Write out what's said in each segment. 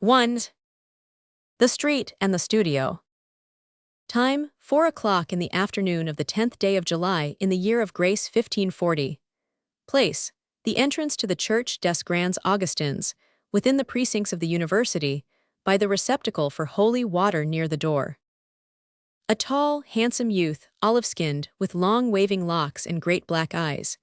1. The street and the studio. Time, 4 o'clock in the afternoon of the 10th day of July in the year of grace 1540. Place, the entrance to the Church des Grands Augustins, within the precincts of the university, by the receptacle for holy water near the door. A tall, handsome youth, olive-skinned, with long waving locks and great black eyes,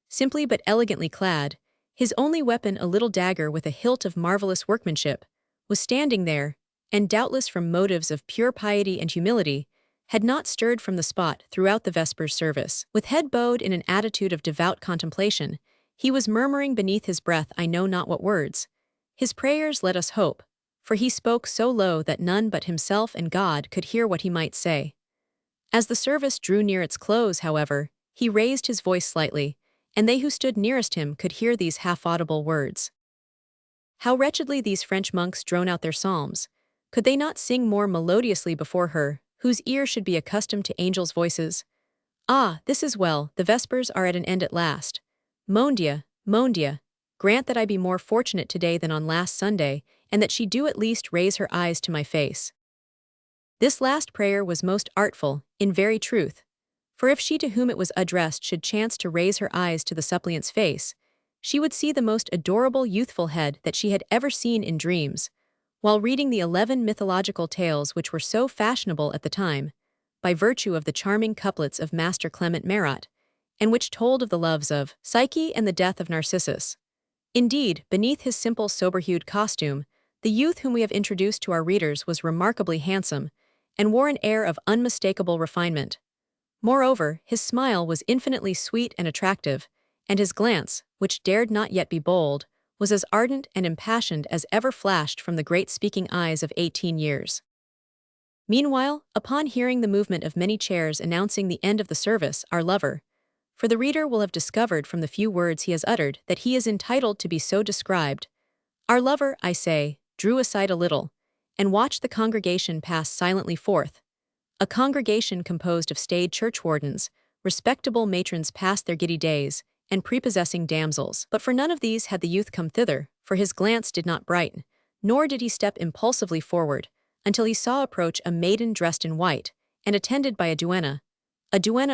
simply but elegantly clad, his only weapon a little dagger with a hilt of marvelous workmanship, was standing there, and doubtless from motives of pure piety and humility, had not stirred from the spot throughout the Vespers service. With head bowed in an attitude of devout contemplation, he was murmuring beneath his breath I know not what words. His prayers let us hope, for he spoke so low that none but himself and God could hear what he might say. As the service drew near its close, however, he raised his voice slightly, and they who stood nearest him could hear these half-audible words. How wretchedly these French monks drone out their psalms! Could they not sing more melodiously before her, whose ear should be accustomed to angels' voices? Ah, this is well, the Vespers are at an end at last. Mon Dieu, grant that I be more fortunate today than on last Sunday, and that she do at least raise her eyes to my face. This last prayer was most artful, in very truth, for if she to whom it was addressed should chance to raise her eyes to the suppliant's face, she would see the most adorable youthful head that she had ever seen in dreams, while reading the 11 mythological tales which were so fashionable at the time, by virtue of the charming couplets of Master Clement Marot, and which told of the loves of Psyche and the death of Narcissus. Indeed, beneath his simple sober-hued costume, the youth whom we have introduced to our readers was remarkably handsome, and wore an air of unmistakable refinement. Moreover, his smile was infinitely sweet and attractive, and his glance, which dared not yet be bold, was as ardent and impassioned as ever flashed from the great speaking eyes of 18 years. Meanwhile, upon hearing the movement of many chairs announcing the end of the service, our lover, for the reader will have discovered from the few words he has uttered that he is entitled to be so described, our lover, I say, drew aside a little, and watched the congregation pass silently forth. A congregation composed of staid churchwardens, respectable matrons past their giddy days, and prepossessing damsels. But for none of these had the youth come thither, for his glance did not brighten, nor did he step impulsively forward, until he saw approach a maiden dressed in white, and attended by a duenna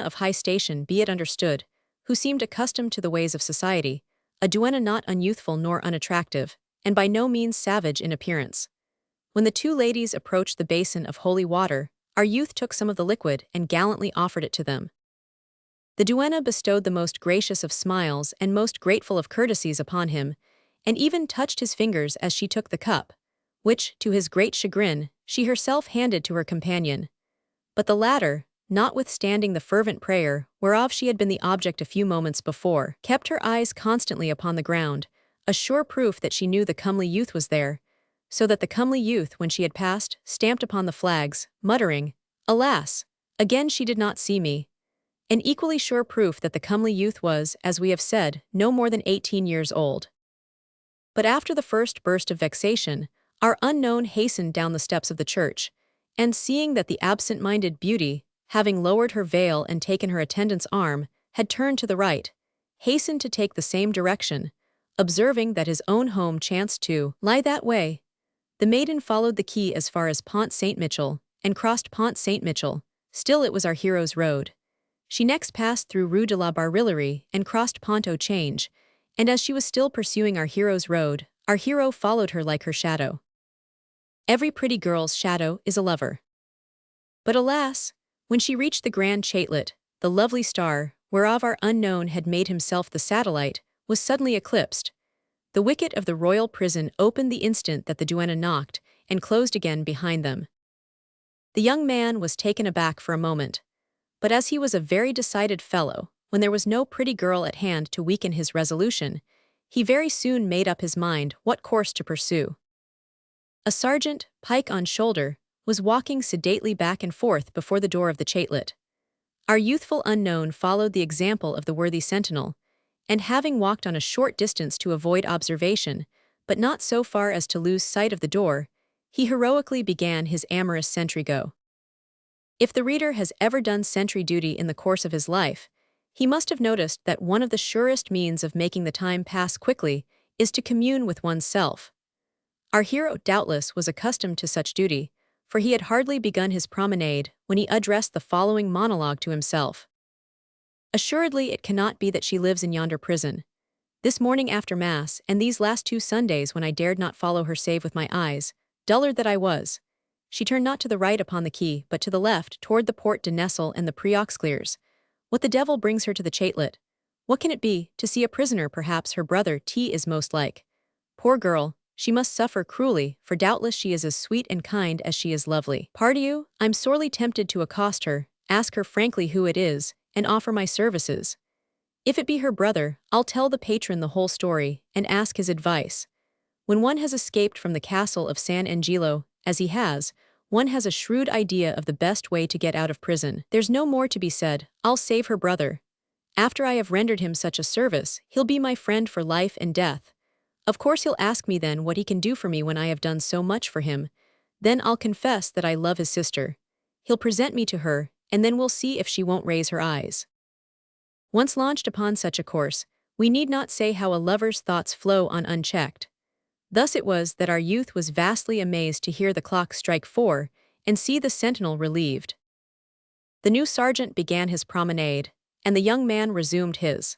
of high station, be it understood, who seemed accustomed to the ways of society, a duenna not unyouthful nor unattractive, and by no means savage in appearance. When the two ladies approached the basin of holy water, our youth took some of the liquid and gallantly offered it to them. The duenna bestowed the most gracious of smiles and most grateful of courtesies upon him, and even touched his fingers as she took the cup, which, to his great chagrin, she herself handed to her companion. But the latter, notwithstanding the fervent prayer, whereof she had been the object a few moments before, kept her eyes constantly upon the ground, a sure proof that she knew the comely youth was there, so that the comely youth, when she had passed, stamped upon the flags, muttering, Alas! Again she did not see me. An equally sure proof that the comely youth was, as we have said, no more than 18 years old. But after the first burst of vexation, our unknown hastened down the steps of the church, and seeing that the absent-minded beauty, having lowered her veil and taken her attendant's arm, had turned to the right, hastened to take the same direction, observing that his own home chanced to lie that way. The maiden followed the quay as far as Pont Saint-Michel, and crossed Pont Saint-Michel. Still it was our hero's road. She next passed through Rue de la Barillerie and crossed Pont au Change, and as she was still pursuing our hero's road, our hero followed her like her shadow. Every pretty girl's shadow is a lover. But alas, when she reached the Grand Chatelet, the lovely star, whereof our unknown had made himself the satellite, was suddenly eclipsed. The wicket of the royal prison opened the instant that the duenna knocked, and closed again behind them. The young man was taken aback for a moment, but as he was a very decided fellow, when there was no pretty girl at hand to weaken his resolution, he very soon made up his mind what course to pursue. A sergeant, pike on shoulder, was walking sedately back and forth before the door of the chatelet. Our youthful unknown followed the example of the worthy sentinel, and having walked on a short distance to avoid observation, but not so far as to lose sight of the door, he heroically began his amorous sentry-go. If the reader has ever done sentry duty in the course of his life, he must have noticed that one of the surest means of making the time pass quickly is to commune with one's self. Our hero doubtless was accustomed to such duty, for he had hardly begun his promenade when he addressed the following monologue to himself. Assuredly it cannot be that she lives in yonder prison. This morning after Mass, and these last 2 Sundays when I dared not follow her save with my eyes, dullard that I was. She turned not to the right upon the quay, but to the left, toward the Port de Nesle and the Preux-Clears. What the devil brings her to the Chatelet? What can it be? To see a prisoner, perhaps her brother T is most like. Poor girl, she must suffer cruelly, for doubtless she is as sweet and kind as she is lovely. Pardieu, I'm sorely tempted to accost her, ask her frankly who it is, and offer my services. If it be her brother, I'll tell the patron the whole story, and ask his advice. When one has escaped from the castle of San Angelo, as he has, one has a shrewd idea of the best way to get out of prison. There's no more to be said, I'll save her brother. After I have rendered him such a service, he'll be my friend for life and death. Of course he'll ask me then what he can do for me when I have done so much for him. Then I'll confess that I love his sister. He'll present me to her, and then we'll see if she won't raise her eyes. Once launched upon such a course, we need not say how a lover's thoughts flow on unchecked. Thus it was that our youth was vastly amazed to hear the clock strike 4, and see the sentinel relieved. The new sergeant began his promenade, and the young man resumed his.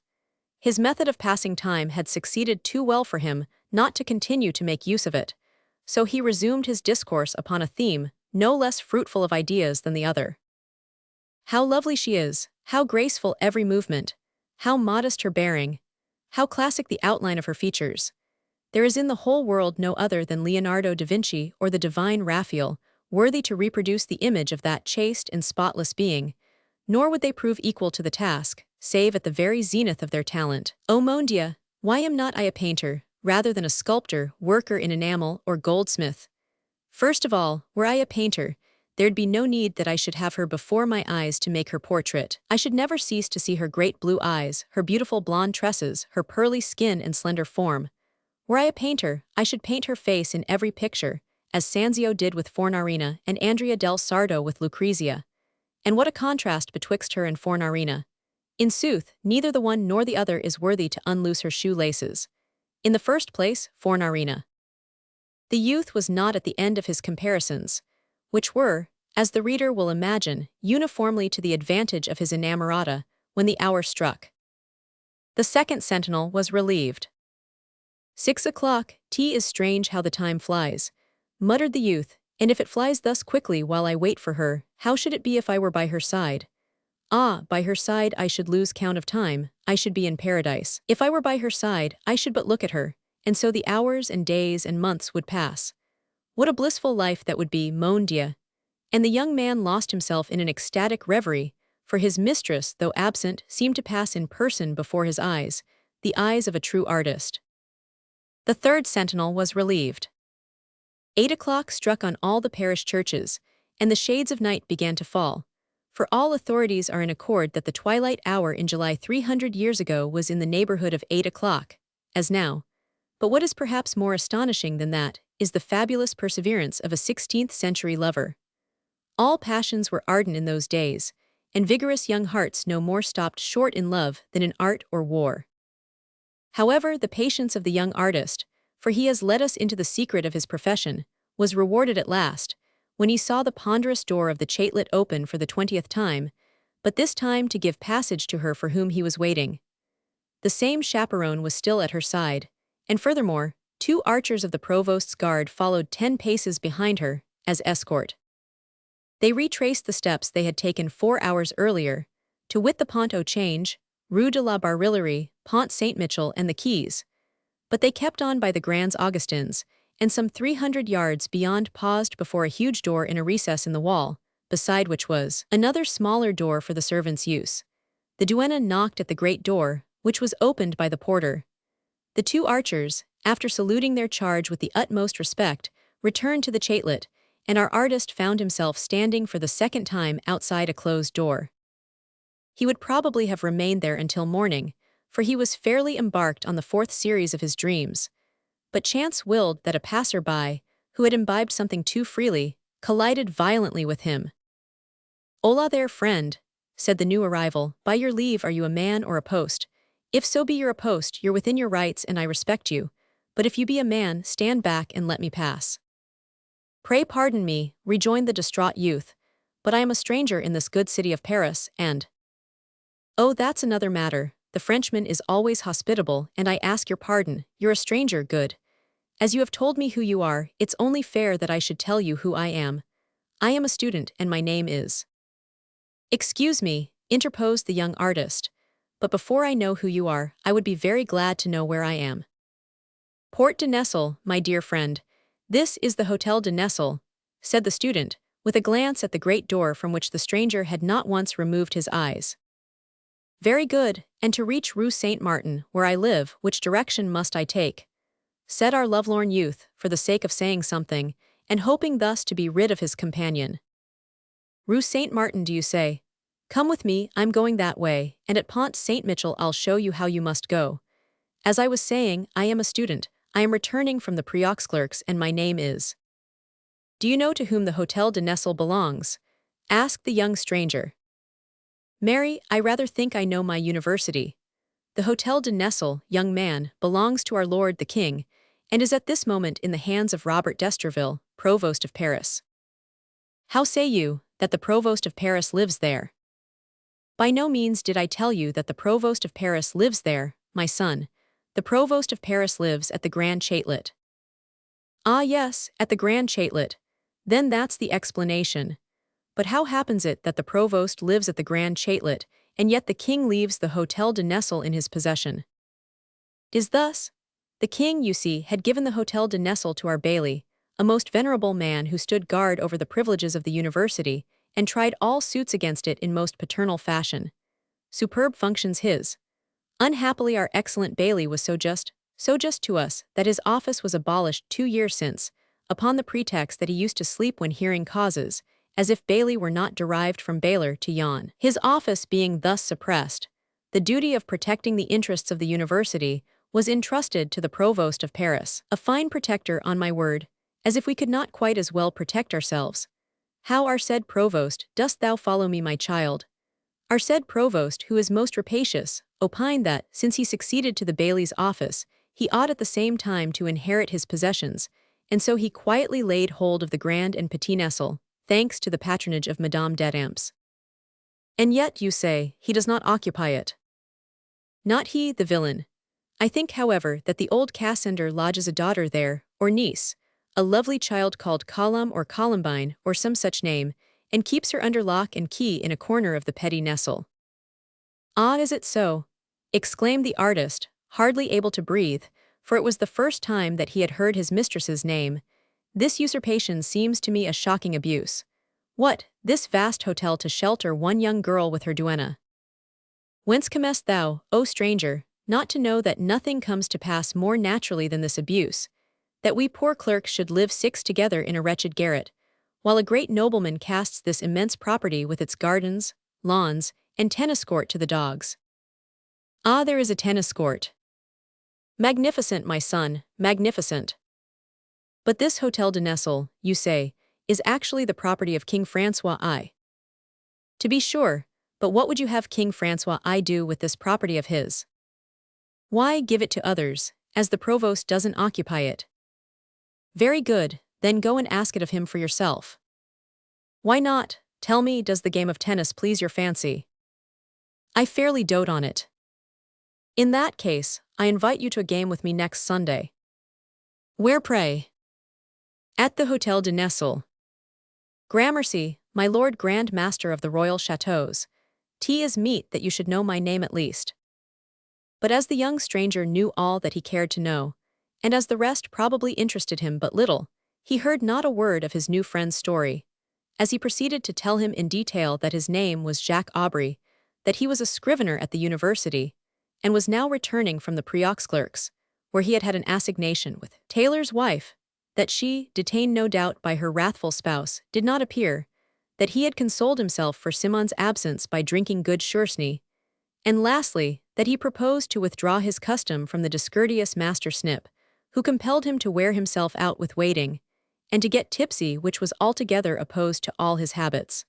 His method of passing time had succeeded too well for him not to continue to make use of it, so he resumed his discourse upon a theme no less fruitful of ideas than the other. How lovely she is, how graceful every movement, how modest her bearing, how classic the outline of her features. There is in the whole world no other than Leonardo da Vinci or the divine Raphael, worthy to reproduce the image of that chaste and spotless being, nor would they prove equal to the task, save at the very zenith of their talent. O mon Dieu, why am not I a painter, rather than a sculptor, worker in enamel, or goldsmith? First of all, were I a painter, there'd be no need that I should have her before my eyes to make her portrait. I should never cease to see her great blue eyes, her beautiful blonde tresses, her pearly skin and slender form. Were I a painter, I should paint her face in every picture, as Sanzio did with Fornarina and Andrea del Sarto with Lucrezia. And what a contrast betwixt her and Fornarina! In sooth, neither the one nor the other is worthy to unloose her shoelaces. In the first place, Fornarina. The youth was not at the end of his comparisons, which were, as the reader will imagine, uniformly to the advantage of his inamorata, when the hour struck. The second sentinel was relieved. 6 o'clock, T is strange how the time flies, muttered the youth, and if it flies thus quickly while I wait for her, how should it be if I were by her side? Ah, by her side I should lose count of time, I should be in paradise. If I were by her side, I should but look at her, and so the hours and days and months would pass. What a blissful life that would be, mon Dieu! And the young man lost himself in an ecstatic reverie, for his mistress, though absent, seemed to pass in person before his eyes, the eyes of a true artist. The third sentinel was relieved. 8 o'clock struck on all the parish churches, and the shades of night began to fall, for all authorities are in accord that the twilight hour in July 300 years ago was in the neighborhood of 8 o'clock, as now. But what is perhaps more astonishing than that is the fabulous perseverance of a 16th-century lover. All passions were ardent in those days, and vigorous young hearts no more stopped short in love than in art or war. However, the patience of the young artist, for he has led us into the secret of his profession, was rewarded at last, when he saw the ponderous door of the Chatelet open for the 20th time, but this time to give passage to her for whom he was waiting. The same chaperone was still at her side, and furthermore, 2 archers of the provost's guard followed 10 paces behind her, as escort. They retraced the steps they had taken 4 hours earlier, to wit the Pont au Change, Rue de la Barillerie, Pont Saint-Michel and the quays. But they kept on by the Grands Augustins, and some 300 yards beyond paused before a huge door in a recess in the wall, beside which was another smaller door for the servants' use. The duenna knocked at the great door, which was opened by the porter. The 2 archers, after saluting their charge with the utmost respect, returned to the Chatelet, and our artist found himself standing for the second time outside a closed door. He would probably have remained there until morning, for he was fairly embarked on the 4th series of his dreams. But chance willed that a passer-by, who had imbibed something too freely, collided violently with him. "Hola there, friend," said the new arrival. "By your leave, are you a man or a post? If so be you're a post, you're within your rights and I respect you. but if you be a man, stand back and let me pass." "Pray pardon me," rejoined the distraught youth, "but I am a stranger in this good city of Paris, and—" "Oh, that's another matter. The Frenchman is always hospitable, and I ask your pardon. You're a stranger, good. As you have told me who you are, it's only fair that I should tell you who I am. I am a student, and my name is—" "Excuse me," interposed the young artist, "but before I know who you are, I would be very glad to know where I am." "Port de Nesle, my dear friend. This is the Hotel de Nesle," said the student, with a glance at the great door from which the stranger had not once removed his eyes. "Very good, and to reach Rue Saint-Martin, where I live, which direction must I take?" said our lovelorn youth, for the sake of saying something, and hoping thus to be rid of his companion. "Rue Saint-Martin, do you say? Come with me, I'm going that way, and at Pont Saint-Michel I'll show you how you must go. As I was saying, I am a student. I am returning from the Preux clerks, and my name is—" "Do you know to whom the Hotel de Nesle belongs?" asked the young stranger. "Mary, I rather think I know my university. The Hotel de Nesle, young man, belongs to our lord the king, and is at this moment in the hands of Robert d'Estreville, Provost of Paris." "How say you, that the Provost of Paris lives there?" "By no means did I tell you that the Provost of Paris lives there, my son. The Provost of Paris lives at the Grand Châtelet." "Ah yes, at the Grand Châtelet. Then that's the explanation. But how happens it that the Provost lives at the Grand Châtelet, and yet the king leaves the Hotel de Nesle in his possession?" "'Tis thus. The king, you see, had given the Hotel de Nesle to our bailey, a most venerable man who stood guard over the privileges of the university, and tried all suits against it in most paternal fashion. Superb functions his. Unhappily our excellent bailey was so just to us, that his office was abolished 2 years since, upon the pretext that he used to sleep when hearing causes, as if bailey were not derived from bailor to yawn. His office being thus suppressed, the duty of protecting the interests of the university was entrusted to the Provost of Paris. A fine protector, on my word, as if we could not quite as well protect ourselves. How our said Provost, dost thou follow me, my child? Our said Provost, who is most rapacious, opined that, since he succeeded to the bailey's office, he ought at the same time to inherit his possessions, and so he quietly laid hold of the Grand and Petit Nesle, thanks to the patronage of Madame d'Adamps. And yet, you say, he does not occupy it. Not he, the villain. I think, however, that the old Cassandre lodges a daughter there, or niece, a lovely child called Columb or Columbine, or some such name, and keeps her under lock and key in a corner of the Petit Nesle." "Ah, is it so?" exclaimed the artist, hardly able to breathe, for it was the first time that he had heard his mistress's name. "This usurpation seems to me a shocking abuse. What, this vast hotel to shelter one young girl with her duenna? Whence comest thou, O stranger, not to know that nothing comes to pass more naturally than this abuse, that we poor clerks should live 6 together in a wretched garret, while a great nobleman casts this immense property with its gardens, lawns, and tennis court to the dogs? Ah, there is a tennis court. Magnificent, my son, magnificent. But this Hotel de Nesle, you say, is actually the property of King Francois I. To be sure, but what would you have King Francois I do with this property of his? Why, give it to others, as the Provost doesn't occupy it. Very good, then go and ask it of him for yourself. Why not? Tell me, does the game of tennis please your fancy? I fairly dote on it. In that case, I invite you to a game with me next Sunday. Where, pray? At the Hotel de Nesle. Gramercy, my Lord Grand Master of the Royal Chateaux. 'Tis meet that you should know my name at least. But as the young stranger knew all that he cared to know, and as the rest probably interested him but little, he heard not a word of his new friend's story. As he proceeded to tell him in detail that his name was Jacques Aubry, that he was a scrivener at the university, and was now returning from the Preux clerks, where he had had an assignation with Taylor's wife, that she, detained no doubt by her wrathful spouse, did not appear, that he had consoled himself for Simon's absence by drinking good Suresney, and lastly, that he proposed to withdraw his custom from the discourteous Master Snip, who compelled him to wear himself out with waiting, and to get tipsy, which was altogether opposed to all his habits.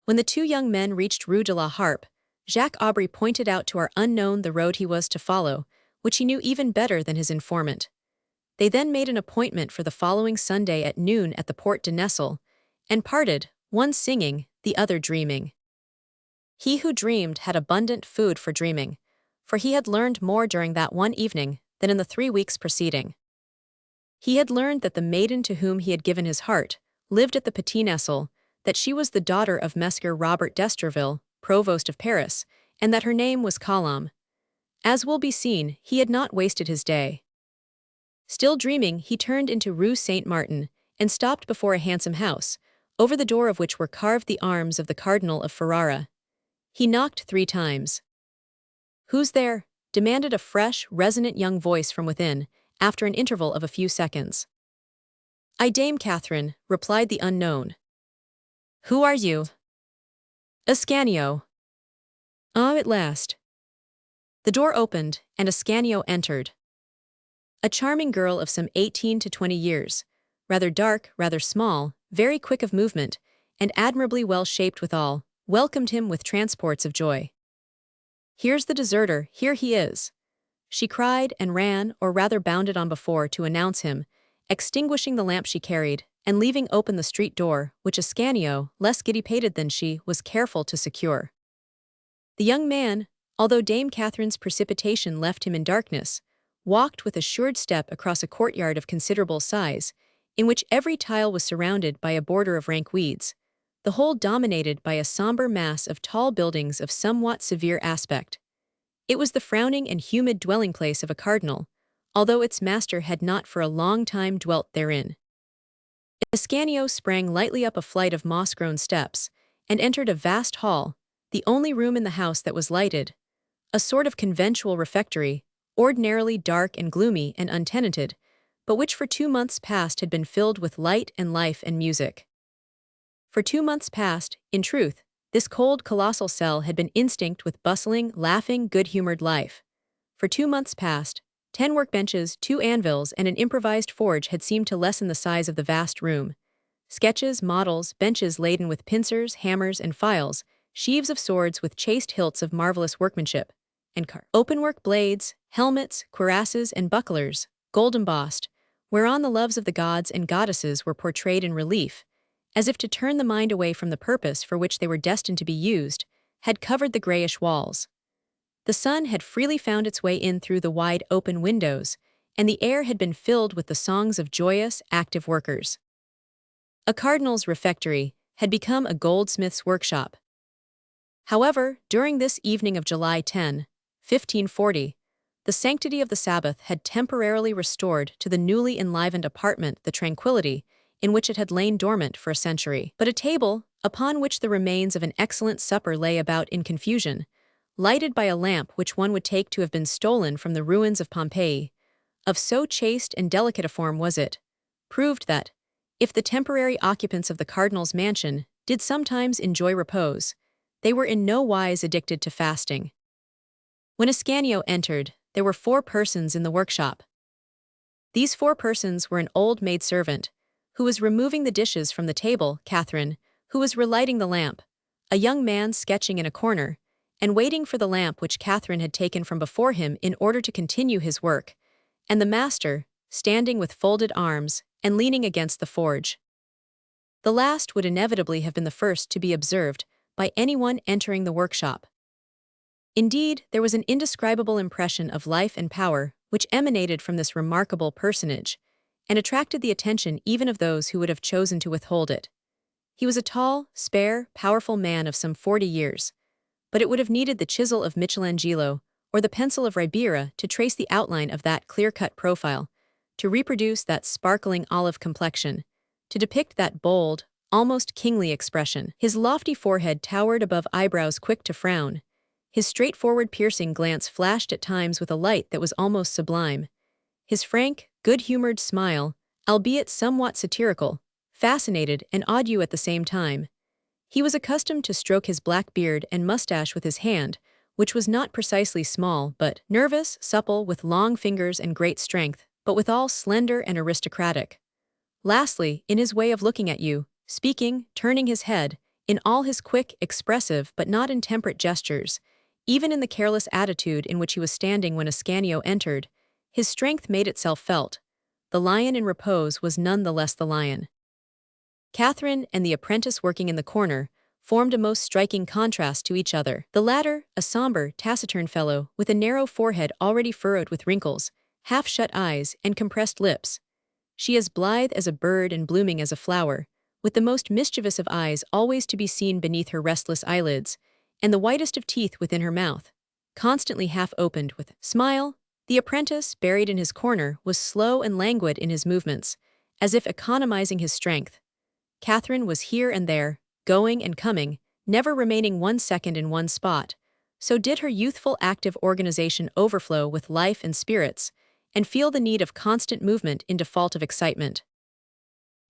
When the 2 young men reached Rue de la Harpe, Jacques Aubry pointed out to our unknown the road he was to follow, which he knew even better than his informant. They then made an appointment for the following Sunday at noon at the Porte de Nesle, and parted, one singing, the other dreaming. He who dreamed had abundant food for dreaming, for he had learned more during that one evening than in the 3 weeks preceding. He had learned that the maiden to whom he had given his heart lived at the Petit Nesle, that she was the daughter of Messer Robert d'Estreville, provost of Paris, and that her name was Colombe. As will be seen, he had not wasted his day. Still dreaming, he turned into Rue Saint-Martin and stopped before a handsome house, over the door of which were carved the arms of the Cardinal of Ferrara. He knocked 3 times. "Who's there?" demanded a fresh, resonant young voice from within, after an interval of a few seconds. "I, Dame Catherine," replied the unknown. "Who are you?" "Ascanio." "Ah, at last." The door opened, and Ascanio entered. A charming girl of some 18 to 20 years, rather dark, rather small, very quick of movement, and admirably well shaped withal, welcomed him with transports of joy. "Here's the deserter, here he is," she cried, and ran, or rather bounded on before, to announce him, extinguishing the lamp she carried, and leaving open the street door, which Ascanio, less giddy-pated than she, was careful to secure. The young man, although Dame Catherine's precipitation left him in darkness, walked with assured step across a courtyard of considerable size, in which every tile was surrounded by a border of rank weeds, the whole dominated by a somber mass of tall buildings of somewhat severe aspect. It was the frowning and humid dwelling-place of a cardinal, although its master had not for a long time dwelt therein. Ascanio sprang lightly up a flight of moss-grown steps, and entered a vast hall, the only room in the house that was lighted, a sort of conventual refectory, ordinarily dark and gloomy and untenanted, but which for 2 months past had been filled with light and life and music. For 2 months past, in truth, this cold, colossal cell had been instinct with bustling, laughing, good-humored life. For 2 months past, 10 workbenches, 2 anvils, and an improvised forge had seemed to lessen the size of the vast room. Sketches, models, benches laden with pincers, hammers, and files, sheaves of swords with chased hilts of marvelous workmanship, and openwork blades, helmets, cuirasses, and bucklers, gold-embossed, whereon the loves of the gods and goddesses were portrayed in relief, as if to turn the mind away from the purpose for which they were destined to be used, had covered the grayish walls. The sun had freely found its way in through the wide open windows, and the air had been filled with the songs of joyous, active workers. A cardinal's refectory had become a goldsmith's workshop. However, during this evening of July 10, 1540, the sanctity of the Sabbath had temporarily restored to the newly enlivened apartment the tranquility in which it had lain dormant for a century. But a table, upon which the remains of an excellent supper lay about in confusion, lighted by a lamp which one would take to have been stolen from the ruins of Pompeii, of so chaste and delicate a form was it, proved that, if the temporary occupants of the cardinal's mansion did sometimes enjoy repose, they were in no wise addicted to fasting. When Ascanio entered, there were 4 persons in the workshop. These 4 persons were an old maidservant, who was removing the dishes from the table, Catherine, who was relighting the lamp, a young man sketching in a corner, and waiting for the lamp which Catherine had taken from before him in order to continue his work, and the master, standing with folded arms and leaning against the forge. The last would inevitably have been the first to be observed by anyone entering the workshop. Indeed, there was an indescribable impression of life and power which emanated from this remarkable personage, and attracted the attention even of those who would have chosen to withhold it. He was a tall, spare, powerful man of some 40 years, but it would have needed the chisel of Michelangelo or the pencil of Ribera to trace the outline of that clear-cut profile, to reproduce that sparkling olive complexion, to depict that bold, almost kingly expression. His lofty forehead towered above eyebrows quick to frown. His straightforward piercing glance flashed at times with a light that was almost sublime. His frank, good-humored smile, albeit somewhat satirical, fascinated and awed you at the same time. He was accustomed to stroke his black beard and mustache with his hand, which was not precisely small but nervous, supple, with long fingers and great strength, but withal slender and aristocratic. Lastly, in his way of looking at you, speaking, turning his head, in all his quick, expressive but not intemperate gestures, even in the careless attitude in which he was standing when Ascanio entered, his strength made itself felt, the lion in repose was none the less the lion. Catherine and the apprentice working in the corner formed a most striking contrast to each other. The latter, a somber, taciturn fellow, with a narrow forehead already furrowed with wrinkles, half-shut eyes, and compressed lips. She as blithe as a bird and blooming as a flower, with the most mischievous of eyes always to be seen beneath her restless eyelids, and the whitest of teeth within her mouth, constantly half-opened with smile. The apprentice, buried in his corner, was slow and languid in his movements, as if economizing his strength. Catherine was here and there, going and coming, never remaining 1 second in one spot. So did her youthful active organization overflow with life and spirits, and feel the need of constant movement in default of excitement.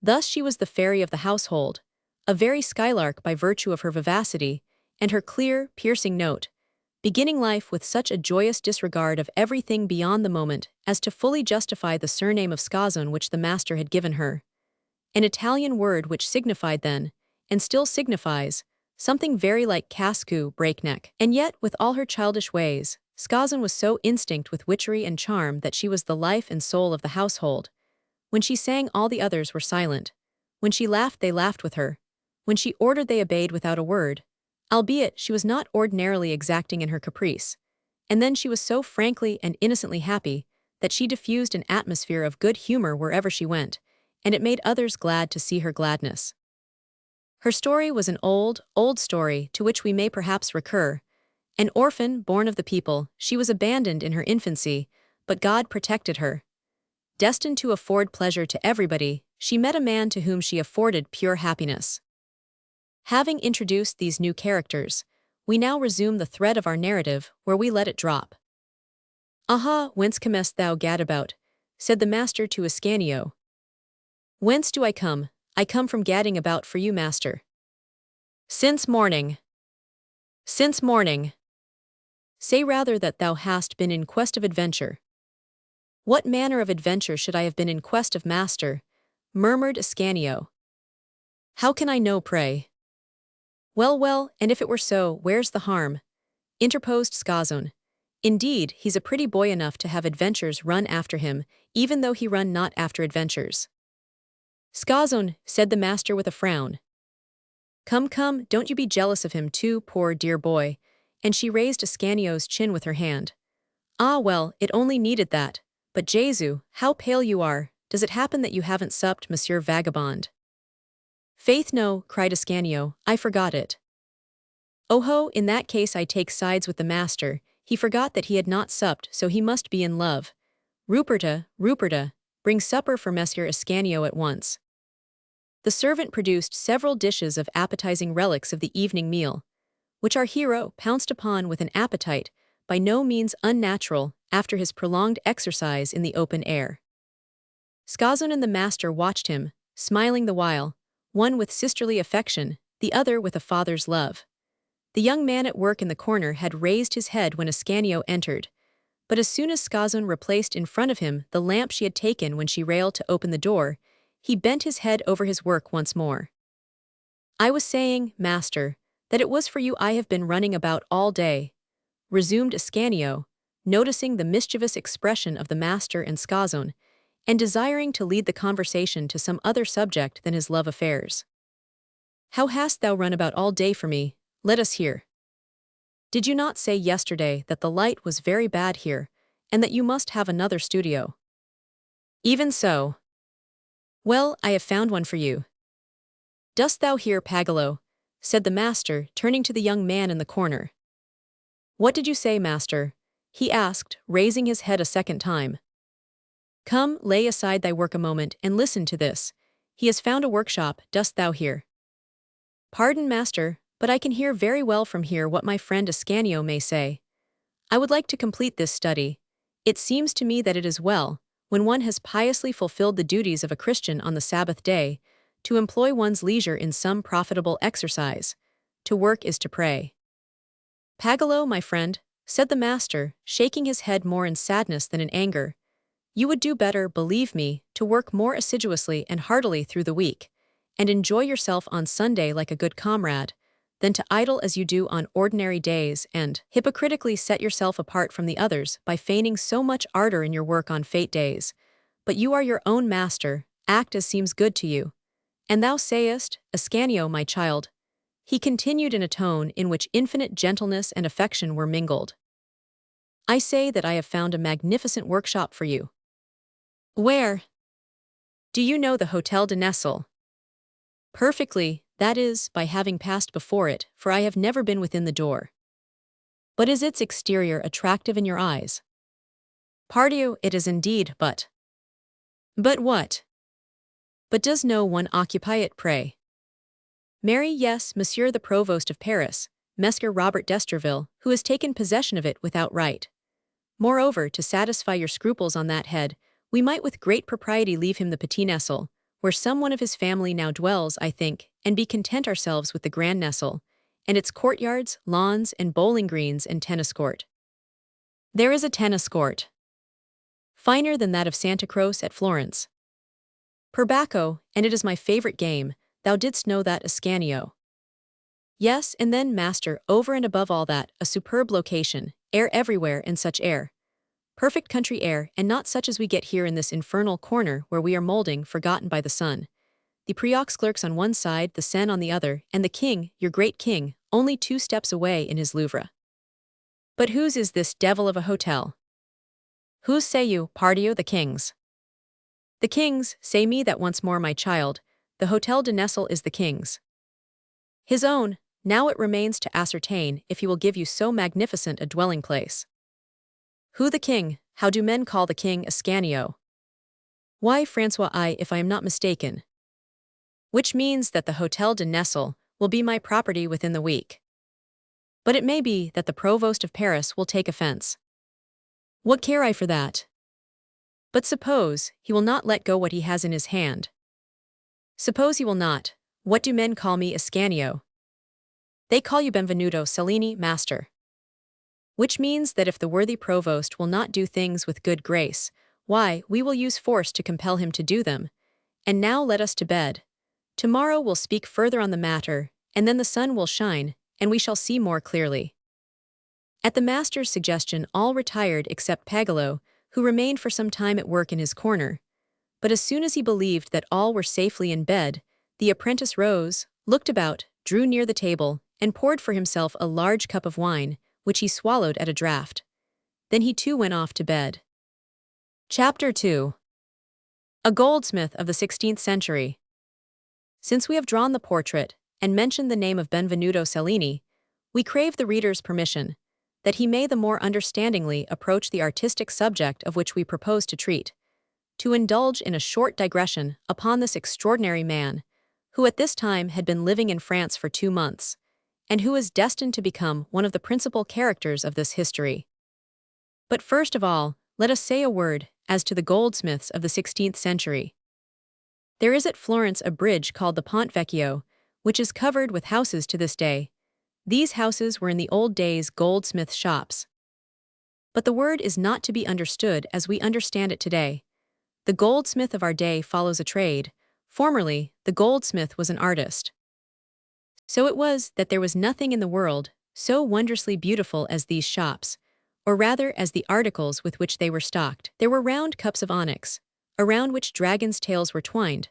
Thus she was the fairy of the household, a very skylark by virtue of her vivacity, and her clear, piercing note, beginning life with such a joyous disregard of everything beyond the moment as to fully justify the surname of Scazon which the master had given her. An Italian word which signified then, and still signifies, something very like cascu, breakneck. And yet, with all her childish ways, Scazon was so instinct with witchery and charm that she was the life and soul of the household. When she sang, all the others were silent. When she laughed, they laughed with her. When she ordered, they obeyed without a word. Albeit she was not ordinarily exacting in her caprice. And then she was so frankly and innocently happy that she diffused an atmosphere of good humor wherever she went, and it made others glad to see her gladness. Her story was an old, old story to which we may perhaps recur. An orphan, born of the people, she was abandoned in her infancy, but God protected her. Destined to afford pleasure to everybody, she met a man to whom she afforded pure happiness. Having introduced these new characters, we now resume the thread of our narrative where we let it drop. "Aha, whence comest thou, gadabout?" said the master to Ascanio. "Whence do I come? I come from gadding about for you, master." "Since morning." "Since morning." "Say rather that thou hast been in quest of adventure." "What manner of adventure should I have been in quest of, master?" murmured Ascanio. "How can I know, pray?" "Well, well, and if it were so, where's the harm?" interposed Scazon. "Indeed, he's a pretty boy enough to have adventures run after him, even though he run not after adventures." "Scazon," said the master with a frown. "Come, come, don't you be jealous of him too, poor dear boy," and she raised Ascanio's chin with her hand. "Ah well, it only needed that. But Jesu, how pale you are! Does it happen that you haven't supped, Monsieur Vagabond?" "Faith no," cried Ascanio, "I forgot it." "Oh-ho, in that case I take sides with the master. He forgot that he had not supped, so he must be in love. Ruperta, Ruperta, bring supper for Monsieur Ascanio at once." The servant produced several dishes of appetizing relics of the evening meal, which our hero pounced upon with an appetite by no means unnatural after his prolonged exercise in the open air. Scazon and the master watched him, smiling the while, one with sisterly affection, the other with a father's love. The young man at work in the corner had raised his head when Ascanio entered, but as soon as Scazon replaced in front of him the lamp she had taken when she railed to open the door, he bent his head over his work once more. "I was saying, master, that it was for you I have been running about all day," resumed Ascanio, noticing the mischievous expression of the master and Scazon, and desiring to lead the conversation to some other subject than his love affairs. "How hast thou run about all day for me? Let us hear." "Did you not say yesterday that the light was very bad here, and that you must have another studio?" "Even so." "Well, I have found one for you." "Dost thou hear, Pagolo?" said the master, turning to the young man in the corner. "What did you say, master?" he asked, raising his head a second time. "Come, lay aside thy work a moment and listen to this. He has found a workshop, dost thou hear?" "Pardon, master, but I can hear very well from here what my friend Ascanio may say. I would like to complete this study. It seems to me that it is well, when one has piously fulfilled the duties of a Christian on the Sabbath day, to employ one's leisure in some profitable exercise. To work is to pray." "Pagolo, my friend," said the master, shaking his head more in sadness than in anger, "you would do better, believe me, to work more assiduously and heartily through the week, and enjoy yourself on Sunday like a good comrade, than to idle as you do on ordinary days and hypocritically set yourself apart from the others by feigning so much ardor in your work on fete days. But you are your own master, act as seems good to you. And thou sayest, Ascanio, my child, he continued in a tone in which infinite gentleness and affection were mingled. I say that I have found a magnificent workshop for you. Where? Do you know the Hotel de Nesle? Perfectly, that is, by having passed before it, for I have never been within the door. But is its exterior attractive in your eyes? Pardieu, it is indeed, but. But what? But does no one occupy it, pray? Marry, yes, Monsieur the Provost of Paris, Messer Robert d'Estreville, who has taken possession of it without right. Moreover, to satisfy your scruples on that head, we might with great propriety leave him the Petit Nesle, where some one of his family now dwells, I think, and be content ourselves with the Grand Nesle, and its courtyards, lawns, and bowling greens and tennis court. There is a tennis court, finer than that of Santa Croce at Florence. Per Bacco, and it is my favorite game, thou didst know that, Ascanio. Yes, and then, master, over and above all that, a superb location, air everywhere and such air. Perfect country air, and not such as we get here in this infernal corner where we are molding, forgotten by the sun. The Preux clerks on one side, the Seine on the other, and the king, your great king, only 2 steps away in his Louvre. But whose is this devil of a hotel? Whose say you, pardieu, the king's? The king's, say me that once more, my child, the Hotel de Nesle is the king's. His own, now it remains to ascertain if he will give you so magnificent a dwelling place. Who the king? How do men call the king Ascanio? Why, Francois I, if I am not mistaken. Which means that the Hotel de Nesle will be my property within the week. But it may be that the Provost of Paris will take offense. What care I for that? But suppose he will not let go what he has in his hand. Suppose he will not, what do men call me, Ascanio? They call you Benvenuto Cellini, master. Which means that if the worthy provost will not do things with good grace, why, we will use force to compel him to do them. And now let us to bed. Tomorrow we'll speak further on the matter, and then the sun will shine, and we shall see more clearly. At the master's suggestion all retired except Pagolo, who remained for some time at work in his corner. But as soon as he believed that all were safely in bed, the apprentice rose, looked about, drew near the table, and poured for himself a large cup of wine, which he swallowed at a draught. Then he too went off to bed. Chapter 2. A goldsmith of the 16th century. Since we have drawn the portrait, and mentioned the name of Benvenuto Cellini, we crave the reader's permission, that he may the more understandingly approach the artistic subject of which we propose to treat, to indulge in a short digression upon this extraordinary man, who at this time had been living in France for 2 months, and who is destined to become one of the principal characters of this history. But first of all, let us say a word as to the goldsmiths of the 16th century. There is at Florence a bridge called the Ponte Vecchio, which is covered with houses to this day. These houses were in the old days goldsmith shops. But the word is not to be understood as we understand it today. The goldsmith of our day follows a trade. Formerly, the goldsmith was an artist. So it was that there was nothing in the world so wondrously beautiful as these shops, or rather as the articles with which they were stocked. There were round cups of onyx, around which dragons' tails were twined,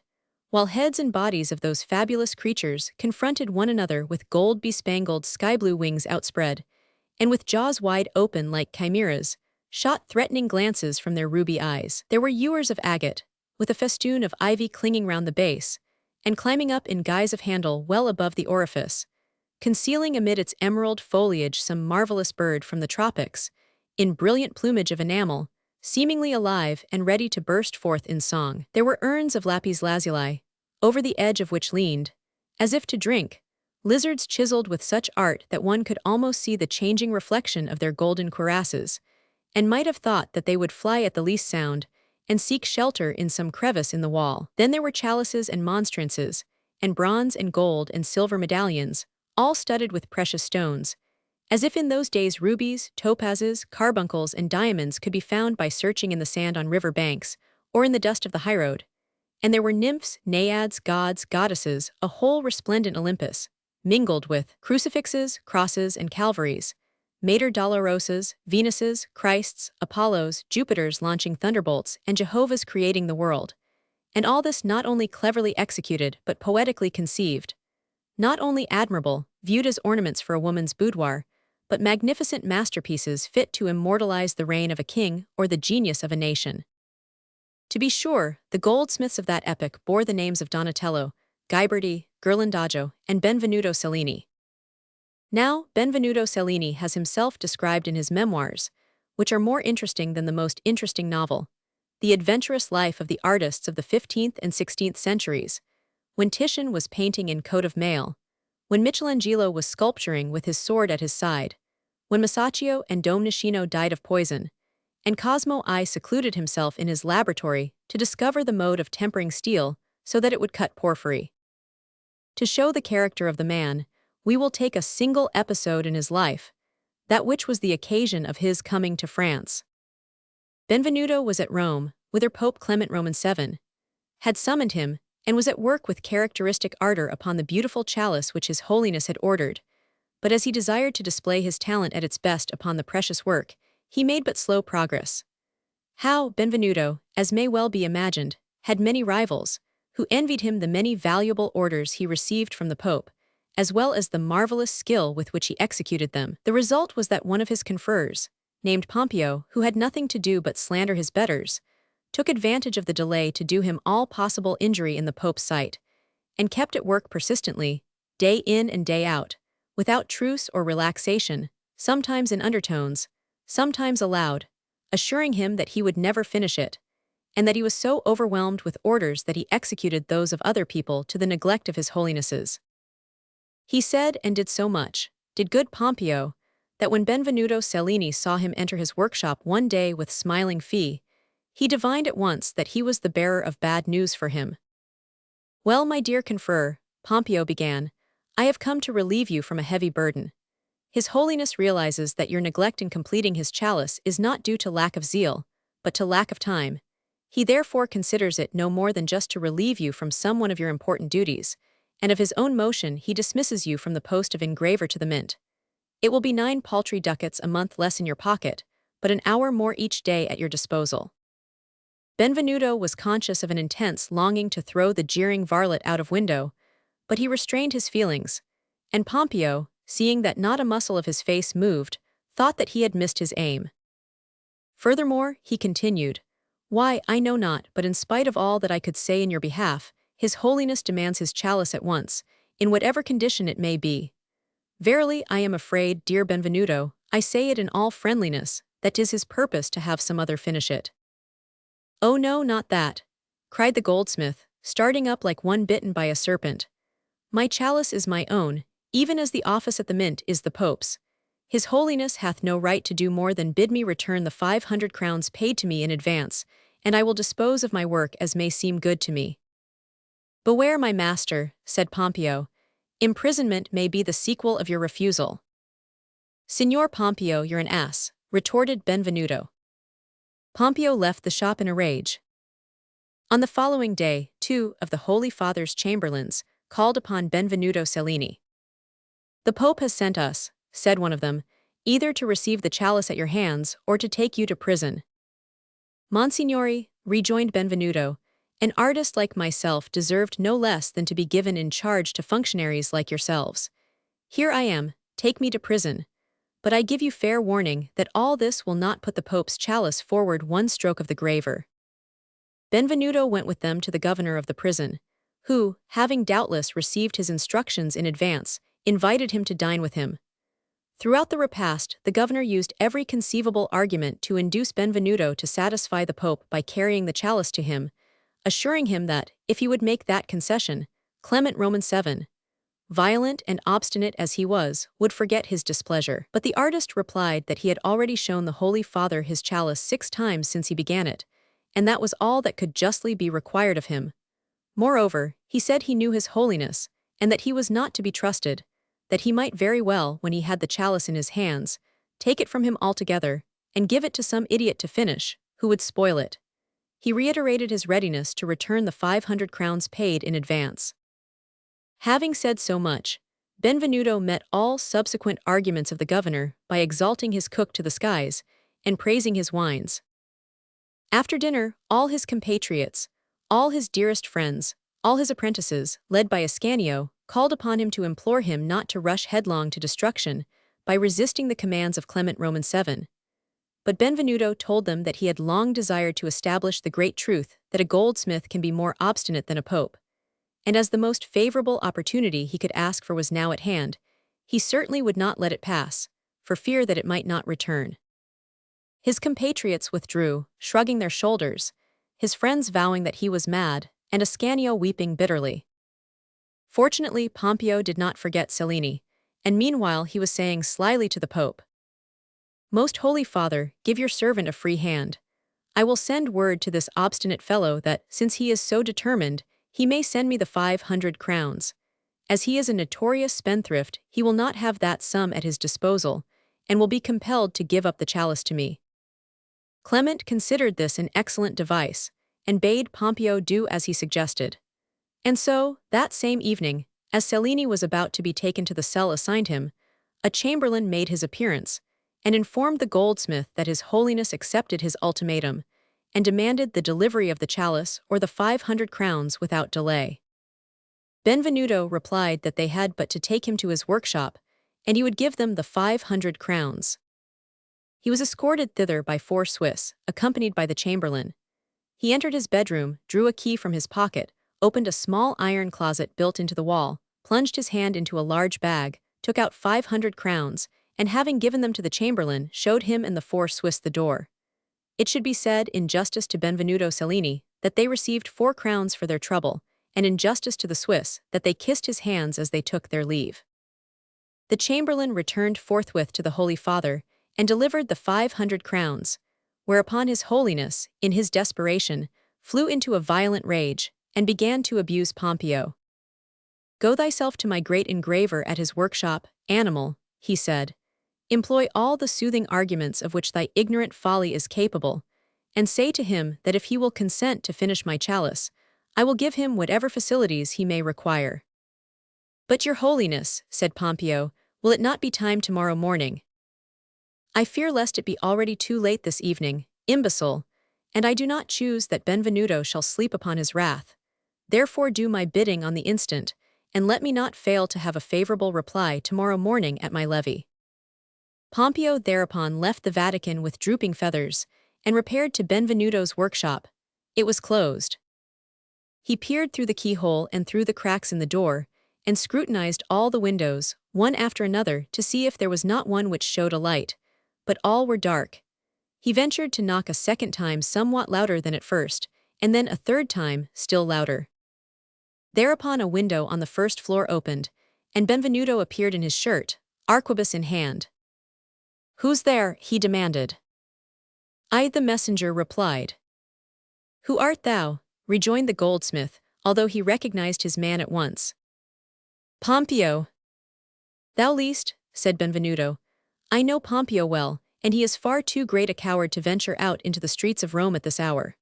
while heads and bodies of those fabulous creatures confronted one another with gold-bespangled sky-blue wings outspread, and with jaws wide open like chimeras, shot threatening glances from their ruby eyes. There were ewers of agate, with a festoon of ivy clinging round the base, and climbing up in guise of handle well above the orifice, concealing amid its emerald foliage some marvelous bird from the tropics, in brilliant plumage of enamel, seemingly alive and ready to burst forth in song. There were urns of lapis lazuli, over the edge of which leaned, as if to drink, lizards chiseled with such art that one could almost see the changing reflection of their golden cuirasses, and might have thought that they would fly at the least sound, and seek shelter in some crevice in the wall. Then there were chalices and monstrances, and bronze and gold and silver medallions, all studded with precious stones, as if in those days rubies, topazes, carbuncles, and diamonds could be found by searching in the sand on river banks, or in the dust of the highroad. And there were nymphs, naiads, gods, goddesses, a whole resplendent Olympus, mingled with crucifixes, crosses, and calvaries, Mater Dolorosas, Venuses, Christs, Apollos, Jupiters launching thunderbolts, and Jehovah's creating the world. And all this not only cleverly executed but poetically conceived. Not only admirable, viewed as ornaments for a woman's boudoir, but magnificent masterpieces fit to immortalize the reign of a king or the genius of a nation. To be sure, the goldsmiths of that epoch bore the names of Donatello, Ghiberti, Ghirlandajo, and Benvenuto Cellini. Now, Benvenuto Cellini has himself described in his memoirs, which are more interesting than the most interesting novel, the adventurous life of the artists of the 15th and 16th centuries, when Titian was painting in coat of mail, when Michelangelo was sculpturing with his sword at his side, when Masaccio and Domenichino died of poison, and Cosmo I secluded himself in his laboratory to discover the mode of tempering steel so that it would cut porphyry. To show the character of the man, we will take a single episode in his life, that which was the occasion of his coming to France. Benvenuto was at Rome, whither Pope Clement Roman VII had summoned him, and was at work with characteristic ardor upon the beautiful chalice which His Holiness had ordered. But as he desired to display his talent at its best upon the precious work, he made but slow progress. How Benvenuto, as may well be imagined, had many rivals, who envied him the many valuable orders he received from the Pope, as well as the marvelous skill with which he executed them. The result was that one of his confreres, named Pompeo, who had nothing to do but slander his betters, took advantage of the delay to do him all possible injury in the Pope's sight, and kept at work persistently, day in and day out, without truce or relaxation, sometimes in undertones, sometimes aloud, assuring him that he would never finish it, and that he was so overwhelmed with orders that he executed those of other people to the neglect of His Holiness's. He said and did so much, did good Pompeo, that when Benvenuto Cellini saw him enter his workshop one day with smiling fee, he divined at once that he was the bearer of bad news for him. "Well, my dear confrere," Pompeo began, "I have come to relieve you from a heavy burden. His Holiness realizes that your neglect in completing his chalice is not due to lack of zeal, but to lack of time. He therefore considers it no more than just to relieve you from some one of your important duties, and of his own motion he dismisses you from the post of engraver to the mint. It will be 9 paltry ducats a month less in your pocket, but an hour more each day at your disposal." Benvenuto was conscious of an intense longing to throw the jeering varlet out of window, but he restrained his feelings, and Pompeo, seeing that not a muscle of his face moved, thought that he had missed his aim. Furthermore, he continued, "Why, I know not, but in spite of all that I could say in your behalf, His Holiness demands his chalice at once, in whatever condition it may be. Verily, I am afraid, dear Benvenuto, I say it in all friendliness, that 'tis his purpose to have some other finish it." "Oh no, not that," cried the goldsmith, starting up like one bitten by a serpent. "My chalice is my own, even as the office at the mint is the Pope's. His Holiness hath no right to do more than bid me return the 500 crowns paid to me in advance, and I will dispose of my work as may seem good to me." "Beware, my master," said Pompeo. "Imprisonment may be the sequel of your refusal." "Signor Pompeo, you're an ass," retorted Benvenuto. Pompeo left the shop in a rage. On the following day, 2 of the Holy Father's chamberlains called upon Benvenuto Cellini. "The Pope has sent us," said one of them, "either to receive the chalice at your hands or to take you to prison." "Monsignori," rejoined Benvenuto, "an artist like myself deserved no less than to be given in charge to functionaries like yourselves. Here I am, take me to prison. But I give you fair warning that all this will not put the Pope's chalice forward one stroke of the graver." Benvenuto went with them to the governor of the prison, who, having doubtless received his instructions in advance, invited him to dine with him. Throughout the repast, the governor used every conceivable argument to induce Benvenuto to satisfy the Pope by carrying the chalice to him, assuring him that, if he would make that concession, Clement Roman VII, violent and obstinate as he was, would forget his displeasure. But the artist replied that he had already shown the Holy Father his chalice 6 times since he began it, and that was all that could justly be required of him. Moreover, he said he knew His Holiness, and that he was not to be trusted, that he might very well, when he had the chalice in his hands, take it from him altogether, and give it to some idiot to finish, who would spoil it. He reiterated his readiness to return the 500 crowns paid in advance. Having said so much, Benvenuto met all subsequent arguments of the governor by exalting his cook to the skies and praising his wines. After dinner, all his compatriots, all his dearest friends, all his apprentices, led by Ascanio, called upon him to implore him not to rush headlong to destruction by resisting the commands of Clement Roman VII. But Benvenuto told them that he had long desired to establish the great truth that a goldsmith can be more obstinate than a pope, and as the most favorable opportunity he could ask for was now at hand, he certainly would not let it pass, for fear that it might not return. His compatriots withdrew, shrugging their shoulders, his friends vowing that he was mad, and Ascanio weeping bitterly. Fortunately, Pompeo did not forget Cellini, and meanwhile he was saying slyly to the Pope, "Most Holy Father, give your servant a free hand. I will send word to this obstinate fellow that, since he is so determined, he may send me the 500 crowns. As he is a notorious spendthrift, he will not have that sum at his disposal, and will be compelled to give up the chalice to me." Clement considered this an excellent device, and bade Pompeo do as he suggested. And so, that same evening, as Cellini was about to be taken to the cell assigned him, a chamberlain made his appearance, and informed the goldsmith that His Holiness accepted his ultimatum, and demanded the delivery of the chalice or the 500 crowns without delay. Benvenuto replied that they had but to take him to his workshop, and he would give them the 500 crowns. He was escorted thither by 4 Swiss, accompanied by the chamberlain. He entered his bedroom, drew a key from his pocket, opened a small iron closet built into the wall, plunged his hand into a large bag, took out 500 crowns, and having given them to the chamberlain, showed him and the 4 Swiss the door. It should be said, in justice to Benvenuto Cellini, that they received 4 crowns for their trouble, and in justice to the Swiss, that they kissed his hands as they took their leave. The chamberlain returned forthwith to the Holy Father, and delivered the 500 crowns, whereupon His Holiness, in his desperation, flew into a violent rage, and began to abuse Pompeo. "Go thyself to my great engraver at his workshop, animal," he said. "Employ all the soothing arguments of which thy ignorant folly is capable, and say to him that if he will consent to finish my chalice, I will give him whatever facilities he may require." "But your Holiness," said Pompeo, "will it not be time tomorrow morning?" "I fear lest it be already too late this evening, imbecile, and I do not choose that Benvenuto shall sleep upon his wrath. Therefore do my bidding on the instant, and let me not fail to have a favorable reply tomorrow morning at my levee." Pompeo thereupon left the Vatican with drooping feathers, and repaired to Benvenuto's workshop. It was closed. He peered through the keyhole and through the cracks in the door, and scrutinized all the windows, one after another, to see if there was not one which showed a light, but all were dark. He ventured to knock a second time somewhat louder than at first, and then a third time still louder. Thereupon a window on the first floor opened, and Benvenuto appeared in his shirt, arquebus in hand. "Who's there?" he demanded. "I, the messenger," replied. "Who art thou?" rejoined the goldsmith, although he recognized his man at once. "Pompeo." "Thou liest," said Benvenuto. "I know Pompeo well, and he is far too great a coward to venture out into the streets of Rome at this hour.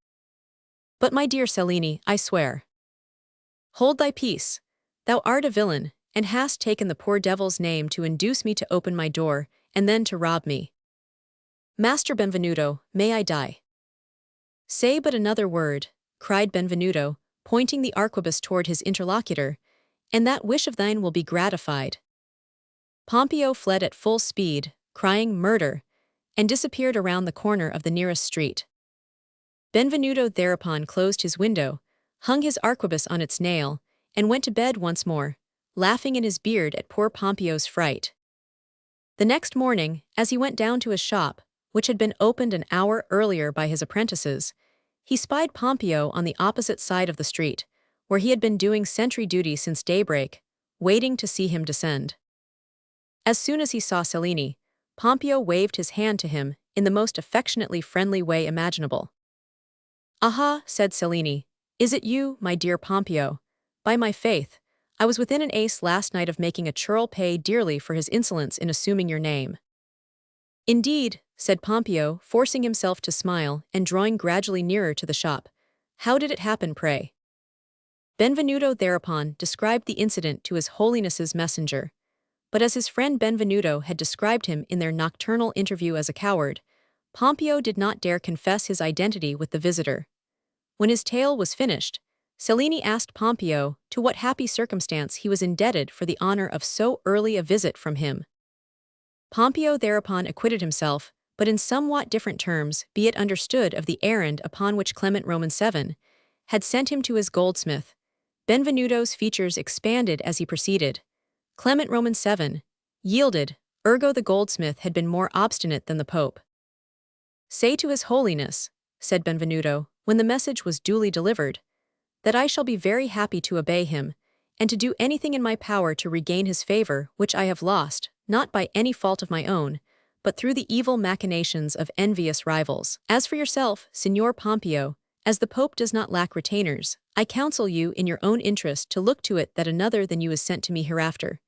But my dear Cellini, I swear." "Hold thy peace. Thou art a villain, and hast taken the poor devil's name to induce me to open my door, and then to rob me." "Master Benvenuto, may I die." "Say but another word," cried Benvenuto, pointing the arquebus toward his interlocutor, "and that wish of thine will be gratified." Pompeo fled at full speed, crying "Murder," and disappeared around the corner of the nearest street. Benvenuto thereupon closed his window, hung his arquebus on its nail, and went to bed once more, laughing in his beard at poor Pompeo's fright. The next morning, as he went down to his shop, which had been opened an hour earlier by his apprentices, he spied Pompeo on the opposite side of the street, where he had been doing sentry duty since daybreak, waiting to see him descend. As soon as he saw Cellini, Pompeo waved his hand to him in the most affectionately friendly way imaginable. "Aha," said Cellini, "is it you, my dear Pompeo? By my faith, I was within an ace last night of making a churl pay dearly for his insolence in assuming your name." "Indeed," said Pompeo, forcing himself to smile and drawing gradually nearer to the shop. "How did it happen, pray?" Benvenuto thereupon described the incident to His Holiness's messenger. But as his friend Benvenuto had described him in their nocturnal interview as a coward, Pompeo did not dare confess his identity with the visitor. When his tale was finished, Cellini asked Pompeo to what happy circumstance he was indebted for the honor of so early a visit from him. Pompeo thereupon acquitted himself, but in somewhat different terms, be it understood, of the errand upon which Clement Roman VII had sent him to his goldsmith. Benvenuto's features expanded as he proceeded. Clement Roman VII yielded, ergo the goldsmith had been more obstinate than the Pope. "Say to His Holiness," said Benvenuto, when the message was duly delivered, "that I shall be very happy to obey him, and to do anything in my power to regain his favor, which I have lost, not by any fault of my own, but through the evil machinations of envious rivals. As for yourself, Signor Pompeo, as the Pope does not lack retainers, I counsel you in your own interest to look to it that another than you is sent to me hereafter.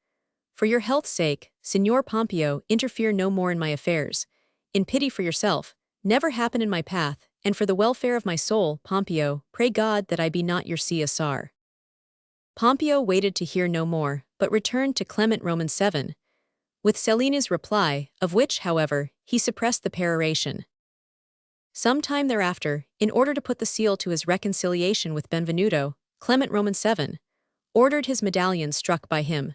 For your health's sake, Signor Pompeo, interfere no more in my affairs. In pity for yourself, never happen in my path, and for the welfare of my soul, Pompeo, pray God that I be not your CSR." Pompeo waited to hear no more, but returned to Clement Roman VII, with Cellini's reply, of which, however, he suppressed the peroration. Some time thereafter, in order to put the seal to his reconciliation with Benvenuto, Clement Roman VII ordered his medallion struck by him.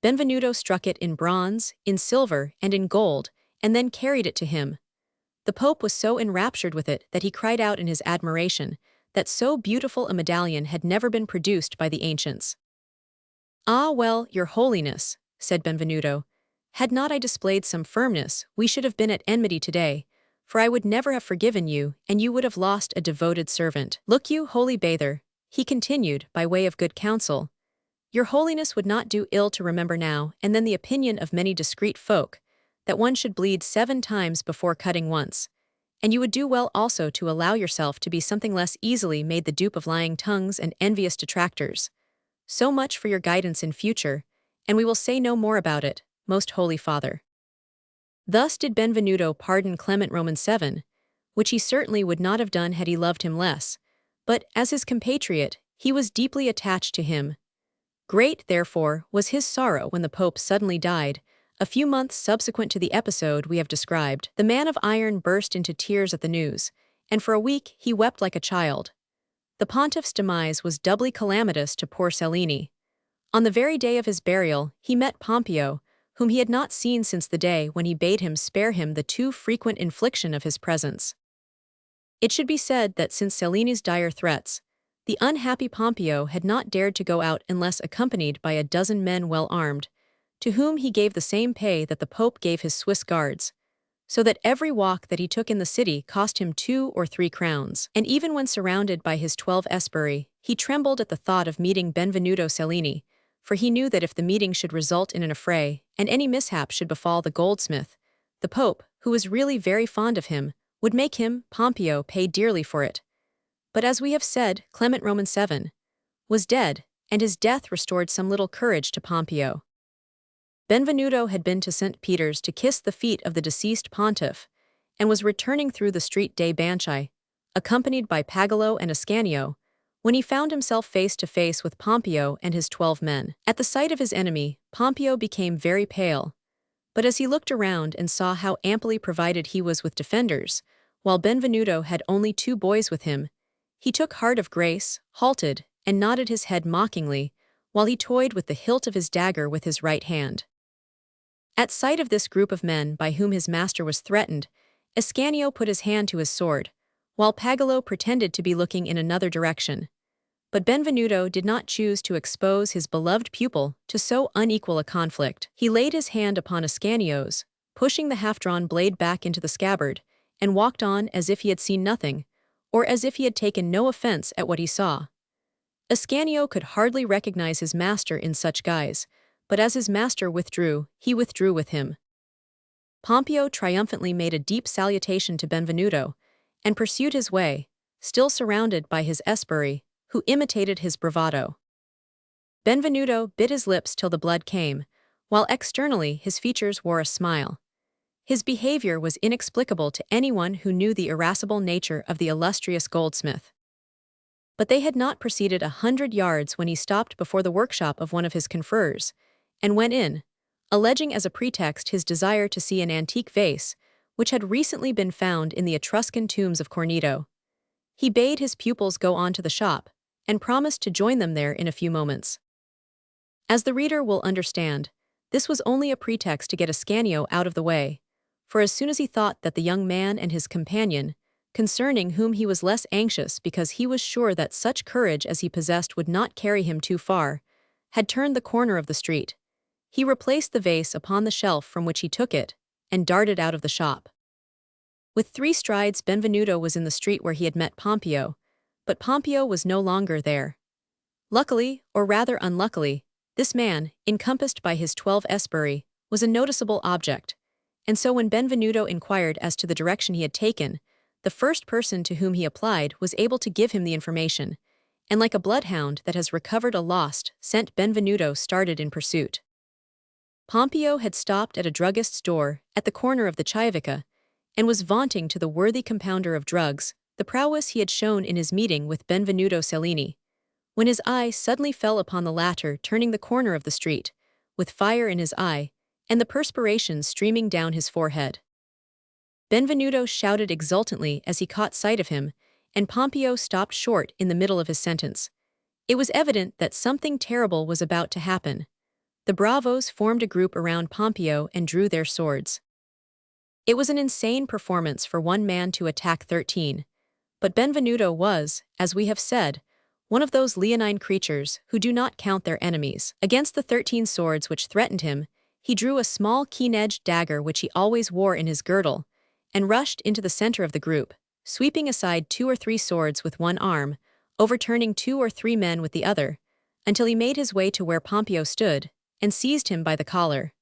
Benvenuto struck it in bronze, in silver, and in gold, and then carried it to him. The Pope was so enraptured with it that he cried out in his admiration that so beautiful a medallion had never been produced by the ancients. "Ah well, Your Holiness," said Benvenuto, "had not I displayed some firmness, we should have been at enmity today, for I would never have forgiven you, and you would have lost a devoted servant. Look you, holy bather," he continued, by way of good counsel, "Your Holiness would not do ill to remember now and then the opinion of many discreet folk, that one should bleed 7 times before cutting once, and you would do well also to allow yourself to be something less easily made the dupe of lying tongues and envious detractors. So much for your guidance in future, and we will say no more about it, most holy Father." Thus did Benvenuto pardon Clement Roman VII, which he certainly would not have done had he loved him less, but, as his compatriot, he was deeply attached to him. Great, therefore, was his sorrow when the Pope suddenly died, a few months subsequent to the episode we have described. The man of iron burst into tears at the news, and for a week he wept like a child. The pontiff's demise was doubly calamitous to poor Cellini. On the very day of his burial, he met Pompeo, whom he had not seen since the day when he bade him spare him the too frequent infliction of his presence. It should be said that since Cellini's dire threats, the unhappy Pompeo had not dared to go out unless accompanied by a dozen men well armed, to whom he gave the same pay that the Pope gave his Swiss guards, so that every walk that he took in the city cost him 2 or 3 crowns. And even when surrounded by his 12 esbirri, he trembled at the thought of meeting Benvenuto Cellini, for he knew that if the meeting should result in an affray, and any mishap should befall the goldsmith, the Pope, who was really very fond of him, would make him, Pompeo, pay dearly for it. But as we have said, Clement Roman VII was dead, and his death restored some little courage to Pompeo. Benvenuto had been to St. Peter's to kiss the feet of the deceased pontiff, and was returning through the street dei Banchi, accompanied by Pagolo and Ascanio, when he found himself face to face with Pompeo and his 12 men. At the sight of his enemy, Pompeo became very pale, but as he looked around and saw how amply provided he was with defenders, while Benvenuto had only 2 boys with him, he took heart of grace, halted, and nodded his head mockingly, while he toyed with the hilt of his dagger with his right hand. At sight of this group of men by whom his master was threatened, Ascanio put his hand to his sword, while Pagolo pretended to be looking in another direction. But Benvenuto did not choose to expose his beloved pupil to so unequal a conflict. He laid his hand upon Ascanio's, pushing the half-drawn blade back into the scabbard, and walked on as if he had seen nothing, or as if he had taken no offense at what he saw. Ascanio could hardly recognize his master in such guise, but as his master withdrew, he withdrew with him. Pompeo triumphantly made a deep salutation to Benvenuto, and pursued his way, still surrounded by his esbirri, who imitated his bravado. Benvenuto bit his lips till the blood came, while externally his features wore a smile. His behavior was inexplicable to anyone who knew the irascible nature of the illustrious goldsmith. But they had not proceeded 100 yards when he stopped before the workshop of one of his confreres, and went in, alleging as a pretext his desire to see an antique vase, which had recently been found in the Etruscan tombs of Corneto. He bade his pupils go on to the shop, and promised to join them there in a few moments. As the reader will understand, this was only a pretext to get Ascanio out of the way, for as soon as he thought that the young man and his companion, concerning whom he was less anxious because he was sure that such courage as he possessed would not carry him too far, had turned the corner of the street, he replaced the vase upon the shelf from which he took it, and darted out of the shop. With 3 strides Benvenuto was in the street where he had met Pompeo, but Pompeo was no longer there. Luckily, or rather unluckily, this man, encompassed by his 12 esbirri, was a noticeable object, and so when Benvenuto inquired as to the direction he had taken, the first person to whom he applied was able to give him the information, and like a bloodhound that has recovered a lost scent, Benvenuto started in pursuit. Pompeo had stopped at a druggist's door at the corner of the Chiavica, and was vaunting to the worthy compounder of drugs the prowess he had shown in his meeting with Benvenuto Cellini, when his eye suddenly fell upon the latter turning the corner of the street, with fire in his eye, and the perspiration streaming down his forehead. Benvenuto shouted exultantly as he caught sight of him, and Pompeo stopped short in the middle of his sentence. It was evident that something terrible was about to happen. The bravos formed a group around Pompeo and drew their swords. It was an insane performance for one man to attack 13, but Benvenuto was, as we have said, one of those leonine creatures who do not count their enemies. Against the 13 swords which threatened him, he drew a small keen-edged dagger which he always wore in his girdle, and rushed into the center of the group, sweeping aside 2 or 3 swords with one arm, overturning 2 or 3 men with the other, until he made his way to where Pompeo stood, and seized him by the collar.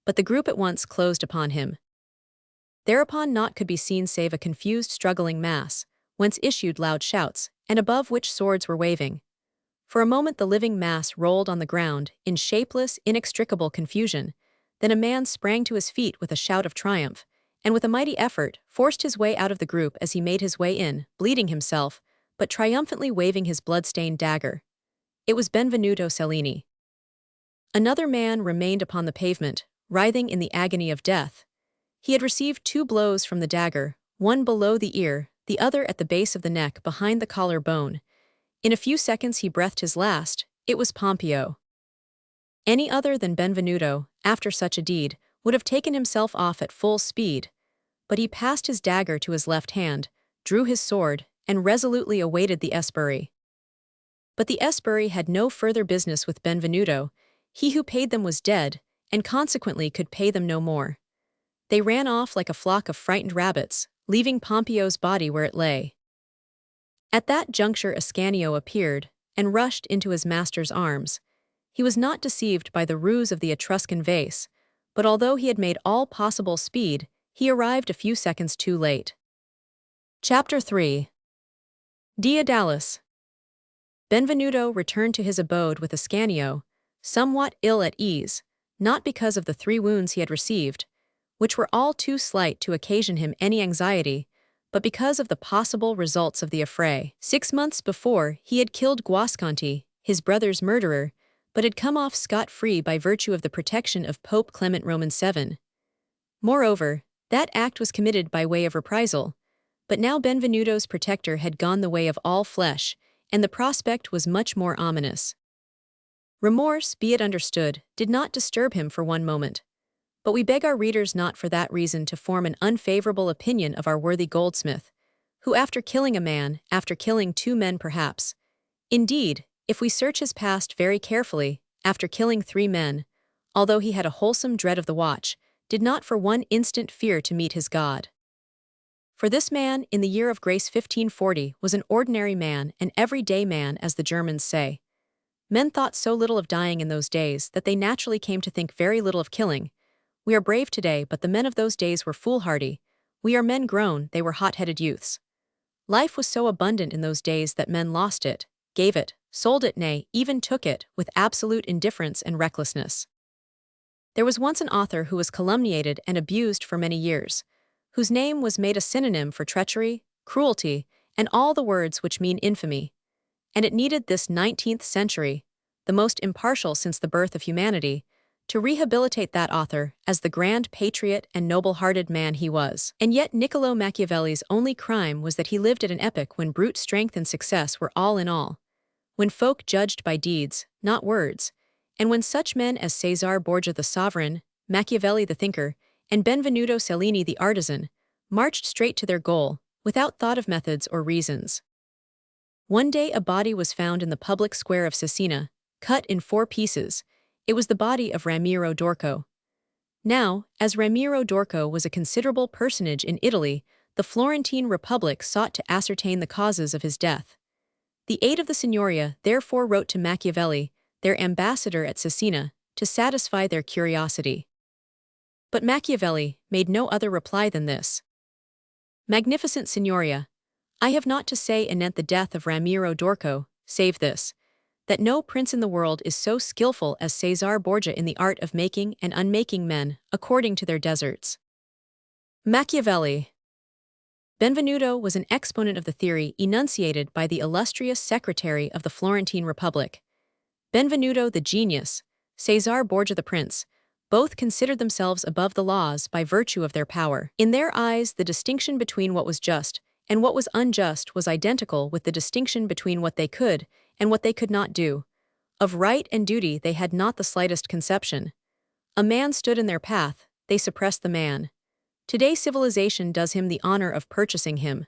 But the group at once closed upon him. Thereupon naught could be seen save a confused struggling mass, whence issued loud shouts, and above which swords were waving. For a moment the living mass rolled on the ground in shapeless, inextricable confusion, then a man sprang to his feet with a shout of triumph, and with a mighty effort forced his way out of the group as he made his way in, bleeding himself, but triumphantly waving his blood-stained dagger. It was Benvenuto Cellini. Another man remained upon the pavement, writhing in the agony of death. He had received 2 blows from the dagger, one below the ear, the other at the base of the neck behind the collar bone. In a few seconds he breathed his last. It was Pompeo. Any other than Benvenuto, after such a deed, would have taken himself off at full speed, but he passed his dagger to his left hand, drew his sword, and resolutely awaited the esbirri. But the esbirri had no further business with Benvenuto. He who paid them was dead, and consequently could pay them no more. They ran off like a flock of frightened rabbits, leaving Pompeo's body where it lay. At that juncture Ascanio appeared, and rushed into his master's arms. He was not deceived by the ruse of the Etruscan vase, but although he had made all possible speed, he arrived a few seconds too late. Chapter 3. Diadalis. Benvenuto returned to his abode with Ascanio, somewhat ill at ease, not because of the 3 wounds he had received, which were all too slight to occasion him any anxiety, but because of the possible results of the affray. 6 months before, he had killed Guasconti, his brother's murderer, but had come off scot-free by virtue of the protection of Pope Clement Roman VII. Moreover, that act was committed by way of reprisal, but now Benvenuto's protector had gone the way of all flesh, and the prospect was much more ominous. Remorse, be it understood, did not disturb him for one moment. But we beg our readers not for that reason to form an unfavorable opinion of our worthy goldsmith, who after killing a man, after killing 2 men perhaps, indeed, if we search his past very carefully, after killing 3 men, although he had a wholesome dread of the watch, did not for one instant fear to meet his God. For this man, in the year of grace 1540, was an ordinary man, an everyday man, as the Germans say. Men thought so little of dying in those days that they naturally came to think very little of killing. We are brave today, but the men of those days were foolhardy. We are men grown, they were hot-headed youths. Life was so abundant in those days that men lost it, gave it, sold it, nay, even took it, with absolute indifference and recklessness. There was once an author who was calumniated and abused for many years, whose name was made a synonym for treachery, cruelty, and all the words which mean infamy. And it needed this 19th century, the most impartial since the birth of humanity, to rehabilitate that author as the grand patriot and noble-hearted man he was. And yet Niccolò Machiavelli's only crime was that he lived at an epoch when brute strength and success were all in all, when folk judged by deeds, not words, and when such men as Cesare Borgia the sovereign, Machiavelli the thinker, and Benvenuto Cellini the artisan marched straight to their goal, without thought of methods or reasons. One day a body was found in the public square of Cesena, cut in 4 pieces. It was the body of Ramiro d'Orco. Now, as Ramiro d'Orco was a considerable personage in Italy, the Florentine Republic sought to ascertain the causes of his death. The aide of the Signoria therefore wrote to Machiavelli, their ambassador at Cesena, to satisfy their curiosity. But Machiavelli made no other reply than this. Magnificent Signoria, I have naught to say anent the death of Ramiro d'Orco, save this, that no prince in the world is so skillful as Cesare Borgia in the art of making and unmaking men according to their deserts. Machiavelli. Benvenuto was an exponent of the theory enunciated by the illustrious secretary of the Florentine Republic. Benvenuto the genius, Cesare Borgia the prince, both considered themselves above the laws by virtue of their power. In their eyes, the distinction between what was just and what was unjust was identical with the distinction between what they could and what they could not do. Of right and duty they had not the slightest conception. A man stood in their path, they suppressed the man. Today civilization does him the honor of purchasing him.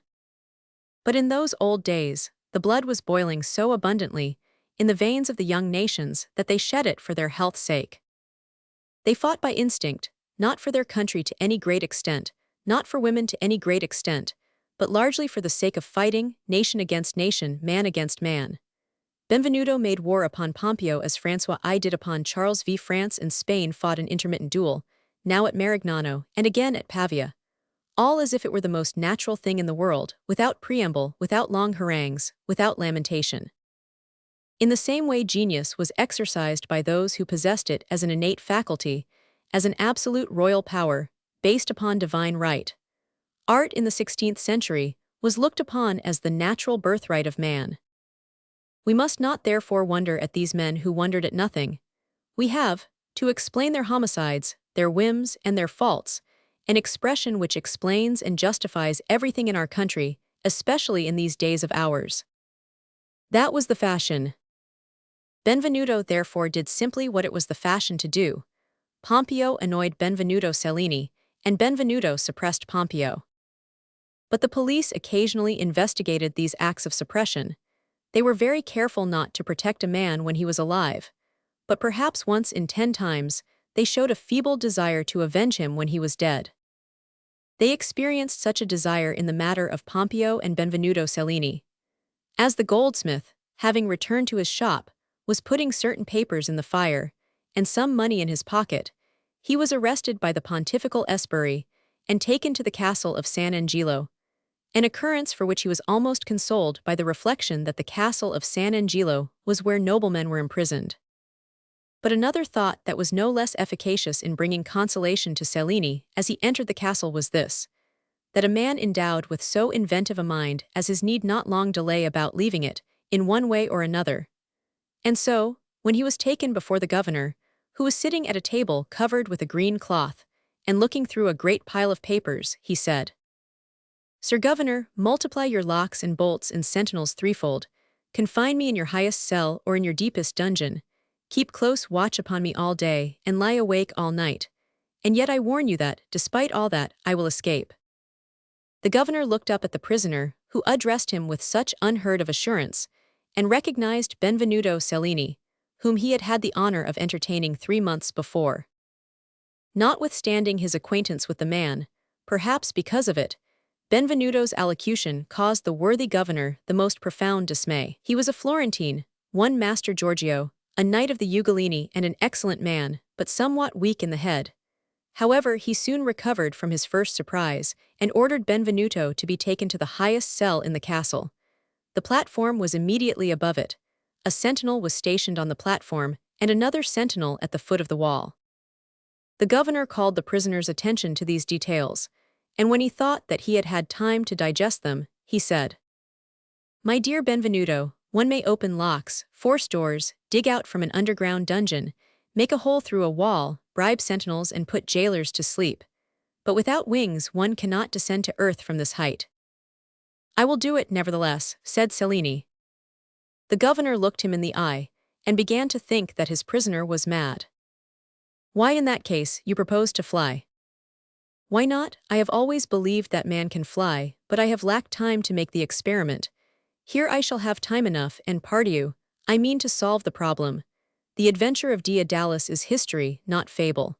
But in those old days, the blood was boiling so abundantly in the veins of the young nations that they shed it for their health's sake. They fought by instinct, not for their country to any great extent, not for women to any great extent, but largely for the sake of fighting, nation against nation, man against man. Benvenuto made war upon Pompeo as François I did upon Charles v. France and Spain fought an intermittent duel, now at Marignano and again at Pavia, all as if it were the most natural thing in the world, without preamble, without long harangues, without lamentation. In the same way genius was exercised by those who possessed it as an innate faculty, as an absolute royal power, based upon divine right. Art in the 16th century was looked upon as the natural birthright of man. We must not therefore wonder at these men who wondered at nothing. We have, to explain their homicides, their whims, and their faults, an expression which explains and justifies everything in our country, especially in these days of ours. That was the fashion. Benvenuto therefore did simply what it was the fashion to do. Pompeo annoyed Benvenuto Cellini, and Benvenuto suppressed Pompeo. But the police occasionally investigated these acts of suppression. They were very careful not to protect a man when he was alive, but perhaps once in 10 times, they showed a feeble desire to avenge him when he was dead. They experienced such a desire in the matter of Pompeo and Benvenuto Cellini. As the goldsmith, having returned to his shop, was putting certain papers in the fire, and some money in his pocket, he was arrested by the pontifical esbirri and taken to the castle of San Angelo, an occurrence for which he was almost consoled by the reflection that the castle of San Angelo was where noblemen were imprisoned. But another thought that was no less efficacious in bringing consolation to Cellini as he entered the castle was this, that a man endowed with so inventive a mind as his need not long delay about leaving it, in one way or another. And so, when he was taken before the governor, who was sitting at a table covered with a green cloth, and looking through a great pile of papers, he said, "Sir Governor, multiply your locks and bolts and sentinels threefold, confine me in your highest cell or in your deepest dungeon, keep close watch upon me all day, and lie awake all night, and yet I warn you that, despite all that, I will escape." The governor looked up at the prisoner, who addressed him with such unheard-of assurance, and recognized Benvenuto Cellini, whom he had had the honor of entertaining 3 months before. Notwithstanding his acquaintance with the man, perhaps because of it, Benvenuto's allocution caused the worthy governor the most profound dismay. He was a Florentine, one Master Giorgio, a knight of the Ugolini and an excellent man, but somewhat weak in the head. However, he soon recovered from his first surprise and ordered Benvenuto to be taken to the highest cell in the castle. The platform was immediately above it. A sentinel was stationed on the platform and another sentinel at the foot of the wall. The governor called the prisoner's attention to these details, and when he thought that he had had time to digest them, he said, "My dear Benvenuto, one may open locks, force doors, dig out from an underground dungeon, Make a hole through a wall, bribe sentinels and put jailers to sleep. But without wings one cannot descend to earth from this height. I will do it, nevertheless, said Cellini. The governor looked him in the eye, and began to think that his prisoner was mad. Why in that case you propose to fly? Why not? I have always believed that man can fly, but I have lacked time to make the experiment. Here I shall have time enough, and pardieu, I mean to solve the problem. The adventure of Daedalus is history, not fable.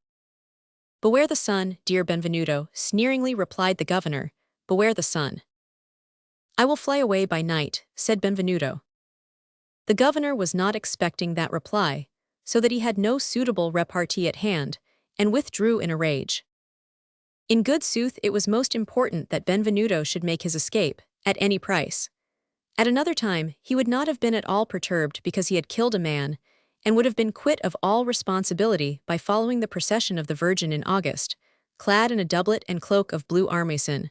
Beware the sun, dear Benvenuto, sneeringly replied the governor. Beware the sun. I will fly away by night, said Benvenuto. The governor was not expecting that reply, so that he had no suitable repartee at hand, and withdrew in a rage. In good sooth, it was most important that Benvenuto should make his escape, at any price. At another time, he would not have been at all perturbed because he had killed a man, and would have been quit of all responsibility by following the procession of the Virgin in August, clad in a doublet and cloak of blue armason.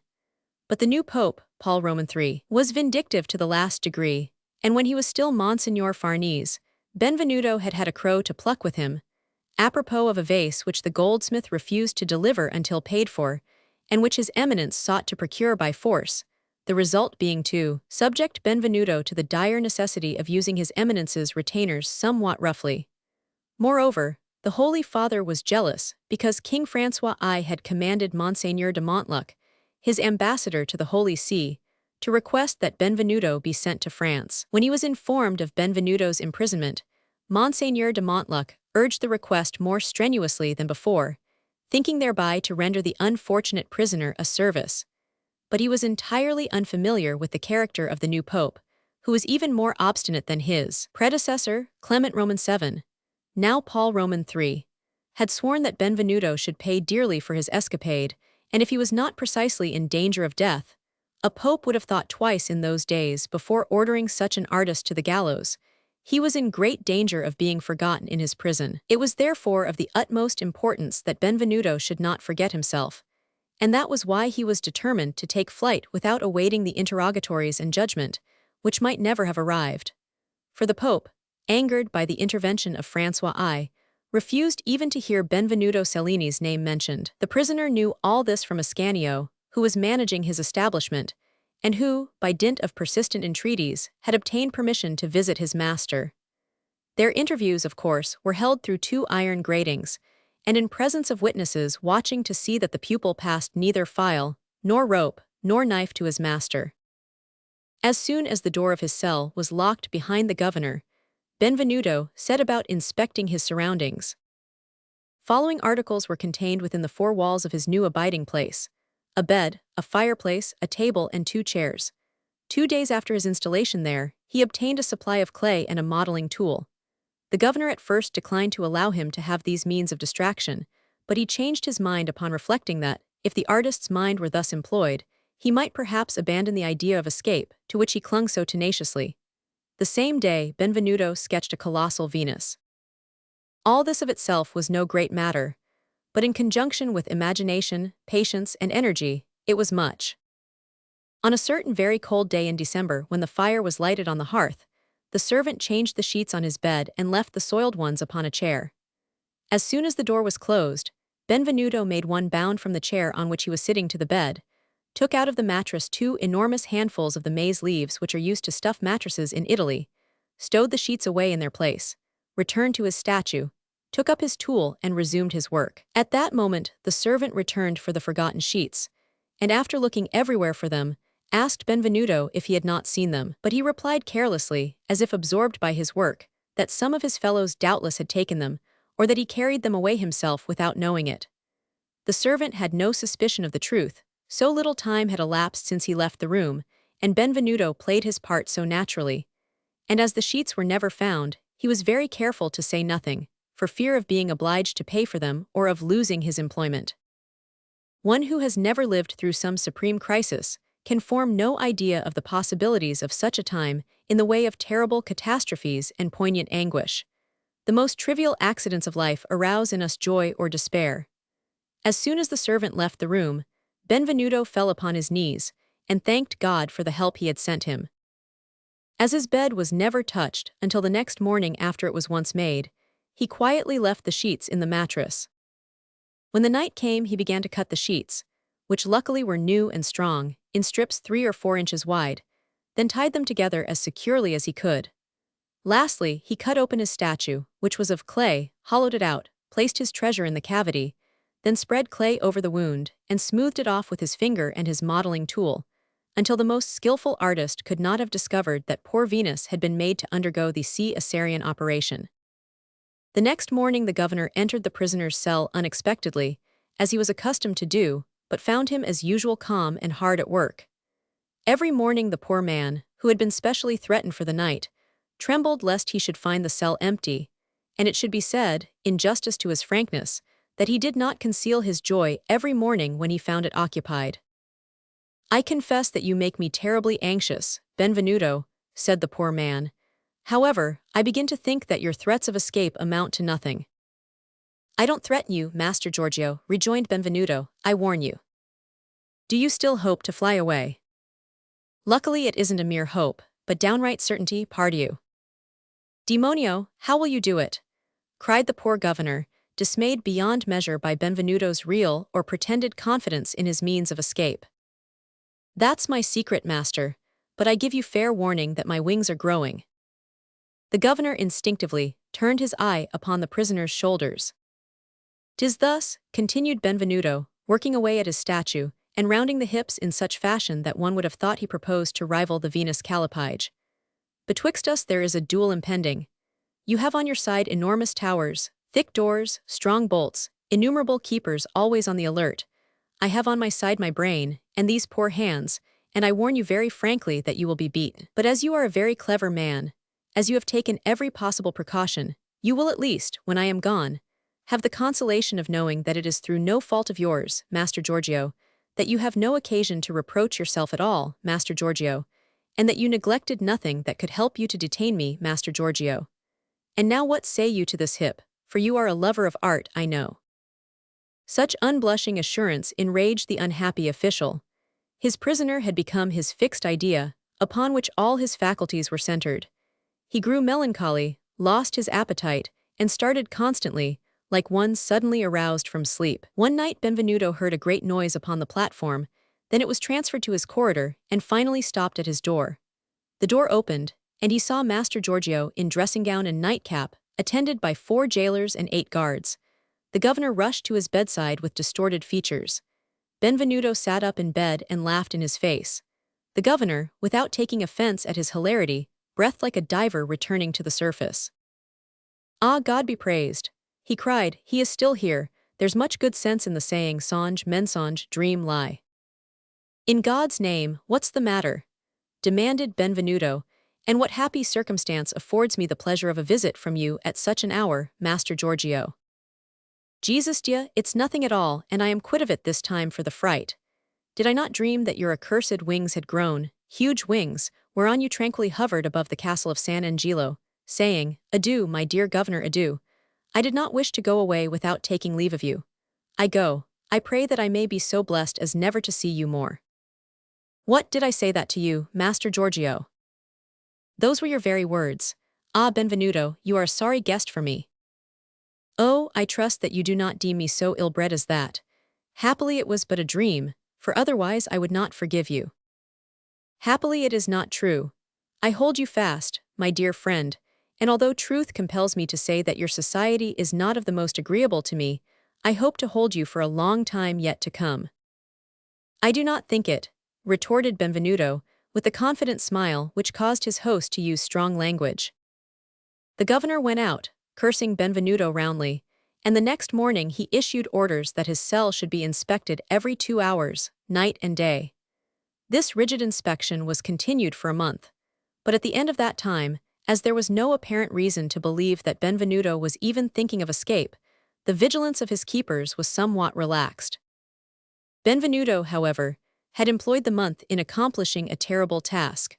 But the new Pope, Paul Roman III, was vindictive to the last degree, and when he was still Monsignor Farnese, Benvenuto had had a crow to pluck with him, apropos of a vase which the goldsmith refused to deliver until paid for, and which his eminence sought to procure by force, the result being to subject Benvenuto to the dire necessity of using his eminence's retainers somewhat roughly. Moreover, the Holy Father was jealous because King Francois I had commanded Monseigneur de Montluc, his ambassador to the Holy See, to request that Benvenuto be sent to France. When he was informed of Benvenuto's imprisonment, Monseigneur de Montluc urged the request more strenuously than before, thinking thereby to render the unfortunate prisoner a service. But he was entirely unfamiliar with the character of the new pope, who was even more obstinate than his predecessor, Clement Roman VII, now Paul Roman III, had sworn that Benvenuto should pay dearly for his escapade, and if he was not precisely in danger of death, a pope would have thought twice in those days before ordering such an artist to the gallows. He was in great danger of being forgotten in his prison. It was therefore of the utmost importance that Benvenuto should not forget himself, and that was why he was determined to take flight without awaiting the interrogatories and judgment, which might never have arrived. For the Pope, angered by the intervention of Francois I, refused even to hear Benvenuto Cellini's name mentioned. The prisoner knew all this from Ascanio, who was managing his establishment, and who, by dint of persistent entreaties, had obtained permission to visit his master. Their interviews, of course, were held through 2 iron gratings, and in presence of witnesses watching to see that the pupil passed neither file, nor rope, nor knife to his master. As soon as the door of his cell was locked behind the governor, Benvenuto set about inspecting his surroundings. Following articles were contained within the 4 walls of his new abiding place: a bed, a fireplace, a table, and 2 chairs. 2 days after his installation there, he obtained a supply of clay and a modeling tool. The governor at first declined to allow him to have these means of distraction, but he changed his mind upon reflecting that, if the artist's mind were thus employed, he might perhaps abandon the idea of escape, to which he clung so tenaciously. The same day, Benvenuto sketched a colossal Venus. All this of itself was no great matter, but in conjunction with imagination, patience, and energy, it was much. On a certain very cold day in December, when the fire was lighted on the hearth, the servant changed the sheets on his bed and left the soiled ones upon a chair. As soon as the door was closed, Benvenuto made one bound from the chair on which he was sitting to the bed, took out of the mattress 2 enormous handfuls of the maize leaves which are used to stuff mattresses in Italy, stowed the sheets away in their place, returned to his statue, took up his tool and resumed his work. At that moment, the servant returned for the forgotten sheets, and after looking everywhere for them, asked Benvenuto if he had not seen them, but he replied carelessly, as if absorbed by his work, that some of his fellows doubtless had taken them, or that he carried them away himself without knowing it. The servant had no suspicion of the truth, so little time had elapsed since he left the room, and Benvenuto played his part so naturally. And as the sheets were never found, he was very careful to say nothing, for fear of being obliged to pay for them or of losing his employment. One who has never lived through some supreme crisis can form no idea of the possibilities of such a time in the way of terrible catastrophes and poignant anguish. The most trivial accidents of life arouse in us joy or despair. As soon as the servant left the room, Benvenuto fell upon his knees and thanked God for the help he had sent him. As his bed was never touched until the next morning after it was once made, he quietly left the sheets in the mattress. When the night came, he began to cut the sheets, which luckily were new and strong, in strips 3 or 4 inches wide, then tied them together as securely as he could. Lastly, he cut open his statue, which was of clay, hollowed it out, placed his treasure in the cavity, then spread clay over the wound and smoothed it off with his finger and his modeling tool, until the most skillful artist could not have discovered that poor Venus had been made to undergo the Caesarean operation. The next morning the governor entered the prisoner's cell unexpectedly, as he was accustomed to do, but found him as usual calm and hard at work. Every morning the poor man, who had been specially threatened for the night, trembled lest he should find the cell empty, and it should be said, in justice to his frankness, that he did not conceal his joy every morning when he found it occupied. "I confess that you make me terribly anxious, Benvenuto," said the poor man. "However, I begin to think that your threats of escape amount to nothing." "I don't threaten you, Master Giorgio," rejoined Benvenuto, "I warn you." "Do you still hope to fly away?" "Luckily it isn't a mere hope, but downright certainty, pardieu." "Demonio, how will you do it?" cried the poor governor, dismayed beyond measure by Benvenuto's real or pretended confidence in his means of escape. "That's my secret, master, but I give you fair warning that my wings are growing." The governor instinctively turned his eye upon the prisoner's shoulders. "'Tis thus," continued Benvenuto, working away at his statue, and rounding the hips in such fashion that one would have thought he proposed to rival the Venus Callipyge. "Betwixt us there is a duel impending. You have on your side enormous towers, thick doors, strong bolts, innumerable keepers always on the alert. I have on my side my brain, and these poor hands, and I warn you very frankly that you will be beaten. But as you are a very clever man, as you have taken every possible precaution, you will at least, when I am gone, have the consolation of knowing that it is through no fault of yours, Master Giorgio, that you have no occasion to reproach yourself at all, Master Giorgio, and that you neglected nothing that could help you to detain me, Master Giorgio. And now what say you to this hip, for you are a lover of art, I know." Such unblushing assurance enraged the unhappy official. His prisoner had become his fixed idea, upon which all his faculties were centered. He grew melancholy, lost his appetite, and started constantly, like one suddenly aroused from sleep. One night Benvenuto heard a great noise upon the platform, then it was transferred to his corridor and finally stopped at his door. The door opened, and he saw Master Giorgio in dressing gown and nightcap, attended by 4 jailers and 8 guards. The governor rushed to his bedside with distorted features. Benvenuto sat up in bed and laughed in his face. The governor, without taking offense at his hilarity, breathed like a diver returning to the surface. "Ah, God be praised!" he cried, "he is still here. There's much good sense in the saying songe, mensonge, dream, lie." "In God's name, what's the matter?" demanded Benvenuto, "and what happy circumstance affords me the pleasure of a visit from you at such an hour, Master Giorgio?" "Jesus dia, it's nothing at all, and I am quit of it this time for the fright. Did I not dream that your accursed wings had grown, huge wings, whereon you tranquilly hovered above the castle of San Angelo, saying, 'Adieu, my dear governor, adieu. I did not wish to go away without taking leave of you. I go. I pray that I may be so blessed as never to see you more.' What did I say that to you, Master Giorgio?" "Those were your very words. Ah, Benvenuto, you are a sorry guest for me." "Oh, I trust that you do not deem me so ill-bred as that. Happily it was but a dream, for otherwise I would not forgive you." "Happily it is not true. I hold you fast, my dear friend, and although truth compels me to say that your society is not of the most agreeable to me, I hope to hold you for a long time yet to come." "I do not think it," retorted Benvenuto, with a confident smile which caused his host to use strong language. The governor went out, cursing Benvenuto roundly, and the next morning he issued orders that his cell should be inspected every 2 hours, night and day. This rigid inspection was continued for a month, but at the end of that time, as there was no apparent reason to believe that Benvenuto was even thinking of escape, the vigilance of his keepers was somewhat relaxed. Benvenuto, however, had employed the month in accomplishing a terrible task.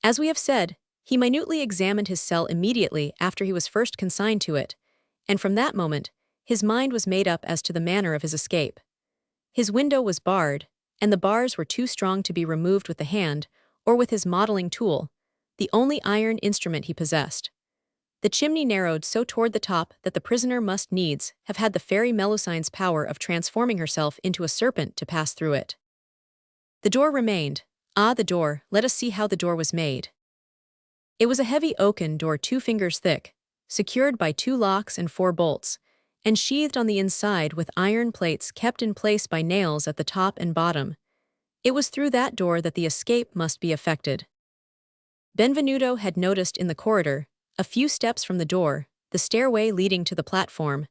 As we have said, he minutely examined his cell immediately after he was first consigned to it, and from that moment, his mind was made up as to the manner of his escape. His window was barred, and the bars were too strong to be removed with the hand or with his modeling tool, the only iron instrument he possessed. The chimney narrowed so toward the top that the prisoner must needs have had the fairy Melusine's power of transforming herself into a serpent to pass through it. The door remained. Ah, the door, let us see how the door was made. It was a heavy oaken door 2 fingers thick, secured by 2 locks and 4 bolts, and sheathed on the inside with iron plates kept in place by nails at the top and bottom. It was through that door that the escape must be effected. Benvenuto had noticed in the corridor, a few steps from the door, the stairway leading to the platform.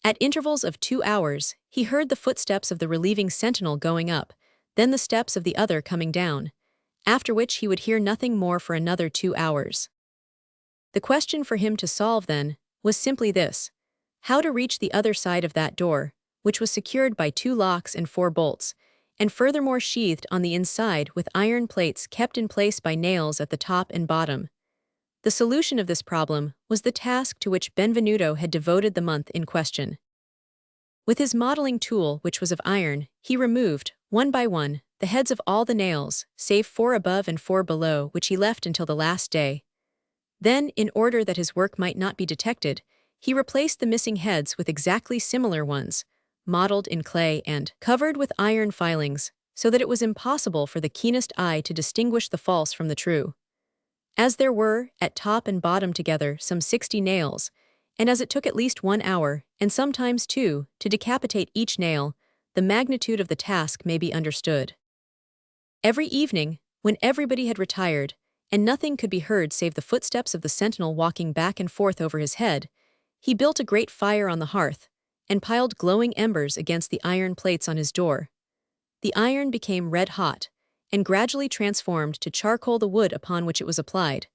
At intervals of 2 hours, he heard the footsteps of the relieving sentinel going up, then the steps of the other coming down, after which he would hear nothing more for another 2 hours. The question for him to solve, then, was simply this: how to reach the other side of that door, which was secured by 2 locks and 4 bolts, and furthermore sheathed on the inside with iron plates kept in place by nails at the top and bottom. The solution of this problem was the task to which Benvenuto had devoted the month in question. With his modeling tool, which was of iron, he removed, one by one, the heads of all the nails, save 4 above and 4 below, which he left until the last day. Then, in order that his work might not be detected, he replaced the missing heads with exactly similar ones, modeled in clay and covered with iron filings, so that it was impossible for the keenest eye to distinguish the false from the true. As there were, at top and bottom together, some 60 nails, and as it took at least 1 hour, and sometimes 2, to decapitate each nail, the magnitude of the task may be understood. Every evening, when everybody had retired, and nothing could be heard save the footsteps of the sentinel walking back and forth over his head, he built a great fire on the hearth, and piled glowing embers against the iron plates on his door. The iron became red-hot, and gradually transformed to charcoal the wood upon which it was applied,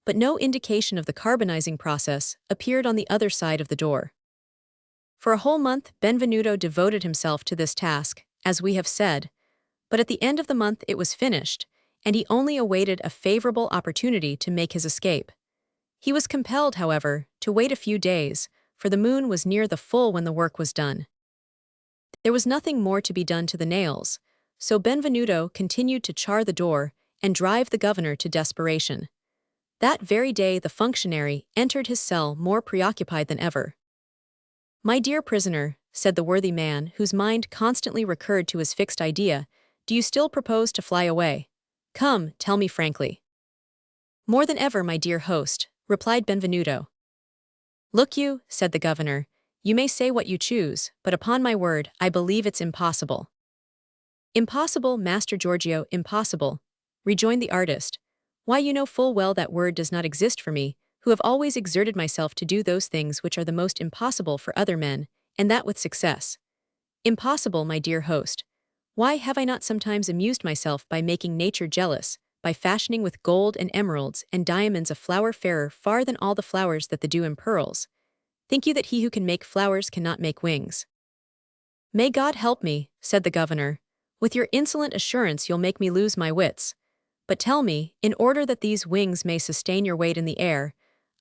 but no indication of the carbonizing process appeared on the other side of the door. For a whole month Benvenuto devoted himself to this task, as we have said, but at the end of the month it was finished, and he only awaited a favorable opportunity to make his escape. He was compelled, however, to wait a few days, for the moon was near the full when the work was done. There was nothing more to be done to the nails, so Benvenuto continued to char the door and drive the governor to desperation. That very day the functionary entered his cell more preoccupied than ever. "My dear prisoner," said the worthy man, whose mind constantly recurred to his fixed idea, "do you still propose to fly away? Come, tell me frankly." "More than ever, my dear host," replied Benvenuto. "Look you," said the governor, "you may say what you choose, but upon my word, I believe it's impossible." "Impossible, Master Giorgio, impossible," rejoined the artist. "Why, you know full well that word does not exist for me, who have always exerted myself to do those things which are the most impossible for other men, and that with success. Impossible, my dear host. Why have I not sometimes amused myself by making nature jealous, by fashioning with gold and emeralds and diamonds a flower fairer far than all the flowers that the dew impearls? Think you that he who can make flowers cannot make wings?" "May God help me," said the governor. "With your insolent assurance you'll make me lose my wits. But tell me, in order that these wings may sustain your weight in the air,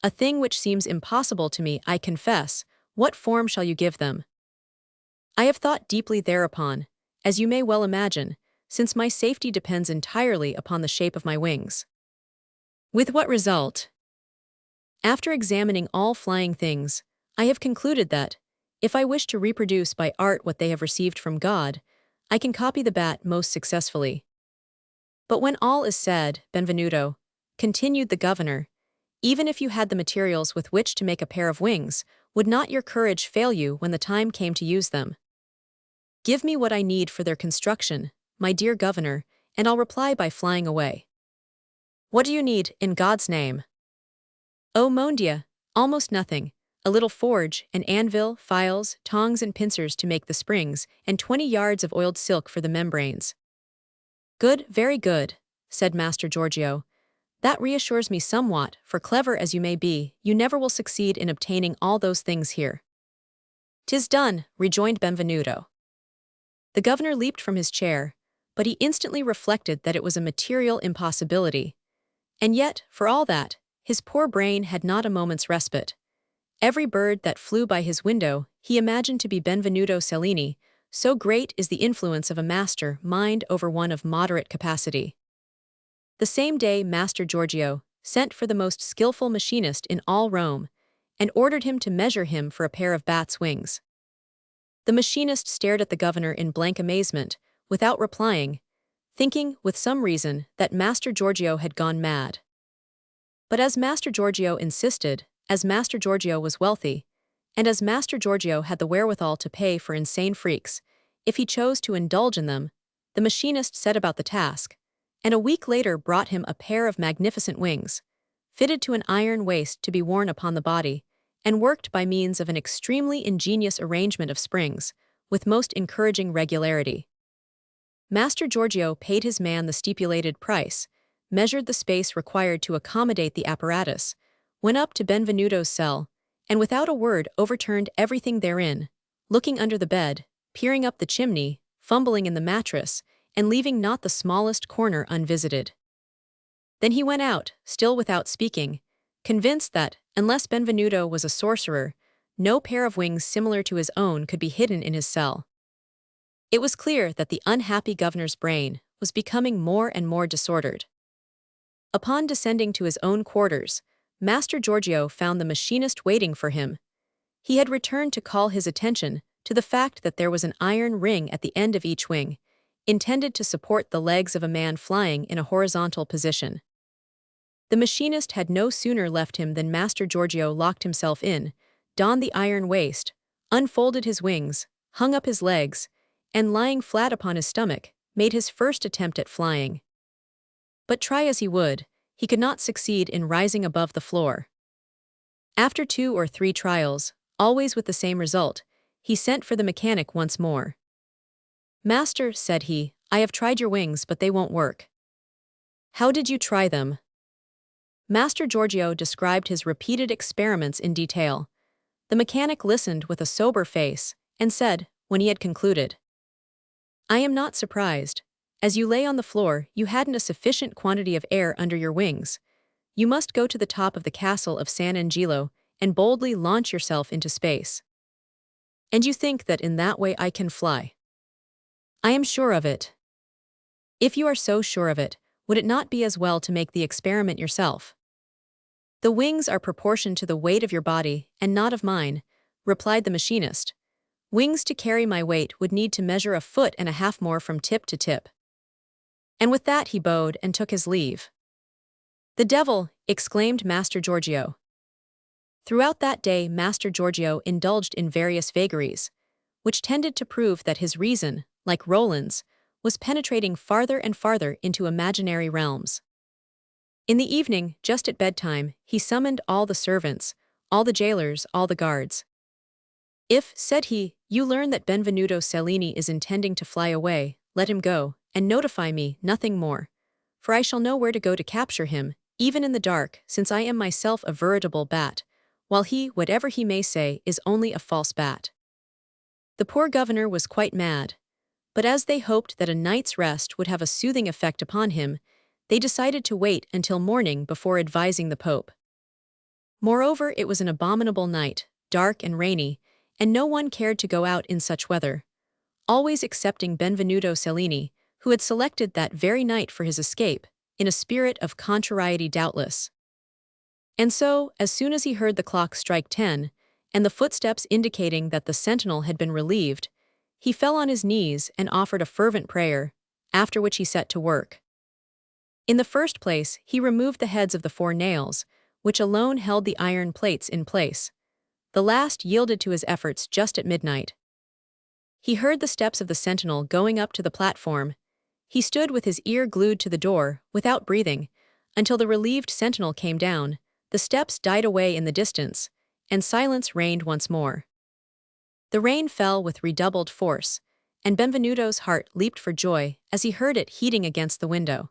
a thing which seems impossible to me, I confess, what form shall you give them?" "I have thought deeply thereupon, as you may well imagine, since my safety depends entirely upon the shape of my wings." "With what result?" "After examining all flying things, I have concluded that, if I wish to reproduce by art what they have received from God, I can copy the bat most successfully." "But when all is said, Benvenuto," continued the governor, "even if you had the materials with which to make a pair of wings, would not your courage fail you when the time came to use them? Give me what I need for their construction, my dear governor, and I'll reply by flying away." "What do you need, in God's name?" "Oh, mon Dieu, almost nothing. A little forge, an anvil, files, tongs and pincers to make the springs, and 20 yards of oiled silk for the membranes." "Good, very good," said Master Giorgio. "That reassures me somewhat, for clever as you may be, you never will succeed in obtaining all those things here." "'Tis done," rejoined Benvenuto. The governor leaped from his chair, but he instantly reflected that it was a material impossibility. And yet, for all that, his poor brain had not a moment's respite. Every bird that flew by his window he imagined to be Benvenuto Cellini, so great is the influence of a master mind over one of moderate capacity. The same day Master Giorgio, sent for the most skillful machinist in all Rome, and ordered him to measure him for a pair of bat's wings. The machinist stared at the governor in blank amazement, without replying, thinking, with some reason, that Master Giorgio had gone mad. But as Master Giorgio insisted, as Master Giorgio was wealthy, and as Master Giorgio had the wherewithal to pay for insane freaks, if he chose to indulge in them, the machinist set about the task, and a week later brought him a pair of magnificent wings, fitted to an iron waist to be worn upon the body, and worked by means of an extremely ingenious arrangement of springs, with most encouraging regularity. Master Giorgio paid his man the stipulated price, measured the space required to accommodate the apparatus, went up to Benvenuto's cell, and without a word overturned everything therein, looking under the bed, peering up the chimney, fumbling in the mattress, and leaving not the smallest corner unvisited. Then he went out, still without speaking, convinced that, unless Benvenuto was a sorcerer, no pair of wings similar to his own could be hidden in his cell. It was clear that the unhappy governor's brain was becoming more and more disordered. Upon descending to his own quarters, Master Giorgio found the machinist waiting for him. He had returned to call his attention to the fact that there was an iron ring at the end of each wing, intended to support the legs of a man flying in a horizontal position. The machinist had no sooner left him than Master Giorgio locked himself in, donned the iron waist, unfolded his wings, hung up his legs, and lying flat upon his stomach, made his first attempt at flying. But try as he would, he could not succeed in rising above the floor. After 2 or 3 trials, always with the same result, he sent for the mechanic once more. "Master," said he, "I have tried your wings, but they won't work." "How did you try them?" Master Giorgio described his repeated experiments in detail. The mechanic listened with a sober face, and said, when he had concluded, "I am not surprised. As you lay on the floor, you hadn't a sufficient quantity of air under your wings. You must go to the top of the castle of San Angelo and boldly launch yourself into space. And you think that in that way I can fly?" "I am sure of it." "If you are so sure of it, would it not be as well to make the experiment yourself?" "The wings are proportioned to the weight of your body, and not of mine," replied the machinist. "Wings to carry my weight would need to measure 1.5 feet more from tip to tip." And with that he bowed and took his leave. "The devil!" exclaimed Master Giorgio. Throughout that day Master Giorgio indulged in various vagaries, which tended to prove that his reason, like Roland's, was penetrating farther and farther into imaginary realms. In the evening, just at bedtime, he summoned all the servants, all the jailers, all the guards. "If," said he, "you learn that Benvenuto Cellini is intending to fly away, let him go, and notify me, nothing more. For I shall know where to go to capture him, even in the dark, since I am myself a veritable bat, while he, whatever he may say, is only a false bat." The poor governor was quite mad. But as they hoped that a night's rest would have a soothing effect upon him, they decided to wait until morning before advising the Pope. Moreover, it was an abominable night, dark and rainy, and no one cared to go out in such weather, always excepting Benvenuto Cellini, who had selected that very night for his escape, in a spirit of contrariety doubtless. And so, as soon as he heard the clock strike 10, and the footsteps indicating that the sentinel had been relieved, he fell on his knees and offered a fervent prayer, after which he set to work. In the first place, he removed the heads of the 4 nails, which alone held the iron plates in place. The last yielded to his efforts just at midnight. He heard the steps of the sentinel going up to the platform. He stood with his ear glued to the door, without breathing, until the relieved sentinel came down, the steps died away in the distance, and silence reigned once more. The rain fell with redoubled force, and Benvenuto's heart leaped for joy as he heard it heating against the window.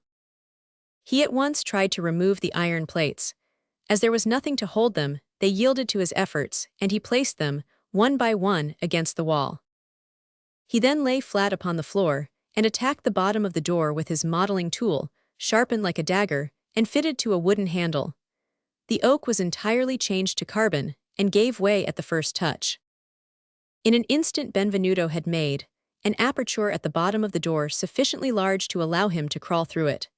He at once tried to remove the iron plates. As there was nothing to hold them, they yielded to his efforts, and he placed them, one by one, against the wall. He then lay flat upon the floor, and attacked the bottom of the door with his modeling tool, sharpened like a dagger, and fitted to a wooden handle. The oak was entirely changed to carbon, and gave way at the first touch. In an instant Benvenuto had made an aperture at the bottom of the door sufficiently large to allow him to crawl through it.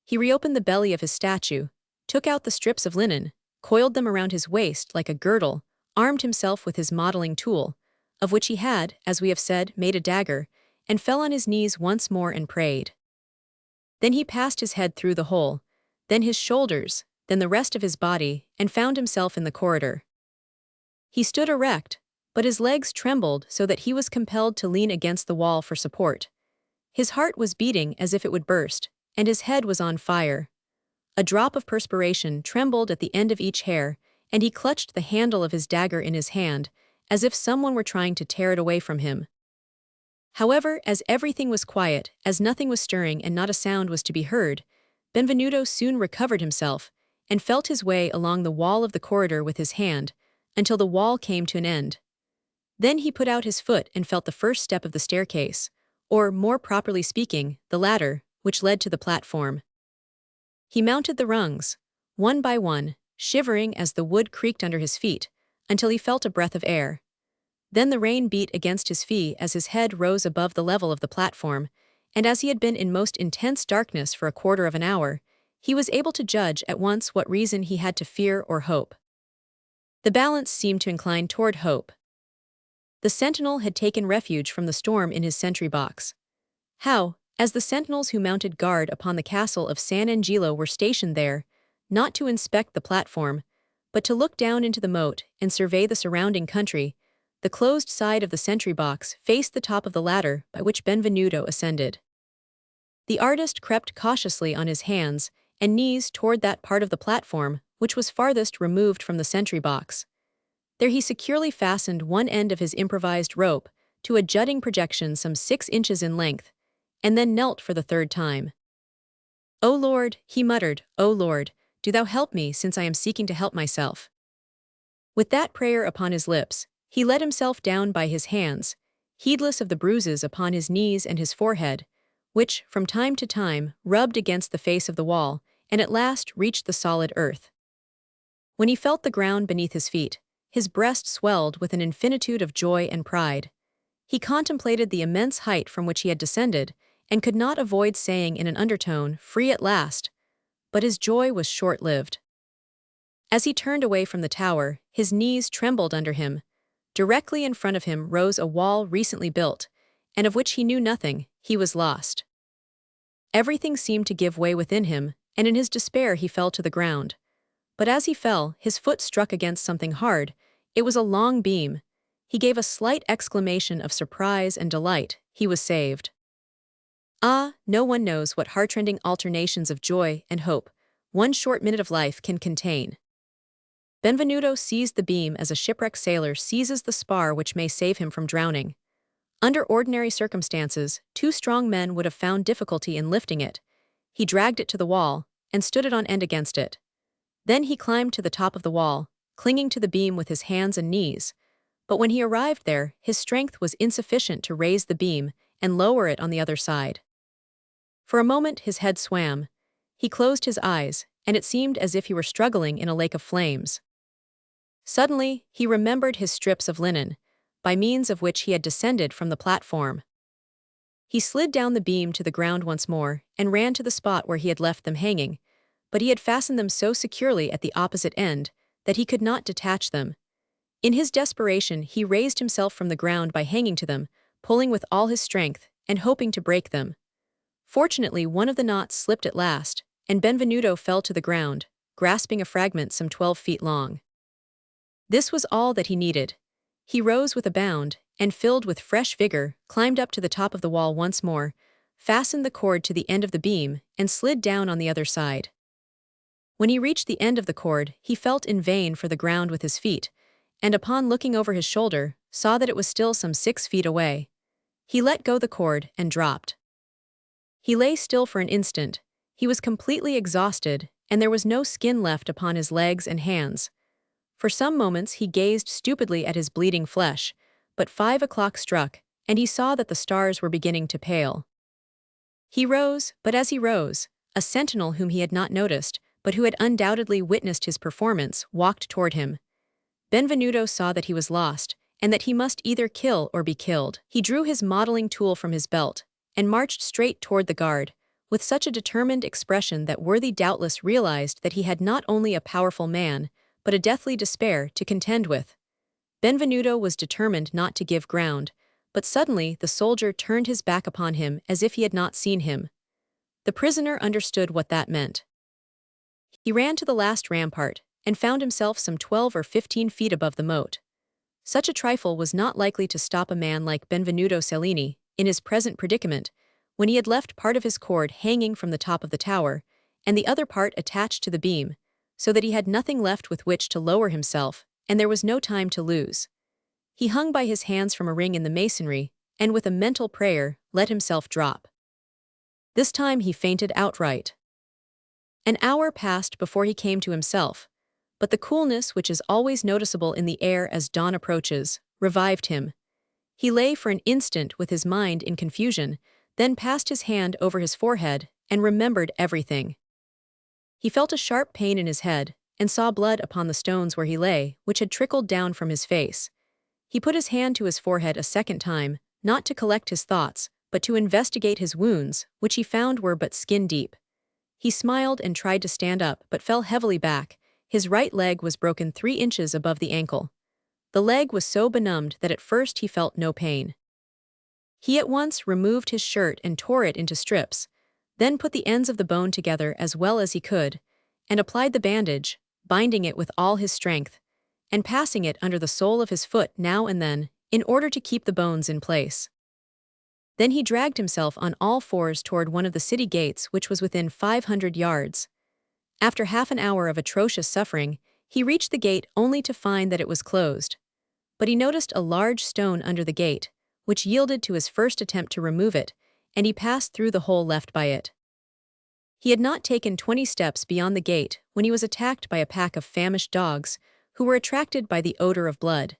He reopened the belly of his statue, took out the strips of linen, coiled them around his waist like a girdle, armed himself with his modeling tool, of which he had, as we have said, made a dagger, and fell on his knees once more and prayed. Then he passed his head through the hole, then his shoulders, then the rest of his body, and found himself in the corridor. He stood erect, but his legs trembled so that he was compelled to lean against the wall for support. His heart was beating as if it would burst, and his head was on fire. A drop of perspiration trembled at the end of each hair, and he clutched the handle of his dagger in his hand, as if someone were trying to tear it away from him. However, as everything was quiet, as nothing was stirring and not a sound was to be heard, Benvenuto soon recovered himself, and felt his way along the wall of the corridor with his hand, until the wall came to an end. Then he put out his foot and felt the first step of the staircase, or, more properly speaking, the ladder, which led to the platform. He mounted the rungs, one by one, shivering as the wood creaked under his feet, until he felt a breath of air. Then the rain beat against his feet as his head rose above the level of the platform, and as he had been in most intense darkness for a quarter of an hour, he was able to judge at once what reason he had to fear or hope. The balance seemed to incline toward hope. The sentinel had taken refuge from the storm in his sentry box. How, as the sentinels who mounted guard upon the castle of San Angelo were stationed there, not to inspect the platform, but to look down into the moat and survey the surrounding country, the closed side of the sentry box faced the top of the ladder by which Benvenuto ascended. The artist crept cautiously on his hands and knees toward that part of the platform which was farthest removed from the sentry box. There he securely fastened one end of his improvised rope to a jutting projection some 6 inches in length, and then knelt for the third time. "O Lord," he muttered, "O Lord, do thou help me, since I am seeking to help myself." With that prayer upon his lips, he let himself down by his hands, heedless of the bruises upon his knees and his forehead, which, from time to time, rubbed against the face of the wall, and at last reached the solid earth. When he felt the ground beneath his feet, his breast swelled with an infinitude of joy and pride. He contemplated the immense height from which he had descended, and could not avoid saying in an undertone, "Free at last," but his joy was short-lived. As he turned away from the tower, his knees trembled under him. Directly in front of him rose a wall recently built, and of which he knew nothing. He was lost. Everything seemed to give way within him, and in his despair he fell to the ground. But as he fell, his foot struck against something hard. It was a long beam. He gave a slight exclamation of surprise and delight. He was saved. Ah, no one knows what heartrending alternations of joy and hope one short minute of life can contain. Benvenuto seized the beam as a shipwrecked sailor seizes the spar which may save him from drowning. Under ordinary circumstances, 2 strong men would have found difficulty in lifting it. He dragged it to the wall, and stood it on end against it. Then he climbed to the top of the wall, clinging to the beam with his hands and knees. But when he arrived there, his strength was insufficient to raise the beam and lower it on the other side. For a moment his head swam. He closed his eyes, and it seemed as if he were struggling in a lake of flames. Suddenly, he remembered his strips of linen, by means of which he had descended from the platform. He slid down the beam to the ground once more, and ran to the spot where he had left them hanging, but he had fastened them so securely at the opposite end that he could not detach them. In his desperation he raised himself from the ground by hanging to them, pulling with all his strength, and hoping to break them. Fortunately, one of the knots slipped at last, and Benvenuto fell to the ground, grasping a fragment some 12 feet long. This was all that he needed. He rose with a bound, and filled with fresh vigor, climbed up to the top of the wall once more, fastened the cord to the end of the beam, and slid down on the other side. When he reached the end of the cord, he felt in vain for the ground with his feet, and upon looking over his shoulder, saw that it was still some 6 feet away. He let go the cord and dropped. He lay still for an instant. He was completely exhausted, and there was no skin left upon his legs and hands. For some moments he gazed stupidly at his bleeding flesh, but 5 o'clock struck, and he saw that the stars were beginning to pale. He rose, but as he rose, a sentinel whom he had not noticed, but who had undoubtedly witnessed his performance, walked toward him. Benvenuto saw that he was lost, and that he must either kill or be killed. He drew his modeling tool from his belt, and marched straight toward the guard, with such a determined expression that worthy doubtless realized that he had not only a powerful man, but a deathly despair to contend with. Benvenuto was determined not to give ground, but suddenly the soldier turned his back upon him as if he had not seen him. The prisoner understood what that meant. He ran to the last rampart, and found himself some 12 or 15 feet above the moat. Such a trifle was not likely to stop a man like Benvenuto Cellini, in his present predicament, when he had left part of his cord hanging from the top of the tower, and the other part attached to the beam, so that he had nothing left with which to lower himself, and there was no time to lose. He hung by his hands from a ring in the masonry, and with a mental prayer, let himself drop. This time he fainted outright. An hour passed before he came to himself, but the coolness which is always noticeable in the air as dawn approaches revived him. He lay for an instant with his mind in confusion, then passed his hand over his forehead and remembered everything. He felt a sharp pain in his head and saw blood upon the stones where he lay, which had trickled down from his face. He put his hand to his forehead a second time, not to collect his thoughts, but to investigate his wounds, which he found were but skin deep. He smiled and tried to stand up, but fell heavily back. His right leg was broken 3 inches above the ankle. The leg was so benumbed that at first he felt no pain. He at once removed his shirt and tore it into strips, then put the ends of the bone together as well as he could, and applied the bandage, binding it with all his strength, and passing it under the sole of his foot now and then, in order to keep the bones in place. Then he dragged himself on all fours toward one of the city gates which was within 500 yards. After half an hour of atrocious suffering, he reached the gate only to find that it was closed. But he noticed a large stone under the gate, which yielded to his first attempt to remove it, and he passed through the hole left by it. He had not taken 20 steps beyond the gate when he was attacked by a pack of famished dogs, who were attracted by the odor of blood.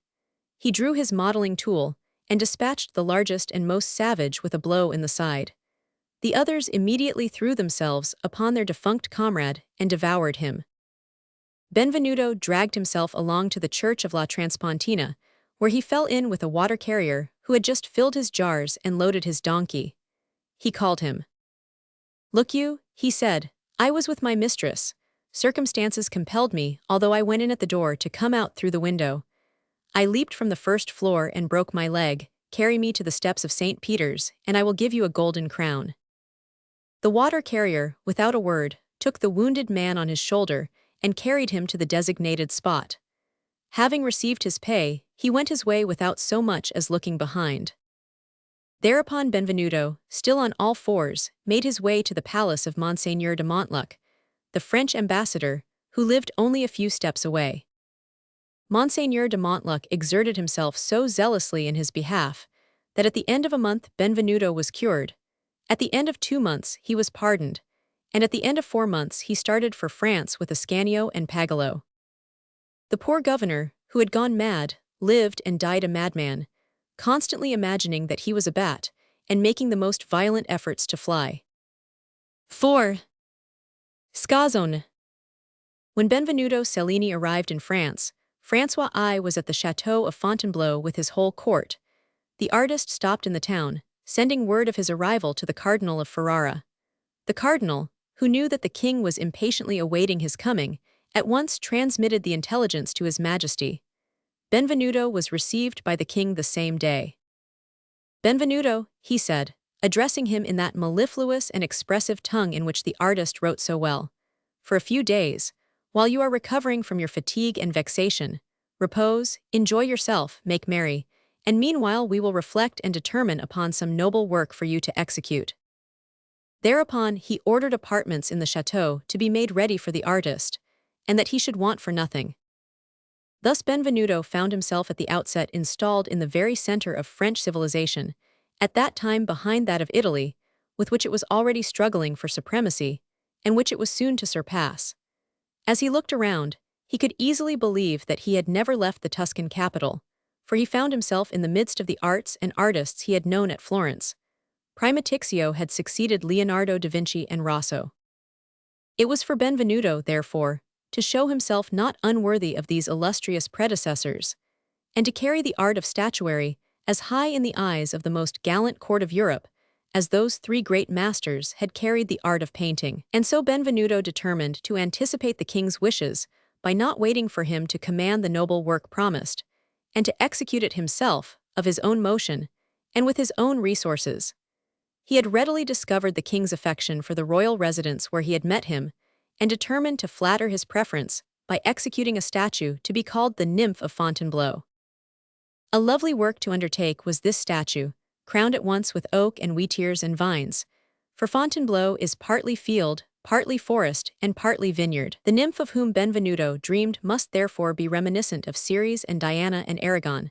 He drew his modeling tool, and dispatched the largest and most savage with a blow in the side. The others immediately threw themselves upon their defunct comrade and devoured him. Benvenuto dragged himself along to the church of La Transpontina, where he fell in with a water carrier who had just filled his jars and loaded his donkey. He called him. "Look you," he said, "I was with my mistress. Circumstances compelled me, although I went in at the door, to come out through the window. I leaped from the first floor and broke my leg. Carry me to the steps of St. Peter's, and I will give you a golden crown." The water carrier, without a word, took the wounded man on his shoulder and carried him to the designated spot. Having received his pay, he went his way without so much as looking behind. Thereupon Benvenuto, still on all fours, made his way to the palace of Monseigneur de Montluc, the French ambassador, who lived only a few steps away. Monseigneur de Montluc exerted himself so zealously in his behalf that at the end of a month Benvenuto was cured, at the end of 2 months he was pardoned, and at the end of 4 months he started for France with Ascanio and Pagolo. The poor governor, who had gone mad, lived and died a madman, constantly imagining that he was a bat, and making the most violent efforts to fly. 4. Scazzone. When Benvenuto Cellini arrived in France, François I was at the chateau of Fontainebleau with his whole court. The artist stopped in the town, sending word of his arrival to the Cardinal of Ferrara. The cardinal, who knew that the king was impatiently awaiting his coming, at once transmitted the intelligence to His Majesty. Benvenuto was received by the king the same day. "Benvenuto," he said, addressing him in that mellifluous and expressive tongue in which the artist wrote so well, "for a few days, while you are recovering from your fatigue and vexation, repose, enjoy yourself, make merry, and meanwhile we will reflect and determine upon some noble work for you to execute." Thereupon he ordered apartments in the chateau to be made ready for the artist, and that he should want for nothing. Thus Benvenuto found himself at the outset installed in the very center of French civilization, at that time behind that of Italy, with which it was already struggling for supremacy, and which it was soon to surpass. As he looked around, he could easily believe that he had never left the Tuscan capital, for he found himself in the midst of the arts and artists he had known at Florence. Prima Tixio had succeeded Leonardo da Vinci and Rosso. It was for Benvenuto, therefore, to show himself not unworthy of these illustrious predecessors, and to carry the art of statuary as high in the eyes of the most gallant court of Europe as those three great masters had carried the art of painting. And so Benvenuto determined to anticipate the king's wishes by not waiting for him to command the noble work promised, and to execute it himself, of his own motion, and with his own resources. He had readily discovered the king's affection for the royal residence where he had met him, and determined to flatter his preference by executing a statue to be called the Nymph of Fontainebleau. A lovely work to undertake was this statue, crowned at once with oak and wheatears and vines, for Fontainebleau is partly field, partly forest, and partly vineyard. The nymph of whom Benvenuto dreamed must therefore be reminiscent of Ceres and Diana and Aragon,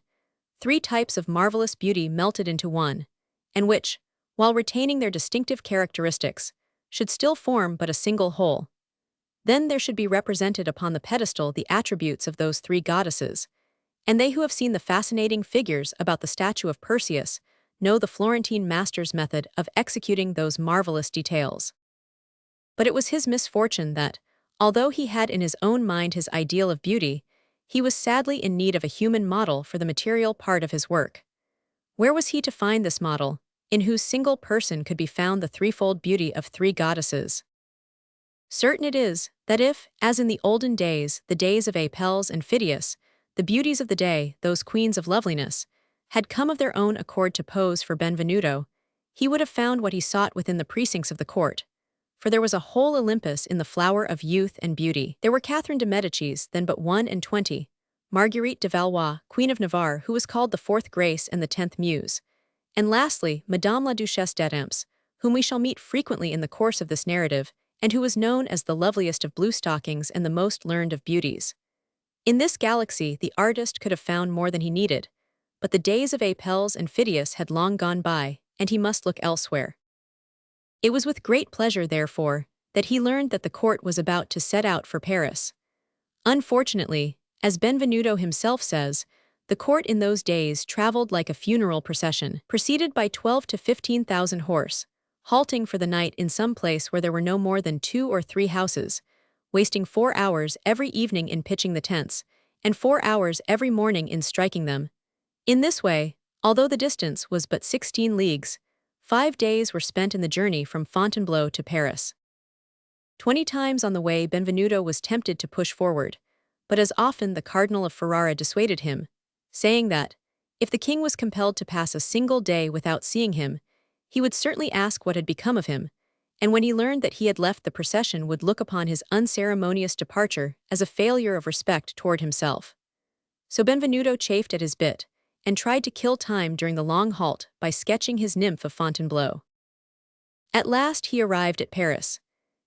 three types of marvelous beauty melted into one, and which, while retaining their distinctive characteristics, should still form but a single whole. Then there should be represented upon the pedestal the attributes of those three goddesses, and they who have seen the fascinating figures about the statue of Perseus know the Florentine master's method of executing those marvelous details. But it was his misfortune that, although he had in his own mind his ideal of beauty, he was sadly in need of a human model for the material part of his work. Where was he to find this model, in whose single person could be found the threefold beauty of three goddesses? Certain it is that if, as in the olden days, the days of Apelles and Phidias, the beauties of the day, those queens of loveliness, had come of their own accord to pose for Benvenuto, he would have found what he sought within the precincts of the court. For there was a whole Olympus in the flower of youth and beauty. There were Catherine de Medicis, then but 21, Marguerite de Valois, Queen of Navarre, who was called the fourth Grace and the 10th Muse, and lastly, Madame la Duchesse d'Étampes, whom we shall meet frequently in the course of this narrative, and who was known as the loveliest of bluestockings and the most learned of beauties. In this galaxy the artist could have found more than he needed, but the days of Apelles and Phidias had long gone by, and he must look elsewhere. It was with great pleasure, therefore, that he learned that the court was about to set out for Paris. Unfortunately, as Benvenuto himself says, the court in those days traveled like a funeral procession, preceded by 12 to 15,000 horse, halting for the night in some place where there were no more than 2 or 3 houses, wasting 4 hours every evening in pitching the tents, and 4 hours every morning in striking them. In this way, although the distance was but 16 leagues, 5 days were spent in the journey from Fontainebleau to Paris. 20 times on the way Benvenuto was tempted to push forward, but as often the Cardinal of Ferrara dissuaded him, saying that, if the king was compelled to pass a single day without seeing him, he would certainly ask what had become of him, and when he learned that he had left the procession would look upon his unceremonious departure as a failure of respect toward himself. So Benvenuto chafed at his bit, and tried to kill time during the long halt by sketching his nymph of Fontainebleau. At last he arrived at Paris.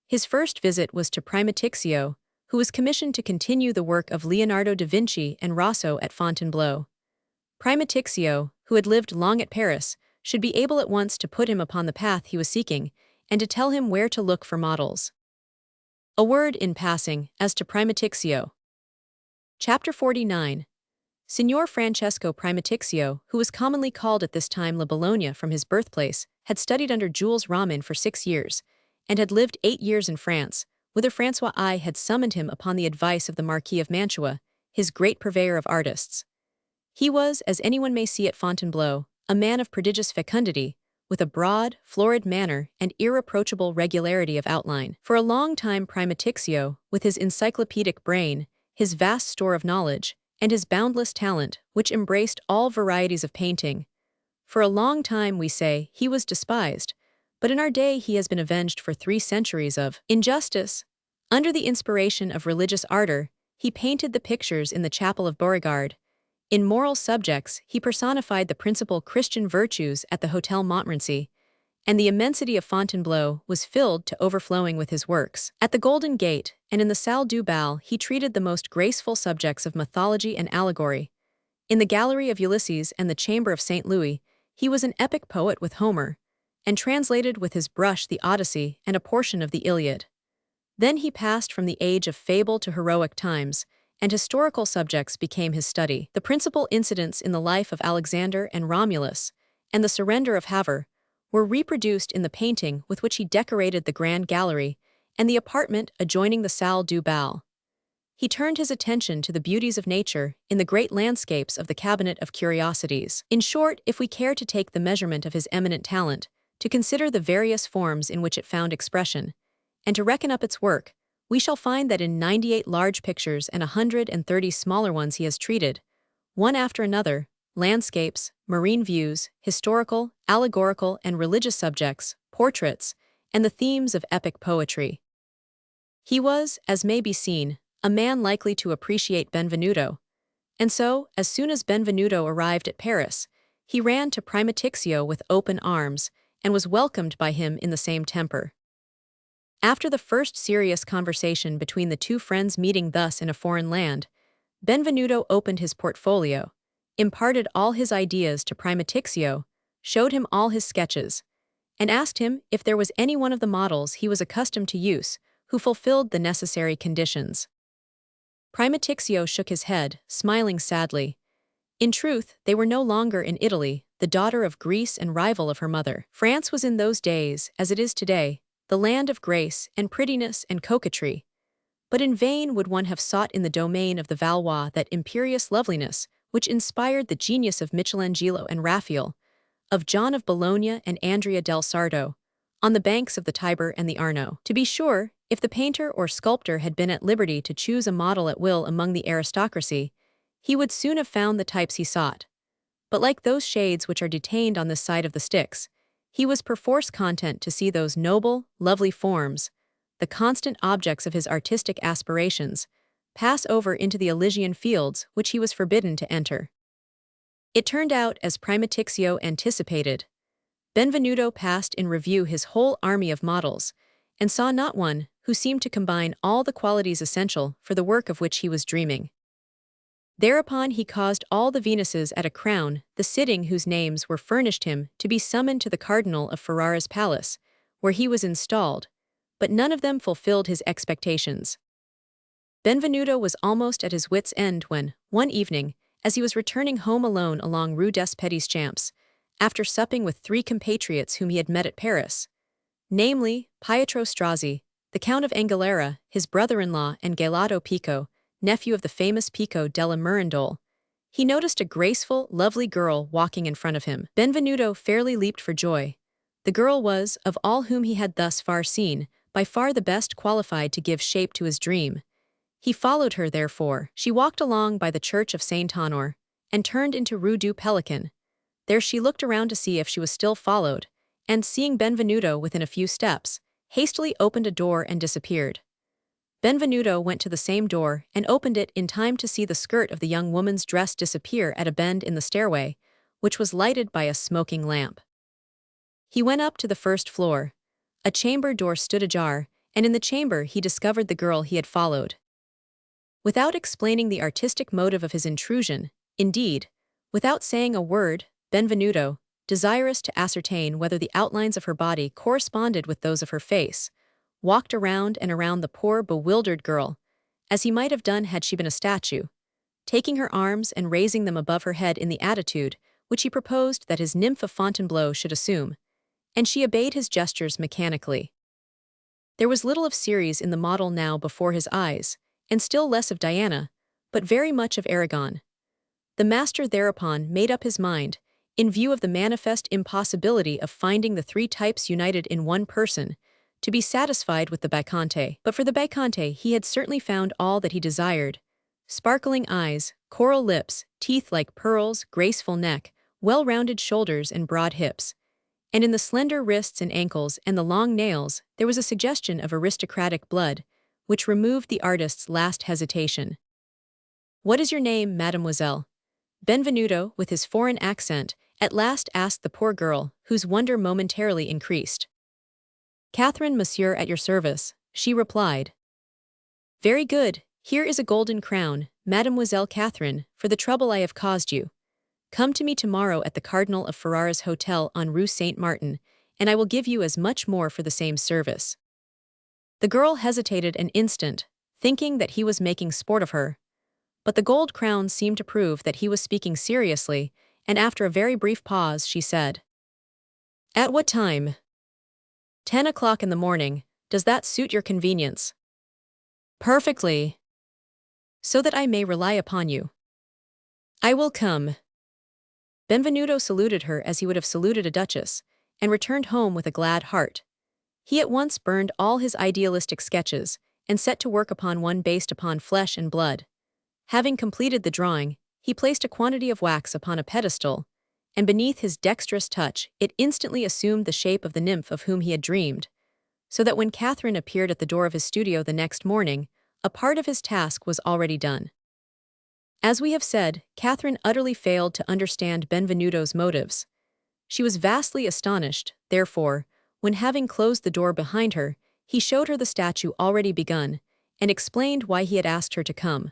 His first visit was to Primatixio, who was commissioned to continue the work of Leonardo da Vinci and Rosso at Fontainebleau. Primatixio, who had lived long at Paris, should be able at once to put him upon the path he was seeking, and to tell him where to look for models. A word in passing as to Primatixio. Chapter 49. Signor Francesco Primatixio, who was commonly called at this time La Bologna from his birthplace, had studied under Jules Ramin for 6 years, and had lived 8 years in France, whither François I had summoned him upon the advice of the Marquis of Mantua, his great purveyor of artists. He was, as anyone may see at Fontainebleau, a man of prodigious fecundity, with a broad, florid manner and irreproachable regularity of outline. For a long time Primatixio, with his encyclopedic brain, his vast store of knowledge, and his boundless talent, which embraced all varieties of painting, for a long time, we say, he was despised, but in our day he has been avenged for 3 centuries of injustice. Under the inspiration of religious ardor, he painted the pictures in the chapel of Beauregard. In moral subjects, he personified the principal Christian virtues at the Hotel Montmorency, and the immensity of Fontainebleau was filled to overflowing with his works. At the Golden Gate and in the Salle du Bal he treated the most graceful subjects of mythology and allegory. In the Gallery of Ulysses and the Chamber of St. Louis, he was an epic poet with Homer, and translated with his brush the Odyssey and a portion of the Iliad. Then he passed from the age of fable to heroic times, and historical subjects became his study. The principal incidents in the life of Alexander and Romulus, and the surrender of Havre, were reproduced in the painting with which he decorated the Grand Gallery and the apartment adjoining the Salle du Bal. He turned his attention to the beauties of nature in the great landscapes of the Cabinet of Curiosities. In short, if we care to take the measurement of his eminent talent, to consider the various forms in which it found expression, and to reckon up its work, we shall find that in 98 large pictures and 130 smaller ones he has treated, one after another, landscapes, marine views, historical, allegorical, and religious subjects, portraits, and the themes of epic poetry. He was, as may be seen, a man likely to appreciate Benvenuto, and so, as soon as Benvenuto arrived at Paris, he ran to Primatixio with open arms and was welcomed by him in the same temper. After the first serious conversation between the two friends meeting thus in a foreign land, Benvenuto opened his portfolio, imparted all his ideas to Primatixio, showed him all his sketches, and asked him if there was any one of the models he was accustomed to use who fulfilled the necessary conditions. Primatixio shook his head, smiling sadly. In truth, they were no longer in Italy, the daughter of Greece and rival of her mother. France was in those days, as it is today, the land of grace and prettiness and coquetry. But in vain would one have sought in the domain of the Valois that imperious loveliness which inspired the genius of Michelangelo and Raphael, of John of Bologna and Andrea del Sarto, on the banks of the Tiber and the Arno. To be sure, if the painter or sculptor had been at liberty to choose a model at will among the aristocracy, he would soon have found the types he sought. But like those shades which are detained on this side of the Styx, he was perforce content to see those noble, lovely forms, the constant objects of his artistic aspirations, pass over into the Elysian fields which he was forbidden to enter. It turned out as Primatixio anticipated. Benvenuto passed in review his whole army of models, and saw not one who seemed to combine all the qualities essential for the work of which he was dreaming. Thereupon he caused all the Venuses at a crown, the sitting whose names were furnished him, to be summoned to the Cardinal of Ferrara's palace, where he was installed, but none of them fulfilled his expectations. Benvenuto was almost at his wits' end when, one evening, as he was returning home alone along Rue des Petits Champs, after supping with 3 compatriots whom he had met at Paris, namely, Pietro Strozzi, the Count of Angoulême, his brother-in-law, and Gelato Pico, nephew of the famous Pico della Mirandole, he noticed a graceful, lovely girl walking in front of him. Benvenuto fairly leaped for joy. The girl was, of all whom he had thus far seen, by far the best qualified to give shape to his dream. He followed her, therefore. She walked along by the church of Saint Honor, and turned into Rue du Pelican. There she looked around to see if she was still followed, and seeing Benvenuto within a few steps, hastily opened a door and disappeared. Benvenuto went to the same door and opened it in time to see the skirt of the young woman's dress disappear at a bend in the stairway, which was lighted by a smoking lamp. He went up to the first floor. A chamber door stood ajar, and in the chamber he discovered the girl he had followed. Without explaining the artistic motive of his intrusion, indeed, without saying a word, Benvenuto, desirous to ascertain whether the outlines of her body corresponded with those of her face, walked around and around the poor, bewildered girl, as he might have done had she been a statue, taking her arms and raising them above her head in the attitude which he proposed that his nymph of Fontainebleau should assume, and she obeyed his gestures mechanically. There was little of Ceres in the model now before his eyes, and still less of Diana, but very much of Aragon. The master thereupon made up his mind, in view of the manifest impossibility of finding the 3 types united in one person, to be satisfied with the Bacchante. But for the Bacchante he had certainly found all that he desired: sparkling eyes, coral lips, teeth like pearls, graceful neck, well-rounded shoulders and broad hips. And in the slender wrists and ankles and the long nails there was a suggestion of aristocratic blood, which removed the artist's last hesitation. "What is your name, mademoiselle?" Benvenuto, with his foreign accent, at last asked the poor girl, whose wonder momentarily increased. "Catherine, monsieur, at your service," she replied. "Very good. Here is a golden crown, Mademoiselle Catherine, for the trouble I have caused you. Come to me tomorrow at the Cardinal of Ferrara's hotel on Rue Saint-Martin, and I will give you as much more for the same service." The girl hesitated an instant, thinking that he was making sport of her. But the gold crown seemed to prove that he was speaking seriously, and after a very brief pause she said, "At what time?" 10 o'clock in the morning. Does that suit your convenience?" "Perfectly." "So that I may rely upon you." "I will come." Benvenuto saluted her as he would have saluted a duchess, and returned home with a glad heart. He at once burned all his idealistic sketches and set to work upon one based upon flesh and blood. Having completed the drawing, he placed a quantity of wax upon a pedestal, and beneath his dexterous touch it instantly assumed the shape of the nymph of whom he had dreamed, so that when Catherine appeared at the door of his studio the next morning, a part of his task was already done. As we have said, Catherine utterly failed to understand Benvenuto's motives. She was vastly astonished, therefore, when having closed the door behind her, he showed her the statue already begun, and explained why he had asked her to come.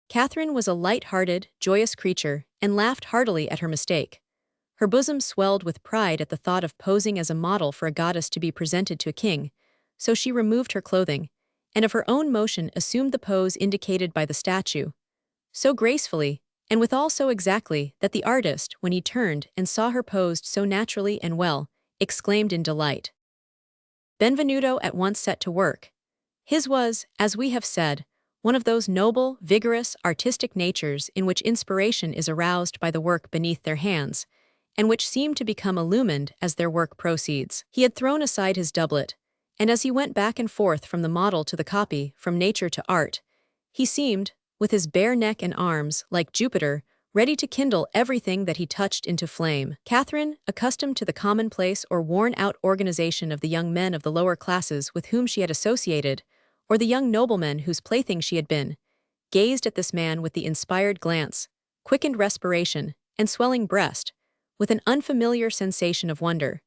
Catherine was a light-hearted, joyous creature, and laughed heartily at her mistake. Her bosom swelled with pride at the thought of posing as a model for a goddess to be presented to a king, so she removed her clothing, and of her own motion assumed the pose indicated by the statue, so gracefully, and withal so exactly, that the artist, when he turned and saw her posed so naturally and well, exclaimed in delight. Benvenuto at once set to work. His was, as we have said, one of those noble, vigorous, artistic natures in which inspiration is aroused by the work beneath their hands, and which seem to become illumined as their work proceeds. He had thrown aside his doublet, and as he went back and forth from the model to the copy, from nature to art, he seemed, with his bare neck and arms, like Jupiter, ready to kindle everything that he touched into flame. Catherine, accustomed to the commonplace or worn-out organization of the young men of the lower classes with whom she had associated, or the young nobleman whose plaything she had been, gazed at this man with the inspired glance, quickened respiration, and swelling breast, with an unfamiliar sensation of wonder.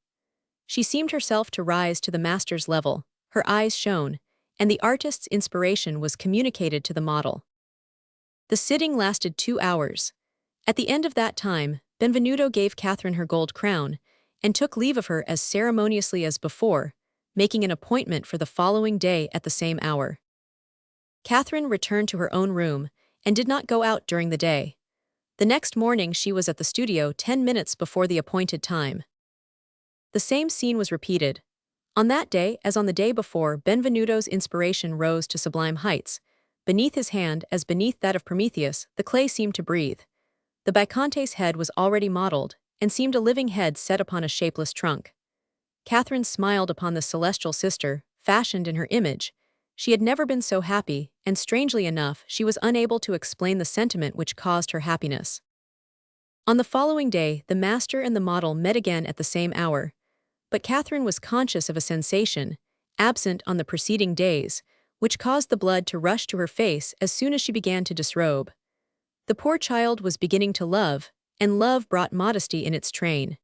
She seemed herself to rise to the master's level, her eyes shone, and the artist's inspiration was communicated to the model. The sitting lasted 2 hours. At the end of that time, Benvenuto gave Catherine her gold crown, and took leave of her as ceremoniously as before, making an appointment for the following day at the same hour. Catherine returned to her own room, and did not go out during the day. The next morning she was at the studio 10 minutes before the appointed time. The same scene was repeated. On that day, as on the day before, Benvenuto's inspiration rose to sublime heights. Beneath his hand, as beneath that of Prometheus, the clay seemed to breathe. The Biconte's head was already modeled, and seemed a living head set upon a shapeless trunk. Catherine smiled upon the celestial sister, fashioned in her image. She had never been so happy, and strangely enough, she was unable to explain the sentiment which caused her happiness. On the following day, the master and the model met again at the same hour, but Catherine was conscious of a sensation, absent on the preceding days, which caused the blood to rush to her face as soon as she began to disrobe. The poor child was beginning to love, and love brought modesty in its train.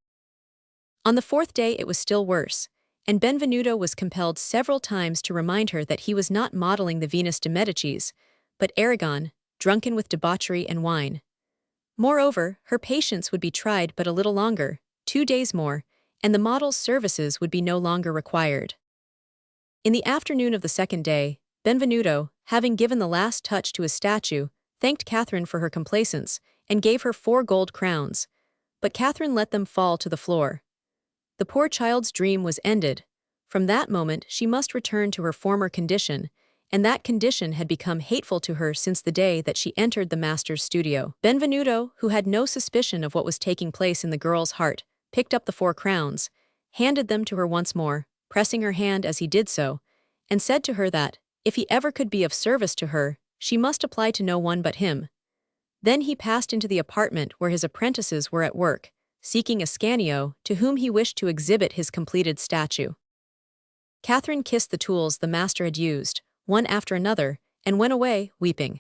On the 4th day it was still worse, and Benvenuto was compelled several times to remind her that he was not modeling the Venus de Medicis, but Aragon, drunken with debauchery and wine. Moreover, her patience would be tried but a little longer, 2 days more, and the model's services would be no longer required. In the afternoon of the 2nd day, Benvenuto, having given the last touch to his statue, thanked Catherine for her complaisance, and gave her 4 gold crowns, but Catherine let them fall to the floor. The poor child's dream was ended. From that moment she must return to her former condition, and that condition had become hateful to her since the day that she entered the master's studio. Benvenuto, who had no suspicion of what was taking place in the girl's heart, picked up the 4 crowns, handed them to her once more, pressing her hand as he did so, and said to her that, if he ever could be of service to her, she must apply to no one but him. Then he passed into the apartment where his apprentices were at work, seeking Ascanio, to whom he wished to exhibit his completed statue. Catherine kissed the tools the master had used, one after another, and went away, weeping.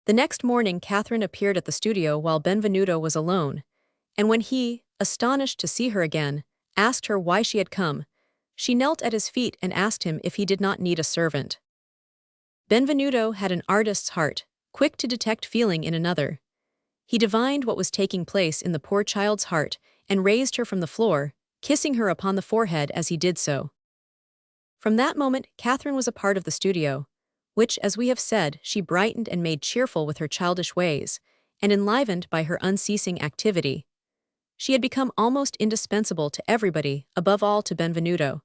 The next morning Catherine appeared at the studio while Benvenuto was alone, and when he, astonished to see her again, asked her why she had come, she knelt at his feet and asked him if he did not need a servant. Benvenuto had an artist's heart, quick to detect feeling in another. He divined what was taking place in the poor child's heart and raised her from the floor, kissing her upon the forehead as he did so. From that moment Catherine was a part of the studio, which, as we have said, she brightened and made cheerful with her childish ways, and enlivened by her unceasing activity. She had become almost indispensable to everybody, above all to Benvenuto.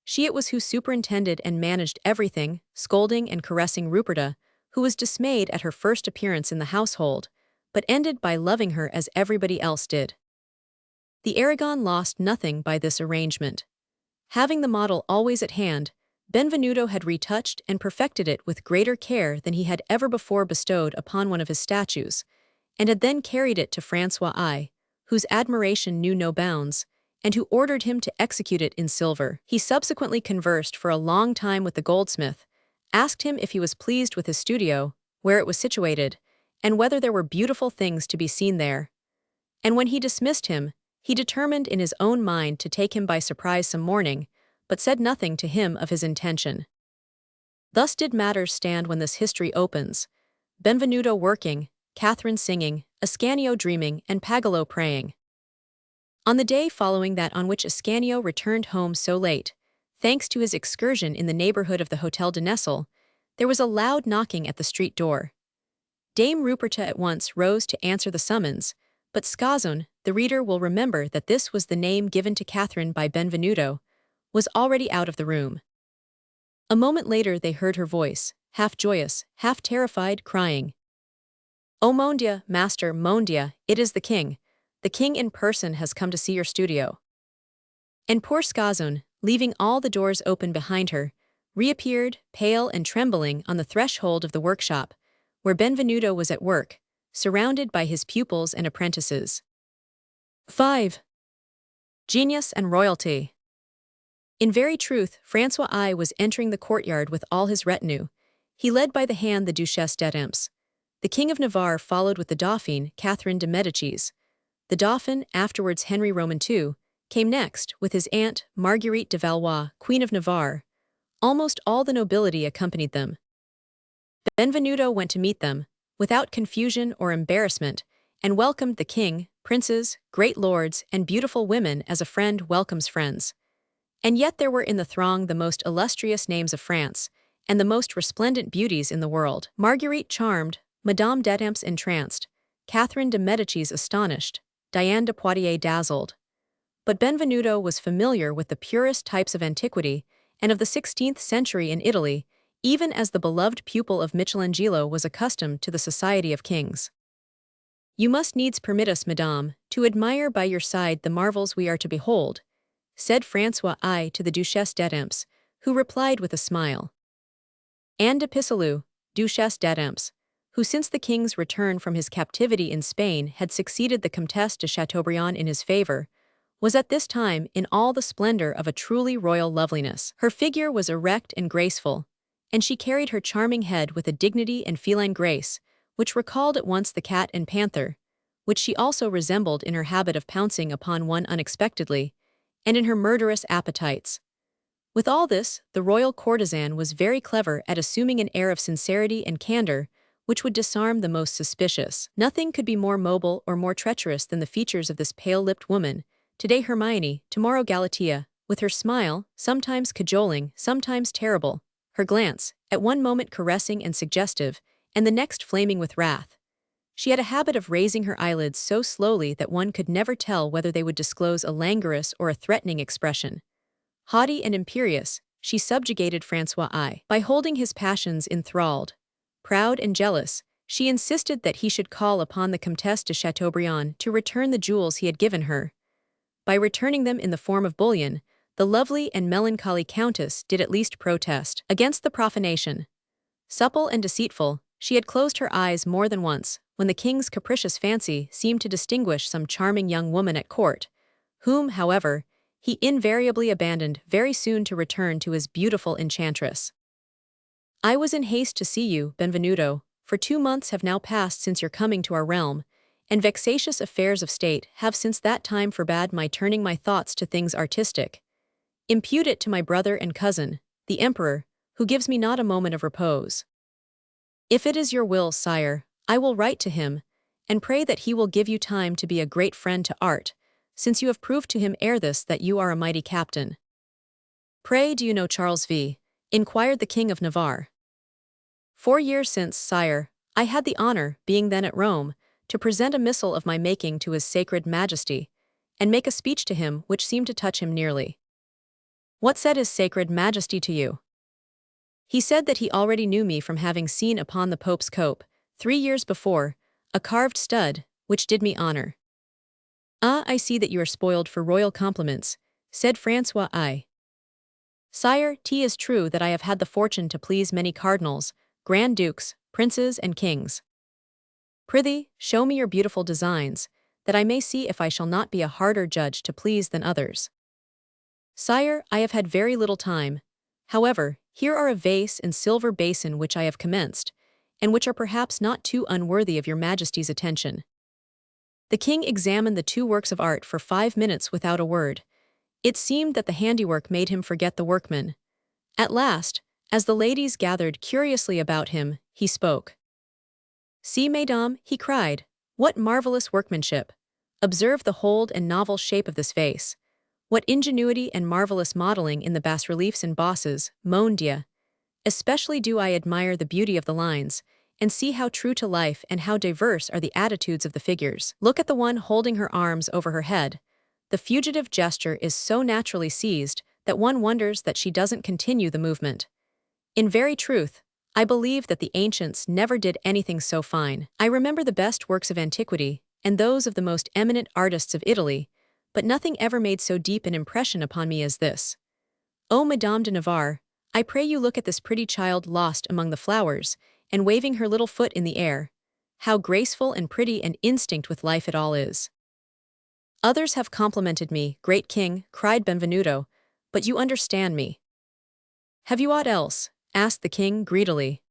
She it was who superintended and managed everything, scolding and caressing Ruperta, who was dismayed at her first appearance in the household, but ended by loving her as everybody else did. The Aragon lost nothing by this arrangement. Having the model always at hand, Benvenuto had retouched and perfected it with greater care than he had ever before bestowed upon one of his statues, and had then carried it to Francois I, whose admiration knew no bounds, and who ordered him to execute it in silver. He subsequently conversed for a long time with the goldsmith, asked him if he was pleased with his studio, where it was situated, and whether there were beautiful things to be seen there. And when he dismissed him, he determined in his own mind to take him by surprise some morning, but said nothing to him of his intention. Thus did matters stand when this history opens, Benvenuto working, Catherine singing, Ascanio dreaming, and Pagolo praying. On the day following that on which Ascanio returned home so late, thanks to his excursion in the neighborhood of the Hotel de Nesle, there was a loud knocking at the street door. Dame Ruperta at once rose to answer the summons, but Scazon, the reader will remember that this was the name given to Catherine by Benvenuto, was already out of the room. A moment later they heard her voice, half joyous, half terrified, crying, "Oh mon Dieu, master, mon Dieu, it is the king. The king in person has come to see your studio." And poor Scazon, leaving all the doors open behind her, reappeared, pale and trembling, on the threshold of the workshop, where Benvenuto was at work, surrounded by his pupils and apprentices. 5. Genius and royalty. In very truth, Francois I was entering the courtyard with all his retinue. He led by the hand the Duchesse d'Étampes. The King of Navarre followed with the Dauphine, Catherine de Médicis. The Dauphin, afterwards Henry Roman II, came next, with his aunt, Marguerite de Valois, Queen of Navarre. Almost all the nobility accompanied them. Benvenuto went to meet them, without confusion or embarrassment, and welcomed the king, princes, great lords, and beautiful women as a friend welcomes friends. And yet there were in the throng the most illustrious names of France, and the most resplendent beauties in the world. Marguerite charmed, Madame d'Étampes entranced, Catherine de Médicis astonished, Diane de Poitiers dazzled. But Benvenuto was familiar with the purest types of antiquity and of the 16th century in Italy, even as the beloved pupil of Michelangelo was accustomed to the society of kings. "You must needs permit us, madame, to admire by your side the marvels we are to behold," said Francois I to the Duchesse d'Étampes, who replied with a smile. Anne de Pisseleu, Duchesse d'Étampes, who since the king's return from his captivity in Spain had succeeded the Comtesse de Chateaubriand in his favor, was at this time in all the splendor of a truly royal loveliness. Her figure was erect and graceful, and she carried her charming head with a dignity and feline grace, which recalled at once the cat and panther, which she also resembled in her habit of pouncing upon one unexpectedly, and in her murderous appetites. With all this, the royal courtesan was very clever at assuming an air of sincerity and candor, which would disarm the most suspicious. Nothing could be more mobile or more treacherous than the features of this pale-lipped woman, today Hermione, tomorrow Galatea, with her smile, sometimes cajoling, sometimes terrible, her glance, at one moment caressing and suggestive, and the next flaming with wrath. She had a habit of raising her eyelids so slowly that one could never tell whether they would disclose a languorous or a threatening expression. Haughty and imperious, she subjugated Francois I. By holding his passions enthralled, proud and jealous, she insisted that he should call upon the Comtesse de Chateaubriand to return the jewels he had given her. By returning them in the form of bullion, the lovely and melancholy countess did at least protest against the profanation. Supple and deceitful, she had closed her eyes more than once, when the king's capricious fancy seemed to distinguish some charming young woman at court, whom, however, he invariably abandoned very soon to return to his beautiful enchantress. "I was in haste to see you, Benvenuto, for 2 months have now passed since your coming to our realm, and vexatious affairs of state have since that time forbade my turning my thoughts to things artistic. Impute it to my brother and cousin, the emperor, who gives me not a moment of repose. If it is your will, sire, I will write to him, and pray that he will give you time to be a great friend to art, since you have proved to him ere this that you are a mighty captain." "Pray, do you know Charles V?" inquired the King of Navarre. "4 years since, sire, I had the honor, being then at Rome, to present a missal of my making to his sacred majesty, and make a speech to him which seemed to touch him nearly." "What said his sacred majesty to you?" "He said that he already knew me from having seen upon the Pope's cope, 3 years before, a carved stud, which did me honor." "Ah, I see that you are spoiled for royal compliments, said Francois I. Sire, 'tis true that I have had the fortune to please many cardinals, grand dukes, princes, and kings. Prithee, show me your beautiful designs, that I may see if I shall not be a harder judge to please than others. Sire, I have had very little time. However, here are a vase and silver basin which I have commenced, and which are perhaps not too unworthy of your Majesty's attention. The king examined the two works of art for 5 minutes without a word. It seemed that the handiwork made him forget the workman. At last, as the ladies gathered curiously about him, he spoke. See, mesdames, he cried, what marvelous workmanship! Observe the hold and novel shape of this vase. What ingenuity and marvelous modeling in the bas-reliefs and bosses, mon Dieu! Especially do I admire the beauty of the lines, and see how true to life and how diverse are the attitudes of the figures. Look at the one holding her arms over her head. The fugitive gesture is so naturally seized that one wonders that she doesn't continue the movement. In very truth, I believe that the ancients never did anything so fine. I remember the best works of antiquity, and those of the most eminent artists of Italy, but nothing ever made so deep an impression upon me as this. O Madame de Navarre, I pray you look at this pretty child lost among the flowers, and waving her little foot in the air. How graceful and pretty and instinct with life it all is. Others have complimented me, great king, cried Benvenuto, but you understand me. Have you aught else? Asked the king greedily.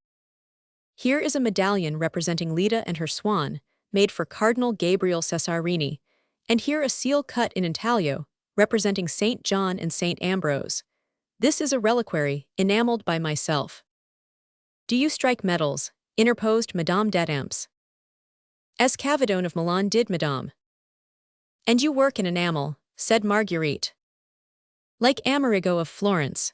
Here is a medallion representing Leda and her swan, made for Cardinal Gabriel Cesarini, and here a seal cut in intaglio, representing Saint John and Saint Ambrose. This is a reliquary, enameled by myself. Do you strike metals? Interposed Madame d'Adamps. As Cavedone of Milan did, madame. And you work in enamel, said Marguerite. Like Amerigo of Florence.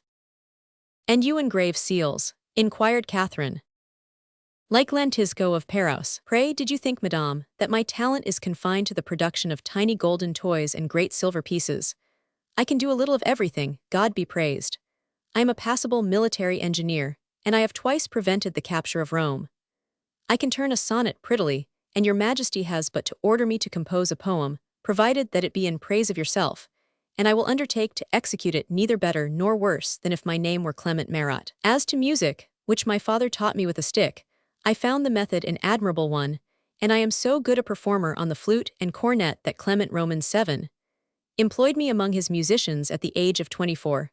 And you engrave seals, inquired Catherine. Like Lantisco of Paros. Pray, did you think, madame, that my talent is confined to the production of tiny golden toys and great silver pieces? I can do a little of everything, God be praised. I am a passable military engineer, and I have twice prevented the capture of Rome. I can turn a sonnet prettily, and your Majesty has but to order me to compose a poem, provided that it be in praise of yourself, and I will undertake to execute it neither better nor worse than if my name were Clement Marat. As to music, which my father taught me with a stick, I found the method an admirable one, and I am so good a performer on the flute and cornet that Clement Romans 7 employed me among his musicians at the age of 24.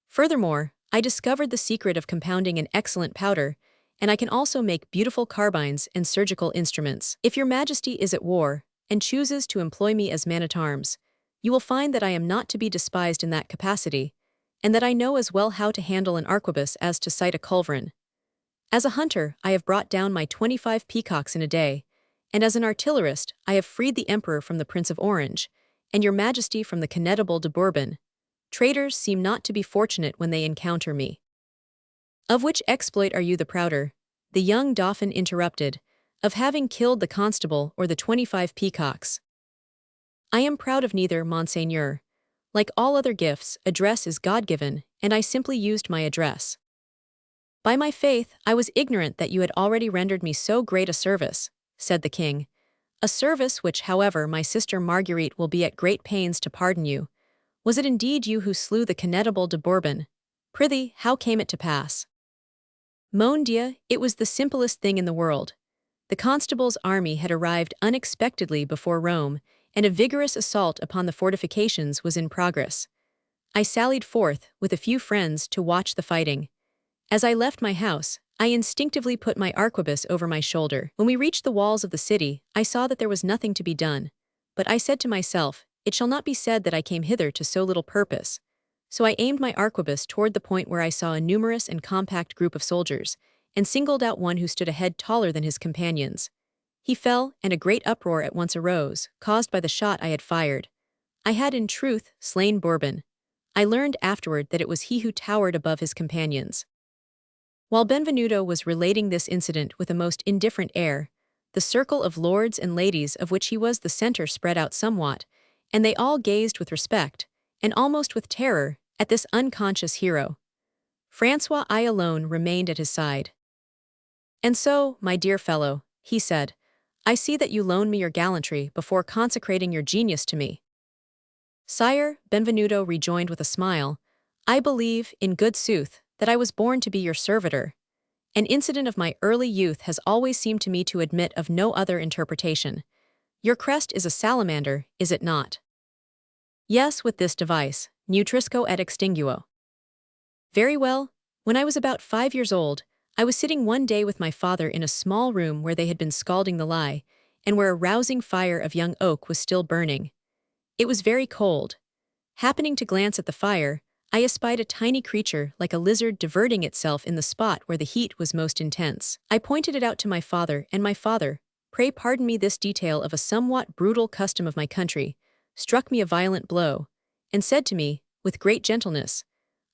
Furthermore, I discovered the secret of compounding an excellent powder, and I can also make beautiful carbines and surgical instruments. If your Majesty is at war, and chooses to employ me as man-at-arms, you will find that I am not to be despised in that capacity, and that I know as well how to handle an arquebus as to sight a culverin. As a hunter, I have brought down my 25 peacocks in a day, and as an artillerist, I have freed the Emperor from the Prince of Orange, and your Majesty from the Connétable de Bourbon. Traitors seem not to be fortunate when they encounter me. Of which exploit are you the prouder? The young Dauphin interrupted, of having killed the constable or the 25 peacocks. I am proud of neither, Monseigneur. Like all other gifts, address is God-given, and I simply used my address. By my faith, I was ignorant that you had already rendered me so great a service, said the king. A service which, however, my sister Marguerite will be at great pains to pardon you. Was it indeed you who slew the Connétable de Bourbon? Prithee, how came it to pass? Mon Dieu, it was the simplest thing in the world. The constable's army had arrived unexpectedly before Rome, and a vigorous assault upon the fortifications was in progress. I sallied forth, with a few friends, to watch the fighting. As I left my house, I instinctively put my arquebus over my shoulder. When we reached the walls of the city, I saw that there was nothing to be done. But I said to myself, it shall not be said that I came hither to so little purpose. So I aimed my arquebus toward the point where I saw a numerous and compact group of soldiers, and singled out one who stood a head taller than his companions. He fell, and a great uproar at once arose, caused by the shot I had fired. I had in truth slain Bourbon. I learned afterward that it was he who towered above his companions. While Benvenuto was relating this incident with a most indifferent air, the circle of lords and ladies of which he was the center spread out somewhat, and they all gazed with respect, and almost with terror, at this unconscious hero. Francois I alone remained at his side. And so, my dear fellow, he said, I see that you loan me your gallantry before consecrating your genius to me. Sire, Benvenuto rejoined with a smile, I believe, in good sooth, that I was born to be your servitor. An incident of my early youth has always seemed to me to admit of no other interpretation. Your crest is a salamander, is it not? Yes, with this device, nutrisco et extinguo. Very well. When I was about 5 years old, I was sitting one day with my father in a small room where they had been scalding the lye, and where a rousing fire of young oak was still burning. It was very cold. Happening to glance at the fire, I espied a tiny creature like a lizard diverting itself in the spot where the heat was most intense. I pointed it out to my father, and my father, pray pardon me this detail of a somewhat brutal custom of my country, struck me a violent blow, and said to me, with great gentleness,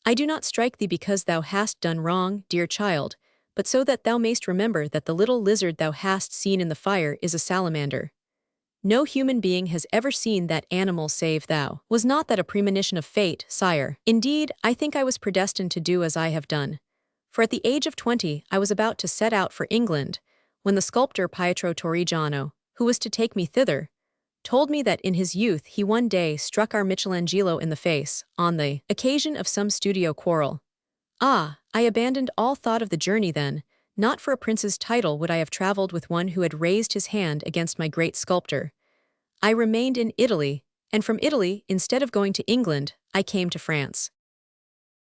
I do not strike thee because thou hast done wrong, dear child, but so that thou mayst remember that the little lizard thou hast seen in the fire is a salamander. No human being has ever seen that animal save thou. Was not that a premonition of fate, sire? Indeed, I think I was predestined to do as I have done. For at the age of 20 I was about to set out for England, when the sculptor Pietro Torrigiano, who was to take me thither, told me that in his youth he one day struck our Michelangelo in the face, on the occasion of some studio quarrel. Ah, I abandoned all thought of the journey then. Not for a prince's title would I have traveled with one who had raised his hand against my great sculptor. I remained in Italy, and from Italy, instead of going to England, I came to France.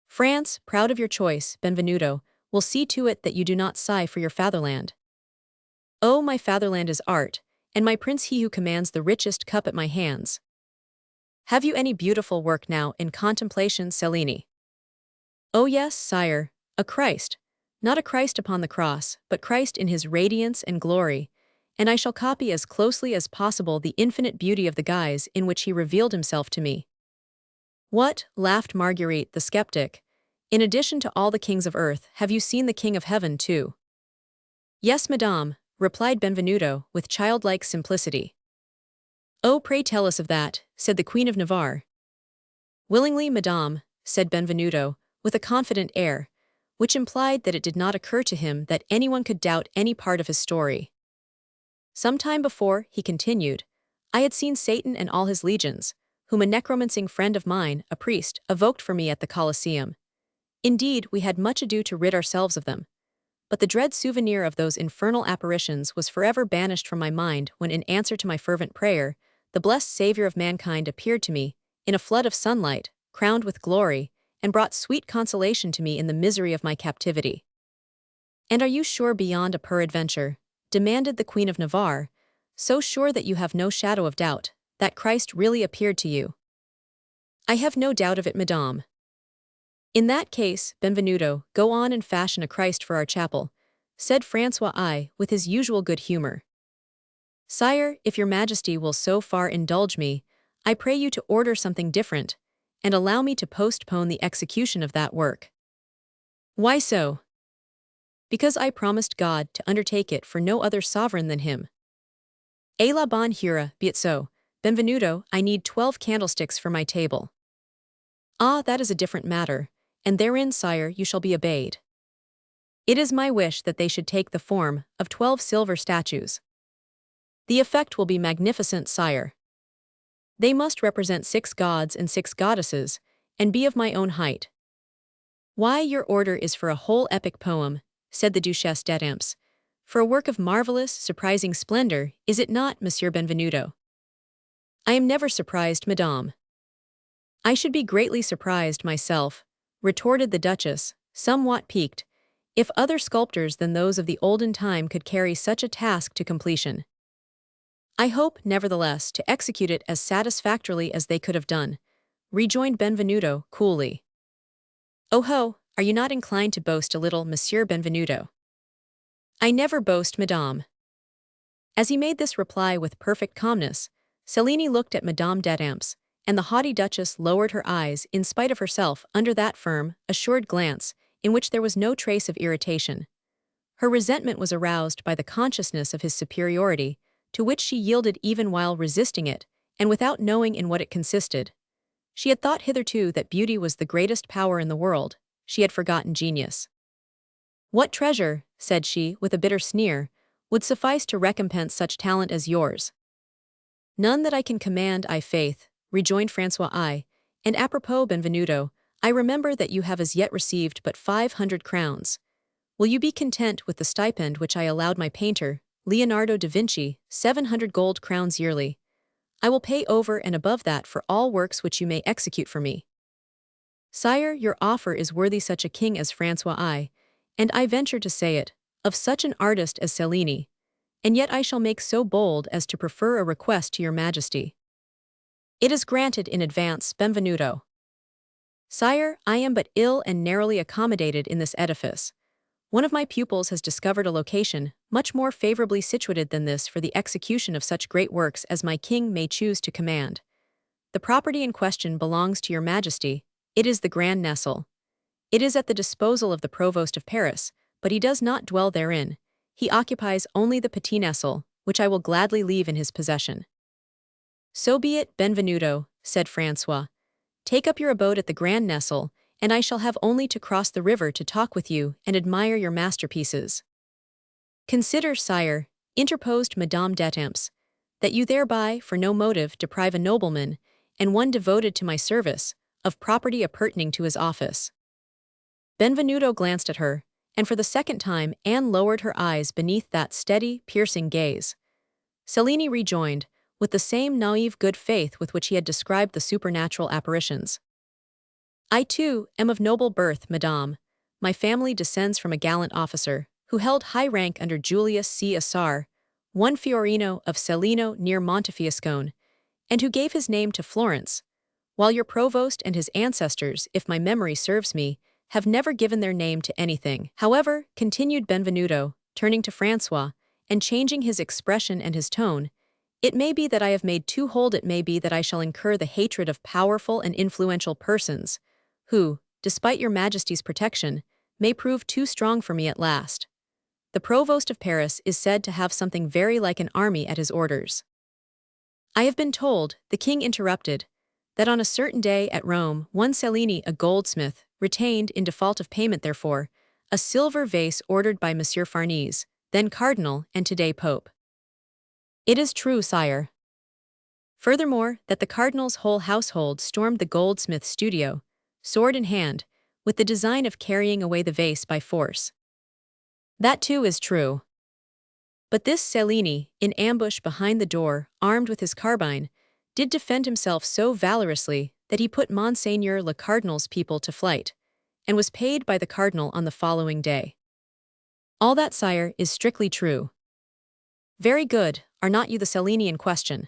France, proud of your choice, Benvenuto, will see to it that you do not sigh for your fatherland. Oh, my fatherland is art, and my prince he who commands the richest cup at my hands. Have you any beautiful work now in contemplation, Cellini? Oh yes, sire, a Christ. Not a Christ upon the cross, but Christ in his radiance and glory, and I shall copy as closely as possible the infinite beauty of the guise in which he revealed himself to me. What, laughed Marguerite the skeptic, in addition to all the kings of earth, have you seen the King of Heaven too? Yes, madame, replied Benvenuto with childlike simplicity. Oh, pray tell us of that, said the Queen of Navarre. Willingly, madame, said Benvenuto, with a confident air, which implied that it did not occur to him that anyone could doubt any part of his story. Some time before, he continued, I had seen Satan and all his legions, whom a necromancing friend of mine, a priest, evoked for me at the Colosseum. Indeed, we had much ado to rid ourselves of them. But the dread souvenir of those infernal apparitions was forever banished from my mind when, in answer to my fervent prayer, the blessed Savior of mankind appeared to me, in a flood of sunlight, crowned with glory, and brought sweet consolation to me in the misery of my captivity. And are you sure beyond a peradventure, demanded the Queen of Navarre, so sure that you have no shadow of doubt, that Christ really appeared to you? I have no doubt of it, madame. In that case, Benvenuto, go on and fashion a Christ for our chapel, said Francois I, with his usual good humor. Sire, if your majesty will so far indulge me, I pray you to order something different, and allow me to postpone the execution of that work. Why so? Because I promised God to undertake it for no other sovereign than him. E la bonne hura, be it so. Benvenuto, I need 12 candlesticks for my table. Ah, that is a different matter, and therein, sire, you shall be obeyed. It is my wish that they should take the form of 12 silver statues. The effect will be magnificent, sire. They must represent 6 gods and 6 goddesses, and be of my own height. Why, your order is for a whole epic poem, said the Duchesse d'Etampes. For a work of marvelous, surprising splendor, is it not, Monsieur Benvenuto? I am never surprised, madame. I should be greatly surprised myself, retorted the Duchess, somewhat piqued, if other sculptors than those of the olden time could carry such a task to completion. I hope, nevertheless, to execute it as satisfactorily as they could have done, rejoined Benvenuto coolly. Oh ho, are you not inclined to boast a little, Monsieur Benvenuto? I never boast, madame. As he made this reply with perfect calmness, Cellini looked at Madame d'Etampes, and the haughty Duchess lowered her eyes in spite of herself under that firm, assured glance, in which there was no trace of irritation. Her resentment was aroused by the consciousness of his superiority, to which she yielded even while resisting it, and without knowing in what it consisted. She had thought hitherto that beauty was the greatest power in the world. She had forgotten genius. What treasure, said she, with a bitter sneer, would suffice to recompense such talent as yours? None that I can command, I faith, rejoined Francois I, and apropos Benvenuto, I remember that you have as yet received but 500 crowns. Will you be content with the stipend which I allowed my painter, Leonardo da Vinci, 700 gold crowns yearly? I will pay over and above that for all works which you may execute for me. Sire, your offer is worthy such a king as Francois I, and I venture to say it, of such an artist as Cellini, and yet I shall make so bold as to prefer a request to your majesty. It is granted in advance, Benvenuto. Sire, I am but ill and narrowly accommodated in this edifice. One of my pupils has discovered a location much more favorably situated than this for the execution of such great works as my king may choose to command. The property in question belongs to your majesty. It is the Grand Nestle. It is at the disposal of the provost of Paris, but he does not dwell therein. He occupies only the Petit Nestle, which I will gladly leave in his possession. So be it, Benvenuto, said Francois. Take up your abode at the Grand Nestle, and I shall have only to cross the river to talk with you and admire your masterpieces. Consider, sire, interposed Madame d'Etampes, that you thereby, for no motive, deprive a nobleman, and one devoted to my service, of property appertaining to his office. Benvenuto glanced at her, and for the second time Anne lowered her eyes beneath that steady, piercing gaze. Cellini rejoined, with the same naive good faith with which he had described the supernatural apparitions. I, too, am of noble birth, madame. My family descends from a gallant officer, who held high rank under Julius Caesar, one Fiorino of Cellino near Montefiascone, and who gave his name to Florence, while your provost and his ancestors, if my memory serves me, have never given their name to anything. However, continued Benvenuto, turning to Francois, and changing his expression and his tone, it may be that I have made too hold, it may be that I shall incur the hatred of powerful and influential persons, who, despite your majesty's protection, may prove too strong for me at last. The provost of Paris is said to have something very like an army at his orders. I have been told, the king interrupted, that on a certain day at Rome one Cellini, a goldsmith, retained, in default of payment therefore, a silver vase ordered by Monsieur Farnese, then cardinal and today pope. It is true, sire. Furthermore, that the cardinal's whole household stormed the goldsmith's studio, sword in hand, with the design of carrying away the vase by force. That too is true. But this Cellini, in ambush behind the door, armed with his carbine, did defend himself so valorously that he put Monseigneur le Cardinal's people to flight, and was paid by the cardinal on the following day. All that, sire, is strictly true. Very good, are not you the Cellini in question?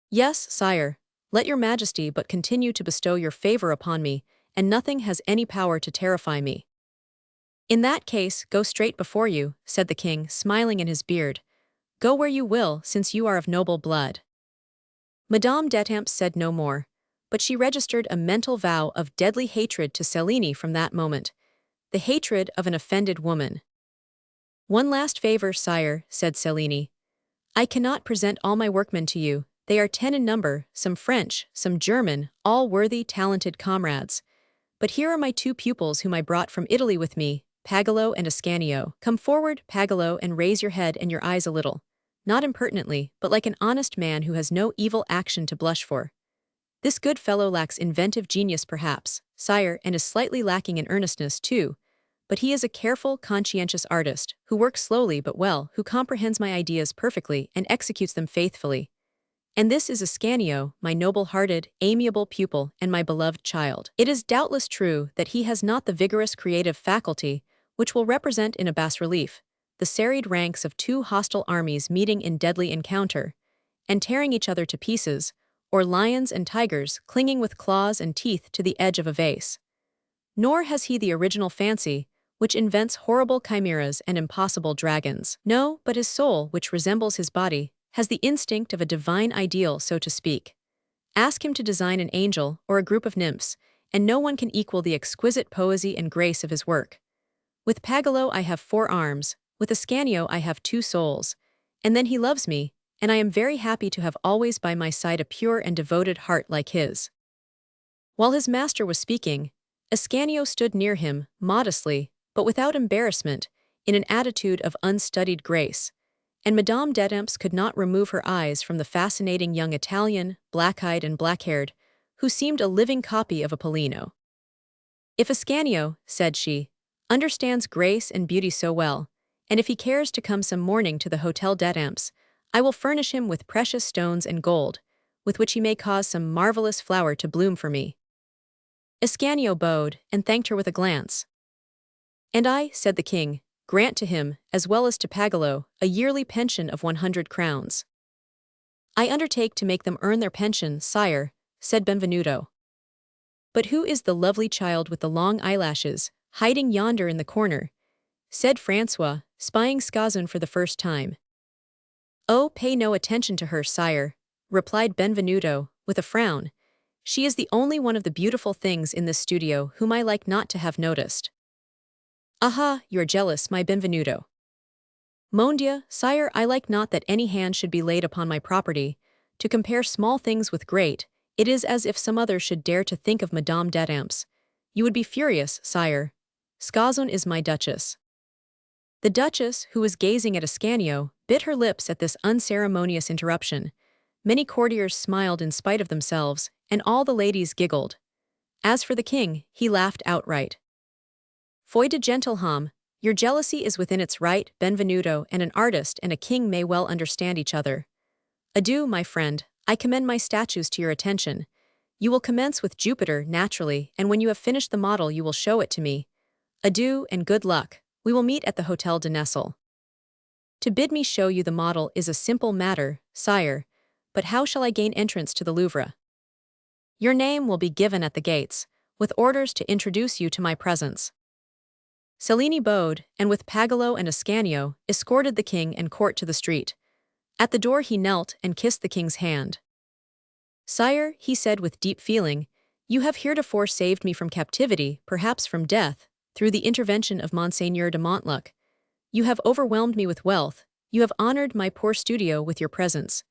Yes, sire, let your majesty but continue to bestow your favor upon me, and nothing has any power to terrify me. In that case, go straight before you, said the king, smiling in his beard. Go where you will, since you are of noble blood. Madame d'Etampes said no more, but she registered a mental vow of deadly hatred to Cellini from that moment, the hatred of an offended woman. One last favor, sire, said Cellini. I cannot present all my workmen to you. They are 10 in number, some French, some German, all worthy, talented comrades. But here are my 2 pupils whom I brought from Italy with me, Pagolo and Ascanio. Come forward, Pagolo, and raise your head and your eyes a little, not impertinently, but like an honest man who has no evil action to blush for. This good fellow lacks inventive genius perhaps, sire, and is slightly lacking in earnestness too, but he is a careful, conscientious artist, who works slowly but well, who comprehends my ideas perfectly and executes them faithfully. And this is Ascanio, my noble-hearted, amiable pupil, and my beloved child. It is doubtless true that he has not the vigorous creative faculty which will represent in a bas-relief the serried ranks of 2 hostile armies meeting in deadly encounter, and tearing each other to pieces, or lions and tigers clinging with claws and teeth to the edge of a vase. Nor has he the original fancy, which invents horrible chimeras and impossible dragons. No, but his soul, which resembles his body, has the instinct of a divine ideal, so to speak. Ask him to design an angel or a group of nymphs, and no one can equal the exquisite poesy and grace of his work. With Pagolo I have 4 arms, with Ascanio I have 2 souls, and then he loves me, and I am very happy to have always by my side a pure and devoted heart like his. While his master was speaking, Ascanio stood near him, modestly, but without embarrassment, in an attitude of unstudied grace, and Madame d'Etampes could not remove her eyes from the fascinating young Italian, black-eyed and black-haired, who seemed a living copy of Apollino. "If Ascanio," said she, "understands grace and beauty so well, and if he cares to come some morning to the Hotel d'Etampes, I will furnish him with precious stones and gold, with which he may cause some marvelous flower to bloom for me." Ascanio bowed and thanked her with a glance. "And I," said the king, "grant to him, as well as to Pagolo, a yearly pension of 100 crowns. "I undertake to make them earn their pension, sire," said Benvenuto. "But who is the lovely child with the long eyelashes, hiding yonder in the corner?" said Francois, spying Scazon for the first time. "Oh, pay no attention to her, sire," replied Benvenuto, with a frown. "She is the only one of the beautiful things in this studio whom I like not to have noticed." "Aha, you're jealous, my Benvenuto." "Mon Dieu, sire, I like not that any hand should be laid upon my property. To compare small things with great, it is as if some other should dare to think of Madame d'Etampes. You would be furious, sire. Scazon is my duchess." The duchess, who was gazing at Ascanio, bit her lips at this unceremonious interruption. Many courtiers smiled in spite of themselves, and all the ladies giggled. As for the king, he laughed outright. "Foi de gentilhomme, your jealousy is within its right, Benvenuto, and an artist and a king may well understand each other. Adieu, my friend, I commend my statues to your attention. You will commence with Jupiter, naturally, and when you have finished the model you will show it to me. Adieu and good luck. We will meet at the Hotel de Nesle. To bid me show you the model is a simple matter, sire, but how shall I gain entrance to the Louvre? Your name will be given at the gates, with orders to introduce you to my presence." Cellini bowed, and with Pagolo and Ascanio, escorted the king and court to the street. At the door he knelt and kissed the king's hand. "Sire," he said with deep feeling, "you have heretofore saved me from captivity, perhaps from death, through the intervention of Monseigneur de Montluc. You have overwhelmed me with wealth, you have honored my poor studio with your presence.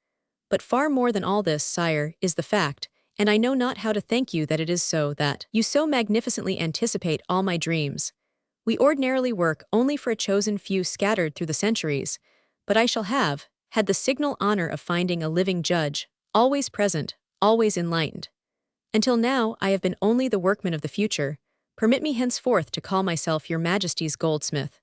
But far more than all this, sire, is the fact, and I know not how to thank you that it is so that you so magnificently anticipate all my dreams. We ordinarily work only for a chosen few scattered through the centuries, but I shall have had the signal honor of finding a living judge, always present, always enlightened. Until now I have been only the workman of the future. Permit me henceforth to call myself your Majesty's goldsmith.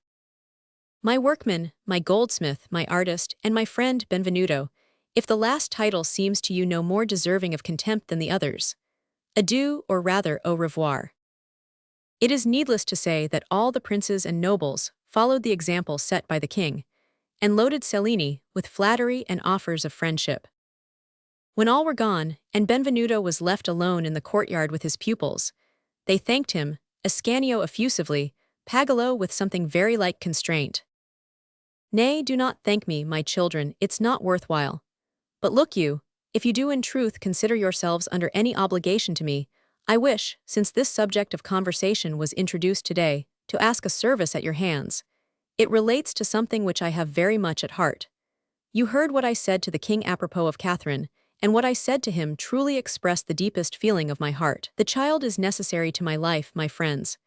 My workman, my goldsmith, my artist, and my friend Benvenuto, if the last title seems to you no more deserving of contempt than the others. Adieu, or rather au revoir." It is needless to say that all the princes and nobles followed the example set by the king, and loaded Cellini with flattery and offers of friendship. When all were gone, and Benvenuto was left alone in the courtyard with his pupils, they thanked him, Ascanio effusively, Pagolo with something very like constraint. "Nay, do not thank me, my children, it's not worthwhile. But look you, if you do in truth consider yourselves under any obligation to me, I wish, since this subject of conversation was introduced today, to ask a service at your hands. It relates to something which I have very much at heart. You heard what I said to the king apropos of Catherine, and what I said to him truly expressed the deepest feeling of my heart. The child is necessary to my life, my friends.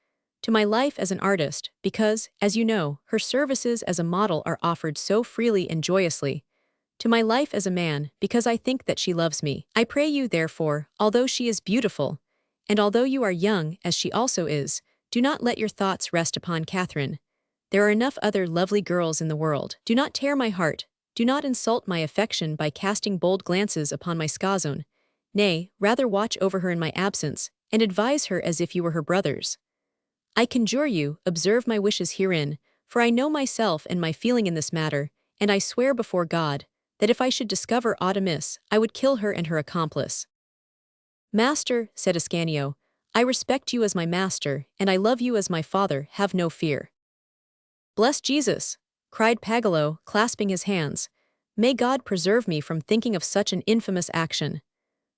To my life as an artist, because, as you know, her services as a model are offered so freely and joyously. To my life as a man, because I think that she loves me. I pray you, therefore, although she is beautiful, and although you are young, as she also is, do not let your thoughts rest upon Catherine. There are enough other lovely girls in the world. Do not tear my heart, do not insult my affection by casting bold glances upon my Scazon. Nay, rather watch over her in my absence, and advise her as if you were her brothers. I conjure you, observe my wishes herein, for I know myself and my feeling in this matter, and I swear before God, that if I should discover aught amiss, I would kill her and her accomplice." "Master," said Ascanio, "I respect you as my master, and I love you as my father, have no fear." "Bless Jesus!" cried Pagolo, clasping his hands. "May God preserve me from thinking of such an infamous action.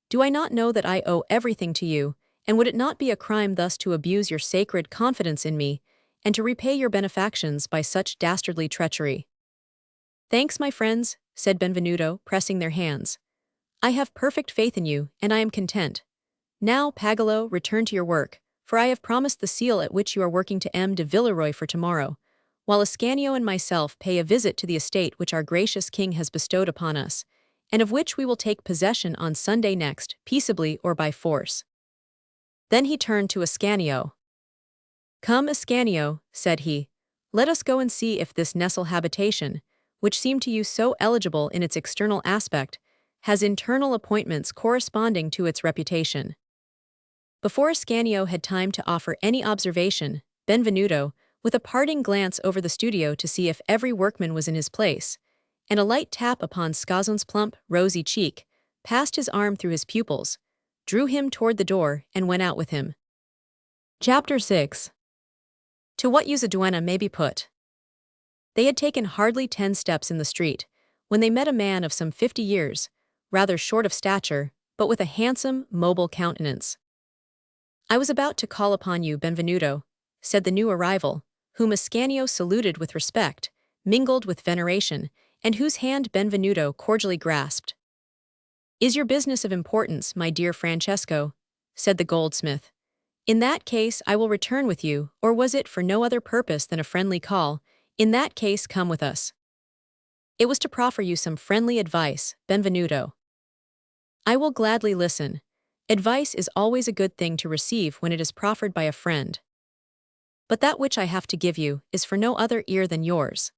Do I not know that I owe everything to you, and would it not be a crime thus to abuse your sacred confidence in me, and to repay your benefactions by such dastardly treachery?" "Thanks, my friends," said Benvenuto, pressing their hands. "I have perfect faith in you, and I am content. Now, Pagolo, return to your work, for I have promised the seal at which you are working to M. de Villeroy for tomorrow. while Ascanio and myself pay a visit to the estate which our gracious king has bestowed upon us, and of which we will take possession on Sunday next, peaceably or by force." Then he turned to Ascanio. "Come, Ascanio," said he, "let us go and see if this nestle habitation, which seemed to you so eligible in its external aspect, has internal appointments corresponding to its reputation." Before Ascanio had time to offer any observation, Benvenuto, with a parting glance over the studio to see if every workman was in his place, and a light tap upon Scazon's plump, rosy cheek, passed his arm through his pupils, drew him toward the door, and went out with him. Chapter 6. To what use a duenna may be put. They had taken hardly 10 steps in the street, when they met a man of some 50 years, rather short of stature, but with a handsome, mobile countenance. "I was about to call upon you, Benvenuto," said the new arrival, whom Ascanio saluted with respect, mingled with veneration, and whose hand Benvenuto cordially grasped. "Is your business of importance, my dear Francesco?" said the goldsmith. "In that case I will return with you, or was it for no other purpose than a friendly call? In that case come with us." "It was to proffer you some friendly advice, Benvenuto." "I will gladly listen. Advice is always a good thing to receive when it is proffered by a friend. But that which I have to give you is for no other ear than yours."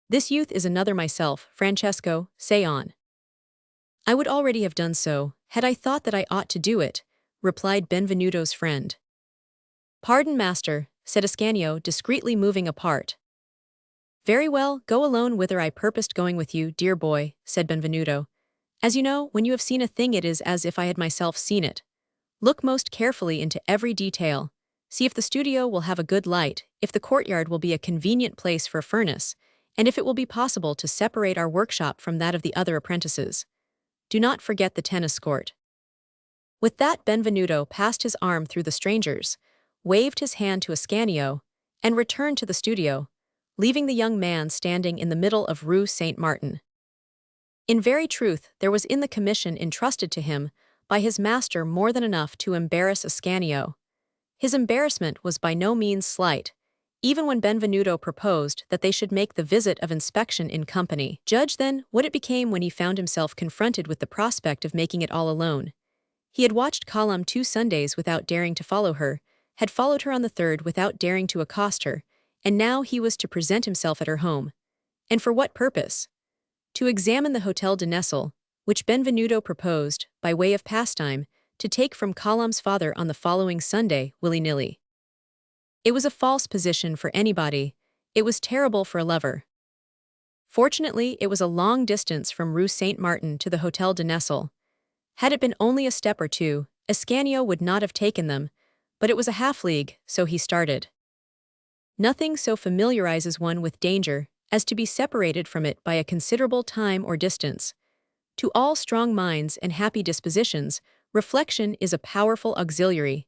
"This youth is another myself, Francesco, say on." "I would already have done so, had I thought that I ought to do it," replied Benvenuto's friend. "Pardon, master," said Ascanio, discreetly moving apart. "Very well, go alone whither I purposed going with you, dear boy," said Benvenuto. "As you know, when you have seen a thing it is as if I had myself seen it. Look most carefully into every detail. See if the studio will have a good light, if the courtyard will be a convenient place for a furnace, and if it will be possible to separate our workshop from that of the other apprentices. Do not forget the tennis court." With that Benvenuto passed his arm through the strangers, waved his hand to Ascanio, and returned to the studio, leaving the young man standing in the middle of Rue Saint Martin. In very truth, there was in the commission entrusted to him by his master more than enough to embarrass Ascanio. His embarrassment was by no means slight, even when Benvenuto proposed that they should make the visit of inspection in company. Judge, then, what it became when he found himself confronted with the prospect of making it all alone. He had watched Column 2 Sundays without daring to follow her, had followed her on the third without daring to accost her, and now he was to present himself at her home. And for what purpose? To examine the Hotel de Nesle, which Benvenuto proposed, by way of pastime, to take from Column's father on the following Sunday, willy-nilly. It was a false position for anybody. It was terrible for a lover. Fortunately, it was a long distance from Rue Saint Martin to the Hotel de Nesle. Had it been only a step or two, Ascanio would not have taken them, but it was a half-league, so he started. Nothing so familiarizes one with danger as to be separated from it by a considerable time or distance. To all strong minds and happy dispositions, reflection is a powerful auxiliary.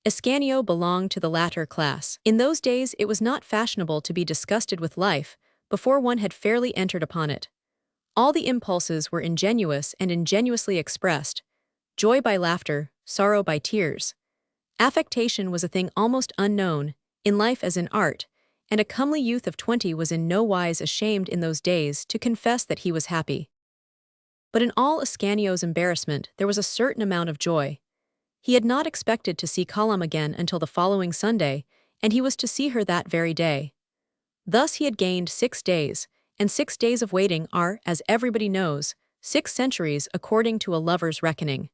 Ascanio belonged to the latter class. In those days it was not fashionable to be disgusted with life before one had fairly entered upon it. All the impulses were ingenuous and ingenuously expressed, joy by laughter, sorrow by tears. Affectation was a thing almost unknown, in life as in art, and a comely youth of 20 was in no wise ashamed in those days to confess that he was happy. But in all Ascanio's embarrassment there was a certain amount of joy. He had not expected to see Column again until the following Sunday, and he was to see her that very day. Thus he had gained 6 days, and 6 days of waiting are, as everybody knows, 6 centuries according to a lover's reckoning.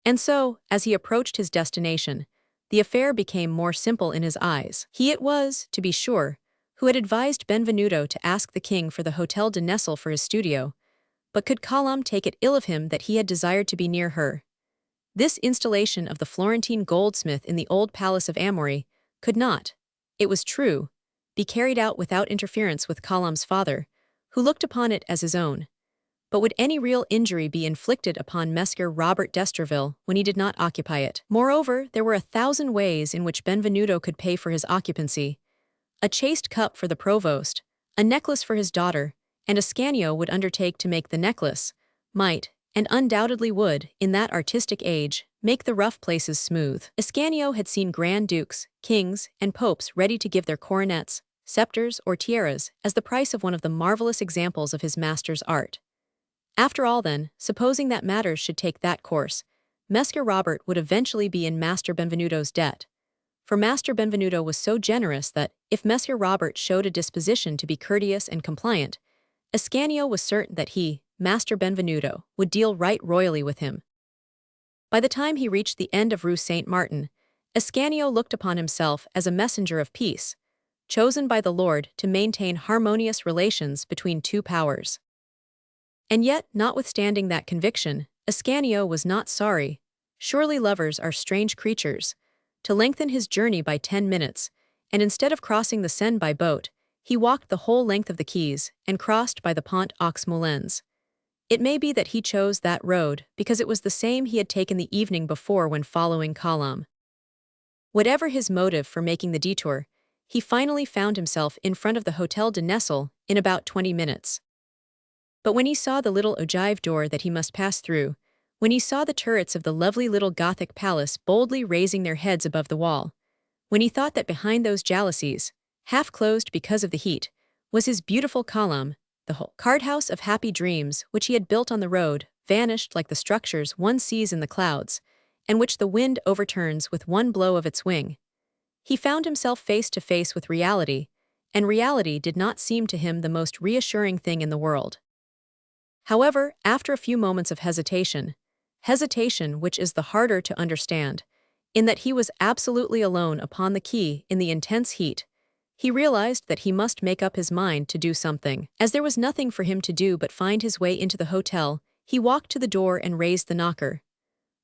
And so, as he approached his destination, the affair became more simple in his eyes. He it was, to be sure, who had advised Benvenuto to ask the king for the Hotel de Nesle for his studio, but could Column take it ill of him that he had desired to be near her? This installation of the Florentine goldsmith in the old palace of Amory could not, it was true, be carried out without interference with Column's father, who looked upon it as his own. But would any real injury be inflicted upon Messer Robert d'Estreville when he did not occupy it? Moreover, there were 1,000 ways in which Benvenuto could pay for his occupancy. A chaste cup for the provost, a necklace for his daughter, and Ascanio would undertake to make the necklace, might, and undoubtedly would, in that artistic age, make the rough places smooth. Ascanio had seen grand dukes, kings, and popes ready to give their coronets, scepters, or tiaras as the price of one of the marvelous examples of his master's art. After all then, supposing that matters should take that course, Messer Robert would eventually be in Master Benvenuto's debt. For Master Benvenuto was so generous that, if Messer Robert showed a disposition to be courteous and compliant, Ascanio was certain that he, Master Benvenuto, would deal right royally with him. By the time he reached the end of Rue Saint Martin, Ascanio looked upon himself as a messenger of peace, chosen by the Lord to maintain harmonious relations between two powers. And yet, notwithstanding that conviction, Ascanio was not sorry, surely lovers are strange creatures, to lengthen his journey by 10 minutes, and instead of crossing the Seine by boat, he walked the whole length of the quays and crossed by the Pont aux Moulins. It may be that he chose that road because it was the same he had taken the evening before when following Colomb. Whatever his motive for making the detour, he finally found himself in front of the Hôtel de Nesle in about 20 minutes. But when he saw the little ogive door that he must pass through, when he saw the turrets of the lovely little Gothic palace boldly raising their heads above the wall, when he thought that behind those jalousies, half closed because of the heat, was his beautiful Colomb, the whole card-house of happy dreams which he had built on the road vanished like the structures one sees in the clouds, and which the wind overturns with one blow of its wing. He found himself face to face with reality, and reality did not seem to him the most reassuring thing in the world. However, after a few moments of hesitation which is the harder to understand, in that he was absolutely alone upon the quay in the intense heat, he realized that he must make up his mind to do something. As there was nothing for him to do but find his way into the hotel, he walked to the door and raised the knocker.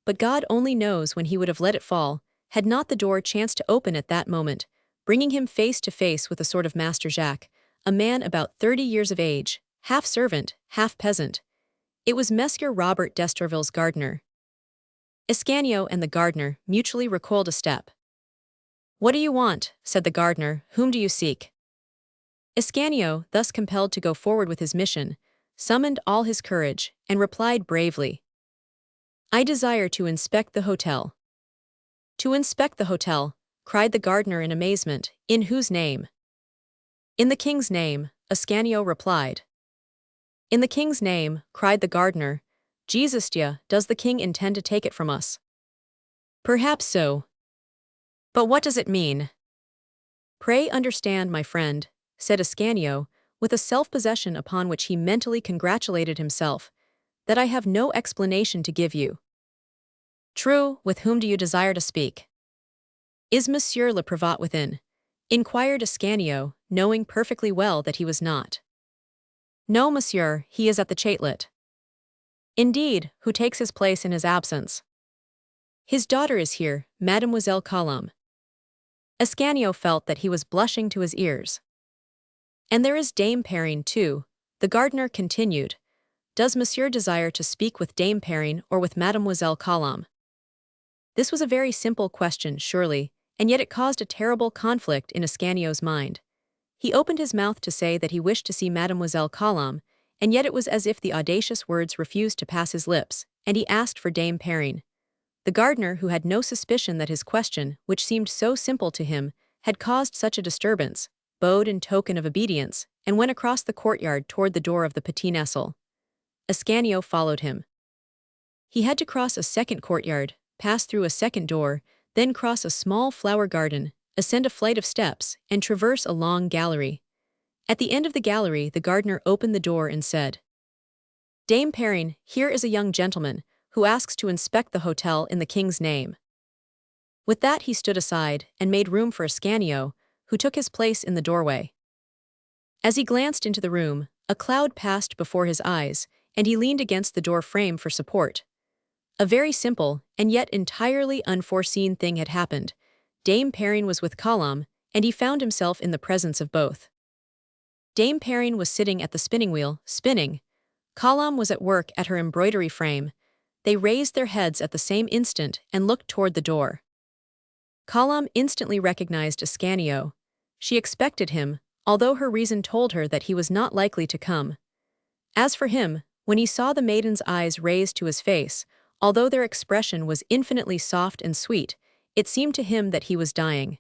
But God only knows when he would have let it fall, had not the door chanced to open at that moment, bringing him face to face with a sort of Master Jacques, a man about 30 years of age, half servant, half peasant. It was Messer Robert d'Estourville's gardener. Ascanio and the gardener mutually recoiled a step. "What do you want?" said the gardener. "Whom do you seek?" Ascanio, thus compelled to go forward with his mission, summoned all his courage, and replied bravely, "I desire to inspect the hotel." "To inspect the hotel," cried the gardener in amazement. "In whose name?" "In the king's name," Ascanio replied. "In the king's name," cried the gardener. "Jesus, does the king intend to take it from us?" "Perhaps so. But what does it mean?" "Pray understand, my friend," said Ascanio, with a self-possession upon which he mentally congratulated himself, "that I have no explanation to give you." "True, with whom do you desire to speak?" "Is Monsieur le Prévôt within?" inquired Ascanio, knowing perfectly well that he was not. "No, monsieur, he is at the Châtelet." "Indeed, who takes his place in his absence?" "His daughter is here, Mademoiselle Colomb." Ascanio felt that he was blushing to his ears. "And there is Dame Perrine too," the gardener continued. "Does monsieur desire to speak with Dame Perrine or with Mademoiselle Colomb?" This was a very simple question, surely, and yet it caused a terrible conflict in Ascanio's mind. He opened his mouth to say that he wished to see Mademoiselle Colomb, and yet it was as if the audacious words refused to pass his lips, and he asked for Dame Perrine. The gardener, who had no suspicion that his question, which seemed so simple to him, had caused such a disturbance, bowed in token of obedience, and went across the courtyard toward the door of the Petit Nesle. Ascanio followed him. He had to cross a second courtyard, pass through a second door, then cross a small flower garden, ascend a flight of steps, and traverse a long gallery. At the end of the gallery, the gardener opened the door and said, "Dame Perrine, here is a young gentleman, who asks to inspect the hotel in the king's name." With that he stood aside, and made room for Ascanio, who took his place in the doorway. As he glanced into the room, a cloud passed before his eyes, and he leaned against the door frame for support. A very simple, and yet entirely unforeseen thing had happened. Dame Perrine was with Colomb, and he found himself in the presence of both. Dame Perrine was sitting at the spinning wheel, spinning. Colomb was at work at her embroidery frame. They raised their heads at the same instant and looked toward the door. Colomb instantly recognized Ascanio. She expected him, although her reason told her that he was not likely to come. As for him, when he saw the maiden's eyes raised to his face, although their expression was infinitely soft and sweet, it seemed to him that he was dying.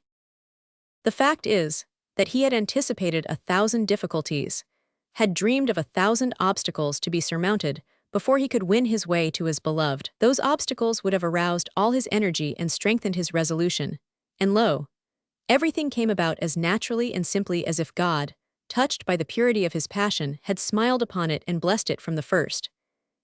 The fact is, that he had anticipated 1,000 difficulties, had dreamed of 1,000 obstacles to be surmounted before he could win his way to his beloved. Those obstacles would have aroused all his energy and strengthened his resolution. And lo, everything came about as naturally and simply as if God, touched by the purity of his passion, had smiled upon it and blessed it from the first.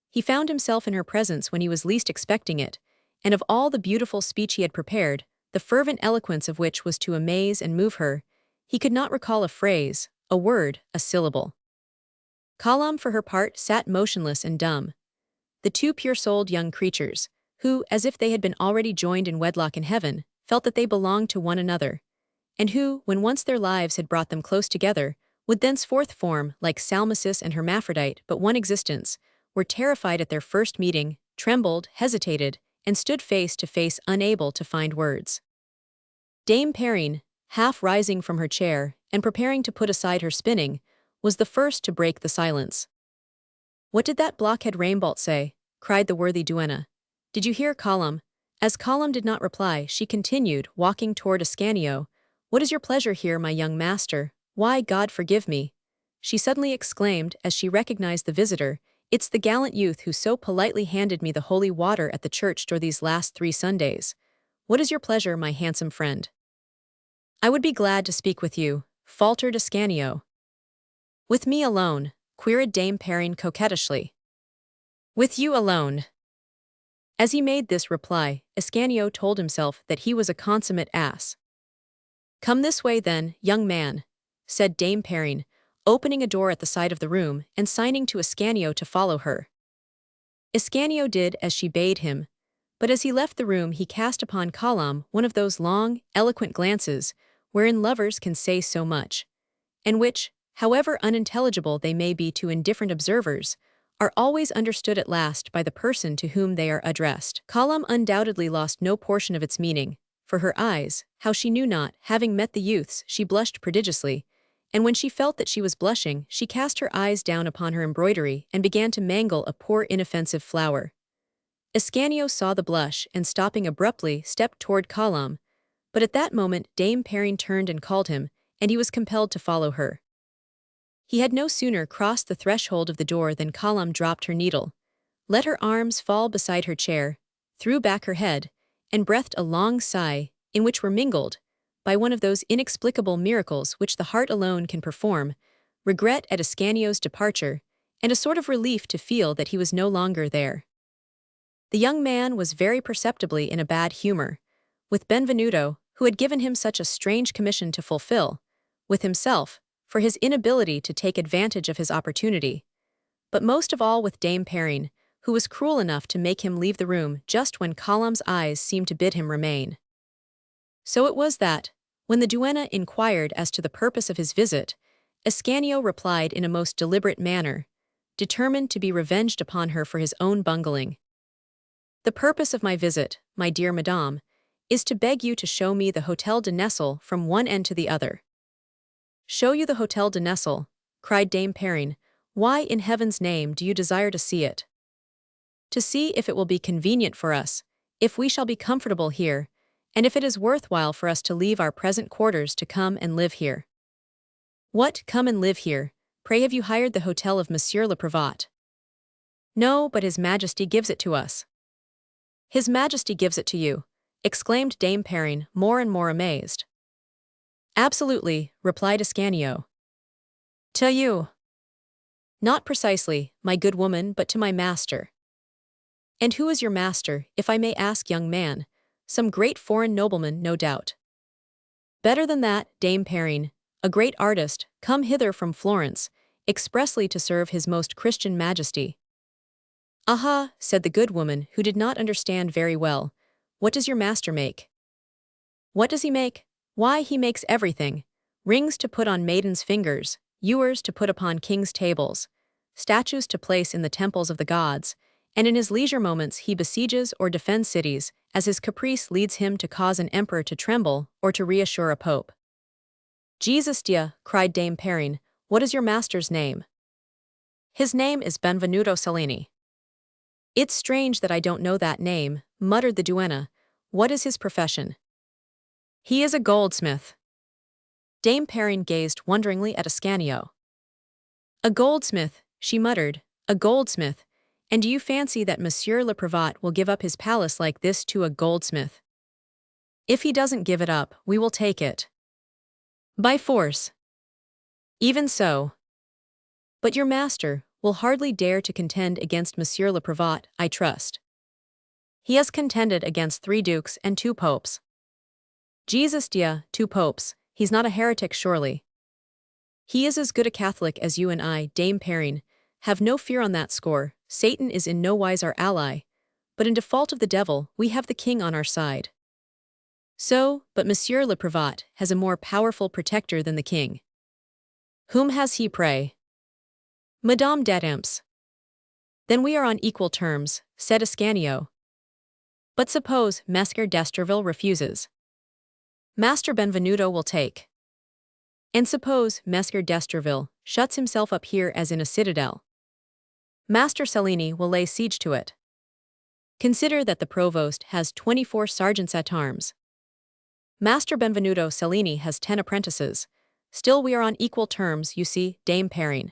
He found himself in her presence when he was least expecting it, and of all the beautiful speech he had prepared, the fervent eloquence of which was to amaze and move her, he could not recall a phrase, a word, a syllable. Kalam, for her part, sat motionless and dumb. The two pure-souled young creatures, who, as if they had been already joined in wedlock in heaven, felt that they belonged to one another, and who, when once their lives had brought them close together, would thenceforth form, like Salmacis and Hermaphrodite, but one existence, were terrified at their first meeting, trembled, hesitated, and stood face to face unable to find words. Dame Perrine, half rising from her chair and preparing to put aside her spinning, was the first to break the silence. "What did that blockhead Raimbolt say?" cried the worthy duenna. "Did you hear, Kalam?" As Kalam did not reply, she continued, walking toward Ascanio. "What is your pleasure here, my young master? Why, God forgive me!" she suddenly exclaimed as she recognized the visitor. "It's the gallant youth who so politely handed me the holy water at the church door these last 3 Sundays. What is your pleasure, my handsome friend?" "I would be glad to speak with you," faltered Ascanio. "With me alone?" queried Dame Perrine coquettishly. "With you alone." As he made this reply, Ascanio told himself that he was a consummate ass. "Come this way then, young man," said Dame Perrine, opening a door at the side of the room and signing to Ascanio to follow her. Ascanio did as she bade him, but as he left the room he cast upon Kalam one of those long, eloquent glances wherein lovers can say so much, and which, however unintelligible they may be to indifferent observers, are always understood at last by the person to whom they are addressed. Kalam undoubtedly lost no portion of its meaning, for her eyes, how she knew not, having met the youth's, she blushed prodigiously, and when she felt that she was blushing, she cast her eyes down upon her embroidery and began to mangle a poor inoffensive flower. Ascanio saw the blush and, stopping abruptly, stepped toward Kalam, but at that moment Dame Perrine turned and called him, and he was compelled to follow her. He had no sooner crossed the threshold of the door than Kalam dropped her needle, let her arms fall beside her chair, threw back her head, and breathed a long sigh, in which were mingled, by one of those inexplicable miracles which the heart alone can perform, regret at Ascanio's departure, and a sort of relief to feel that he was no longer there. The young man was very perceptibly in a bad humor, with Benvenuto, who had given him such a strange commission to fulfill, with himself, for his inability to take advantage of his opportunity, but most of all with Dame Perrine, who was cruel enough to make him leave the room just when Kalam's eyes seemed to bid him remain. So it was that, when the duenna inquired as to the purpose of his visit, Ascanio replied in a most deliberate manner, determined to be revenged upon her for his own bungling. "The purpose of my visit, my dear madame, is to beg you to show me the Hôtel de Nesle from one end to the other." "Show you the Hôtel de Nesle?" cried Dame Perrine. "Why, in heaven's name, do you desire to see it?" "To see if it will be convenient for us, if we shall be comfortable here, and if it is worthwhile for us to leave our present quarters to come and live here." "What, come and live here? Pray, have you hired the hotel of Monsieur le Prévôt?" "No, but His Majesty gives it to us." "His Majesty gives it to you," exclaimed Dame Perrine, more and more amazed. "Absolutely," replied Ascanio. "To you?" "Not precisely, my good woman, but to my master." "And who is your master, if I may ask, young man? Some great foreign nobleman, no doubt." "Better than that, Dame Perrine, a great artist, come hither from Florence, expressly to serve His Most Christian Majesty." "Aha," said the good woman, who did not understand very well. "What does your master make?" "What does he make? Why, he makes everything. Rings to put on maidens' fingers, ewers to put upon kings' tables, statues to place in the temples of the gods, and in his leisure moments he besieges or defends cities, as his caprice leads him to cause an emperor to tremble or to reassure a pope." "Jesus dia," cried Dame Perrine, "what is your master's name?" "His name is Benvenuto Cellini." "It's strange that I don't know that name," muttered the duenna. "What is his profession?" "He is a goldsmith." Dame Perrine gazed wonderingly at Ascanio. A goldsmith, she muttered, a goldsmith, and do you fancy that Monsieur le Prévôt will give up his palace like this to a goldsmith? If he doesn't give it up, we will take it. By force. Even so. But your master will hardly dare to contend against Monsieur le Prévôt, I trust. He has contended against 3 dukes and 2 popes. Jesus Dia, 2 popes, he's not a heretic surely. He is as good a Catholic as you and I, Dame Perrine. Have no fear on that score, Satan is in no wise our ally, but in default of the devil, we have the king on our side. So, but Monsieur le Prévôt has a more powerful protector than the king. Whom has he, pray? Madame d'Étampes. Then we are on equal terms, said Ascanio. But suppose Messer d'Estreville refuses. Master Benvenuto will take. And suppose Messer d'Estreville shuts himself up here as in a citadel. Master Cellini will lay siege to it. Consider that the provost has 24 sergeants at arms. Master Benvenuto Cellini has 10 apprentices. Still we are on equal terms, you see, Dame Perrine.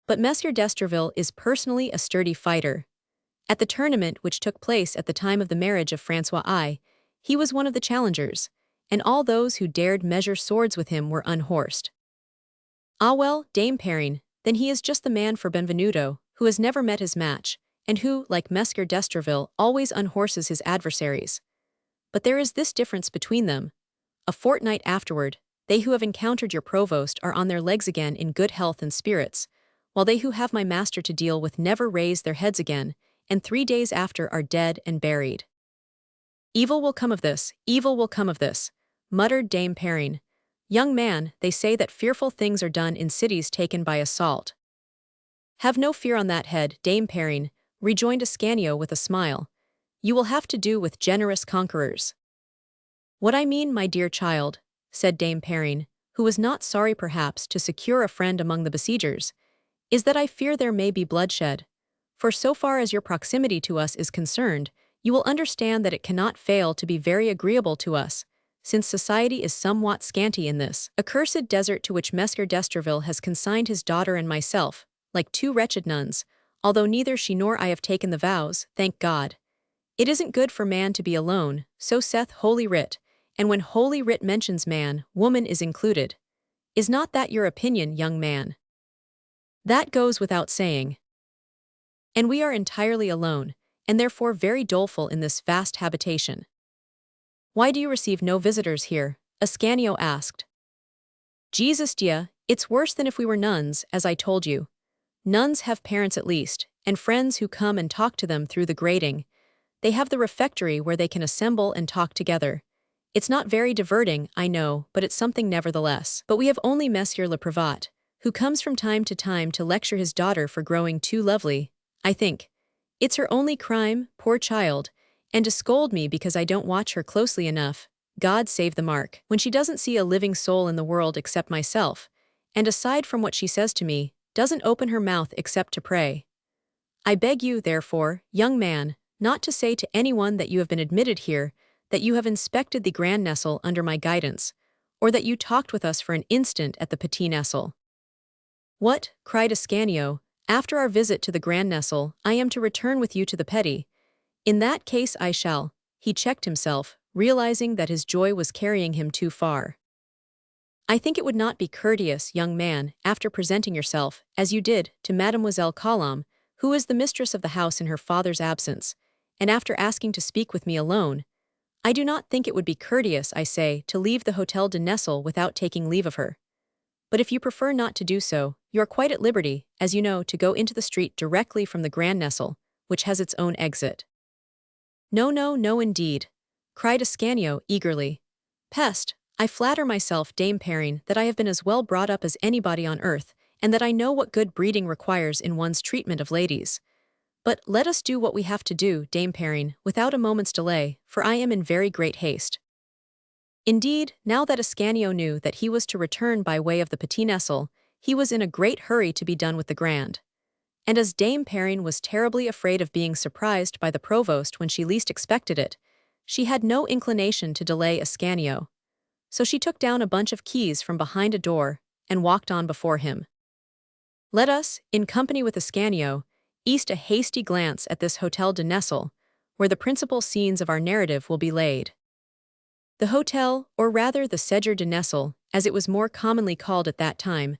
But Messer d'Estreville is personally a sturdy fighter. At the tournament which took place at the time of the marriage of Francois I, he was one of the challengers, and all those who dared measure swords with him were unhorsed. Ah well, Dame Perrine, then he is just the man for Benvenuto, who has never met his match, and who, like Messer d'Estreville, always unhorses his adversaries. But there is this difference between them. A fortnight afterward, they who have encountered your provost are on their legs again in good health and spirits, while they who have my master to deal with never raise their heads again, and 3 days after are dead and buried. Evil will come of this, muttered Dame Perrine. Young man, they say that fearful things are done in cities taken by assault. Have no fear on that head, Dame Perrine, rejoined Ascanio with a smile. You will have to do with generous conquerors. What I mean, my dear child, said Dame Perrine, who was not sorry perhaps to secure a friend among the besiegers, is that I fear there may be bloodshed. For so far as your proximity to us is concerned, you will understand that it cannot fail to be very agreeable to us, since society is somewhat scanty in this accursed desert to which Messer d'Estreville has consigned his daughter and myself, like 2 wretched nuns, although neither she nor I have taken the vows, thank God. It isn't good for man to be alone, so saith Holy Writ, and when Holy Writ mentions man, woman is included. Is not that your opinion, young man? That goes without saying. And we are entirely alone, and therefore very doleful in this vast habitation. Why do you receive no visitors here? Ascanio asked. Jesus Dia, it's worse than if we were nuns, as I told you. Nuns have parents at least, and friends who come and talk to them through the grating. They have the refectory where they can assemble and talk together. It's not very diverting, I know, but it's something nevertheless. But we have only Monsieur le Prévôt, who comes from time to lecture his daughter for growing too lovely, I think. It's her only crime, poor child, and to scold me because I don't watch her closely enough, God save the mark, when she doesn't see a living soul in the world except myself, and aside from what she says to me, doesn't open her mouth except to pray. I beg you, therefore, young man, not to say to anyone that you have been admitted here, that you have inspected the Grand Nestle under my guidance, or that you talked with us for an instant at the Petit Nestle. What, cried Ascanio, after our visit to the Grand Nestle, I am to return with you to the Petit. In that case I shall. He checked himself, realizing that his joy was carrying him too far. I think it would not be courteous, young man, after presenting yourself, as you did, to Mademoiselle Colombe, who is the mistress of the house in her father's absence, and after asking to speak with me alone, I do not think it would be courteous, I say, to leave the Hôtel de Nesle without taking leave of her. But if you prefer not to do so, you are quite at liberty, as you know, to go into the street directly from the Grand Nestle, which has its own exit. No, no, no indeed, cried Ascanio eagerly. Peste, I flatter myself, Dame Perrine, that I have been as well brought up as anybody on earth, and that I know what good breeding requires in one's treatment of ladies. But let us do what we have to do, Dame Perrine, without a moment's delay, for I am in very great haste. Indeed, now that Ascanio knew that he was to return by way of the Petit Nesle, he was in a great hurry to be done with the Grand. And as Dame Perrine was terribly afraid of being surprised by the provost when she least expected it, she had no inclination to delay Ascanio. so she took down a bunch of keys from behind a door and walked on before him. Let us, in company with Ascanio, east a hasty glance at this Hotel de Nesle, where the principal scenes of our narrative will be laid. The hotel, or rather the Séjour de Nesle, as it was more commonly called at that time,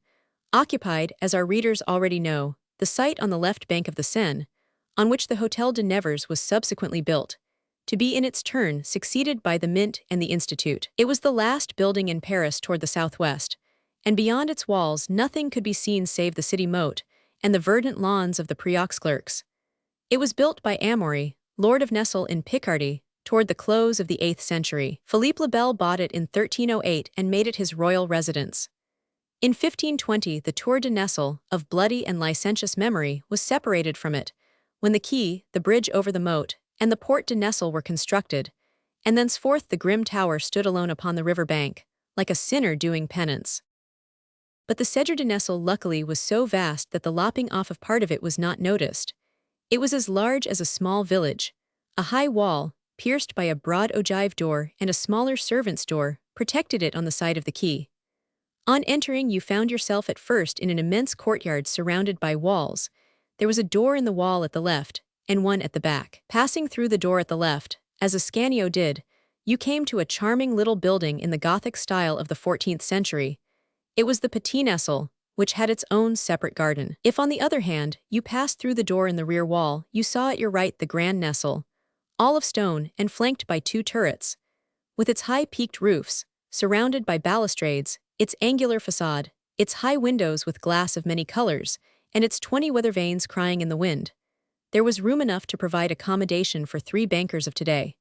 occupied, as our readers already know, the site on the left bank of the Seine, on which the Hôtel de Nevers was subsequently built, to be in its turn succeeded by the Mint and the Institute. It was the last building in Paris toward the southwest, and beyond its walls nothing could be seen save the city moat and the verdant lawns of the Preux clerks. It was built by Amaury, Lord of Nesle in Picardy, toward the close of the 8th century. Philippe le Bel bought it in 1308 and made it his royal residence. In 1520 the Tour de Nesle, of bloody and licentious memory, was separated from it, when the quay, the bridge over the moat, and the Port de Nesle were constructed, and thenceforth the grim tower stood alone upon the river bank, like a sinner doing penance. But the Séjour de Nesle luckily was so vast that the lopping off of part of it was not noticed. It was as large as a small village. A high wall, pierced by a broad ogive door and a smaller servant's door, protected it on the side of the quay. On entering you found yourself at first in an immense courtyard surrounded by walls. There was a door in the wall at the left, and one at the back. Passing through the door at the left, as Ascanio did, you came to a charming little building in the Gothic style of the 14th century. It was the Petit Nesle, which had its own separate garden. If on the other hand, you passed through the door in the rear wall, you saw at your right the Grand Nesle, all of stone and flanked by 2 turrets, with its high peaked roofs, surrounded by balustrades, its angular facade, its high windows with glass of many colors, and its 20 weather vanes crying in the wind. There was room enough to provide accommodation for 3 bankers of today.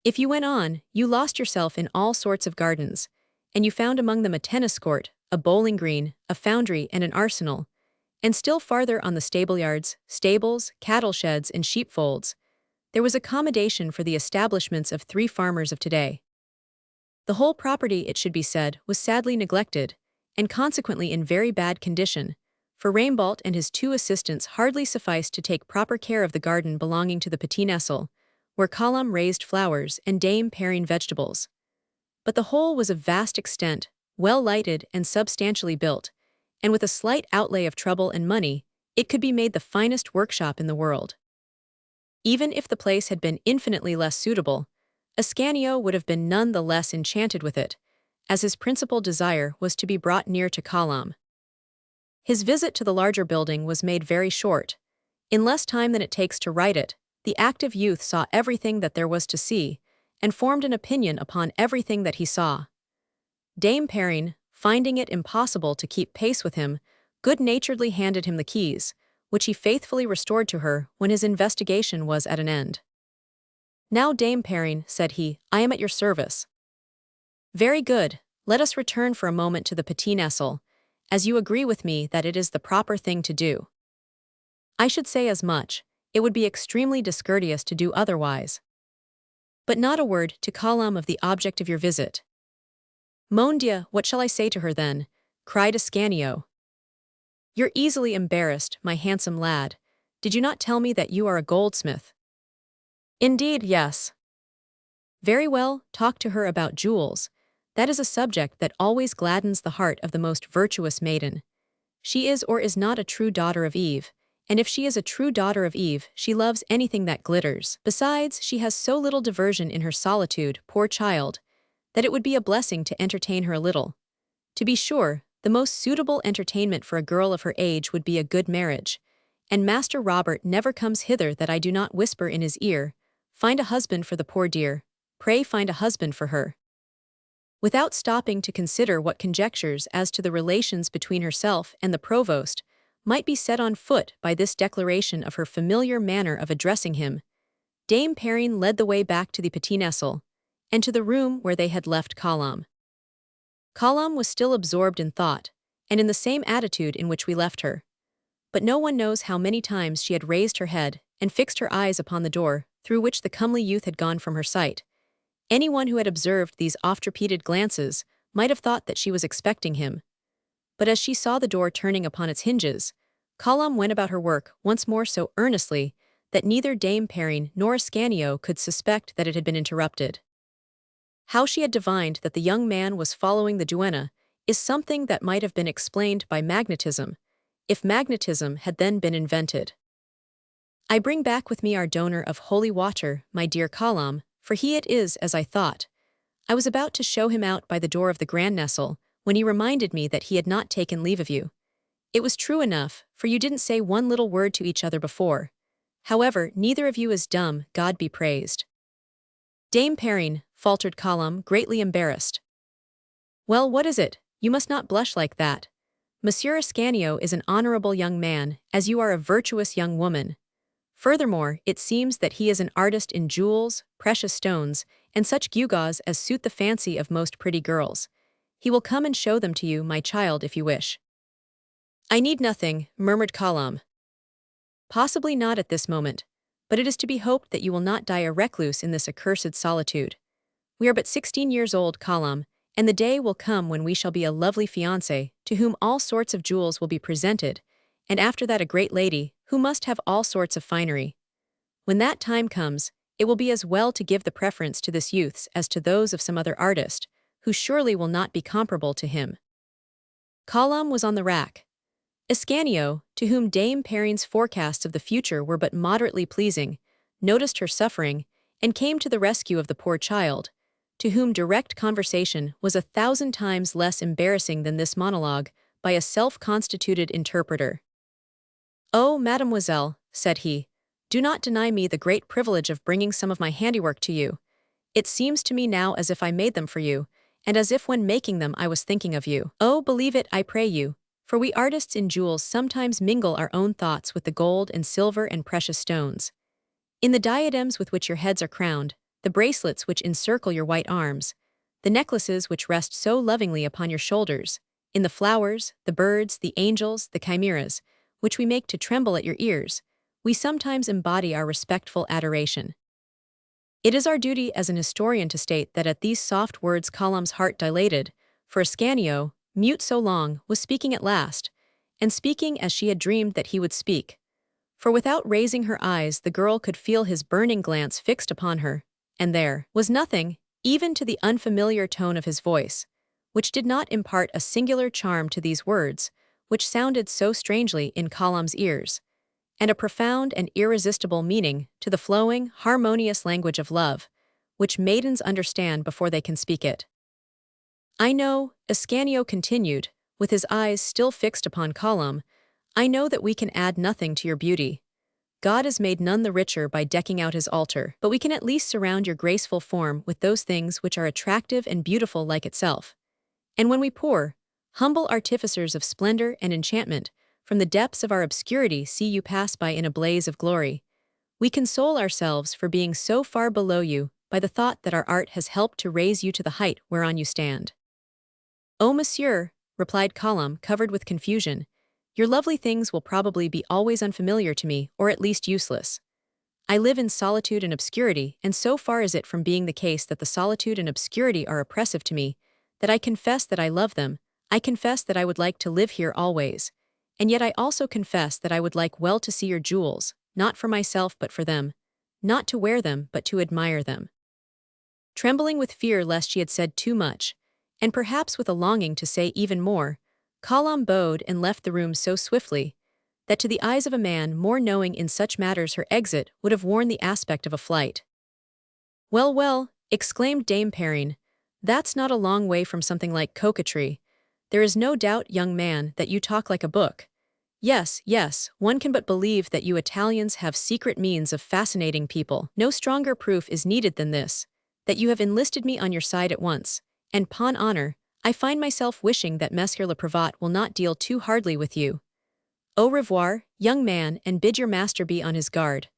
If you went on, you lost yourself in all sorts of gardens, and you found among them a tennis court, a bowling green, a foundry, and an arsenal, and still farther on the stableyards, stables, cattle sheds, and sheepfolds. There was accommodation for the establishments of 3 farmers of today. The whole property, it should be said, was sadly neglected, and consequently in very bad condition, for Raimbault and his 2 assistants hardly sufficed to take proper care of the garden belonging to the Petit Nesle, where Colomb raised flowers and Dame Perrine vegetables. But the whole was of vast extent, well lighted and substantially built, and with a slight outlay of trouble and money, it could be made the finest workshop in the world. Even if the place had been infinitely less suitable, Ascanio would have been none the less enchanted with it, as his principal desire was to be brought near to Colomb. His visit to the larger building was made very short. In less time than it takes to write it, the active youth saw everything that there was to see, and formed an opinion upon everything that he saw. Dame Perrine, finding it impossible to keep pace with him, good-naturedly handed him the keys, which he faithfully restored to her when his investigation was at an end. "Now, Dame Perrine," said he, "I am at your service." "Very good, let us return for a moment to the Petit Nesle, as you agree with me that it is the proper thing to do." "I should say as much. It would be extremely discourteous to do otherwise." "But not a word to Colomb of the object of your visit." "Mon Dieu, what shall I say to her then?" cried Ascanio. "You're easily embarrassed, my handsome lad. Did you not tell me that you are a goldsmith?" "Indeed, yes." "Very well, talk to her about jewels. That is a subject that always gladdens the heart of the most virtuous maiden. She is or is not a true daughter of Eve, and if she is a true daughter of Eve, she loves anything that glitters. Besides, she has so little diversion in her solitude, poor child, that it would be a blessing to entertain her a little. To be sure, the most suitable entertainment for a girl of her age would be a good marriage, and Master Robert never comes hither that I do not whisper in his ear, 'Find a husband for the poor dear, pray find a husband for her.'" Without stopping to consider what conjectures as to the relations between herself and the provost might be set on foot by this declaration of her familiar manner of addressing him, Dame Perrine led the way back to the Petit Nesle, and to the room where they had left Colomb. Colomb was still absorbed in thought, and in the same attitude in which we left her. But no one knows how many times she had raised her head and fixed her eyes upon the door through which the comely youth had gone from her sight. Anyone who had observed these oft-repeated glances might have thought that she was expecting him. But as she saw the door turning upon its hinges, Colomb went about her work once more so earnestly that neither Dame Perrine nor Ascanio could suspect that it had been interrupted. How she had divined that the young man was following the duenna is something that might have been explained by magnetism, if magnetism had then been invented. I bring back with me our donor of holy water, my dear Kalam, for he it is as I thought. I was about to show him out by the door of the Grand Nestle, when he reminded me that he had not taken leave of you. It was true enough, for you didn't say one little word to each other before. However, neither of you is dumb, God be praised. Dame Perrine, faltered Kalam, greatly embarrassed. Well, what is it? You must not blush like that. Monsieur Ascanio is an honorable young man, as you are a virtuous young woman. Furthermore, it seems that he is an artist in jewels, precious stones, and such gewgaws as suit the fancy of most pretty girls. He will come and show them to you, my child, if you wish. I need nothing, murmured Kalam. Possibly not at this moment, but it is to be hoped that you will not die a recluse in this accursed solitude. We are but 16 years old, Kalam, and the day will come when we shall be a lovely fiancé, to whom all sorts of jewels will be presented, and after that a great lady, who must have all sorts of finery. When that time comes, it will be as well to give the preference to this youth's as to those of some other artist, who surely will not be comparable to him. Kalam was on the rack. Ascanio, to whom Dame Perrine's forecasts of the future were but moderately pleasing, noticed her suffering, and came to the rescue of the poor child, to whom direct conversation was 1,000 times less embarrassing than this monologue by a self-constituted interpreter. "Oh, mademoiselle," said he, "do not deny me the great privilege of bringing some of my handiwork to you. It seems to me now as if I made them for you, and as if when making them I was thinking of you. Oh, believe it, I pray you, for we artists in jewels sometimes mingle our own thoughts with the gold and silver and precious stones. In the diadems with which your heads are crowned, the bracelets which encircle your white arms, the necklaces which rest so lovingly upon your shoulders, in the flowers, the birds, the angels, the chimeras, which we make to tremble at your ears, we sometimes embody our respectful adoration." It is our duty as an historian to state that at these soft words Kalam's heart dilated, for Ascanio, mute so long, was speaking at last, and speaking as she had dreamed that he would speak. For without raising her eyes the girl could feel his burning glance fixed upon her, and there was nothing, even to the unfamiliar tone of his voice, which did not impart a singular charm to these words, which sounded so strangely in Kalam's ears, and a profound and irresistible meaning to the flowing, harmonious language of love, which maidens understand before they can speak it. "I know," Ascanio continued, with his eyes still fixed upon Kalam, "I know that we can add nothing to your beauty. God has made none the richer by decking out his altar, but we can at least surround your graceful form with those things which are attractive and beautiful like itself. And when we poor, humble artificers of splendor and enchantment, from the depths of our obscurity see you pass by in a blaze of glory, we console ourselves for being so far below you by the thought that our art has helped to raise you to the height whereon you stand." "Oh, monsieur," replied Kalam, covered with confusion, "your lovely things will probably be always unfamiliar to me, or at least useless. I live in solitude and obscurity, and so far is it from being the case that the solitude and obscurity are oppressive to me, that I confess that I love them, I confess that I would like to live here always, and yet I also confess that I would like well to see your jewels, not for myself but for them, not to wear them but to admire them." Trembling with fear lest she had said too much, and perhaps with a longing to say even more, Kalam bowed and left the room so swiftly that to the eyes of a man more knowing in such matters her exit would have worn the aspect of a flight. "Well, well," exclaimed Dame Perrine, "that's not a long way from something like coquetry. There is no doubt, young man, that you talk like a book. Yes, yes, one can but believe that you Italians have secret means of fascinating people. No stronger proof is needed than this, that you have enlisted me on your side at once, and, 'pon honor, I find myself wishing that Monsieur le Prévôt will not deal too hardly with you. Au revoir, young man, and bid your master be on his guard.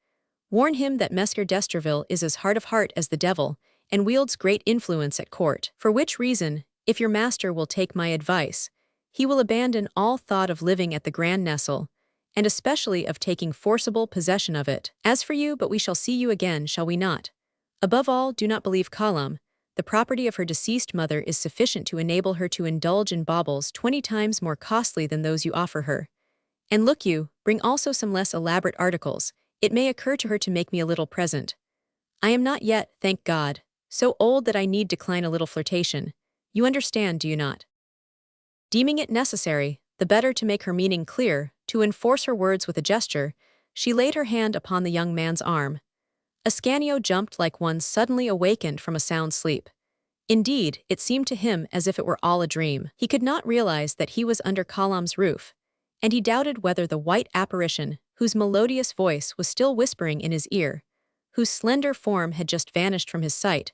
Warn him that Monsieur d'Estreville is as hard of heart as the devil, and wields great influence at court, for which reason, if your master will take my advice, he will abandon all thought of living at the Grand Nestle, and especially of taking forcible possession of it. As for you, but we shall see you again, shall we not? Above all, do not believe Kalam. The property of her deceased mother is sufficient to enable her to indulge in baubles 20 times more costly than those you offer her. And look you, bring also some less elaborate articles. It may occur to her to make me a little present. I am not yet, thank God, so old that I need decline a little flirtation. You understand, do you not? Deeming it necessary, the better to make her meaning clear, to enforce her words with a gesture, she laid her hand upon the young man's arm. Ascanio jumped like one suddenly awakened from a sound sleep. Indeed, it seemed to him as if it were all a dream. He could not realize that he was under Colombe's roof, and he doubted whether the white apparition, whose melodious voice was still whispering in his ear, whose slender form had just vanished from his sight,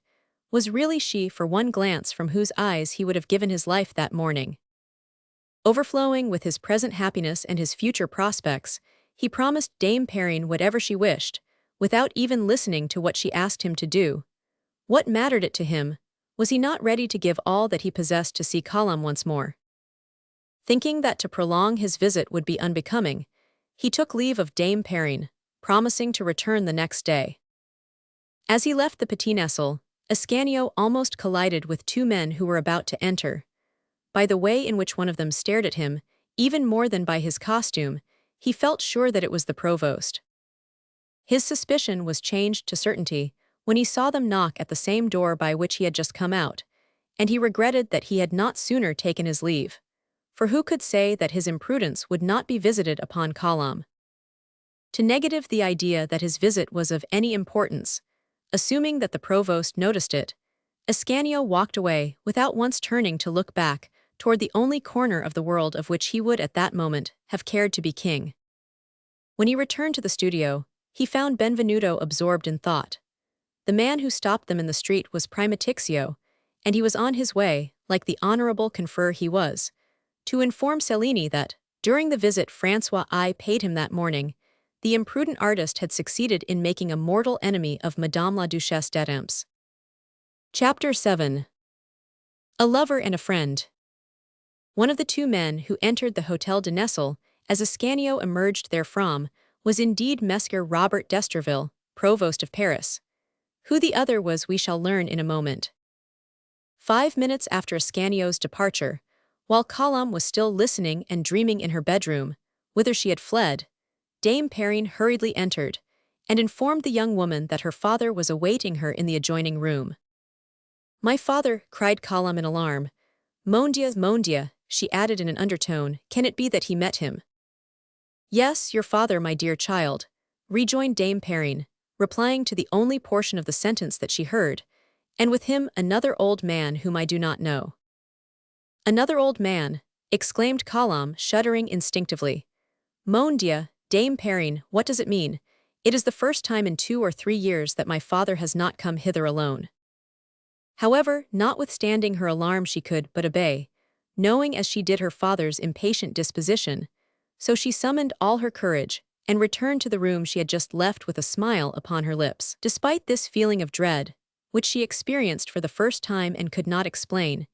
was really she for one glance from whose eyes he would have given his life that morning. Overflowing with his present happiness and his future prospects, he promised Dame Perrine whatever she wished, without even listening to what she asked him to do. What mattered it to him? Was he not ready to give all that he possessed to see Colombe once more? Thinking that to prolong his visit would be unbecoming, he took leave of Dame Perrine, promising to return the next day. As he left the Petit Nestle, Ascanio almost collided with two men who were about to enter. By the way in which one of them stared at him, even more than by his costume, he felt sure that it was the provost. His suspicion was changed to certainty when he saw them knock at the same door by which he had just come out, and he regretted that he had not sooner taken his leave. For who could say that his imprudence would not be visited upon Colombe? To negative the idea that his visit was of any importance, assuming that the provost noticed it, Ascanio walked away without once turning to look back toward the only corner of the world of which he would at that moment have cared to be king. When he returned to the studio, he found Benvenuto absorbed in thought. The man who stopped them in the street was Primatixio, and he was on his way, like the honorable confer he was, to inform Cellini that, during the visit François I paid him that morning, the imprudent artist had succeeded in making a mortal enemy of Madame la Duchesse d'Étampes. Chapter 7. A Lover and a Friend. One of the two men who entered the Hôtel de Nesle, as Ascanio emerged therefrom, was indeed Messieurs Robert d'Estreville, Provost of Paris. Who the other was we shall learn in a moment. 5 minutes after Ascanio's departure, while Colombe was still listening and dreaming in her bedroom, whither she had fled, Dame Perrine hurriedly entered, and informed the young woman that her father was awaiting her in the adjoining room. "My father," cried Colombe in alarm. Mon Dieu, she added in an undertone, "can it be that he met him?" "Yes, your father, my dear child," rejoined Dame Perrine, replying to the only portion of the sentence that she heard, "and with him another old man whom I do not know." "Another old man," exclaimed Colombe, shuddering instinctively. "Mon Dieu, Dame Perrine, what does it mean? It is the first time in 2 or 3 years that my father has not come hither alone." However, notwithstanding her alarm she could but obey, knowing as she did her father's impatient disposition, so she summoned all her courage, and returned to the room she had just left with a smile upon her lips. Despite this feeling of dread, which she experienced for the first time and could not explain,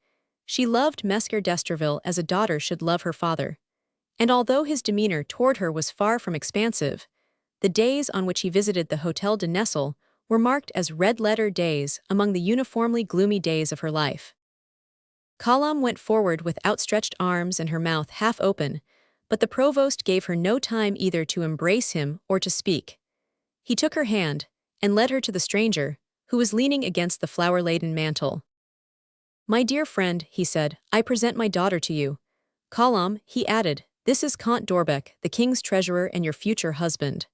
she loved Messieurs d'Estreville as a daughter should love her father, and although his demeanor toward her was far from expansive, the days on which he visited the Hôtel de Nesle were marked as red-letter days among the uniformly gloomy days of her life. Colombe went forward with outstretched arms and her mouth half open, but the provost gave her no time either to embrace him or to speak. He took her hand, and led her to the stranger, who was leaning against the flower-laden mantel. "My dear friend," he said, "I present my daughter to you. Colombe," he added, "this is Comte d'Orbec, the king's treasurer and your future husband."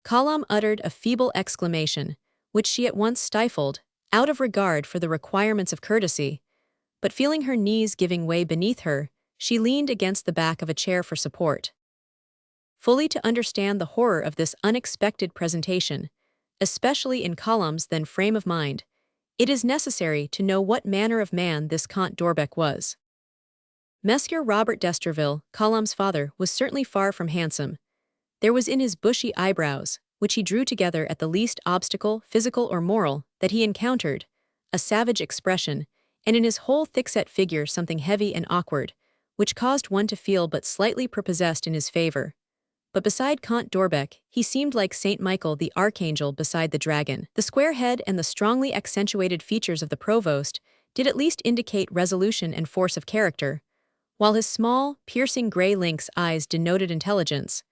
Colombe uttered a feeble exclamation, which she at once stifled, out of regard for the requirements of courtesy, but feeling her knees giving way beneath her, she leaned against the back of a chair for support. Fully to understand the horror of this unexpected presentation, especially in Colombe's then frame of mind, it is necessary to know what manner of man this Comte d'Orbec was. Messieurs Robert d'Estreville, Colombe's father, was certainly far from handsome. There was in his bushy eyebrows, which he drew together at the least obstacle, physical or moral, that he encountered, a savage expression, and in his whole thick-set figure something heavy and awkward, which caused one to feel but slightly prepossessed in his favor. But beside Comte d'Orbec, he seemed like Saint Michael the archangel beside the dragon. The square head and the strongly accentuated features of the provost did at least indicate resolution and force of character, while his small, piercing gray lynx eyes denoted intelligence.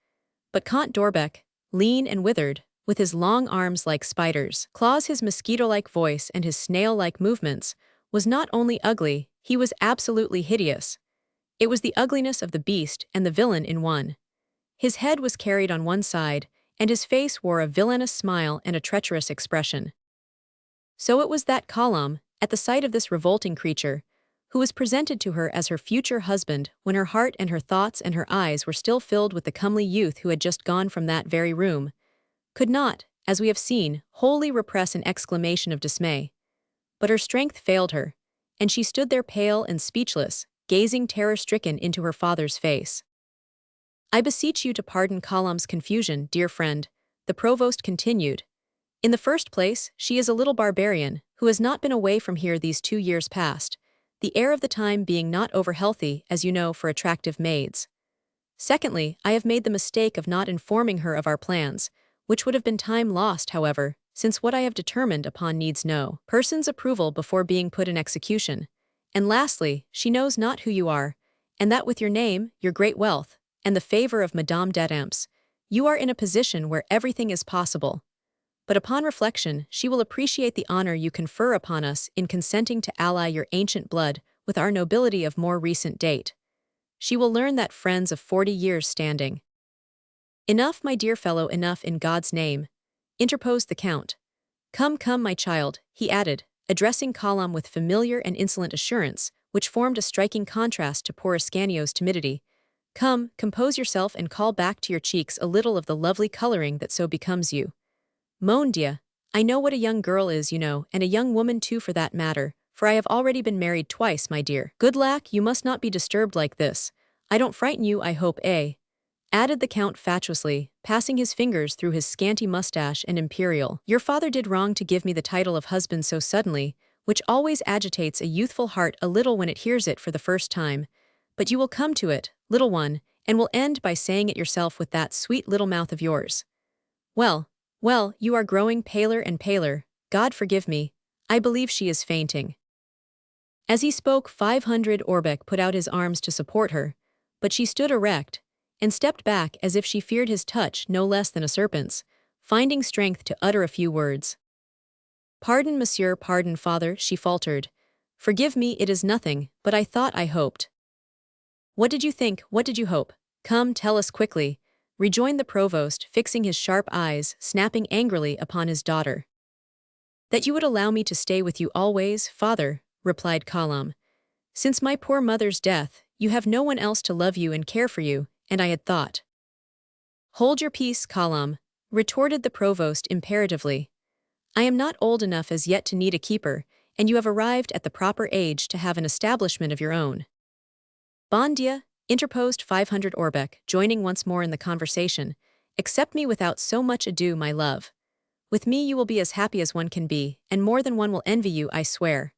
But Comte d'Orbec, lean and withered, with his long arms like spiders' claws, his mosquito-like voice, and his snail-like movements, was not only ugly, he was absolutely hideous. It was the ugliness of the beast and the villain in one. His head was carried on one side, and his face wore a villainous smile and a treacherous expression. So it was that Colombe, at the sight of this revolting creature, who was presented to her as her future husband when her heart and her thoughts and her eyes were still filled with the comely youth who had just gone from that very room, could not, as we have seen, wholly repress an exclamation of dismay. But her strength failed her, and she stood there pale and speechless, gazing terror-stricken into her father's face. "I beseech you to pardon Colombe's confusion, dear friend," the provost continued. "In the first place, she is a little barbarian, who has not been away from here these 2 years past, the air of the time being not over-healthy, as you know, for attractive maids. Secondly, I have made the mistake of not informing her of our plans, which would have been time lost, however, since what I have determined upon needs no person's approval before being put in execution. And lastly, she knows not who you are, and that with your name, your great wealth, and the favor of Madame d'Adamps, you are in a position where everything is possible. But upon reflection, she will appreciate the honor you confer upon us in consenting to ally your ancient blood with our nobility of more recent date. She will learn that friends of 40 years' standing—" "Enough, my dear fellow, enough in God's name," interposed the Count. "Come, come, my child," he added, addressing Colombe with familiar and insolent assurance, which formed a striking contrast to poor Ascanio's timidity. "Come, compose yourself and call back to your cheeks a little of the lovely coloring that so becomes you. Mon Dieu, I know what a young girl is, you know, and a young woman too for that matter, for I have already been married twice, my dear. Good lack, you must not be disturbed like this. I don't frighten you, I hope, eh?" added the Count fatuously, passing his fingers through his scanty mustache and imperial. "Your father did wrong to give me the title of husband so suddenly, which always agitates a youthful heart a little when it hears it for the first time. But you will come to it, little one, and will end by saying it yourself with that sweet little mouth of yours. Well, well, you are growing paler and paler. God forgive me, I believe she is fainting." As he spoke, 500 Orbeck put out his arms to support her, but she stood erect, and stepped back as if she feared his touch no less than a serpent's, finding strength to utter a few words. "Pardon, monsieur, pardon, father," she faltered. "Forgive me, it is nothing, but I thought I hoped—" "What did you think, what did you hope? Come, tell us quickly," rejoined the provost, fixing his sharp eyes, snapping angrily upon his daughter. "That you would allow me to stay with you always, father," replied Colombe. "Since my poor mother's death, you have no one else to love you and care for you, and I had thought—" "Hold your peace, Colombe," retorted the provost imperatively. "I am not old enough as yet to need a keeper, and you have arrived at the proper age to have an establishment of your own." "Bon Dieu," interposed 500 Orbeck, joining once more in the conversation, "accept me without so much ado, my love. With me you will be as happy as one can be, and more than one will envy you, I swear.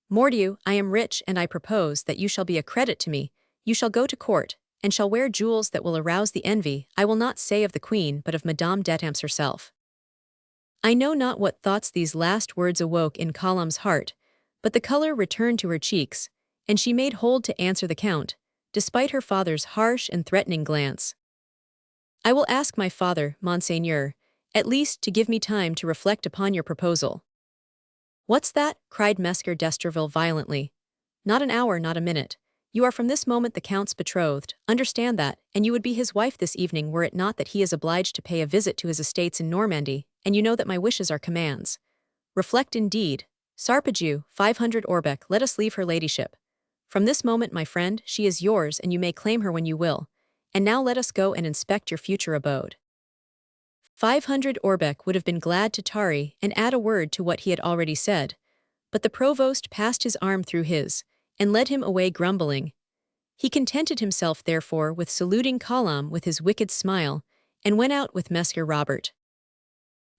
Mordieu, I am rich, and I propose that you shall be a credit to me. You shall go to court, and shall wear jewels that will arouse the envy, I will not say of the queen, but of Madame d'Adamps herself." I know not what thoughts these last words awoke in Colombe's heart, but the color returned to her cheeks, and she made hold to answer the Count, despite her father's harsh and threatening glance. "I will ask my father, Monseigneur, at least to give me time to reflect upon your proposal." "What's that?" cried Messer d'Estreville violently. "Not an hour, not a minute. You are from this moment the Count's betrothed, understand that, and you would be his wife this evening were it not that he is obliged to pay a visit to his estates in Normandy, and you know that my wishes are commands. Reflect indeed. Sarpejou, 500 Orbeck, let us leave her ladyship. From this moment, my friend, she is yours and you may claim her when you will. And now let us go and inspect your future abode." 500 Orbeck would have been glad to tarry and add a word to what he had already said, but the provost passed his arm through his, and led him away grumbling. He contented himself, therefore, with saluting Colombe with his wicked smile, and went out with Messer Robert.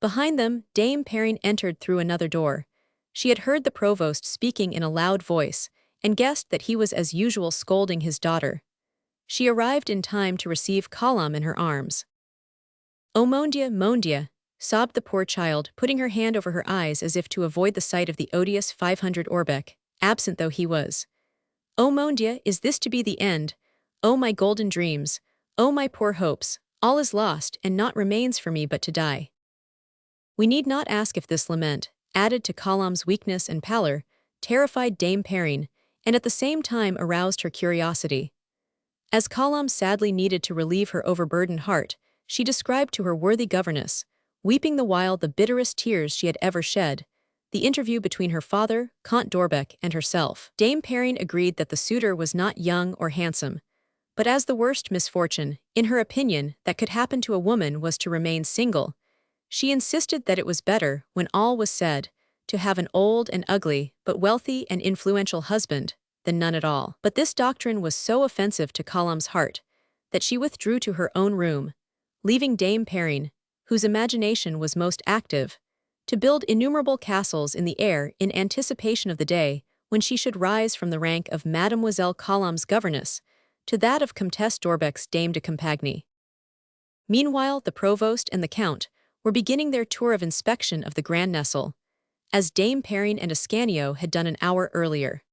Behind them, Dame Perrine entered through another door. She had heard the provost speaking in a loud voice, and guessed that he was as usual scolding his daughter. She arrived in time to receive Colombe in her arms. "Oh, mon Dieu," sobbed the poor child, putting her hand over her eyes as if to avoid the sight of the odious 500 Orbeck, absent though he was. "Oh, mon Dieu, is this to be the end? Oh, my golden dreams! Oh, my poor hopes! All is lost, and naught remains for me but to die." We need not ask if this lament, added to Colombe's weakness and pallor, terrified Dame Perrine, and at the same time aroused her curiosity. As Colombe sadly needed to relieve her overburdened heart, she described to her worthy governess, weeping the while the bitterest tears she had ever shed, the interview between her father, Count d'Orbec, and herself. Dame Perrine agreed that the suitor was not young or handsome, but as the worst misfortune, in her opinion, that could happen to a woman was to remain single, she insisted that it was better, when all was said, to have an old and ugly, but wealthy and influential husband, than none at all. But this doctrine was so offensive to Colombe's heart, that she withdrew to her own room, leaving Dame Perrine, whose imagination was most active, to build innumerable castles in the air in anticipation of the day when she should rise from the rank of Mademoiselle Colombe's governess to that of Comtesse d'Orbec's dame de compagnie. Meanwhile, the provost and the count were beginning their tour of inspection of the Grand Nestle, as Dame Perrine and Ascanio had done an hour earlier.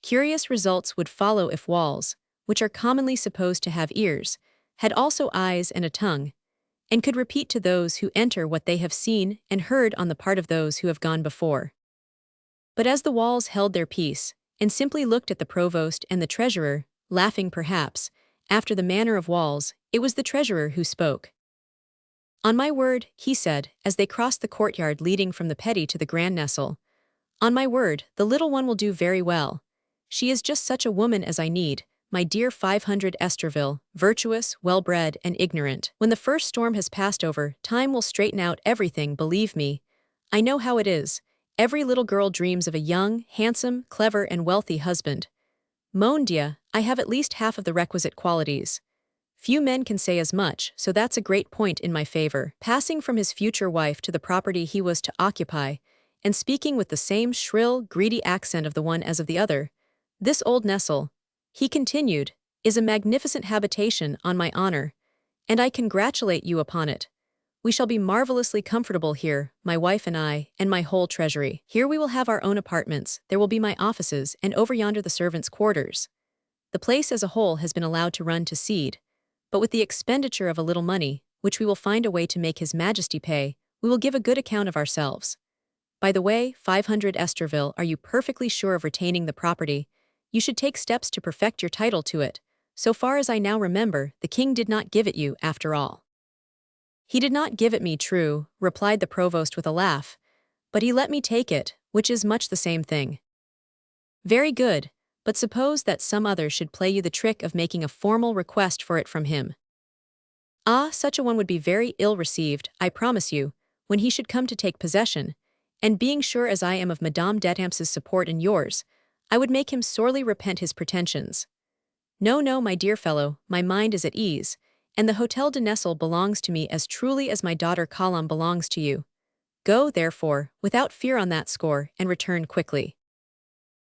Curious results would follow if walls, which are commonly supposed to have ears, had also eyes and a tongue, and could repeat to those who enter what they have seen and heard on the part of those who have gone before. But as the walls held their peace, and simply looked at the provost and the treasurer, laughing perhaps, after the manner of walls, it was the treasurer who spoke. "On my word," he said, as they crossed the courtyard leading from the Petit to the Grand Nestle, "on my word, the little one will do very well. She is just such a woman as I need, my dear 500 Esterville, virtuous, well-bred, and ignorant. When the first storm has passed over, time will straighten out everything, believe me. I know how it is. Every little girl dreams of a young, handsome, clever, and wealthy husband. Mon Dieu, I have at least half of the requisite qualities. Few men can say as much, so that's a great point in my favor." Passing from his future wife to the property he was to occupy, and speaking with the same shrill, greedy accent of the one as of the other, "This old Nestle," he continued, "is a magnificent habitation, on my honor, and I congratulate you upon it. We shall be marvelously comfortable here, my wife and I, and my whole treasury. Here we will have our own apartments, there will be my offices, and over yonder the servants' quarters. The place as a whole has been allowed to run to seed, but with the expenditure of a little money, which we will find a way to make His Majesty pay, we will give a good account of ourselves. By the way, 500 Esterville, are you perfectly sure of retaining the property? You should take steps to perfect your title to it. So far as I now remember, the king did not give it you, after all." "He did not give it me, true," replied the provost with a laugh, "but he let me take it, which is much the same thing." "Very good, but suppose that some other should play you the trick of making a formal request for it from him." "Ah, such a one would be very ill received, I promise you, when he should come to take possession, and being sure as I am of Madame d'Etampes's support and yours, I would make him sorely repent his pretensions. No, no, my dear fellow, my mind is at ease, and the Hôtel de Nesle belongs to me as truly as my daughter Colombe belongs to you. Go, therefore, without fear on that score, and return quickly."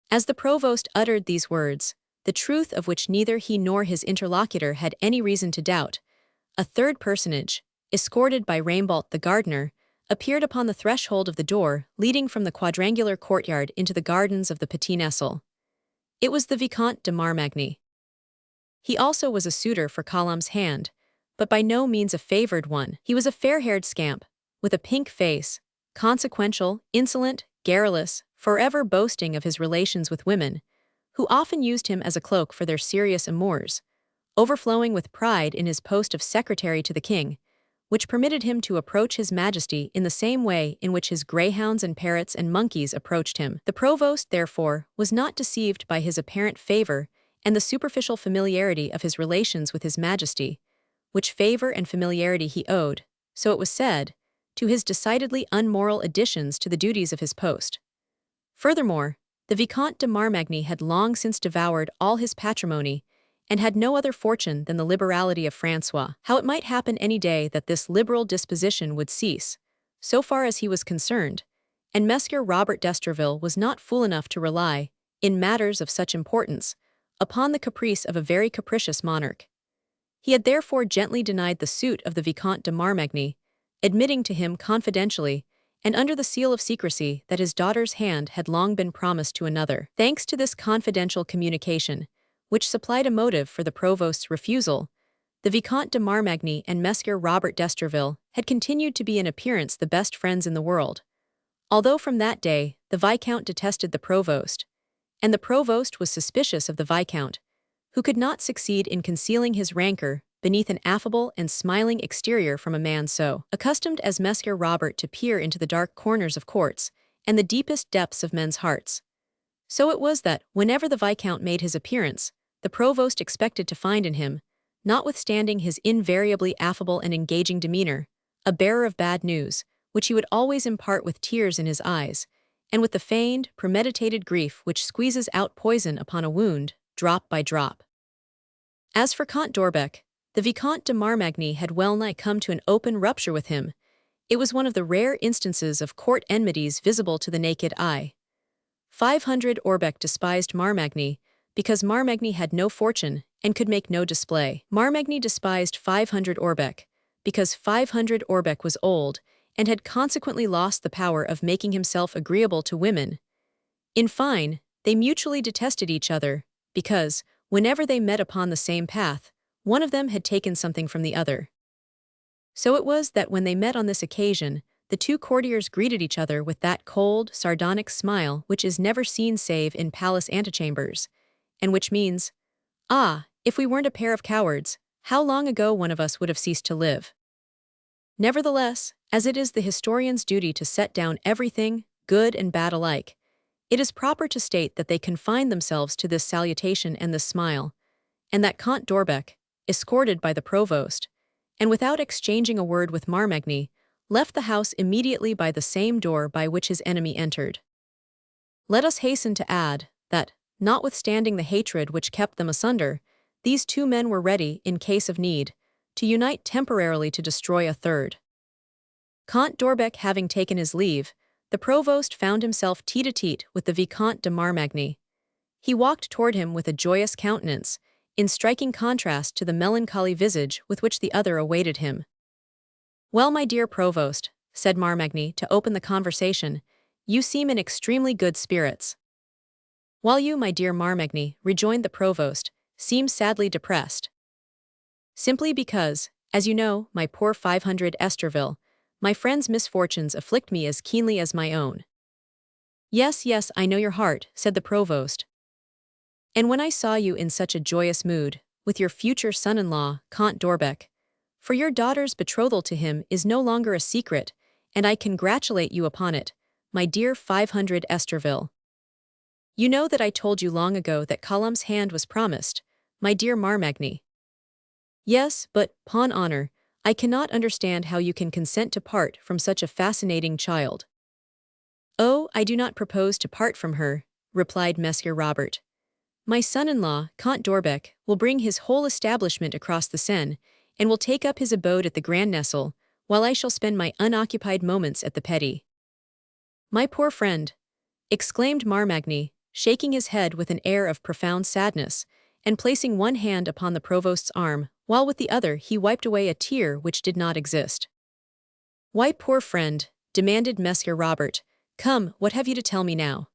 As the provost uttered these words, the truth of which neither he nor his interlocutor had any reason to doubt, a third personage, escorted by Raimbault the gardener, appeared upon the threshold of the door leading from the quadrangular courtyard into the gardens of the Petit Nesle. It was the Vicomte de Marmagny. He also was a suitor for Colombe's hand, but by no means a favored one. He was a fair-haired scamp, with a pink face, consequential, insolent, garrulous, forever boasting of his relations with women, who often used him as a cloak for their serious amours, overflowing with pride in his post of secretary to the king, which permitted him to approach His Majesty in the same way in which his greyhounds and parrots and monkeys approached him. The provost, therefore, was not deceived by his apparent favor and the superficial familiarity of his relations with His Majesty, which favor and familiarity he owed, so it was said, to his decidedly unmoral additions to the duties of his post. Furthermore, the Vicomte de Marmagny had long since devoured all his patrimony, and had no other fortune than the liberality of Francois. How it might happen any day that this liberal disposition would cease, so far as he was concerned, and Messieurs Robert d'Esterville was not fool enough to rely, in matters of such importance, upon the caprice of a very capricious monarch. He had therefore gently denied the suit of the Vicomte de Marmagny, admitting to him confidentially, and under the seal of secrecy, that his daughter's hand had long been promised to another. Thanks to this confidential communication, which supplied a motive for the provost's refusal, The Vicomte de Marmagny and Messieurs Robert d'Estreville had continued to be in appearance the best friends in the world, although from that day the Viscount detested the Provost, and the Provost was suspicious of the Viscount, who could not succeed in concealing his rancor beneath an affable and smiling exterior from a man so accustomed as Messieurs Robert to peer into the dark corners of courts and the deepest depths of men's hearts. So it was that, whenever the Viscount made his appearance, the Provost expected to find in him, notwithstanding his invariably affable and engaging demeanor, a bearer of bad news, which he would always impart with tears in his eyes, and with the feigned, premeditated grief which squeezes out poison upon a wound, drop by drop. As for Comte d'Orbec, the Vicomte de Marmagny had well-nigh come to an open rupture with him. It was one of the rare instances of court enmities visible to the naked eye. 500 Orbec despised Marmagny, because Marmagny had no fortune and could make no display. Marmagny despised 500 Orbec, because 500 Orbec was old and had consequently lost the power of making himself agreeable to women. In fine, they mutually detested each other, because, whenever they met upon the same path, one of them had taken something from the other. So it was that when they met on this occasion, the two courtiers greeted each other with that cold, sardonic smile which is never seen save in palace antechambers, and which means, "Ah, if we weren't a pair of cowards, how long ago one of us would have ceased to live." Nevertheless, as it is the historian's duty to set down everything, good and bad alike, it is proper to state that they confined themselves to this salutation and this smile, and that Comte d'Orbec, escorted by the Provost, and without exchanging a word with Marmagny, left the house immediately by the same door by which his enemy entered. Let us hasten to add that, notwithstanding the hatred which kept them asunder, these two men were ready, in case of need, to unite temporarily to destroy a third. Comte d'Orbec having taken his leave, the Provost found himself tete-a-tete with the Vicomte de Marmagny. He walked toward him with a joyous countenance, in striking contrast to the melancholy visage with which the other awaited him. "Well, my dear Provost," said Marmagny to open the conversation, "you seem in extremely good spirits." "While you, my dear Marmagny," rejoined the Provost, "seem sadly depressed." "Simply because, as you know, my poor 500 Esterville, my friend's misfortunes afflict me as keenly as my own." "Yes, yes, I know your heart," said the Provost. "And when I saw you in such a joyous mood, with your future son-in-law, Comte d'Orbec, for your daughter's betrothal to him is no longer a secret, and I congratulate you upon it, my dear 500 Esterville. You know that I told you long ago that Colombe's hand was promised, my dear Marmagny." "Yes, but, 'pon honor, I cannot understand how you can consent to part from such a fascinating child." "Oh, I do not propose to part from her," replied Messieurs Robert. "My son-in-law, Comte d'Orbec, will bring his whole establishment across the Seine, and will take up his abode at the Grand Nestle, while I shall spend my unoccupied moments at the Petit." "My poor friend," exclaimed Marmagny, shaking his head with an air of profound sadness, and placing one hand upon the Provost's arm, while with the other he wiped away a tear which did not exist. "Why, poor friend?" demanded Messieurs Robert. "Come, what have you to tell me now?"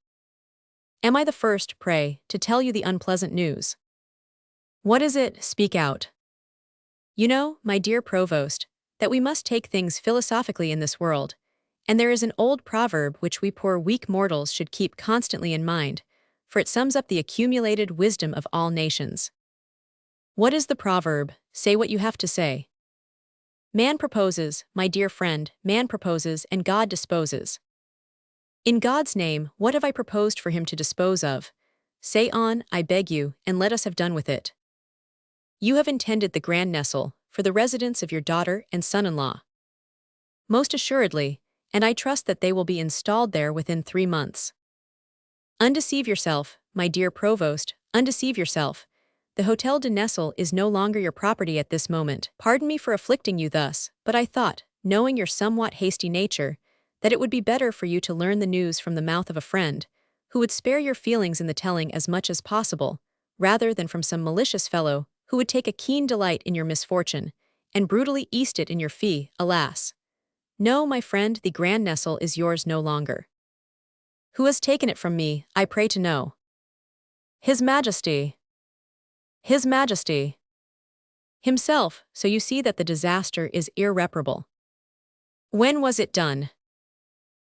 "Am I the first, pray, to tell you the unpleasant news?" "What is it? Speak out." "You know, my dear Provost, that we must take things philosophically in this world, and there is an old proverb which we poor weak mortals should keep constantly in mind, for it sums up the accumulated wisdom of all nations." "What is the proverb? Say what you have to say." "Man proposes, my dear friend, man proposes and God disposes." "In God's name, what have I proposed for him to dispose of? Say on, I beg you, and let us have done with it." "You have intended the Grand Nestle, for the residence of your daughter and son-in-law." "Most assuredly, and I trust that they will be installed there within 3 months." "Undeceive yourself, my dear Provost, undeceive yourself. The Hôtel de Nesle is no longer your property at this moment. Pardon me for afflicting you thus, but I thought, knowing your somewhat hasty nature, that it would be better for you to learn the news from the mouth of a friend, who would spare your feelings in the telling as much as possible, rather than from some malicious fellow who would take a keen delight in your misfortune, and brutally east it in your fee, alas. No, my friend, the Grand Nestle is yours no longer." "Who has taken it from me, I pray to know?" "His Majesty." "His Majesty." Himself, so you see that the disaster is irreparable. When was it done?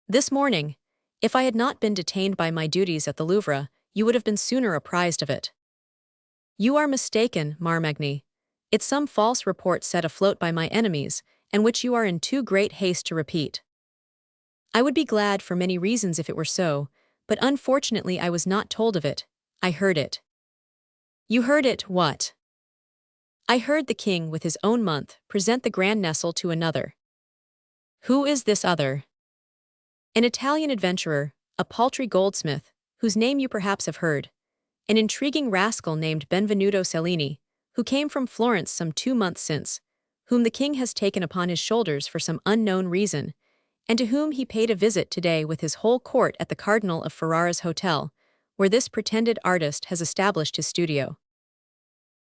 This morning. If I had not been detained by my duties at the Louvre, you would have been sooner apprised of it. You are mistaken, Marmagny. It's some false report set afloat by my enemies, and which you are in too great haste to repeat. I would be glad for many reasons if it were so, but unfortunately I was not told of it. I heard it. You heard it, what? I heard the king with his own month present the Grand Nestle to another. Who is this other? An Italian adventurer, a paltry goldsmith, whose name you perhaps have heard, an intriguing rascal named Benvenuto Cellini, who came from Florence some 2 months since, whom the king has taken upon his shoulders for some unknown reason, and to whom he paid a visit today with his whole court at the Cardinal of Ferrara's hotel, where this pretended artist has established his studio.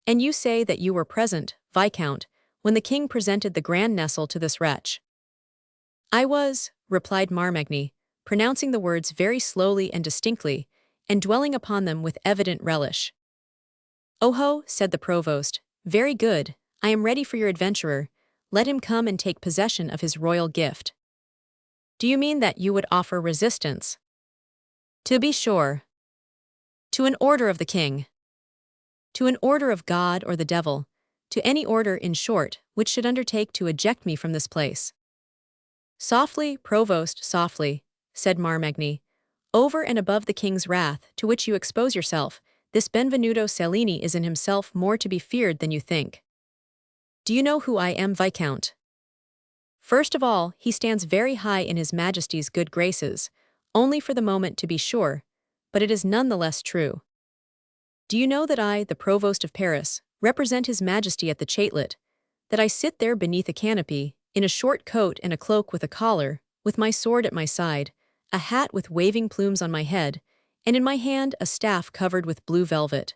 And you say that you were present, Viscount, when the king presented the Grand Nestle to this wretch. I was, replied Marmagny, pronouncing the words very slowly and distinctly, and dwelling upon them with evident relish. "Oh-ho," said the provost, "very good, I am ready for your adventurer, let him come and take possession of his royal gift." "Do you mean that you would offer resistance?" "To be sure." "To an order of the king?" "To an order of God or the devil, to any order, in short, which should undertake to eject me from this place." "Softly, provost, softly," said Marmagny. "Over and above the king's wrath, to which you expose yourself, this Benvenuto Cellini is in himself more to be feared than you think. Do you know who I am, Viscount? First of all, he stands very high in His Majesty's good graces, only for the moment to be sure, but it is none the less true. Do you know that I, the Provost of Paris, represent His Majesty at the Chatelet, that I sit there beneath a canopy, in a short coat and a cloak with a collar, with my sword at my side, a hat with waving plumes on my head, and in my hand a staff covered with blue velvet?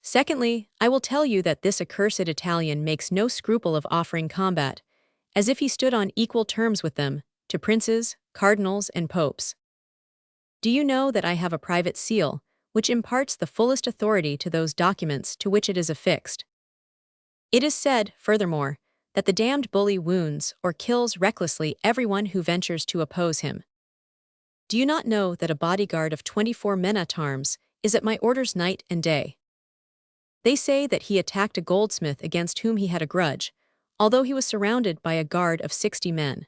Secondly, I will tell you that this accursed Italian makes no scruple of offering combat, as if he stood on equal terms with them, to princes, cardinals, and popes. Do you know that I have a private seal, which imparts the fullest authority to those documents to which it is affixed? It is said, furthermore, that the damned bully wounds or kills recklessly everyone who ventures to oppose him. Do you not know that a bodyguard of 24 men-at-arms is at my orders night and day? They say that he attacked a goldsmith against whom he had a grudge, although he was surrounded by a guard of 60 men.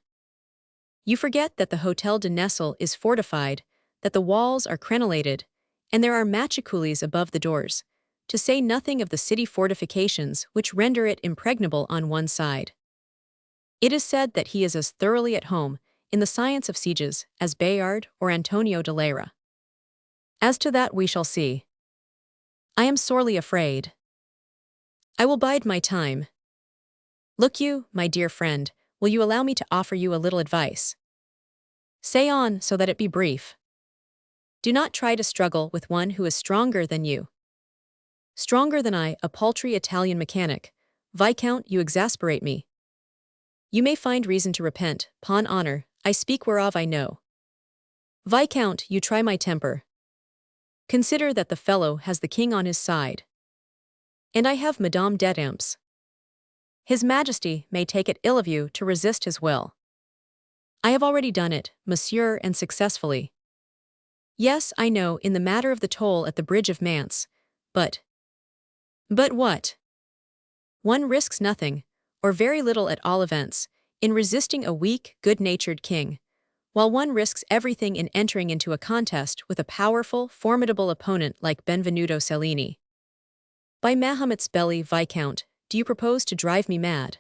You forget that the Hôtel de Nesle is fortified, that the walls are crenellated, and there are machicoulis above the doors, to say nothing of the city fortifications which render it impregnable on one side. It is said that he is as thoroughly at home in the science of sieges as Bayard or Antonio de Lara. As to that we shall see. I am sorely afraid. I will bide my time. Look you, my dear friend, will you allow me to offer you a little advice? Say on, so that it be brief. Do not try to struggle with one who is stronger than you. Stronger than I, a paltry Italian mechanic. Viscount, you exasperate me. You may find reason to repent, 'pon honor, I speak whereof I know. Viscount, you try my temper. Consider that the fellow has the king on his side. And I have Madame d'Etampes. His Majesty may take it ill of you to resist his will. I have already done it, monsieur, and successfully. Yes, I know, in the matter of the toll at the bridge of Manse, but what? One risks nothing, or very little at all events, in resisting a weak, good-natured king, while one risks everything in entering into a contest with a powerful, formidable opponent like Benvenuto Cellini. By Mahomet's belly, Viscount, do you propose to drive me mad?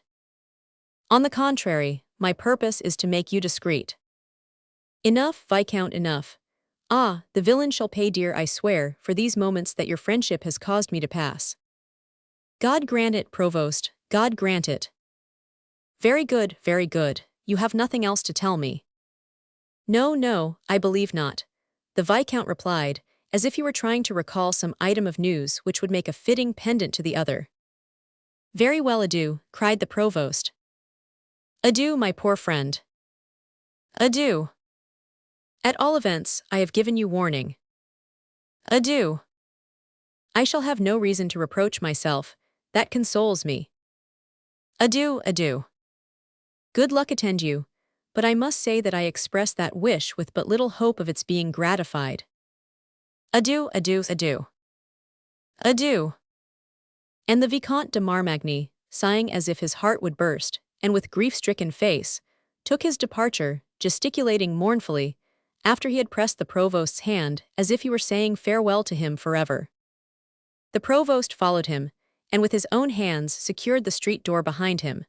On the contrary, my purpose is to make you discreet. Enough, Viscount, enough. Ah, the villain shall pay dear, I swear, for these moments that your friendship has caused me to pass. God grant it, Provost, God grant it. Very good, you have nothing else to tell me. No, no, I believe not, the Viscount replied, as if he were trying to recall some item of news which would make a fitting pendant to the other. Very well, adieu, cried the Provost. Adieu, my poor friend. Adieu. At all events, I have given you warning. Adieu. I shall have no reason to reproach myself, that consoles me. Adieu, adieu. Good luck attend you, but I must say that I express that wish with but little hope of its being gratified. Adieu, adieu, adieu. Adieu. And the Vicomte de Marmagny, sighing as if his heart would burst, and with grief-stricken face, took his departure, gesticulating mournfully, after he had pressed the provost's hand as if he were saying farewell to him forever. The provost followed him, and with his own hands secured the street door behind him.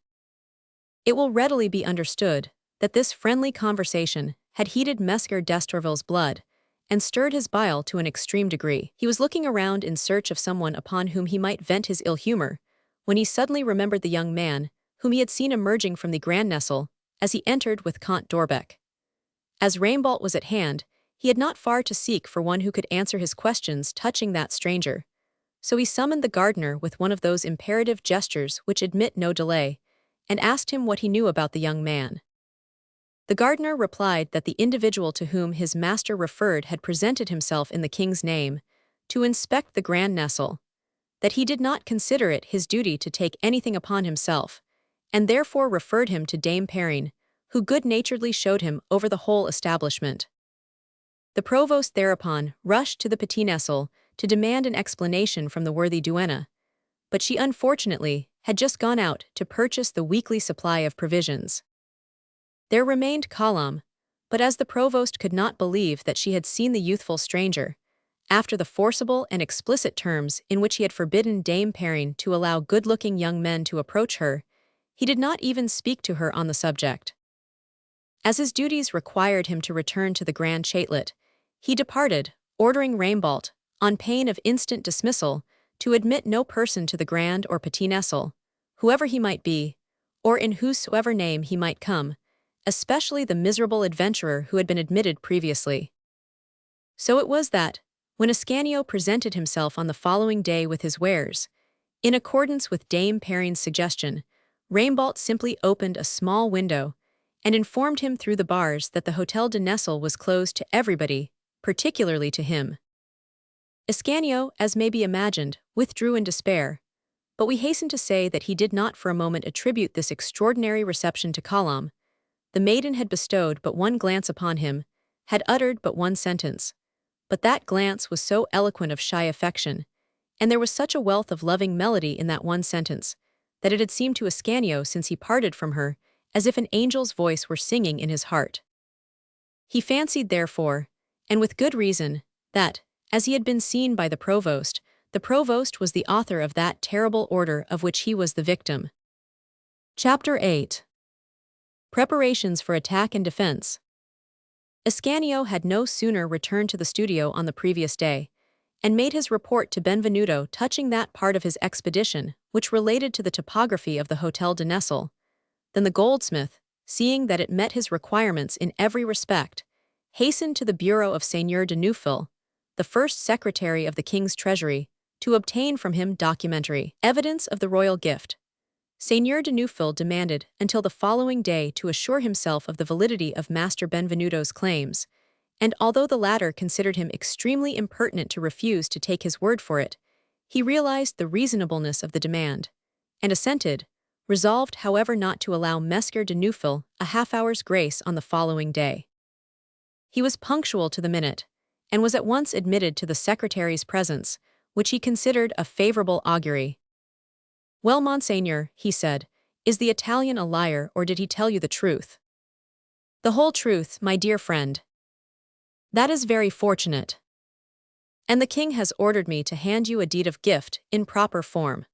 It will readily be understood that this friendly conversation had heated Messer d'Estourville's blood, and stirred his bile to an extreme degree. He was looking around in search of someone upon whom he might vent his ill humor, when he suddenly remembered the young man, whom he had seen emerging from the Grand Nestle, as he entered with Comte d'Orbec. As Raimbolt was at hand, he had not far to seek for one who could answer his questions touching that stranger. So he summoned the gardener with one of those imperative gestures which admit no delay, and asked him what he knew about the young man. The gardener replied that the individual to whom his master referred had presented himself in the king's name, to inspect the Grand Nestle, that he did not consider it his duty to take anything upon himself, and therefore referred him to Dame Perrine, who good-naturedly showed him over the whole establishment. The provost thereupon rushed to the Petit Nestle to demand an explanation from the worthy duenna, but she unfortunately had just gone out to purchase the weekly supply of provisions. There remained Colombe, but as the provost could not believe that she had seen the youthful stranger, after the forcible and explicit terms in which he had forbidden Dame Perrine to allow good-looking young men to approach her, he did not even speak to her on the subject. As his duties required him to return to the Grand Chatelet, he departed, ordering Raimbolt, on pain of instant dismissal, to admit no person to the Grand or Petit Nestle, whoever he might be, or in whosesoever name he might come, especially the miserable adventurer who had been admitted previously. So it was that, when Ascanio presented himself on the following day with his wares, in accordance with Dame Perrine's suggestion, Raimbolt simply opened a small window and informed him through the bars that the Hôtel de Nesle was closed to everybody, particularly to him. Ascanio, as may be imagined, withdrew in despair, but we hasten to say that he did not for a moment attribute this extraordinary reception to Colombe. The maiden had bestowed but one glance upon him, had uttered but one sentence, but that glance was so eloquent of shy affection, and there was such a wealth of loving melody in that one sentence, that it had seemed to Ascanio since he parted from her, as if an angel's voice were singing in his heart. He fancied, therefore, and with good reason, that, as he had been seen by the provost was the author of that terrible order of which he was the victim. Chapter 8. Preparations for Attack and Defense. Ascanio had no sooner returned to the studio on the previous day, and made his report to Benvenuto touching that part of his expedition which related to the topography of the Hôtel de Nesle, than the goldsmith, seeing that it met his requirements in every respect, hastened to the bureau of Seigneur de Neufville, the first secretary of the king's treasury, to obtain from him documentary evidence of the royal gift. Seigneur de Neufville demanded until the following day to assure himself of the validity of Master Benvenuto's claims, and although the latter considered him extremely impertinent to refuse to take his word for it, he realized the reasonableness of the demand, and assented, resolved however not to allow Messer de Neufville a half-hour's grace on the following day. He was punctual to the minute, and was at once admitted to the secretary's presence, which he considered a favorable augury. "Well, Monseigneur," he said, "is the Italian a liar, or did he tell you the truth?" "The whole truth, my dear friend." "That is very fortunate. And the king has ordered me to hand you a deed of gift in proper form."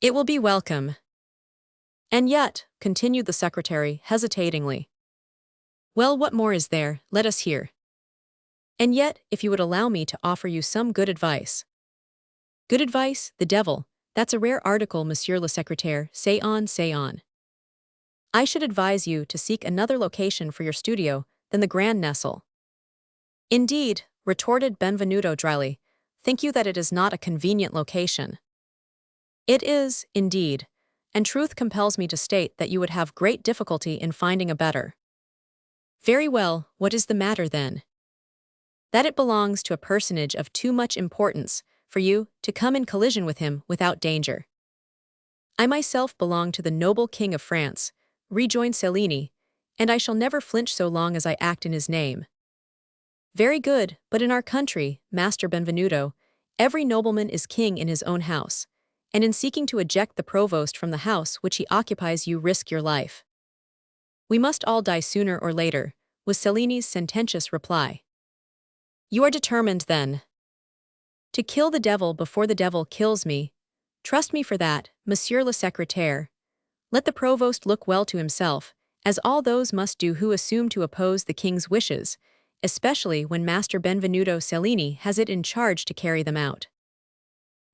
"It will be welcome." "And yet," continued the secretary hesitatingly. "Well, what more is there? Let us hear." "And yet, if you would allow me to offer you some good advice." "Good advice, the devil, that's a rare article, monsieur le secrétaire, say on, say on." "I should advise you to seek another location for your studio than the Grand Nestle." "Indeed," retorted Benvenuto dryly, "think you that it is not a convenient location?" "It is, indeed, and truth compels me to state that you would have great difficulty in finding a better." "Very well, what is the matter then?" "That it belongs to a personage of too much importance for you to come in collision with him without danger." I myself belong to the noble king of France, rejoined Cellini, and I shall never flinch so long as I act in his name. Very good, but in our country, Master Benvenuto, every nobleman is king in his own house, and in seeking to eject the provost from the house which he occupies you risk your life. We must all die sooner or later, was Cellini's sententious reply. You are determined, then, to kill the devil before the devil kills me. Trust me for that, Monsieur le Secrétaire. Let the provost look well to himself, as all those must do who assume to oppose the king's wishes, especially when Master Benvenuto Cellini has it in charge to carry them out.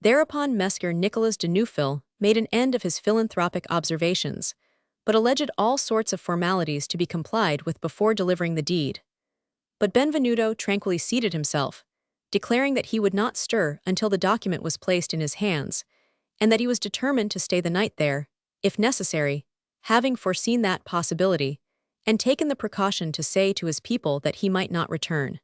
Thereupon Messer Nicolas de Neufville made an end of his philanthropic observations, but alleged all sorts of formalities to be complied with before delivering the deed. But Benvenuto tranquilly seated himself, declaring that he would not stir until the document was placed in his hands, and that he was determined to stay the night there, if necessary, having foreseen that possibility, and taken the precaution to say to his people that he might not return.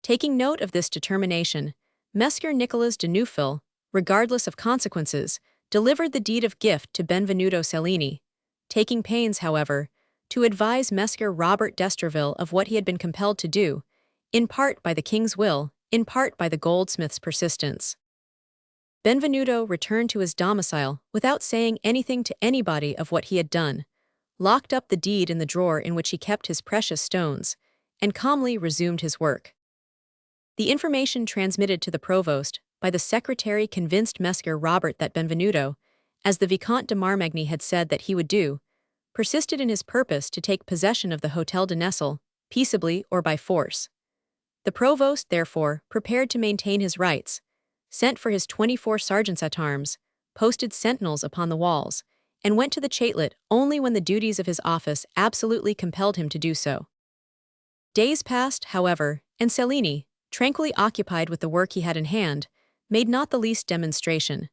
Taking note of this determination, Messer Nicolas de Neufville, regardless of consequences, delivered the deed of gift to Benvenuto Cellini, taking pains, however, to advise Messer Robert d'Estreville of what he had been compelled to do, in part by the king's will, in part by the goldsmith's persistence. Benvenuto returned to his domicile without saying anything to anybody of what he had done, locked up the deed in the drawer in which he kept his precious stones, and calmly resumed his work. The information transmitted to the provost by the secretary convinced Messer Robert that Benvenuto, as the Vicomte de Marmagny had said that he would do, persisted in his purpose to take possession of the Hôtel de Nesle, peaceably or by force. The provost, therefore, prepared to maintain his rights, sent for his 24 sergeants at arms, posted sentinels upon the walls, and went to the Chatelet only when the duties of his office absolutely compelled him to do so. Days passed, however, and Cellini, tranquilly occupied with the work he had in hand, made not the least demonstration.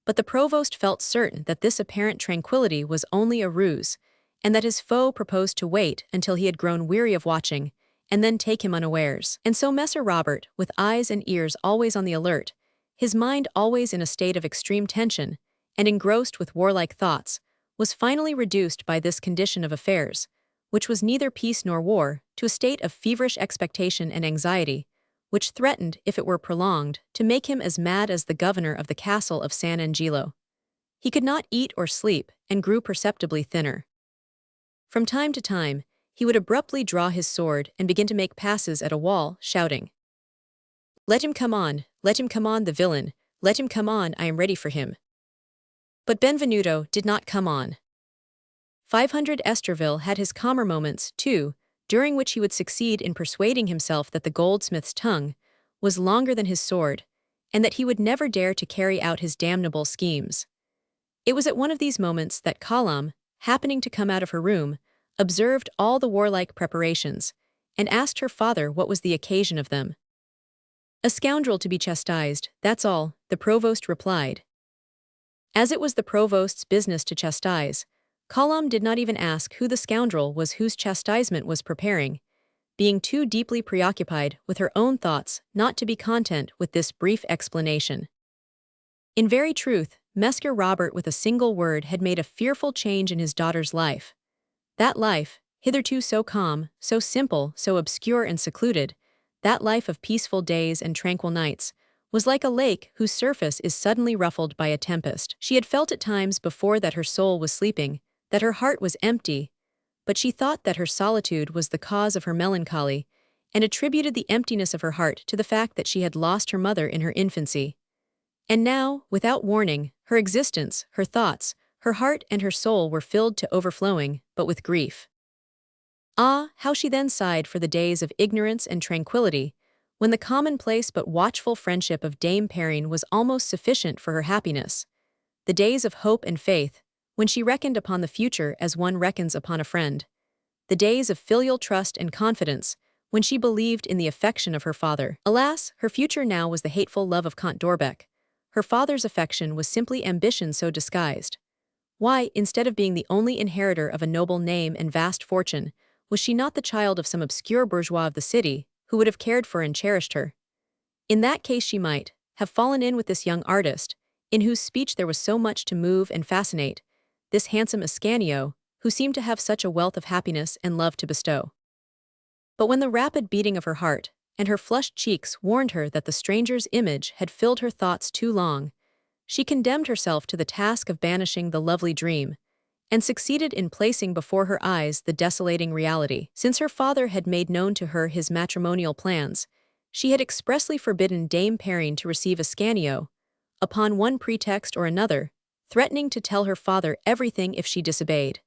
But the provost felt certain that this apparent tranquility was only a ruse, and that his foe proposed to wait until he had grown weary of watching, and then take him unawares. And so Messer Robert, with eyes and ears always on the alert, his mind always in a state of extreme tension, and engrossed with warlike thoughts, was finally reduced by this condition of affairs, which was neither peace nor war, to a state of feverish expectation and anxiety, which threatened, if it were prolonged, to make him as mad as the governor of the castle of San Angelo. He could not eat or sleep, and grew perceptibly thinner. From time to time, he would abruptly draw his sword and begin to make passes at a wall, shouting, let him come on, the villain, let him come on, I am ready for him. But Benvenuto did not come on. 500 Estreville had his calmer moments, too, during which he would succeed in persuading himself that the goldsmith's tongue was longer than his sword, and that he would never dare to carry out his damnable schemes. It was at one of these moments that Colombe, happening to come out of her room, observed all the warlike preparations, and asked her father what was the occasion of them. A scoundrel to be chastised, that's all, the provost replied. As it was the provost's business to chastise, Colombe did not even ask who the scoundrel was whose chastisement was preparing, being too deeply preoccupied with her own thoughts not to be content with this brief explanation. In very truth, Messer Robert with a single word had made a fearful change in his daughter's life. That life, hitherto so calm, so simple, so obscure and secluded, that life of peaceful days and tranquil nights, was like a lake whose surface is suddenly ruffled by a tempest. She had felt at times before that her soul was sleeping, that her heart was empty, but she thought that her solitude was the cause of her melancholy, and attributed the emptiness of her heart to the fact that she had lost her mother in her infancy. And now, without warning, her existence, her thoughts, her heart and her soul were filled to overflowing, but with grief. Ah, how she then sighed for the days of ignorance and tranquility, when the commonplace but watchful friendship of Dame Perrine was almost sufficient for her happiness. The days of hope and faith, when she reckoned upon the future as one reckons upon a friend. The days of filial trust and confidence, when she believed in the affection of her father. Alas, her future now was the hateful love of Count d'Orbec. Her father's affection was simply ambition so disguised. Why, instead of being the only inheritor of a noble name and vast fortune, was she not the child of some obscure bourgeois of the city, who would have cared for and cherished her? In that case she might have fallen in with this young artist, in whose speech there was so much to move and fascinate, this handsome Ascanio, who seemed to have such a wealth of happiness and love to bestow. But when the rapid beating of her heart and her flushed cheeks warned her that the stranger's image had filled her thoughts too long, she condemned herself to the task of banishing the lovely dream, and succeeded in placing before her eyes the desolating reality. Since her father had made known to her his matrimonial plans, she had expressly forbidden Dame Perrine to receive Ascanio, upon one pretext or another, threatening to tell her father everything if she disobeyed.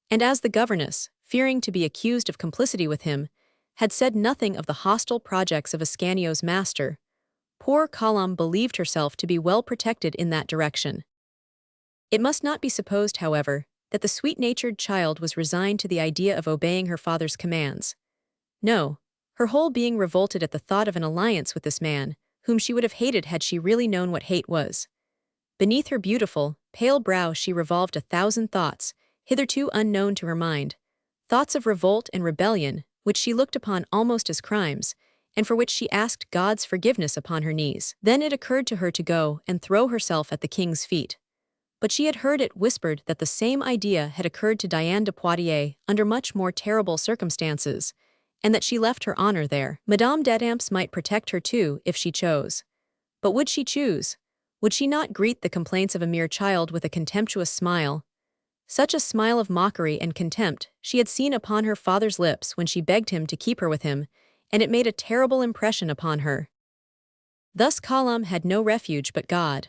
And as the governess, fearing to be accused of complicity with him, had said nothing of the hostile projects of Ascanio's master, poor Colombe believed herself to be well protected in that direction. It must not be supposed, however, that the sweet-natured child was resigned to the idea of obeying her father's commands. No, her whole being revolted at the thought of an alliance with this man, whom she would have hated had she really known what hate was. Beneath her beautiful, pale brow she revolved 1,000 thoughts, hitherto unknown to her mind, thoughts of revolt and rebellion, which she looked upon almost as crimes, and for which she asked God's forgiveness upon her knees. Then it occurred to her to go and throw herself at the king's feet. But she had heard it whispered that the same idea had occurred to Diane de Poitiers under much more terrible circumstances, and that she left her honor there. Madame d'Etampes might protect her too, if she chose. But would she choose? Would she not greet the complaints of a mere child with a contemptuous smile? Such a smile of mockery and contempt she had seen upon her father's lips when she begged him to keep her with him, and it made a terrible impression upon her. Thus Colombe had no refuge but God,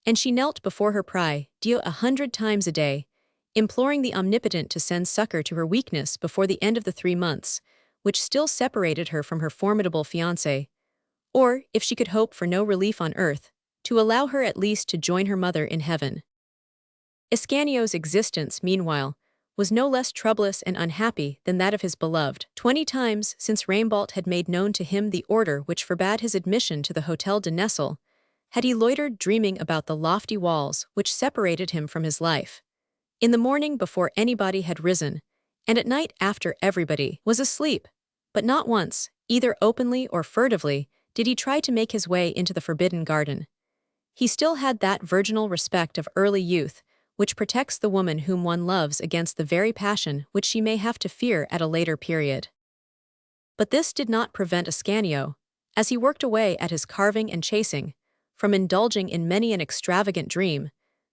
and she knelt before her prie-dieu 100 times a day, imploring the Omnipotent to send succor to her weakness before the end of the 3 months, which still separated her from her formidable fiancé, or, if she could hope for no relief on earth, to allow her at least to join her mother in heaven. Ascanio's existence, meanwhile, was no less troublous and unhappy than that of his beloved. 20 times since Raimbault had made known to him the order which forbade his admission to the Hôtel de Nesle, had he loitered dreaming about the lofty walls which separated him from his life. In the morning before anybody had risen, and at night after everybody was asleep, but not once, either openly or furtively, did he try to make his way into the forbidden garden. He still had that virginal respect of early youth, which protects the woman whom one loves against the very passion which she may have to fear at a later period. But this did not prevent Ascanio, as he worked away at his carving and chasing, from indulging in many an extravagant dream,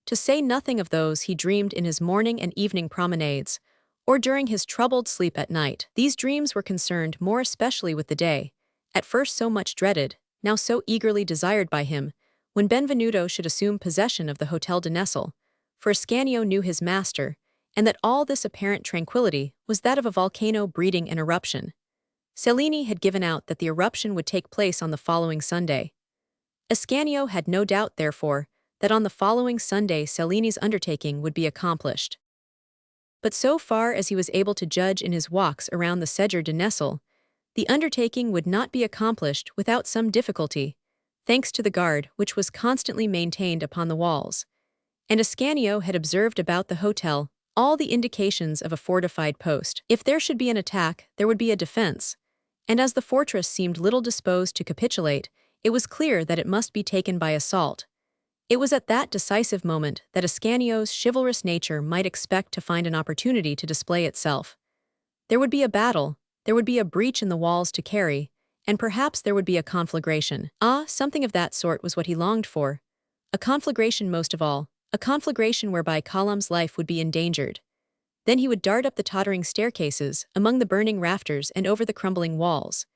to say nothing of those he dreamed in his morning and evening promenades, or during his troubled sleep at night. These dreams were concerned more especially with the day, at first so much dreaded, now so eagerly desired by him, when Benvenuto should assume possession of the Hôtel de Nesle, for Ascanio knew his master, and that all this apparent tranquility was that of a volcano breeding an eruption. Cellini had given out that the eruption would take place on the following Sunday. Ascanio had no doubt, therefore, that on the following Sunday Cellini's undertaking would be accomplished. But so far as he was able to judge in his walks around the Séjour de Nesle, the undertaking would not be accomplished without some difficulty, thanks to the guard which was constantly maintained upon the walls. And Ascanio had observed about the hotel all the indications of a fortified post. If there should be an attack, there would be a defense, and as the fortress seemed little disposed to capitulate, it was clear that it must be taken by assault. It was at that decisive moment that Ascanio's chivalrous nature might expect to find an opportunity to display itself. There would be a battle, there would be a breach in the walls to carry, and perhaps there would be a conflagration. Something of that sort was what he longed for. A conflagration most of all, a conflagration whereby Colombe's life would be endangered. Then he would dart up the tottering staircases, among the burning rafters and over the crumbling walls.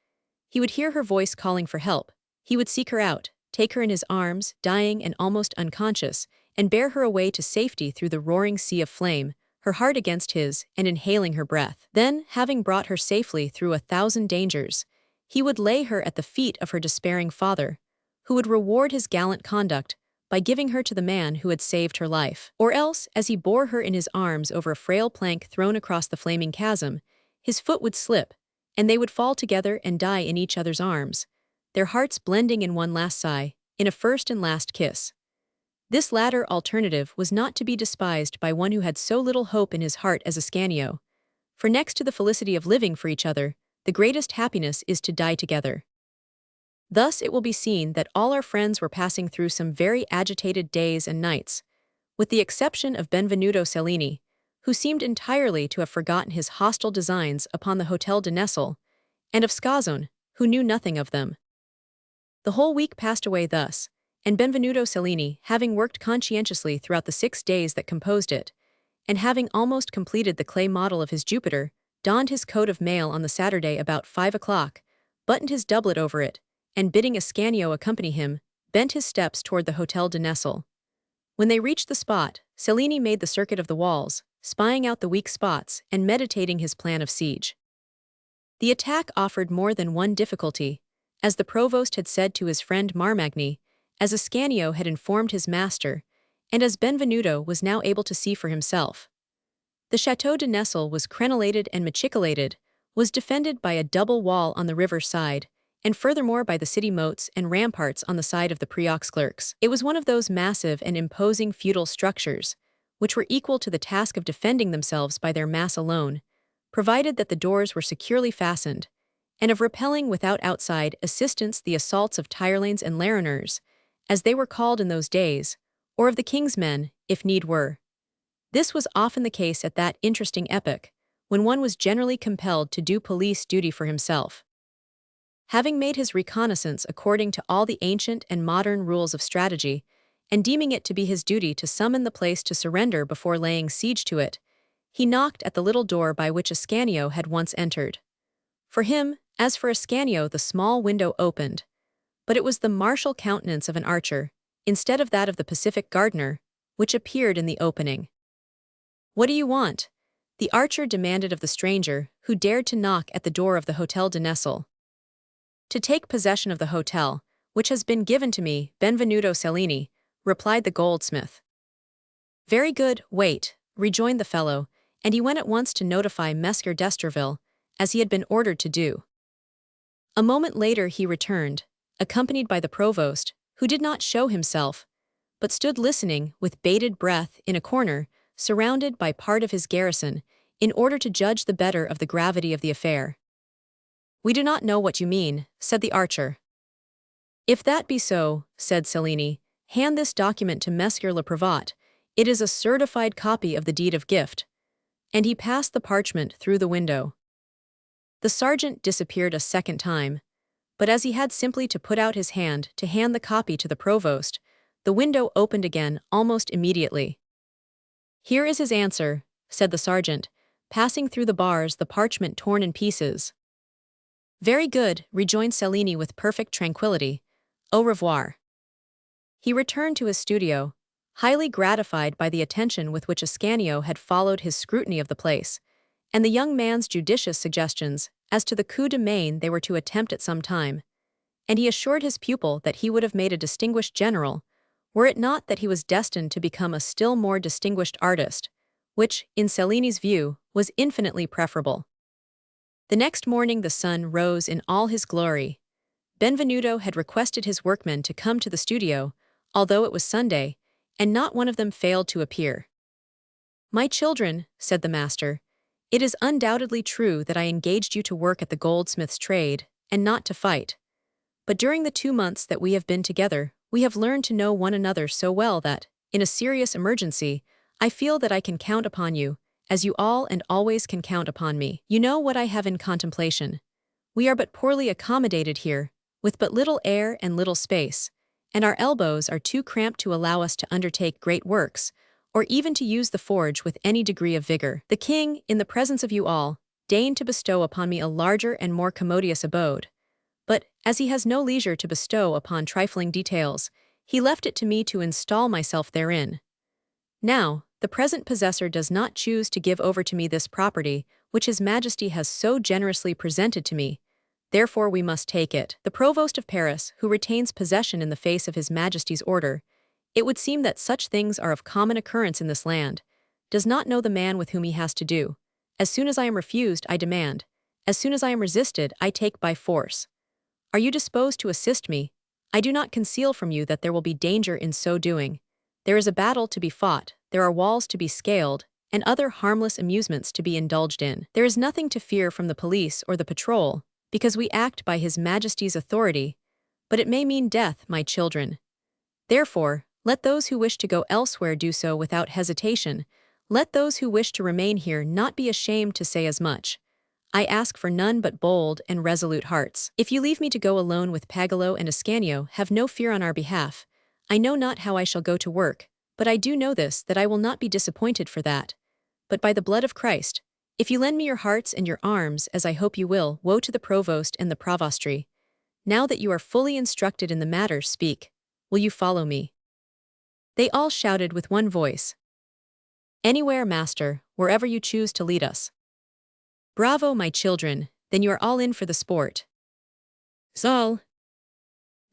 He would hear her voice calling for help. He would seek her out, take her in his arms, dying and almost unconscious, and bear her away to safety through the roaring sea of flame, her heart against his, and inhaling her breath. Then, having brought her safely through 1,000 dangers, he would lay her at the feet of her despairing father, who would reward his gallant conduct by giving her to the man who had saved her life. Or else, as he bore her in his arms over a frail plank thrown across the flaming chasm, his foot would slip, and they would fall together and die in each other's arms, their hearts blending in one last sigh, in a first and last kiss. This latter alternative was not to be despised by one who had so little hope in his heart as Ascanio, for next to the felicity of living for each other, the greatest happiness is to die together. Thus it will be seen that all our friends were passing through some very agitated days and nights, with the exception of Benvenuto Cellini, who seemed entirely to have forgotten his hostile designs upon the Hotel de Nesle, and of Scazon, who knew nothing of them. The whole week passed away thus, and Benvenuto Cellini, having worked conscientiously throughout the 6 days that composed it, and having almost completed the clay model of his Jupiter, donned his coat of mail on the Saturday about 5 o'clock, buttoned his doublet over it, and bidding Ascanio accompany him, bent his steps toward the Hotel de Nesle. When they reached the spot, Cellini made the circuit of the walls, spying out the weak spots and meditating his plan of siege. The attack offered more than one difficulty, as the provost had said to his friend Marmagni, as Ascanio had informed his master, and as Benvenuto was now able to see for himself. The Château de Nesle was crenellated and machicolated, was defended by a double wall on the river side, and furthermore by the city moats and ramparts on the side of the Preux clerks. It was one of those massive and imposing feudal structures, which were equal to the task of defending themselves by their mass alone, provided that the doors were securely fastened, and of repelling without outside assistance the assaults of tirelines and lariners, as they were called in those days, or of the king's men, if need were. This was often the case at that interesting epoch, when one was generally compelled to do police duty for himself. Having made his reconnaissance according to all the ancient and modern rules of strategy, and deeming it to be his duty to summon the place to surrender before laying siege to it, he knocked at the little door by which Ascanio had once entered. For him, as for Ascanio, the small window opened, but it was the martial countenance of an archer, instead of that of the pacific gardener, which appeared in the opening. "What do you want?" the archer demanded of the stranger, who dared to knock at the door of the Hotel de Nesle. "To take possession of the hotel, which has been given to me, Benvenuto Cellini," replied the goldsmith. "Very good, wait," rejoined the fellow, and he went at once to notify Messer d'Estreville, as he had been ordered to do. A moment later he returned, accompanied by the provost, who did not show himself, but stood listening with bated breath in a corner, surrounded by part of his garrison, in order to judge the better of the gravity of the affair. "We do not know what you mean," said the archer. "If that be so," said Cellini, "hand this document to Messer le Prévôt. It is a certified copy of the deed of gift." And he passed the parchment through the window. The sergeant disappeared a second time, but as he had simply to put out his hand to hand the copy to the provost, the window opened again almost immediately. "Here is his answer," said the sergeant, passing through the bars the parchment torn in pieces. "Very good," rejoined Cellini with perfect tranquillity. "Au revoir." He returned to his studio, highly gratified by the attention with which Ascanio had followed his scrutiny of the place, and the young man's judicious suggestions as to the coup de main they were to attempt at some time, and he assured his pupil that he would have made a distinguished general, were it not that he was destined to become a still more distinguished artist, which, in Cellini's view, was infinitely preferable. The next morning the sun rose in all his glory. Benvenuto had requested his workmen to come to the studio, although it was Sunday, and not one of them failed to appear. "My children," said the master, "it is undoubtedly true that I engaged you to work at the goldsmith's trade, and not to fight. But during the 2 months that we have been together, we have learned to know one another so well that, in a serious emergency, I feel that I can count upon you, as you all and always can count upon me. You know what I have in contemplation. We are but poorly accommodated here, with but little air and little space, and our elbows are too cramped to allow us to undertake great works, or even to use the forge with any degree of vigor. The king, in the presence of you all, deigned to bestow upon me a larger and more commodious abode, but, as he has no leisure to bestow upon trifling details, he left it to me to install myself therein. Now, the present possessor does not choose to give over to me this property, which His Majesty has so generously presented to me, therefore we must take it. The provost of Paris, who retains possession in the face of His Majesty's order, it would seem that such things are of common occurrence in this land, does not know the man with whom he has to do. As soon as I am refused, I demand. As soon as I am resisted, I take by force. Are you disposed to assist me? I do not conceal from you that there will be danger in so doing. There is a battle to be fought, there are walls to be scaled, and other harmless amusements to be indulged in. There is nothing to fear from the police or the patrol, because we act by His Majesty's authority, but it may mean death, my children. Therefore, let those who wish to go elsewhere do so without hesitation. Let those who wish to remain here not be ashamed to say as much. I ask for none but bold and resolute hearts. If you leave me to go alone with Pagolo and Ascanio, have no fear on our behalf. I know not how I shall go to work, but I do know this, that I will not be disappointed for that. But by the blood of Christ, if you lend me your hearts and your arms, as I hope you will, woe to the provost and the provostry. Now that you are fully instructed in the matter, speak. Will you follow me? They all shouted with one voice. Anywhere, master, wherever you choose to lead us. Bravo, my children, then you are all in for the sport. Sol.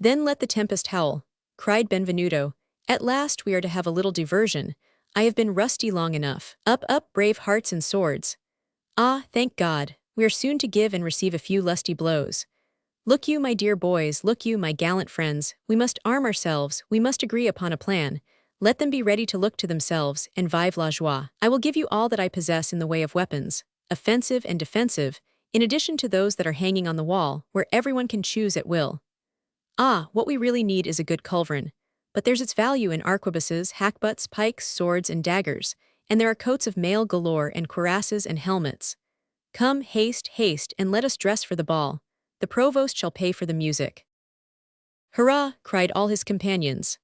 Then let the tempest howl, cried Benvenuto. At last we are to have a little diversion. I have been rusty long enough. Up, up, brave hearts and swords. Ah, thank God, we are soon to give and receive a few lusty blows. Look you, my dear boys, look you, my gallant friends, we must arm ourselves, we must agree upon a plan. Let them be ready to look to themselves, and vive la joie. I will give you all that I possess in the way of weapons, offensive and defensive, in addition to those that are hanging on the wall, where everyone can choose at will. Ah, what we really need is a good culverin. But there's its value in arquebuses, hackbutts, pikes, swords, and daggers, and there are coats of mail galore and cuirasses and helmets. Come, haste, haste, and let us dress for the ball. The provost shall pay for the music. Hurrah! Cried all his companions.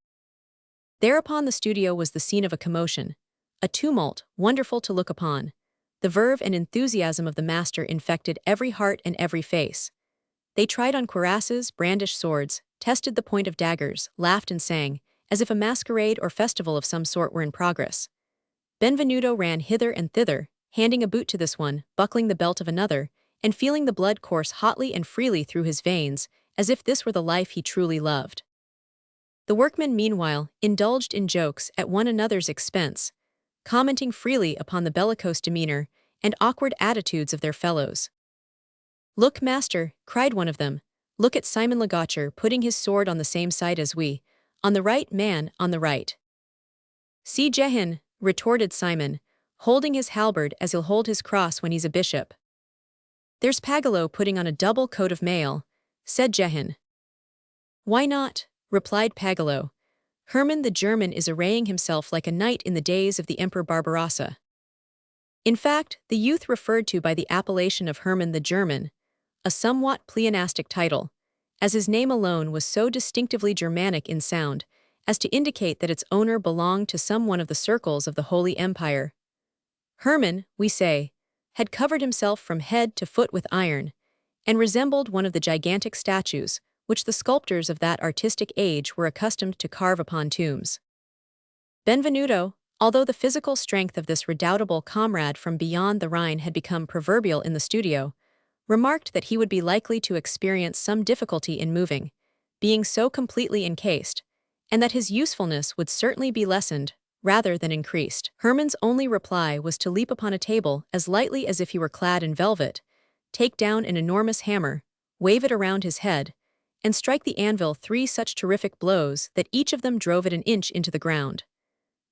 Thereupon the studio was the scene of a commotion, a tumult, wonderful to look upon. The verve and enthusiasm of the master infected every heart and every face. They tried on cuirasses, brandished swords, tested the point of daggers, laughed and sang, as if a masquerade or festival of some sort were in progress. Benvenuto ran hither and thither, handing a boot to this one, buckling the belt of another, and feeling the blood course hotly and freely through his veins, as if this were the life he truly loved. The workmen, meanwhile, indulged in jokes at one another's expense, commenting freely upon the bellicose demeanor and awkward attitudes of their fellows. Look, master, cried one of them, look at Simon Legotcher putting his sword on the same side as we. On the right, man, on the right. See Jehan, retorted Simon, holding his halberd as he'll hold his cross when he's a bishop. There's Pagolo putting on a double coat of mail, said Jehan. Why not? Replied Pagolo. Hermann the German is arraying himself like a knight in the days of the Emperor Barbarossa. In fact, the youth referred to by the appellation of Hermann the German, a somewhat pleonastic title, as his name alone was so distinctively Germanic in sound, as to indicate that its owner belonged to some one of the circles of the Holy Empire. Hermann, we say, had covered himself from head to foot with iron, and resembled one of the gigantic statues which the sculptors of that artistic age were accustomed to carve upon tombs. Benvenuto, although the physical strength of this redoubtable comrade from beyond the Rhine had become proverbial in the studio, remarked that he would be likely to experience some difficulty in moving, being so completely encased, and that his usefulness would certainly be lessened rather than increased. Hermann's only reply was to leap upon a table as lightly as if he were clad in velvet, take down an enormous hammer, wave it around his head, and strike the anvil 3 such terrific blows that each of them drove it an inch into the ground.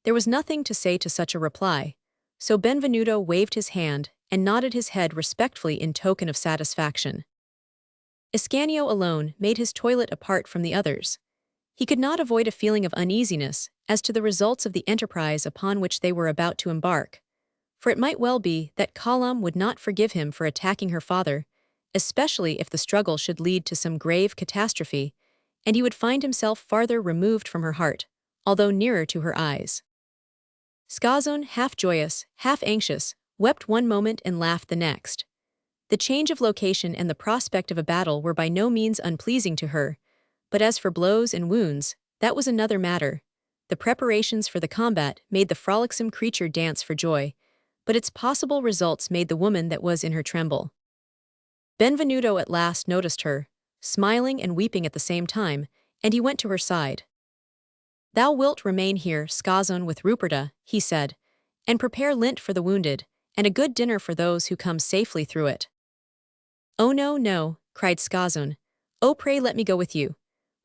There was nothing to say to such a reply, so Benvenuto waved his hand and nodded his head respectfully in token of satisfaction. Ascanio alone made his toilet apart from the others. He could not avoid a feeling of uneasiness as to the results of the enterprise upon which they were about to embark, for it might well be that Colombe would not forgive him for attacking her father, especially if the struggle should lead to some grave catastrophe, and he would find himself farther removed from her heart, although nearer to her eyes. Scazon, half joyous, half anxious, wept one moment and laughed the next. The change of location and the prospect of a battle were by no means unpleasing to her, but as for blows and wounds, that was another matter. The preparations for the combat made the frolicsome creature dance for joy, but its possible results made the woman that was in her tremble. Benvenuto at last noticed her, smiling and weeping at the same time, and he went to her side. Thou wilt remain here, Scazon, with Ruperta, he said, and prepare lint for the wounded, and a good dinner for those who come safely through it. Oh no, no, cried Scazon. Oh, pray let me go with you.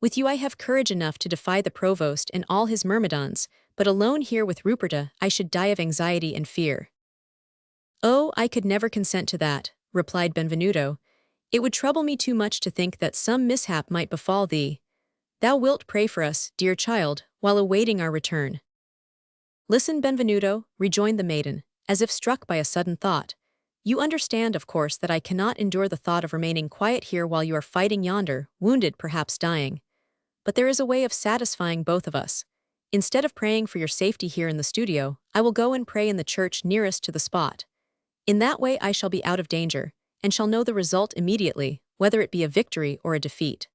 With you I have courage enough to defy the provost and all his myrmidons, but alone here with Ruperta I should die of anxiety and fear. Oh, I could never consent to that, replied Benvenuto. It would trouble me too much to think that some mishap might befall thee. Thou wilt pray for us, dear child, while awaiting our return. Listen, Benvenuto, rejoined the maiden, as if struck by a sudden thought. You understand, of course, that I cannot endure the thought of remaining quiet here while you are fighting yonder, wounded, perhaps dying. But there is a way of satisfying both of us. Instead of praying for your safety here in the studio, I will go and pray in the church nearest to the spot. In that way I shall be out of danger, and shall know the result immediately, whether it be a victory or a defeat.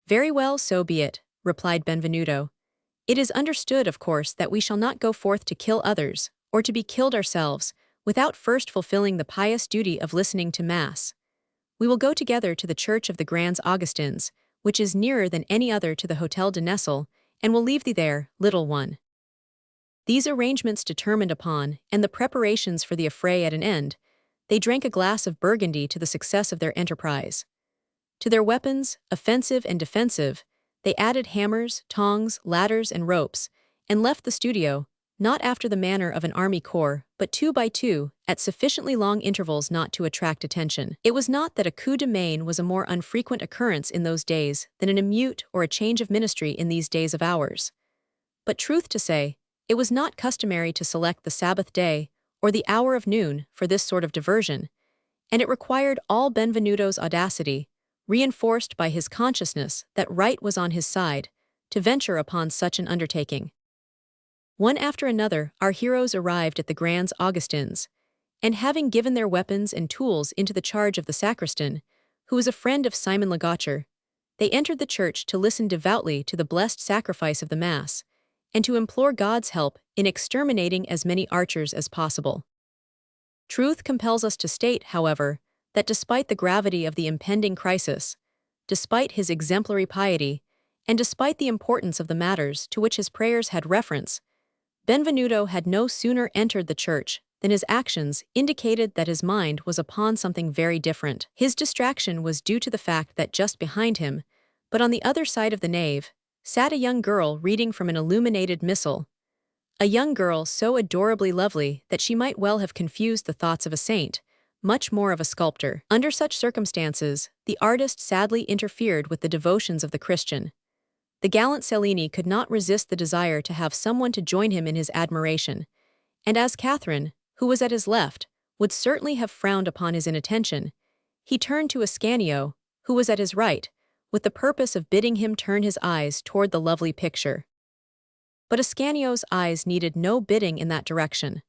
Very well, so be it, replied Benvenuto. It is understood, of course, that we shall not go forth to kill others, or to be killed ourselves, without first fulfilling the pious duty of listening to Mass. We will go together to the Church of the Grands Augustins, which is nearer than any other to the Hotel de Nesle, and will leave thee there, little one. These arrangements determined upon, and the preparations for the affray at an end, they drank a glass of Burgundy to the success of their enterprise. To their weapons, offensive and defensive, they added hammers, tongs, ladders, and ropes, and left the studio, not after the manner of an army corps, but 2 by 2, at sufficiently long intervals not to attract attention. It was not that a coup de main was a more unfrequent occurrence in those days than an emeute or a change of ministry in these days of ours. But truth to say, it was not customary to select the Sabbath day, or the hour of noon, for this sort of diversion, and it required all Benvenuto's audacity, reinforced by his consciousness that right was on his side, to venture upon such an undertaking. One after another, our heroes arrived at the Grands Augustins, and having given their weapons and tools into the charge of the sacristan, who was a friend of Simon Legaucher, they entered the church to listen devoutly to the blessed sacrifice of the Mass, and to implore God's help in exterminating as many archers as possible. Truth compels us to state, however, that despite the gravity of the impending crisis, despite his exemplary piety, and despite the importance of the matters to which his prayers had reference, Benvenuto had no sooner entered the church than his actions indicated that his mind was upon something very different. His distraction was due to the fact that just behind him, but on the other side of the nave, sat a young girl reading from an illuminated missal. A young girl so adorably lovely that she might well have confused the thoughts of a saint, much more of a sculptor. Under such circumstances, the artist sadly interfered with the devotions of the Christian. The gallant Cellini could not resist the desire to have someone to join him in his admiration, and as Catherine, who was at his left, would certainly have frowned upon his inattention, he turned to Ascanio, who was at his right, with the purpose of bidding him turn his eyes toward the lovely picture. But Ascanio's eyes needed no bidding in that direction.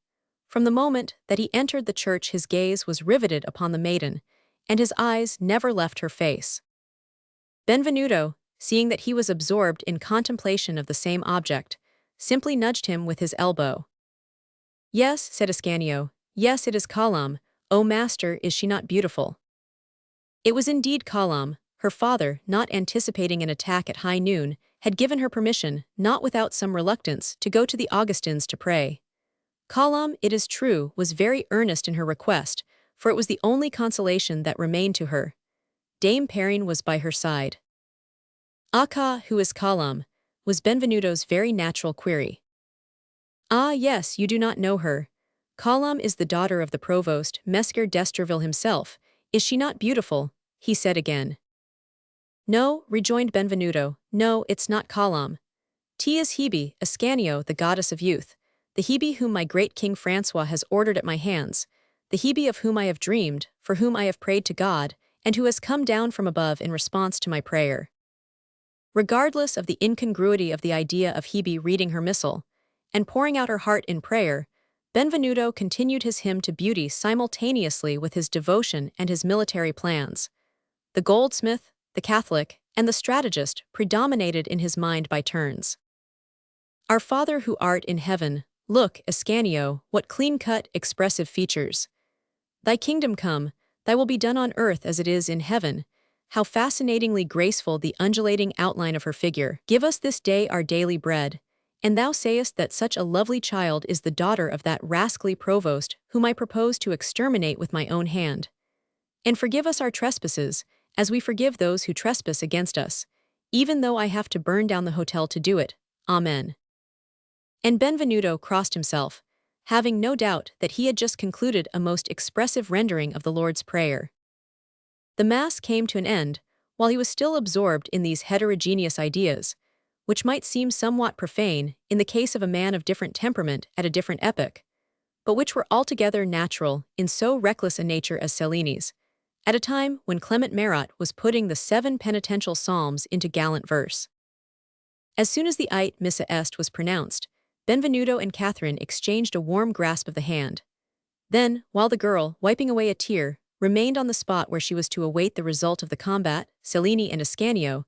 From the moment that he entered the church his gaze was riveted upon the maiden, and his eyes never left her face. Benvenuto, seeing that he was absorbed in contemplation of the same object, simply nudged him with his elbow. Yes, said Ascanio, yes, it is Colombe. O master, is she not beautiful? It was indeed Colombe. Her father, not anticipating an attack at high noon, had given her permission, not without some reluctance, to go to the Augustins to pray. Colombe, it is true, was very earnest in her request, for it was the only consolation that remained to her. Dame Perrine was by her side. "Ah, who is Colombe?" was Benvenuto's very natural query. "Ah, yes, you do not know her. Colombe is the daughter of the provost, Messer d'Estreville himself. Is she not beautiful?" he said again. "No," rejoined Benvenuto, "no, it's not Colombe. 'Tis Hebe, Ascanio, the goddess of youth, the Hebe whom my great King Francois has ordered at my hands, the Hebe of whom I have dreamed, for whom I have prayed to God, and who has come down from above in response to my prayer." Regardless of the incongruity of the idea of Hebe reading her missal, and pouring out her heart in prayer, Benvenuto continued his hymn to beauty simultaneously with his devotion and his military plans. The goldsmith, the Catholic, and the strategist predominated in his mind by turns. "Our Father who art in heaven, look, Ascanio, what clean-cut, expressive features. Thy kingdom come, thy will be done on earth as it is in heaven." How fascinatingly graceful the undulating outline of her figure. "Give us this day our daily bread. And thou sayest that such a lovely child is the daughter of that rascally provost whom I propose to exterminate with my own hand. And forgive us our trespasses, as we forgive those who trespass against us, even though I have to burn down the hotel to do it. Amen." And Benvenuto crossed himself, having no doubt that he had just concluded a most expressive rendering of the Lord's Prayer. The Mass came to an end, while he was still absorbed in these heterogeneous ideas, which might seem somewhat profane in the case of a man of different temperament at a different epoch, but which were altogether natural in so reckless a nature as Cellini's, at a time when Clement Marot was putting the 7 penitential psalms into gallant verse. As soon as the ite missa est was pronounced, Benvenuto and Catherine exchanged a warm grasp of the hand. Then, while the girl, wiping away a tear, remained on the spot where she was to await the result of the combat, Cellini and Ascanio,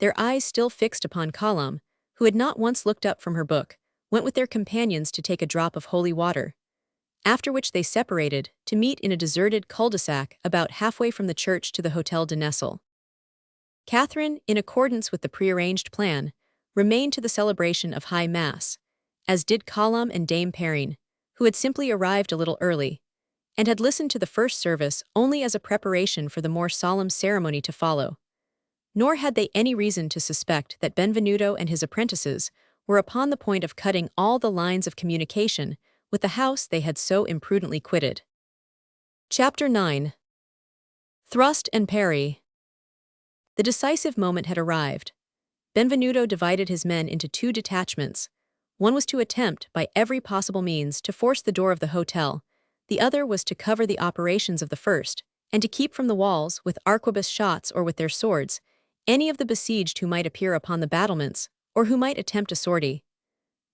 their eyes still fixed upon Colombe, who had not once looked up from her book, went with their companions to take a drop of holy water, after which they separated to meet in a deserted cul-de-sac about halfway from the church to the Hotel de Nesle. Catherine, in accordance with the prearranged plan, remained to the celebration of High Mass, as did Colombe and Dame Perrine, who had simply arrived a little early, and had listened to the first service only as a preparation for the more solemn ceremony to follow. Nor had they any reason to suspect that Benvenuto and his apprentices were upon the point of cutting all the lines of communication with the house they had so imprudently quitted. Chapter 9. Thrust and Parry. The decisive moment had arrived. Benvenuto divided his men into 2 detachments. One was to attempt, by every possible means, to force the door of the hotel. The other was to cover the operations of the first, and to keep from the walls, with arquebus shots or with their swords, any of the besieged who might appear upon the battlements, or who might attempt a sortie.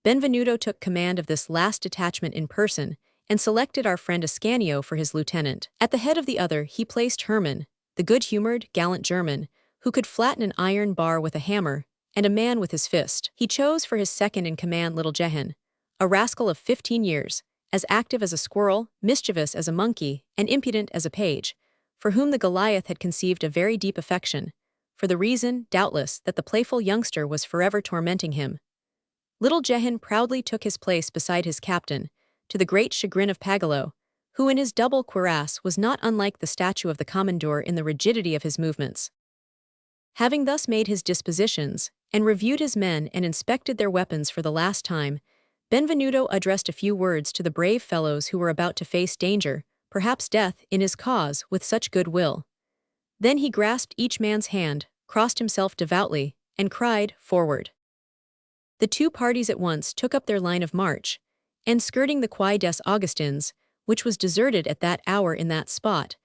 Benvenuto took command of this last detachment in person, and selected our friend Ascanio for his lieutenant. At the head of the other he placed Hermann, the good-humored, gallant German, who could flatten an iron bar with a hammer, and a man with his fist. He chose for his second-in-command little Jehan, a rascal of 15 years, as active as a squirrel, mischievous as a monkey, and impudent as a page, for whom the Goliath had conceived a very deep affection, for the reason, doubtless, that the playful youngster was forever tormenting him. Little Jehan proudly took his place beside his captain, to the great chagrin of Pagolo, who in his double cuirass was not unlike the statue of the commandeur in the rigidity of his movements. Having thus made his dispositions, and reviewed his men and inspected their weapons for the last time, Benvenuto addressed a few words to the brave fellows who were about to face danger, perhaps death, in his cause with such good will. Then he grasped each man's hand, crossed himself devoutly, and cried, "Forward!" The 2 parties at once took up their line of march, and skirting the Quai des Augustins, which was deserted at that hour in that spot,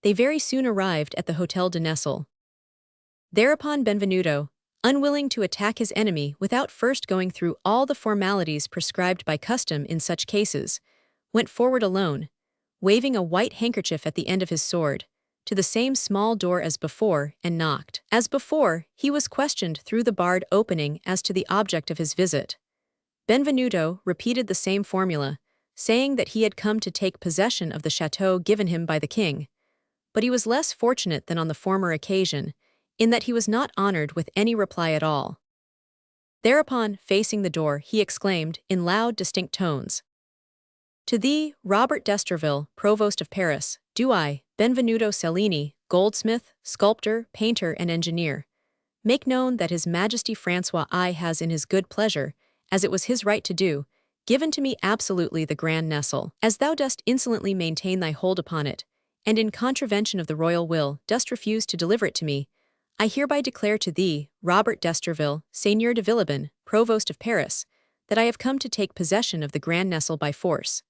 they very soon arrived at the Hotel de Nesle. Thereupon Benvenuto, unwilling to attack his enemy without first going through all the formalities prescribed by custom in such cases, went forward alone, waving a white handkerchief at the end of his sword, to the same small door as before, and knocked. As before, he was questioned through the barred opening as to the object of his visit. Benvenuto repeated the same formula, saying that he had come to take possession of the chateau given him by the king, but he was less fortunate than on the former occasion, in that he was not honored with any reply at all. Thereupon, facing the door, he exclaimed, in loud, distinct tones, "To thee, Robert d'Estreville, Provost of Paris, do I, Benvenuto Cellini, goldsmith, sculptor, painter, and engineer, make known that His Majesty Francois I has in his good pleasure, as it was his right to do, given to me absolutely the Grand Nesle. As thou dost insolently maintain thy hold upon it, and in contravention of the royal will dost refuse to deliver it to me, I hereby declare to thee, Robert d'Estreville, Seigneur de Villebon, Provost of Paris, that I have come to take possession of the Grand Nesle by force.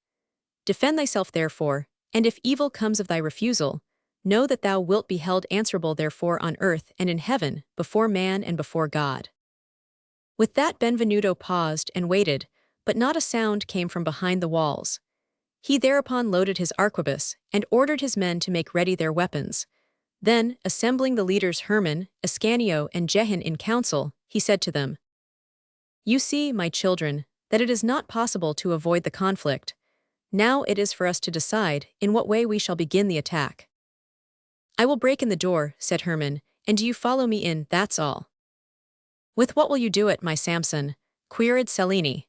Defend thyself therefore, and if evil comes of thy refusal, know that thou wilt be held answerable therefore on earth and in heaven, before man and before God." With that Benvenuto paused and waited, but not a sound came from behind the walls. He thereupon loaded his arquebus, and ordered his men to make ready their weapons. Then, assembling the leaders Hermann, Ascanio, and Jehan in council, he said to them, "You see, my children, that it is not possible to avoid the conflict. Now it is for us to decide in what way we shall begin the attack." "I will break in the door," said Hermann, "and do you follow me in, that's all." "With what will you do it, my Samson?" queried Cellini.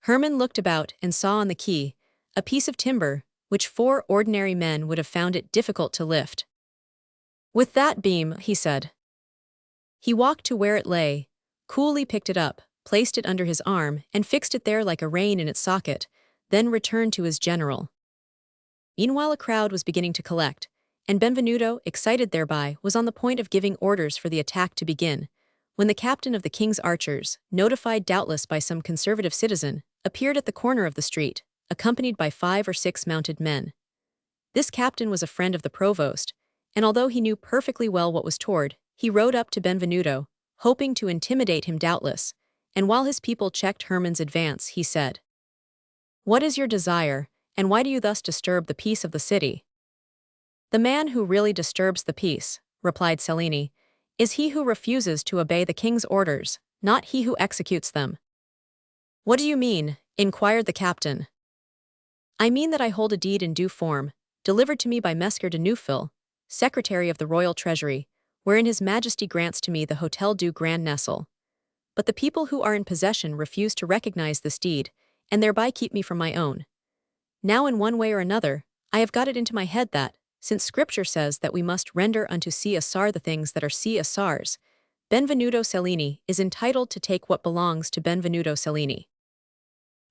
Hermann looked about and saw on the quay a piece of timber, which 4 ordinary men would have found it difficult to lift. "With that beam," he said. He walked to where it lay, coolly picked it up, placed it under his arm, and fixed it there like a rein in its socket, then returned to his general. Meanwhile a crowd was beginning to collect, and Benvenuto, excited thereby, was on the point of giving orders for the attack to begin, when the captain of the king's archers, notified doubtless by some conservative citizen, appeared at the corner of the street, accompanied by 5 or 6 mounted men. This captain was a friend of the provost, and although he knew perfectly well what was toward, he rode up to Benvenuto, hoping to intimidate him doubtless, and while his people checked Hermann's advance, he said, "What is your desire, and why do you thus disturb the peace of the city?" "The man who really disturbs the peace," replied Cellini, "is he who refuses to obey the king's orders, not he who executes them." "What do you mean?" inquired the captain. "I mean that I hold a deed in due form, delivered to me by Messer de Neufville, secretary of the royal treasury, wherein his majesty grants to me the Hôtel du Grand Nestle. But the people who are in possession refuse to recognize this deed, and thereby keep me from my own. Now in one way or another, I have got it into my head that, since Scripture says that we must render unto Caesar the things that are Caesar's, Benvenuto Cellini is entitled to take what belongs to Benvenuto Cellini."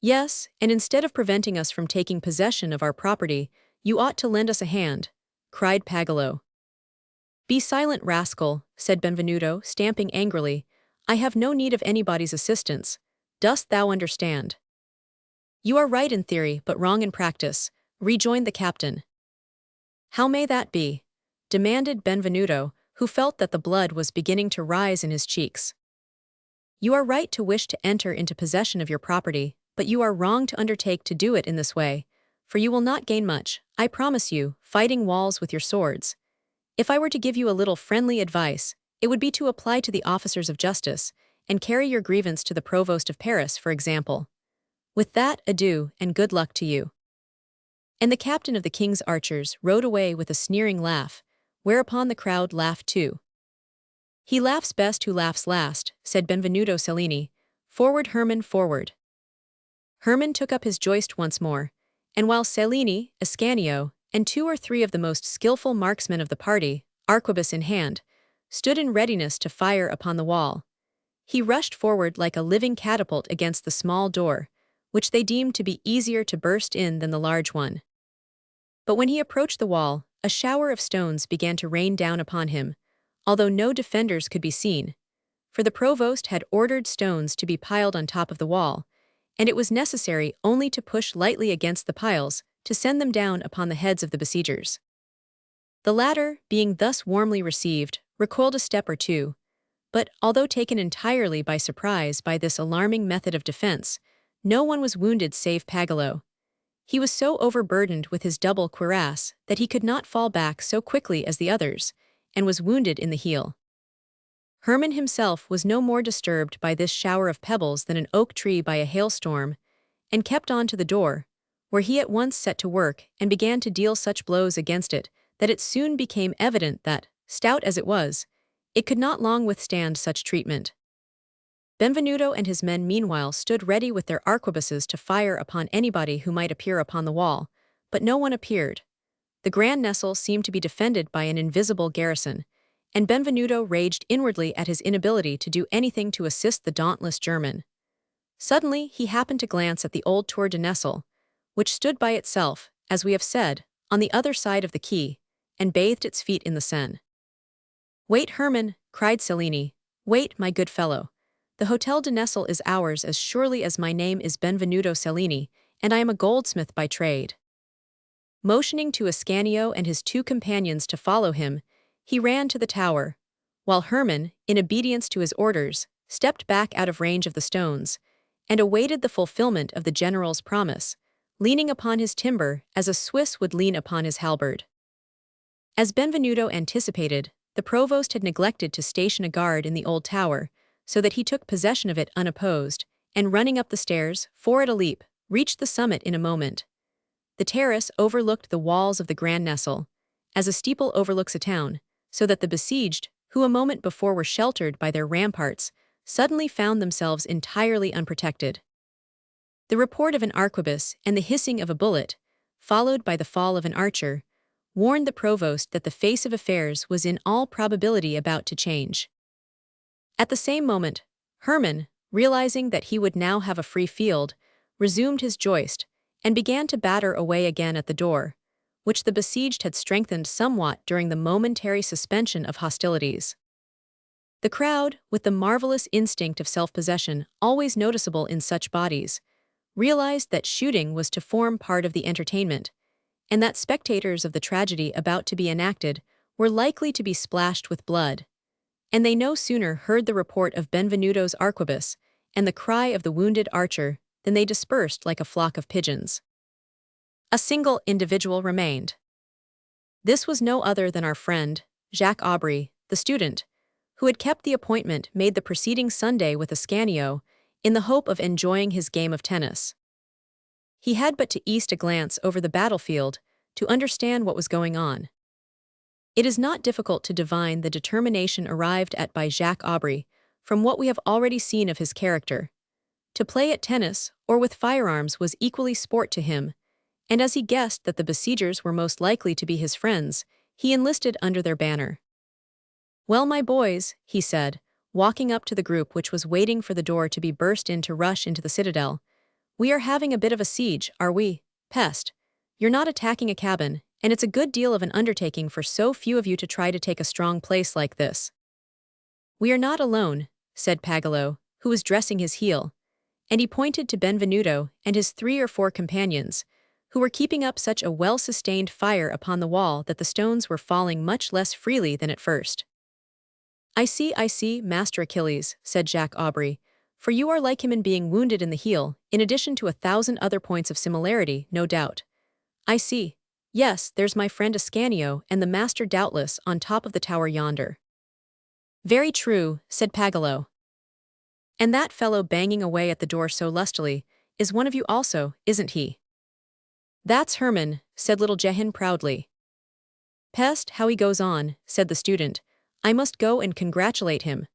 "Yes, and instead of preventing us from taking possession of our property, you ought to lend us a hand," cried Pagolo. "Be silent, rascal," said Benvenuto, stamping angrily. "I have no need of anybody's assistance. Dost thou understand?" "You are right in theory, but wrong in practice," rejoined the captain. "How may that be?" demanded Benvenuto, who felt that the blood was beginning to rise in his cheeks. "You are right to wish to enter into possession of your property, but you are wrong to undertake to do it in this way, for you will not gain much, I promise you, fighting walls with your swords. If I were to give you a little friendly advice, it would be to apply to the officers of justice, and carry your grievance to the provost of Paris, for example. With that, adieu, and good luck to you." And the captain of the king's archers rode away with a sneering laugh, whereupon the crowd laughed too. "He laughs best who laughs last," said Benvenuto Cellini. "Forward, Hermann, forward." Hermann took up his joist once more, and while Cellini, Ascanio, and 2 or 3 of the most skillful marksmen of the party, arquebus in hand, stood in readiness to fire upon the wall, he rushed forward like a living catapult against the small door, which they deemed to be easier to burst in than the large one. But when he approached the wall, a shower of stones began to rain down upon him, although no defenders could be seen, for the provost had ordered stones to be piled on top of the wall, and it was necessary only to push lightly against the piles to send them down upon the heads of the besiegers. The latter, being thus warmly received, recoiled a step or two, but although taken entirely by surprise by this alarming method of defense, no one was wounded save Pagolo. He was so overburdened with his double cuirass that he could not fall back so quickly as the others, and was wounded in the heel. Hermann himself was no more disturbed by this shower of pebbles than an oak tree by a hailstorm, and kept on to the door, where he at once set to work and began to deal such blows against it that it soon became evident that, stout as it was, it could not long withstand such treatment. Benvenuto and his men meanwhile stood ready with their arquebuses to fire upon anybody who might appear upon the wall, but no one appeared. The Grand Nestle seemed to be defended by an invisible garrison, and Benvenuto raged inwardly at his inability to do anything to assist the dauntless German. Suddenly he happened to glance at the old Tour de Nesle, which stood by itself, as we have said, on the other side of the quay, and bathed its feet in the Seine. "Wait, Hermann," cried Cellini. "Wait, my good fellow. The Hôtel de Nesle is ours as surely as my name is Benvenuto Cellini, and I am a goldsmith by trade." Motioning to Ascanio and his 2 companions to follow him, he ran to the tower, while Hermann, in obedience to his orders, stepped back out of range of the stones, and awaited the fulfillment of the general's promise, leaning upon his timber as a Swiss would lean upon his halberd. As Benvenuto anticipated, the provost had neglected to station a guard in the old tower, so that he took possession of it unopposed, and running up the stairs, 4 at a leap, reached the summit in a moment. The terrace overlooked the walls of the Grand Nesle, as a steeple overlooks a town, so that the besieged, who a moment before were sheltered by their ramparts, suddenly found themselves entirely unprotected. The report of an arquebus and the hissing of a bullet, followed by the fall of an archer, warned the provost that the face of affairs was in all probability about to change. At the same moment, Hermann, realizing that he would now have a free field, resumed his joist, and began to batter away again at the door, which the besieged had strengthened somewhat during the momentary suspension of hostilities. The crowd, with the marvelous instinct of self-possession always noticeable in such bodies, realized that shooting was to form part of the entertainment, and that spectators of the tragedy about to be enacted were likely to be splashed with blood. And they no sooner heard the report of Benvenuto's arquebus and the cry of the wounded archer than they dispersed like a flock of pigeons. A single individual remained. This was no other than our friend, Jacques Aubry, the student, who had kept the appointment made the preceding Sunday with Ascanio in the hope of enjoying his game of tennis. He had but to east a glance over the battlefield to understand what was going on. It is not difficult to divine the determination arrived at by Jacques Aubry from what we have already seen of his character. To play at tennis or with firearms was equally sport to him, and as he guessed that the besiegers were most likely to be his friends, he enlisted under their banner. "Well, my boys," he said, walking up to the group which was waiting for the door to be burst in to rush into the citadel, "we are having a bit of a siege, are we? Pest. You're not attacking a cabin, and it's a good deal of an undertaking for so few of you to try to take a strong place like this." "We are not alone," said Pagolo, who was dressing his heel, and he pointed to Benvenuto and his 3 or 4 companions, who were keeping up such a well-sustained fire upon the wall that the stones were falling much less freely than at first. I see, Master Achilles," said Jacques Aubry, "for you are like him in being wounded in the heel, in addition to 1,000 other points of similarity, no doubt. I see. Yes, there's my friend Ascanio and the master doubtless on top of the tower yonder." "Very true," said Pagolo. "And that fellow banging away at the door so lustily is one of you also, isn't he?" "That's Herman," said little Jehan proudly. "Pest, how he goes on," said the student. "I must go and congratulate him."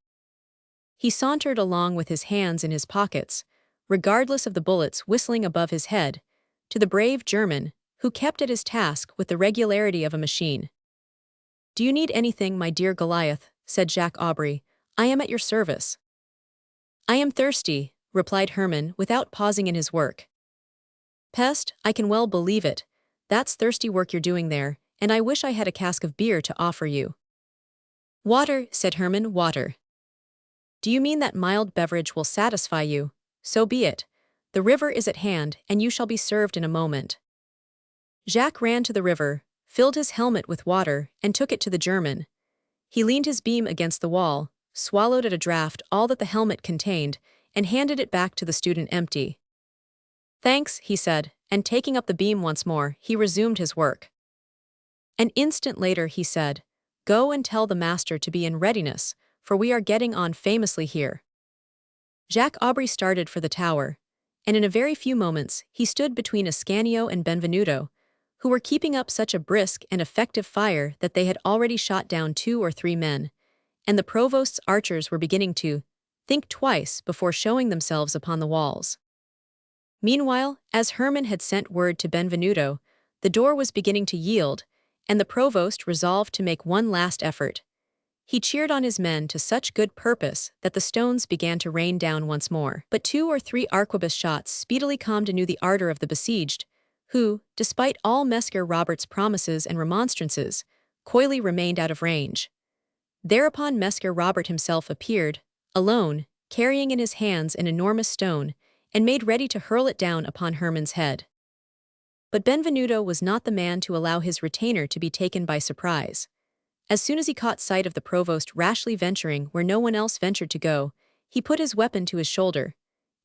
He sauntered along with his hands in his pockets, regardless of the bullets whistling above his head, to the brave German, who kept at his task with the regularity of a machine. "Do you need anything, my dear Goliath?" said Jacques Aubry. "I am at your service." "I am thirsty," replied Herman without pausing in his work. "Pest, I can well believe it. That's thirsty work you're doing there, and I wish I had a cask of beer to offer you." "Water," said Herman, "water." "Do you mean that mild beverage will satisfy you? So be it. The river is at hand, and you shall be served in a moment." Jacques ran to the river, filled his helmet with water, and took it to the German. He leaned his beam against the wall, swallowed at a draught all that the helmet contained, and handed it back to the student empty. "Thanks," he said, and taking up the beam once more, he resumed his work. An instant later he said, "Go and tell the master to be in readiness, for we are getting on famously here." Jacques Aubry started for the tower, and in a very few moments he stood between Ascanio and Benvenuto, who were keeping up such a brisk and effective fire that they had already shot down 2 or 3 men, and the provost's archers were beginning to think twice before showing themselves upon the walls. Meanwhile, as Herman had sent word to Benvenuto, the door was beginning to yield, and the provost resolved to make one last effort. He cheered on his men to such good purpose that the stones began to rain down once more. But 2 or 3 arquebus shots speedily calmed anew the ardor of the besieged, who, despite all Messer Robert's promises and remonstrances, coyly remained out of range. Thereupon Messer Robert himself appeared, alone, carrying in his hands an enormous stone, and made ready to hurl it down upon Herman's head. But Benvenuto was not the man to allow his retainer to be taken by surprise. As soon as he caught sight of the provost rashly venturing where no one else ventured to go, he put his weapon to his shoulder.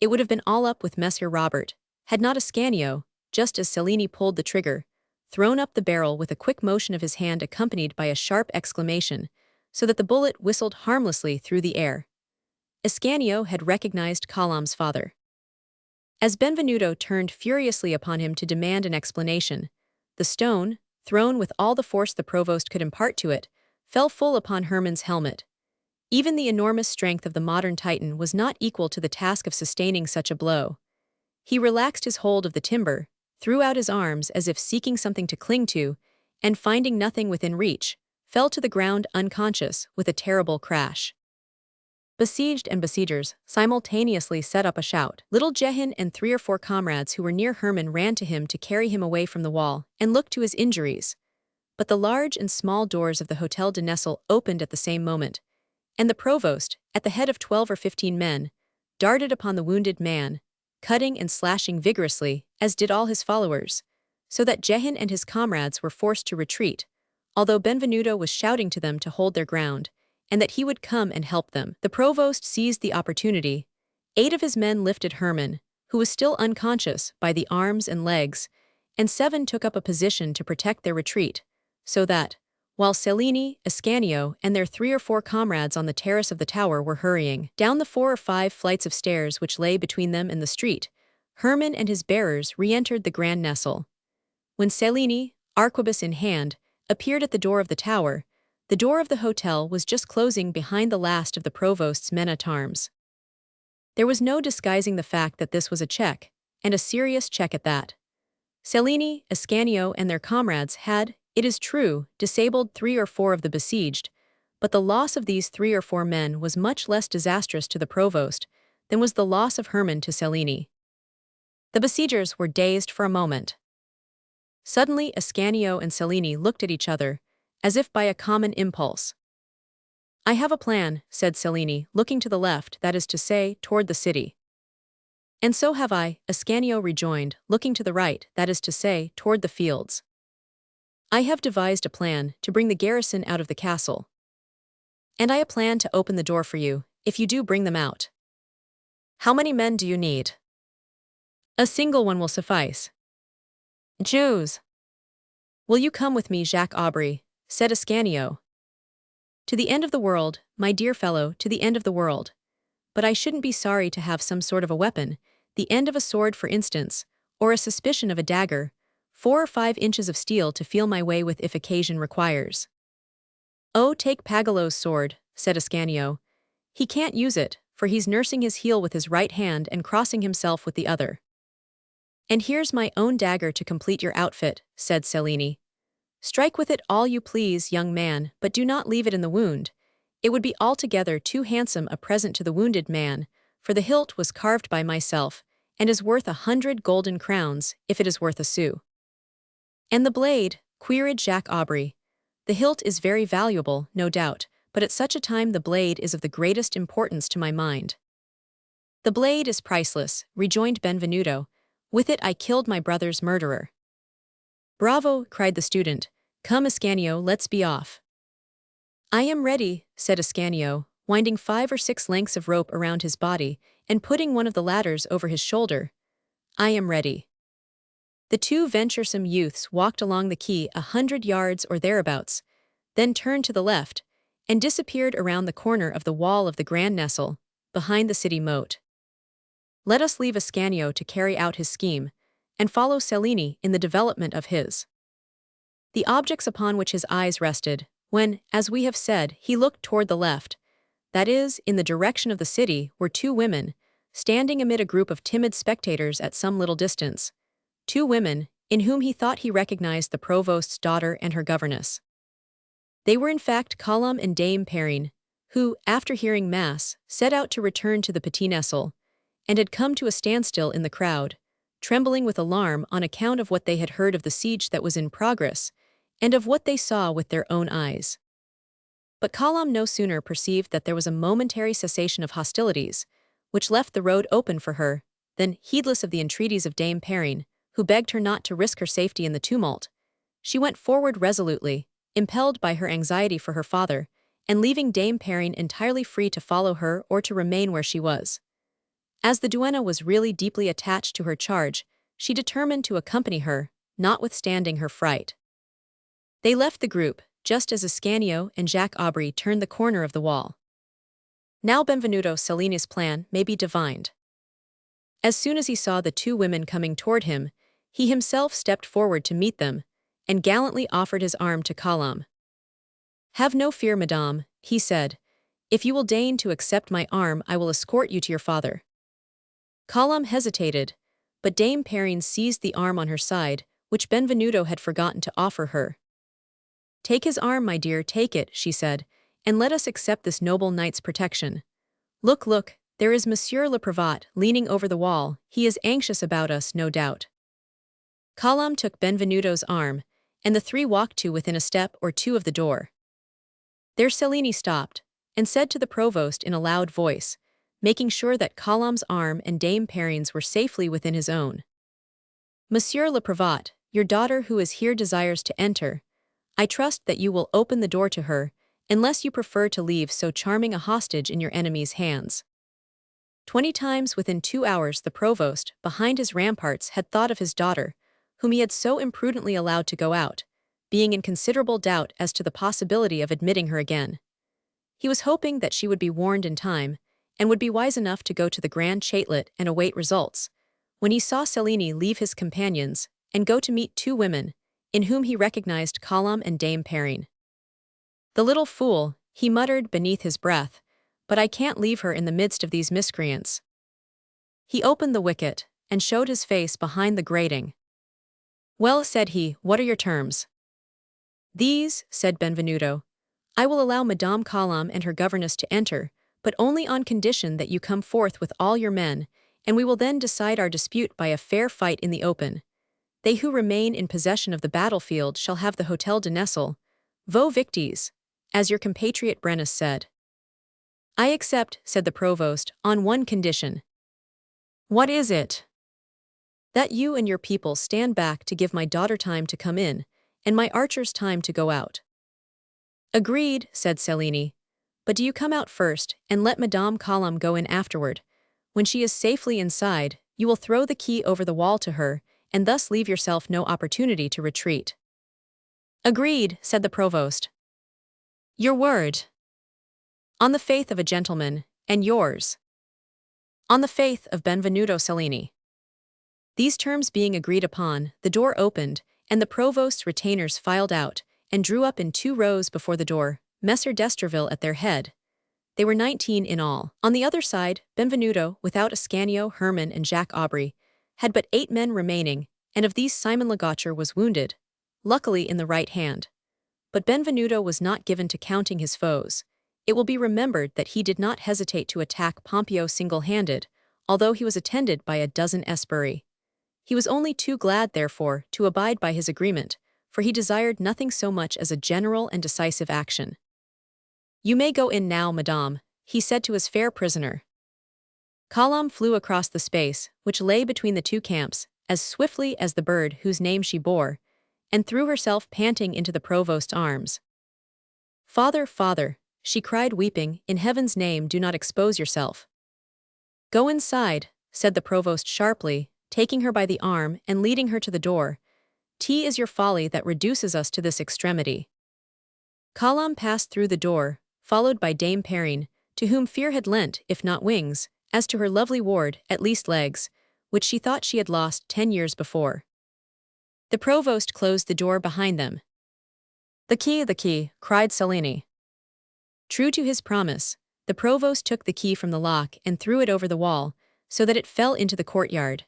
It would have been all up with Messer Robert, had not Ascanio, just as Cellini pulled the trigger, thrown up the barrel with a quick motion of his hand accompanied by a sharp exclamation, so that the bullet whistled harmlessly through the air. Ascanio had recognized Colom's father. As Benvenuto turned furiously upon him to demand an explanation, the stone, thrown with all the force the provost could impart to it, fell full upon Herman's helmet. Even the enormous strength of the modern Titan was not equal to the task of sustaining such a blow. He relaxed his hold of the timber, threw out his arms as if seeking something to cling to, and finding nothing within reach, fell to the ground unconscious with a terrible crash. Besieged and besiegers simultaneously set up a shout. Little Jehan and 3 or 4 comrades who were near Hermann ran to him to carry him away from the wall and look to his injuries. But the large and small doors of the Hotel de Nesle opened at the same moment, and the provost, at the head of 12 or 15 men, darted upon the wounded man, cutting and slashing vigorously, as did all his followers, so that Jehan and his comrades were forced to retreat, although Benvenuto was shouting to them to hold their ground, and that he would come and help them. The provost seized the opportunity. 8 of his men lifted Hermann, who was still unconscious, by the arms and legs, and 7 took up a position to protect their retreat, so that, while Cellini, Ascanio, and their 3 or 4 comrades on the terrace of the tower were hurrying down the 4 or 5 flights of stairs which lay between them and the street, Hermann and his bearers re-entered the Grand Nesle. When Cellini, arquebus in hand, appeared at the door of the tower, the door of the hotel was just closing behind the last of the provost's men-at-arms. There was no disguising the fact that this was a check, and a serious check at that. Cellini, Ascanio, and their comrades had, it is true, disabled 3 or 4 of the besieged, but the loss of these 3 or 4 men was much less disastrous to the provost than was the loss of Hermann to Cellini. The besiegers were dazed for a moment. Suddenly Ascanio and Cellini looked at each other, as if by a common impulse. "I have a plan," said Cellini, looking to the left, that is to say, toward the city. "And so have I," Ascanio rejoined, looking to the right, that is to say, toward the fields. "I have devised a plan to bring the garrison out of the castle. And I plan to open the door for you, if you do bring them out." "How many men do you need?" "A single one will suffice." "Choose." "Will you come with me, Jacques Aubry?" said Ascanio. "To the end of the world, my dear fellow, to the end of the world. But I shouldn't be sorry to have some sort of a weapon, the end of a sword for instance, or a suspicion of a dagger, 4 or 5 inches of steel to feel my way with if occasion requires." "Oh, take Pagolo's sword," said Ascanio. "He can't use it, for he's nursing his heel with his right hand and crossing himself with the other." "And here's my own dagger to complete your outfit," said Cellini. "Strike with it all you please, young man, but do not leave it in the wound. It would be altogether too handsome a present to the wounded man, for the hilt was carved by myself, and is worth 100 golden crowns, if it is worth a sou." "And the blade?" queried Jacques Aubry. "The hilt is very valuable, no doubt, but at such a time the blade is of the greatest importance to my mind." "The blade is priceless," rejoined Benvenuto. "With it I killed my brother's murderer." "Bravo!" cried the student. "Come, Ascanio, let's be off." "I am ready," said Ascanio, winding 5 or 6 lengths of rope around his body and putting one of the ladders over his shoulder. "I am ready." The 2 venturesome youths walked along the quay 100 yards or thereabouts, then turned to the left, and disappeared around the corner of the wall of the Grand Nesle, behind the city moat. Let us leave Ascanio to carry out his scheme, and follow Cellini in the development of his. The objects upon which his eyes rested, when, as we have said, he looked toward the left, that is, in the direction of the city, were 2 women, standing amid a group of timid spectators at some little distance. 2 women, in whom he thought he recognized the provost's daughter and her governess. They were in fact Colombe and Dame Perrine, who, after hearing mass, set out to return to the Petit Nesle, and had come to a standstill in the crowd, trembling with alarm on account of what they had heard of the siege that was in progress, and of what they saw with their own eyes. But Colombe no sooner perceived that there was a momentary cessation of hostilities, which left the road open for her, than, heedless of the entreaties of Dame Perrine, who begged her not to risk her safety in the tumult, she went forward resolutely, impelled by her anxiety for her father, and leaving Dame Perrine entirely free to follow her or to remain where she was. As the duenna was really deeply attached to her charge, she determined to accompany her, notwithstanding her fright. They left the group, just as Ascanio and Jacques Aubry turned the corner of the wall. Now Benvenuto Cellini's plan may be divined. As soon as he saw the 2 women coming toward him, he himself stepped forward to meet them, and gallantly offered his arm to Colombe. "Have no fear, madame," he said. "If you will deign to accept my arm, I will escort you to your father." Colombe hesitated, but Dame Perrine seized the arm on her side, which Benvenuto had forgotten to offer her. "Take his arm, my dear, take it," she said, "and let us accept this noble knight's protection. Look, look, there is Monsieur le Prévôt leaning over the wall, he is anxious about us, no doubt. Colombe took Benvenuto's arm, and the three walked to within a step or two of the door. There Cellini stopped, and said to the provost in a loud voice, making sure that Colombe's arm and Dame Perrine's were safely within his own. Monsieur le Prévôt, your daughter who is here desires to enter. I trust that you will open the door to her, unless you prefer to leave so charming a hostage in your enemy's hands. 20 times within 2 hours the provost, behind his ramparts, had thought of his daughter, whom he had so imprudently allowed to go out, being in considerable doubt as to the possibility of admitting her again. He was hoping that she would be warned in time, and would be wise enough to go to the Grand Chatelet and await results, when he saw Cellini leave his companions and go to meet 2 women, in whom he recognized Colombe and Dame Perrine. The little fool, he muttered beneath his breath, but I can't leave her in the midst of these miscreants. He opened the wicket, and showed his face behind the grating. Well, said he, what are your terms? These, said Benvenuto. I will allow Madame Colombe and her governess to enter, but only on condition that you come forth with all your men, and we will then decide our dispute by a fair fight in the open. They who remain in possession of the battlefield shall have the Hôtel de Nesle, vos victimes, as your compatriot Brennus said. I accept, said the provost, on one condition. What is it? That you and your people stand back to give my daughter time to come in, and my archers time to go out. Agreed, said Cellini. But do you come out first, and let Madame Colombe go in afterward. When she is safely inside, you will throw the key over the wall to her, and thus leave yourself no opportunity to retreat. Agreed, said the provost. Your word. On the faith of a gentleman, and yours. On the faith of Benvenuto Cellini. These terms being agreed upon, the door opened, and the provost's retainers filed out, and drew up in 2 rows before the door, Messer d'Estreville at their head. They were 19 in all. On the other side, Benvenuto, without Ascanio, Herman, and Jacques Aubry, had but 8 men remaining, and of these Simon Legaucher was wounded, luckily in the right hand. But Benvenuto was not given to counting his foes. It will be remembered that he did not hesitate to attack Pompeo single-handed, although he was attended by a dozen esbirri. He was only too glad, therefore, to abide by his agreement, for he desired nothing so much as a general and decisive action. You may go in now, madame, he said to his fair prisoner. Colombe flew across the space, which lay between the 2 camps, as swiftly as the bird whose name she bore, and threw herself panting into the provost's arms. Father, father, she cried weeping, in heaven's name do not expose yourself. Go inside, said the provost sharply, taking her by the arm and leading her to the door. 'Tis your folly that reduces us to this extremity. Colombe passed through the door, followed by Dame Perrine, to whom fear had lent, if not wings, as to her lovely ward, at least legs, which she thought she had lost 10 years before. The provost closed the door behind them. The key, cried Cellini. True to his promise, the provost took the key from the lock and threw it over the wall, so that it fell into the courtyard.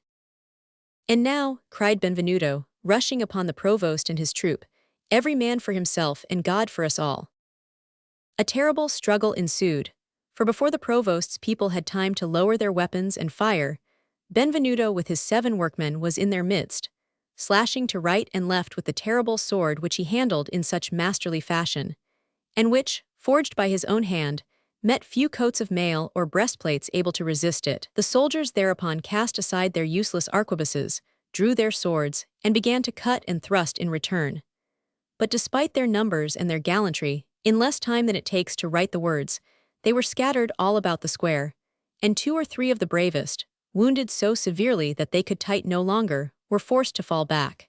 And now, cried Benvenuto, rushing upon the provost and his troop, every man for himself and God for us all. A terrible struggle ensued, for before the provost's people had time to lower their weapons and fire, Benvenuto with his 7 workmen was in their midst, slashing to right and left with the terrible sword which he handled in such masterly fashion, and which, forged by his own hand, met few coats of mail or breastplates able to resist it. The soldiers thereupon cast aside their useless arquebuses, drew their swords, and began to cut and thrust in return. But despite their numbers and their gallantry, in less time than it takes to write the words, they were scattered all about the square, and 2 or 3 of the bravest, wounded so severely that they could fight no longer, were forced to fall back.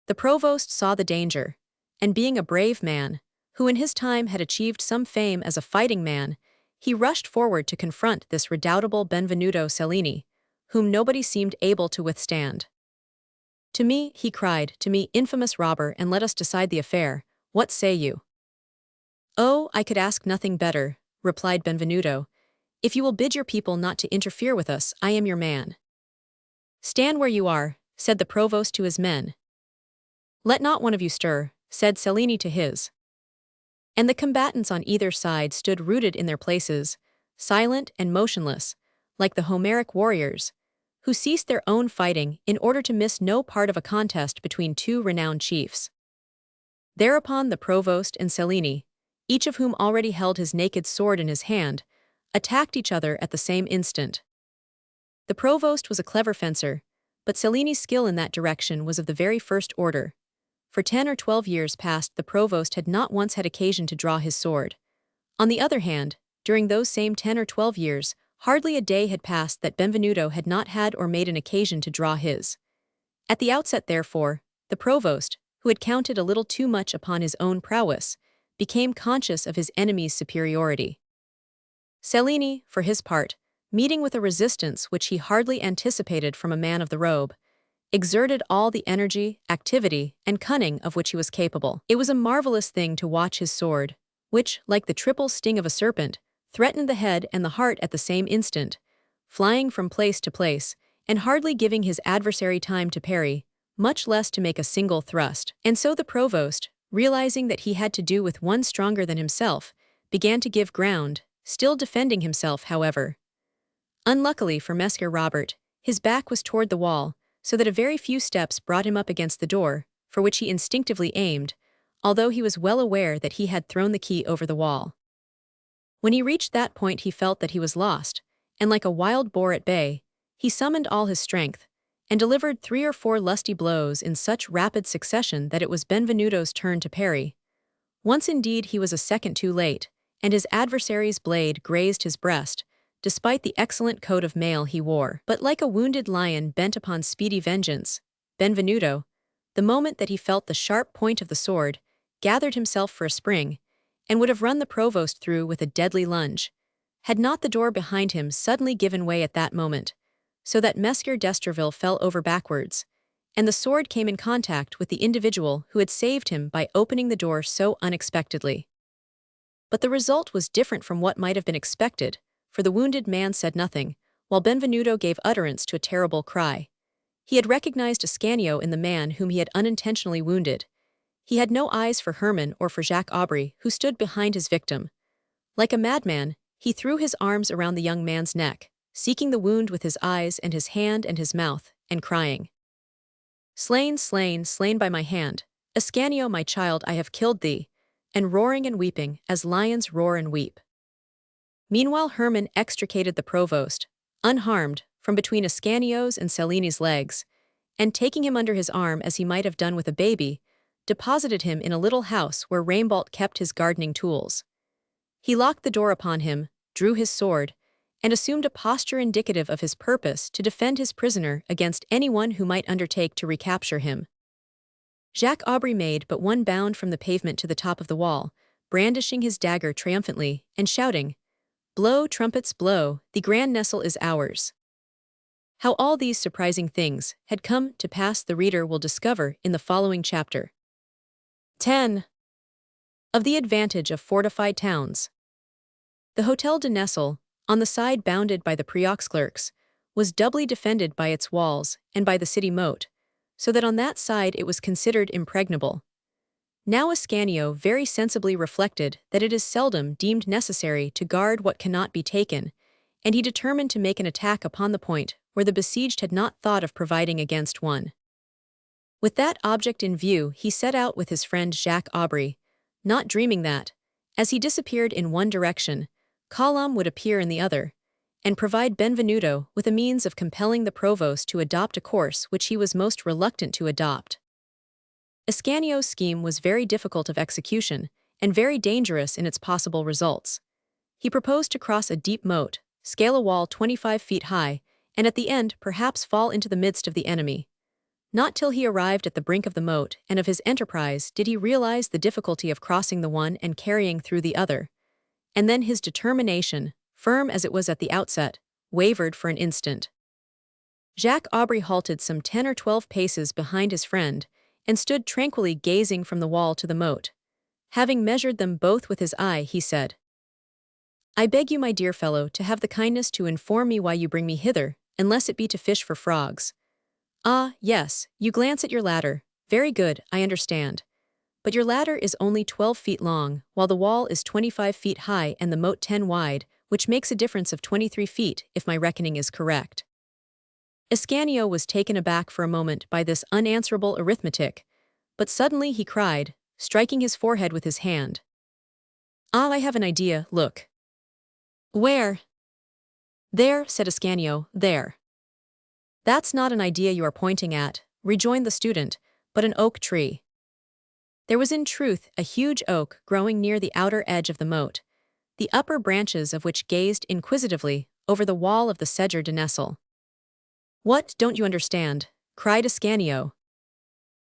The provost saw the danger, and being a brave man, who in his time had achieved some fame as a fighting man, he rushed forward to confront this redoubtable Benvenuto Cellini, whom nobody seemed able to withstand. To me, he cried, to me, infamous robber, and let us decide the affair. What say you? Oh, I could ask nothing better, replied Benvenuto. If you will bid your people not to interfere with us, I am your man. Stand where you are, said the provost to his men. Let not one of you stir, said Cellini to his. And the combatants on either side stood rooted in their places, silent and motionless, like the Homeric warriors, who ceased their own fighting in order to miss no part of a contest between two renowned chiefs. Thereupon the provost and Cellini, each of whom already held his naked sword in his hand, attacked each other at the same instant. The provost was a clever fencer, but Cellini's skill in that direction was of the very first order. For 10 or 12 years past the provost had not once had occasion to draw his sword. On the other hand, during those same 10 or 12 years, hardly a day had passed that Benvenuto had not had or made an occasion to draw his. At the outset, therefore, the provost, who had counted a little too much upon his own prowess, became conscious of his enemy's superiority. Cellini, for his part, meeting with a resistance which he hardly anticipated from a man of the robe, exerted all the energy, activity, and cunning of which he was capable. It was a marvelous thing to watch his sword, which, like the triple sting of a serpent, threatened the head and the heart at the same instant, flying from place to place, and hardly giving his adversary time to parry, much less to make a single thrust. And so the provost, realizing that he had to do with one stronger than himself, began to give ground, still defending himself, however. Unluckily for Messer Robert, his back was toward the wall, so that a very few steps brought him up against the door, for which he instinctively aimed, although he was well aware that he had thrown the key over the wall. When he reached that point he felt that he was lost, and like a wild boar at bay, he summoned all his strength, and delivered 3 or 4 lusty blows in such rapid succession that it was Benvenuto's turn to parry. Once indeed he was a second too late, and his adversary's blade grazed his breast, despite the excellent coat of mail he wore. But like a wounded lion bent upon speedy vengeance, Benvenuto, the moment that he felt the sharp point of the sword, gathered himself for a spring, and would have run the provost through with a deadly lunge, had not the door behind him suddenly given way at that moment, so that Messer d'Estreville fell over backwards, and the sword came in contact with the individual who had saved him by opening the door so unexpectedly. But the result was different from what might have been expected, for the wounded man said nothing, while Benvenuto gave utterance to a terrible cry. He had recognized Ascanio in the man whom he had unintentionally wounded. He had no eyes for Herman or for Jacques Aubry, who stood behind his victim. Like a madman, he threw his arms around the young man's neck, seeking the wound with his eyes and his hand and his mouth, and crying, "Slain, slain, slain by my hand! Ascanio, my child, I have killed thee!" and roaring and weeping, as lions roar and weep. Meanwhile Herman extricated the provost, unharmed, from between Ascanio's and Cellini's legs, and taking him under his arm as he might have done with a baby, deposited him in a little house where Raimbolt kept his gardening tools. He locked the door upon him, drew his sword, and assumed a posture indicative of his purpose to defend his prisoner against anyone who might undertake to recapture him. Jacques Aubry made but one bound from the pavement to the top of the wall, brandishing his dagger triumphantly, and shouting, "Blow, trumpets, blow, the grand nestle is ours." How all these surprising things had come to pass the reader will discover in the following chapter. 10. Of the advantage of fortified towns. The Hôtel de Nesle, on the side bounded by the Preux-Clercs, was doubly defended by its walls and by the city moat, so that on that side it was considered impregnable. Now Ascanio very sensibly reflected that it is seldom deemed necessary to guard what cannot be taken, and he determined to make an attack upon the point where the besieged had not thought of providing against one. With that object in view he set out with his friend Jacques Aubry, not dreaming that, as he disappeared in one direction, Colomb would appear in the other, and provide Benvenuto with a means of compelling the provost to adopt a course which he was most reluctant to adopt. Ascanio's scheme was very difficult of execution, and very dangerous in its possible results. He proposed to cross a deep moat, scale a wall 25 feet high, and at the end perhaps fall into the midst of the enemy. Not till he arrived at the brink of the moat and of his enterprise did he realize the difficulty of crossing the one and carrying through the other. And then his determination, firm as it was at the outset, wavered for an instant. Jacques Aubry halted some 10 or 12 paces behind his friend, and stood tranquilly gazing from the wall to the moat. Having measured them both with his eye, he said, "I beg you, my dear fellow, to have the kindness to inform me why you bring me hither, unless it be to fish for frogs. Ah, yes, you glance at your ladder. Very good, I understand. But your ladder is only 12 feet long, while the wall is 25 feet high and the moat 10 wide, which makes a difference of 23 feet if my reckoning is correct. Ascanio was taken aback for a moment by this unanswerable arithmetic, but suddenly he cried, striking his forehead with his hand. "Ah, I have an idea, look." "Where?" "There," said Ascanio, "there." "That's not an idea you are pointing at," rejoined the student, "but an oak tree." There was in truth a huge oak growing near the outer edge of the moat, the upper branches of which gazed inquisitively over the wall of the Segger de Nesle. "What, don't you understand?" cried Ascanio.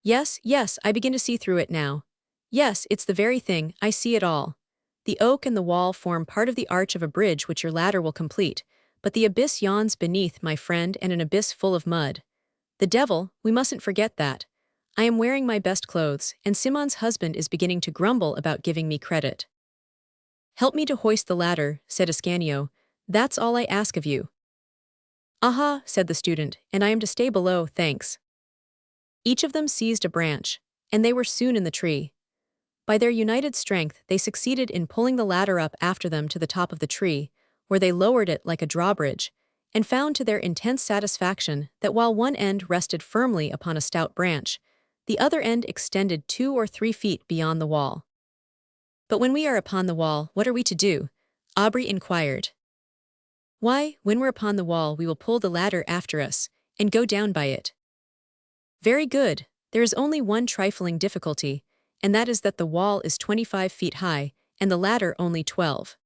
"Yes, yes, I begin to see through it now. Yes, it's the very thing, I see it all. The oak and the wall form part of the arch of a bridge which your ladder will complete, but the abyss yawns beneath, my friend, and an abyss full of mud. The devil, we mustn't forget that. I am wearing my best clothes, and Simon's husband is beginning to grumble about giving me credit." "Help me to hoist the ladder," said Ascanio. "That's all I ask of you." "Aha," said the student, "and I am to stay below, thanks." Each of them seized a branch, and they were soon in the tree. By their united strength, they succeeded in pulling the ladder up after them to the top of the tree, where they lowered it like a drawbridge, and found to their intense satisfaction that while one end rested firmly upon a stout branch, the other end extended 2 or 3 feet beyond the wall. "But when we are upon the wall, what are we to do?" Aubrey inquired. "Why, when we're upon the wall we will pull the ladder after us, and go down by it." "Very good, there is only one trifling difficulty, and that is that the wall is 25 feet high, and the ladder only 12.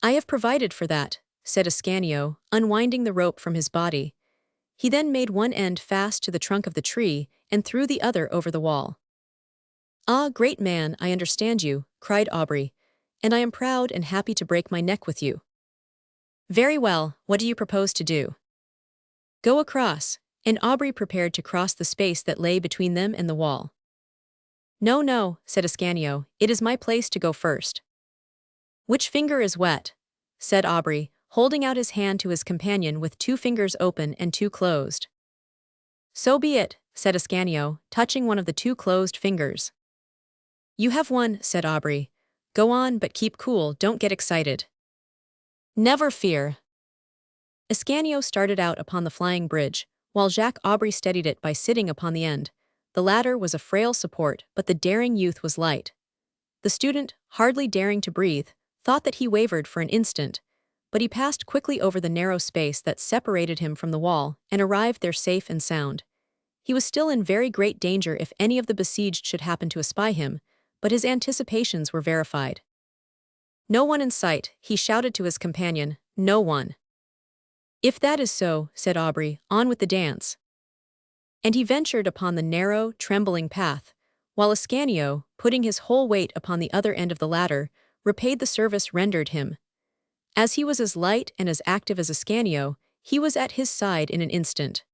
"I have provided for that," said Ascanio, unwinding the rope from his body. He then made one end fast to the trunk of the tree and threw the other over the wall. "Ah, great man, I understand you," cried Aubrey, "and I am proud and happy to break my neck with you." "Very well, what do you propose to do?" "Go across," and Aubrey prepared to cross the space that lay between them and the wall. "No, no," said Ascanio, "it is my place to go first." "Which finger is wet?" said Aubrey, holding out his hand to his companion with 2 fingers open and 2 closed. "So be it," said Ascanio, touching one of the 2 closed fingers. "You have one," said Aubrey. "Go on, but keep cool, don't get excited." "Never fear." Ascanio started out upon the flying bridge, while Jacques Aubrey steadied it by sitting upon the end. The latter was a frail support, but the daring youth was light. The student, hardly daring to breathe, thought that he wavered for an instant, but he passed quickly over the narrow space that separated him from the wall and arrived there safe and sound. He was still in very great danger if any of the besieged should happen to espy him, but his anticipations were verified. "No one in sight," he shouted to his companion, "no one." "If that is so," said Aubrey, "on with the dance." And he ventured upon the narrow, trembling path, while Ascanio, putting his whole weight upon the other end of the ladder, repaid the service rendered him. As he was as light and as active as Ascanio, he was at his side in an instant.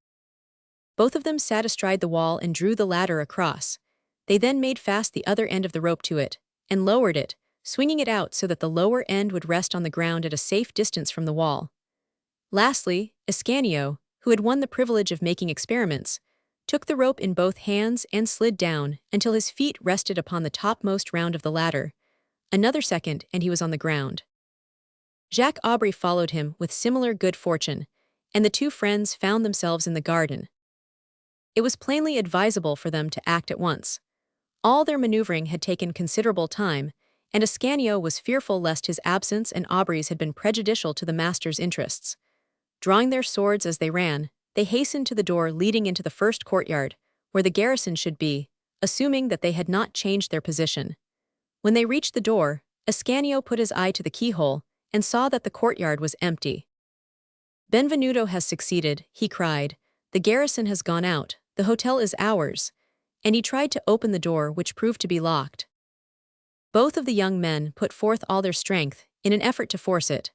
Both of them sat astride the wall and drew the ladder across. They then made fast the other end of the rope to it, and lowered it, swinging it out so that the lower end would rest on the ground at a safe distance from the wall. Lastly, Ascanio, who had won the privilege of making experiments, took the rope in both hands and slid down until his feet rested upon the topmost round of the ladder. Another second and he was on the ground. Jacques Aubrey followed him with similar good fortune, and the 2 friends found themselves in the garden. It was plainly advisable for them to act at once. All their maneuvering had taken considerable time, and Ascanio was fearful lest his absence and Aubrey's had been prejudicial to the master's interests. Drawing their swords as they ran, they hastened to the door leading into the first courtyard, where the garrison should be, assuming that they had not changed their position. When they reached the door, Ascanio put his eye to the keyhole and saw that the courtyard was empty. "Benvenuto has succeeded," he cried. "The garrison has gone out, the hotel is ours," and he tried to open the door, which proved to be locked. Both of the young men put forth all their strength in an effort to force it.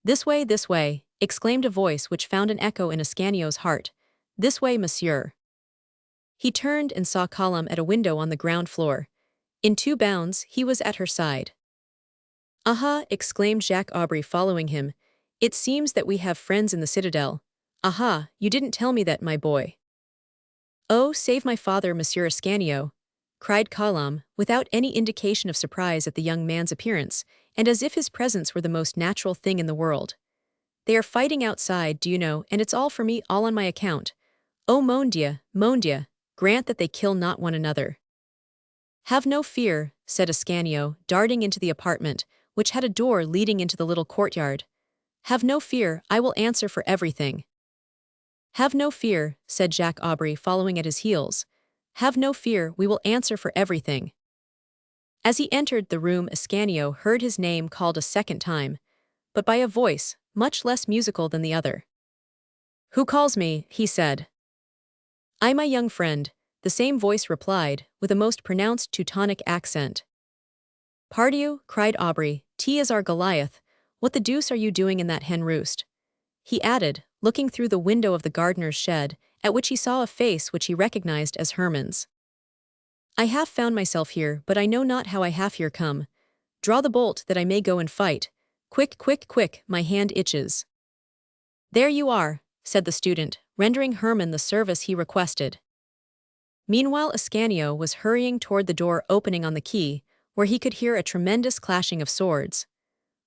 This way," exclaimed a voice which found an echo in Ascanio's heart. "This way, monsieur." He turned and saw Column at a window on the ground floor. In 2 bounds, he was at her side. "Aha," exclaimed Jacques Aubrey following him. "It seems that we have friends in the citadel. Aha, you didn't tell me that, my boy." "Oh, save my father, Monsieur Ascanio." cried Kalam, without any indication of surprise at the young man's appearance, and as if his presence were the most natural thing in the world. They are fighting outside, do you know, and it's all for me, all on my account. Oh mon Dieu, grant that they kill not one another. Have no fear, said Ascanio, darting into the apartment, which had a door leading into the little courtyard. Have no fear, I will answer for everything. Have no fear, said Jacques Aubry, following at his heels. Have no fear, we will answer for everything. As he entered the room, Ascanio heard his name called a second time, but by a voice much less musical than the other. Who calls me? He said. I, my young friend, the same voice replied, with a most pronounced Teutonic accent. Pardieu, cried Aubry, T is our Goliath, what the deuce are you doing in that hen roost? He added, looking through the window of the gardener's shed, at which he saw a face which he recognized as Hermann's. I have found myself here, but I know not how I have here come. Draw the bolt that I may go and fight. Quick, quick, quick, my hand itches. There you are, said the student, rendering Hermann the service he requested. Meanwhile Ascanio was hurrying toward the door opening on the quay, where he could hear a tremendous clashing of swords.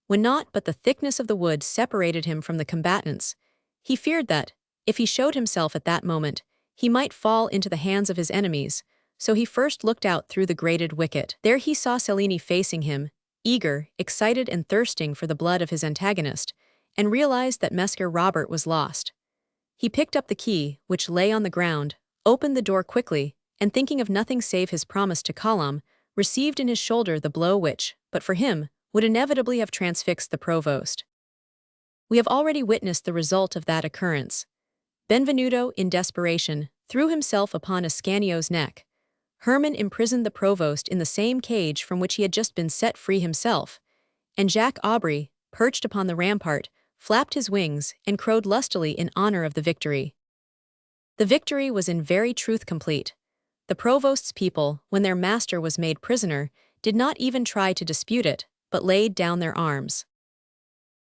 When naught but the thickness of the wood separated him from the combatants, he feared that, if he showed himself at that moment, he might fall into the hands of his enemies, so he first looked out through the grated wicket. There he saw Cellini facing him, eager, excited and thirsting for the blood of his antagonist, and realized that Messer Robert was lost. He picked up the key, which lay on the ground, opened the door quickly, and thinking of nothing save his promise to Kalam, received in his shoulder the blow which, but for him, would inevitably have transfixed the provost. We have already witnessed the result of that occurrence. Benvenuto, in desperation, threw himself upon Ascanio's neck. Hermann imprisoned the provost in the same cage from which he had just been set free himself, and Jacques Aubry, perched upon the rampart, flapped his wings and crowed lustily in honor of the victory. The victory was in very truth complete. The provost's people, when their master was made prisoner, did not even try to dispute it, but laid down their arms.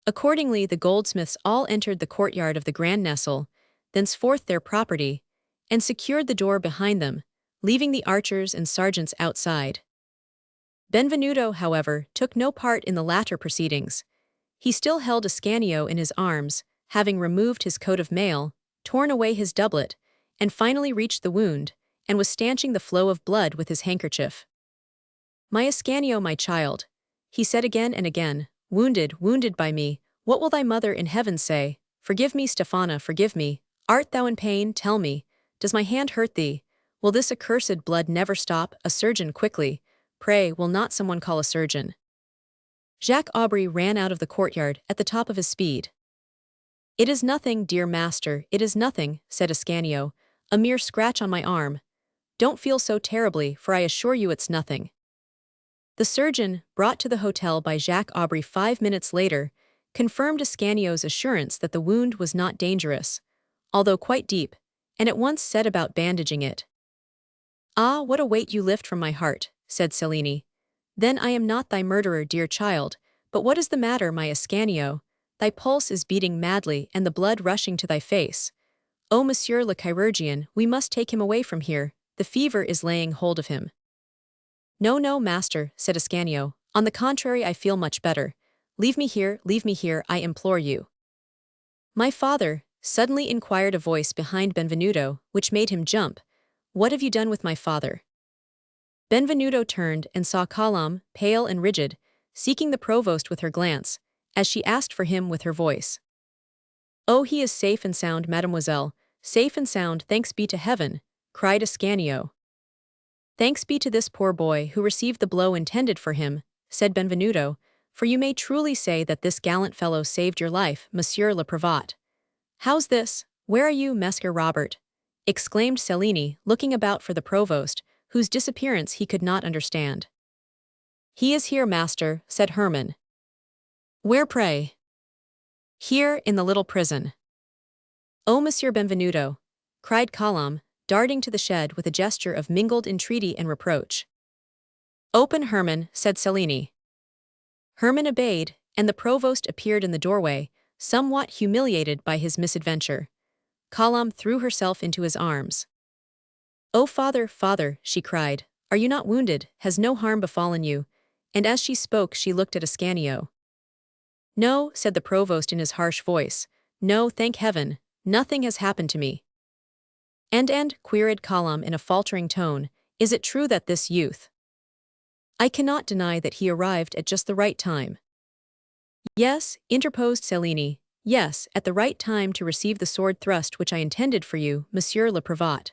Accordingly the goldsmiths all entered the courtyard of the Grand Nestle, thenceforth their property, and secured the door behind them, leaving the archers and sergeants outside. Benvenuto, however, took no part in the latter proceedings. He still held Ascanio in his arms, having removed his coat of mail, torn away his doublet, and finally reached the wound, and was stanching the flow of blood with his handkerchief. My Ascanio, my child, he said again and again, wounded by me, what will thy mother in heaven say? Forgive me, Stephana, forgive me. Art thou in pain? Tell me. Does my hand hurt thee? Will this accursed blood never stop? A surgeon, quickly. Pray, will not someone call a surgeon? Jacques Aubry ran out of the courtyard at the top of his speed. It is nothing, dear master, it is nothing, said Ascanio, a mere scratch on my arm. Don't feel so terribly, for I assure you it's nothing. The surgeon, brought to the hotel by Jacques Aubry 5 minutes later, confirmed Ascanio's assurance that the wound was not dangerous, although quite deep, and at once set about bandaging it. Ah, what a weight you lift from my heart, said Cellini. Then I am not thy murderer, dear child, but what is the matter, my Ascanio? Thy pulse is beating madly and the blood rushing to thy face. Oh, monsieur le chirurgien, we must take him away from here, the fever is laying hold of him. No, no, master, said Ascanio, on the contrary I feel much better. Leave me here, I implore you. My father, suddenly inquired a voice behind Benvenuto, which made him jump. What have you done with my father? Benvenuto turned and saw Kalam, pale and rigid, seeking the provost with her glance, as she asked for him with her voice. Oh, he is safe and sound, mademoiselle, safe and sound, thanks be to heaven, cried Ascanio. Thanks be to this poor boy who received the blow intended for him, said Benvenuto, for you may truly say that this gallant fellow saved your life, monsieur le prévôt. How's this? Where are you, Messer Robert? Exclaimed Cellini, looking about for the provost, whose disappearance he could not understand. He is here, master, said Hermann. Where, pray? Here, in the little prison. Oh, Monsieur Benvenuto, cried Kalam, darting to the shed with a gesture of mingled entreaty and reproach. Open, Hermann, said Cellini. Hermann obeyed, and the provost appeared in the doorway, somewhat humiliated by his misadventure. Kalam threw herself into his arms. Oh, father, father, she cried, Are you not wounded? Has no harm befallen you? And as she spoke she looked at Ascanio. No, said the provost in his harsh voice. No, thank heaven, nothing has happened to me. And, queried Colum in a faltering tone, is it true that this youth? I cannot deny that he arrived at just the right time. Yes, interposed Cellini, yes, at the right time to receive the sword thrust which I intended for you, Monsieur le Prévôt.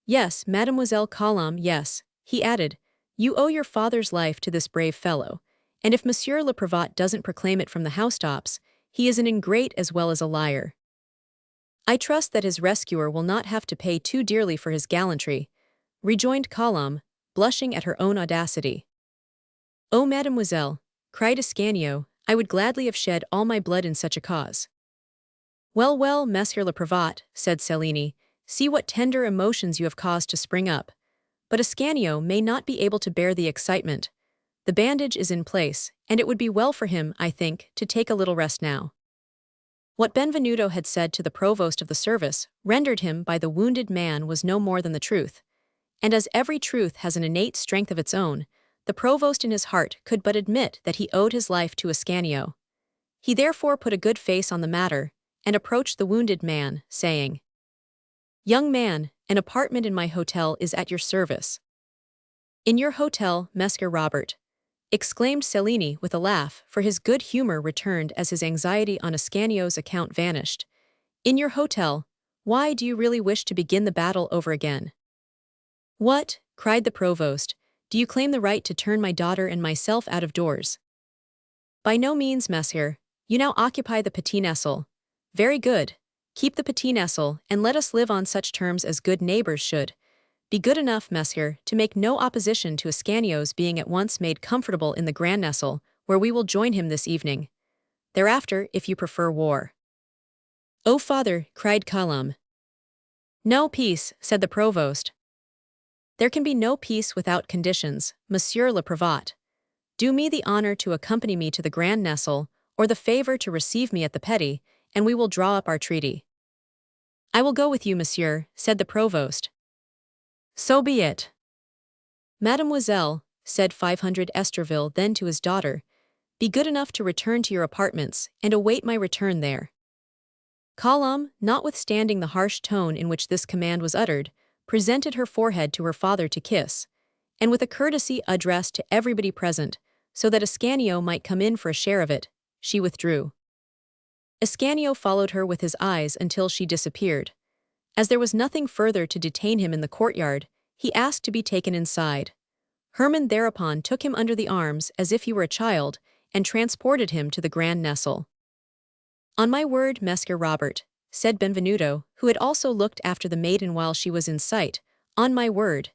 Yes, Mademoiselle Colum, yes, he added, you owe your father's life to this brave fellow, and if Monsieur le Prévôt doesn't proclaim it from the housetops, he is an ingrate as well as a liar. I trust that his rescuer will not have to pay too dearly for his gallantry, rejoined Colum, blushing at her own audacity. Oh, mademoiselle, cried Ascanio, I would gladly have shed all my blood in such a cause. Well, well, Monsieur le Prévôt, said Cellini, see what tender emotions you have caused to spring up. But Ascanio may not be able to bear the excitement. The bandage is in place, and it would be well for him, I think, to take a little rest now. What Benvenuto had said to the provost of the service, rendered him by the wounded man, was no more than the truth. And as every truth has an innate strength of its own, the provost in his heart could but admit that he owed his life to Ascanio. He therefore put a good face on the matter, and approached the wounded man, saying, Young man, an apartment in my hotel is at your service. In your hotel, Messer Robert, exclaimed Cellini with a laugh, for his good humor returned as his anxiety on Ascanio's account vanished. In your hotel, why do you really wish to begin the battle over again? What, cried the provost, do you claim the right to turn my daughter and myself out of doors? By no means, Messieurs. You now occupy the Petit Nestle. Very good. Keep the Petit Nestle, and let us live on such terms as good neighbors should. Be good enough, Messieurs, to make no opposition to Ascanio's being at once made comfortable in the Grand Nestle, where we will join him this evening. Thereafter, if you prefer war. Oh, father, cried Colum. No peace, said the provost. There can be no peace without conditions, Monsieur le Prévôt. Do me the honor to accompany me to the Grand Nestle, or the favor to receive me at the Petit, and we will draw up our treaty. I will go with you, monsieur, said the provost. So be it. Mademoiselle, said 500 Esterville then to his daughter, be good enough to return to your apartments, and await my return there. Colum, notwithstanding the harsh tone in which this command was uttered, presented her forehead to her father to kiss, and with a courtesy addressed to everybody present, so that Ascanio might come in for a share of it, she withdrew. Ascanio followed her with his eyes until she disappeared. As there was nothing further to detain him in the courtyard, he asked to be taken inside. Hermann thereupon took him under the arms as if he were a child, and transported him to the Grand Nestle. On my word, Messer Robert, said Benvenuto, who had also looked after the maiden while she was in sight, on my word.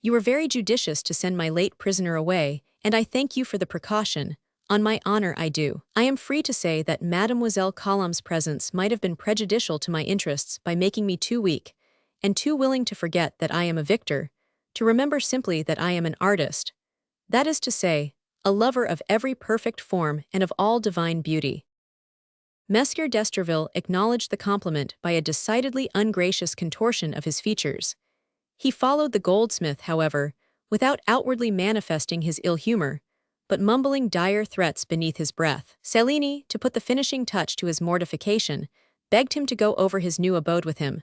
You were very judicious to send my late prisoner away, and I thank you for the precaution. On my honor I do. I am free to say that Mademoiselle Colum's presence might have been prejudicial to my interests by making me too weak, and too willing to forget that I am a victor, to remember simply that I am an artist. That is to say, a lover of every perfect form and of all divine beauty. Monsieur d'Esterville acknowledged the compliment by a decidedly ungracious contortion of his features. He followed the goldsmith, however, without outwardly manifesting his ill humor, but mumbling dire threats beneath his breath. Cellini, to put the finishing touch to his mortification, begged him to go over his new abode with him.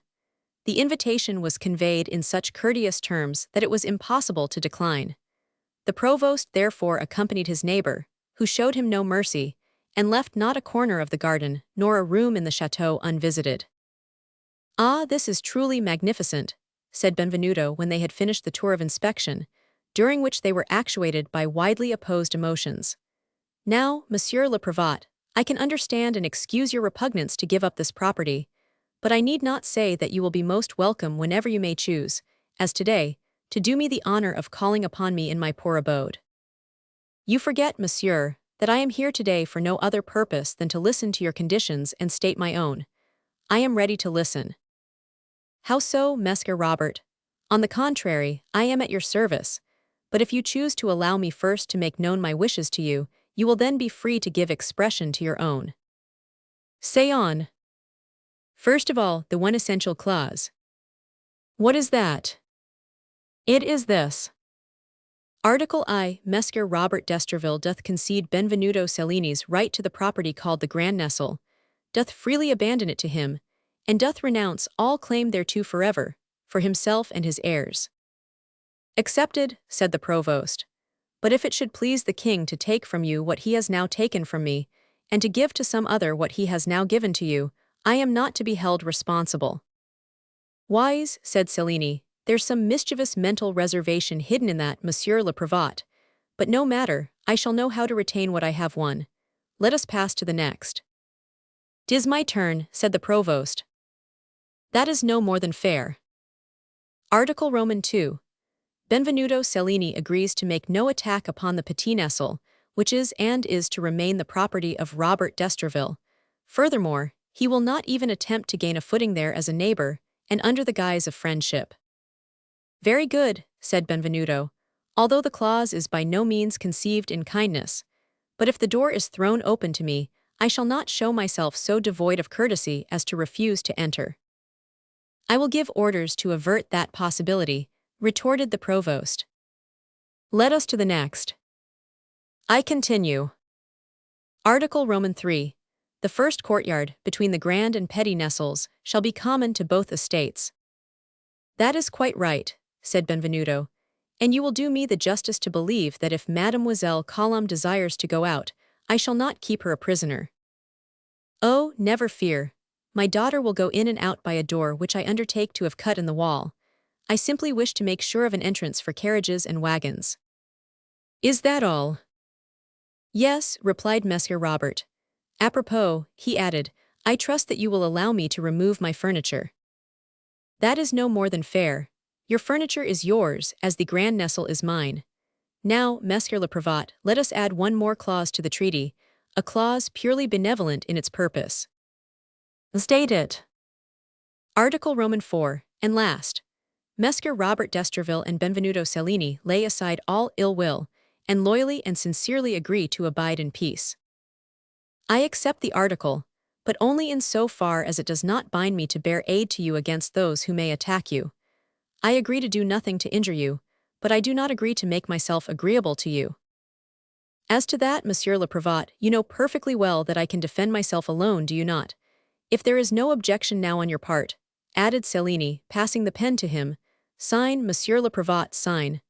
The invitation was conveyed in such courteous terms that it was impossible to decline. The provost therefore accompanied his neighbor, who showed him no mercy, and left not a corner of the garden nor a room in the chateau unvisited. Ah, this is truly magnificent, said Benvenuto when they had finished the tour of inspection, during which they were actuated by widely opposed emotions. Now, Monsieur le Prévôt, I can understand and excuse your repugnance to give up this property, but I need not say that you will be most welcome whenever you may choose, as today, to do me the honor of calling upon me in my poor abode. You forget, monsieur, that I am here today for no other purpose than to listen to your conditions and state my own. I am ready to listen. How so, Messer Robert? On the contrary, I am at your service, but if you choose to allow me first to make known my wishes to you, you will then be free to give expression to your own. Say on. First of all, the one essential clause. What is that? It is this. Article I. Messer Robert d'Estreville doth concede Benvenuto Cellini's right to the property called the Grand Nestle, doth freely abandon it to him, and doth renounce all claim thereto forever, for himself and his heirs. Accepted, said the provost. But if it should please the king to take from you what he has now taken from me, and to give to some other what he has now given to you, I am not to be held responsible. Wise, said Cellini, there's some mischievous mental reservation hidden in that, Monsieur le Prévôt. But no matter, I shall know how to retain what I have won. Let us pass to the next. "'Tis my turn," said the provost. "That is no more than fair." Article Roman II. Benvenuto Cellini agrees to make no attack upon the Petit Nestle, which is and is to remain the property of Robert d'Estreville. Furthermore, he will not even attempt to gain a footing there as a neighbor, and under the guise of friendship. "Very good," said Benvenuto, "although the clause is by no means conceived in kindness. But if the door is thrown open to me, I shall not show myself so devoid of courtesy as to refuse to enter." "I will give orders to avert that possibility," retorted the provost. Let us to the next. I continue. Article Roman III. The first courtyard, between the Grand and Petit Nestles, shall be common to both estates. "That is quite right," said Benvenuto, "and you will do me the justice to believe that if Mademoiselle Colombe desires to go out, I shall not keep her a prisoner." "Oh, never fear. My daughter will go in and out by a door which I undertake to have cut in the wall. I simply wish to make sure of an entrance for carriages and wagons." "Is that all?" "Yes," replied Messer Robert. "Apropos," he added, "I trust that you will allow me to remove my furniture." "That is no more than fair. Your furniture is yours, as the Grand Nestle is mine. Now, Messer le Prévôt, let us add one more clause to the treaty, a clause purely benevolent in its purpose." State it. Article Roman IV, and last. Messer Robert d'Estreville and Benvenuto Cellini lay aside all ill will, and loyally and sincerely agree to abide in peace. I accept the article, but only in so far as it does not bind me to bear aid to you against those who may attack you. I agree to do nothing to injure you, but I do not agree to make myself agreeable to you. As to that, Monsieur le Prévôt, you know perfectly well that I can defend myself alone, do you not? If there is no objection now on your part, added Cellini, passing the pen to him, sign, Monsieur le Prévôt, sign.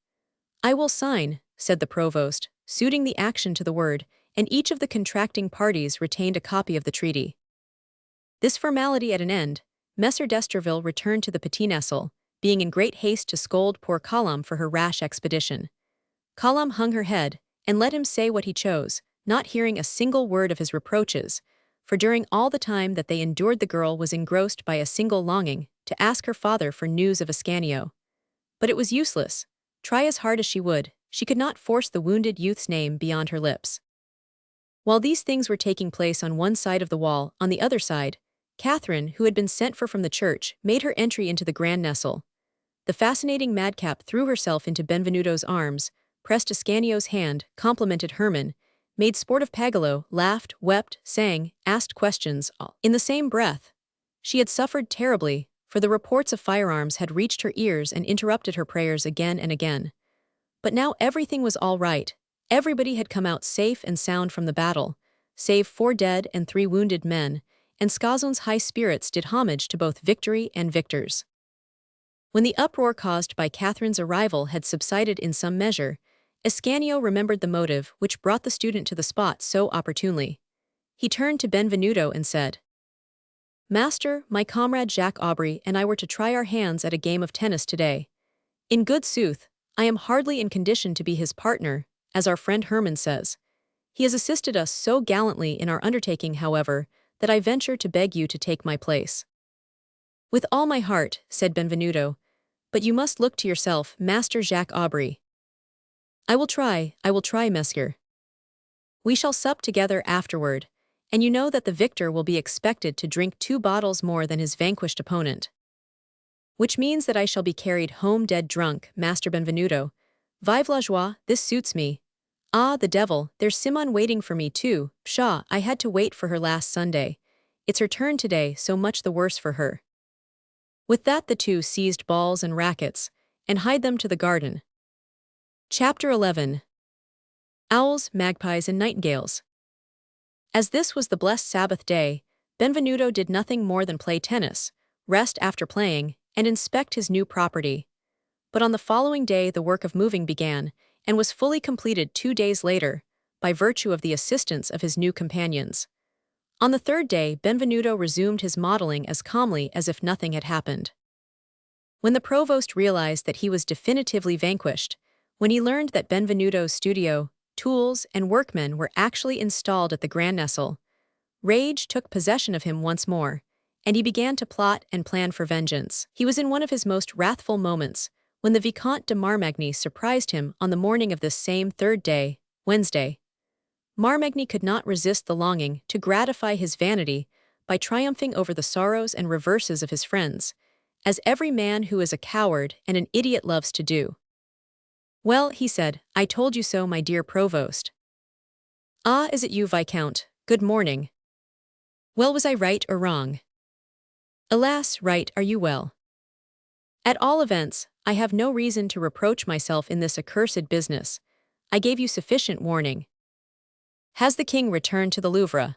"I will sign," said the provost, suiting the action to the word, and each of the contracting parties retained a copy of the treaty. This formality at an end, Messer d'Estreville returned to the Petit Nestle, being in great haste to scold poor Colombe for her rash expedition. Colombe hung her head, and let him say what he chose, not hearing a single word of his reproaches, for during all the time that they endured the girl was engrossed by a single longing, to ask her father for news of Ascanio. But it was useless. Try as hard as she would, she could not force the wounded youth's name beyond her lips. While these things were taking place on one side of the wall, on the other side, Catherine, who had been sent for from the church, made her entry into the Grand Nestle. The fascinating madcap threw herself into Benvenuto's arms, pressed Ascanio's hand, complimented Herman, made sport of Pagolo, laughed, wept, sang, asked questions, all in the same breath. She had suffered terribly, for the reports of firearms had reached her ears and interrupted her prayers again and again. But now everything was all right. Everybody had come out safe and sound from the battle, save 4 dead and 3 wounded men, and Scazon's high spirits did homage to both victory and victors. When the uproar caused by Catherine's arrival had subsided in some measure, Ascanio remembered the motive which brought the student to the spot so opportunely. He turned to Benvenuto and said, "Master, my comrade Jacques Aubry and I were to try our hands at a game of tennis today. In good sooth, I am hardly in condition to be his partner, as our friend Herman says. He has assisted us so gallantly in our undertaking, however, that I venture to beg you to take my place." "With all my heart," said Benvenuto, "but you must look to yourself, Master Jacques Aubry." I will try, Messer. We shall sup together afterward, and you know that the victor will be expected to drink 2 bottles more than his vanquished opponent. Which means that I shall be carried home dead drunk, Master Benvenuto. Vive la joie, this suits me. Ah, the devil, there's Simone waiting for me too. Pshaw, I had to wait for her last Sunday. It's her turn today, so much the worse for her. With that the two seized balls and rackets, and hied them to the garden. Chapter 11. Owls, Magpies, and Nightingales. As this was the blessed Sabbath day, Benvenuto did nothing more than play tennis, rest after playing, and inspect his new property. But on the following day the work of moving began, and was fully completed 2 days later, by virtue of the assistance of his new companions. On the third day Benvenuto resumed his modeling as calmly as if nothing had happened. When the provost realized that he was definitively vanquished, when he learned that Benvenuto's studio, tools, and workmen were actually installed at the Grand Nestle, rage took possession of him once more, and he began to plot and plan for vengeance. He was in one of his most wrathful moments, when the Vicomte de Marmagny surprised him on the morning of this same third day, Wednesday. Marmagny could not resist the longing to gratify his vanity by triumphing over the sorrows and reverses of his friends, as every man who is a coward and an idiot loves to do. "Well," he said, "I told you so, my dear provost." "Ah, is it you, Viscount? Good morning." "Well, was I right or wrong?" "Alas, right are you well." "At all events, I have no reason to reproach myself in this accursed business. I gave you sufficient warning." "Has the king returned to the Louvre?"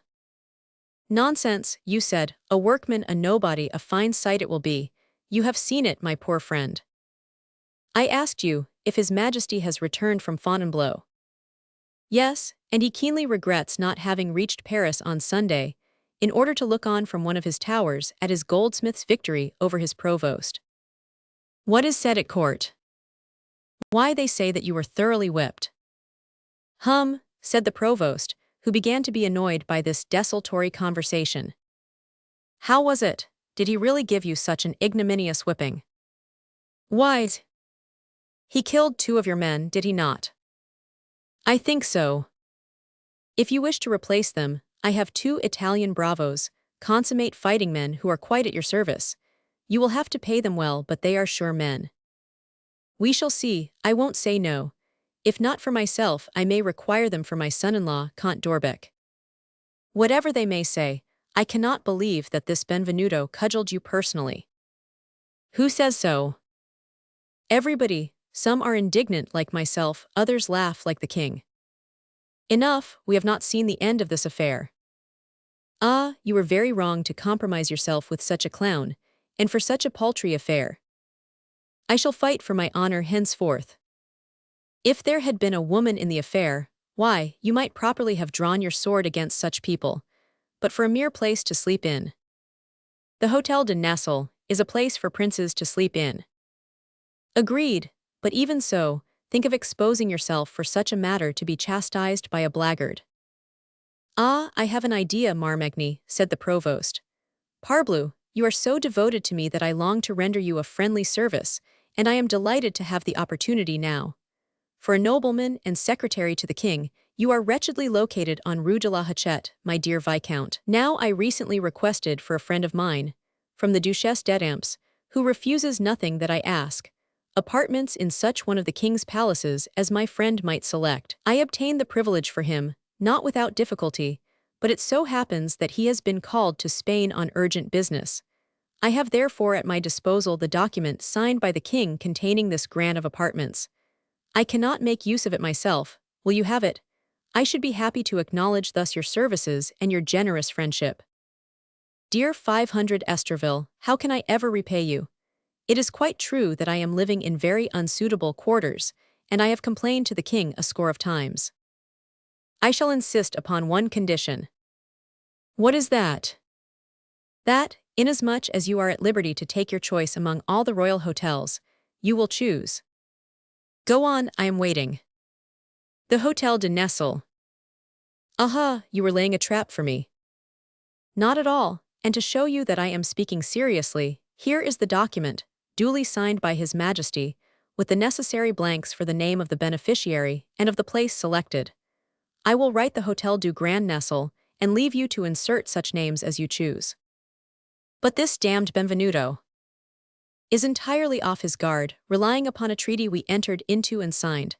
"Nonsense, you said, a workman, a nobody, a fine sight it will be. You have seen it, my poor friend." "I asked you if His Majesty has returned from Fontainebleau." "Yes, and he keenly regrets not having reached Paris on Sunday, in order to look on from one of his towers at his goldsmith's victory over his provost." "What is said at court?" "Why, they say that you were thoroughly whipped." "Hum," said the provost, who began to be annoyed by this desultory conversation. "How was it? Did he really give you such an ignominious whipping?" "Why, he killed 2 of your men, did he not?" "I think so." "If you wish to replace them, I have 2 Italian bravos, consummate fighting men who are quite at your service. You will have to pay them well, but they are sure men." "We shall see, I won't say no. If not for myself, I may require them for my son-in-law, Count d'Orbec." "Whatever they may say, I cannot believe that this Benvenuto cudgeled you personally." "Who says so?" "Everybody. Some are indignant like myself, others laugh like the king." "Enough, we have not seen the end of this affair." "Ah, you were very wrong to compromise yourself with such a clown, and for such a paltry affair." "I shall fight for my honor henceforth." "If there had been a woman in the affair, why, you might properly have drawn your sword against such people, but for a mere place to sleep in." "The Hôtel de Nesle is a place for princes to sleep in." "Agreed, but even so, think of exposing yourself for such a matter to be chastised by a blackguard." "Ah, I have an idea, Marmagny," said the provost. "Parbleu, you are so devoted to me that I long to render you a friendly service, and I am delighted to have the opportunity now. For a nobleman and secretary to the king, you are wretchedly located on Rue de la Hachette, my dear Viscount. Now I recently requested for a friend of mine, from the Duchesse d'Étampes, who refuses nothing that I ask, apartments in such one of the king's palaces as my friend might select. I obtained the privilege for him, not without difficulty, but it so happens that he has been called to Spain on urgent business. I have therefore at my disposal the document signed by the king containing this grant of apartments. I cannot make use of it myself. Will you have it? I should be happy to acknowledge thus your services and your generous friendship." "Dear 500 Esterville, how can I ever repay you? It is quite true that I am living in very unsuitable quarters, and I have complained to the king a score of times. I shall insist upon one condition." "What is that?" "That, inasmuch as you are at liberty to take your choice among all the royal hotels, you will choose." "Go on, I am waiting." "The Hôtel de Nesle." "Aha, you were laying a trap for me." "Not at all, and to show you that I am speaking seriously, here is the document, duly signed by His Majesty, with the necessary blanks for the name of the beneficiary and of the place selected. I will write the Hôtel du Grand Nesle, and leave you to insert such names as you choose." "But this damned Benvenuto is entirely off his guard, relying upon a treaty we entered into and signed.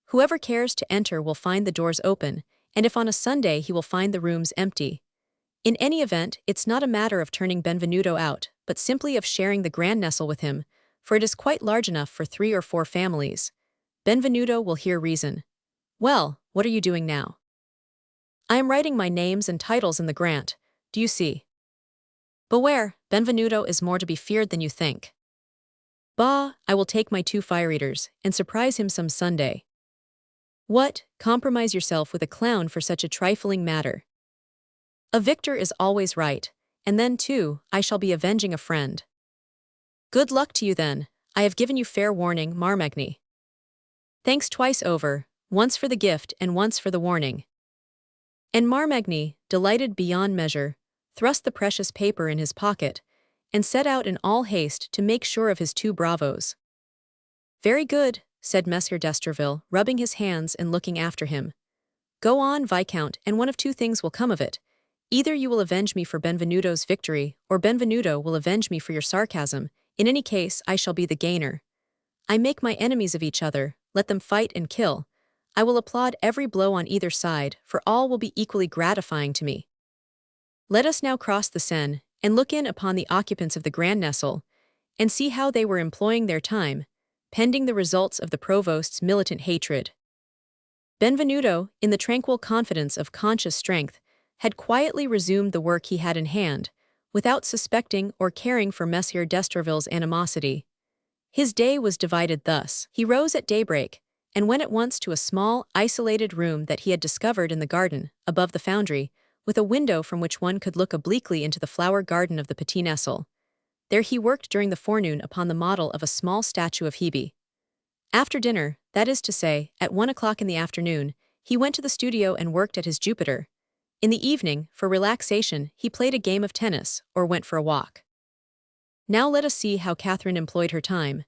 Whoever cares to enter will find the doors open, and if on a Sunday he will find the rooms empty. In any event, it's not a matter of turning Benvenuto out, but simply of sharing the Grand Nestle with him, for it is quite large enough for 3 or 4 families. Benvenuto will hear reason. Well, what are you doing now? I am writing my names and titles in the grant, do you see? Beware, Benvenuto is more to be feared than you think. Bah, I will take my 2 fire eaters and surprise him some Sunday. What, compromise yourself with a clown for such a trifling matter? A victor is always right, and then, too, I shall be avenging a friend. Good luck to you then, I have given you fair warning, Marmagni. Thanks twice over, once for the gift and once for the warning. And Marmagni, delighted beyond measure, thrust the precious paper in his pocket, and set out in all haste to make sure of his 2 bravos. Very good, said Monsieur d'Estreville, rubbing his hands and looking after him. Go on, Viscount, and one of 2 things will come of it. Either you will avenge me for Benvenuto's victory, or Benvenuto will avenge me for your sarcasm. In any case, I shall be the gainer. I make my enemies of each other, let them fight and kill. I will applaud every blow on either side, for all will be equally gratifying to me. Let us now cross the Seine, and look in upon the occupants of the Grand Nestle, and see how they were employing their time, pending the results of the provost's militant hatred. Benvenuto, in the tranquil confidence of conscious strength, had quietly resumed the work he had in hand, without suspecting or caring for Monsieur d'Estreville's animosity. His day was divided thus. He rose at daybreak, and went at once to a small, isolated room that he had discovered in the garden, above the foundry, with a window from which one could look obliquely into the flower garden of the Petit Nestle. There he worked during the forenoon upon the model of a small statue of Hebe. After dinner, that is to say, at 1 o'clock in the afternoon, he went to the studio and worked at his Jupiter. In the evening, for relaxation, he played a game of tennis, or went for a walk. Now let us see how Catherine employed her time.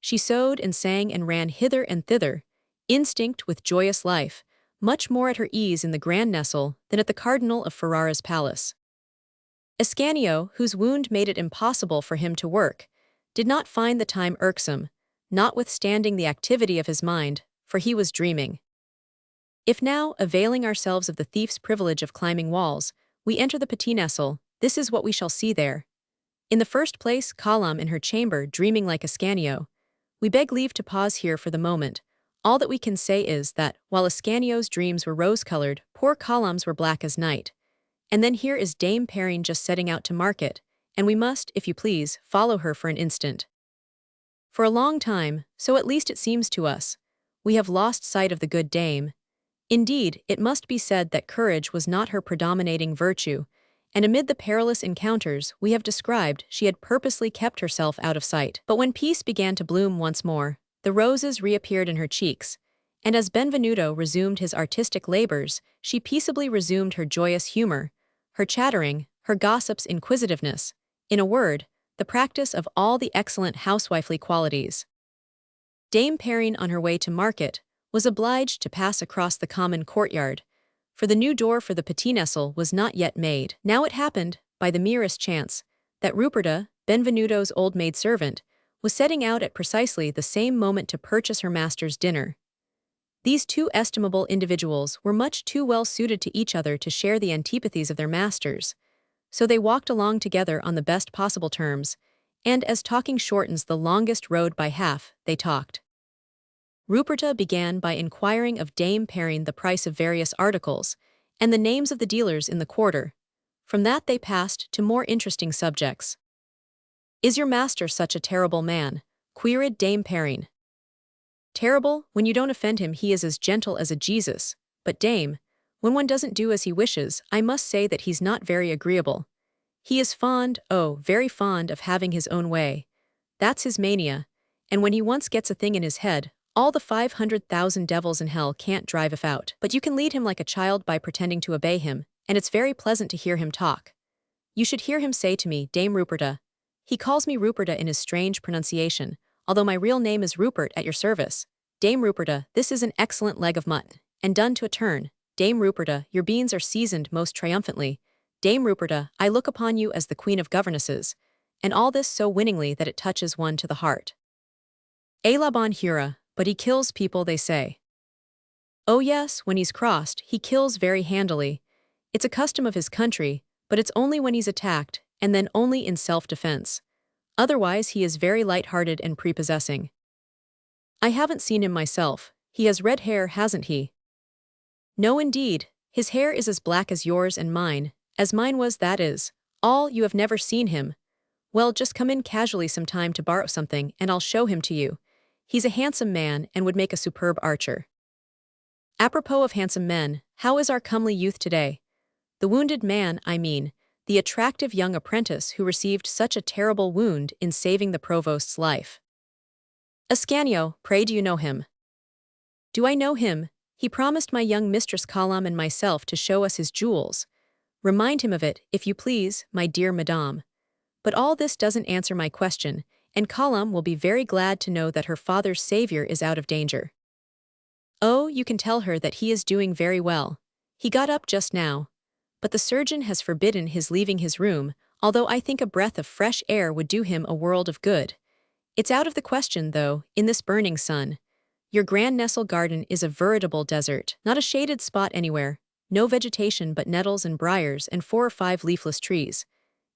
She sewed and sang and ran hither and thither, instinct with joyous life, much more at her ease in the Grand Nestle than at the Cardinal of Ferrara's palace. Ascanio, whose wound made it impossible for him to work, did not find the time irksome, notwithstanding the activity of his mind, for he was dreaming. If now, availing ourselves of the thief's privilege of climbing walls, we enter the Petit Nestle, this is what we shall see there. In the first place, Colombe in her chamber dreaming like Ascanio. We beg leave to pause here for the moment. All that we can say is that, while Ascanio's dreams were rose-colored, poor Colombe's were black as night. And then here is Dame Perrine just setting out to market, and we must, if you please, follow her for an instant. For a long time, so at least it seems to us, we have lost sight of the good dame. Indeed, it must be said that courage was not her predominating virtue, and amid the perilous encounters we have described she had purposely kept herself out of sight. But when peace began to bloom once more, the roses reappeared in her cheeks, and as Benvenuto resumed his artistic labors, she peaceably resumed her joyous humor, her chattering, her gossip's inquisitiveness, in a word, the practice of all the excellent housewifely qualities. Dame Perrine, on her way to market, was obliged to pass across the common courtyard, for the new door for the Petit Nestle was not yet made. Now it happened, by the merest chance, that Ruperta, Benvenuto's old maidservant, was setting out at precisely the same moment to purchase her master's dinner. These 2 estimable individuals were much too well suited to each other to share the antipathies of their masters, so they walked along together on the best possible terms, and as talking shortens the longest road by half, they talked. Ruperta began by inquiring of Dame Perrine the price of various articles, and the names of the dealers in the quarter. From that they passed to more interesting subjects. "Is your master such a terrible man?" queried Dame Perrine. "Terrible? When you don't offend him he is as gentle as a Jesus, but dame, when one doesn't do as he wishes, I must say that he's not very agreeable. He is fond, oh, very fond of having his own way. That's his mania, and when he once gets a thing in his head, all the 500,000 devils in hell can't drive it out. But you can lead him like a child by pretending to obey him, and it's very pleasant to hear him talk. You should hear him say to me, Dame Ruperta. He calls me Ruperta in his strange pronunciation, although my real name is Rupert, at your service. Dame Ruperta, this is an excellent leg of mutton, and done to a turn. Dame Ruperta, your beans are seasoned most triumphantly. Dame Ruperta, I look upon you as the queen of governesses, and all this so winningly that it touches one to the heart. Et la bonne hura, but he kills people, they say. Oh yes, when he's crossed, he kills very handily. It's a custom of his country, but it's only when he's attacked, and then only in self-defense. Otherwise he is very light-hearted and prepossessing. I haven't seen him myself. He has red hair, hasn't he? No, indeed. His hair is as black as yours and mine, as mine was, that is. All, you have never seen him. Well, just come in casually sometime to borrow something, and I'll show him to you. He's a handsome man and would make a superb archer. Apropos of handsome men, how is our comely youth today? The wounded man, I mean, the attractive young apprentice who received such a terrible wound in saving the provost's life. Ascanio, pray do you know him? Do I know him? He promised my young mistress Colombe and myself to show us his jewels. Remind him of it, if you please, my dear madame. But all this doesn't answer my question, and Colombe will be very glad to know that her father's savior is out of danger. Oh, you can tell her that he is doing very well. He got up just now. But the surgeon has forbidden his leaving his room, although I think a breath of fresh air would do him a world of good. It's out of the question, though, in this burning sun. Your Grand Nestle garden is a veritable desert, not a shaded spot anywhere, no vegetation but nettles and briars and 4 or 5 leafless trees.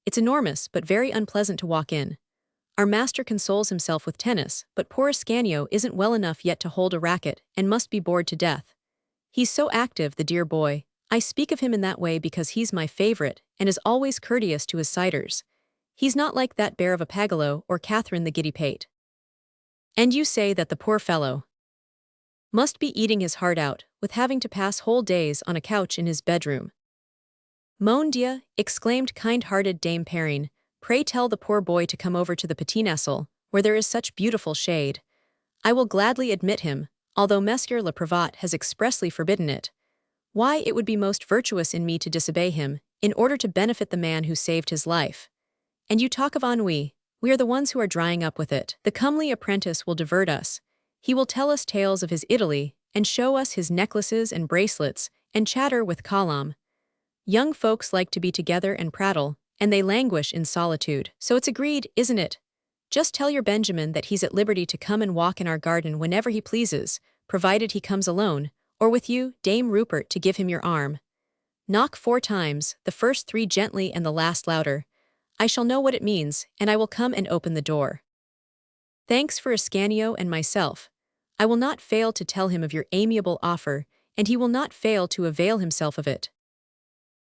It's enormous but very unpleasant to walk in. Our master consoles himself with tennis, but poor Ascanio isn't well enough yet to hold a racket and must be bored to death. He's so active, the dear boy. I speak of him in that way because he's my favorite and is always courteous to his siders. He's not like that bear of a Pagolo or Catherine the giddy pate. And you say that the poor fellow must be eating his heart out with having to pass whole days on a couch in his bedroom. Mon Dieu, exclaimed kind-hearted Dame Perrine, pray tell the poor boy to come over to the Petit Nestle, where there is such beautiful shade. I will gladly admit him, although Monsieur le Prévôt has expressly forbidden it. Why, it would be most virtuous in me to disobey him, in order to benefit the man who saved his life. And you talk of ennui, we are the ones who are drying up with it. The comely apprentice will divert us. He will tell us tales of his Italy, and show us his necklaces and bracelets, and chatter with Colombe. Young folks like to be together and prattle, and they languish in solitude. So it's agreed, isn't it? Just tell your Benjamin that he's at liberty to come and walk in our garden whenever he pleases, provided he comes alone, or with you, Dame Rupert, to give him your arm. Knock 4 times, the first 3 gently and the last louder. I shall know what it means, and I will come and open the door. Thanks for Ascanio and myself. I will not fail to tell him of your amiable offer, and he will not fail to avail himself of it.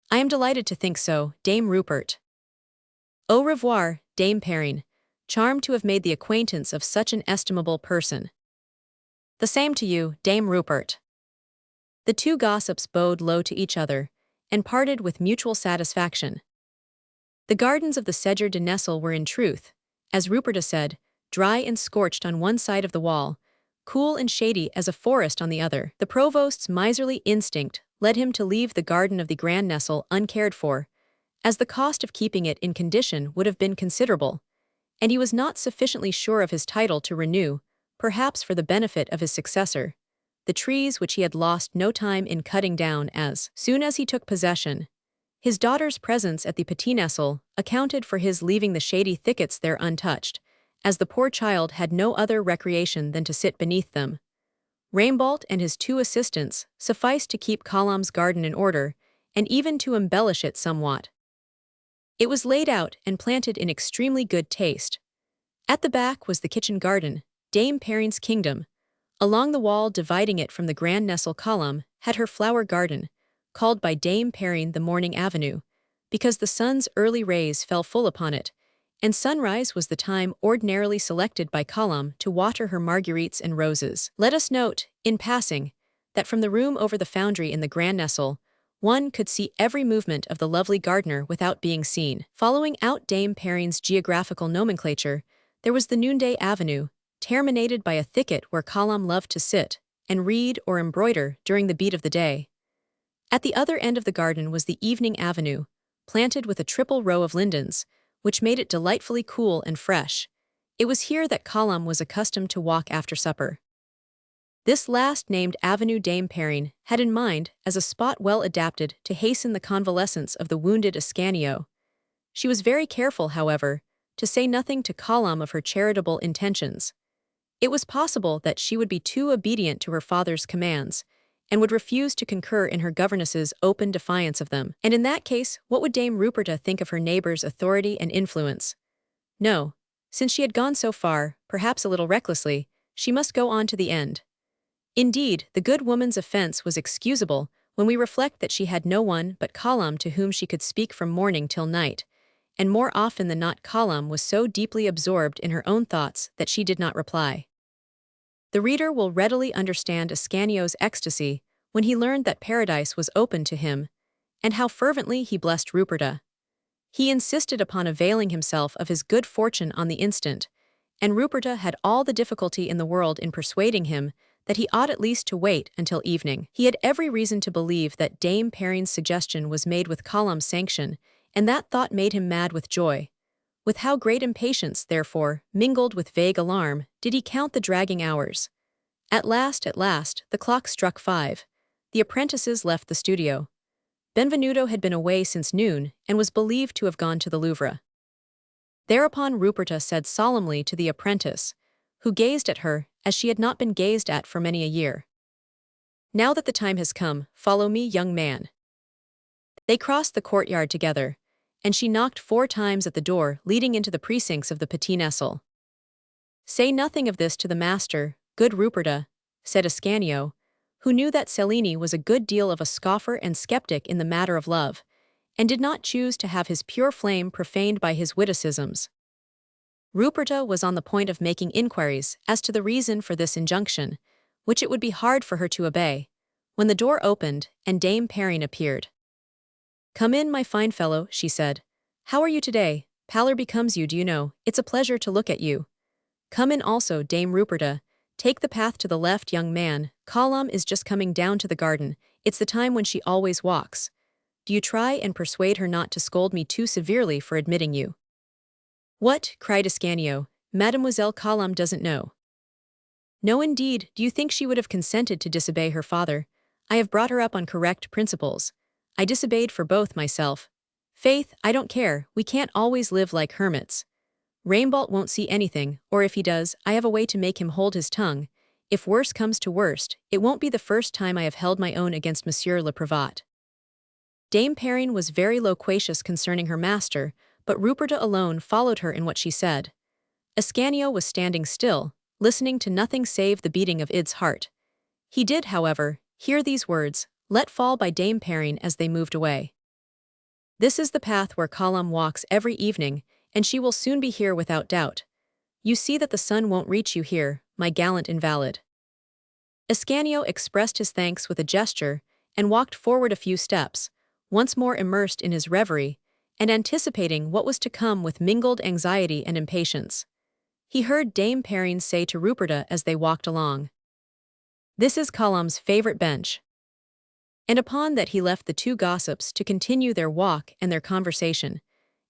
I am delighted to think so, Dame Rupert. Au revoir, Dame Perrine, charmed to have made the acquaintance of such an estimable person. The same to you, Dame Rupert. The 2 gossips bowed low to each other, and parted with mutual satisfaction. The gardens of the Séjour de Nesle were in truth, as Ruperta said, dry and scorched on one side of the wall, cool and shady as a forest on the other. The provost's miserly instinct led him to leave the garden of the Grand Nesle uncared for, as the cost of keeping it in condition would have been considerable, and he was not sufficiently sure of his title to renew, perhaps for the benefit of his successor, the trees which he had lost no time in cutting down as soon as he took possession. His daughter's presence at the Petit Nesle accounted for his leaving the shady thickets there untouched, as the poor child had no other recreation than to sit beneath them. Raimbault and his 2 assistants sufficed to keep Colombe's garden in order, and even to embellish it somewhat. It was laid out and planted in extremely good taste. At the back was the kitchen garden, Dame Perrine's kingdom. Along the wall dividing it from the Grand Nesle Colombe had her flower garden, called by Dame Perrine the Morning Avenue, because the sun's early rays fell full upon it, and sunrise was the time ordinarily selected by Colombe to water her marguerites and roses. Let us note, in passing, that from the room over the foundry in the Grand Nesle, one could see every movement of the lovely gardener without being seen. Following out Dame Perrine's geographical nomenclature, there was the Noonday Avenue, terminated by a thicket where Colombe loved to sit and read or embroider during the beat of the day. At the other end of the garden was the Evening Avenue, planted with a triple row of lindens, which made it delightfully cool and fresh. It was here that Colombe was accustomed to walk after supper. This last-named avenue Dame Perrine had in mind as a spot well adapted to hasten the convalescence of the wounded Ascanio. She was very careful, however, to say nothing to Colombe of her charitable intentions. It was possible that she would be too obedient to her father's commands, and would refuse to concur in her governess's open defiance of them. And in that case, what would Dame Ruperta think of her neighbor's authority and influence? No, since she had gone so far, perhaps a little recklessly, she must go on to the end. Indeed, the good woman's offense was excusable when we reflect that she had no one but Colum to whom she could speak from morning till night, and more often than not Colum was so deeply absorbed in her own thoughts that she did not reply. The reader will readily understand Ascanio's ecstasy when he learned that paradise was open to him, and how fervently he blessed Ruperta. He insisted upon availing himself of his good fortune on the instant, and Ruperta had all the difficulty in the world in persuading him that he ought at least to wait until evening. He had every reason to believe that Dame Perrine's suggestion was made with Colum's sanction, and that thought made him mad with joy. With how great impatience, therefore, mingled with vague alarm, did he count the dragging hours. At last, the clock struck 5. The apprentices left the studio. Benvenuto had been away since noon and was believed to have gone to the Louvre. Thereupon Ruperta said solemnly to the apprentice, who gazed at her as she had not been gazed at for many a year, "Now that the time has come, follow me, young man." They crossed the courtyard together, and she knocked 4 times at the door leading into the precincts of the Petit Nestle. "Say nothing of this to the master, good Ruperta," said Ascanio, who knew that Cellini was a good deal of a scoffer and skeptic in the matter of love, and did not choose to have his pure flame profaned by his witticisms. Ruperta was on the point of making inquiries as to the reason for this injunction, which it would be hard for her to obey, when the door opened and Dame Perrine appeared. "Come in, my fine fellow," she said. "How are you today? Pallor becomes you, do you know, it's a pleasure to look at you. Come in also, Dame Ruperta. Take the path to the left, young man. Colum is just coming down to the garden, it's the time when she always walks. Do you try and persuade her not to scold me too severely for admitting you." "What?" cried Ascanio. "Mademoiselle Colum doesn't know." "No, indeed. Do you think she would have consented to disobey her father? I have brought her up on correct principles. I disobeyed for both myself. Faith, I don't care, we can't always live like hermits. Raimbolt won't see anything, or if he does, I have a way to make him hold his tongue. If worse comes to worst, it won't be the first time I have held my own against Monsieur le Prévôt." Dame Perrine was very loquacious concerning her master, but Ruperta alone followed her in what she said. Ascanio was standing still, listening to nothing save the beating of Id's heart. He did, however, hear these words, let fall by Dame Perrine as they moved away. "This is the path where Colum walks every evening, and she will soon be here without doubt. You see that the sun won't reach you here, my gallant invalid." Ascanio expressed his thanks with a gesture, and walked forward a few steps, once more immersed in his reverie, and anticipating what was to come with mingled anxiety and impatience. He heard Dame Perrine say to Ruperta as they walked along, "This is Colum's favorite bench." And upon that he left the two gossips to continue their walk and their conversation,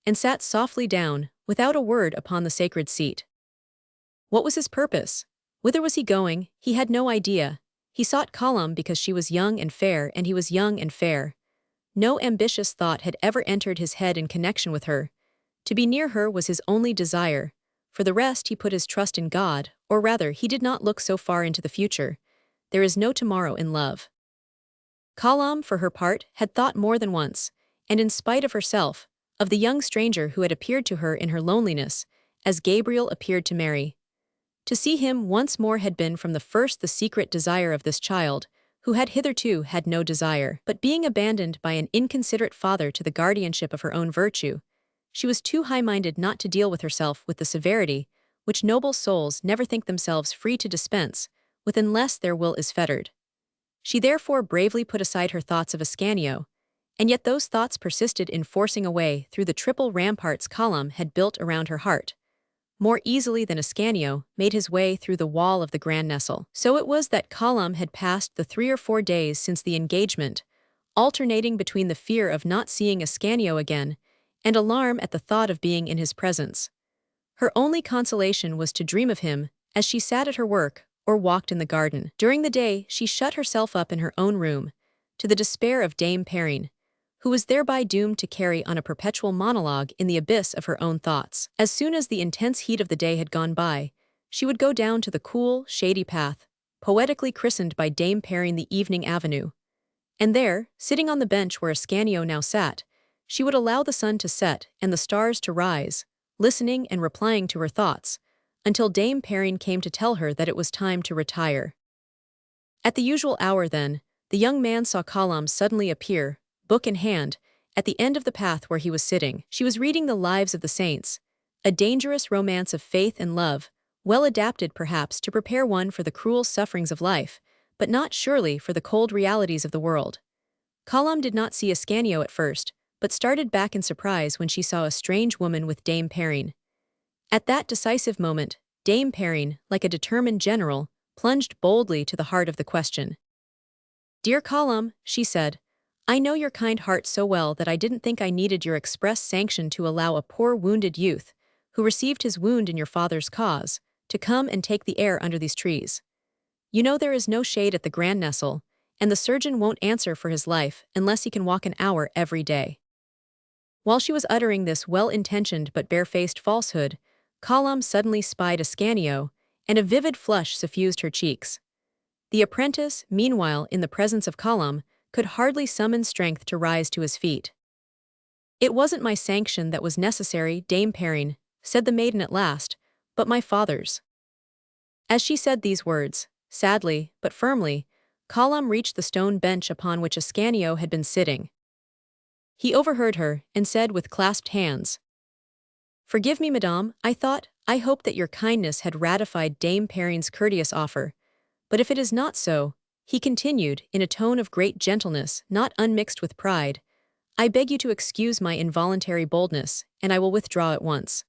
and sat softly down, without a word, upon the sacred seat. What was his purpose? Whither was he going? He had no idea. He sought Colum because she was young and fair, and he was young and fair. No ambitious thought had ever entered his head in connection with her. To be near her was his only desire. For the rest he put his trust in God, or rather, he did not look so far into the future. There is no tomorrow in love. Colum, for her part, had thought more than once, and in spite of herself, of the young stranger who had appeared to her in her loneliness, as Gabriel appeared to Mary. To see him once more had been from the first the secret desire of this child, who had hitherto had no desire. But being abandoned by an inconsiderate father to the guardianship of her own virtue, she was too high-minded not to deal with herself with the severity which noble souls never think themselves free to dispense with unless their will is fettered. She therefore bravely put aside her thoughts of Ascanio, and yet those thoughts persisted in forcing a way through the triple ramparts Colum had built around her heart, more easily than Ascanio made his way through the wall of the Grand Nestle. So it was that Colum had passed the 3 or 4 days since the engagement, alternating between the fear of not seeing Ascanio again and alarm at the thought of being in his presence. Her only consolation was to dream of him as she sat at her work or walked in the garden. During the day she shut herself up in her own room, to the despair of Dame Perrine, who was thereby doomed to carry on a perpetual monologue in the abyss of her own thoughts. As soon as the intense heat of the day had gone by, she would go down to the cool, shady path, poetically christened by Dame Perrine the Evening Avenue, and there, sitting on the bench where Ascanio now sat, she would allow the sun to set and the stars to rise, listening and replying to her thoughts, until Dame Perrine came to tell her that it was time to retire. At the usual hour then, the young man saw Colombe suddenly appear, book in hand, at the end of the path where he was sitting. She was reading the Lives of the Saints, a dangerous romance of faith and love, well adapted perhaps to prepare one for the cruel sufferings of life, but not surely for the cold realities of the world. Colombe did not see Ascanio at first, but started back in surprise when she saw a strange woman with Dame Perrine. At that decisive moment, Dame Perrine, like a determined general, plunged boldly to the heart of the question. "Dear Colombe," she said, "I know your kind heart so well that I didn't think I needed your express sanction to allow a poor wounded youth, who received his wound in your father's cause, to come and take the air under these trees. You know there is no shade at the Grand Nestle, and the surgeon won't answer for his life unless he can walk an hour every day." While she was uttering this well-intentioned but barefaced falsehood, Colombe suddenly spied Ascanio, and a vivid flush suffused her cheeks. The apprentice, meanwhile, in the presence of Colombe, could hardly summon strength to rise to his feet. "It wasn't my sanction that was necessary, Dame Perrine," said the maiden at last, "but my father's." As she said these words, sadly, but firmly, Colombe reached the stone bench upon which Ascanio had been sitting. He overheard her, and said with clasped hands, "Forgive me, madame, I hoped that your kindness had ratified Dame Perrine's courteous offer. But if it is not so," he continued, in a tone of great gentleness, not unmixed with pride, "I beg you to excuse my involuntary boldness, and I will withdraw at once."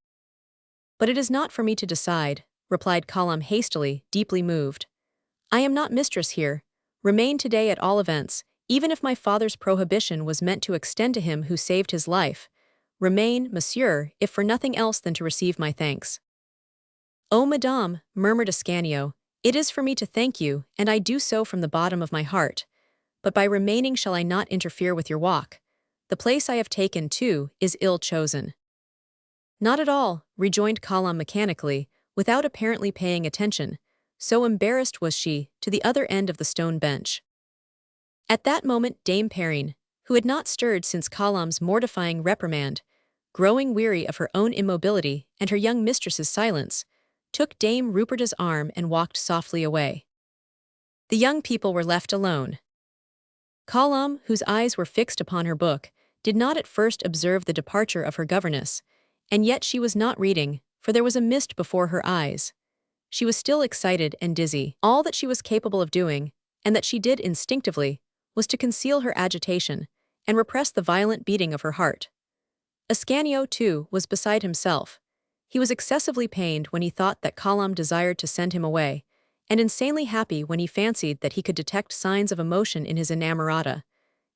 "But it is not for me to decide," replied Colombe hastily, deeply moved. "I am not mistress here. Remain today at all events, even if my father's prohibition was meant to extend to him who saved his life. Remain, monsieur, if for nothing else than to receive my thanks." "Oh, madame," murmured Ascanio, "it is for me to thank you, and I do so from the bottom of my heart. But by remaining shall I not interfere with your walk? The place I have taken, too, is ill chosen." "Not at all," rejoined Colombe mechanically, without apparently paying attention, so embarrassed was she, to the other end of the stone bench. At that moment Dame Perrine, who had not stirred since Colombe's mortifying reprimand, growing weary of her own immobility and her young mistress's silence, took Dame Ruperta's arm and walked softly away. The young people were left alone. Colombe, whose eyes were fixed upon her book, did not at first observe the departure of her governess, and yet she was not reading, for there was a mist before her eyes. She was still excited and dizzy. All that she was capable of doing, and that she did instinctively, was to conceal her agitation, and repress the violent beating of her heart. Ascanio, too, was beside himself. He was excessively pained when he thought that Colombe desired to send him away, and insanely happy when he fancied that he could detect signs of emotion in his inamorata.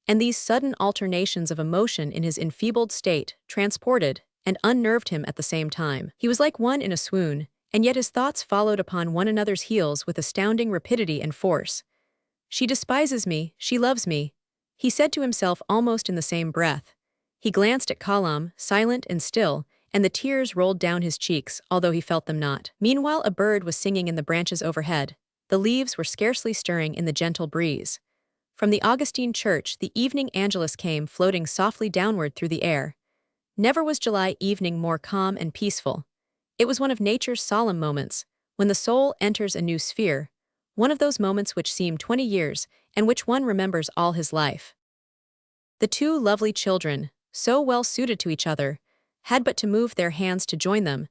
And these sudden alternations of emotion in his enfeebled state transported and unnerved him at the same time. He was like one in a swoon, and yet his thoughts followed upon one another's heels with astounding rapidity and force. "She despises me, she loves me," he said to himself almost in the same breath. He glanced at Colombe, silent and still, and the tears rolled down his cheeks, although he felt them not. Meanwhile a bird was singing in the branches overhead. The leaves were scarcely stirring in the gentle breeze. From the Augustine church the evening angelus came floating softly downward through the air. Never was July evening more calm and peaceful. It was one of nature's solemn moments, when the soul enters a new sphere, one of those moments which seem 20 years, and which one remembers all his life. The two lovely children, so well suited to each other, had but to move their hands to join them,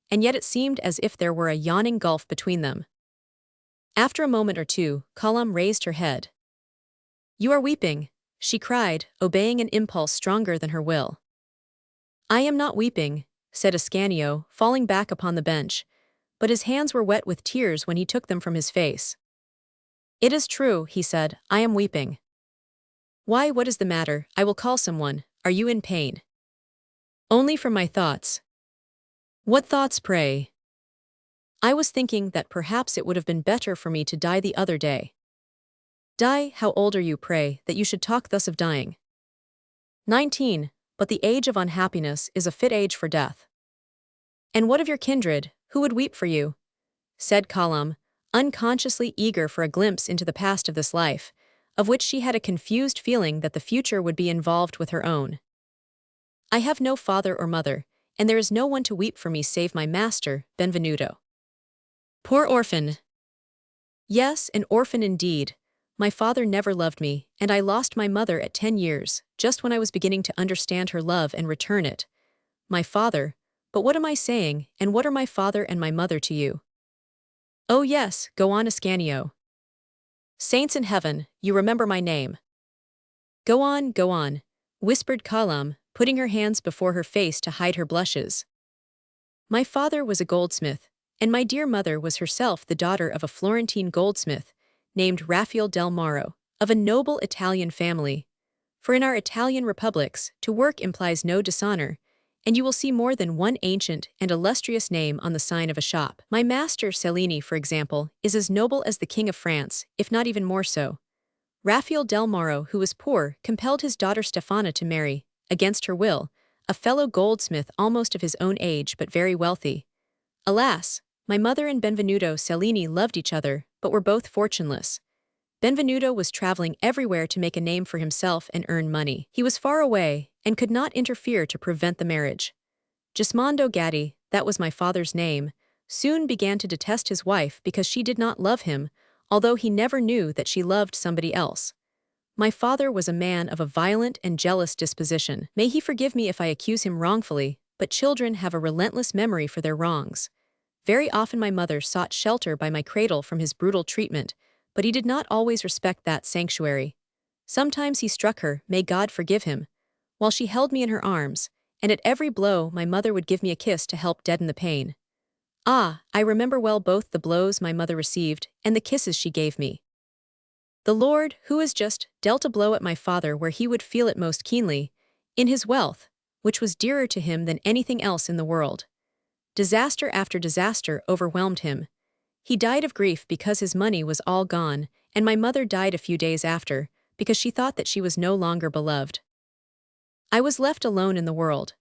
and yet it seemed as if there were a yawning gulf between them. After a moment or two, Colombe raised her head. "You are weeping," she cried, obeying an impulse stronger than her will. "I am not weeping," said Ascanio, falling back upon the bench, but his hands were wet with tears when he took them from his face. "It is true," he said, "I am weeping." "Why, what is the matter? I will call someone. Are you in pain?" "Only from my thoughts." "What thoughts, pray?" "I was thinking that perhaps it would have been better for me to die the other day." "Die? How old are you, pray, that you should talk thus of dying?" 19, but the age of unhappiness is a fit age for death. "And what of your kindred, who would weep for you?" said Colombe, unconsciously eager for a glimpse into the past of this life, of which she had a confused feeling that the future would be involved with her own. "I have no father or mother, and there is no one to weep for me save my master, Benvenuto." Poor orphan. Yes, an orphan indeed. My father never loved me, and I lost my mother at 10 years, just when I was beginning to understand her love and return it. My father. But what am I saying, and what are my father and my mother to you? Oh yes, go on, Ascanio. Saints in heaven, you remember my name. Go on, whispered Kalam, putting her hands before her face to hide her blushes. My father was a goldsmith, and my dear mother was herself the daughter of a Florentine goldsmith, named Raphael del Maro, of a noble Italian family. For in our Italian republics, to work implies no dishonor, and you will see more than one ancient and illustrious name on the sign of a shop. My master Cellini, for example, is as noble as the King of France, if not even more so. Raphael del Maro, who was poor, compelled his daughter Stefana to marry, against her will, a fellow goldsmith almost of his own age but very wealthy. Alas, my mother and Benvenuto Cellini loved each other, but were both fortuneless. Benvenuto was traveling everywhere to make a name for himself and earn money. He was far away, and could not interfere to prevent the marriage. Gismondo Gatti, that was my father's name, soon began to detest his wife because she did not love him, although he never knew that she loved somebody else. My father was a man of a violent and jealous disposition. May he forgive me if I accuse him wrongfully, but children have a relentless memory for their wrongs. Very often my mother sought shelter by my cradle from his brutal treatment, but he did not always respect that sanctuary. Sometimes he struck her, may God forgive him, while she held me in her arms, and at every blow my mother would give me a kiss to help deaden the pain. Ah, I remember well both the blows my mother received and the kisses she gave me. The Lord, who has just dealt a blow at my father where he would feel it most keenly, in his wealth, which was dearer to him than anything else in the world. Disaster after disaster overwhelmed him. He died of grief because his money was all gone, and my mother died a few days after, because she thought that she was no longer beloved. I was left alone in the world.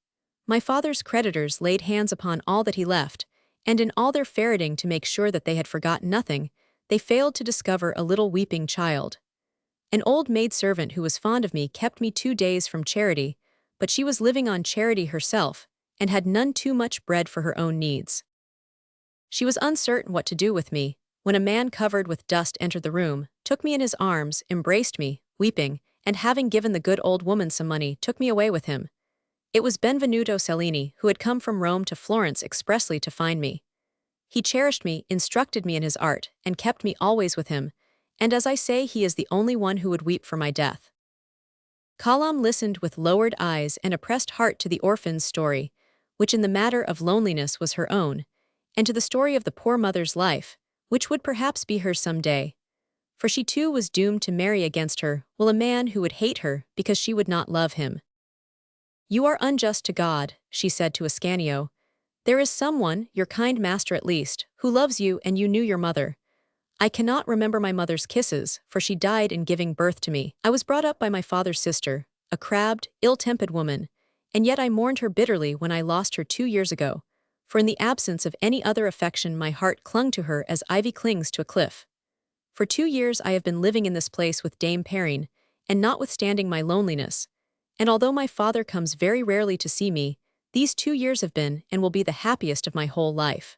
My father's creditors laid hands upon all that he left, and in all their ferreting to make sure that they had forgotten nothing, they failed to discover a little weeping child. An old maidservant who was fond of me kept me 2 days from charity, but she was living on charity herself, and had none too much bread for her own needs. She was uncertain what to do with me, when a man covered with dust entered the room, took me in his arms, embraced me, weeping, and having given the good old woman some money, took me away with him. It was Benvenuto Cellini, who had come from Rome to Florence expressly to find me. He cherished me, instructed me in his art, and kept me always with him, and as I say, he is the only one who would weep for my death. Kalam listened with lowered eyes and oppressed heart to the orphan's story, which in the matter of loneliness was her own, and to the story of the poor mother's life, which would perhaps be hers some day. For she too was doomed to marry against her, while a man who would hate her because she would not love him. You are unjust to God, she said to Ascanio. There is someone, your kind master at least, who loves you and you knew your mother. I cannot remember my mother's kisses, for she died in giving birth to me. I was brought up by my father's sister, a crabbed, ill-tempered woman, and yet I mourned her bitterly when I lost her 2 years ago, for in the absence of any other affection my heart clung to her as ivy clings to a cliff. For 2 years I have been living in this place with Dame Perrine, and notwithstanding my loneliness, and although my father comes very rarely to see me, these 2 years have been and will be the happiest of my whole life.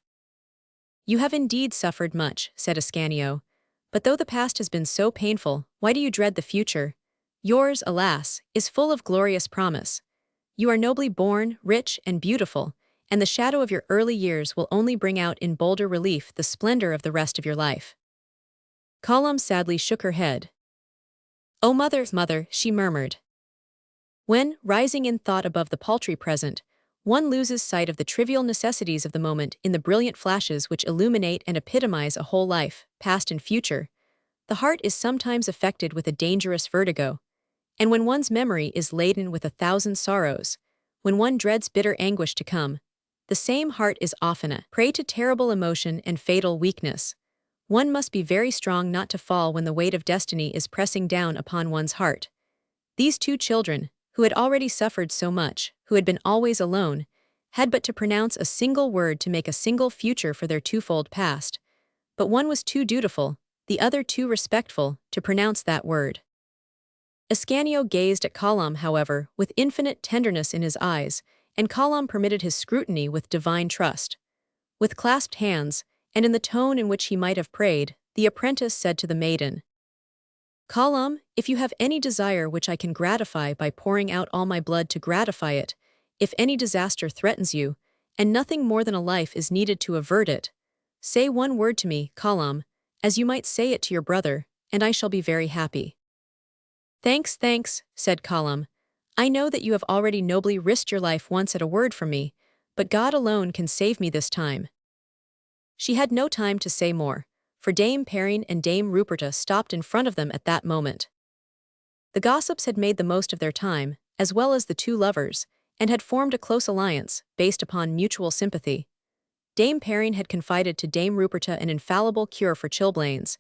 You have indeed suffered much, said Ascanio, but though the past has been so painful, why do you dread the future? Yours, alas, is full of glorious promise. You are nobly born, rich, and beautiful, and the shadow of your early years will only bring out in bolder relief the splendor of the rest of your life. Kalam sadly shook her head. Oh mother, mother, she murmured. When, rising in thought above the paltry present, one loses sight of the trivial necessities of the moment in the brilliant flashes which illuminate and epitomize a whole life, past and future, the heart is sometimes affected with a dangerous vertigo, and when one's memory is laden with 1,000 sorrows, when one dreads bitter anguish to come, the same heart is often a prey to terrible emotion and fatal weakness. One must be very strong not to fall when the weight of destiny is pressing down upon one's heart. These 2 children, who had already suffered so much, who had been always alone, had but to pronounce a single word to make a single future for their twofold past, but one was too dutiful, the other too respectful, to pronounce that word. Ascanio gazed at Kalam, however, with infinite tenderness in his eyes, and Kalam permitted his scrutiny with divine trust. With clasped hands, and in the tone in which he might have prayed, the apprentice said to the maiden, "Kalam, if you have any desire which I can gratify by pouring out all my blood to gratify it, if any disaster threatens you, and nothing more than a life is needed to avert it, say one word to me, Kalam, as you might say it to your brother, and I shall be very happy." "Thanks, thanks," said Kalam. "I know that you have already nobly risked your life once at a word from me, but God alone can save me this time." She had no time to say more, for Dame Perrine and Dame Ruperta stopped in front of them at that moment. The gossips had made the most of their time, as well as the two lovers, and had formed a close alliance, based upon mutual sympathy. Dame Perrine had confided to Dame Ruperta an infallible cure for chilblains,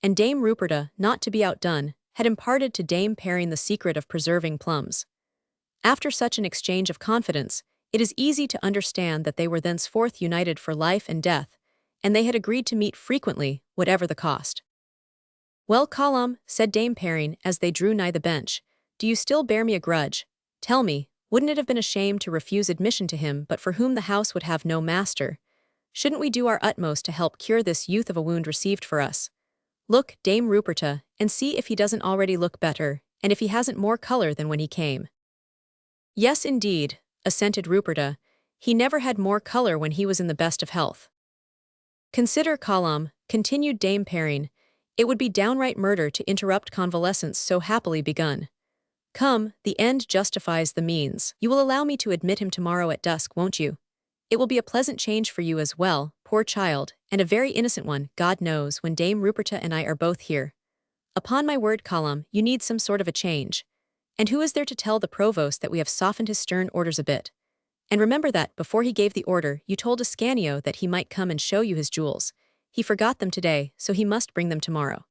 and Dame Ruperta, not to be outdone, had imparted to Dame Perrine the secret of preserving plums. After such an exchange of confidence, it is easy to understand that they were thenceforth united for life and death, and they had agreed to meet frequently, whatever the cost. "Well, Kalam," said Dame Perrine as they drew nigh the bench, "do you still bear me a grudge? Tell me, wouldn't it have been a shame to refuse admission to him but for whom the house would have no master? Shouldn't we do our utmost to help cure this youth of a wound received for us? Look, Dame Ruperta, and see if he doesn't already look better, and if he hasn't more color than when he came." "Yes, indeed," assented Ruperta. "He never had more color when he was in the best of health." "Consider, Kalam," continued Dame Perrine, "it would be downright murder to interrupt convalescence so happily begun. Come, the end justifies the means. You will allow me to admit him tomorrow at dusk, won't you? It will be a pleasant change for you as well, poor child, and a very innocent one, God knows, when Dame Ruperta and I are both here. Upon my word, Kalam, you need some sort of a change. And who is there to tell the provost that we have softened his stern orders a bit? And remember that, before he gave the order, you told Ascanio that he might come and show you his jewels. He forgot them today, so he must bring them tomorrow."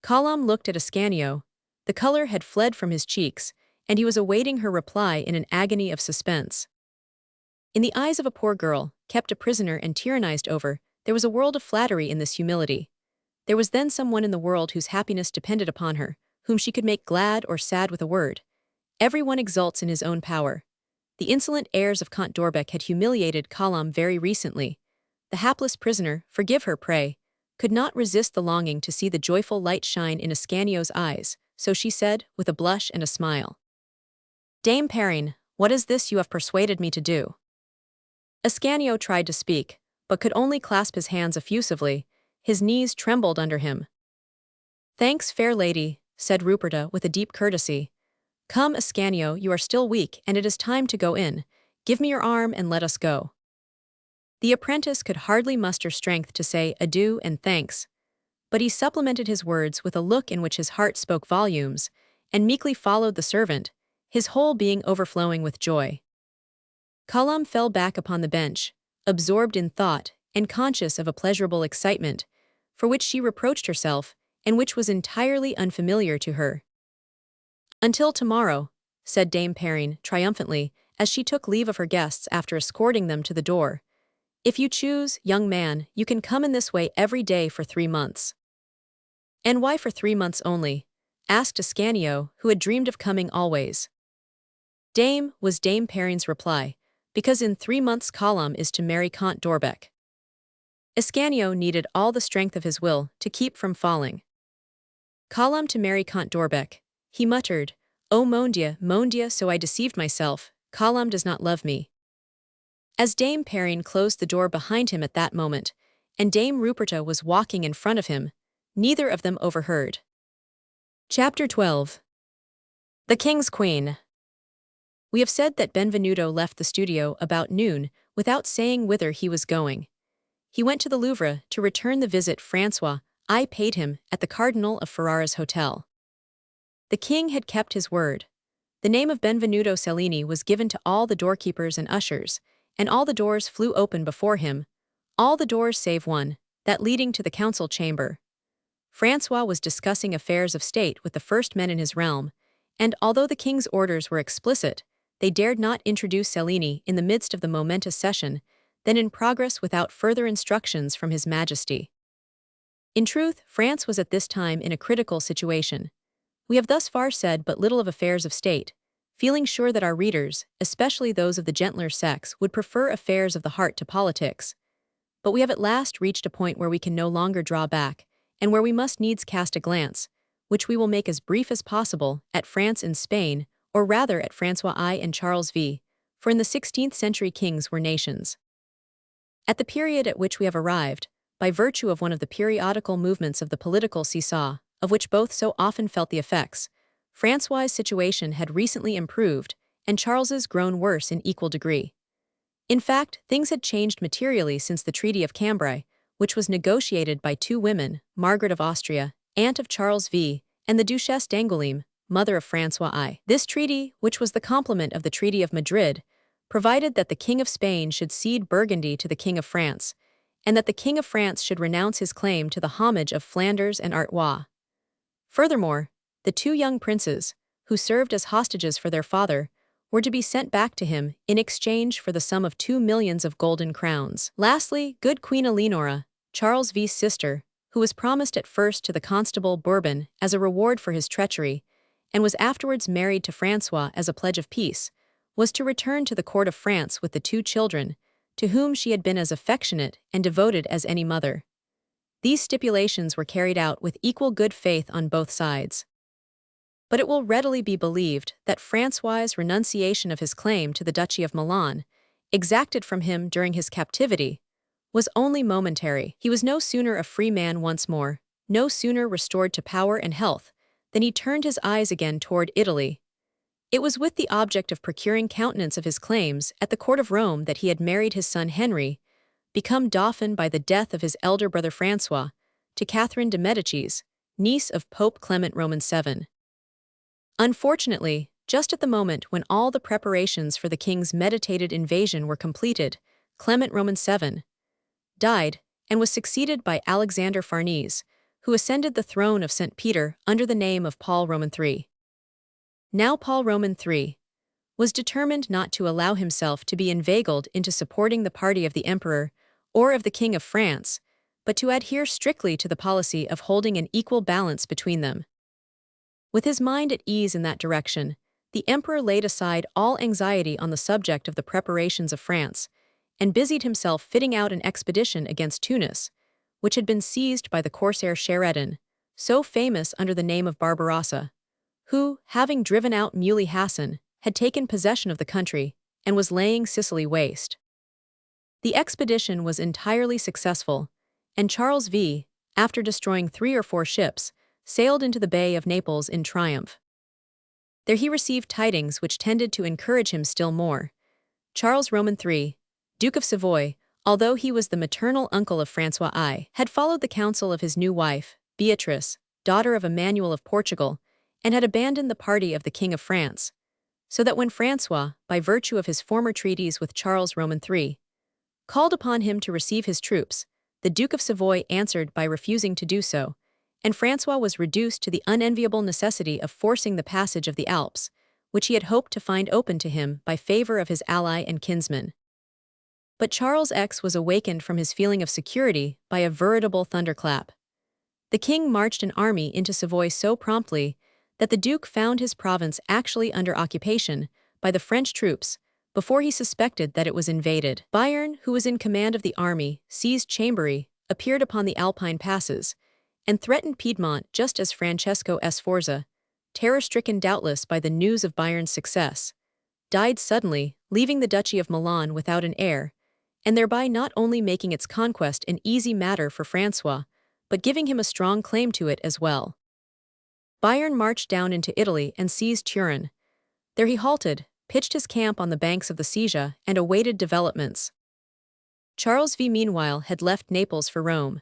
Kalam looked at Ascanio. The color had fled from his cheeks, and he was awaiting her reply in an agony of suspense. In the eyes of a poor girl, kept a prisoner and tyrannized over, there was a world of flattery in this humility. There was then someone in the world whose happiness depended upon her, whom she could make glad or sad with a word. Everyone exults in his own power. The insolent airs of Count d'Orbec had humiliated Kalam very recently. The hapless prisoner, forgive her, pray, could not resist the longing to see the joyful light shine in Ascanio's eyes, so she said, with a blush and a smile, "Dame Perrine, what is this you have persuaded me to do?" Ascanio tried to speak, but could only clasp his hands effusively. His knees trembled under him. "Thanks, fair lady," said Ruperta with a deep courtesy. "Come, Ascanio, you are still weak, and it is time to go in. Give me your arm and let us go." The apprentice could hardly muster strength to say adieu and thanks, but he supplemented his words with a look in which his heart spoke volumes, and meekly followed the servant, his whole being overflowing with joy. Kalam fell back upon the bench, absorbed in thought and conscious of a pleasurable excitement, for which she reproached herself, and which was entirely unfamiliar to her. "Until tomorrow," said Dame Perrine triumphantly, as she took leave of her guests after escorting them to the door. "If you choose, young man, you can come in this way every day for 3 months." "And why for 3 months only?" asked Ascanio, who had dreamed of coming always. "Dame," was Dame Perrine's reply, "because in 3 months Kalam is to marry Count d'Orbec." Ascanio needed all the strength of his will to keep from falling. "Kalam to marry Count d'Orbec," he muttered. "Oh mon Dieu, so I deceived myself. Kalam does not love me." As Dame Perrine closed the door behind him at that moment, and Dame Ruperta was walking in front of him, neither of them overheard. Chapter 12. The King's Queen. We have said that Benvenuto left the studio about noon without saying whither he was going. He went to the Louvre to return the visit Francois I paid him at the Cardinal of Ferrara's hotel. The king had kept his word. The name of Benvenuto Cellini was given to all the doorkeepers and ushers, and all the doors flew open before him, all the doors save one, that leading to the council chamber. Francois was discussing affairs of state with the first men in his realm, and although the king's orders were explicit, they dared not introduce Cellini in the midst of the momentous session, then in progress without further instructions from His Majesty. In truth, France was at this time in a critical situation. We have thus far said but little of affairs of state, feeling sure that our readers, especially those of the gentler sex, would prefer affairs of the heart to politics. But we have at last reached a point where we can no longer draw back, and where we must needs cast a glance, which we will make as brief as possible, at France and Spain, or rather at Francois I and Charles V, for in the 16th century kings were nations. At the period at which we have arrived, by virtue of one of the periodical movements of the political seesaw, of which both so often felt the effects, Francois's situation had recently improved, and Charles's grown worse in equal degree. In fact, things had changed materially since the Treaty of Cambrai, which was negotiated by two women, Margaret of Austria, aunt of Charles V, and the Duchesse d'Angoulême, mother of Francois I. This treaty, which was the complement of the Treaty of Madrid, provided that the King of Spain should cede Burgundy to the King of France, and that the King of France should renounce his claim to the homage of Flanders and Artois. Furthermore, the two young princes, who served as hostages for their father, were to be sent back to him in exchange for the sum of 2 millions of golden crowns. Lastly, good Queen Eleonora, Charles V's sister, who was promised at first to the Constable Bourbon as a reward for his treachery, and was afterwards married to Francois as a pledge of peace, was to return to the court of France with the two children, to whom she had been as affectionate and devoted as any mother. These stipulations were carried out with equal good faith on both sides. But it will readily be believed that Francois's renunciation of his claim to the Duchy of Milan, exacted from him during his captivity, was only momentary. He was no sooner a free man once more, no sooner restored to power and health, than he turned his eyes again toward Italy. It was with the object of procuring countenance of his claims at the court of Rome that he had married his son Henry, become dauphin by the death of his elder brother Francois, to Catherine de Medicis, niece of Pope Clement Roman VII. Unfortunately, just at the moment when all the preparations for the king's meditated invasion were completed, Clement Roman VII died and was succeeded by Alexander Farnese, who ascended the throne of St. Peter under the name of Paul Roman III. Now Paul Roman III was determined not to allow himself to be inveigled into supporting the party of the emperor or of the King of France, but to adhere strictly to the policy of holding an equal balance between them. With his mind at ease in that direction, the emperor laid aside all anxiety on the subject of the preparations of France, and busied himself fitting out an expedition against Tunis, which had been seized by the corsair Sheridan, so famous under the name of Barbarossa, who, having driven out Muley Hassan, had taken possession of the country and was laying Sicily waste. The expedition was entirely successful, and Charles V, after destroying 3 or 4 ships, sailed into the Bay of Naples in triumph. There he received tidings which tended to encourage him still more. Charles Roman III, Duke of Savoy, although he was the maternal uncle of Francois I, had followed the counsel of his new wife, Beatrice, daughter of Emmanuel of Portugal, and had abandoned the party of the King of France, so that when Francois, by virtue of his former treaties with Charles Roman III, called upon him to receive his troops, the Duke of Savoy answered by refusing to do so, and Francois was reduced to the unenviable necessity of forcing the passage of the Alps, which he had hoped to find open to him by favor of his ally and kinsman. But Charles X was awakened from his feeling of security by a veritable thunderclap. The king marched an army into Savoy so promptly that the duke found his province actually under occupation by the French troops before he suspected that it was invaded. Bayern, who was in command of the army, seized Chambéry, appeared upon the Alpine passes, and threatened Piedmont just as Francesco Sforza, terror-stricken doubtless by the news of Bayern's success, died suddenly, leaving the Duchy of Milan without an heir, and thereby not only making its conquest an easy matter for Francois, but giving him a strong claim to it as well. Bayern marched down into Italy and seized Turin. There he halted, pitched his camp on the banks of the Sesia, and awaited developments. Charles V meanwhile had left Naples for Rome.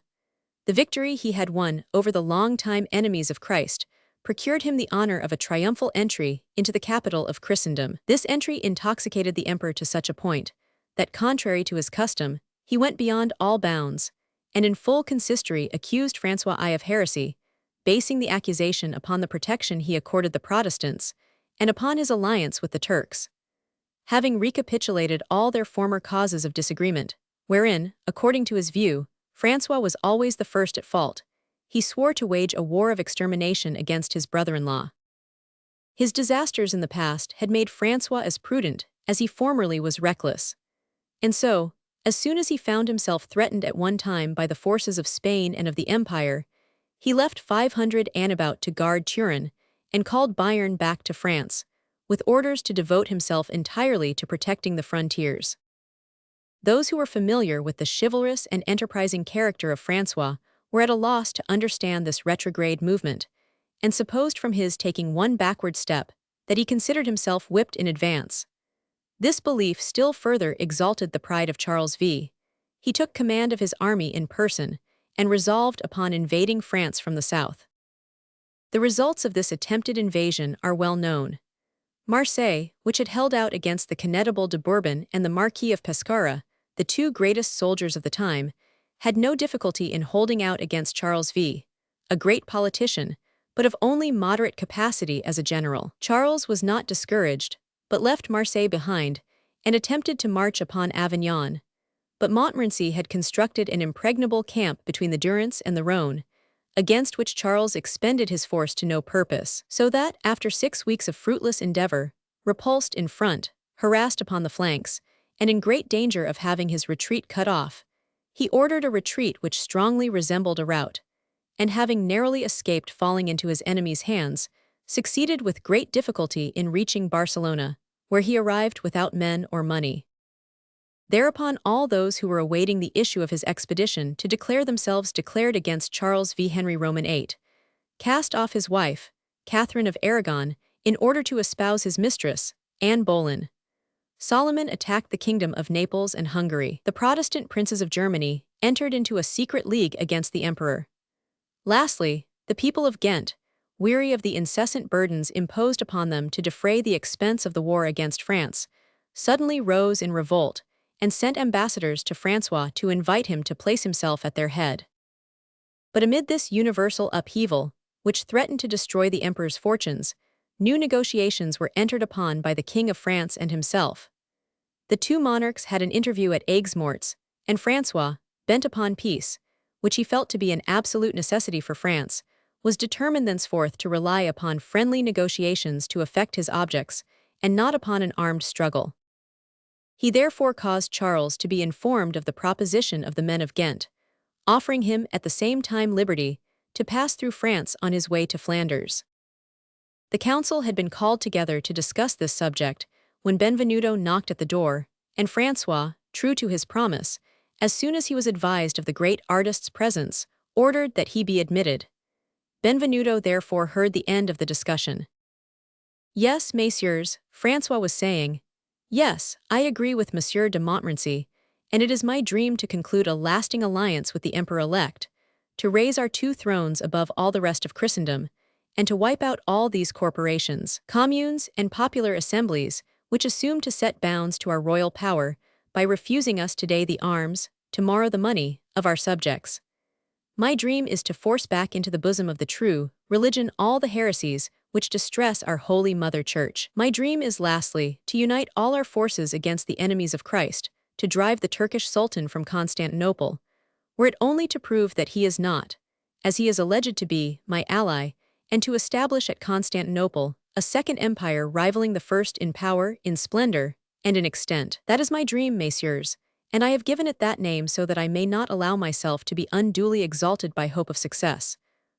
The victory he had won over the long-time enemies of Christ procured him the honor of a triumphal entry into the capital of Christendom. This entry intoxicated the emperor to such a point that, contrary to his custom, he went beyond all bounds, and in full consistory accused Francois I of heresy, basing the accusation upon the protection he accorded the Protestants, and upon his alliance with the Turks. Having recapitulated all their former causes of disagreement, wherein, according to his view, Francois was always the first at fault, he swore to wage a war of extermination against his brother-in-law. His disasters in the past had made Francois as prudent as he formerly was reckless. And so, As soon as he found himself threatened at one time by the forces of Spain and of the Empire, he left 500 anabout to guard Turin and called Bayern back to France, with orders to devote himself entirely to protecting the frontiers. Those who were familiar with the chivalrous and enterprising character of Francois were at a loss to understand this retrograde movement, and supposed from his taking one backward step that he considered himself whipped in advance. This belief still further exalted the pride of Charles V. He took command of his army in person and resolved upon invading France from the south. The results of this attempted invasion are well known. Marseille, which had held out against the Connétable de Bourbon and the Marquis of Pescara, the two greatest soldiers of the time, had no difficulty in holding out against Charles V., a great politician, but of only moderate capacity as a general. Charles was not discouraged, but left Marseille behind, and attempted to march upon Avignon. But Montmorency had constructed an impregnable camp between the Durance and the Rhône, against which Charles expended his force to no purpose, so that, after 6 weeks of fruitless endeavor, repulsed in front, harassed upon the flanks, and in great danger of having his retreat cut off, he ordered a retreat which strongly resembled a rout, and having narrowly escaped falling into his enemy's hands, succeeded with great difficulty in reaching Barcelona, where he arrived without men or money. Thereupon all those who were awaiting the issue of his expedition to declare themselves declared against Charles v. Henry Roman VIII, cast off his wife, Catherine of Aragon, in order to espouse his mistress, Anne Boleyn. Solomon attacked the kingdom of Naples and Hungary. The Protestant princes of Germany entered into a secret league against the emperor. Lastly, the people of Ghent, weary of the incessant burdens imposed upon them to defray the expense of the war against France, suddenly rose in revolt and sent ambassadors to Francois to invite him to place himself at their head. But amid this universal upheaval, which threatened to destroy the emperor's fortunes, new negotiations were entered upon by the King of France and himself. The two monarchs had an interview at Aigues-Mortes, and Francois, bent upon peace, which he felt to be an absolute necessity for France, was determined thenceforth to rely upon friendly negotiations to effect his objects, and not upon an armed struggle. He therefore caused Charles to be informed of the proposition of the men of Ghent, offering him at the same time liberty to pass through France on his way to Flanders. The council had been called together to discuss this subject when Benvenuto knocked at the door, and Francois, true to his promise, as soon as he was advised of the great artist's presence, ordered that he be admitted. Benvenuto therefore heard the end of the discussion. "Yes, messieurs," Francois was saying, "yes, I agree with Monsieur de Montmorency, and it is my dream to conclude a lasting alliance with the Emperor-elect, to raise our two thrones above all the rest of Christendom, and to wipe out all these corporations, communes, and popular assemblies which assume to set bounds to our royal power by refusing us today the arms, tomorrow the money, of our subjects. My dream is to force back into the bosom of the true religion all the heresies which distress our Holy Mother Church. My dream is, lastly, to unite all our forces against the enemies of Christ, to drive the Turkish Sultan from Constantinople, were it only to prove that he is not, as he is alleged to be, my ally, and to establish at Constantinople a second empire rivaling the first in power, in splendor, and in extent. That is my dream, messieurs, and I have given it that name so that I may not allow myself to be unduly exalted by hope of success,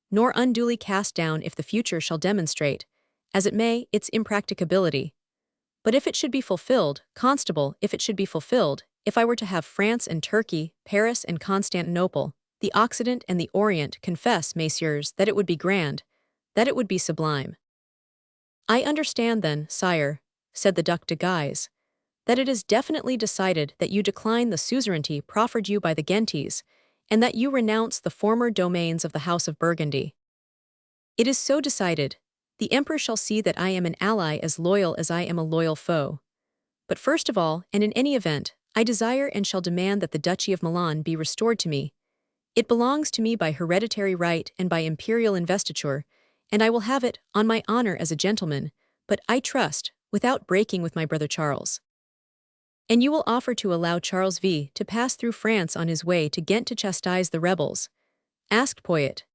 nor unduly cast down if the future shall demonstrate, as it may, its impracticability. But if it should be fulfilled, Constable, if it should be fulfilled, if I were to have France and Turkey, Paris and Constantinople, the Occident and the Orient, confess, messieurs, that it would be grand, that it would be sublime." "I understand then, sire," said the Duc de Guise, "that it is definitely decided that you decline the suzerainty proffered you by the Ghentese, and that you renounce the former domains of the House of Burgundy." "It is so decided. The Emperor shall see that I am an ally as loyal as I am a loyal foe. But first of all, and in any event, I desire and shall demand that the Duchy of Milan be restored to me. It belongs to me by hereditary right and by imperial investiture, and I will have it, on my honor as a gentleman, but, I trust, without breaking with my brother Charles." "And you will offer to allow Charles V. to pass through France on his way to Ghent to chastise the rebels?" asked Poyet.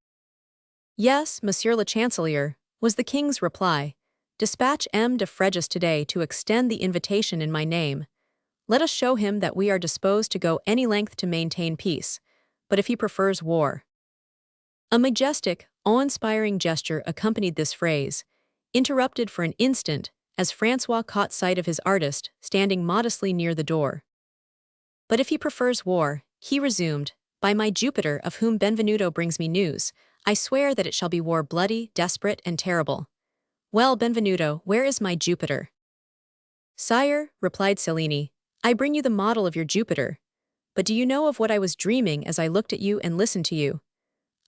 "Yes, Monsieur le Chancelier," was the king's reply. "Dispatch M. de Fréjus today to extend the invitation in my name. Let us show him that we are disposed to go any length to maintain peace, but if he prefers war. A majestic, awe-inspiring gesture accompanied this phrase, interrupted for an instant as Francois caught sight of his artist standing modestly near the door. But if he prefers war, he resumed, by my Jupiter of whom Benvenuto brings me news, I swear that it shall be war bloody, desperate, and terrible. Well, Benvenuto, where is my Jupiter? Sire, replied Cellini, I bring you the model of your Jupiter. But do you know of what I was dreaming as I looked at you and listened to you?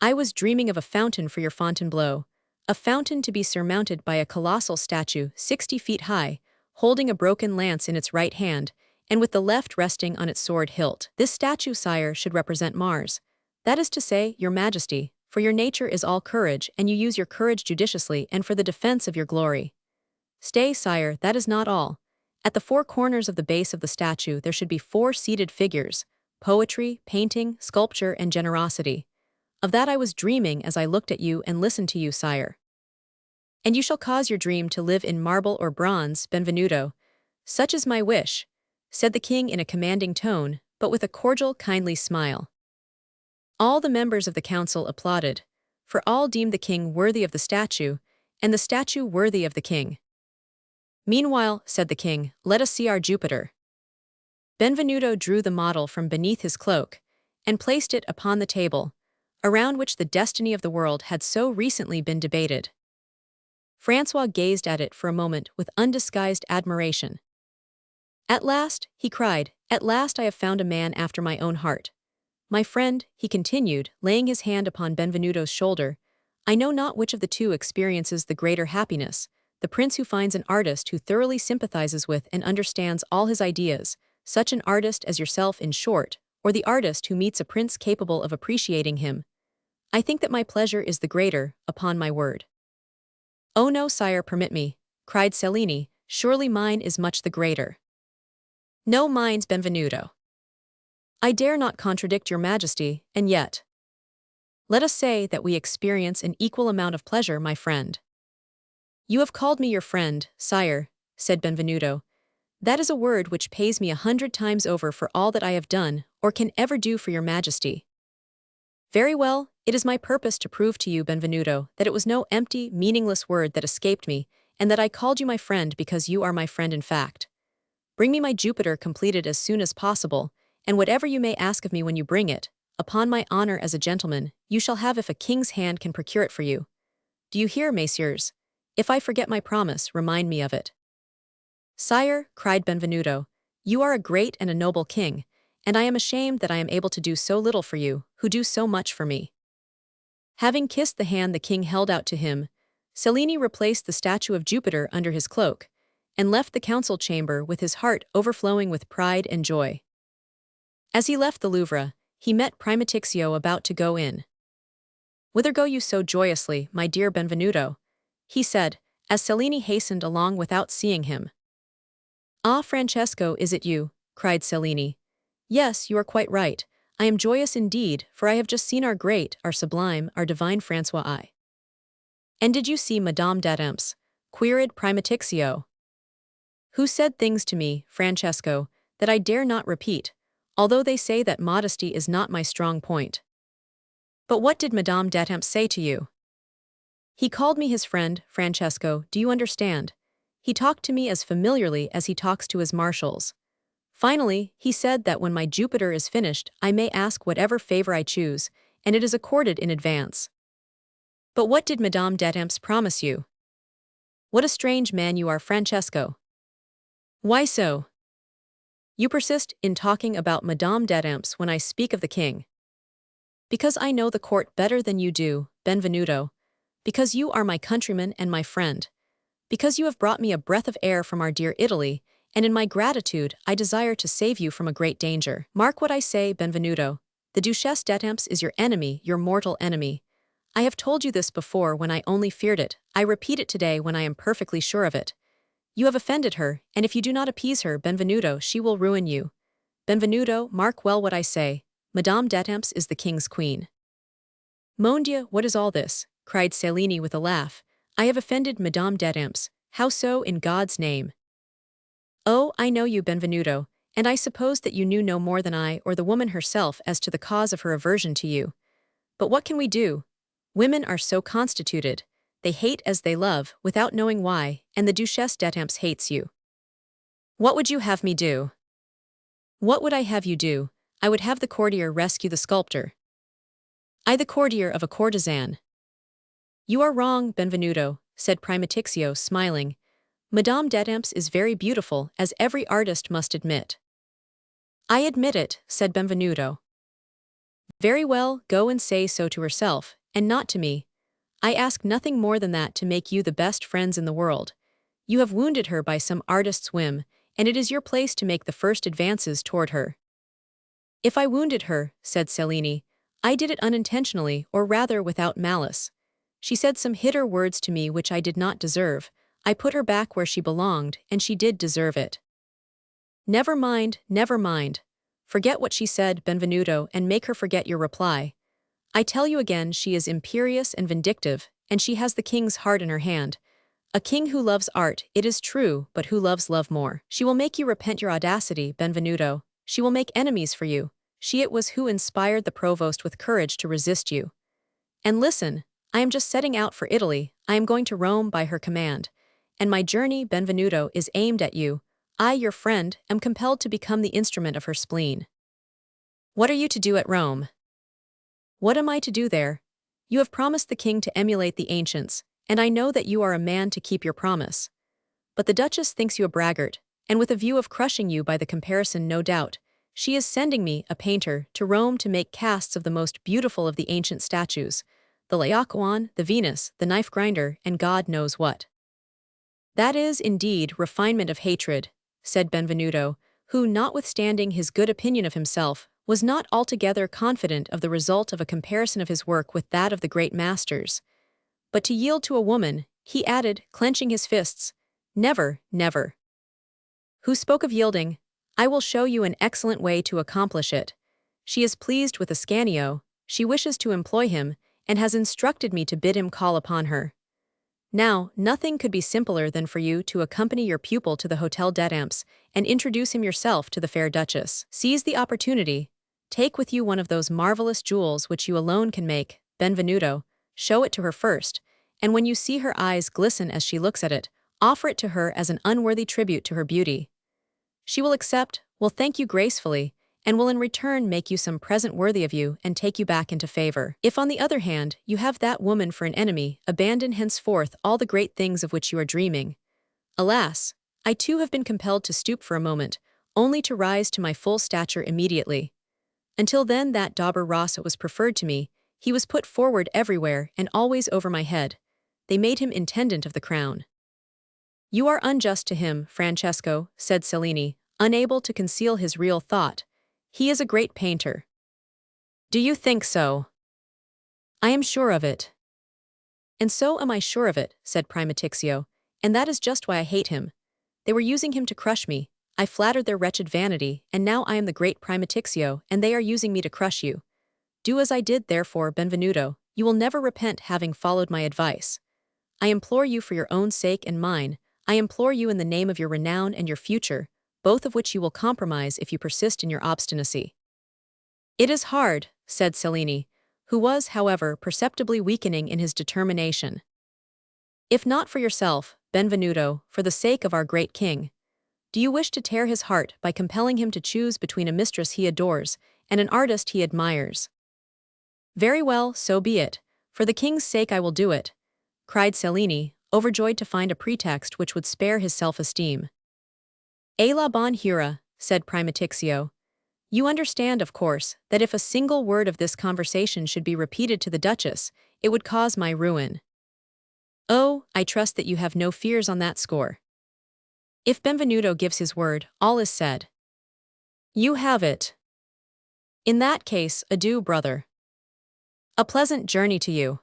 I was dreaming of a fountain for your Fontainebleau, a fountain to be surmounted by a colossal statue 60 feet high, holding a broken lance in its right hand, and with the left resting on its sword hilt. This statue, sire, should represent Mars. That is to say, your majesty, for your nature is all courage, and you use your courage judiciously and for the defense of your glory. Stay, sire, that is not all. At the four corners of the base of the statue there should be 4 seated figures, poetry, painting, sculpture, and generosity. Of that I was dreaming as I looked at you and listened to you, sire. And you shall cause your dream to live in marble or bronze, Benvenuto. Such is my wish, said the king in a commanding tone, but with a cordial, kindly smile. All the members of the council applauded, for all deemed the king worthy of the statue, and the statue worthy of the king. Meanwhile, said the king, let us see our Jupiter. Benvenuto drew the model from beneath his cloak, and placed it upon the table, around which the destiny of the world had so recently been debated. Francois gazed at it for a moment with undisguised admiration. At last, he cried, at last I have found a man after my own heart. My friend, he continued, laying his hand upon Benvenuto's shoulder, I know not which of the two experiences the greater happiness, the prince who finds an artist who thoroughly sympathizes with and understands all his ideas, such an artist as yourself in short, or the artist who meets a prince capable of appreciating him. I think that my pleasure is the greater, upon my word. Oh no, sire, permit me, cried Cellini, surely mine is much the greater. No, mine's Benvenuto. I dare not contradict your majesty, and yet. Let us say that we experience an equal amount of pleasure, my friend. You have called me your friend, sire, said Benvenuto. That is a word which pays me 100 times over for all that I have done, or can ever do for your majesty. Very well, it is my purpose to prove to you, Benvenuto, that it was no empty, meaningless word that escaped me, and that I called you my friend because you are my friend in fact. Bring me my Jupiter completed as soon as possible, and whatever you may ask of me when you bring it, upon my honor as a gentleman, you shall have if a king's hand can procure it for you. Do you hear, messieurs? If I forget my promise, remind me of it. Sire, cried Benvenuto, you are a great and a noble king, and I am ashamed that I am able to do so little for you, who do so much for me. Having kissed the hand the king held out to him, Cellini replaced the statue of Jupiter under his cloak, and left the council chamber with his heart overflowing with pride and joy. As he left the Louvre, he met Primatixio about to go in. Whither go you so joyously, my dear Benvenuto? He said, as Cellini hastened along without seeing him. Ah, Francesco, is it you? Cried Cellini. Yes, you are quite right. I am joyous indeed, for I have just seen our great, our sublime, our divine Francois I. And did you see Madame d'Adamps? Queried Primatixio. Who said things to me, Francesco, that I dare not repeat, although they say that modesty is not my strong point. But what did Madame d'Adamps say to you? He called me his friend, Francesco, do you understand? He talked to me as familiarly as he talks to his marshals. Finally, he said that when my Jupiter is finished, I may ask whatever favor I choose, and it is accorded in advance. But what did Madame d'Adamps promise you? What a strange man you are, Francesco. Why so? You persist in talking about Madame d'Adamps when I speak of the king. Because I know the court better than you do, Benvenuto. Because you are my countryman and my friend. Because you have brought me a breath of air from our dear Italy, and in my gratitude I desire to save you from a great danger. Mark what I say, Benvenuto. The Duchesse d'Adamps is your enemy, your mortal enemy. I have told you this before when I only feared it. I repeat it today when I am perfectly sure of it. You have offended her, and if you do not appease her, Benvenuto, she will ruin you. Benvenuto, mark well what I say. Madame d'Adamps is the king's queen. Mon Dieu, what is all this? Cried Cellini with a laugh. I have offended Madame d'Adamps. How so, in God's name? Oh, I know you, Benvenuto, and I suppose that you knew no more than I or the woman herself as to the cause of her aversion to you. But what can we do? Women are so constituted. They hate as they love, without knowing why, and the Duchesse d'Étampes hates you. What would you have me do? What would I have you do? I would have the courtier rescue the sculptor. I the courtier of a courtesan. You are wrong, Benvenuto, said Primatixio, smiling. Madame d'Étampes is very beautiful, as every artist must admit. I admit it, said Benvenuto. Very well, go and say so to herself, and not to me. I ask nothing more than that to make you the best friends in the world. You have wounded her by some artist's whim, and it is your place to make the first advances toward her. If I wounded her, said Cellini, I did it unintentionally, or rather without malice. She said some hitter words to me which I did not deserve. I put her back where she belonged, and she did deserve it. Never mind, never mind. Forget what she said, Benvenuto, and make her forget your reply. I tell you again, she is imperious and vindictive, and she has the king's heart in her hand. A king who loves art, it is true, but who loves love more. She will make you repent your audacity, Benvenuto. She will make enemies for you. She it was who inspired the provost with courage to resist you. And listen, I am just setting out for Italy. I am going to Rome by her command. And my journey, Benvenuto, is aimed at you. I, your friend, am compelled to become the instrument of her spleen. What are you to do at Rome? What am I to do there? You have promised the king to emulate the ancients, and I know that you are a man to keep your promise. But the Duchess thinks you a braggart, and with a view of crushing you by the comparison, no doubt, she is sending me, a painter, to Rome to make casts of the most beautiful of the ancient statues, the Laocoon, the Venus, the knife grinder, and God knows what. That is, indeed, refinement of hatred, said Benvenuto, who, notwithstanding his good opinion of himself, was not altogether confident of the result of a comparison of his work with that of the great masters. But to yield to a woman, he added, clenching his fists, never, never. Who spoke of yielding? I will show you an excellent way to accomplish it. She is pleased with Ascanio, she wishes to employ him, and has instructed me to bid him call upon her. Now, nothing could be simpler than for you to accompany your pupil to the Hotel d'Étampes and introduce him yourself to the fair Duchess. Seize the opportunity. Take with you one of those marvelous jewels which you alone can make, Benvenuto, show it to her first, and when you see her eyes glisten as she looks at it, offer it to her as an unworthy tribute to her beauty. She will accept, will thank you gracefully, and will in return make you some present worthy of you and take you back into favor. If on the other hand, you have that woman for an enemy, abandon henceforth all the great things of which you are dreaming. Alas, I too have been compelled to stoop for a moment, only to rise to my full stature immediately. Until then that dauber Rossa was preferred to me, he was put forward everywhere and always over my head. They made him intendant of the crown. You are unjust to him, Francesco, said Cellini, unable to conceal his real thought. He is a great painter. Do you think so? I am sure of it. And so am I sure of it, said Primatixio, and that is just why I hate him. They were using him to crush me. I flattered their wretched vanity, and now I am the great Primatixio, and they are using me to crush you. Do as I did, therefore, Benvenuto. You will never repent having followed my advice. I implore you for your own sake and mine. I implore you in the name of your renown and your future, both of which you will compromise if you persist in your obstinacy. It is hard, said Cellini, who was, however, perceptibly weakening in his determination. If not for yourself, Benvenuto, for the sake of our great king. Do you wish to tear his heart by compelling him to choose between a mistress he adores and an artist he admires? Very well, so be it. For the king's sake I will do it, cried Cellini, overjoyed to find a pretext which would spare his self-esteem. E la bonne hura, said Primatixio. You understand, of course, that if a single word of this conversation should be repeated to the Duchess, it would cause my ruin. Oh, I trust that you have no fears on that score. If Benvenuto gives his word, all is said. You have it. In that case, adieu, brother. A pleasant journey to you.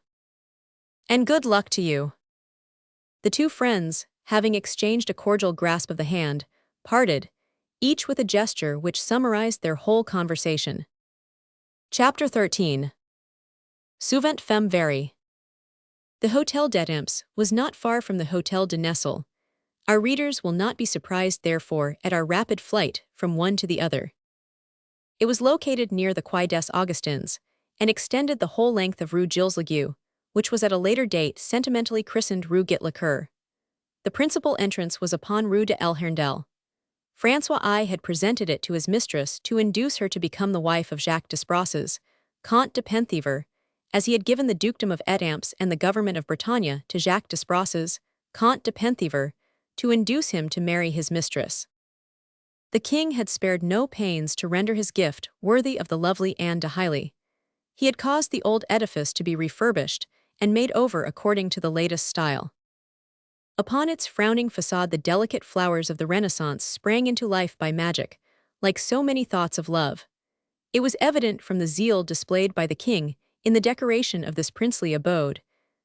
And good luck to you. The two friends, having exchanged a cordial grasp of the hand, parted, each with a gesture which summarized their whole conversation. Chapter 13. Souvent femme very. The Hotel d'Étampes was not far from the Hotel de Nesle. Our readers will not be surprised, therefore, at our rapid flight from one to the other. It was located near the Quai des Augustins and extended the whole length of Rue Gilles Legueux, which was at a later date sentimentally christened Rue Git le Coeur. The principal entrance was upon Rue de El Hirondelle. François I had presented it to his mistress to induce her to become the wife of Jacques Desbrosses, Comte de Penthièvre, as he had given the dukedom of Étampes and the government of Bretagne to Jacques Desbrosses, Comte de Penthièvre, to induce him to marry his mistress. The king had spared no pains to render his gift worthy of the lovely Anne de Hailly. He had caused the old edifice to be refurbished and made over according to the latest style. Upon its frowning facade the delicate flowers of the Renaissance sprang into life by magic, like so many thoughts of love. It was evident from the zeal displayed by the king in the decoration of this princely abode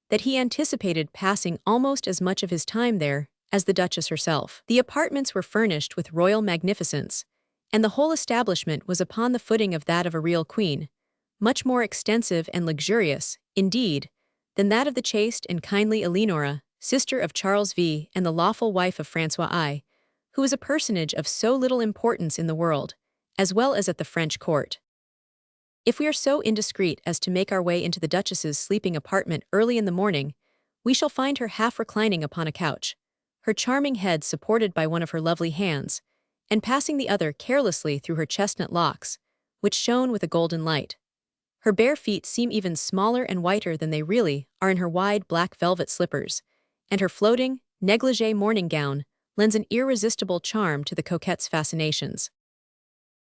that he anticipated passing almost as much of his time there as the Duchess herself. The apartments were furnished with royal magnificence, and the whole establishment was upon the footing of that of a real queen, much more extensive and luxurious, indeed, than that of the chaste and kindly Eleonora, sister of Charles V and the lawful wife of François I, who was a personage of so little importance in the world, as well as at the French court. If we are so indiscreet as to make our way into the Duchess's sleeping apartment early in the morning, we shall find her half reclining upon a couch, her charming head supported by one of her lovely hands, and passing the other carelessly through her chestnut locks, which shone with a golden light. Her bare feet seem even smaller and whiter than they really are in her wide black velvet slippers, and her floating, negligee morning gown lends an irresistible charm to the coquette's fascinations.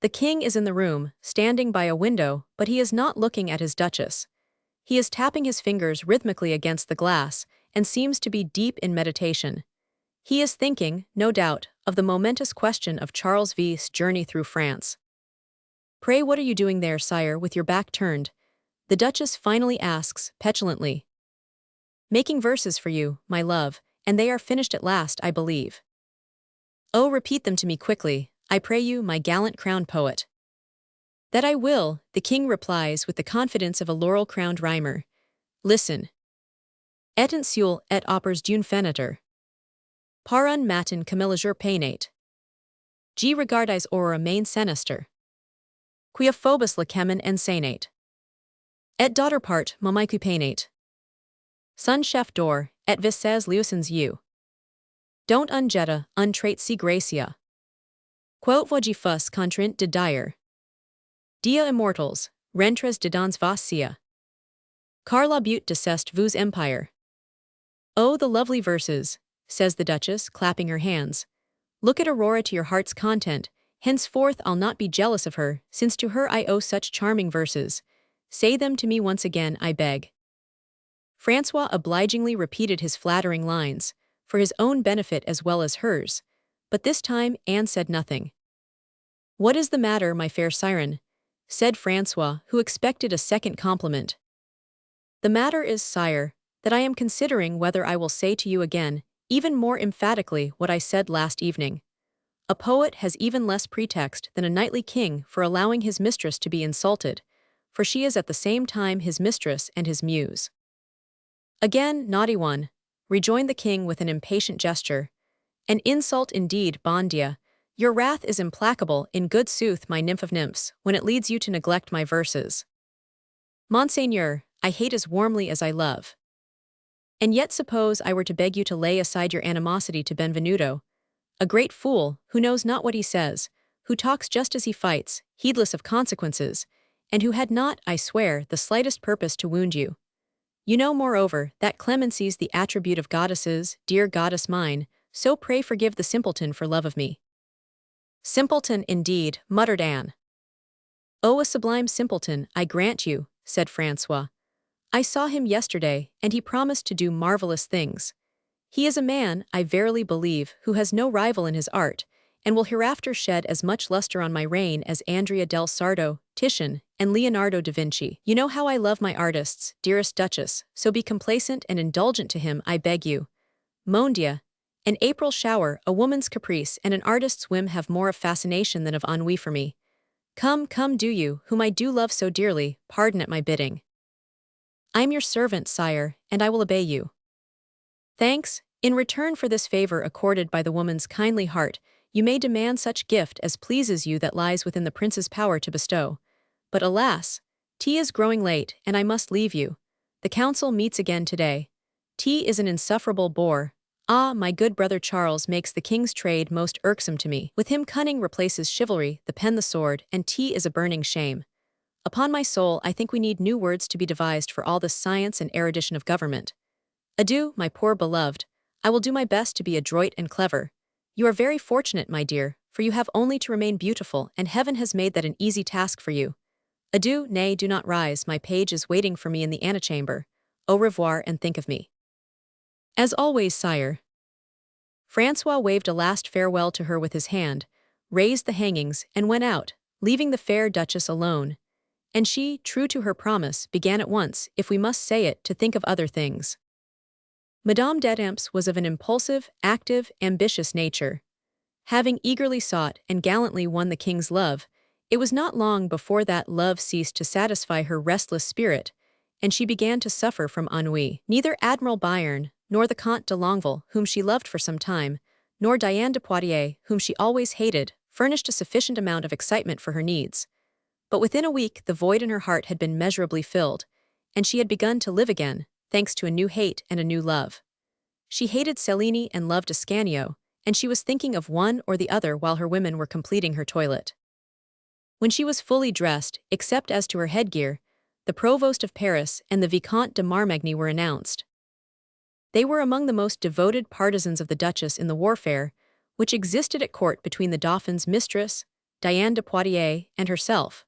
The king is in the room, standing by a window, but he is not looking at his duchess. He is tapping his fingers rhythmically against the glass and seems to be deep in meditation. He is thinking, no doubt, of the momentous question of Charles V's journey through France. "Pray, what are you doing there, sire, with your back turned?" the duchess finally asks, petulantly. "Making verses for you, my love, and they are finished at last, I believe." "Oh, repeat them to me quickly, I pray you, my gallant crowned poet." "That I will," the king replies with the confidence of a laurel-crowned rhymer. "Listen. Et un seul et opers d'une fenêtre. Par un matin comme le jour pénate. G regardis aurora main sinister. Quia phobos lechemen ensenate. Et daughter part mamicu pénate. Sun chef d'or, et vices luisens you. Don't ungetta, untrait si gracia. Quote vogifus contrint de dire. Dia immortals, rentres de dans vos sia. Car la butte decest vous empire. "Oh, the lovely verses," says the duchess, clapping her hands. "Look at Aurora to your heart's content. Henceforth I'll not be jealous of her, since to her I owe such charming verses. Say them to me once again, I beg." François obligingly repeated his flattering lines, for his own benefit as well as hers, but this time Anne said nothing. "What is the matter, my fair siren?" said François, who expected a second compliment. "The matter is, sire, that I am considering whether I will say to you again, even more emphatically, what I said last evening. A poet has even less pretext than a knightly king for allowing his mistress to be insulted, for she is at the same time his mistress and his muse." "Again, naughty one," rejoined the king with an impatient gesture. "An insult indeed, bon Dieu. Your wrath is implacable, in good sooth, my nymph of nymphs, when it leads you to neglect my verses. Monseigneur, I hate as warmly as I love. And yet suppose I were to beg you to lay aside your animosity to Benvenuto, a great fool, who knows not what he says, who talks just as he fights, heedless of consequences, and who had not, I swear, the slightest purpose to wound you. You know, moreover, that clemency's the attribute of goddesses, dear goddess mine, so pray forgive the simpleton for love of me." "Simpleton, indeed," muttered Anne. "Oh, a sublime simpleton, I grant you," said François. "I saw him yesterday, and he promised to do marvelous things. He is a man, I verily believe, who has no rival in his art, and will hereafter shed as much luster on my reign as Andrea del Sarto, Titian, and Leonardo da Vinci. You know how I love my artists, dearest Duchess, so be complacent and indulgent to him, I beg you. Mon Dieu, an April shower, a woman's caprice, and an artist's whim have more of fascination than of ennui for me. Come, come, do you, whom I do love so dearly, pardon at my bidding. I am your servant, sire, and I will obey you." "Thanks, In return for this favor accorded by the woman's kindly heart, you may demand such gift as pleases you that lies within the prince's power to bestow. But alas, tea is growing late, and I must leave you. The council meets again today. Tea is an insufferable bore. Ah, my good brother Charles makes the king's trade most irksome to me. With him cunning replaces chivalry, the pen the sword, and tea is a burning shame. Upon my soul, I think we need new words to be devised for all this science and erudition of government. Adieu, my poor beloved. I will do my best to be adroit and clever. You are very fortunate, my dear, for you have only to remain beautiful, and heaven has made that an easy task for you. Adieu, nay, do not rise, my page is waiting for me in the antechamber. Au revoir, and think of me. As always, sire. Francois waved a last farewell to her with his hand, raised the hangings, and went out, leaving the fair duchess alone. And she, true to her promise, began at once, if we must say it, to think of other things. Madame d'Etampes was of an impulsive, active, ambitious nature. Having eagerly sought and gallantly won the king's love, it was not long before that love ceased to satisfy her restless spirit, and she began to suffer from ennui. Neither Admiral Bayern, nor the Comte de Longueville, whom she loved for some time, nor Diane de Poitiers, whom she always hated, furnished a sufficient amount of excitement for her needs. But within a week the void in her heart had been measurably filled, and she had begun to live again, thanks to a new hate and a new love. She hated Cellini and loved Ascanio, and she was thinking of one or the other while her women were completing her toilet. When she was fully dressed, except as to her headgear, the Provost of Paris and the Vicomte de Marmagny were announced. They were among the most devoted partisans of the Duchess in the warfare, which existed at court between the Dauphin's mistress, Diane de Poitiers, and herself.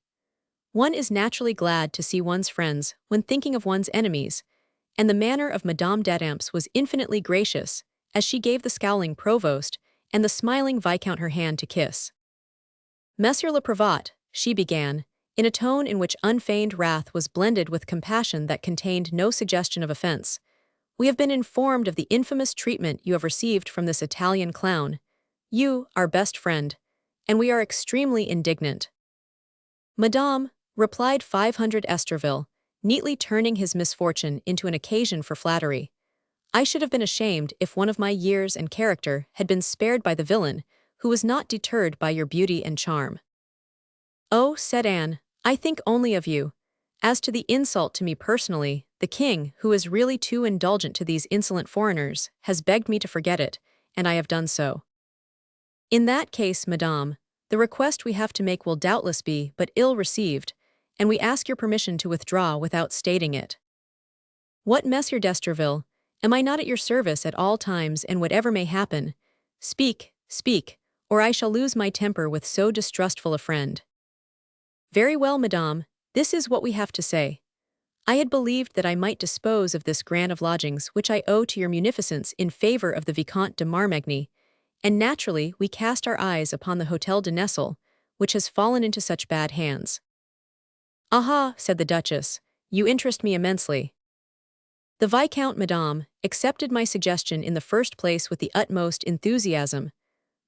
One is naturally glad to see one's friends when thinking of one's enemies, and the manner of Madame d'Etampes was infinitely gracious, as she gave the scowling provost and the smiling viscount her hand to kiss. Monsieur le Prévôt, she began, in a tone in which unfeigned wrath was blended with compassion that contained no suggestion of offense, we have been informed of the infamous treatment you have received from this Italian clown, you, our best friend, and we are extremely indignant. Madame, replied 500 Esterville, neatly turning his misfortune into an occasion for flattery, I should have been ashamed if one of my years and character had been spared by the villain, who was not deterred by your beauty and charm. Oh, said Anne, I think only of you. As to the insult to me personally, the king, who is really too indulgent to these insolent foreigners, has begged me to forget it, and I have done so. In that case, madame, the request we have to make will doubtless be but ill received, and we ask your permission to withdraw without stating it. What, Monsieur d'Esterville, am I not at your service at all times, and whatever may happen? Speak, speak, or I shall lose my temper with so distrustful a friend. Very well, madame, this is what we have to say. I had believed that I might dispose of this grant of lodgings which I owe to your munificence in favor of the Vicomte de Marmagny, and naturally we cast our eyes upon the Hôtel de Nesle, which has fallen into such bad hands. Aha, said the Duchess, you interest me immensely. The Viscount, madame, accepted my suggestion in the first place with the utmost enthusiasm,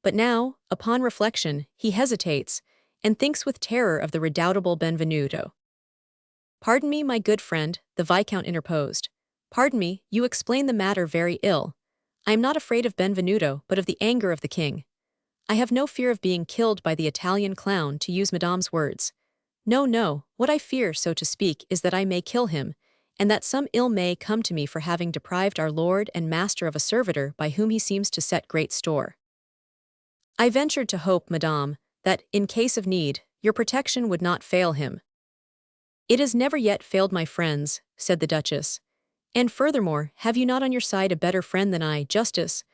but now, upon reflection, he hesitates, and thinks with terror of the redoubtable Benvenuto. Pardon me, my good friend, the Viscount interposed. Pardon me, you explain the matter very ill. I am not afraid of Benvenuto, but of the anger of the king. I have no fear of being killed by the Italian clown, to use madame's words. No, no, what I fear, so to speak, is that I may kill him, and that some ill may come to me for having deprived our lord and master of a servitor by whom he seems to set great store. I ventured to hope, madame, that, in case of need, your protection would not fail him. It has never yet failed my friends, said the Duchess. And furthermore, have you not on your side a better friend than I, Justice?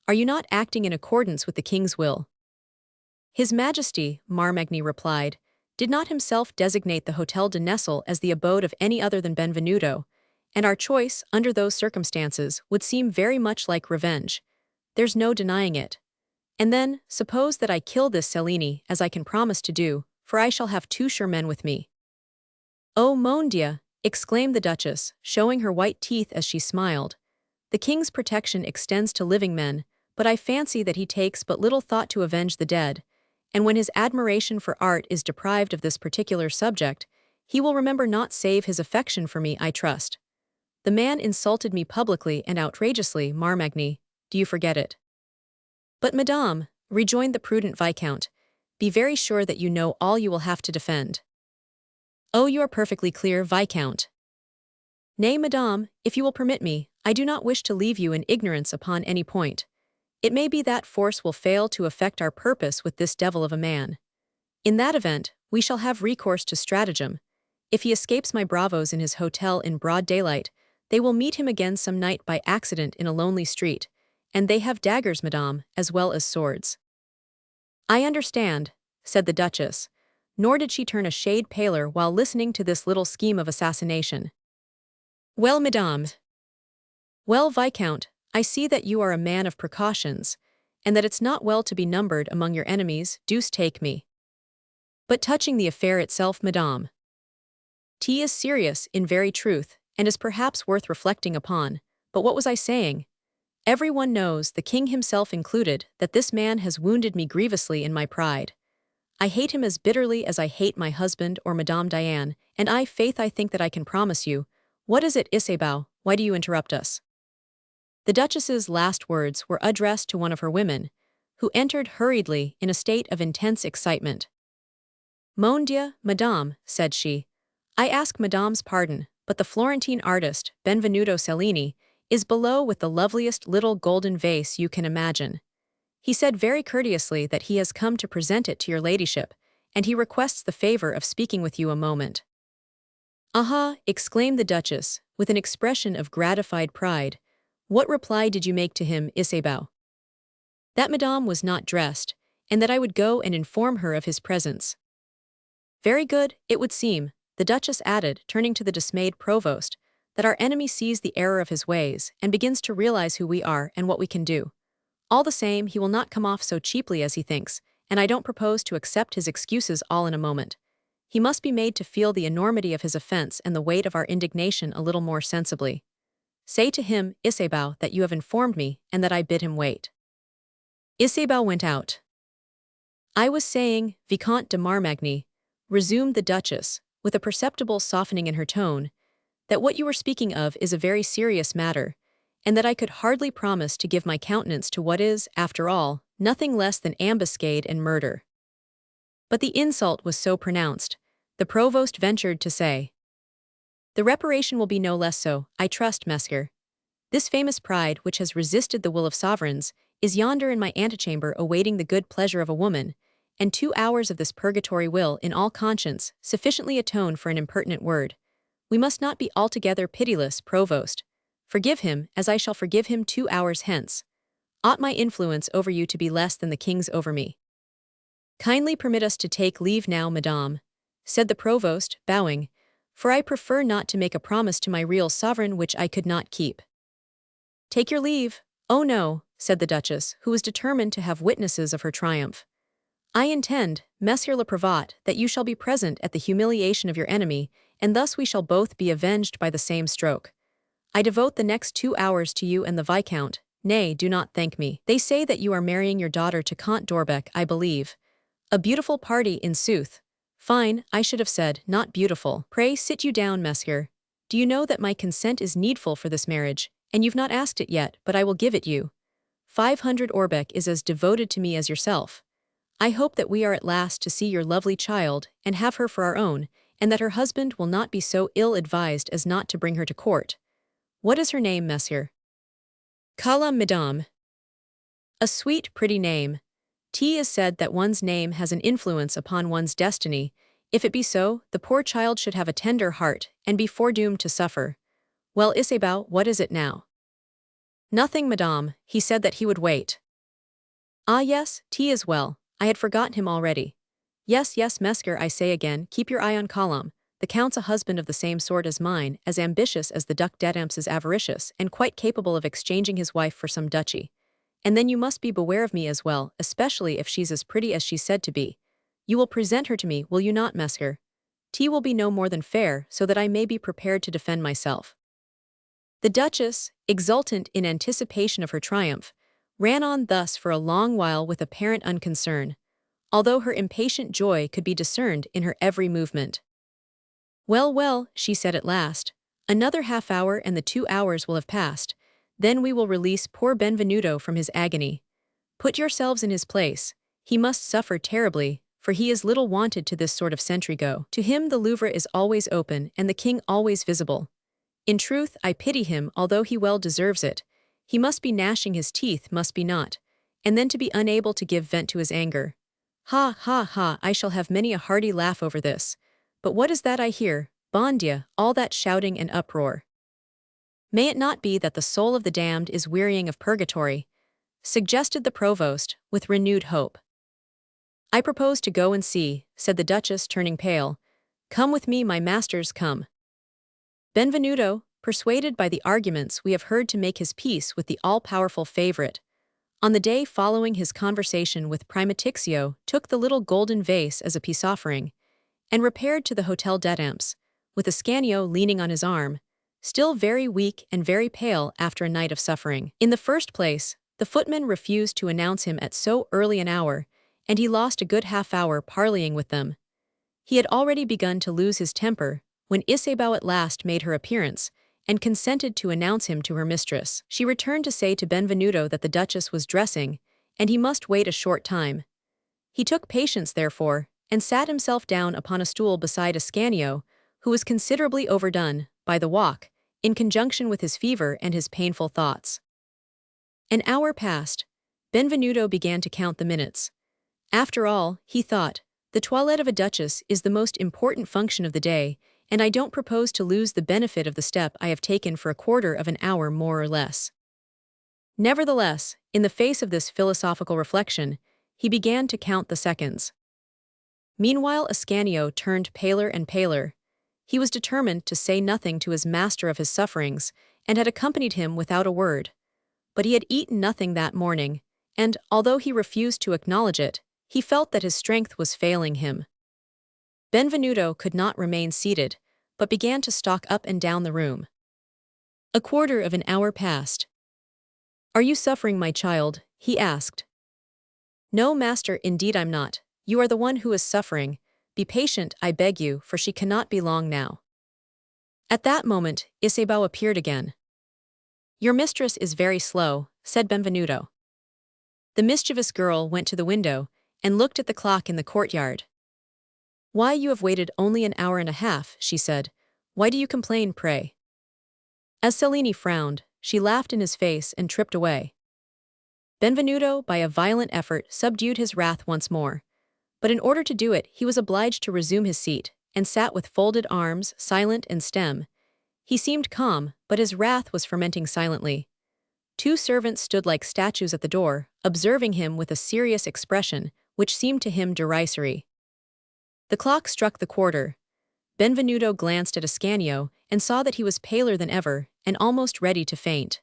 Are you not acting in accordance with the king's will? His Majesty, Marmagny replied, did not himself designate the Hôtel de Nesle as the abode of any other than Benvenuto, and our choice, under those circumstances, would seem very much like revenge. There's no denying it. And then, suppose that I kill this Cellini, as I can promise to do, for I shall have 2 sure men with me. Oh, mon Dieu, exclaimed the Duchess, showing her white teeth as she smiled. The king's protection extends to living men, but I fancy that he takes but little thought to avenge the dead, and when his admiration for art is deprived of this particular subject, he will remember not save his affection for me, I trust. The man insulted me publicly and outrageously, Marmagny, do you forget it? But madame, rejoined the prudent viscount, be very sure that you know all you will have to defend. Oh, you are perfectly clear, viscount. Nay, madame, if you will permit me, I do not wish to leave you in ignorance upon any point. It may be that force will fail to effect our purpose with this devil of a man. In that event, we shall have recourse to stratagem. If he escapes my bravos in his hotel in broad daylight, they will meet him again some night by accident in a lonely street, and they have daggers, madame, as well as swords. I understand, said the Duchess, nor did she turn a shade paler while listening to this little scheme of assassination. Well, madame. Well, viscount, I see that you are a man of precautions, and that it's not well to be numbered among your enemies, deuce take me. But touching the affair itself, madame. Tea is serious, in very truth, and is perhaps worth reflecting upon, but what was I saying? Everyone knows, the king himself included, that this man has wounded me grievously in my pride. I hate him as bitterly as I hate my husband or Madame Diane, and I think that I can promise you. What is it, Isabeau, why do you interrupt us? The Duchess's last words were addressed to one of her women, who entered hurriedly in a state of intense excitement. Mon Dieu, madame, said she, I ask madame's pardon, but the Florentine artist, Benvenuto Cellini, is below with the loveliest little golden vase you can imagine. He said very courteously that he has come to present it to your ladyship, and he requests the favor of speaking with you a moment. Aha, exclaimed the Duchess, with an expression of gratified pride. What reply did you make to him, Isabeau? That madame was not dressed, and that I would go and inform her of his presence. Very good, it would seem, the Duchess added, turning to the dismayed provost, that our enemy sees the error of his ways and begins to realize who we are and what we can do. All the same, he will not come off so cheaply as he thinks, and I don't propose to accept his excuses all in a moment. He must be made to feel the enormity of his offense and the weight of our indignation a little more sensibly. Say to him, Isabeau, that you have informed me and that I bid him wait. Isabeau went out. I was saying, Vicomte de Marmagny, resumed the Duchess, with a perceptible softening in her tone, that what you were speaking of is a very serious matter, and that I could hardly promise to give my countenance to what is, after all, nothing less than ambuscade and murder. But the insult was so pronounced, the provost ventured to say, the reparation will be no less so, I trust, Monsieur. This famous pride, which has resisted the will of sovereigns, is yonder in my antechamber awaiting the good pleasure of a woman, and 2 hours of this purgatory will, in all conscience, sufficiently atone for an impertinent word. We must not be altogether pitiless, provost. Forgive him, as I shall forgive him 2 hours hence. Ought my influence over you to be less than the king's over me? Kindly permit us to take leave now, madame, said the provost, bowing, for I prefer not to make a promise to my real sovereign which I could not keep. Take your leave. Oh no, said the Duchess, who was determined to have witnesses of her triumph. I intend, Monsieur le Prévôt, that you shall be present at the humiliation of your enemy, and thus we shall both be avenged by the same stroke. I devote the next 2 hours to you and the Viscount. Nay, do not thank me. They say that you are marrying your daughter to Comte d'Orbec, I believe. A beautiful party, in sooth. Fine, I should have said, not beautiful. Pray sit you down, Monsieur. Do you know that my consent is needful for this marriage, and you've not asked it yet, but I will give it you. 500 Orbec is as devoted to me as yourself. I hope that we are at last to see your lovely child, and have her for our own, and that her husband will not be so ill-advised as not to bring her to court. What is her name, Monsieur? Cala Madame. A sweet, pretty name. T is said that one's name has an influence upon one's destiny. If it be so, the poor child should have a tender heart, and be foredoomed to suffer. Well, Isabeau, what is it now? Nothing, madame. He said that he would wait. Ah yes, T is well. I had forgotten him already. Yes, Mesker, I say again, keep your eye on Colomb. The Count's a husband of the same sort as mine, as ambitious as the Duc d'Adamps is avaricious, and quite capable of exchanging his wife for some duchy. And then you must be beware of me as well, especially if she's as pretty as she's said to be. You will present her to me, will you not, Mesker? Tea will be no more than fair, so that I may be prepared to defend myself. The Duchess, exultant in anticipation of her triumph, ran on thus for a long while with apparent unconcern, although her impatient joy could be discerned in her every movement. Well, she said at last, another half hour and the 2 hours will have passed. Then we will release poor Benvenuto from his agony. Put yourselves in his place. He must suffer terribly, for he is little wanted to this sort of sentry go. To him the Louvre is always open and the king always visible. In truth, I pity him, although he well deserves it. He must be gnashing his teeth, must be not, and then to be unable to give vent to his anger. Ha, ha, ha, I shall have many a hearty laugh over this. But what is that I hear? Bon Dieu, all that shouting and uproar. May it not be that the soul of the damned is wearying of purgatory? Suggested the provost, with renewed hope. I propose to go and see, said the duchess, turning pale. Come with me, my masters, come. Benvenuto, persuaded by the arguments we have heard to make his peace with the all-powerful favorite, on the day following his conversation with Primatixio, took the little golden vase as a peace offering, and repaired to the Hotel d'Étampes, with Ascanio leaning on his arm, still very weak and very pale after a night of suffering. In the first place, the footman refused to announce him at so early an hour, and he lost a good half-hour parleying with them. He had already begun to lose his temper, when Isabeau at last made her appearance, and consented to announce him to her mistress. She returned to say to Benvenuto that the duchess was dressing, and he must wait a short time. He took patience, therefore, and sat himself down upon a stool beside Ascanio, who was considerably overdone, by the walk, in conjunction with his fever and his painful thoughts. An hour passed. Benvenuto began to count the minutes. After all, he thought, the toilette of a duchess is the most important function of the day, and I don't propose to lose the benefit of the step I have taken for a quarter of an hour more or less. Nevertheless, in the face of this philosophical reflection, he began to count the seconds. Meanwhile Ascanio turned paler and paler. He was determined to say nothing to his master of his sufferings, and had accompanied him without a word. But he had eaten nothing that morning, and, although he refused to acknowledge it, he felt that his strength was failing him. Benvenuto could not remain seated, but began to stalk up and down the room. A quarter of an hour passed. Are you suffering, my child? He asked. No, master, indeed I'm not. You are the one who is suffering. Be patient, I beg you, for she cannot be long now. At that moment, Isabeau appeared again. Your mistress is very slow, said Benvenuto. The mischievous girl went to the window, and looked at the clock in the courtyard. Why, you have waited only an hour and a half, she said. Why do you complain, pray? As Cellini frowned, she laughed in his face and tripped away. Benvenuto, by a violent effort, subdued his wrath once more. But in order to do it, he was obliged to resume his seat, and sat with folded arms, silent and stem. He seemed calm, but his wrath was fermenting silently. Two servants stood like statues at the door, observing him with a serious expression, which seemed to him derisory. The clock struck the quarter. Benvenuto glanced at Ascanio, and saw that he was paler than ever, and almost ready to faint.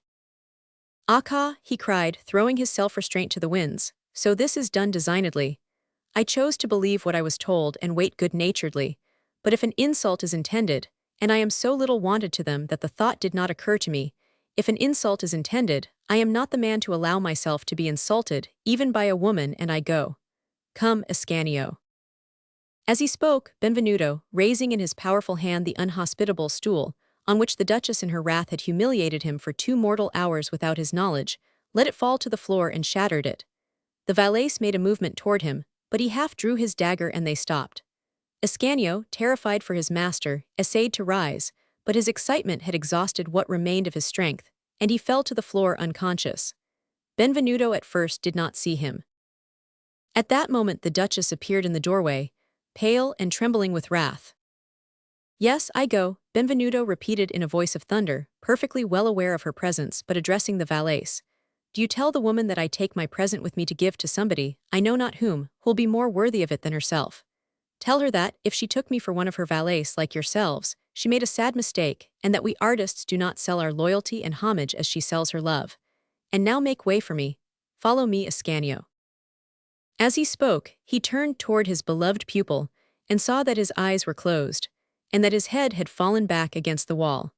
"Aka," he cried, throwing his self-restraint to the winds, "so this is done designedly. I chose to believe what I was told and wait good-naturedly, but if an insult is intended, and I am so little wanted to them that the thought did not occur to me, if an insult is intended, I am not the man to allow myself to be insulted, even by a woman, and I go. Come, Ascanio." As he spoke, Benvenuto, raising in his powerful hand the unhospitable stool, on which the duchess in her wrath had humiliated him for 2 mortal hours without his knowledge, let it fall to the floor and shattered it. The valets made a movement toward him, but he half drew his dagger and they stopped. Ascanio, terrified for his master, essayed to rise, but his excitement had exhausted what remained of his strength, and he fell to the floor unconscious. Benvenuto at first did not see him. At that moment the duchess appeared in the doorway, pale and trembling with wrath. "Yes, I go," Benvenuto repeated in a voice of thunder, perfectly well aware of her presence but addressing the valets. "Do you tell the woman that I take my present with me to give to somebody, I know not whom, who'll be more worthy of it than herself. Tell her that, if she took me for one of her valets like yourselves, she made a sad mistake, and that we artists do not sell our loyalty and homage as she sells her love. And now make way for me. Follow me, Ascanio." As he spoke, he turned toward his beloved pupil, and saw that his eyes were closed, and that his head had fallen back against the wall.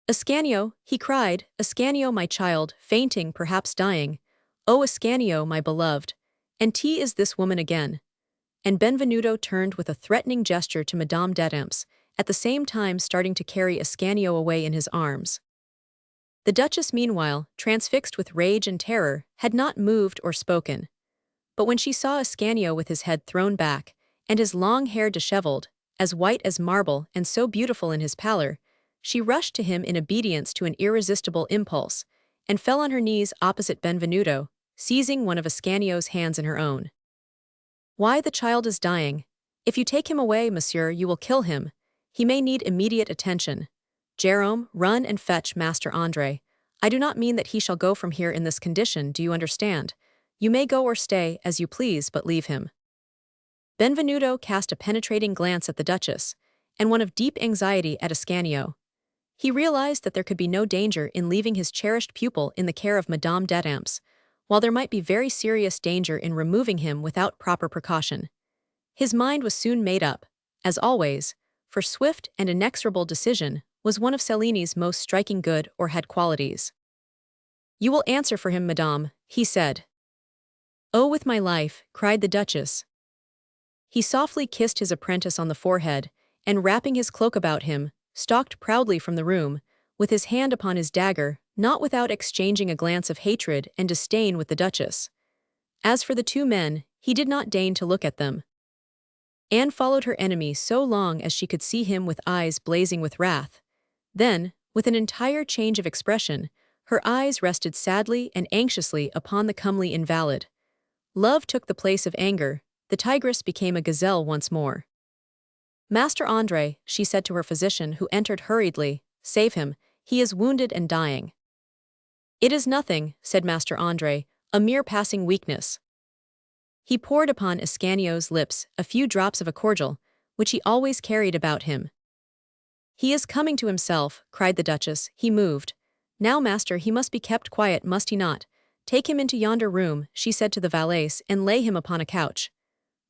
"Ascanio," he cried, "Ascanio, my child, fainting, perhaps dying. Oh, Ascanio, my beloved. And is this woman again?" And Benvenuto turned with a threatening gesture to Madame d'Étampes, at the same time starting to carry Ascanio away in his arms. The Duchess, meanwhile, transfixed with rage and terror, had not moved or spoken. But when she saw Ascanio with his head thrown back, and his long hair disheveled, as white as marble and so beautiful in his pallor, she rushed to him in obedience to an irresistible impulse, and fell on her knees opposite Benvenuto, seizing one of Ascanio's hands in her own. "Why, the child is dying. If you take him away, monsieur, you will kill him. He may need immediate attention. Jerome, run and fetch Master Andre. I do not mean that he shall go from here in this condition, do you understand? You may go or stay, as you please, but leave him." Benvenuto cast a penetrating glance at the Duchess, and one of deep anxiety at Ascanio. He realized that there could be no danger in leaving his cherished pupil in the care of Madame d'Etampes, while there might be very serious danger in removing him without proper precaution. His mind was soon made up, as always, for swift and inexorable decision was one of Cellini's most striking good or head qualities. "You will answer for him, madame," he said. "Oh, with my life," cried the Duchess. He softly kissed his apprentice on the forehead, and wrapping his cloak about him, stalked proudly from the room, with his hand upon his dagger, not without exchanging a glance of hatred and disdain with the Duchess. As for the two men, he did not deign to look at them. Anne followed her enemy so long as she could see him with eyes blazing with wrath. Then, with an entire change of expression, her eyes rested sadly and anxiously upon the comely invalid. Love took the place of anger, the tigress became a gazelle once more. "Master Andre," she said to her physician who entered hurriedly, "save him, he is wounded and dying." "It is nothing," said Master Andre, "a mere passing weakness." He poured upon Ascanio's lips a few drops of a cordial, which he always carried about him. "He is coming to himself," cried the Duchess, "he moved. Now, master, he must be kept quiet, must he not? Take him into yonder room," she said to the valets, "and lay him upon a couch.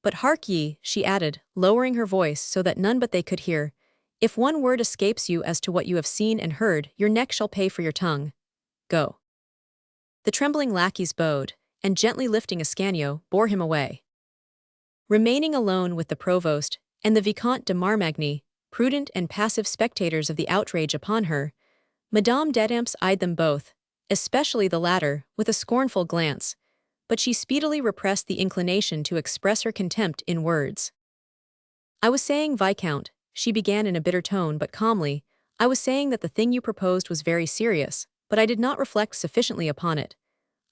But hark ye," she added, lowering her voice so that none but they could hear, "if one word escapes you as to what you have seen and heard, your neck shall pay for your tongue. Go." The trembling lackeys bowed, and gently lifting Ascanio, bore him away. Remaining alone with the provost and the Vicomte de Marmagny, prudent and passive spectators of the outrage upon her, Madame d'Etampes eyed them both, especially the latter, with a scornful glance, but she speedily repressed the inclination to express her contempt in words. "I was saying, Viscount," she began in a bitter tone but calmly, "I was saying that the thing you proposed was very serious, but I did not reflect sufficiently upon it.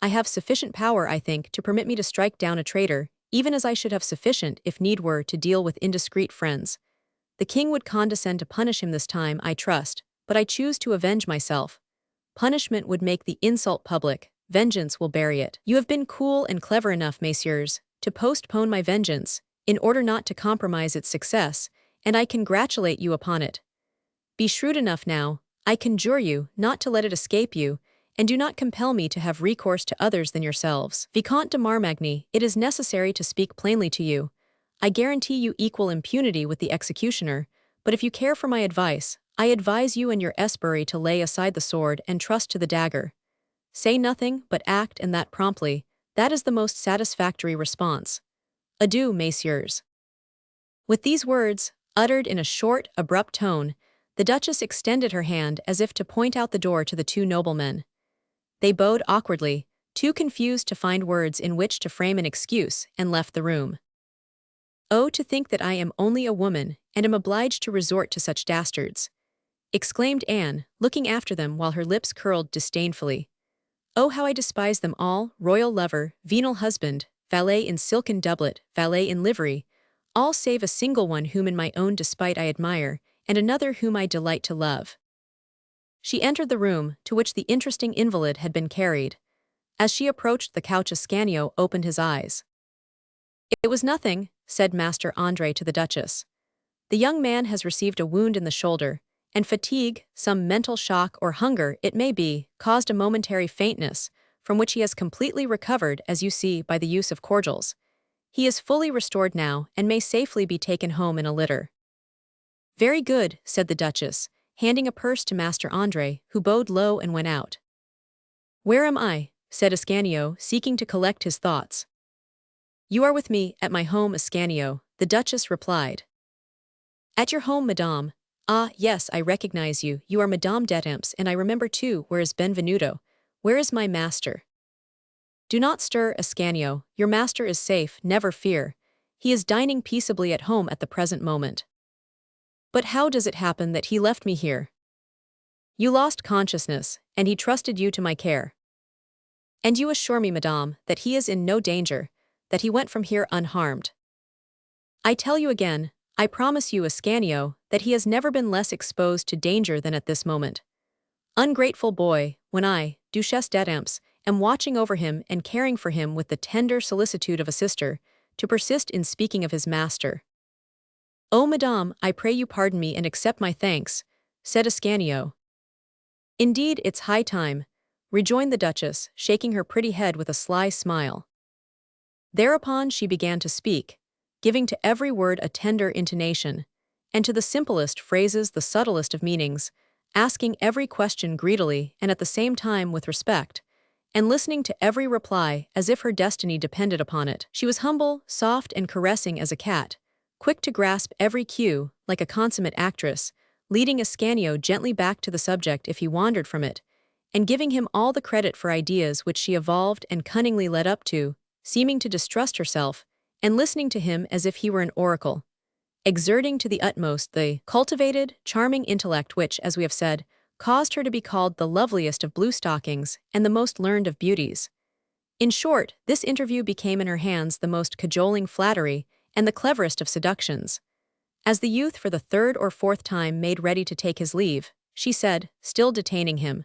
I have sufficient power, I think, to permit me to strike down a traitor, even as I should have sufficient, if need were, to deal with indiscreet friends. The king would condescend to punish him this time, I trust, but I choose to avenge myself. Punishment would make the insult public, vengeance will bury it. You have been cool and clever enough, messieurs, to postpone my vengeance, in order not to compromise its success, and I congratulate you upon it. Be shrewd enough now, I conjure you, not to let it escape you, and do not compel me to have recourse to others than yourselves. Vicomte de Marmagny, it is necessary to speak plainly to you. I guarantee you equal impunity with the executioner, but if you care for my advice, I advise you and your esbirri to lay aside the sword and trust to the dagger. Say nothing, but act, and that promptly. That is the most satisfactory response. Adieu, messieurs." With these words, uttered in a short, abrupt tone, the Duchess extended her hand as if to point out the door to the two noblemen. They bowed awkwardly, too confused to find words in which to frame an excuse, and left the room. "Oh, to think that I am only a woman, and am obliged to resort to such dastards!" exclaimed Anne, looking after them while her lips curled disdainfully. "Oh, how I despise them all, royal lover, venal husband, valet in silken doublet, valet in livery, all save a single one whom in my own despite I admire, and another whom I delight to love." She entered the room, to which the interesting invalid had been carried. As she approached the couch, Ascanio opened his eyes. "It was nothing," said Master Andre to the Duchess. "The young man has received a wound in the shoulder, and fatigue, some mental shock or hunger, it may be, caused a momentary faintness, from which he has completely recovered, as you see, by the use of cordials. He is fully restored now, and may safely be taken home in a litter." "Very good," said the Duchess, handing a purse to Master Andre, who bowed low and went out. "Where am I?" said Ascanio, seeking to collect his thoughts. "You are with me, at my home, Ascanio," the Duchess replied. "At your home, madame. Ah, yes, I recognize you. You are Madame d'Etampes, and I remember too. Where is Benvenuto? Where is my master? Do not stir, Ascanio. Your master is safe, never fear. He is dining peaceably at home at the present moment. But how does it happen that he left me here? You lost consciousness, and he trusted you to my care. And you assure me, madame, that he is in no danger, that he went from here unharmed. I tell you again, I promise you, Ascanio, that he has never been less exposed to danger than at this moment. Ungrateful boy, when I, Duchesse d'Etampes, am watching over him and caring for him with the tender solicitude of a sister, to persist in speaking of his master. Oh, madame, I pray you pardon me and accept my thanks, said Ascanio. Indeed, it's high time, rejoined the Duchess, shaking her pretty head with a sly smile. Thereupon she began to speak, giving to every word a tender intonation, and to the simplest phrases the subtlest of meanings, asking every question greedily and at the same time with respect, and listening to every reply as if her destiny depended upon it. She was humble, soft, and caressing as a cat, quick to grasp every cue, like a consummate actress, leading Ascanio gently back to the subject if he wandered from it, and giving him all the credit for ideas which she evolved and cunningly led up to, seeming to distrust herself, and listening to him as if he were an oracle, exerting to the utmost the cultivated, charming intellect which, as we have said, caused her to be called the loveliest of blue stockings and the most learned of beauties. In short, this interview became in her hands the most cajoling flattery and the cleverest of seductions. As the youth for the third or fourth time made ready to take his leave, she said, still detaining him,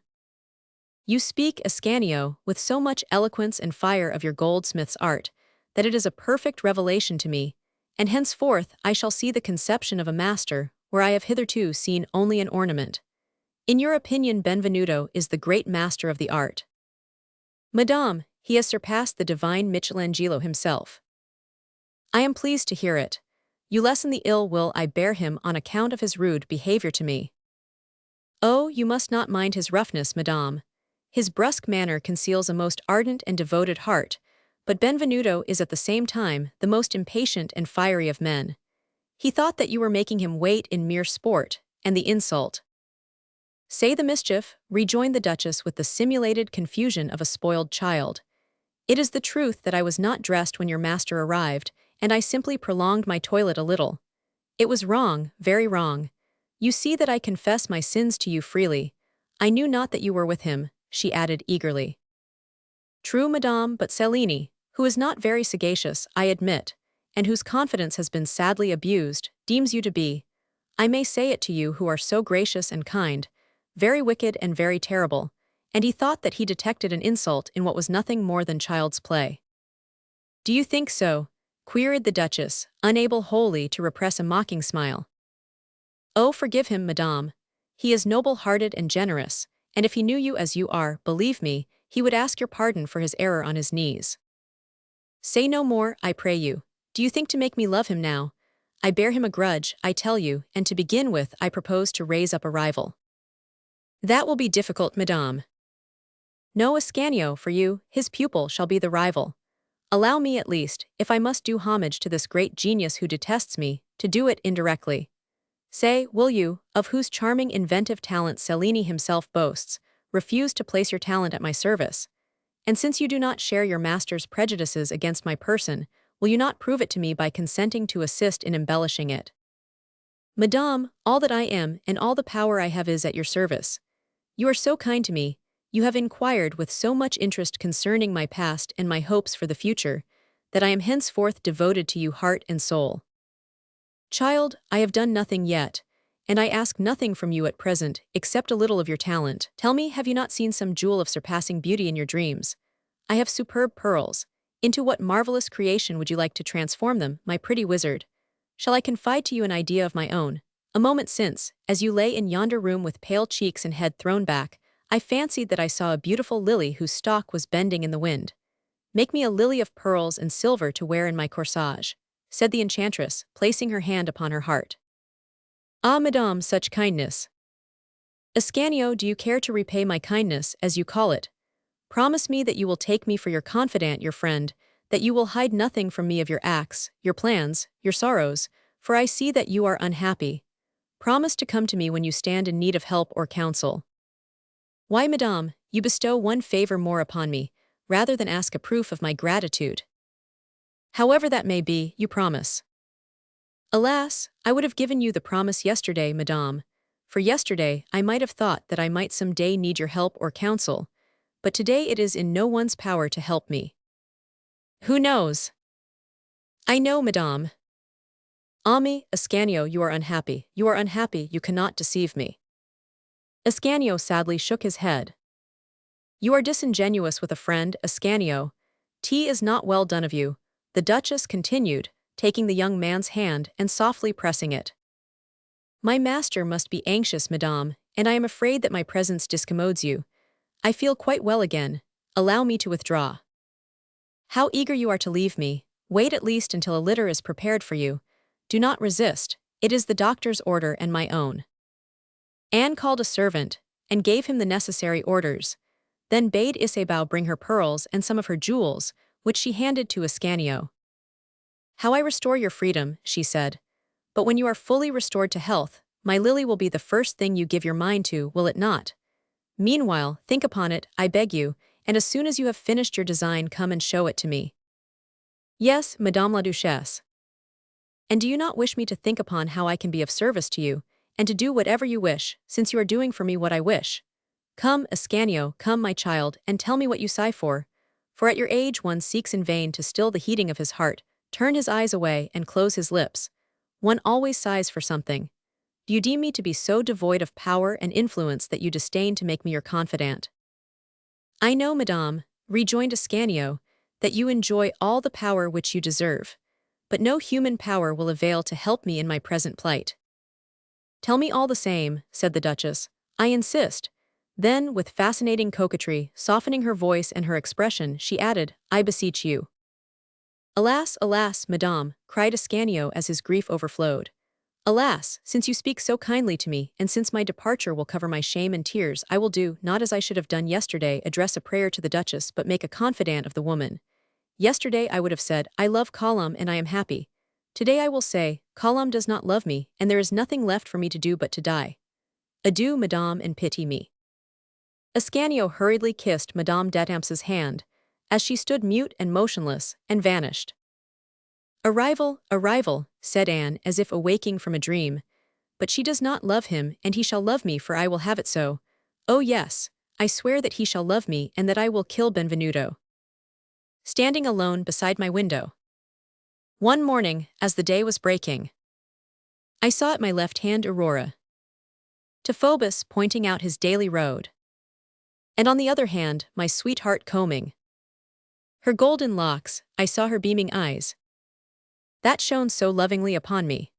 "You speak, Ascanio, with so much eloquence and fire of your goldsmith's art, that it is a perfect revelation to me, and henceforth I shall see the conception of a master where I have hitherto seen only an ornament. In your opinion, Benvenuto is the great master of the art." "Madame, he has surpassed the divine Michelangelo himself." "I am pleased to hear it. You lessen the ill will I bear him on account of his rude behavior to me." "Oh, you must not mind his roughness, madame. His brusque manner conceals a most ardent and devoted heart, but Benvenuto is at the same time the most impatient and fiery of men. He thought that you were making him wait in mere sport, and the insult." "Say the mischief," rejoined the Duchess with the simulated confusion of a spoiled child. "It is the truth that I was not dressed when your master arrived, and I simply prolonged my toilet a little. It was wrong, very wrong. You see that I confess my sins to you freely. I knew not that you were with him," she added eagerly. "True, madame, but Cellini, who is not very sagacious, I admit, and whose confidence has been sadly abused, deems you to be, I may say it to you who are so gracious and kind, very wicked and very terrible, and he thought that he detected an insult in what was nothing more than child's play." "Do you think so?" queried the Duchess, unable wholly to repress a mocking smile. "Oh, forgive him, madame. He is noble-hearted and generous, and if he knew you as you are, believe me, he would ask your pardon for his error on his knees." "Say no more, I pray you. Do you think to make me love him now? I bear him a grudge, I tell you, and to begin with I propose to raise up a rival." "That will be difficult, madame." "No, Ascanio, for you, his pupil, shall be the rival. Allow me, at least, if I must do homage to this great genius who detests me, to do it indirectly. Say, will you, of whose charming inventive talent Cellini himself boasts, refuse to place your talent at my service? And since you do not share your master's prejudices against my person, will you not prove it to me by consenting to assist in embellishing it?" "Madame, all that I am and all the power I have is at your service. You are so kind to me, you have inquired with so much interest concerning my past and my hopes for the future, that I am henceforth devoted to you heart and soul. Child, I have done nothing yet, and I ask nothing from you at present except a little of your talent. Tell me, have you not seen some jewel of surpassing beauty in your dreams? I have superb pearls. Into what marvelous creation would you like to transform them, my pretty wizard? Shall I confide to you an idea of my own? A moment since, as you lay in yonder room with pale cheeks and head thrown back, I fancied that I saw a beautiful lily whose stalk was bending in the wind. Make me a lily of pearls and silver to wear in my corsage," said the enchantress, placing her hand upon her heart. "Ah, madame, such kindness." "Ascanio, do you care to repay my kindness, as you call it? Promise me that you will take me for your confidant, your friend, that you will hide nothing from me of your acts, your plans, your sorrows, for I see that you are unhappy. promise to come to me when you stand in need of help or counsel. Why, madame, you bestow one favor more upon me, rather than ask a proof of my gratitude. However that may be, you promise. Alas, I would have given you the promise yesterday, madame, for yesterday I might have thought that I might some day need your help or counsel, but today it is in no one's power to help me. Who knows? I know, madame. Ascanio, you are unhappy. You are unhappy, you cannot deceive me. Ascanio sadly shook his head. You are disingenuous with a friend, Ascanio. Tea is not well done of you, the Duchess continued, taking the young man's hand and softly pressing it. My master must be anxious, madame, and I am afraid that my presence discommodes you. I feel quite well again. Allow me to withdraw. How eager you are to leave me. Wait at least until a litter is prepared for you. Do not resist. It is the doctor's order and my own. Anne called a servant and gave him the necessary orders, then bade Isabeau bring her pearls and some of her jewels, which she handed to Ascanio. How I restore your freedom, she said. But when you are fully restored to health, my lily will be the first thing you give your mind to, will it not? Meanwhile, think upon it, I beg you, and as soon as you have finished your design, come and show it to me. Yes, Madame la Duchesse. And do you not wish me to think upon how I can be of service to you, and to do whatever you wish, since you are doing for me what I wish? Come, Ascanio, come, my child, and tell me what you sigh for at your age one seeks in vain to still the heating of his heart, turn his eyes away and close his lips. One always sighs for something. Do you deem me to be so devoid of power and influence that you disdain to make me your confidant? I know, madame, rejoined Ascanio, that you enjoy all the power which you deserve, but no human power will avail to help me in my present plight. Tell me all the same, said the Duchess. I insist. Then, with fascinating coquetry, softening her voice and her expression, she added, I beseech you. Alas, alas, madame, cried Ascanio as his grief overflowed. Alas, since you speak so kindly to me, and since my departure will cover my shame and tears, I will do, not as I should have done yesterday, address a prayer to the Duchess, but make a confidant of the woman. Yesterday I would have said, I love Colombe and I am happy. Today I will say, Colombe does not love me, and there is nothing left for me to do but to die. Adieu, madame, and pity me. Ascanio hurriedly kissed Madame d'Etampes' hand, as she stood mute and motionless, and vanished. A rival, said Anne, as if awaking from a dream. But she does not love him, and he shall love me, for I will have it so. Oh yes, I swear that he shall love me, and that I will kill Benvenuto. Standing alone beside my window. One morning, as the day was breaking, I saw at my left hand Aurora, to Phoebus pointing out his daily road, and on the other hand, my sweetheart combing her golden locks. I saw her beaming eyes, that shone so lovingly upon me,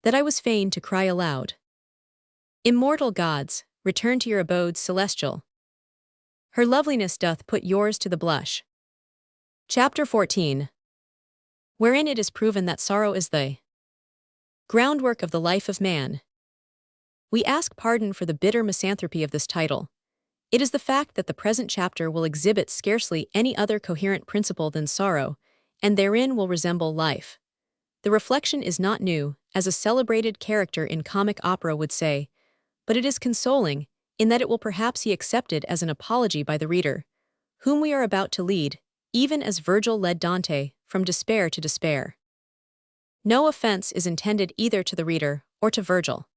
that I was fain to cry aloud. Immortal gods, return to your abodes celestial. Her loveliness doth put yours to the blush. Chapter 14. Wherein it is proven that sorrow is the groundwork of the life of man. We ask pardon for the bitter misanthropy of this title. It is the fact that the present chapter will exhibit scarcely any other coherent principle than sorrow, and therein will resemble life. The reflection is not new, as a celebrated character in comic opera would say, but it is consoling, in that it will perhaps be accepted as an apology by the reader, whom we are about to lead, even as Virgil led Dante, from despair to despair. No offense is intended either to the reader or to Virgil.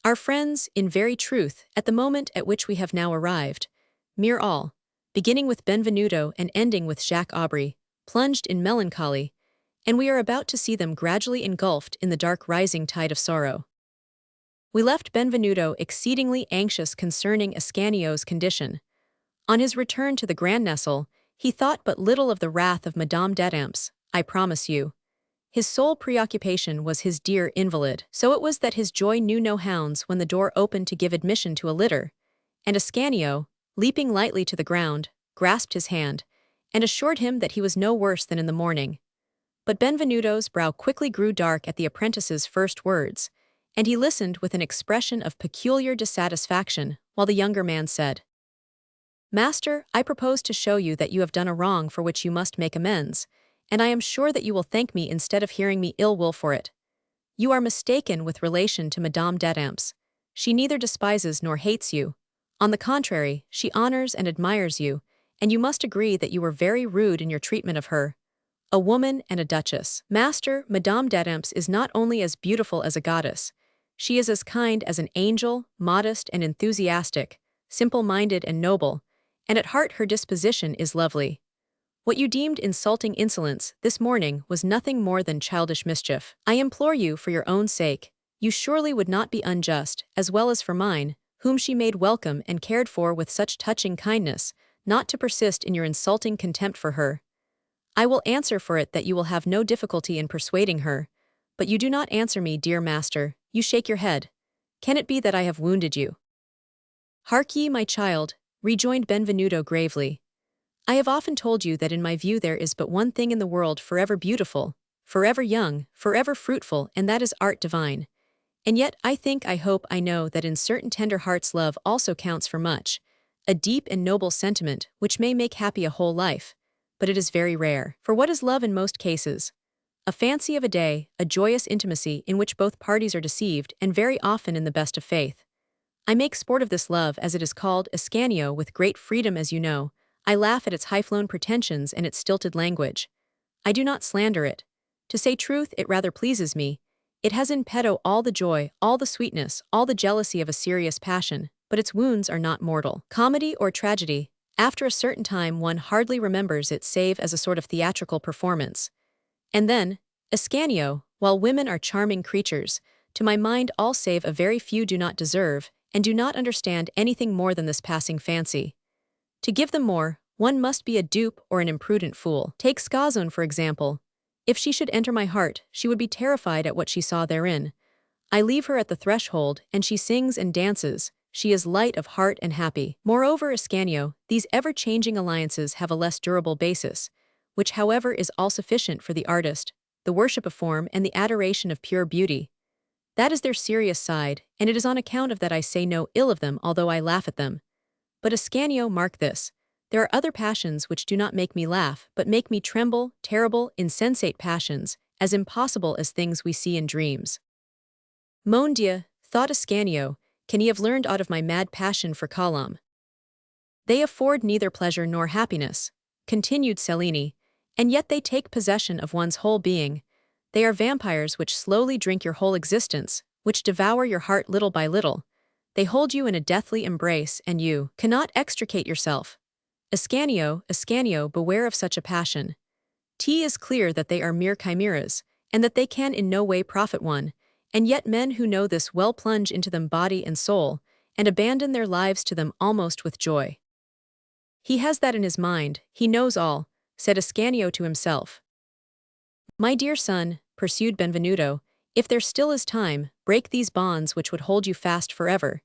Our friends, in very truth, at the moment at which we have now arrived, mere all, beginning with Benvenuto and ending with Jacques Aubry, plunged in melancholy, and we are about to see them gradually engulfed in the dark rising tide of sorrow. We left Benvenuto exceedingly anxious concerning Ascanio's condition. On his return to the Grand Nestle, he thought but little of the wrath of Madame d'Etampes, I promise you. His sole preoccupation was his dear invalid. So it was that his joy knew no hounds when the door opened to give admission to a litter, and Ascanio, leaping lightly to the ground, grasped his hand, and assured him that he was no worse than in the morning. But Benvenuto's brow quickly grew dark at the apprentice's first words, and he listened with an expression of peculiar dissatisfaction, while the younger man said, Master, I propose to show you that you have done a wrong for which you must make amends, and I am sure that you will thank me instead of hearing me ill will for it. You are mistaken with relation to Madame d'Etampes. She neither despises nor hates you. On the contrary, she honors and admires you, and you must agree that you were very rude in your treatment of her. A woman and a duchess. Master, Madame d'Etampes is not only as beautiful as a goddess, she is as kind as an angel, modest and enthusiastic, simple-minded and noble, and at heart her disposition is lovely. What you deemed insulting insolence this morning was nothing more than childish mischief. I implore you, for your own sake, you surely would not be unjust, as well as for mine, whom she made welcome and cared for with such touching kindness, not to persist in your insulting contempt for her. I will answer for it that you will have no difficulty in persuading her, but you do not answer me, dear master, you shake your head. Can it be that I have wounded you? Hark ye, my child, rejoined Benvenuto gravely. I have often told you that in my view there is but one thing in the world forever beautiful, forever young, forever fruitful, and that is art divine. And yet I think, I hope, I know that in certain tender hearts love also counts for much, a deep and noble sentiment which may make happy a whole life, but it is very rare. For what is love in most cases? A fancy of a day, a joyous intimacy in which both parties are deceived, and very often in the best of faith. I make sport of this love, as it is called, Ascanio, with great freedom, as you know. I laugh at its high-flown pretensions and its stilted language. I do not slander it. To say truth, it rather pleases me. It has in petto all the joy, all the sweetness, all the jealousy of a serious passion, but its wounds are not mortal. Comedy or tragedy, after a certain time one hardly remembers it save as a sort of theatrical performance. And then, Ascanio, while women are charming creatures, to my mind all save a very few do not deserve, and do not understand anything more than this passing fancy. To give them more, one must be a dupe or an imprudent fool. Take Scazone, for example. If she should enter my heart, she would be terrified at what she saw therein. I leave her at the threshold, and she sings and dances. She is light of heart and happy. Moreover, Ascanio, these ever-changing alliances have a less durable basis, which however is all sufficient for the artist, the worship of form and the adoration of pure beauty. That is their serious side, and it is on account of that I say no ill of them, although I laugh at them. But Ascanio, mark this. There are other passions which do not make me laugh, but make me tremble, terrible, insensate passions, as impossible as things we see in dreams. Mon Dieu, thought Ascanio, can he have learned aught of my mad passion for Colombe? They afford neither pleasure nor happiness, continued Cellini, and yet they take possession of one's whole being. They are vampires which slowly drink your whole existence, which devour your heart little by little. They hold you in a deathly embrace, and you cannot extricate yourself. Ascanio, Ascanio, beware of such a passion. 'Tis clear that they are mere chimeras, and that they can in no way profit one, and yet men who know this well plunge into them body and soul, and abandon their lives to them almost with joy. He has that in his mind, he knows all, said Ascanio to himself. My dear son, pursued Benvenuto, if there still is time, break these bonds which would hold you fast forever.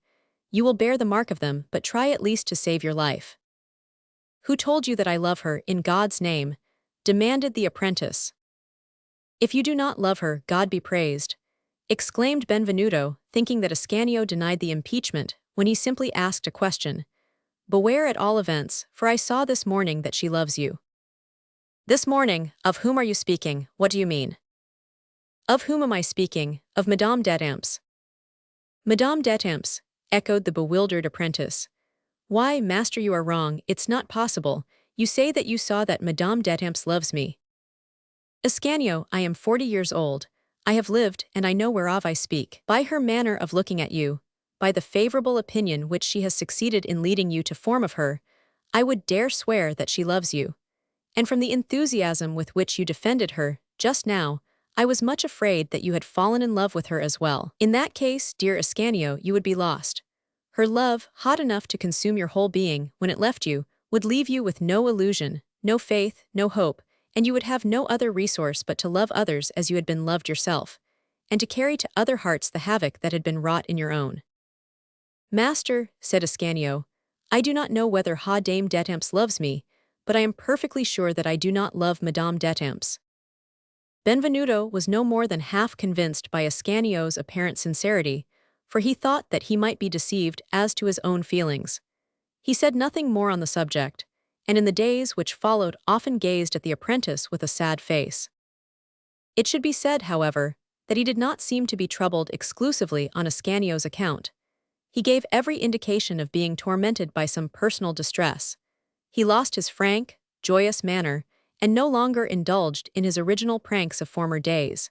You will bear the mark of them, but try at least to save your life. Who told you that I love her, in God's name? Demanded the apprentice. If you do not love her, God be praised, exclaimed Benvenuto, thinking that Ascanio denied the impeachment, when he simply asked a question. Beware at all events, for I saw this morning that she loves you. This morning, of whom are you speaking? What do you mean? Of whom am I speaking? Of Madame d'Etampes. Madame d'Etampes, echoed the bewildered apprentice. Why, master, you are wrong, it's not possible. You say that you saw that Madame d'Etampes loves me. Ascanio, I am 40 years old. I have lived, and I know whereof I speak. By her manner of looking at you, by the favorable opinion which she has succeeded in leading you to form of her, I would dare swear that she loves you. And from the enthusiasm with which you defended her, just now, I was much afraid that you had fallen in love with her as well. In that case, dear Ascanio, you would be lost. Her love, hot enough to consume your whole being, when it left you, would leave you with no illusion, no faith, no hope, and you would have no other resource but to love others as you had been loved yourself, and to carry to other hearts the havoc that had been wrought in your own. Master, said Ascanio, I do not know whether Dame d'Etampes loves me, but I am perfectly sure that I do not love Madame d'Etampes. Benvenuto was no more than half convinced by Ascanio's apparent sincerity, for he thought that he might be deceived as to his own feelings. He said nothing more on the subject, and in the days which followed often gazed at the apprentice with a sad face. It should be said, however, that he did not seem to be troubled exclusively on Ascanio's account. He gave every indication of being tormented by some personal distress. He lost his frank, joyous manner, and no longer indulged in his original pranks of former days.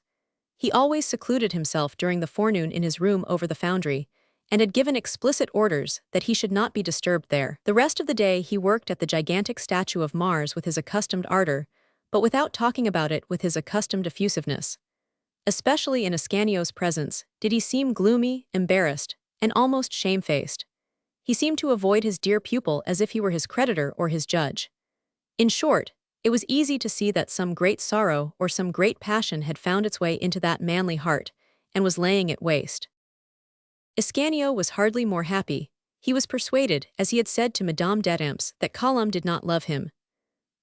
He always secluded himself during the forenoon in his room over the foundry, and had given explicit orders that he should not be disturbed there. The rest of the day he worked at the gigantic statue of Mars with his accustomed ardor, but without talking about it with his accustomed effusiveness. Especially in Ascanio's presence did he seem gloomy, embarrassed, and almost shamefaced. He seemed to avoid his dear pupil as if he were his creditor or his judge. In short, it was easy to see that some great sorrow or some great passion had found its way into that manly heart, and was laying it waste. Ascanio was hardly more happy. He was persuaded, as he had said to Madame d'Etampes, that Colombe did not love him.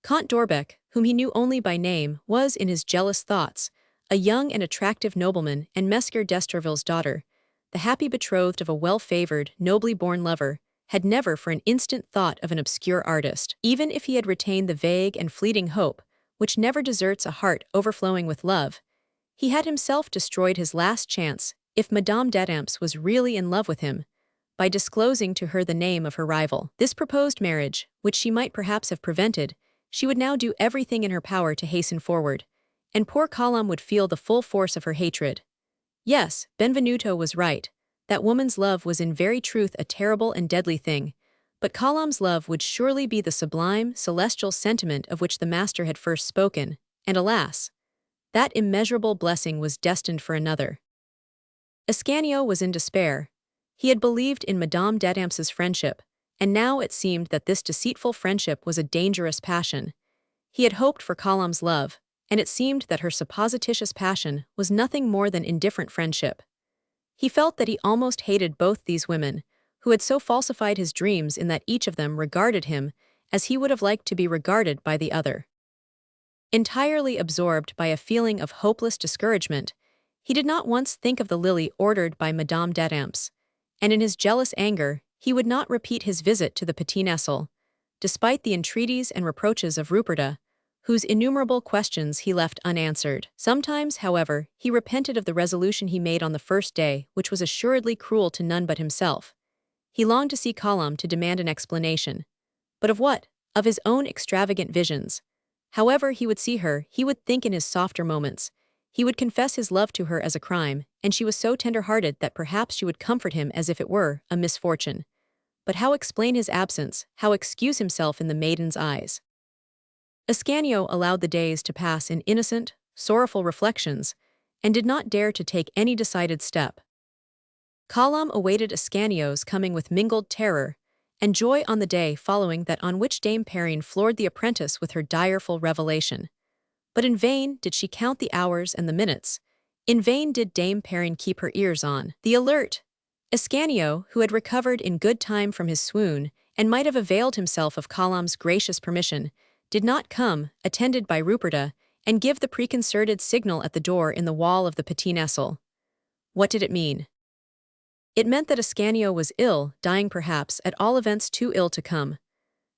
Count d'Orbec, whom he knew only by name, was, in his jealous thoughts, a young and attractive nobleman and Messieurs d'Estreville's daughter, the happy betrothed of a well-favored, nobly born lover, had never for an instant thought of an obscure artist. Even if he had retained the vague and fleeting hope, which never deserts a heart overflowing with love, he had himself destroyed his last chance, if Madame d'Etampes was really in love with him, by disclosing to her the name of her rival. This proposed marriage, which she might perhaps have prevented, she would now do everything in her power to hasten forward, and poor Colombe would feel the full force of her hatred. Yes, Benvenuto was right. That woman's love was in very truth a terrible and deadly thing, but Colombe's love would surely be the sublime, celestial sentiment of which the master had first spoken, and alas, that immeasurable blessing was destined for another. Ascanio was in despair. He had believed in Madame d'Etampes' friendship, and now it seemed that this deceitful friendship was a dangerous passion. He had hoped for Colombe's love, and it seemed that her supposititious passion was nothing more than indifferent friendship. He felt that he almost hated both these women, who had so falsified his dreams in that each of them regarded him as he would have liked to be regarded by the other. Entirely absorbed by a feeling of hopeless discouragement, he did not once think of the lily ordered by Madame d'Etampes, and in his jealous anger he would not repeat his visit to the Petit Nestle, despite the entreaties and reproaches of Ruperta, whose innumerable questions he left unanswered. Sometimes, however, he repented of the resolution he made on the first day, which was assuredly cruel to none but himself. He longed to see Colombe to demand an explanation. But of what? Of his own extravagant visions. However he would see her, he would think in his softer moments. He would confess his love to her as a crime, and she was so tender-hearted that perhaps she would comfort him as if it were a misfortune. But how explain his absence, how excuse himself in the maiden's eyes? Ascanio allowed the days to pass in innocent, sorrowful reflections, and did not dare to take any decided step. Colombe awaited Ascanio's coming with mingled terror and joy on the day following that on which Dame Perrine floored the apprentice with her direful revelation. But in vain did she count the hours and the minutes. In vain did Dame Perrine keep her ears on the alert. Ascanio, who had recovered in good time from his swoon and might have availed himself of Colombe's gracious permission, did not come, attended by Ruperta, and give the preconcerted signal at the door in the wall of the Petit Nestle. What did it mean? It meant that Ascanio was ill, dying perhaps, at all events too ill to come.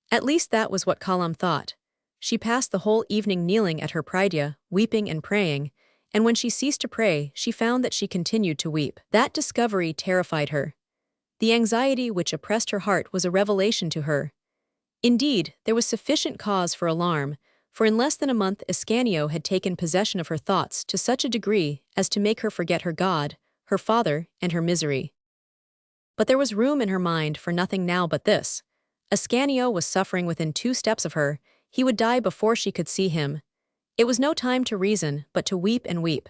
At least that was what Colombe thought. She passed the whole evening kneeling at her prie-dieu, weeping and praying, and when she ceased to pray, she found that she continued to weep. That discovery terrified her. The anxiety which oppressed her heart was a revelation to her. Indeed, there was sufficient cause for alarm, for in less than a month Ascanio had taken possession of her thoughts to such a degree as to make her forget her God, her father, and her misery. But there was room in her mind for nothing now but this. Ascanio was suffering within 2 steps of her. He would die before she could see him. It was no time to reason, but to weep and weep.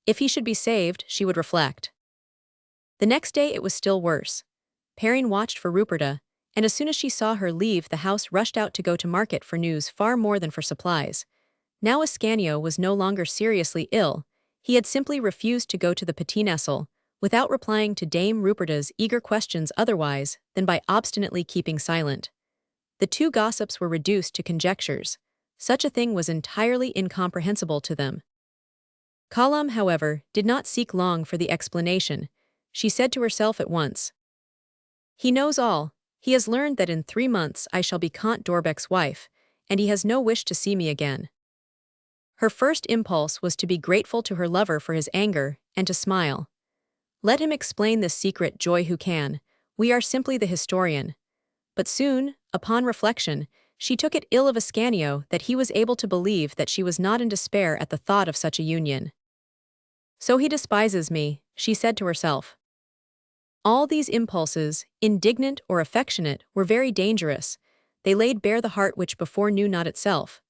If he should be saved, she would reflect. The next day it was still worse. Perrine watched for Ruperta, and as soon as she saw her leave the house rushed out to go to market for news far more than for supplies. Now Ascanio was no longer seriously ill. He had simply refused to go to the Petit Nestle, without replying to Dame Ruperta's eager questions otherwise than by obstinately keeping silent. The 2 gossips were reduced to conjectures. Such a thing was entirely incomprehensible to them. Colombe, however, did not seek long for the explanation. She said to herself at once, "He knows all. He has learned that in 3 months I shall be Count d'Orbec's wife, and he has no wish to see me again." Her first impulse was to be grateful to her lover for his anger and to smile. Let him explain this secret joy who can. We are simply the historian. But soon, upon reflection, she took it ill of Ascanio that he was able to believe that she was not in despair at the thought of such a union. So he despises me, she said to herself. All these impulses, indignant or affectionate, were very dangerous. They laid bare the heart which before knew not itself.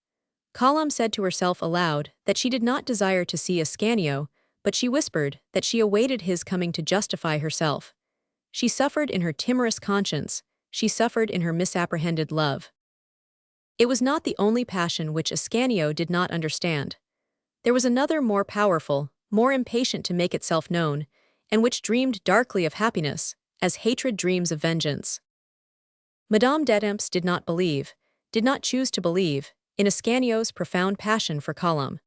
Column said to herself aloud that she did not desire to see Ascanio, but she whispered that she awaited his coming to justify herself. She suffered in her timorous conscience, she suffered in her misapprehended love. It was not the only passion which Ascanio did not understand. There was another more powerful, more impatient to make itself known, and which dreamed darkly of happiness, as hatred dreams of vengeance. Madame d'Etampes did not believe, did not choose to believe, in Ascanio's profound passion for Column.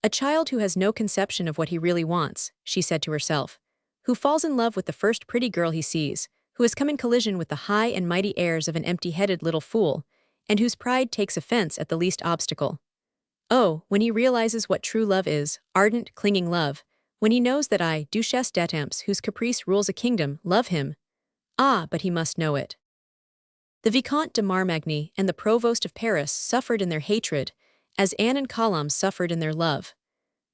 A child who has no conception of what he really wants, she said to herself, who falls in love with the first pretty girl he sees, who has come in collision with the high and mighty airs of an empty-headed little fool, and whose pride takes offense at the least obstacle. Oh, when he realizes what true love is, ardent, clinging love, when he knows that I, Duchesse d'Etampes, whose caprice rules a kingdom, love him. Ah, but he must know it. The Vicomte de Marmagny and the Provost of Paris suffered in their hatred, as Anne and Colombe suffered in their love.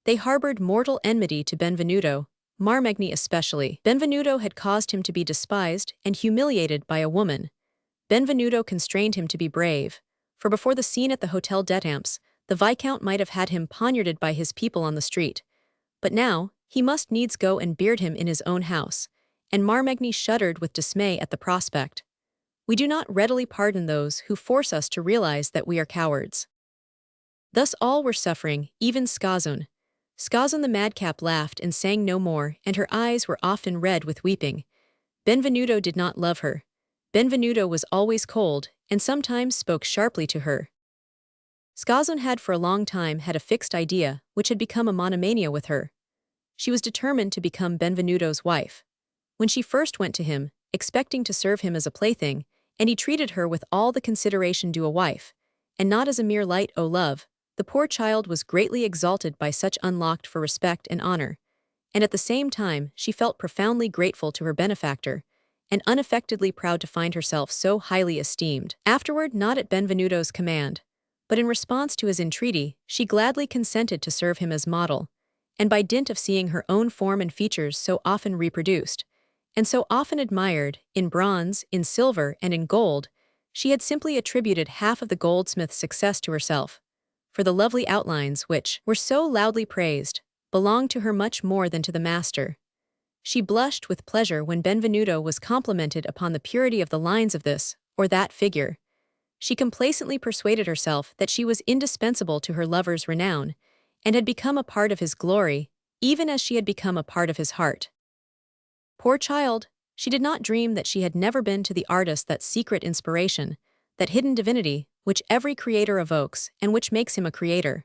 They harbored mortal enmity to Benvenuto, Marmagny especially. Benvenuto had caused him to be despised and humiliated by a woman. Benvenuto constrained him to be brave, for before the scene at the Hôtel d'Etampes, the Viscount might have had him poniarded by his people on the street. But now, he must needs go and beard him in his own house, and Marmagny shuddered with dismay at the prospect. We do not readily pardon those who force us to realize that we are cowards. Thus all were suffering, even Scazon. Scazon the madcap laughed and sang no more, and her eyes were often red with weeping. Benvenuto did not love her. Benvenuto was always cold, and sometimes spoke sharply to her. Scazon had for a long time had a fixed idea, which had become a monomania with her. She was determined to become Benvenuto's wife. When she first went to him, expecting to serve him as a plaything, and he treated her with all the consideration due a wife, and not as a mere light o' love, the poor child was greatly exalted by such unlocked for respect and honor, and at the same time she felt profoundly grateful to her benefactor, and unaffectedly proud to find herself so highly esteemed. Afterward, not at Benvenuto's command, but in response to his entreaty, she gladly consented to serve him as model, and by dint of seeing her own form and features so often reproduced, and so often admired, in bronze, in silver, and in gold, she had simply attributed half of the goldsmith's success to herself. For the lovely outlines which were so loudly praised, belonged to her much more than to the master. She blushed with pleasure when Benvenuto was complimented upon the purity of the lines of this or that figure. She complacently persuaded herself that she was indispensable to her lover's renown, and had become a part of his glory, even as she had become a part of his heart. Poor child, she did not dream that she had never been to the artist that secret inspiration, that hidden divinity, which every creator evokes and which makes him a creator.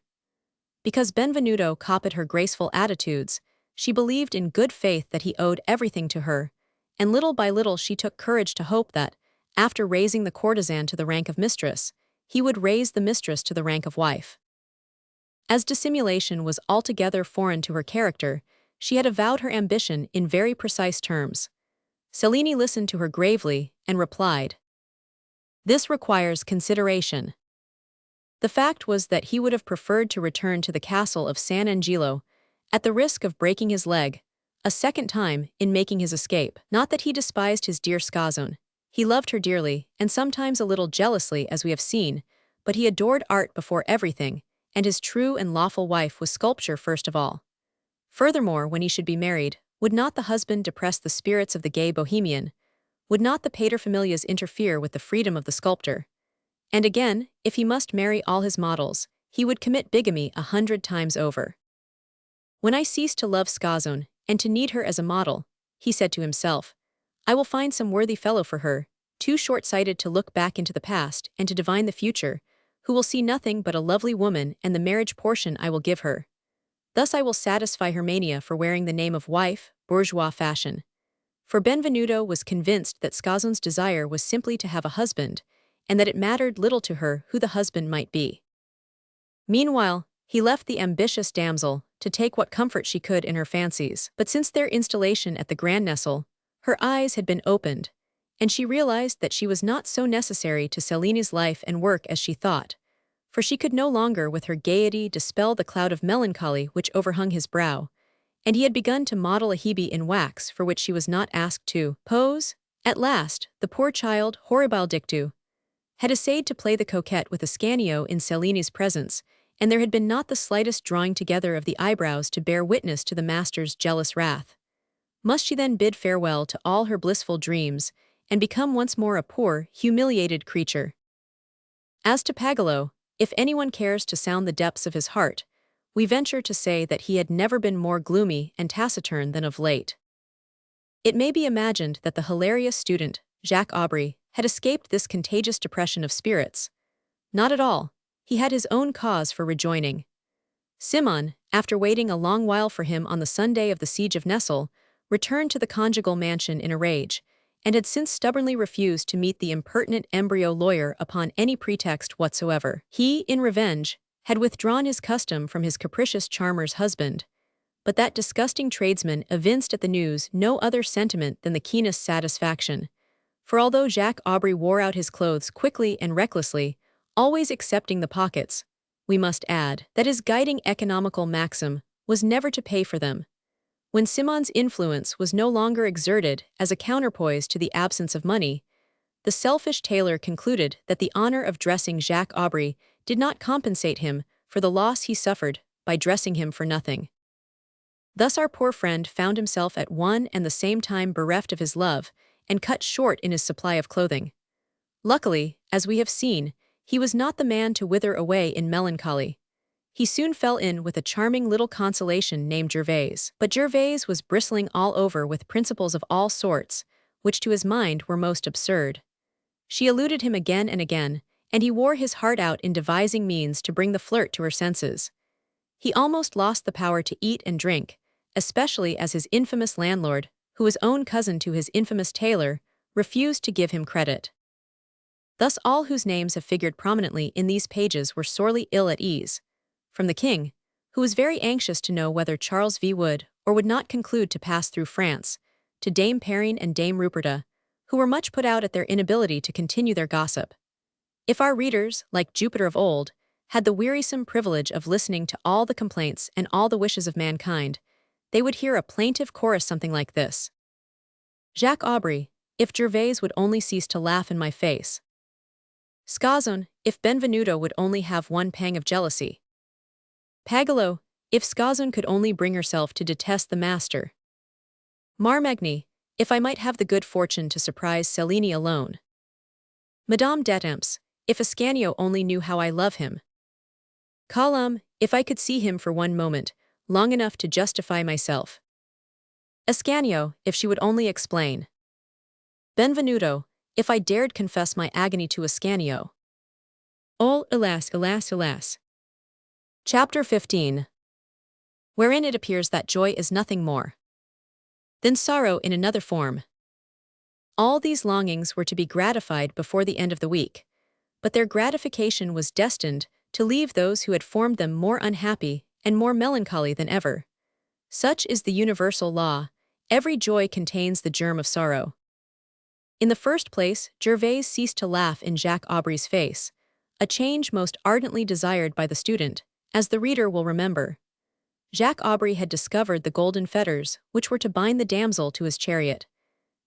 Because Benvenuto copied her graceful attitudes, she believed in good faith that he owed everything to her, and little by little she took courage to hope that, after raising the courtesan to the rank of mistress, he would raise the mistress to the rank of wife. As dissimulation was altogether foreign to her character, she had avowed her ambition in very precise terms. Cellini listened to her gravely and replied, "This requires consideration." The fact was that he would have preferred to return to the castle of San Angelo, at the risk of breaking his leg, a second time, in making his escape. Not that he despised his dear Scazon. He loved her dearly, and sometimes a little jealously as we have seen, but he adored art before everything, and his true and lawful wife was sculpture first of all. Furthermore, when he should be married, would not the husband depress the spirits of the gay bohemian? Would not the paterfamilias interfere with the freedom of the sculptor? And again, if he must marry all his models, he would commit bigamy 100 times over. When I cease to love Scazon, and to need her as a model, he said to himself, I will find some worthy fellow for her, too short-sighted to look back into the past and to divine the future, who will see nothing but a lovely woman and the marriage portion I will give her. Thus I will satisfy her mania for wearing the name of wife, bourgeois fashion. For Benvenuto was convinced that Scazon's desire was simply to have a husband, and that it mattered little to her who the husband might be. Meanwhile, He left the ambitious damsel to take what comfort she could in her fancies. But since their installation at the Grand Nestle, her eyes had been opened, and she realized that she was not so necessary to Cellini's life and work as she thought, for she could no longer with her gaiety dispel the cloud of melancholy which overhung his brow, and he had begun to model a Hebe in wax for which she was not asked to pose. At last, the poor child, horrible dictu, had essayed to play the coquette with Ascanio in Cellini's presence, and there had been not the slightest drawing together of the eyebrows to bear witness to the master's jealous wrath. Must she then bid farewell to all her blissful dreams, and become once more a poor, humiliated creature? As to Pagolo, if anyone cares to sound the depths of his heart, we venture to say that he had never been more gloomy and taciturn than of late. It may be imagined that the hilarious student, Jacques Aubry, had escaped this contagious depression of spirits. Not at all. He had his own cause for rejoining. Simon, after waiting a long while for him on the Sunday of the siege of Nesle, returned to the conjugal mansion in a rage, and had since stubbornly refused to meet the impertinent embryo lawyer upon any pretext whatsoever. He, in revenge, had withdrawn his custom from his capricious charmer's husband, but that disgusting tradesman evinced at the news no other sentiment than the keenest satisfaction. For although Jacques Aubry wore out his clothes quickly and recklessly, always excepting the pockets, we must add that his guiding economical maxim was never to pay for them. When Simon's influence was no longer exerted as a counterpoise to the absence of money, the selfish tailor concluded that the honor of dressing Jacques Aubry did not compensate him for the loss he suffered by dressing him for nothing. Thus our poor friend found himself at one and the same time bereft of his love and cut short in his supply of clothing. Luckily, as we have seen, he was not the man to wither away in melancholy. He soon fell in with a charming little consolation named Gervaise. But Gervaise was bristling all over with principles of all sorts, which to his mind were most absurd. She eluded him again and again, and he wore his heart out in devising means to bring the flirt to her senses. He almost lost the power to eat and drink, especially as his infamous landlord, who was own cousin to his infamous tailor, refused to give him credit. Thus all whose names have figured prominently in these pages were sorely ill at ease, from the king, who was very anxious to know whether Charles V would or would not conclude to pass through France, to Dame Perrine and Dame Ruperta, who were much put out at their inability to continue their gossip. If our readers, like Jupiter of old, had the wearisome privilege of listening to all the complaints and all the wishes of mankind, they would hear a plaintive chorus something like this: Jacques Aubry, if Gervaise would only cease to laugh in my face. Scazon, if Benvenuto would only have one pang of jealousy. Pagolo, if Scazon could only bring herself to detest the master. Marmagny, if I might have the good fortune to surprise Cellini alone. Madame d'Etampes, if Ascanio only knew how I love him. Column, if I could see him for one moment, long enough to justify myself. Ascanio, if she would only explain. Benvenuto, if I dared confess my agony to Ascanio. Oh, alas, alas, alas. Chapter 15. Wherein it appears that joy is nothing more than sorrow in another form. All these longings were to be gratified before the end of the week, but their gratification was destined to leave those who had formed them more unhappy and more melancholy than ever. Such is the universal law. Every joy contains the germ of sorrow. In the first place, Gervaise ceased to laugh in Jacques Aubry's face, a change most ardently desired by the student, as the reader will remember. Jacques Aubry had discovered the golden fetters which were to bind the damsel to his chariot.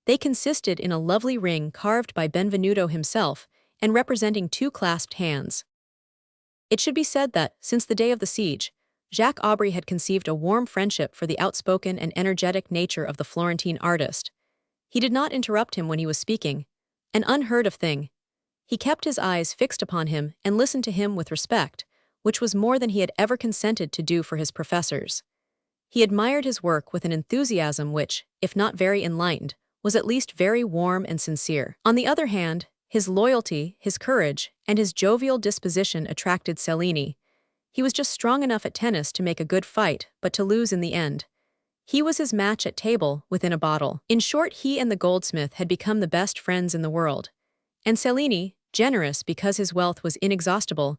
They consisted in a lovely ring carved by Benvenuto himself and representing two clasped hands. It should be said that, since the day of the siege, Jacques Aubry had conceived a warm friendship for the outspoken and energetic nature of the Florentine artist. He did not interrupt him when he was speaking, an unheard of thing. He kept his eyes fixed upon him and listened to him with respect, which was more than he had ever consented to do for his professors. He admired his work with an enthusiasm which, if not very enlightened, was at least very warm and sincere. On the other hand, his loyalty, his courage, and his jovial disposition attracted Cellini. He was just strong enough at tennis to make a good fight, but to lose in the end. He was his match at table, within a bottle. In short, he and the goldsmith had become the best friends in the world. And Cellini, generous because his wealth was inexhaustible,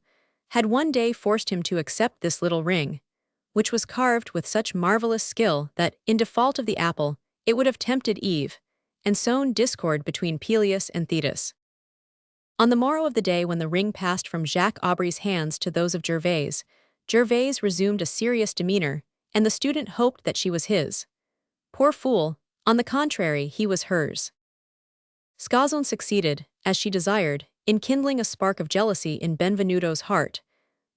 had one day forced him to accept this little ring, which was carved with such marvelous skill that, in default of the apple, it would have tempted Eve, and sown discord between Peleus and Thetis. On the morrow of the day when the ring passed from Jacques Aubry's hands to those of Gervais, Gervais resumed a serious demeanor, and the student hoped that she was his. Poor fool, on the contrary, he was hers. Scazon succeeded, as she desired, in kindling a spark of jealousy in Benvenuto's heart.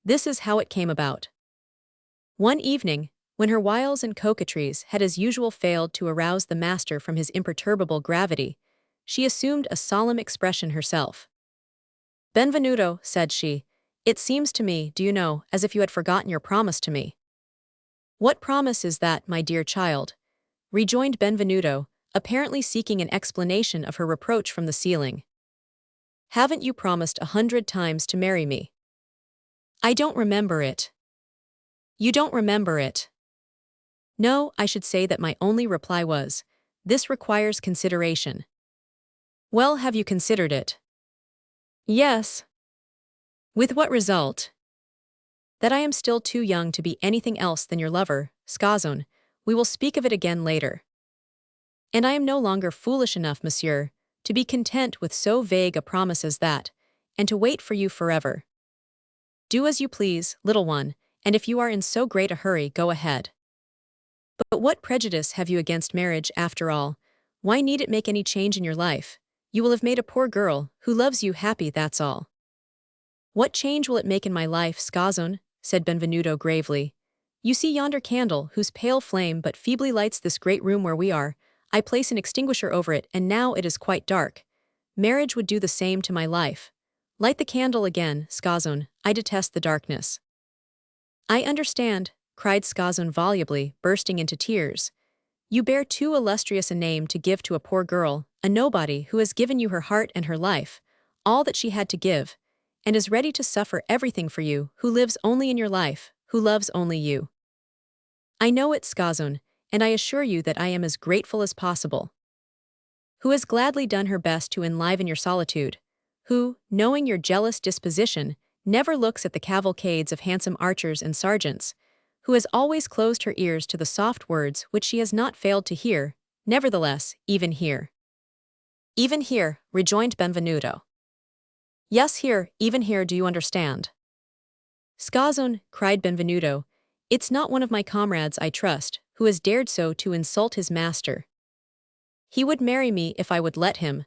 This is how it came about. One evening, when her wiles and coquetries had as usual failed to arouse the master from his imperturbable gravity, she assumed a solemn expression herself. "Benvenuto," said she, "it seems to me, do you know, as if you had forgotten your promise to me." "What promise is that, my dear child?" rejoined Benvenuto, apparently seeking an explanation of her reproach from the ceiling. "Haven't you promised 100 times to marry me?" "I don't remember it." "You don't remember it?" "No, I should say that my only reply was, 'This requires consideration.'" "Well, have you considered it?" "Yes." "With what result?" "That I am still too young to be anything else than your lover, Scazon. We will speak of it again later. And I am no longer foolish enough, monsieur, to be content with so vague a promise as that, and to wait for you forever. Do as you please, little one, and if you are in so great a hurry, go ahead. But what prejudice have you against marriage, after all? Why need it make any change in your life? You will have made a poor girl, who loves you, happy, that's all." "What change will it make in my life, Scazon?" said Benvenuto gravely. "You see yonder candle, whose pale flame but feebly lights this great room where we are. I place an extinguisher over it, and now it is quite dark. Marriage would do the same to my life. Light the candle again, Scazon, I detest the darkness." "I understand," cried Scazon volubly, bursting into tears. "You bear too illustrious a name to give to a poor girl, a nobody who has given you her heart and her life, all that she had to give, and is ready to suffer everything for you, who lives only in your life, who loves only you." "I know it, Scazon, and I assure you that I am as grateful as possible." "Who has gladly done her best to enliven your solitude, who, knowing your jealous disposition, never looks at the cavalcades of handsome archers and sergeants, who has always closed her ears to the soft words which she has not failed to hear, nevertheless, even here." "Even here," rejoined Benvenuto. "Yes, here, even here, do you understand?" "Scazon," cried Benvenuto, "it's not one of my comrades, I trust, who has dared so to insult his master." "He would marry me if I would let him,"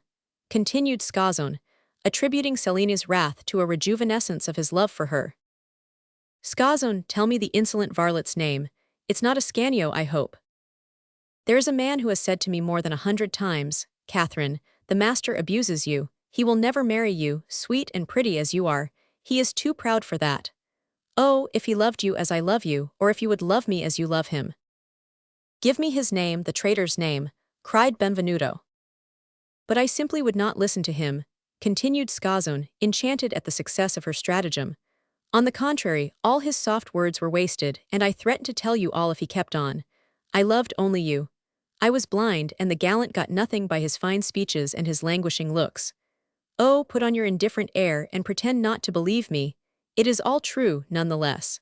continued Scazon, attributing Celine's wrath to a rejuvenescence of his love for her. "Scazon, tell me the insolent varlet's name. It's not Ascanio, I hope." "There is a man who has said to me more than 100 times, 'Catherine, the master abuses you, he will never marry you, sweet and pretty as you are, he is too proud for that.' Oh, if he loved you as I love you, or if you would love me as you love him." "Give me his name, the traitor's name," cried Benvenuto. "But I simply would not listen to him," continued Scazon, enchanted at the success of her stratagem. "On the contrary, all his soft words were wasted, and I threatened to tell you all if he kept on. I loved only you. I was blind, and the gallant got nothing by his fine speeches and his languishing looks. Oh, put on your indifferent air and pretend not to believe me. It is all true, nonetheless."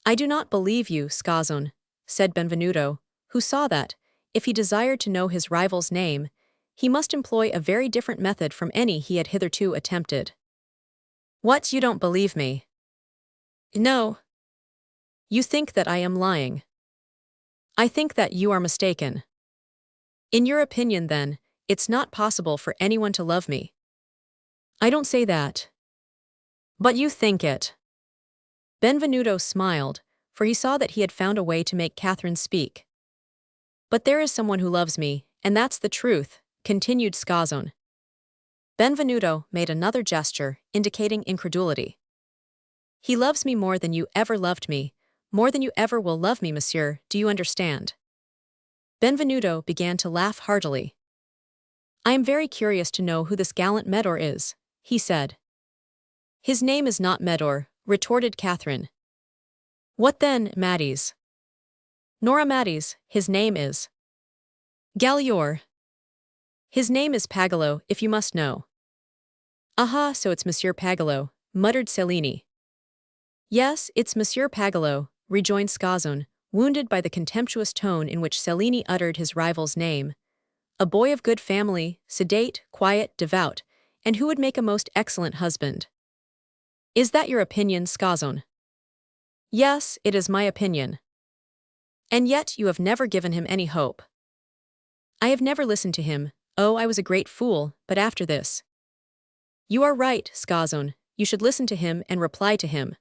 "I do not believe you, Scazon," said Benvenuto, who saw that, if he desired to know his rival's name, he must employ a very different method from any he had hitherto attempted. "What, you don't believe me?" "No." "You think that I am lying?" "I think that you are mistaken." "In your opinion, then, it's not possible for anyone to love me." "I don't say that." "But you think it." Benvenuto smiled, for he saw that he had found a way to make Catherine speak. "But there is someone who loves me, and that's the truth," continued Scazon. Benvenuto made another gesture, indicating incredulity. "He loves me more than you ever loved me, more than you ever will love me, monsieur, do you understand?" Benvenuto began to laugh heartily. "I am very curious to know who this gallant Medor is," he said. "His name is not Medor," retorted Catherine. "What then, Matties?" "Nora Matties, his name is." "Gallior." "His name is Pagolo, if you must know." "Aha, so it's Monsieur Pagolo," muttered Cellini. Yes, it's Monsieur Pagolo, rejoined Scazon, wounded by the contemptuous tone in which Cellini uttered his rival's name. A boy of good family, sedate, quiet, devout, and who would make a most excellent husband. Is that your opinion, Scazon? Yes, it is my opinion. And yet you have never given him any hope. I have never listened to him. Oh, I was a great fool, but after this. You are right, Scazon, you should listen to him and reply to him.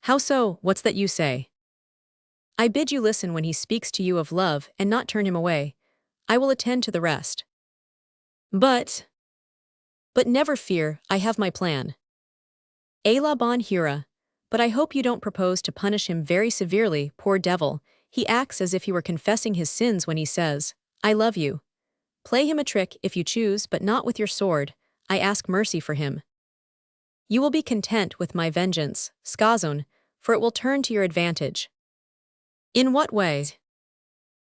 How so? What's that you say? I bid you listen when he speaks to you of love and not turn him away. I will attend to the rest. But never fear, I have my plan. A la bonne hura. But I hope you don't propose to punish him very severely, poor devil. He acts as if he were confessing his sins when he says, I love you. Play him a trick if you choose, but not with your sword. I ask mercy for him. You will be content with my vengeance, Scazon, for it will turn to your advantage. In what way?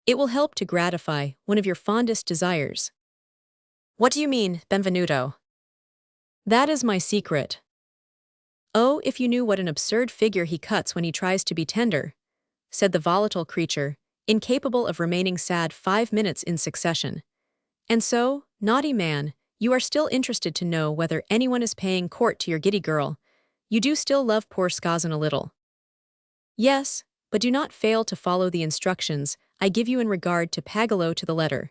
It will help to gratify one of your fondest desires. What do you mean, Benvenuto? That is my secret. Oh, if you knew what an absurd figure he cuts when he tries to be tender, said the volatile creature, incapable of remaining sad 5 minutes in succession. And so, naughty man, you are still interested to know whether anyone is paying court to your giddy girl. You do still love poor Scazon a little. Yes, but do not fail to follow the instructions I give you in regard to Pagolo to the letter.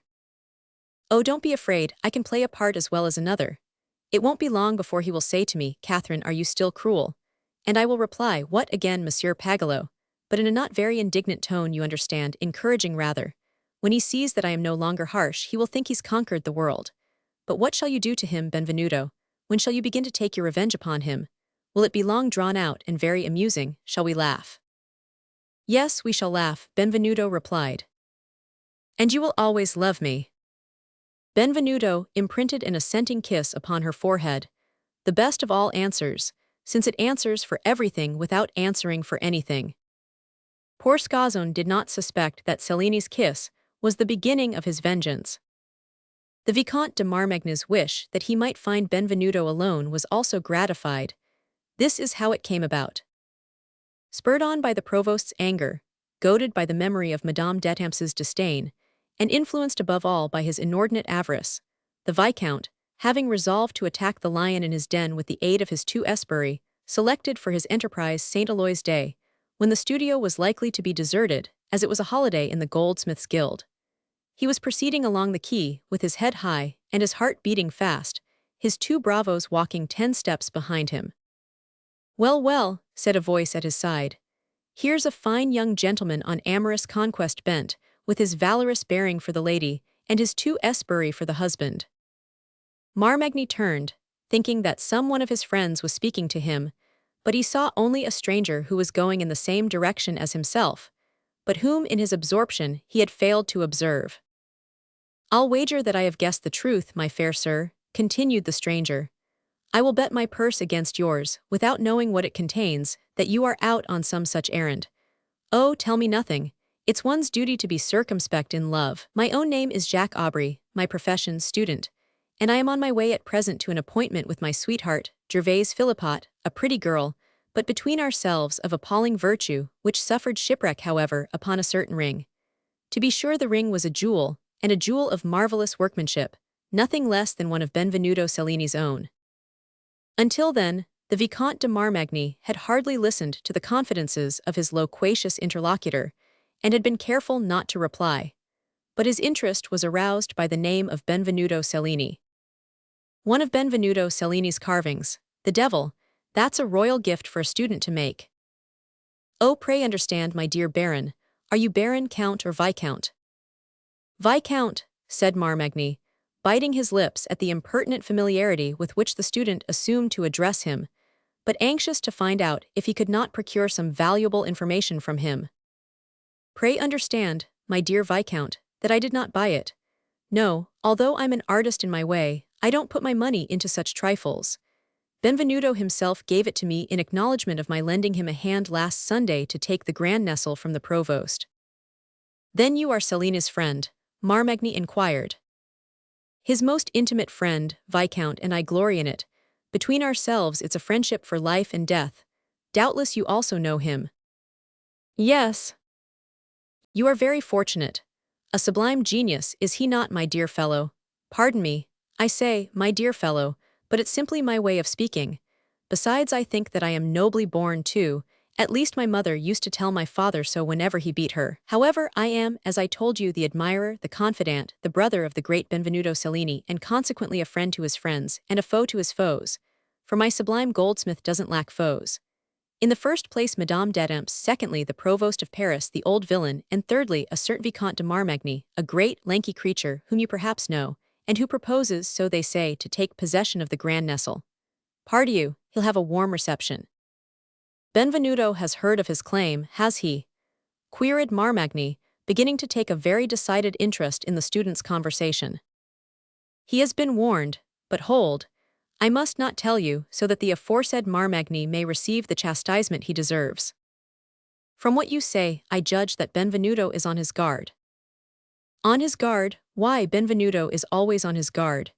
Oh, don't be afraid, I can play a part as well as another. It won't be long before he will say to me, Catherine, are you still cruel? And I will reply, what again, Monsieur Pagolo? But in a not very indignant tone, you understand, encouraging rather. When he sees that I am no longer harsh, he will think he's conquered the world. But what shall you do to him, Benvenuto? When shall you begin to take your revenge upon him? Will it be long drawn out and very amusing? Shall we laugh? Yes, we shall laugh, Benvenuto replied. And you will always love me. Benvenuto imprinted an assenting kiss upon her forehead, the best of all answers, since it answers for everything without answering for anything. Poor Scazon did not suspect that Cellini's kiss was the beginning of his vengeance. The Vicomte de Marmagna's wish that he might find Benvenuto alone was also gratified. This is how it came about. Spurred on by the provost's anger, goaded by the memory of Madame d'Etampes' disdain, and influenced above all by his inordinate avarice, the Viscount, having resolved to attack the lion in his den with the aid of his 2 esbirri, selected for his enterprise St. Aloy's Day, when the studio was likely to be deserted, as it was a holiday in the Goldsmiths' Guild. He was proceeding along the quay, with his head high and his heart beating fast, his 2 bravos walking 10 steps behind him. Well, well, said a voice at his side. Here's a fine young gentleman on amorous conquest bent, with his valorous bearing for the lady, and his 2 esbirri for the husband. Marmagny turned, thinking that some one of his friends was speaking to him, but he saw only a stranger who was going in the same direction as himself, but whom in his absorption he had failed to observe. I'll wager that I have guessed the truth, my fair sir, continued the stranger. I will bet my purse against yours, without knowing what it contains, that you are out on some such errand. Oh, tell me nothing. It's one's duty to be circumspect in love. My own name is Jacques Aubry, my profession student, and I am on my way at present to an appointment with my sweetheart, Gervaise Philippot, a pretty girl, but between ourselves of appalling virtue, which suffered shipwreck, however, upon a certain ring. To be sure, the ring was a jewel, and a jewel of marvelous workmanship, nothing less than one of Benvenuto Cellini's own. Until then, the Vicomte de Marmagny had hardly listened to the confidences of his loquacious interlocutor, and had been careful not to reply. But his interest was aroused by the name of Benvenuto Cellini. One of Benvenuto Cellini's carvings, the devil, that's a royal gift for a student to make. Oh, pray understand, my dear Baron, are you Baron, Count, or Viscount? Viscount, said Marmagny, biting his lips at the impertinent familiarity with which the student assumed to address him, but anxious to find out if he could not procure some valuable information from him. Pray understand, my dear Viscount, that I did not buy it. No, although I'm an artist in my way, I don't put my money into such trifles. Benvenuto himself gave it to me in acknowledgement of my lending him a hand last Sunday to take the Grand Nestle from the provost. Then you are Cellini's friend? Marmagny inquired. His most intimate friend, Viscount, and I glory in it. Between ourselves it's a friendship for life and death. Doubtless you also know him. Yes. You are very fortunate. A sublime genius, is he not, my dear fellow? Pardon me, I say, my dear fellow, but it's simply my way of speaking. Besides, I think that I am nobly born too. At least my mother used to tell my father so whenever he beat her. However, I am, as I told you, the admirer, the confidant, the brother of the great Benvenuto Cellini, and consequently a friend to his friends, and a foe to his foes. For my sublime goldsmith doesn't lack foes. In the first place, Madame d'Etampes, secondly, the provost of Paris, the old villain, and thirdly, a certain Vicomte de Marmagny, a great, lanky creature, whom you perhaps know, and who proposes, so they say, to take possession of the Grand Nestle. Pardy you, he'll have a warm reception. Benvenuto has heard of his claim, has he? Queried Marmagny, beginning to take a very decided interest in the student's conversation. He has been warned, but hold, I must not tell you, so that the aforesaid Marmagny may receive the chastisement he deserves. From what you say, I judge that Benvenuto is on his guard. On his guard? Why, Benvenuto is always on his guard.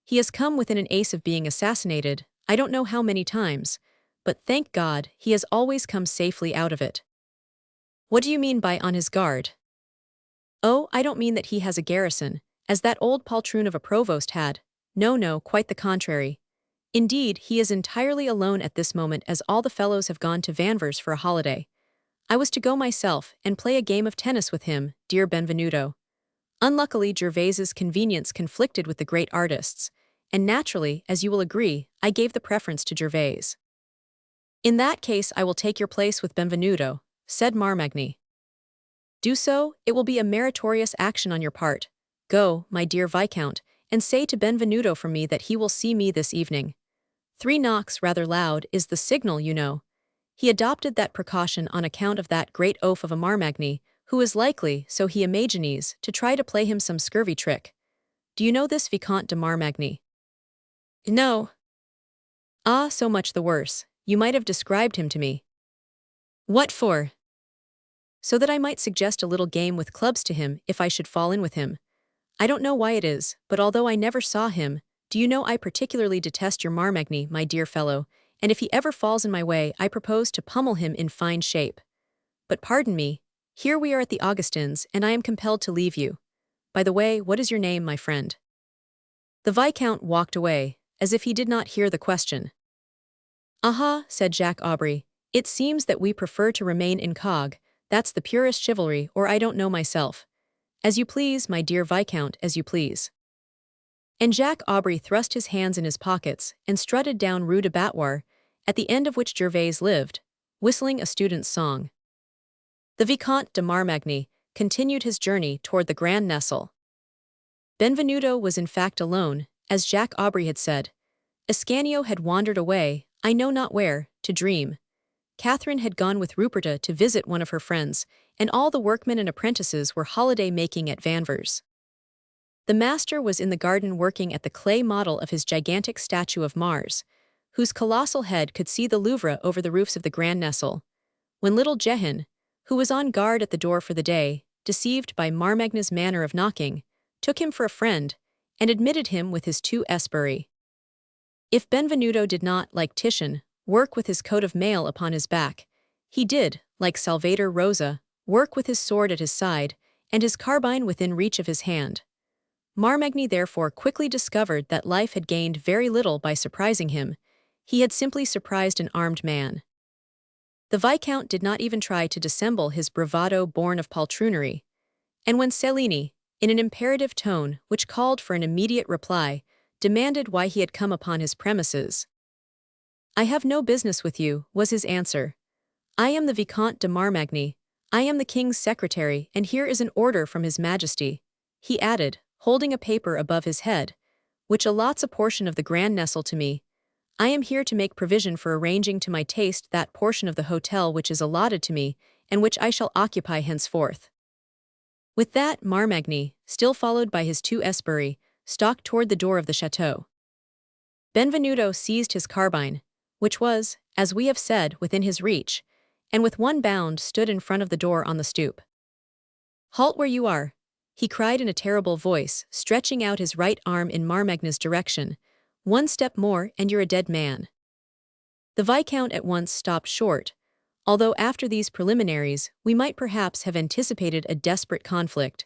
He has come within an ace of being assassinated, I don't know how many times, but thank God, he has always come safely out of it. What do you mean by on his guard? Oh, I don't mean that he has a garrison, as that old poltroon of a provost had. No, quite the contrary. Indeed, he is entirely alone at this moment, as all the fellows have gone to Vanvres for a holiday. I was to go myself and play a game of tennis with him, dear Benvenuto. Unluckily, Gervaise's convenience conflicted with the great artist's, and naturally, as you will agree, I gave the preference to Gervaise. In that case, I will take your place with Benvenuto, said Marmagny. Do so, it will be a meritorious action on your part. Go, my dear Viscount, and say to Benvenuto from me that he will see me this evening. 3 knocks, rather loud, is the signal, you know. He adopted that precaution on account of that great oaf of a Marmagny, who is likely, so he imagines, to try to play him some scurvy trick. Do you know this Vicomte de Marmagny? No. Ah, so much the worse. You might have described him to me. What for? So that I might suggest a little game with clubs to him if I should fall in with him. I don't know why it is, but although I never saw him, do you know I particularly detest your Marmagny, my dear fellow, and if he ever falls in my way, I propose to pummel him in fine shape. But pardon me, here we are at the Augustins, and I am compelled to leave you. By the way, what is your name, my friend? The Viscount walked away, as if he did not hear the question. Aha, said Jacques Aubry, it seems that we prefer to remain incog, that's the purest chivalry, or I don't know myself. As you please, my dear Viscount, as you please. And Jacques Aubry thrust his hands in his pockets and strutted down Rue de Battoir, at the end of which Gervaise lived, whistling a student's song. The Vicomte de Marmagny continued his journey toward the Grand Nestle. Benvenuto was in fact alone, as Jacques Aubry had said. Ascanio had wandered away, I know not where, to dream. Catherine had gone with Ruperta to visit one of her friends, and all the workmen and apprentices were holiday-making at Vanvres. The master was in the garden working at the clay model of his gigantic statue of Mars, whose colossal head could see the Louvre over the roofs of the Grand Nestle, when little Jehan, who was on guard at the door for the day, deceived by Marmagny's manner of knocking, took him for a friend, and admitted him with his 2 esbirri. If Benvenuto did not, like Titian, work with his coat of mail upon his back, he did, like Salvator Rosa, work with his sword at his side, and his carbine within reach of his hand. Marmagny therefore quickly discovered that life had gained very little by surprising him. He had simply surprised an armed man. The Viscount did not even try to dissemble his bravado born of poltroonery, and when Cellini, in an imperative tone which called for an immediate reply, demanded why he had come upon his premises. I have no business with you, was his answer. I am the Vicomte de Marmagny, I am the King's secretary, and here is an order from His Majesty, he added, holding a paper above his head, which allots a portion of the Grand Nestle to me. I am here to make provision for arranging to my taste that portion of the hotel which is allotted to me, and which I shall occupy henceforth. With that, Marmagny, still followed by his 2 esbirri, stalked toward the door of the chateau. Benvenuto seized his carbine, which was, as we have said, within his reach, and with one bound stood in front of the door on the stoop. Halt where you are, he cried in a terrible voice, stretching out his right arm in Marmagny's direction. 1 step more and you're a dead man. The Viscount at once stopped short, although after these preliminaries we might perhaps have anticipated a desperate conflict.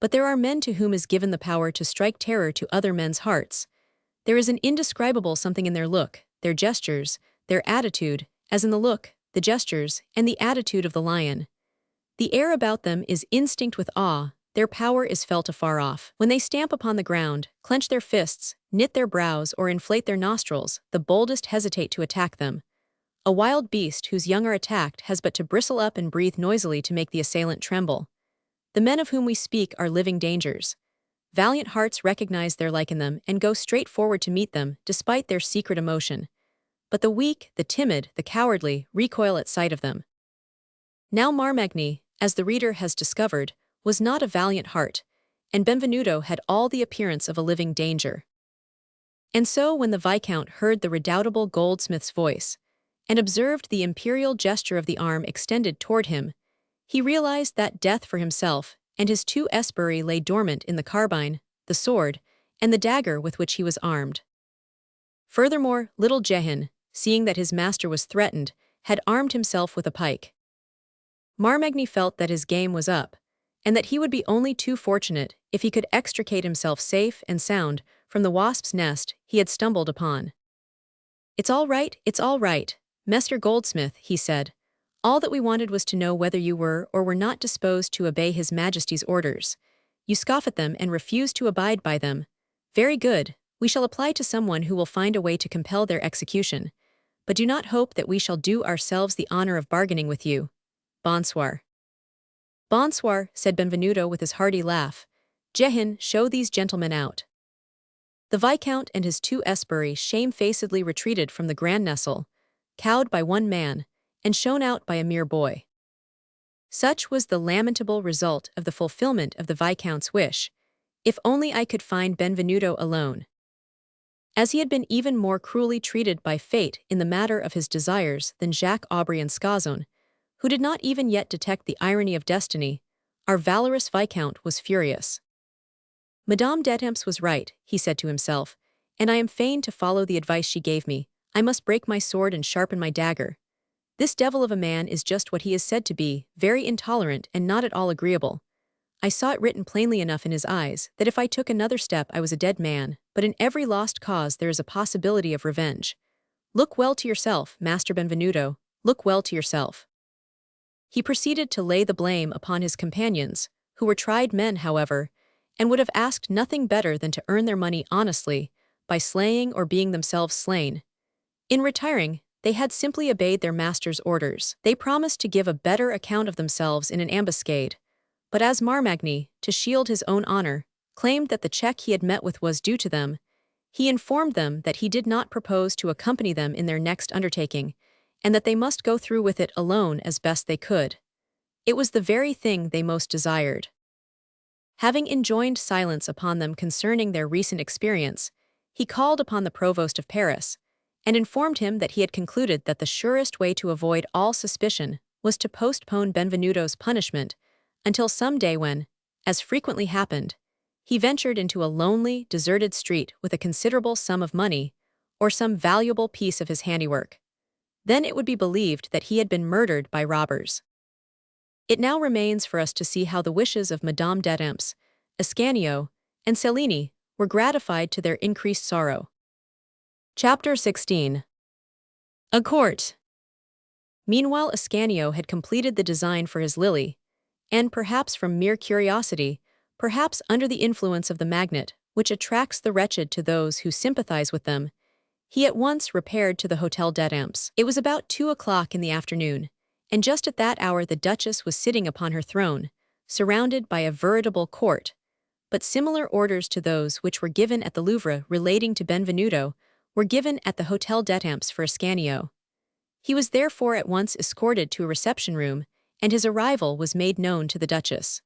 But there are men to whom is given the power to strike terror to other men's hearts. There is an indescribable something in their look, their gestures, their attitude, as in the look, the gestures, and the attitude of the lion. The air about them is instinct with awe, their power is felt afar off. When they stamp upon the ground, clench their fists, knit their brows, or inflate their nostrils, the boldest hesitate to attack them. A wild beast whose young are attacked has but to bristle up and breathe noisily to make the assailant tremble. The men of whom we speak are living dangers. Valiant hearts recognize their like in them and go straight forward to meet them, despite their secret emotion. But the weak, the timid, the cowardly recoil at sight of them. Now Marmagny, as the reader has discovered, was not a valiant heart, and Benvenuto had all the appearance of a living danger. And so when the Viscount heard the redoubtable goldsmith's voice, and observed the imperial gesture of the arm extended toward him, he realized that death for himself and his 2 esbirri lay dormant in the carbine, the sword, and the dagger with which he was armed. Furthermore, little Jehan, seeing that his master was threatened, had armed himself with a pike. Marmagny felt that his game was up, and that he would be only too fortunate if he could extricate himself safe and sound from the wasp's nest he had stumbled upon. It's all right, Mester Goldsmith," he said. "All that we wanted was to know whether you were or were not disposed to obey His Majesty's orders. You scoff at them and refuse to abide by them. Very good, we shall apply to someone who will find a way to compel their execution. But do not hope that we shall do ourselves the honor of bargaining with you. Bonsoir." "Bonsoir," said Benvenuto with his hearty laugh. "Jehan, show these gentlemen out." The Viscount and his 2 esbirri shamefacedly retreated from the Grand Nestle, cowed by one man, and shown out by a mere boy. Such was the lamentable result of the fulfillment of the Viscount's wish. If only I could find Benvenuto alone. As he had been even more cruelly treated by fate in the matter of his desires than Jacques Aubry and Scazon, who did not even yet detect the irony of destiny, our valorous Viscount was furious. "Madame d'Etampes was right," he said to himself, "and I am fain to follow the advice she gave me. I must break my sword and sharpen my dagger. This devil of a man is just what he is said to be, very intolerant and not at all agreeable. I saw it written plainly enough in his eyes that if I took another step I was a dead man, but in every lost cause there is a possibility of revenge. Look well to yourself, Master Benvenuto, look well to yourself." He proceeded to lay the blame upon his companions, who were tried men, however, and would have asked nothing better than to earn their money honestly, by slaying or being themselves slain. In retiring, they had simply obeyed their master's orders. They promised to give a better account of themselves in an ambuscade, but as Marmagny, to shield his own honor, claimed that the check he had met with was due to them, he informed them that he did not propose to accompany them in their next undertaking, and that they must go through with it alone as best they could. It was the very thing they most desired. Having enjoined silence upon them concerning their recent experience, he called upon the Provost of Paris, and informed him that he had concluded that the surest way to avoid all suspicion was to postpone Benvenuto's punishment until some day when, as frequently happened, he ventured into a lonely, deserted street with a considerable sum of money or some valuable piece of his handiwork. Then it would be believed that he had been murdered by robbers. It now remains for us to see how the wishes of Madame d'Etampes, Ascanio, and Cellini were gratified to their increased sorrow. Chapter 16. A Court. Meanwhile Ascanio had completed the design for his lily, and perhaps from mere curiosity, perhaps under the influence of the magnet which attracts the wretched to those who sympathize with them, he at once repaired to the Hôtel d'Etampes. It was about 2 o'clock in the afternoon, and just at that hour the Duchess was sitting upon her throne, surrounded by a veritable court, but similar orders to those which were given at the Louvre relating to Benvenuto were given at the Hôtel d'Etampes for Ascanio. He was therefore at once escorted to a reception room, and his arrival was made known to the Duchess.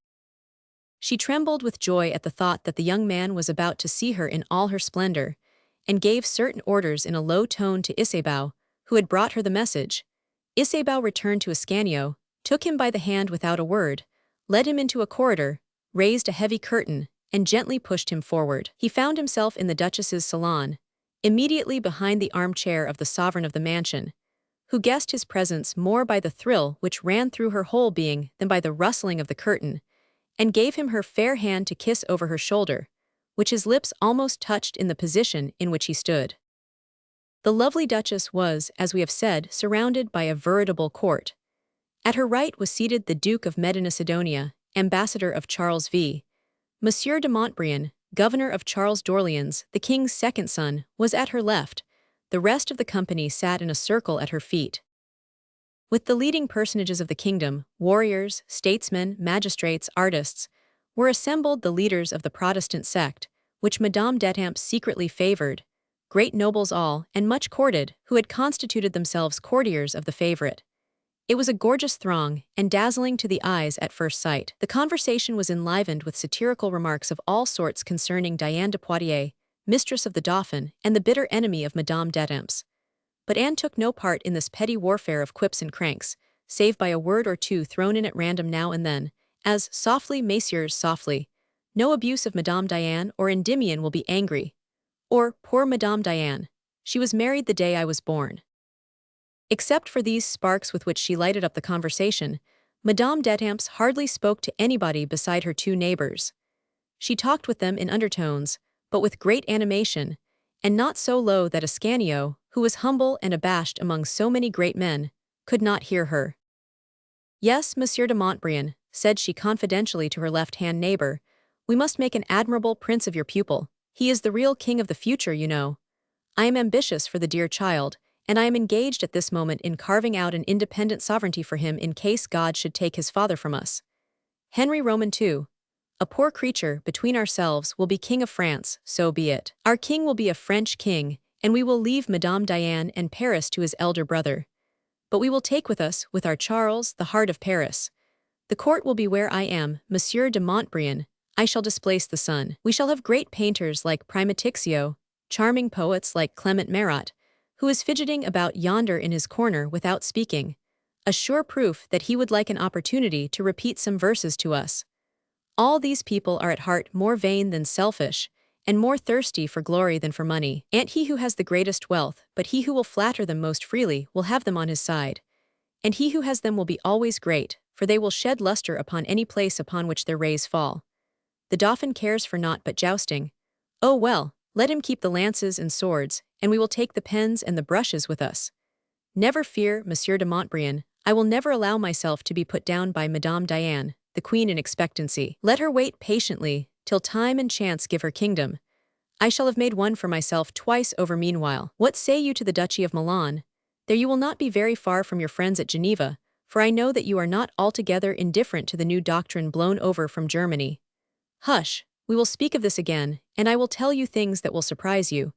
She trembled with joy at the thought that the young man was about to see her in all her splendor, and gave certain orders in a low tone to Isabeau, who had brought her the message. Isabeau returned to Ascanio, took him by the hand without a word, led him into a corridor, raised a heavy curtain, and gently pushed him forward. He found himself in the Duchess's salon, immediately behind the armchair of the sovereign of the mansion, who guessed his presence more by the thrill which ran through her whole being than by the rustling of the curtain, and gave him her fair hand to kiss over her shoulder, which his lips almost touched in the position in which he stood. The lovely Duchess was, as we have said, surrounded by a veritable court. At her right was seated the Duke of Medina Sidonia, ambassador of Charles V. Monsieur de Montbrion, governor of Charles d'Orleans, the king's second son, was at her left. The rest of the company sat in a circle at her feet. With the leading personages of the kingdom, warriors, statesmen, magistrates, artists, were assembled the leaders of the Protestant sect, which Madame d'Etampes secretly favored, great nobles all, and much courted, who had constituted themselves courtiers of the favorite. It was a gorgeous throng, and dazzling to the eyes at first sight. The conversation was enlivened with satirical remarks of all sorts concerning Diane de Poitiers, mistress of the Dauphin, and the bitter enemy of Madame d'Etampes. But Anne took no part in this petty warfare of quips and cranks, save by a word or two thrown in at random now and then, as, softly, messieurs, softly. No abuse of Madame Diane, or Endymion will be angry. Or, poor Madame Diane. She was married the day I was born. Except for these sparks with which she lighted up the conversation, Madame d'Etampes hardly spoke to anybody beside her two neighbors. She talked with them in undertones, but with great animation, and not so low that Ascanio, who was humble and abashed among so many great men, could not hear her. "Yes, Monsieur de Montbrion," said she confidentially to her left-hand neighbor, "we must make an admirable prince of your pupil. He is the real king of the future, you know. I am ambitious for the dear child, and I am engaged at this moment in carving out an independent sovereignty for him in case God should take his father from us. Henry Roman II, a poor creature, between ourselves, will be king of France, so be it. Our king will be a French king, and we will leave Madame Diane and Paris to his elder brother. But we will take with us, with our Charles, the heart of Paris. The court will be where I am, Monsieur de Montbrion. I shall displace the sun. We shall have great painters like Primatixio, charming poets like Clement Marat, who is fidgeting about yonder in his corner without speaking, a sure proof that he would like an opportunity to repeat some verses to us. All these people are at heart more vain than selfish, and more thirsty for glory than for money. And he who has the greatest wealth, but he who will flatter them most freely, will have them on his side. And he who has them will be always great, for they will shed luster upon any place upon which their rays fall. The Dauphin cares for naught but jousting. Oh well, let him keep the lances and swords, and we will take the pens and the brushes with us. Never fear, Monsieur de Montbrion, I will never allow myself to be put down by Madame Diane, the queen in expectancy. Let her wait patiently, till time and chance give her kingdom. I shall have made one for myself twice over meanwhile. What say you to the Duchy of Milan? There you will not be very far from your friends at Geneva, for I know that you are not altogether indifferent to the new doctrine blown over from Germany. Hush, we will speak of this again, and I will tell you things that will surprise you.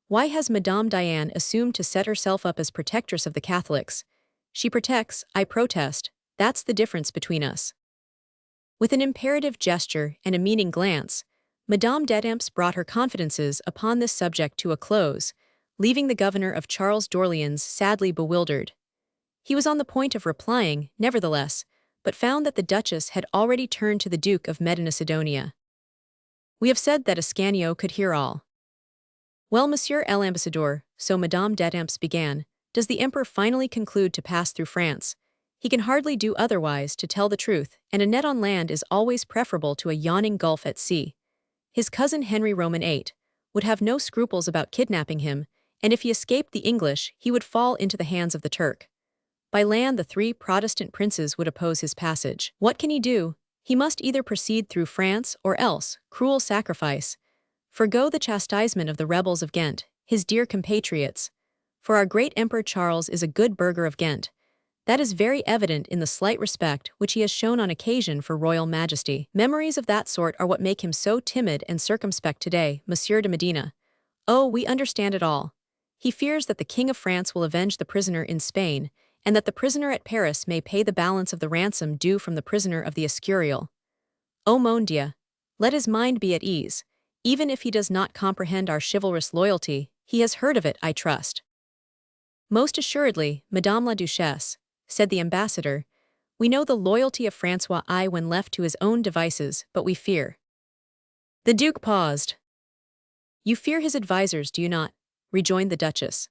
Why has Madame Diane assumed to set herself up as protectress of the Catholics? She protects, I protest, that's the difference between us." With an imperative gesture and a meaning glance, Madame d'Etampes brought her confidences upon this subject to a close, leaving the governor of Charles d'Orleans sadly bewildered. He was on the point of replying, nevertheless, but found that the Duchess had already turned to the Duke of Medina Sidonia. We have said that Ascanio could hear all. "Well, Monsieur l'Ambassadeur," so Madame d'Etampes began, "does the Emperor finally conclude to pass through France? He can hardly do otherwise, to tell the truth, and a net on land is always preferable to a yawning gulf at sea. His cousin Henry Roman VIII would have no scruples about kidnapping him, and if he escaped the English, he would fall into the hands of the Turk. By land the 3 Protestant princes would oppose his passage. What can he do? He must either proceed through France, or else, cruel sacrifice, forgo the chastisement of the rebels of Ghent, his dear compatriots. For our great Emperor Charles is a good burgher of Ghent. That is very evident in the slight respect which he has shown on occasion for royal majesty. Memories of that sort are what make him so timid and circumspect today, Monsieur de Medina. Oh, we understand it all. He fears that the King of France will avenge the prisoner in Spain, and that the prisoner at Paris may pay the balance of the ransom due from the prisoner of the Escurial. Oh mon Dieu, let his mind be at ease. Even if he does not comprehend our chivalrous loyalty, he has heard of it, I trust." "Most assuredly, Madame la Duchesse," said the ambassador. "We know the loyalty of Francois I when left to his own devices, but we fear." The Duke paused. "You fear his advisers, do you not?" rejoined the Duchess.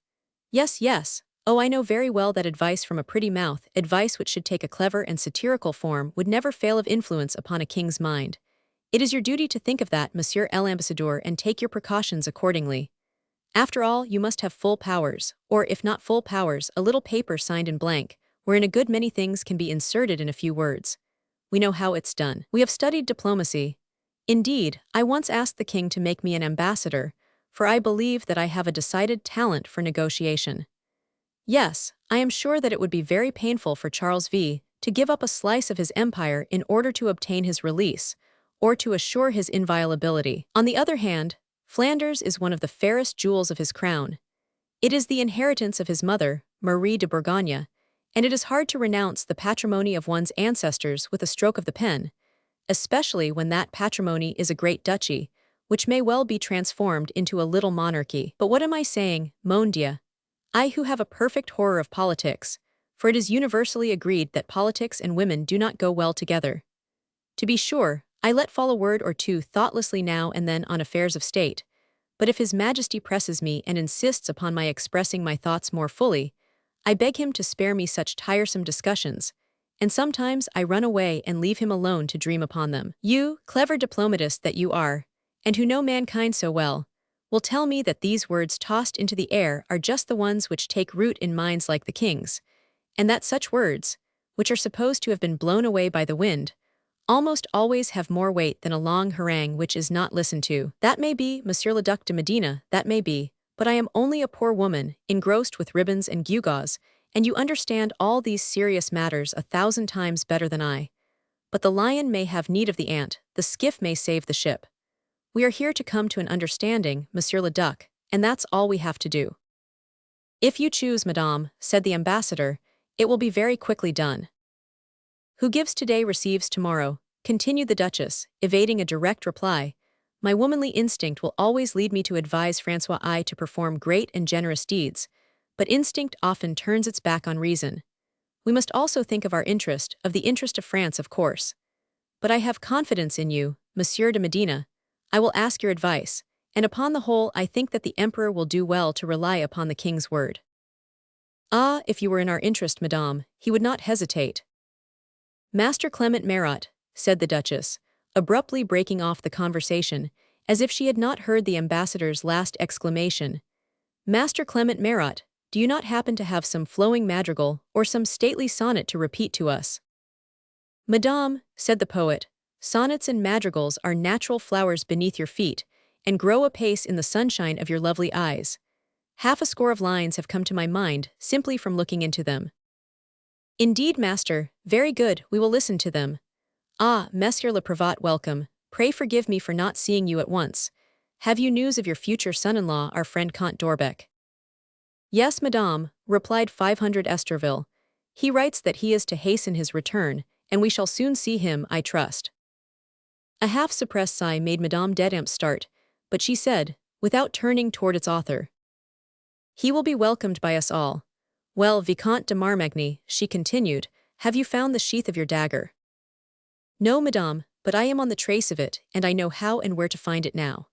Yes, yes. Oh, I know very well that advice from a pretty mouth, advice which should take a clever and satirical form, would never fail of influence upon a king's mind. It is your duty to think of that, Monsieur l'Ambassadeur, and take your precautions accordingly. After all, you must have full powers, or if not full powers, a little paper signed in blank, wherein a good many things can be inserted in a few words. We know how it's done. We have studied diplomacy. Indeed, I once asked the king to make me an ambassador, for I believe that I have a decided talent for negotiation. Yes, I am sure that it would be very painful for Charles V to give up a slice of his empire in order to obtain his release, or to assure his inviolability. On the other hand, Flanders is one of the fairest jewels of his crown. It is the inheritance of his mother, Marie de Bourgogne, and it is hard to renounce the patrimony of one's ancestors with a stroke of the pen, especially when that patrimony is a great duchy, which may well be transformed into a little monarchy. But what am I saying, mon Dieu? I who have a perfect horror of politics, for it is universally agreed that politics and women do not go well together. To be sure, I let fall a word or two thoughtlessly now and then on affairs of state, but if His Majesty presses me and insists upon my expressing my thoughts more fully, I beg him to spare me such tiresome discussions, and sometimes I run away and leave him alone to dream upon them. You, clever diplomatist that you are, and who know mankind so well, will tell me that these words tossed into the air are just the ones which take root in minds like the king's, and that such words, which are supposed to have been blown away by the wind, almost always have more weight than a long harangue which is not listened to. That may be, Monsieur le Duc de Medina, that may be, but I am only a poor woman, engrossed with ribbons and gewgaws, and you understand all these serious matters 1,000 times better than I. But the lion may have need of the ant, the skiff may save the ship. We are here to come to an understanding, Monsieur le Duc, and that's all we have to do. If you choose, madame, said the ambassador, it will be very quickly done. Who gives today receives tomorrow, continued the Duchess, evading a direct reply. My womanly instinct will always lead me to advise François I to perform great and generous deeds, but instinct often turns its back on reason. We must also think of our interest, of the interest of France, of course. But I have confidence in you, Monsieur de Medina. I will ask your advice, and upon the whole I think that the Emperor will do well to rely upon the King's word. Ah, if you were in our interest, madame, he would not hesitate. Master Clement Marat, said the Duchess, abruptly breaking off the conversation, as if she had not heard the ambassador's last exclamation. Master Clement Marat, do you not happen to have some flowing madrigal or some stately sonnet to repeat to us? Madame, said the poet, sonnets and madrigals are natural flowers beneath your feet, and grow apace in the sunshine of your lovely eyes. Half a score of lines have come to my mind simply from looking into them. Indeed, master, very good, we will listen to them. Ah, Monsieur le Prévôt, welcome. Pray forgive me for not seeing you at once. Have you news of your future son-in-law, our friend Comte d'Orbec? Yes, madame, replied 500 Esterville. He writes that he is to hasten his return, and we shall soon see him, I trust. A half-suppressed sigh made Madame d'Etampes start, but she said, without turning toward its author, he will be welcomed by us all. Well, Vicomte de Marmagny, she continued, have you found the sheath of your dagger? No, madame, but I am on the trace of it, and I know how and where to find it now.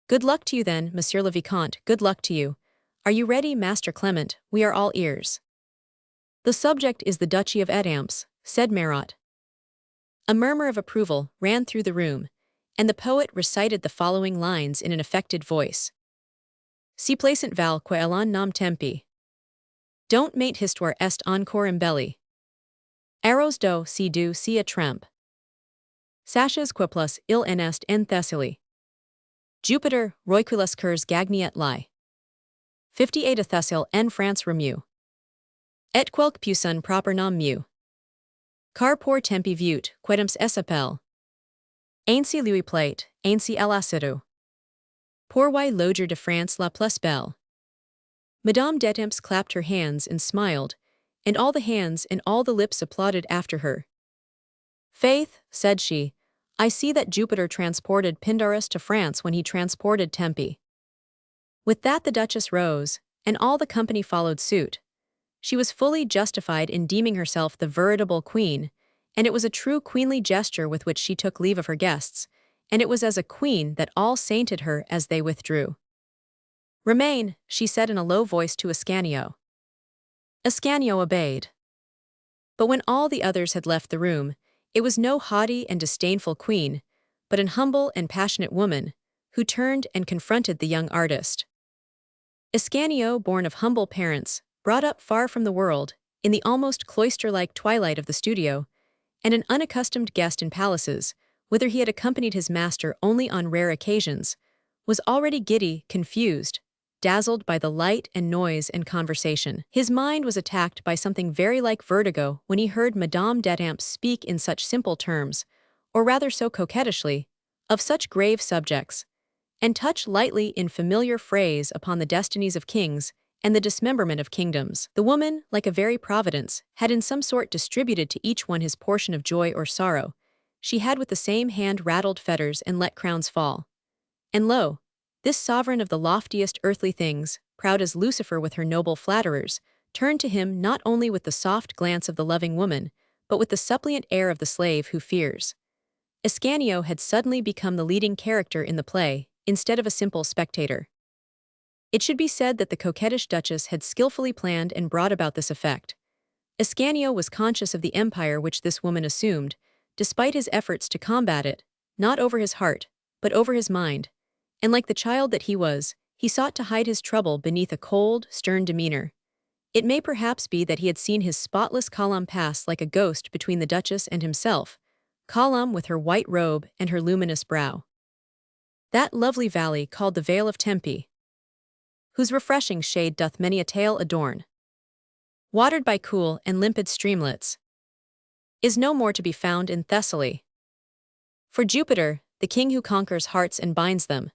Good luck to you then, Monsieur le Vicomte, good luck to you. Are you ready, Master Clement? We are all ears. The subject is the Duchy of Etampes, said Marat. A murmur of approval ran through the room, and the poet recited the following lines in an affected voice. Si placent val que elan nom tempi. Don't mate histoire est encore embelli. Arrows do si du si a trempe. Sashes que plus il en est en Thessaly. Jupiter, roiculus curs gagniet li. 58 a Thessal en France remue. Et quelques puissant proper nom mieux. Car pour tempi vieux, quedams s'appelle. Ainsi lui plate, ainsi elle assidu. Pour y loger de France la plus belle. Madame d'Etampes clapped her hands and smiled, and all the hands and all the lips applauded after her. Faith, said she, I see that Jupiter transported Pindarus to France when he transported Tempe. With that the Duchess rose, and all the company followed suit. She was fully justified in deeming herself the veritable queen, and it was a true queenly gesture with which she took leave of her guests, and it was as a queen that all sainted her as they withdrew. "Remain," she said in a low voice to Ascanio. Ascanio obeyed. But when all the others had left the room, it was no haughty and disdainful queen, but an humble and passionate woman, who turned and confronted the young artist. Ascanio, born of humble parents, brought up far from the world, in the almost cloister-like twilight of the studio, and an unaccustomed guest in palaces, whither he had accompanied his master only on rare occasions, was already giddy, confused, dazzled by the light and noise and conversation. His mind was attacked by something very like vertigo when he heard Madame d'Etampes speak in such simple terms, or rather so coquettishly, of such grave subjects, and touch lightly in familiar phrase upon the destinies of kings and the dismemberment of kingdoms. The woman, like a very providence, had in some sort distributed to each one his portion of joy or sorrow. She had with the same hand rattled fetters and let crowns fall. And lo, this sovereign of the loftiest earthly things, proud as Lucifer with her noble flatterers, turned to him not only with the soft glance of the loving woman, but with the suppliant air of the slave who fears. Ascanio had suddenly become the leading character in the play, instead of a simple spectator. It should be said that the coquettish duchess had skillfully planned and brought about this effect. Ascanio was conscious of the empire which this woman assumed, despite his efforts to combat it, not over his heart, but over his mind, and like the child that he was, he sought to hide his trouble beneath a cold, stern demeanor. It may perhaps be that he had seen his spotless column pass like a ghost between the duchess and himself, column with her white robe and her luminous brow. That lovely valley called the Vale of Tempe, whose refreshing shade doth many a tale adorn, watered by cool and limpid streamlets, is no more to be found in Thessaly. For Jupiter, the king who conquers hearts and binds them,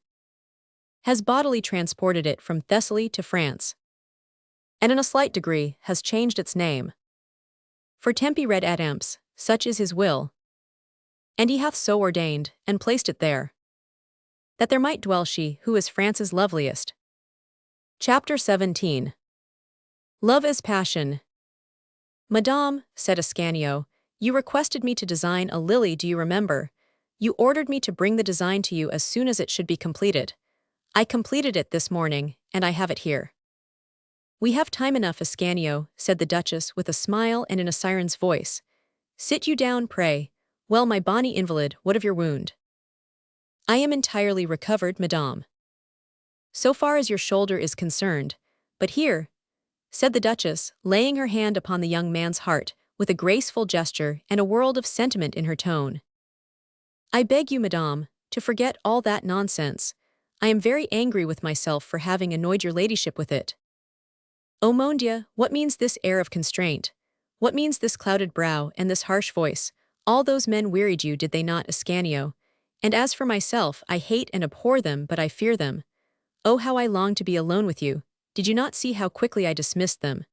has bodily transported it from Thessaly to France, and in a slight degree has changed its name. For Tempe read Etampes, such is his will, and he hath so ordained, and placed it there, that there might dwell she who is France's loveliest. Chapter 17. Love as Passion. "Madame," said Ascanio, "you requested me to design a lily, do you remember? You ordered me to bring the design to you as soon as it should be completed. I completed it this morning, and I have it here." "We have time enough, Ascanio," said the duchess with a smile and in a siren's voice. "Sit you down, pray. Well, my bonny invalid, what of your wound?" "I am entirely recovered, madame, so far as your shoulder is concerned, but here," said the duchess, laying her hand upon the young man's heart, with a graceful gesture and a world of sentiment in her tone. "I beg you, madame, to forget all that nonsense. I am very angry with myself for having annoyed your ladyship with it." "Oh mon Dieu, what means this air of constraint? What means this clouded brow and this harsh voice? All those men wearied you, did they not, Ascanio? And as for myself, I hate and abhor them, but I fear them. Oh, how I long to be alone with you. Did you not see how quickly I dismissed them?"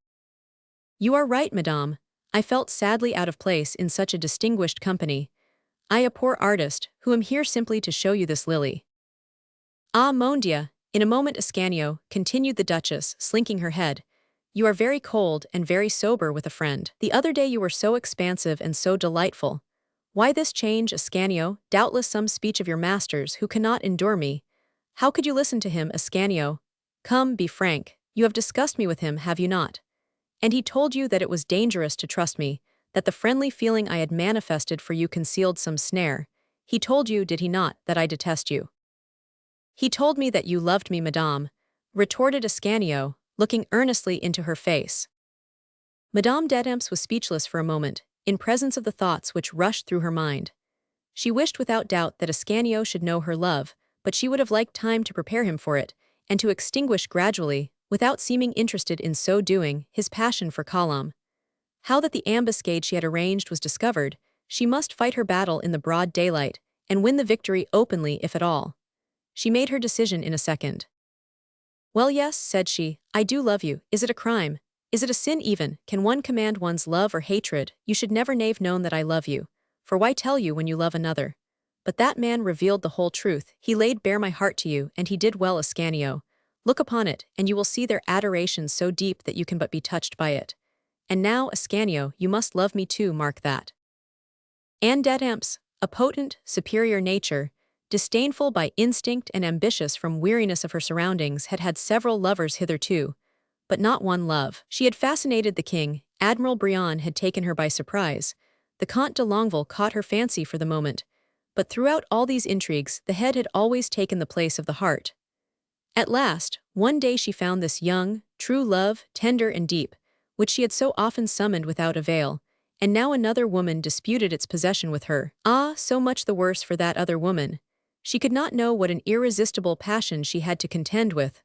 "You are right, madame. I felt sadly out of place in such a distinguished company. I, a poor artist, who am here simply to show you this lily." "Ah, mon Dieu, in a moment, Ascanio," continued the duchess, slinking her head. "You are very cold and very sober with a friend. The other day you were so expansive and so delightful. Why this change, Ascanio? Doubtless some speech of your master's, who cannot endure me. How could you listen to him, Ascanio? Come, be frank. You have discussed me with him, have you not? And he told you that it was dangerous to trust me, that the friendly feeling I had manifested for you concealed some snare. He told you, did he not, that I detest you?" "He told me that you loved me, madame," retorted Ascanio, looking earnestly into her face. Madame d'Etampes was speechless for a moment, in presence of the thoughts which rushed through her mind. She wished without doubt that Ascanio should know her love, but she would have liked time to prepare him for it, and to extinguish gradually, without seeming interested in so doing, his passion for Colomb. How that the ambuscade she had arranged was discovered, she must fight her battle in the broad daylight, and win the victory openly if at all. She made her decision in a second. "Well, yes," said she, "I do love you. Is it a crime? Is it a sin even? Can one command one's love or hatred? You should never have known that I love you. For why tell you when you love another? But that man revealed the whole truth. He laid bare my heart to you, and he did well, Ascanio. Look upon it, and you will see their adoration so deep that you can but be touched by it. And now, Ascanio, you must love me too, mark that." Anne d'Etampes, a potent, superior nature, disdainful by instinct and ambitious from weariness of her surroundings, had had several lovers hitherto, but not one love. She had fascinated the king, Admiral Briand had taken her by surprise, the Comte de Longueville caught her fancy for the moment, but throughout all these intrigues the head had always taken the place of the heart. At last, one day she found this young, true love, tender and deep, which she had so often summoned without avail, and now another woman disputed its possession with her. Ah, so much the worse for that other woman. She could not know what an irresistible passion she had to contend with.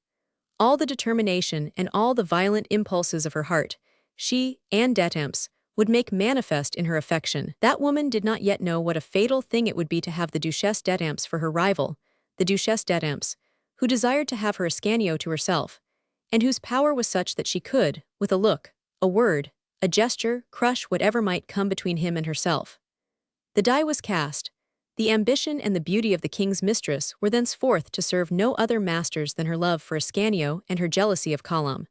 All the determination and all the violent impulses of her heart, she, Anne d'Etampes, would make manifest in her affection. That woman did not yet know what a fatal thing it would be to have the Duchesse d'Etampes for her rival, the Duchesse d'Etampes, who desired to have her Ascanio to herself, and whose power was such that she could, with a look, a word, a gesture, crush whatever might come between him and herself. The die was cast. The ambition and the beauty of the king's mistress were thenceforth to serve no other masters than her love for Ascanio and her jealousy of Colombe.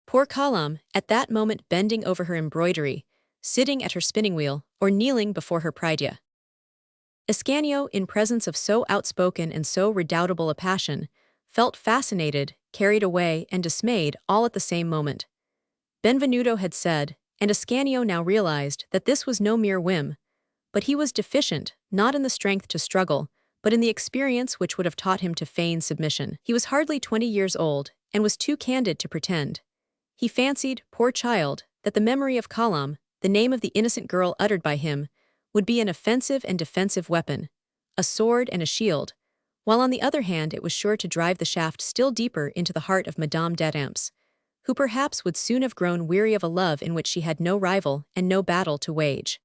Poor Colombe, at that moment bending over her embroidery, sitting at her spinning-wheel, or kneeling before her prie-dieu. Ascanio, in presence of so outspoken and so redoubtable a passion, felt fascinated, carried away, and dismayed all at the same moment. Benvenuto had said, and Ascanio now realized, that this was no mere whim, but he was deficient, not in the strength to struggle, but in the experience which would have taught him to feign submission. He was hardly 20 years old, and was too candid to pretend. He fancied, poor child, that the memory of Colombe, the name of the innocent girl uttered by him, would be an offensive and defensive weapon, a sword and a shield, while on the other hand it was sure to drive the shaft still deeper into the heart of Madame d'Etampes, who perhaps would soon have grown weary of a love in which she had no rival and no battle to wage.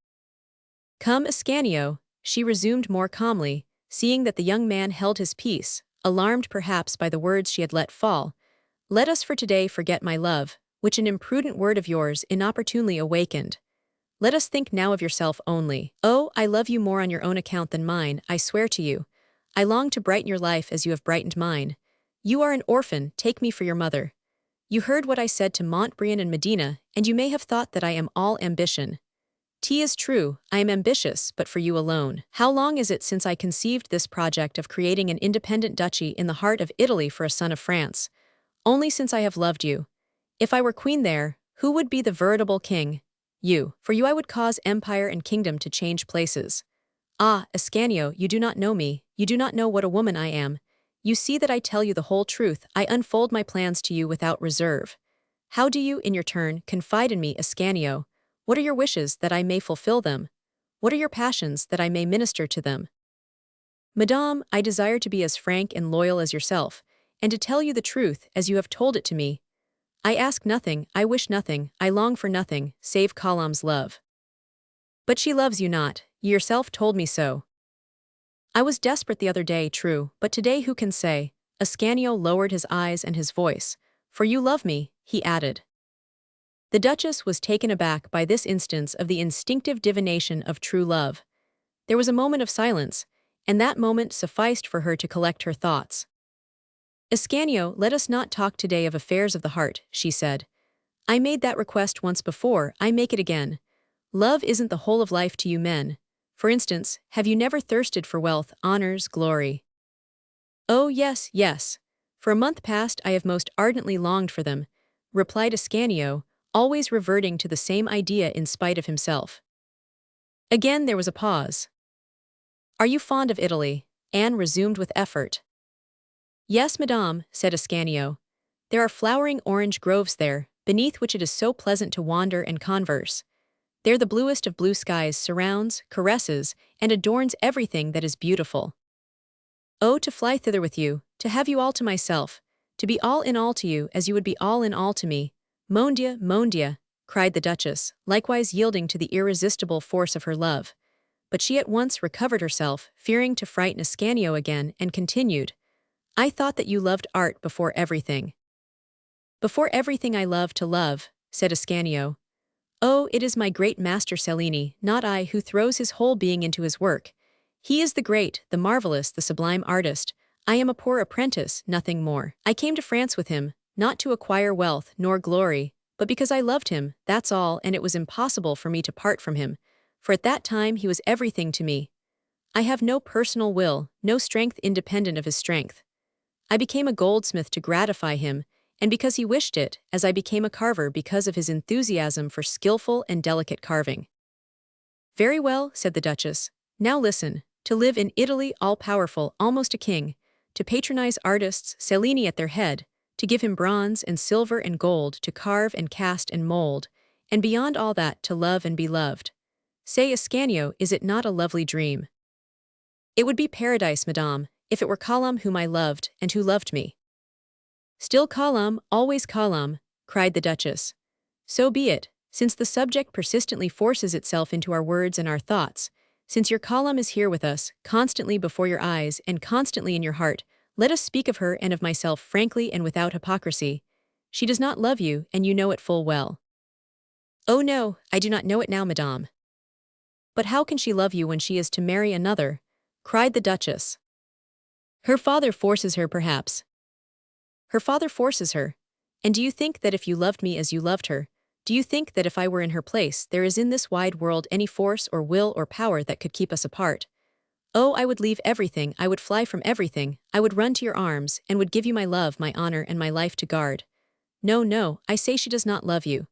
"Come, Ascanio," she resumed more calmly, seeing that the young man held his peace, alarmed perhaps by the words she had let fall. "Let us for today forget my love, which an imprudent word of yours inopportunely awakened. Let us think now of yourself only. Oh, I love you more on your own account than mine, I swear to you. I long to brighten your life as you have brightened mine. You are an orphan, take me for your mother. You heard what I said to Montbriand and Medina, and you may have thought that I am all ambition. 'Tis true, I am ambitious, but for you alone. How long is it since I conceived this project of creating an independent duchy in the heart of Italy for a son of France? Only since I have loved you. If I were queen there, who would be the veritable king? You. For you I would cause empire and kingdom to change places. Ah, Ascanio, you do not know me, you do not know what a woman I am. You see that I tell you the whole truth, I unfold my plans to you without reserve. How do you, in your turn, confide in me, Ascanio? What are your wishes, that I may fulfill them? What are your passions, that I may minister to them? Madame, I desire to be as frank and loyal as yourself, and to tell you the truth, as you have told it to me. I ask nothing, I wish nothing, I long for nothing, save Colombe's love. But she loves you not, you yourself told me so. I was desperate the other day, true, but today who can say?" Ascanio lowered his eyes and his voice. "For you love me," he added. The Duchess was taken aback by this instance of the instinctive divination of true love. There was a moment of silence, and that moment sufficed for her to collect her thoughts. "Ascanio, let us not talk today of affairs of the heart," she said. "I made that request once before, I make it again. Love isn't the whole of life to you men. For instance, have you never thirsted for wealth, honors, glory?" "Oh, yes, yes. For a month past I have most ardently longed for them," replied Ascanio, always reverting to the same idea in spite of himself. Again there was a pause. "Are you fond of Italy?" Anne resumed with effort. "Yes, madame," said Ascanio. "There are flowering orange groves there, beneath which it is so pleasant to wander and converse. There the bluest of blue skies surrounds, caresses, and adorns everything that is beautiful. Oh, to fly thither with you, to have you all to myself, to be all in all to you as you would be all in all to me. Mon Dieu," cried the Duchess, likewise yielding to the irresistible force of her love. But she at once recovered herself, fearing to frighten Ascanio again, and continued, "I thought that you loved art before everything." "Before everything I love to love," said Ascanio. "Oh, it is my great master Cellini, not I, who throws his whole being into his work. He is the great, the marvelous, the sublime artist. I am a poor apprentice, nothing more. I came to France with him, not to acquire wealth nor glory, but because I loved him, that's all, and it was impossible for me to part from him, for at that time he was everything to me. I have no personal will, no strength independent of his strength. I became a goldsmith to gratify him, and because he wished it, as I became a carver because of his enthusiasm for skillful and delicate carving. Very well, said the Duchess. Now listen, to live in Italy all-powerful, almost a king, to patronize artists, Cellini at their head, to give him bronze and silver and gold to carve and cast and mold, and beyond all that to love and be loved. Say, Ascanio, is it not a lovely dream? It would be paradise, madame, if it were Colum whom I loved and who loved me. Still Colum, always Colum, cried the Duchess. So be it, since the subject persistently forces itself into our words and our thoughts, since your Colum is here with us, constantly before your eyes and constantly in your heart, let us speak of her and of myself frankly and without hypocrisy. She does not love you, and you know it full well. Oh no, I do not know it now, madame. But how can she love you when she is to marry another? Cried the Duchess. Her father forces her, perhaps. Her father forces her. And do you think that if you loved me as you loved her, do you think that if I were in her place, there is in this wide world any force or will or power that could keep us apart? Oh, I would leave everything, I would fly from everything, I would run to your arms, and would give you my love, my honor, and my life to guard. No, no, I say she does not love you.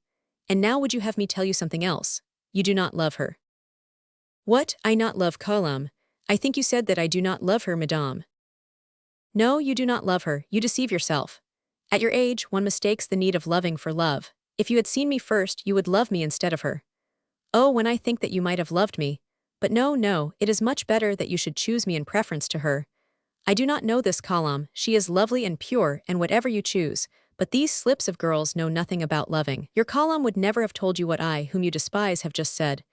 And now would you have me tell you something else? You do not love her. What, I not love Colum? I think you said that I do not love her, madame. No, you do not love her, you deceive yourself. At your age, one mistakes the need of loving for love. If you had seen me first, you would love me instead of her. Oh, when I think that you might have loved me. But no, no, it is much better that you should choose me in preference to her. I do not know this Colum, she is lovely and pure, and whatever you choose, but these slips of girls know nothing about loving. Your Colum would never have told you what I, whom you despise, have just said.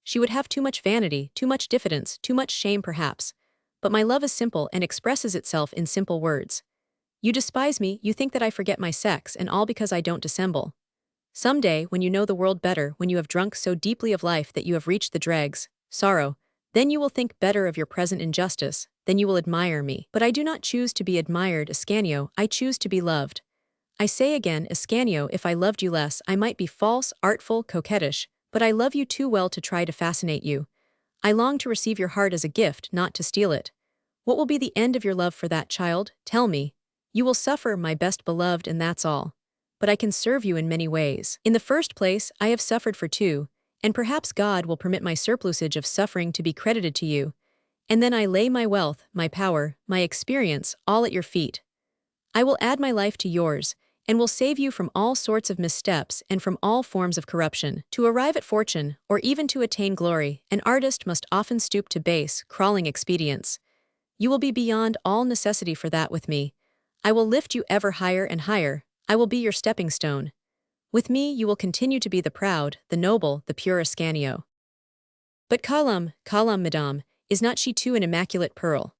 She would have too much vanity, too much diffidence, too much shame perhaps. But my love is simple and expresses itself in simple words. You despise me, you think that I forget my sex, and all because I don't dissemble. Some day, when you know the world better, when you have drunk so deeply of life that you have reached the dregs, sorrow, then you will think better of your present injustice, then you will admire me. But I do not choose to be admired, Ascanio, I choose to be loved. I say again, Ascanio, if I loved you less, I might be false, artful, coquettish, but I love you too well to try to fascinate you. I long to receive your heart as a gift, not to steal it. What will be the end of your love for that child? Tell me. You will suffer, my best beloved, and that's all. But I can serve you in many ways. In the first place, I have suffered for two, and perhaps God will permit my surplusage of suffering to be credited to you. And then I lay my wealth, my power, my experience, all at your feet. I will add my life to yours, and will save you from all sorts of missteps and from all forms of corruption. To arrive at fortune, or even to attain glory, an artist must often stoop to base, crawling expedients. You will be beyond all necessity for that with me. I will lift you ever higher and higher. I will be your stepping stone. With me you will continue to be the proud, the noble, the pure Ascanio. But Colum, madame, is not she too an immaculate pearl?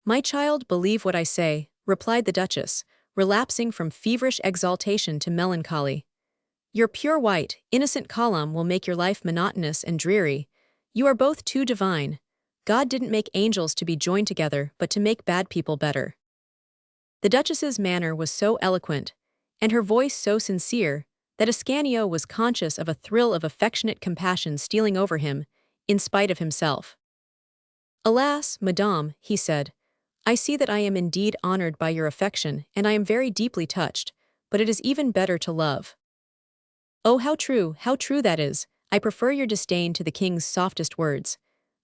My child, believe what I say, replied the Duchess, relapsing from feverish exaltation to melancholy. Your pure white, innocent Colum will make your life monotonous and dreary. You are both too divine. God didn't make angels to be joined together, but to make bad people better. The Duchess's manner was so eloquent, and her voice so sincere, that Ascanio was conscious of a thrill of affectionate compassion stealing over him, in spite of himself. Alas, madame, he said, I see that I am indeed honored by your affection, and I am very deeply touched, but it is even better to love. Oh, how true that is, I prefer your disdain to the king's softest words.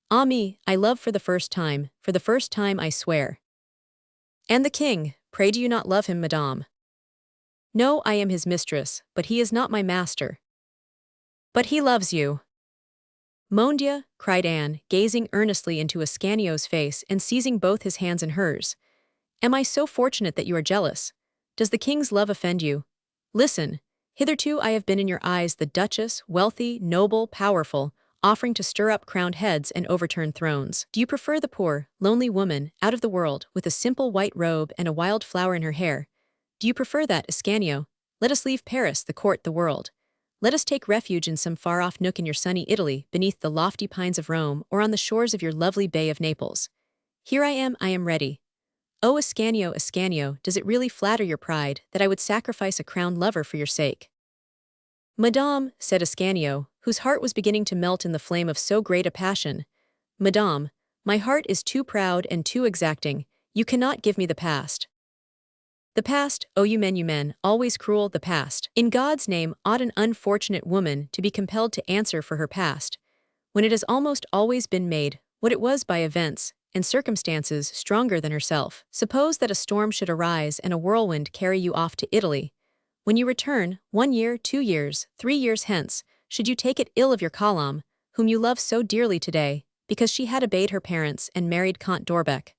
Ah me, I love for the first time I swear. And the king, pray do you not love him, madame? No, I am his mistress, but he is not my master. But he loves you. Mon Dieu, cried Anne, gazing earnestly into Ascanio's face and seizing both his hands in hers. Am I so fortunate that you are jealous? Does the king's love offend you? Listen, hitherto I have been in your eyes the Duchess, wealthy, noble, powerful, offering to stir up crowned heads and overturn thrones. Do you prefer the poor, lonely woman, out of the world, with a simple white robe and a wild flower in her hair? Do you prefer that, Ascanio? Let us leave Paris, the court, the world. Let us take refuge in some far-off nook in your sunny Italy, beneath the lofty pines of Rome, or on the shores of your lovely Bay of Naples. Here I am ready. Oh, Ascanio, Ascanio, does it really flatter your pride that I would sacrifice a crowned lover for your sake? Madame, said Ascanio, whose heart was beginning to melt in the flame of so great a passion. Madame, My heart is too proud and too exacting. You cannot give me the past. The past, oh you men, always cruel, the past. In God's name, ought an unfortunate woman to be compelled to answer for her past, when it has almost always been made what it was by events and circumstances stronger than herself. Suppose that a storm should arise and a whirlwind carry you off to Italy. When you return, 1 year, 2 years, 3 years hence, should you take it ill of your Colombe, whom you love so dearly today, because she had obeyed her parents and married Count d'Orbec?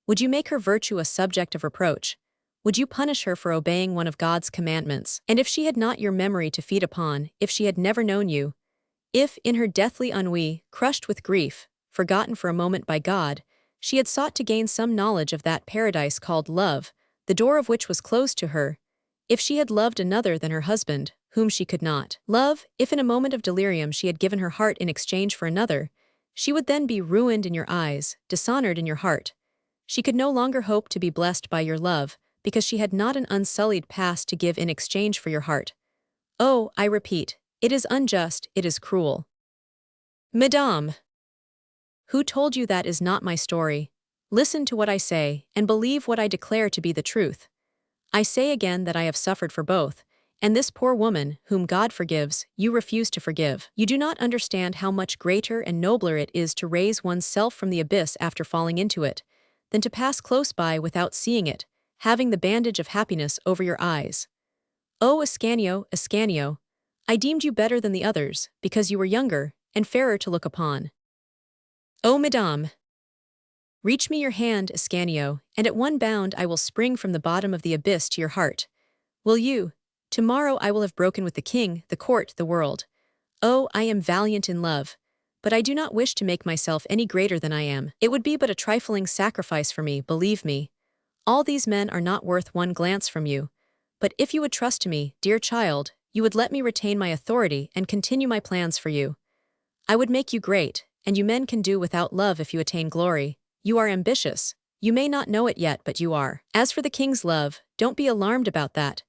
Would you make her virtue a subject of reproach? Would you punish her for obeying one of God's commandments? And if she had not your memory to feed upon, if she had never known you, if, in her deathly ennui, crushed with grief, forgotten for a moment by God, she had sought to gain some knowledge of that paradise called love, the door of which was closed to her, if she had loved another than her husband, whom she could not love, if in a moment of delirium she had given her heart in exchange for another, she would then be ruined in your eyes, dishonored in your heart. She could no longer hope to be blessed by your love, because she had not an unsullied past to give in exchange for your heart. Oh, I repeat, it is unjust, it is cruel. Madame! Who told you that is not my story? Listen to what I say, and believe what I declare to be the truth. I say again that I have suffered for both, and this poor woman, whom God forgives, you refuse to forgive. You do not understand how much greater and nobler it is to raise one's self from the abyss after falling into it, than to pass close by without seeing it, having the bandage of happiness over your eyes. Oh, Ascanio, Ascanio, I deemed you better than the others, because you were younger, and fairer to look upon. Oh, madame! Reach me your hand, Ascanio, and at one bound I will spring from the bottom of the abyss to your heart. Will you? Tomorrow I will have broken with the king, the court, the world. Oh, I am valiant in love, but I do not wish to make myself any greater than I am. It would be but a trifling sacrifice for me, believe me. All these men are not worth one glance from you, but if you would trust to me, dear child, you would let me retain my authority and continue my plans for you. I would make you great, and you men can do without love if you attain glory. You are ambitious. You may not know it yet, but you are. As for the king's love, don't be alarmed about that.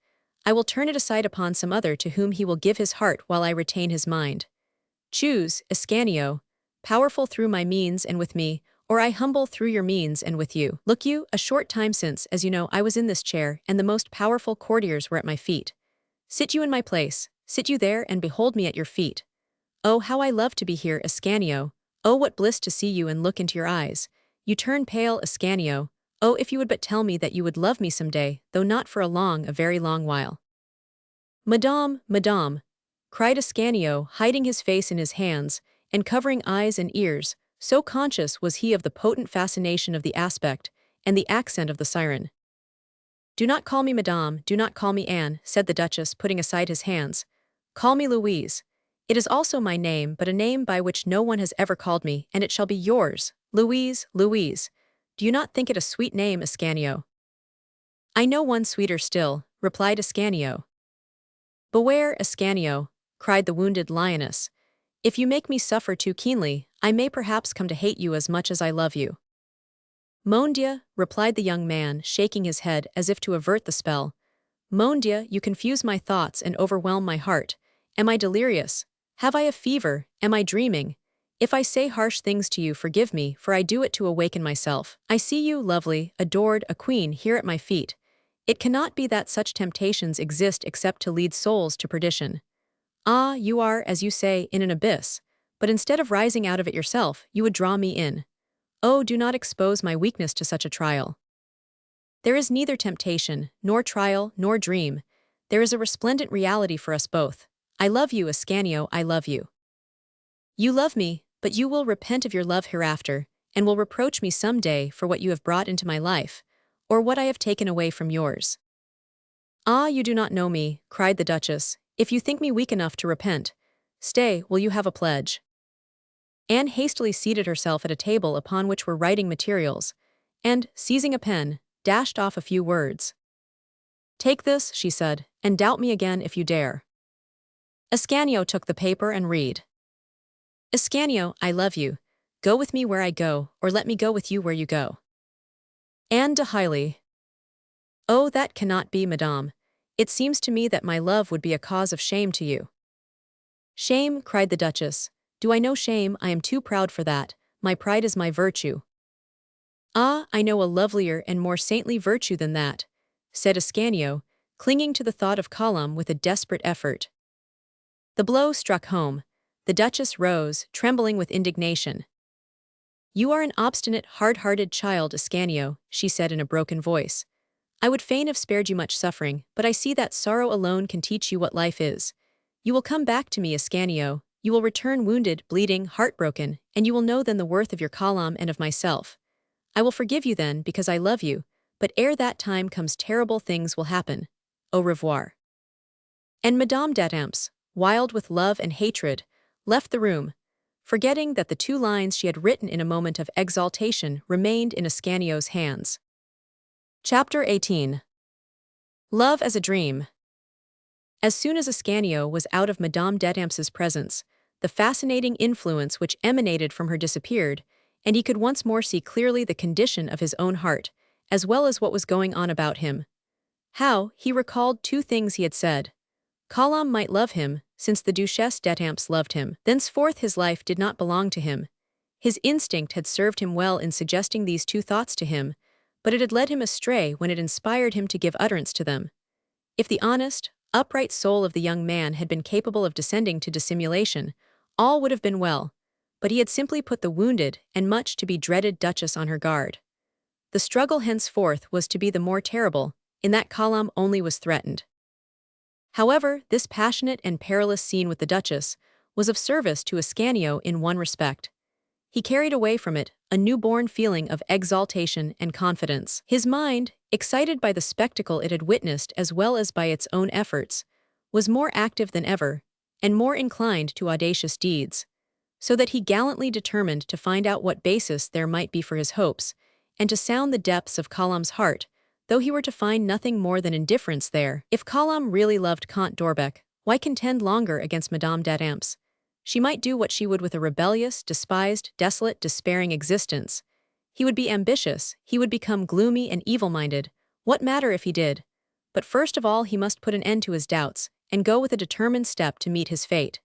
I will turn it aside upon some other to whom he will give his heart while I retain his mind. Choose, Ascanio, powerful through my means and with me, or I humble through your means and with you. Look you, a short time since, as you know, I was in this chair, and the most powerful courtiers were at my feet. Sit you in my place, sit you there and behold me at your feet. Oh, how I love to be here, Ascanio. Oh, what bliss to see you and look into your eyes. You turn pale, Ascanio. Oh, if you would but tell me that you would love me some day, though not for a very long while. Madame, madame, cried Ascanio, hiding his face in his hands, and covering eyes and ears, so conscious was he of the potent fascination of the aspect, and the accent of the siren. Do not call me madame, do not call me Anne, said the Duchess, putting aside his hands. Call me Louise. It is also my name, but a name by which no one has ever called me, and it shall be yours. Louise, Louise. Do you not think it a sweet name, Ascanio? I know one sweeter still, replied Ascanio. Beware, Ascanio, cried the wounded lioness. If you make me suffer too keenly, I may perhaps come to hate you as much as I love you. Mon Dieu, replied the young man, shaking his head as if to avert the spell. Mon Dieu, you confuse my thoughts and overwhelm my heart. Am I delirious? Have I a fever? Am I dreaming? If I say harsh things to you, forgive me, for I do it to awaken myself. I see you, lovely, adored, a queen, here at my feet. It cannot be that such temptations exist except to lead souls to perdition. Ah, you are, as you say, in an abyss, but instead of rising out of it yourself, you would draw me in. Oh, do not expose my weakness to such a trial. There is neither temptation, nor trial, nor dream. There is a resplendent reality for us both. I love you, Ascanio, I love you. You love me, but you will repent of your love hereafter, and will reproach me some day for what you have brought into my life, or what I have taken away from yours. Ah, you do not know me, cried the Duchess, if you think me weak enough to repent. Stay, will you have a pledge? Anne hastily seated herself at a table upon which were writing materials, and, seizing a pen, dashed off a few words. Take this, she said, and doubt me again if you dare. Ascanio took the paper and read. Ascanio, I love you. Go with me where I go, or let me go with you where you go. Anne de Hiley. Oh, that cannot be, madame. It seems to me that my love would be a cause of shame to you. Shame, cried the Duchess. Do I know shame? I am too proud for that, my pride is my virtue." "Ah, I know a lovelier and more saintly virtue than that," said Ascanio, clinging to the thought of Colum with a desperate effort. The blow struck home. The Duchess rose, trembling with indignation. "You are an obstinate, hard-hearted child, Ascanio," she said in a broken voice. "I would fain have spared you much suffering, but I see that sorrow alone can teach you what life is. You will come back to me, Ascanio. You will return wounded, bleeding, heartbroken, and you will know then the worth of your Colum and of myself. I will forgive you then, because I love you, but ere that time comes terrible things will happen. Au revoir." And Madame d'Etampes, wild with love and hatred, left the room, forgetting that the 2 lines she had written in a moment of exaltation remained in Ascanio's hands. Chapter 18. Love as a Dream. As soon as Ascanio was out of Madame d'Etampes' presence, the fascinating influence which emanated from her disappeared, and he could once more see clearly the condition of his own heart, as well as what was going on about him. How, he recalled 2 things he had said. Colum might love him, since the Duchesse d'Etampes loved him. Thenceforth his life did not belong to him. His instinct had served him well in suggesting these 2 thoughts to him, but it had led him astray when it inspired him to give utterance to them. If the honest, upright soul of the young man had been capable of descending to dissimulation, all would have been well, but he had simply put the wounded and much to be dreaded Duchess on her guard. The struggle henceforth was to be the more terrible, in that Colum only was threatened. However, this passionate and perilous scene with the Duchess was of service to Ascanio in one respect. He carried away from it a newborn feeling of exaltation and confidence. His mind, excited by the spectacle it had witnessed as well as by its own efforts, was more active than ever, and more inclined to audacious deeds, so that he gallantly determined to find out what basis there might be for his hopes, and to sound the depths of Colum's heart, though he were to find nothing more than indifference there. If Colum really loved Comte d'Orbec, why contend longer against Madame d'Etampes? She might do what she would with a rebellious, despised, desolate, despairing existence. He would be ambitious, he would become gloomy and evil-minded. What matter if he did? But first of all he must put an end to his doubts, and go with a determined step to meet his fate.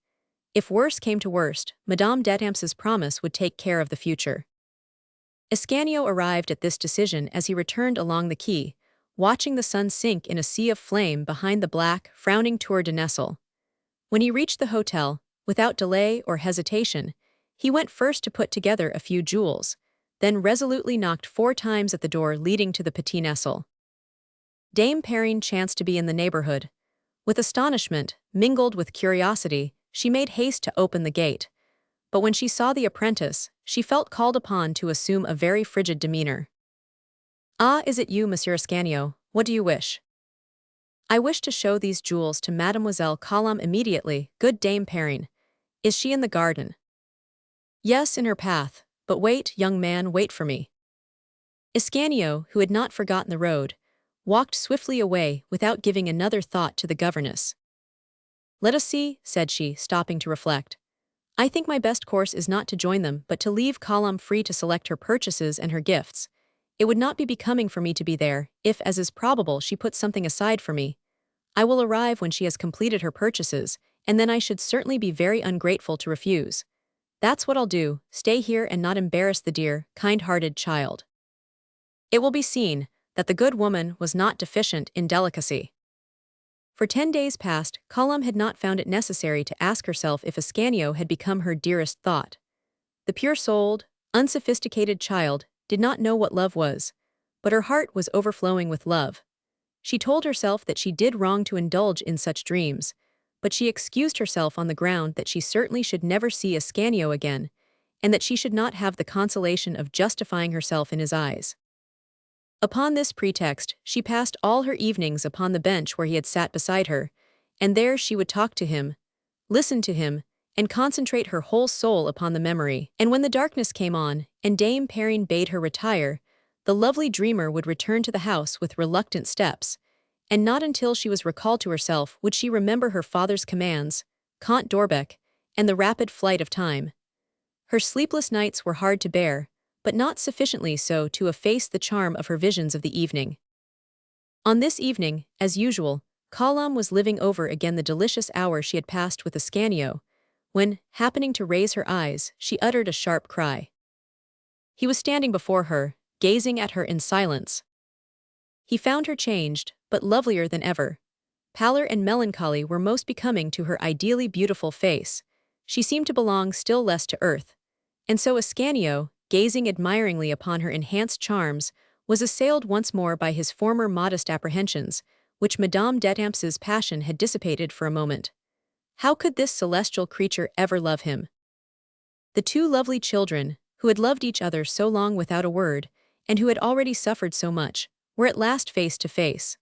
If worse came to worst, Madame d'Etampes' promise would take care of the future. Ascanio arrived at this decision as he returned along the quay, watching the sun sink in a sea of flame behind the black, frowning Tour de Nesle. When he reached the hotel, without delay or hesitation, he went first to put together a few jewels, then resolutely knocked 4 times at the door leading to the Petit Nesle. Dame Perrine chanced to be in the neighborhood. With astonishment, mingled with curiosity, she made haste to open the gate. But when she saw the apprentice, she felt called upon to assume a very frigid demeanor. "Ah, is it you, Monsieur Ascanio? What do you wish?" "I wish to show these jewels to Mademoiselle Colum immediately, good Dame Perrine. Is she in the garden?" "Yes, in her path, but wait, young man, wait for me." Ascanio, who had not forgotten the road, walked swiftly away without giving another thought to the governess. "Let us see," said she, stopping to reflect. "I think my best course is not to join them but to leave Colum free to select her purchases and her gifts. It would not be becoming for me to be there, if, as is probable, she puts something aside for me. I will arrive when she has completed her purchases, and then I should certainly be very ungrateful to refuse. That's what I'll do, stay here and not embarrass the dear, kind-hearted child." It will be seen that the good woman was not deficient in delicacy. For 10 days past, Colum had not found it necessary to ask herself if Ascanio had become her dearest thought. The pure-souled, unsophisticated child did not know what love was, but her heart was overflowing with love. She told herself that she did wrong to indulge in such dreams, but she excused herself on the ground that she certainly should never see Ascanio again, and that she should not have the consolation of justifying herself in his eyes. Upon this pretext, she passed all her evenings upon the bench where he had sat beside her, and there she would talk to him, listen to him, and concentrate her whole soul upon the memory. And when the darkness came on, and Dame Perrine bade her retire, the lovely dreamer would return to the house with reluctant steps, and not until she was recalled to herself would she remember her father's commands, Comte d'Orbec, and the rapid flight of time. Her sleepless nights were hard to bear, but not sufficiently so to efface the charm of her visions of the evening. On this evening, as usual, Colum was living over again the delicious hour she had passed with Ascanio, when, happening to raise her eyes, she uttered a sharp cry. He was standing before her, gazing at her in silence. He found her changed, but lovelier than ever. Pallor and melancholy were most becoming to her ideally beautiful face. She seemed to belong still less to earth. And so Ascanio, gazing admiringly upon her enhanced charms, was assailed once more by his former modest apprehensions, which Madame d'Etampes's passion had dissipated for a moment. How could this celestial creature ever love him? The two lovely children, who had loved each other so long without a word, and who had already suffered so much, were at last face to face.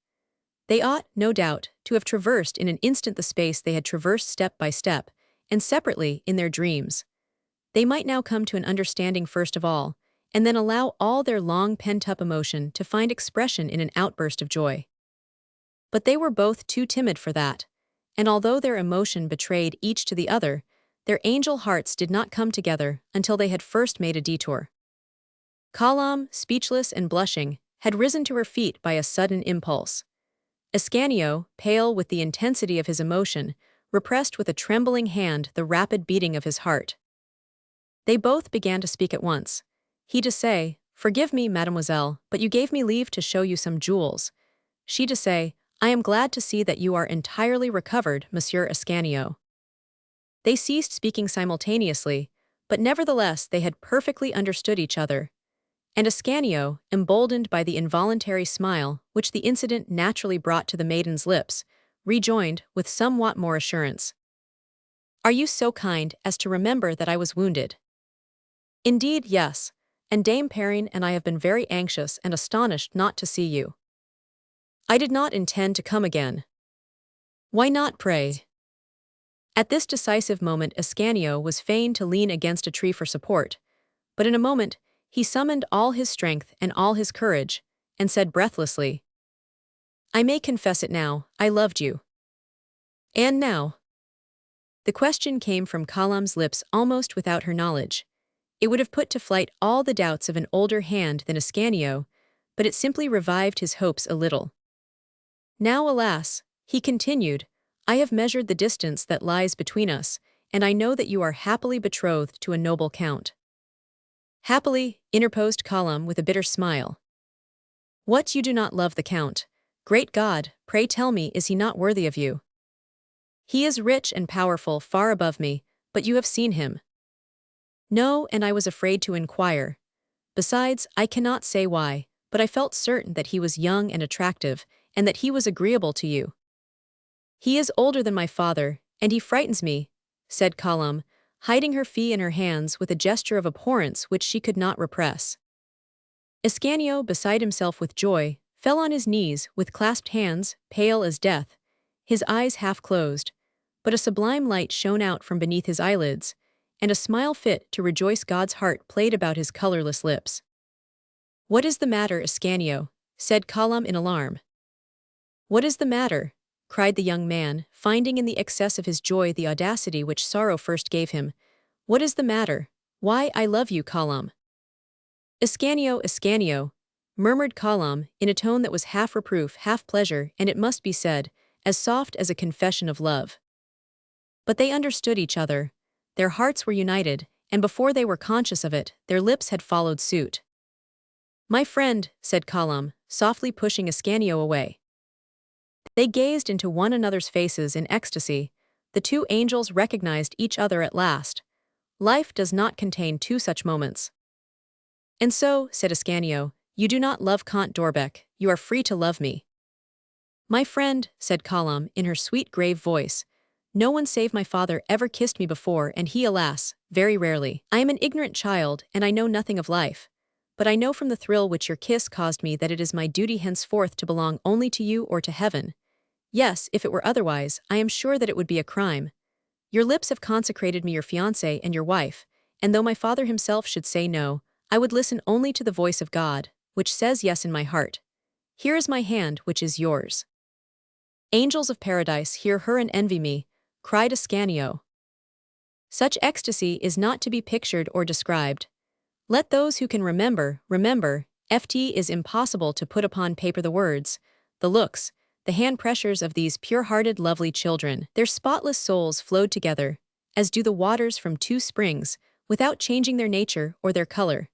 They ought, no doubt, to have traversed in an instant the space they had traversed step by step, and separately in their dreams. They might now come to an understanding first of all, and then allow all their long pent-up emotion to find expression in an outburst of joy. But they were both too timid for that, and although their emotion betrayed each to the other, their angel hearts did not come together until they had first made a detour. Calm, speechless and blushing, had risen to her feet by a sudden impulse. Ascanio, pale with the intensity of his emotion, repressed with a trembling hand the rapid beating of his heart. They both began to speak at once. He to say, "Forgive me, mademoiselle, but you gave me leave to show you some jewels." She to say, "I am glad to see that you are entirely recovered, Monsieur Ascanio." They ceased speaking simultaneously, but nevertheless they had perfectly understood each other. And Ascanio, emboldened by the involuntary smile which the incident naturally brought to the maiden's lips, rejoined with somewhat more assurance. "Are you so kind as to remember that I was wounded?" "Indeed, yes, and Dame Perrine and I have been very anxious and astonished not to see you." "I did not intend to come again." "Why not, pray?" At this decisive moment Ascanio was fain to lean against a tree for support, but in a moment he summoned all his strength and all his courage, and said breathlessly, "I may confess it now, I loved you." "And now?" The question came from Kalam's lips almost without her knowledge. It would have put to flight all the doubts of an older hand than Ascanio, but it simply revived his hopes a little. "Now, alas," he continued, "I have measured the distance that lies between us, and I know that you are happily betrothed to a noble count." "Happily," interposed Kalam with a bitter smile. "What, you do not love the count? Great God, pray tell me, is he not worthy of you?" "He is rich and powerful far above me, but you have seen him." "No, and I was afraid to inquire. Besides, I cannot say why, but I felt certain that he was young and attractive, and that he was agreeable to you." "He is older than my father, and he frightens me," said Kalam, hiding her fee in her hands with a gesture of abhorrence which she could not repress. Ascanio, beside himself with joy, fell on his knees with clasped hands, pale as death, his eyes half closed, but a sublime light shone out from beneath his eyelids, and a smile fit to rejoice God's heart played about his colorless lips. "What is the matter, Ascanio?" said Kalam in alarm. "What is the matter?" cried the young man, finding in the excess of his joy the audacity which sorrow first gave him. "What is the matter? Why, I love you, Kalam." "Ascanio, Ascanio," murmured Kalam, in a tone that was half reproof, half pleasure, and it must be said, as soft as a confession of love. But they understood each other. Their hearts were united, and before they were conscious of it, their lips had followed suit. "My friend," said Kalam, softly pushing Ascanio away. They gazed into one another's faces in ecstasy. The two angels recognized each other at last. Life does not contain two such moments. "And so," said Ascanio, "you do not love Count d'Orbec, you are free to love me." "My friend," said Kalam in her sweet grave voice, "no one save my father ever kissed me before, and he, alas, very rarely. I am an ignorant child, and I know nothing of life. But I know from the thrill which your kiss caused me that it is my duty henceforth to belong only to you or to heaven. Yes, if it were otherwise, I am sure that it would be a crime. Your lips have consecrated me your fiancée and your wife, and though my father himself should say no, I would listen only to the voice of God, which says yes in my heart. Here is my hand, which is yours." "Angels of paradise, hear her and envy me," cried Ascanio. Such ecstasy is not to be pictured or described. Let those who can remember, remember. It is impossible to put upon paper the words, the looks, the hand pressures of these pure-hearted lovely children. Their spotless souls flowed together, as do the waters from two springs, without changing their nature or their color.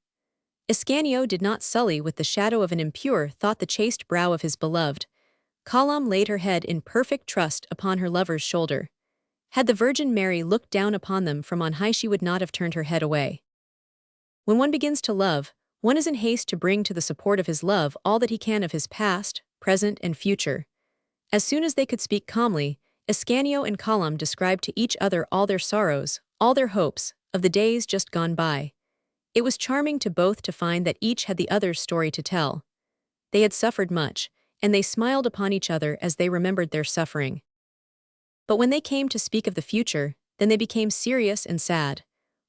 Ascanio did not sully with the shadow of an impure thought the chaste brow of his beloved. Column laid her head in perfect trust upon her lover's shoulder. Had the Virgin Mary looked down upon them from on high, she would not have turned her head away. When one begins to love, one is in haste to bring to the support of his love all that he can of his past, present, and future. As soon as they could speak calmly, Ascanio and Column described to each other all their sorrows, all their hopes, of the days just gone by. It was charming to both to find that each had the other's story to tell. They had suffered much, and they smiled upon each other as they remembered their suffering. But when they came to speak of the future, then they became serious and sad.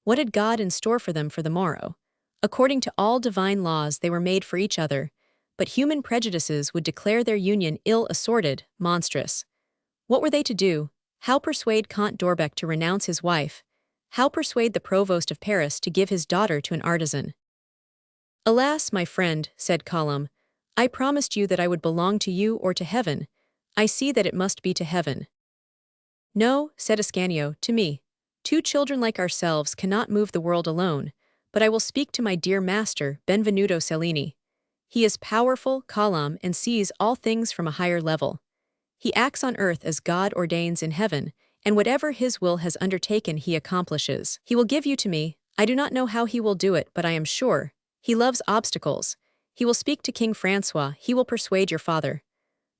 What had God in store for them for the morrow? According to all divine laws, they were made for each other, but human prejudices would declare their union ill-assorted, monstrous. What were they to do? How persuade Count d'Orbec to renounce his wife? How persuade the provost of Paris to give his daughter to an artisan? "Alas, my friend," said Column, "I promised you that I would belong to you or to heaven. I see that it must be to heaven." "No," said Ascanio, "to me. 2 children like ourselves cannot move the world alone, but I will speak to my dear master, Benvenuto Cellini. He is powerful, calm, and sees all things from a higher level. He acts on earth as God ordains in heaven, and whatever his will has undertaken he accomplishes. He will give you to me. I do not know how he will do it, but I am sure. He loves obstacles. He will speak to King Francois, he will persuade your father.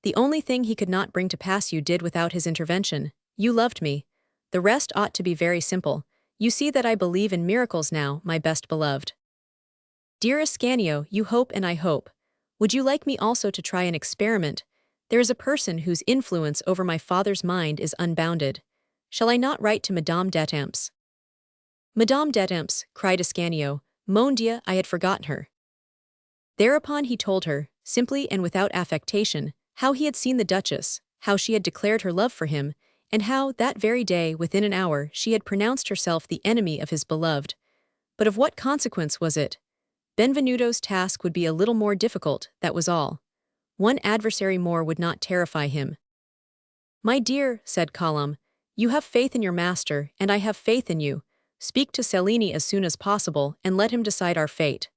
The only thing he could not bring to pass you did without his intervention. You loved me. The rest ought to be very simple. You see that I believe in miracles now, my best beloved. Dear Ascanio, you hope and I hope. Would you like me also to try an experiment? There is a person whose influence over my father's mind is unbounded. Shall I not write to Madame d'Etampes?" "Madame d'Etampes," cried Ascanio, "Mon Dieu, I had forgotten her." Thereupon he told her, simply and without affectation, how he had seen the Duchess, how she had declared her love for him, and how, that very day, within an hour, she had pronounced herself the enemy of his beloved. But of what consequence was it? Benvenuto's task would be a little more difficult, that was all. One adversary more would not terrify him. "My dear," said Column, "you have faith in your master, and I have faith in you. Speak to Cellini as soon as possible, and let him decide our fate.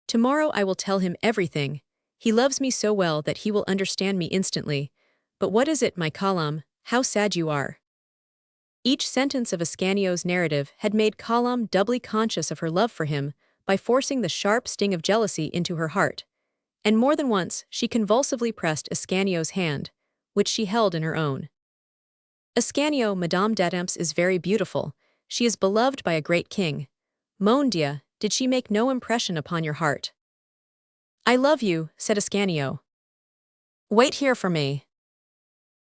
Tomorrow I will tell him everything. He loves me so well that he will understand me instantly. But what is it, my Column? How sad you are." Each sentence of Ascanio's narrative had made Column doubly conscious of her love for him by forcing the sharp sting of jealousy into her heart. And more than once she convulsively pressed Ascanio's hand, which she held in her own. "Ascanio, Madame d'Etampes is very beautiful. She is beloved by a great king. Mon Dieu, did she make no impression upon your heart?" "I love you," said Ascanio. "Wait here for me."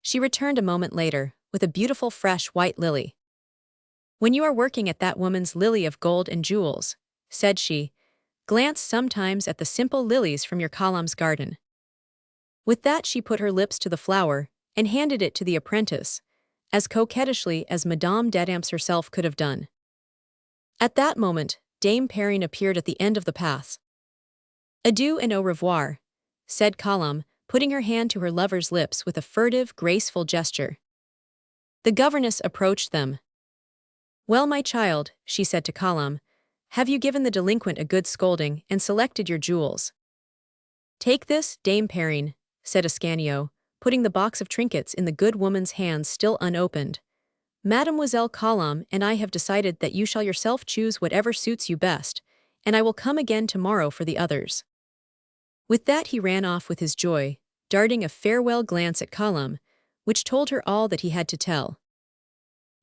She returned a moment later, with a beautiful fresh white lily. "When you are working at that woman's lily of gold and jewels," said she, "glance sometimes at the simple lilies from your Column's garden." With that she put her lips to the flower, and handed it to the apprentice, as coquettishly as Madame d'Etampes herself could have done. At that moment, Dame Perrine appeared at the end of the path. "Adieu and au revoir," said Column, putting her hand to her lover's lips with a furtive, graceful gesture. The governess approached them. "Well, my child," she said to Column, "have you given the delinquent a good scolding and selected your jewels?" "Take this, Dame Perrine," said Ascanio, putting the box of trinkets in the good woman's hands still unopened. "Mademoiselle Column and I have decided that you shall yourself choose whatever suits you best, and I will come again tomorrow for the others." With that he ran off with his joy, darting a farewell glance at Column, which told her all that he had to tell.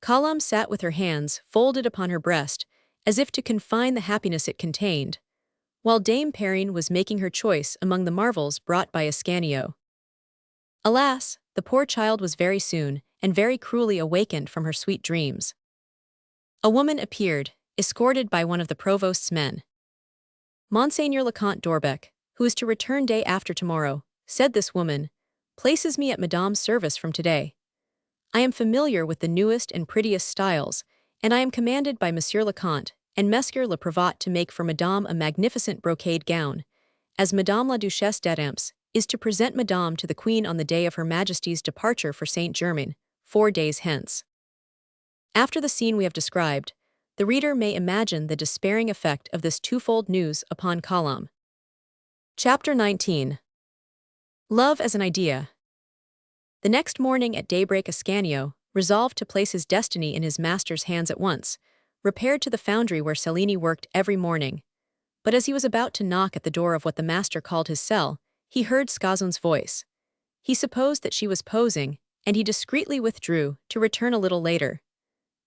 Column sat with her hands folded upon her breast, as if to confine the happiness it contained, while Dame Perrine was making her choice among the marvels brought by Ascanio. Alas, the poor child was very soon and very cruelly awakened from her sweet dreams. A woman appeared, escorted by one of the provost's men. "Monseigneur le Comte d'Orbec, who is to return day after tomorrow," said this woman, "places me at Madame's service from today. I am familiar with the newest and prettiest styles, and I am commanded by Monsieur le Comte and Monsieur le Prévôt to make for Madame a magnificent brocade gown, as Madame la Duchesse d'Etampes is to present Madame to the Queen on the day of Her Majesty's departure for Saint-Germain, 4 days hence." After the scene we have described, the reader may imagine the despairing effect of this twofold news upon Column. Chapter 19. Love as an Idea. The next morning at daybreak Ascanio, resolved to place his destiny in his master's hands at once, repaired to the foundry where Cellini worked every morning. But as he was about to knock at the door of what the master called his cell, he heard Scazon's voice. He supposed that she was posing, and he discreetly withdrew to return a little later.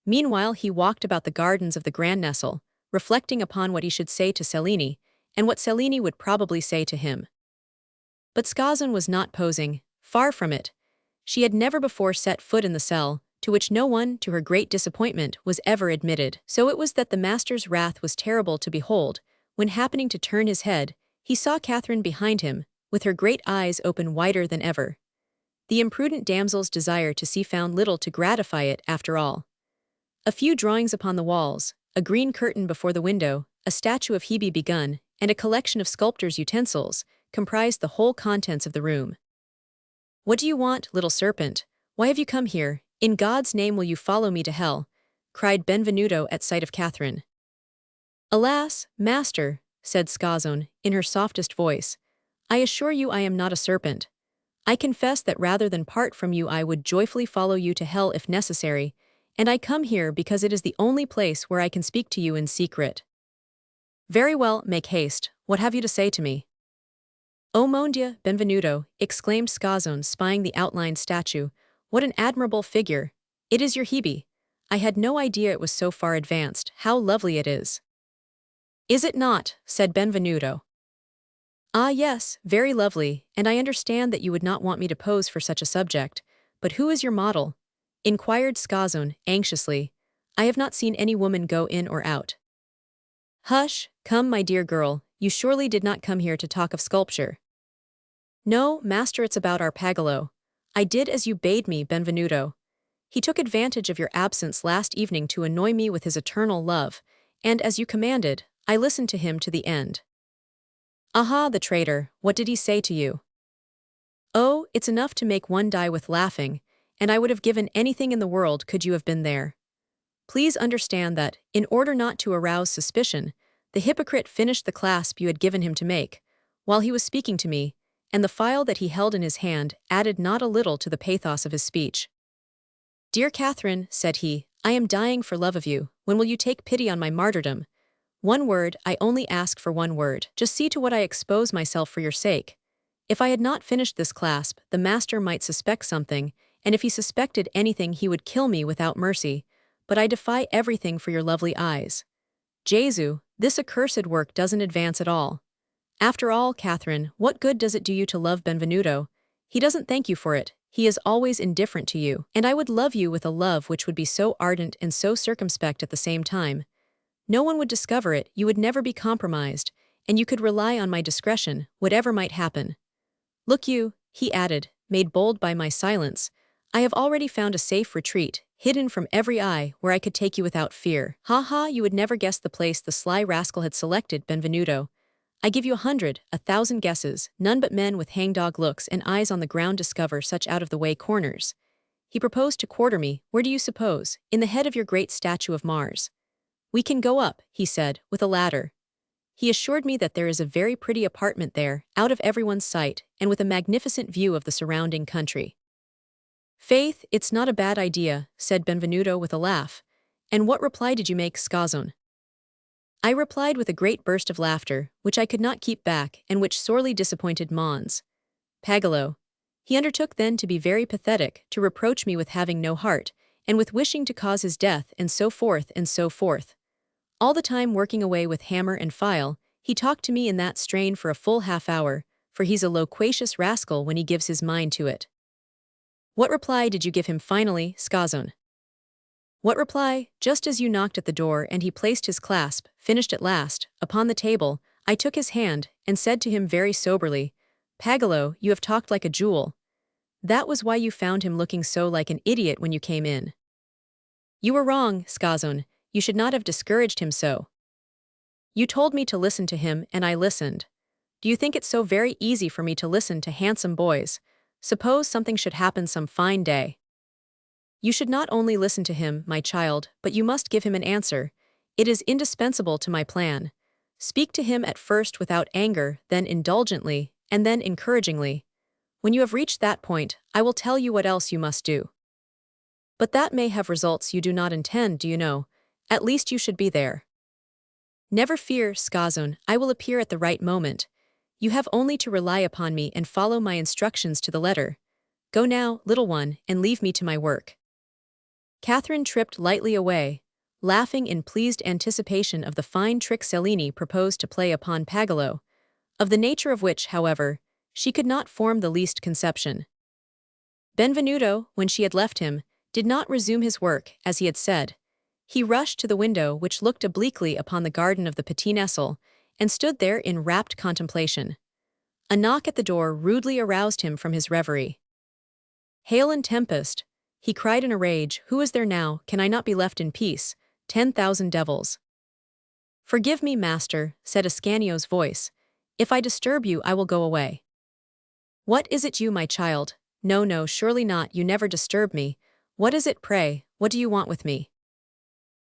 Meanwhile he walked about the gardens of the Grand Nestle, reflecting upon what he should say to Cellini, and what Cellini would probably say to him. But Scazon was not posing, far from it. She had never before set foot in the cell, to which no one, to her great disappointment, was ever admitted. So it was that the master's wrath was terrible to behold, when happening to turn his head, he saw Catherine behind him, with her great eyes open wider than ever. The imprudent damsel's desire to see found little to gratify it after all. A few drawings upon the walls, a green curtain before the window, a statue of Hebe begun, and a collection of sculptor's utensils, comprised the whole contents of the room. "What do you want, little serpent? Why have you come here? In God's name will you follow me to hell?" cried Benvenuto at sight of Catherine. "Alas, master," said Scazon, in her softest voice, "I assure you I am not a serpent. I confess that rather than part from you I would joyfully follow you to hell if necessary, and I come here because it is the only place where I can speak to you in secret." "Very well, make haste. What have you to say to me?" "Oh mon Dieu, Benvenuto," exclaimed Scazon, spying the outlined statue, "what an admirable figure! It is your Hebe. I had no idea it was so far advanced. How lovely it is!" "Is it not?" said Benvenuto. "Ah yes, very lovely, and I understand that you would not want me to pose for such a subject, but who is your model?" inquired Scazon, anxiously. "I have not seen any woman go in or out." "Hush, come my dear girl, you surely did not come here to talk of sculpture." "No, master, it's about our Pagolo. I did as you bade me, Benvenuto. He took advantage of your absence last evening to annoy me with his eternal love, and as you commanded, I listened to him to the end." "Aha, the traitor, what did he say to you?" "Oh, it's enough to make one die with laughing, and I would have given anything in the world could you have been there. Please understand that, in order not to arouse suspicion, the hypocrite finished the clasp you had given him to make, while he was speaking to me, and the phial that he held in his hand added not a little to the pathos of his speech. 'Dear Catherine,' said he, 'I am dying for love of you. When will you take pity on my martyrdom? One word, I only ask for one word. Just see to what I expose myself for your sake.' If I had not finished this clasp, the master might suspect something, and if he suspected anything he would kill me without mercy, but I defy everything for your lovely eyes. Jesu, this accursed work doesn't advance at all. After all, Catherine, what good does it do you to love Benvenuto? He doesn't thank you for it, he is always indifferent to you, and I would love you with a love which would be so ardent and so circumspect at the same time. No one would discover it, you would never be compromised, and you could rely on my discretion, whatever might happen. Look you," he added, made bold by my silence, "I have already found a safe retreat, hidden from every eye, where I could take you without fear." "Ha ha, you would never guess the place the sly rascal had selected, Benvenuto. I give you 100, 1,000 guesses, none but men with hangdog looks and eyes on the ground discover such out-of-the-way corners. He proposed to quarter me, where do you suppose? In the head of your great statue of Mars. 'We can go up,' he said, 'with a ladder.' He assured me that there is a very pretty apartment there, out of everyone's sight, and with a magnificent view of the surrounding country." "Faith, it's not a bad idea," said Benvenuto with a laugh. "And what reply did you make, Scazon?" I replied with a great burst of laughter, which I could not keep back, and which sorely disappointed Mons. Pagolo. He undertook then to be very pathetic, to reproach me with having no heart, and with wishing to cause his death, and so forth and so forth. All the time working away with hammer and file, he talked to me in that strain for a full half-hour, for he's a loquacious rascal when he gives his mind to it. "What reply did you give him finally, Scazon?" "What reply? Just as you knocked at the door and he placed his clasp, finished at last, upon the table, I took his hand, and said to him very soberly, 'Pagolo, you have talked like a jewel. That was why you found him looking so like an idiot when you came in.' You were wrong, Scazon, you should not have discouraged him so. You told me to listen to him, and I listened. Do you think it's so very easy for me to listen to handsome boys? Suppose something should happen some fine day. You should not only listen to him, my child, but you must give him an answer. It is indispensable to my plan. Speak to him at first without anger, then indulgently, and then encouragingly. When you have reached that point, I will tell you what else you must do. But that may have results you do not intend, do you know? At least you should be there. Never fear, Skazon, I will appear at the right moment. You have only to rely upon me and follow my instructions to the letter. Go now, little one, and leave me to my work. Catherine tripped lightly away, laughing in pleased anticipation of the fine trick Cellini proposed to play upon Pagolo, of the nature of which, however, she could not form the least conception. Benvenuto, when she had left him, did not resume his work, as he had said. He rushed to the window which looked obliquely upon the garden of the Petit Nesle, and stood there in rapt contemplation. A knock at the door rudely aroused him from his reverie. "Hail and tempest!" he cried in a rage. "Who is there now? Can I not be left in peace? 10,000 devils!" "Forgive me, master," said Ascanio's voice. "If I disturb you, I will go away." "What is it, you, my child? No, no, surely not, you never disturb me. What is it, pray? What do you want with me?"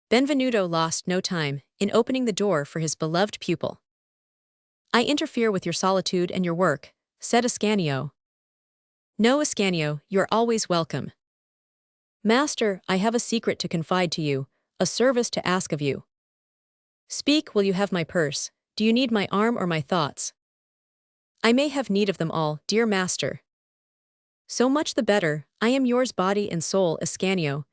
Benvenuto lost no time in opening the door for his beloved pupil. "I interfere with your solitude and your work," said Ascanio. "No, Ascanio, you're always welcome." "Master, I have a secret to confide to you, a service to ask of you." "Speak, will you have my purse? Do you need my arm or my thoughts?" "I may have need of them all, dear master." "So much the better, I am yours body and soul, Ascanio.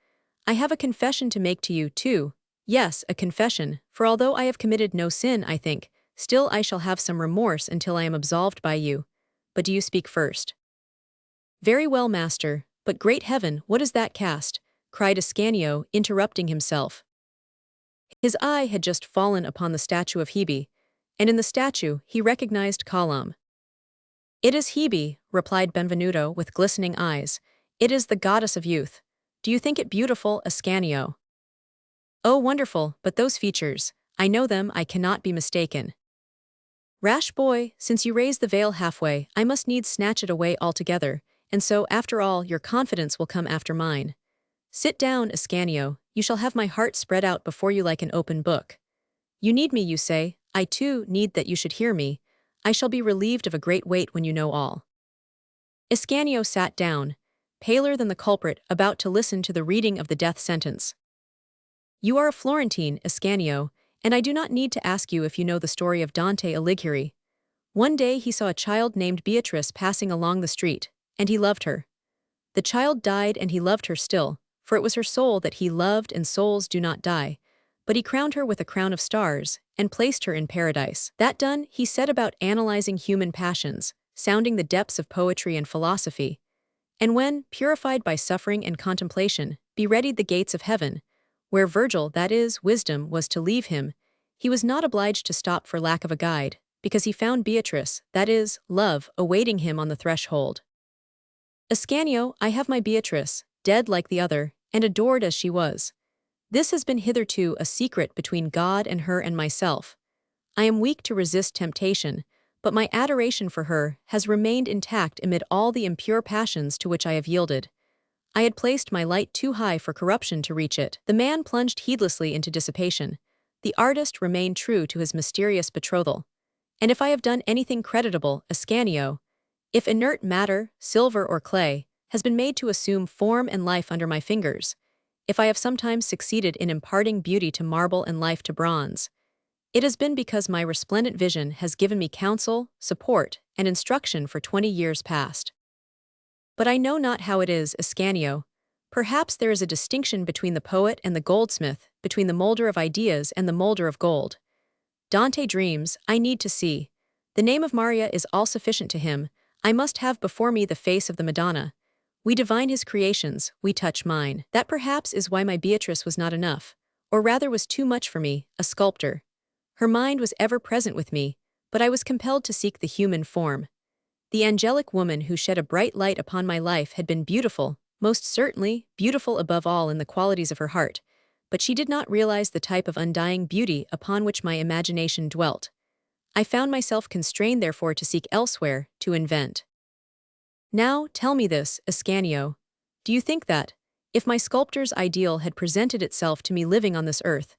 I have a confession to make to you, too. Yes, a confession, for although I have committed no sin, I think, still I shall have some remorse until I am absolved by you. But do you speak first?" "Very well, master, but great heaven, what is that cast?" cried Ascanio, interrupting himself. His eye had just fallen upon the statue of Hebe, and in the statue he recognized Colombe. "It is Hebe," replied Benvenuto with glistening eyes. "It is the goddess of youth. Do you think it beautiful, Ascanio?" "Oh, wonderful, but those features, I know them, I cannot be mistaken." "Rash boy, since you raise the veil halfway, I must needs snatch it away altogether, and so, after all, your confidence will come after mine. Sit down, Ascanio, you shall have my heart spread out before you like an open book. You need me, you say, I too need that you should hear me. I shall be relieved of a great weight when you know all." Ascanio sat down, paler than the culprit about to listen to the reading of the death sentence. "You are a Florentine, Ascanio, and I do not need to ask you if you know the story of Dante Alighieri. One day he saw a child named Beatrice passing along the street, and he loved her. The child died and he loved her still, for it was her soul that he loved, and souls do not die. But he crowned her with a crown of stars, and placed her in paradise. That done, he set about analyzing human passions, sounding the depths of poetry and philosophy. And when, purified by suffering and contemplation, bereadied the gates of heaven, where Virgil, that is, wisdom, was to leave him, he was not obliged to stop for lack of a guide, because he found Beatrice, that is, love, awaiting him on the threshold. "Ascanio, I have my Beatrice, dead like the other, and adored as she was. This has been hitherto a secret between God and her and myself. I am weak to resist temptation, but my adoration for her has remained intact amid all the impure passions to which I have yielded. I had placed my light too high for corruption to reach it. The man plunged heedlessly into dissipation. The artist remained true to his mysterious betrothal. And if I have done anything creditable, Ascanio, if inert matter, silver or clay, has been made to assume form and life under my fingers, if I have sometimes succeeded in imparting beauty to marble and life to bronze, it has been because my resplendent vision has given me counsel, support, and instruction for 20 years past. But I know not how it is, Ascanio. Perhaps there is a distinction between the poet and the goldsmith, between the molder of ideas and the molder of gold. Dante dreams, I need to see. The name of Maria is all sufficient to him. I must have before me the face of the Madonna. We divine his creations, we touch mine. That perhaps is why my Beatrice was not enough, or rather was too much for me, a sculptor. Her mind was ever present with me, but I was compelled to seek the human form. The angelic woman who shed a bright light upon my life had been beautiful, most certainly, beautiful above all in the qualities of her heart, but she did not realize the type of undying beauty upon which my imagination dwelt. I found myself constrained therefore to seek elsewhere, to invent. Now, tell me this, Ascanio. Do you think that, if my sculptor's ideal had presented itself to me living on this earth,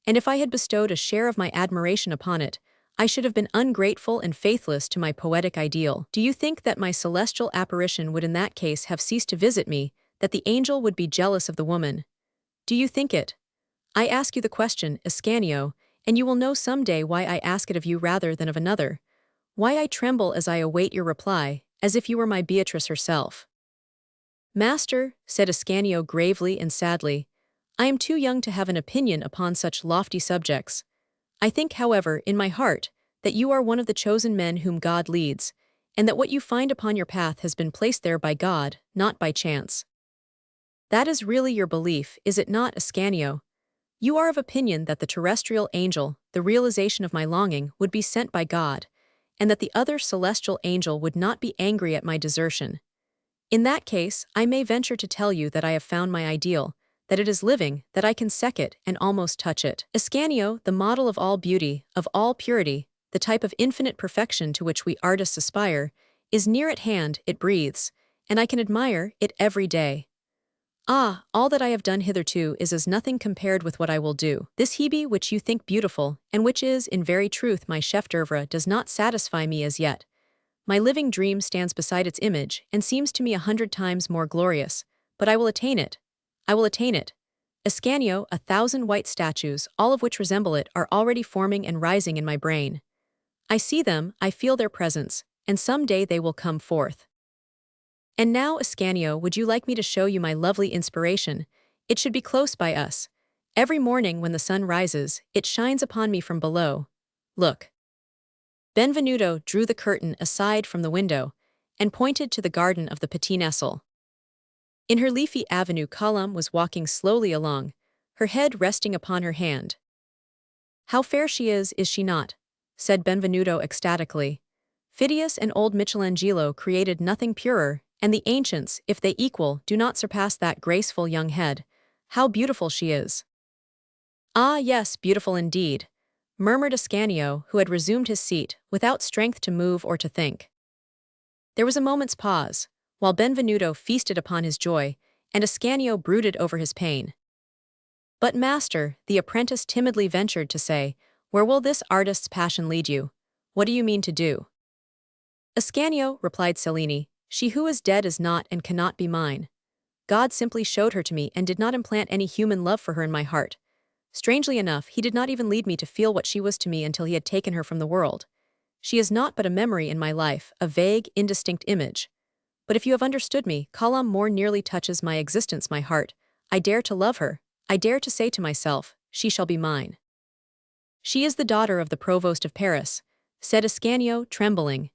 and if I had bestowed a share of my admiration upon it, I should have been ungrateful and faithless to my poetic ideal. Do you think that my celestial apparition would in that case have ceased to visit me, that the angel would be jealous of the woman? Do you think it? I ask you the question, Ascanio, and you will know someday why I ask it of you rather than of another, why I tremble as I await your reply, as if you were my Beatrice herself. Master, said Ascanio gravely and sadly, I am too young to have an opinion upon such lofty subjects. I think, however, in my heart, that you are one of the chosen men whom God leads, and that what you find upon your path has been placed there by God, not by chance. That is really your belief, is it not, Ascanio? You are of opinion that the terrestrial angel, the realization of my longing, would be sent by God, and that the other celestial angel would not be angry at my desertion. In that case, I may venture to tell you that I have found my ideal, that it is living, that I can sec it and almost touch it. Ascanio, the model of all beauty, of all purity, the type of infinite perfection to which we artists aspire, is near at hand, it breathes, and I can admire it every day. Ah, all that I have done hitherto is as nothing compared with what I will do. This Hebe which you think beautiful, and which is, in very truth, my chef d'oeuvre, does not satisfy me as yet. My living dream stands beside its image, and seems to me 100 times more glorious, but I will attain it. I will attain it. Ascanio, 1,000 white statues, all of which resemble it, are already forming and rising in my brain. I see them, I feel their presence, and some day they will come forth. And now, Ascanio, would you like me to show you my lovely inspiration? It should be close by us. Every morning when the sun rises, it shines upon me from below. Look. Benvenuto drew the curtain aside from the window, and pointed to the garden of the Petit Nestle. In her leafy avenue Colombe was walking slowly along, her head resting upon her hand. How fair she is she not? Said Benvenuto ecstatically. Phidias and old Michelangelo created nothing purer, and the ancients, if they equal, do not surpass that graceful young head. How beautiful she is! Ah yes, beautiful indeed, murmured Ascanio, who had resumed his seat, without strength to move or to think. There was a moment's pause, while Benvenuto feasted upon his joy, and Ascanio brooded over his pain. But master, the apprentice timidly ventured to say, where will this artist's passion lead you? What do you mean to do? Ascanio, replied Cellini, she who is dead is not and cannot be mine. God simply showed her to me and did not implant any human love for her in my heart. Strangely enough, he did not even lead me to feel what she was to me until he had taken her from the world. She is not but a memory in my life, a vague, indistinct image. But if you have understood me, Colombe more nearly touches my existence, my heart. I dare to love her. I dare to say to myself, she shall be mine. She is the daughter of the provost of Paris, said Ascanio, trembling.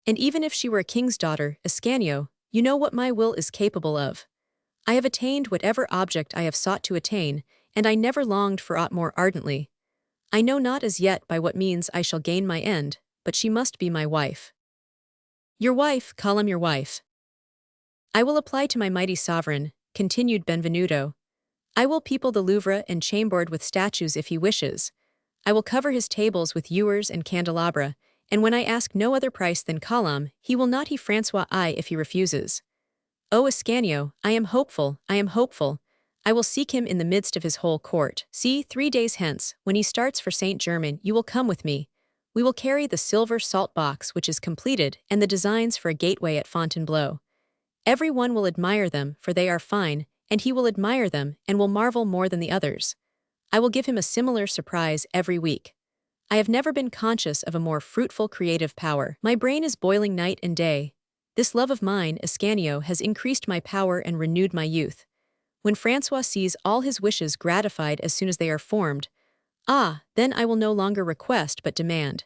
And even if she were a king's daughter, Ascanio, you know what my will is capable of. I have attained whatever object I have sought to attain, and I never longed for aught more ardently. I know not as yet by what means I shall gain my end, but she must be my wife. Your wife, Colombe, your wife. I will apply to my mighty sovereign, continued Benvenuto. I will people the Louvre and chambord with statues if he wishes. I will cover his tables with ewers and candelabra, and when I ask no other price than Colombe, he will not Francois I if he refuses. O Ascanio, I am hopeful, I am hopeful. I will seek him in the midst of his whole court. See, 3 days hence, when he starts for Saint-Germain, you will come with me. We will carry the silver salt box which is completed and the designs for a gateway at Fontainebleau. Every one will admire them, for they are fine, and he will admire them and will marvel more than the others. I will give him a similar surprise every week. I have never been conscious of a more fruitful creative power. My brain is boiling night and day. This love of mine, Ascanio, has increased my power and renewed my youth. When Francois sees all his wishes gratified as soon as they are formed, then I will no longer request but demand.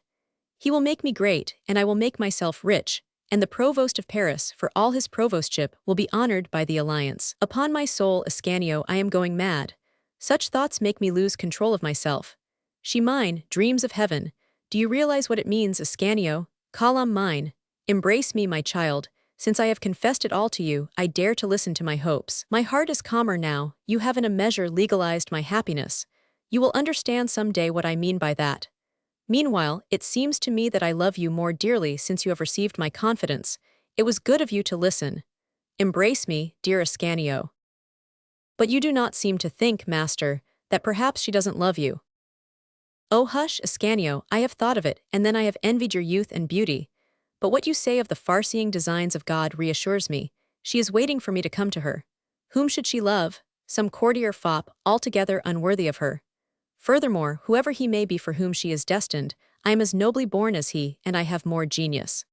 He will make me great, and I will make myself rich, and the provost of Paris, for all his provostship, will be honored by the alliance. Upon my soul, Ascanio, I am going mad. Such thoughts make me lose control of myself. She mine, dreams of heaven. Do you realize what it means, Ascanio? Colombe mine. Embrace me, my child. Since I have confessed it all to you, I dare to listen to my hopes. My heart is calmer now. You have in a measure legalized my happiness. You will understand some day what I mean by that. Meanwhile, it seems to me that I love you more dearly since you have received my confidence. It was good of you to listen. Embrace me, dear Ascanio. But you do not seem to think, master, that perhaps she doesn't love you. Oh hush, Ascanio, I have thought of it, and then I have envied your youth and beauty. But what you say of the far-seeing designs of God reassures me. She is waiting for me to come to her. Whom should she love? Some courtier fop, altogether unworthy of her. Furthermore, whoever he may be for whom she is destined, I am as nobly born as he, and I have more genius.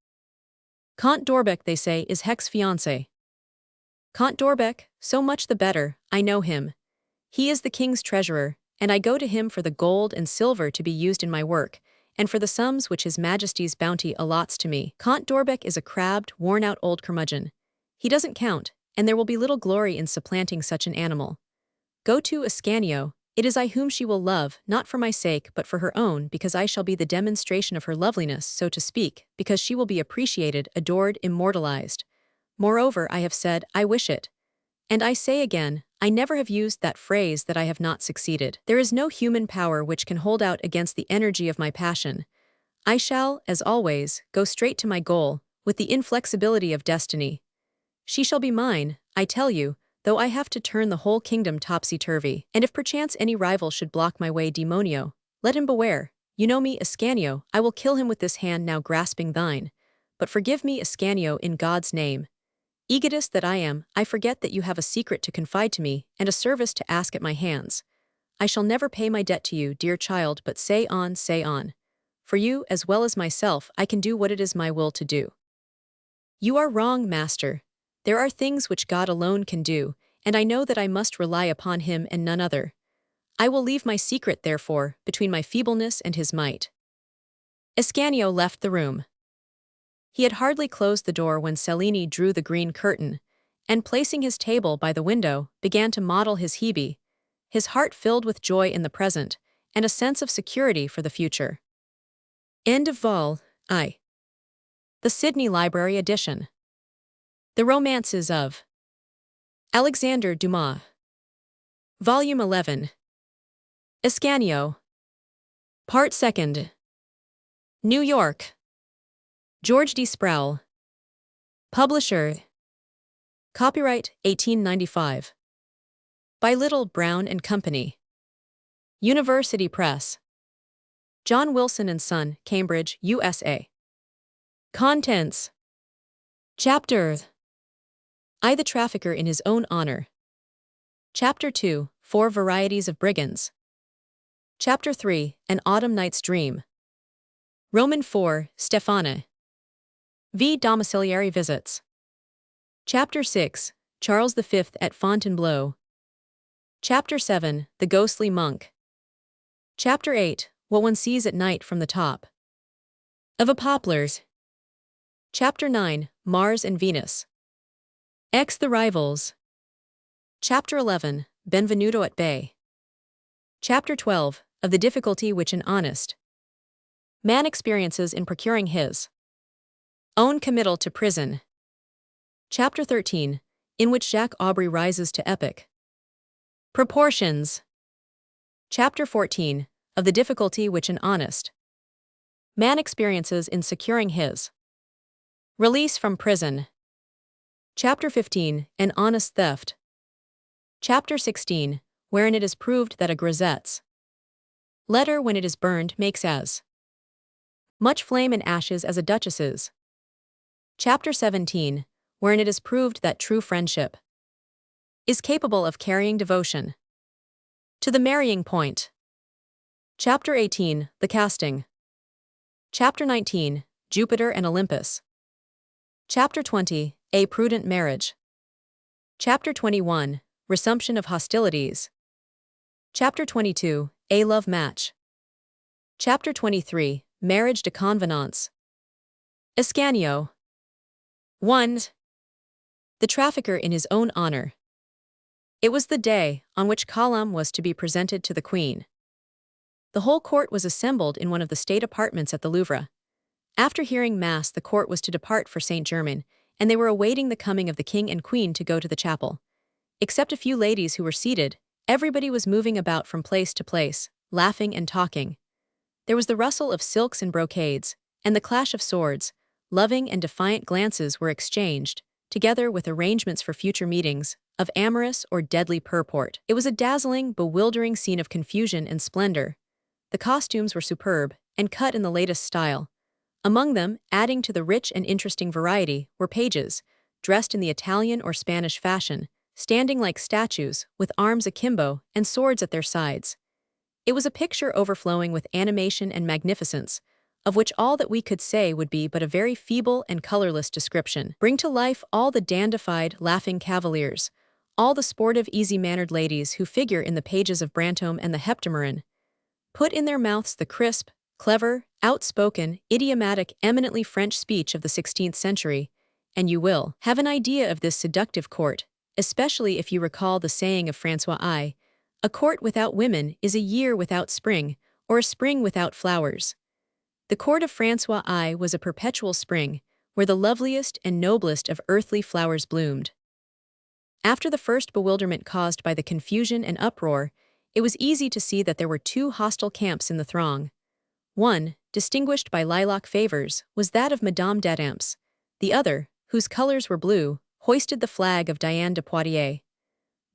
Count d'Orbec, they say, is Heck's fiancé. Count d'Orbec, so much the better, I know him. He is the king's treasurer, and I go to him for the gold and silver to be used in my work, and for the sums which his majesty's bounty allots to me. Count d'Orbec is a crabbed, worn-out old curmudgeon. He doesn't count, and there will be little glory in supplanting such an animal. Go to Ascanio, it is I whom she will love, not for my sake but for her own, because I shall be the demonstration of her loveliness, so to speak, because she will be appreciated, adored, immortalized. Moreover, I have said, I wish it. And I say again, I never have used that phrase that I have not succeeded. There is no human power which can hold out against the energy of my passion. I shall, as always, go straight to my goal, with the inflexibility of destiny. She shall be mine, I tell you, though I have to turn the whole kingdom topsy-turvy. And if perchance any rival should block my way, demonio, let him beware. You know me, Ascanio, I will kill him with this hand now grasping thine. But forgive me, Ascanio, in God's name. Egotist that I am, I forget that you have a secret to confide to me, and a service to ask at my hands. I shall never pay my debt to you, dear child, but say on, say on. For you, as well as myself, I can do what it is my will to do. You are wrong, master. There are things which God alone can do, and I know that I must rely upon him and none other. I will leave my secret, therefore, between my feebleness and his might. Ascanio left the room. He had hardly closed the door when Cellini drew the green curtain, and placing his table by the window, began to model his Hebe, his heart filled with joy in the present, and a sense of security for the future. End of Vol. I. The Sydney Library Edition. The Romances of Alexandre Dumas. Volume 11. Ascanio. Part 2nd. New York. George D. Sproul. Publisher. Copyright 1895. By Little, Brown and Company. University Press. John Wilson and Son, Cambridge, USA. Contents. Chapter I. The Trafficker in His Own Honor. Chapter 2. 4 Varieties of Brigands. Chapter 3. An Autumn Night's Dream. Roman 4. Stephana. V. Domiciliary Visits. Chapter 6. Charles V at Fontainebleau. Chapter 7. The Ghostly Monk. Chapter 8. What One Sees at Night from the Top of a Poplars. Chapter 9. Mars and Venus. X. The Rivals. Chapter 11. Benvenuto at Bay. Chapter 12. Of the difficulty which an honest man experiences in procuring his own committal to prison. Chapter 13. In which Jacques Aubrey rises to epic proportions. Chapter 14. Of the difficulty which an honest man experiences in securing his release from prison. Chapter 15. An honest theft. Chapter 16. Wherein it is proved that a grisette's letter when it is burned makes as much flame and ashes as a duchess's. Chapter 17. Wherein it is proved that true friendship is capable of carrying devotion to the marrying point. Chapter 18. The Casting. Chapter 19. Jupiter and Olympus. Chapter 20. A Prudent Marriage. Chapter 21. Resumption of Hostilities. Chapter 22. A Love Match. Chapter 23. Marriage de convenance. Ascanio. 1. The Trafficker in His Own Honor. It was the day on which Colomb was to be presented to the Queen. The whole court was assembled in one of the state apartments at the Louvre. After hearing Mass, the court was to depart for Saint-Germain, and they were awaiting the coming of the King and Queen to go to the chapel. Except a few ladies who were seated, everybody was moving about from place to place, laughing and talking. There was the rustle of silks and brocades, and the clash of swords. Loving and defiant glances were exchanged, together with arrangements for future meetings, of amorous or deadly purport. It was a dazzling, bewildering scene of confusion and splendor. The costumes were superb, and cut in the latest style. Among them, adding to the rich and interesting variety, were pages, dressed in the Italian or Spanish fashion, standing like statues, with arms akimbo and swords at their sides. It was a picture overflowing with animation and magnificence, of which all that we could say would be but a very feeble and colorless description. Bring to life all the dandified, laughing cavaliers, all the sportive, easy-mannered ladies who figure in the pages of Brantome and the Heptameron. Put in their mouths the crisp, clever, outspoken, idiomatic, eminently French speech of the 16th century, and you will have an idea of this seductive court, especially if you recall the saying of François I, "A court without women is a year without spring, or a spring without flowers." The court of François I was a perpetual spring, where the loveliest and noblest of earthly flowers bloomed. After the first bewilderment caused by the confusion and uproar, it was easy to see that there were two hostile camps in the throng. One, distinguished by lilac favors, was that of Madame d'Etampes. The other, whose colors were blue, hoisted the flag of Diane de Poitiers.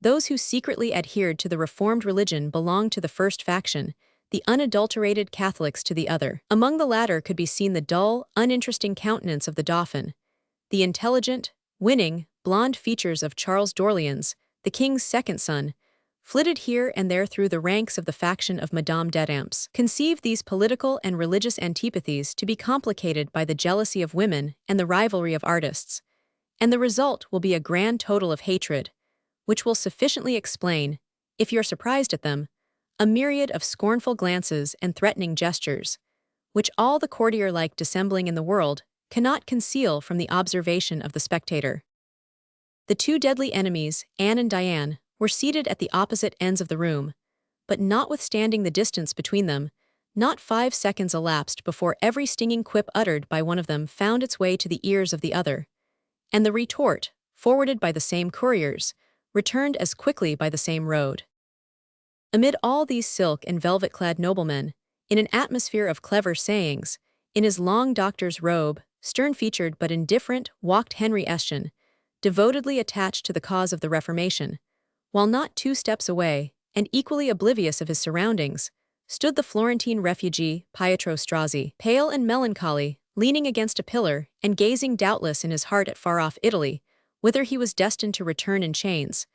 Those who secretly adhered to the Reformed religion belonged to the first faction, the unadulterated Catholics to the other. Among the latter could be seen the dull, uninteresting countenance of the Dauphin, the intelligent, winning, blonde features of Charles d'Orléans, the king's second son, flitted here and there through the ranks of the faction of Madame d'Etampes. Conceive these political and religious antipathies to be complicated by the jealousy of women and the rivalry of artists, and the result will be a grand total of hatred, which will sufficiently explain, if you're surprised at them, a myriad of scornful glances and threatening gestures, which all the courtier-like dissembling in the world cannot conceal from the observation of the spectator. The two deadly enemies, Anne and Diane, were seated at the opposite ends of the room, but notwithstanding the distance between them, not 5 seconds elapsed before every stinging quip uttered by one of them found its way to the ears of the other, and the retort, forwarded by the same couriers, returned as quickly by the same road. Amid all these silk and velvet-clad noblemen, in an atmosphere of clever sayings, in his long doctor's robe, stern-featured but indifferent, walked Henry Estienne, devotedly attached to the cause of the Reformation, while not 2 steps away, and equally oblivious of his surroundings, stood the Florentine refugee Pietro Strozzi, pale and melancholy, leaning against a pillar and gazing doubtless in his heart at far-off Italy, whither he was destined to return in chains,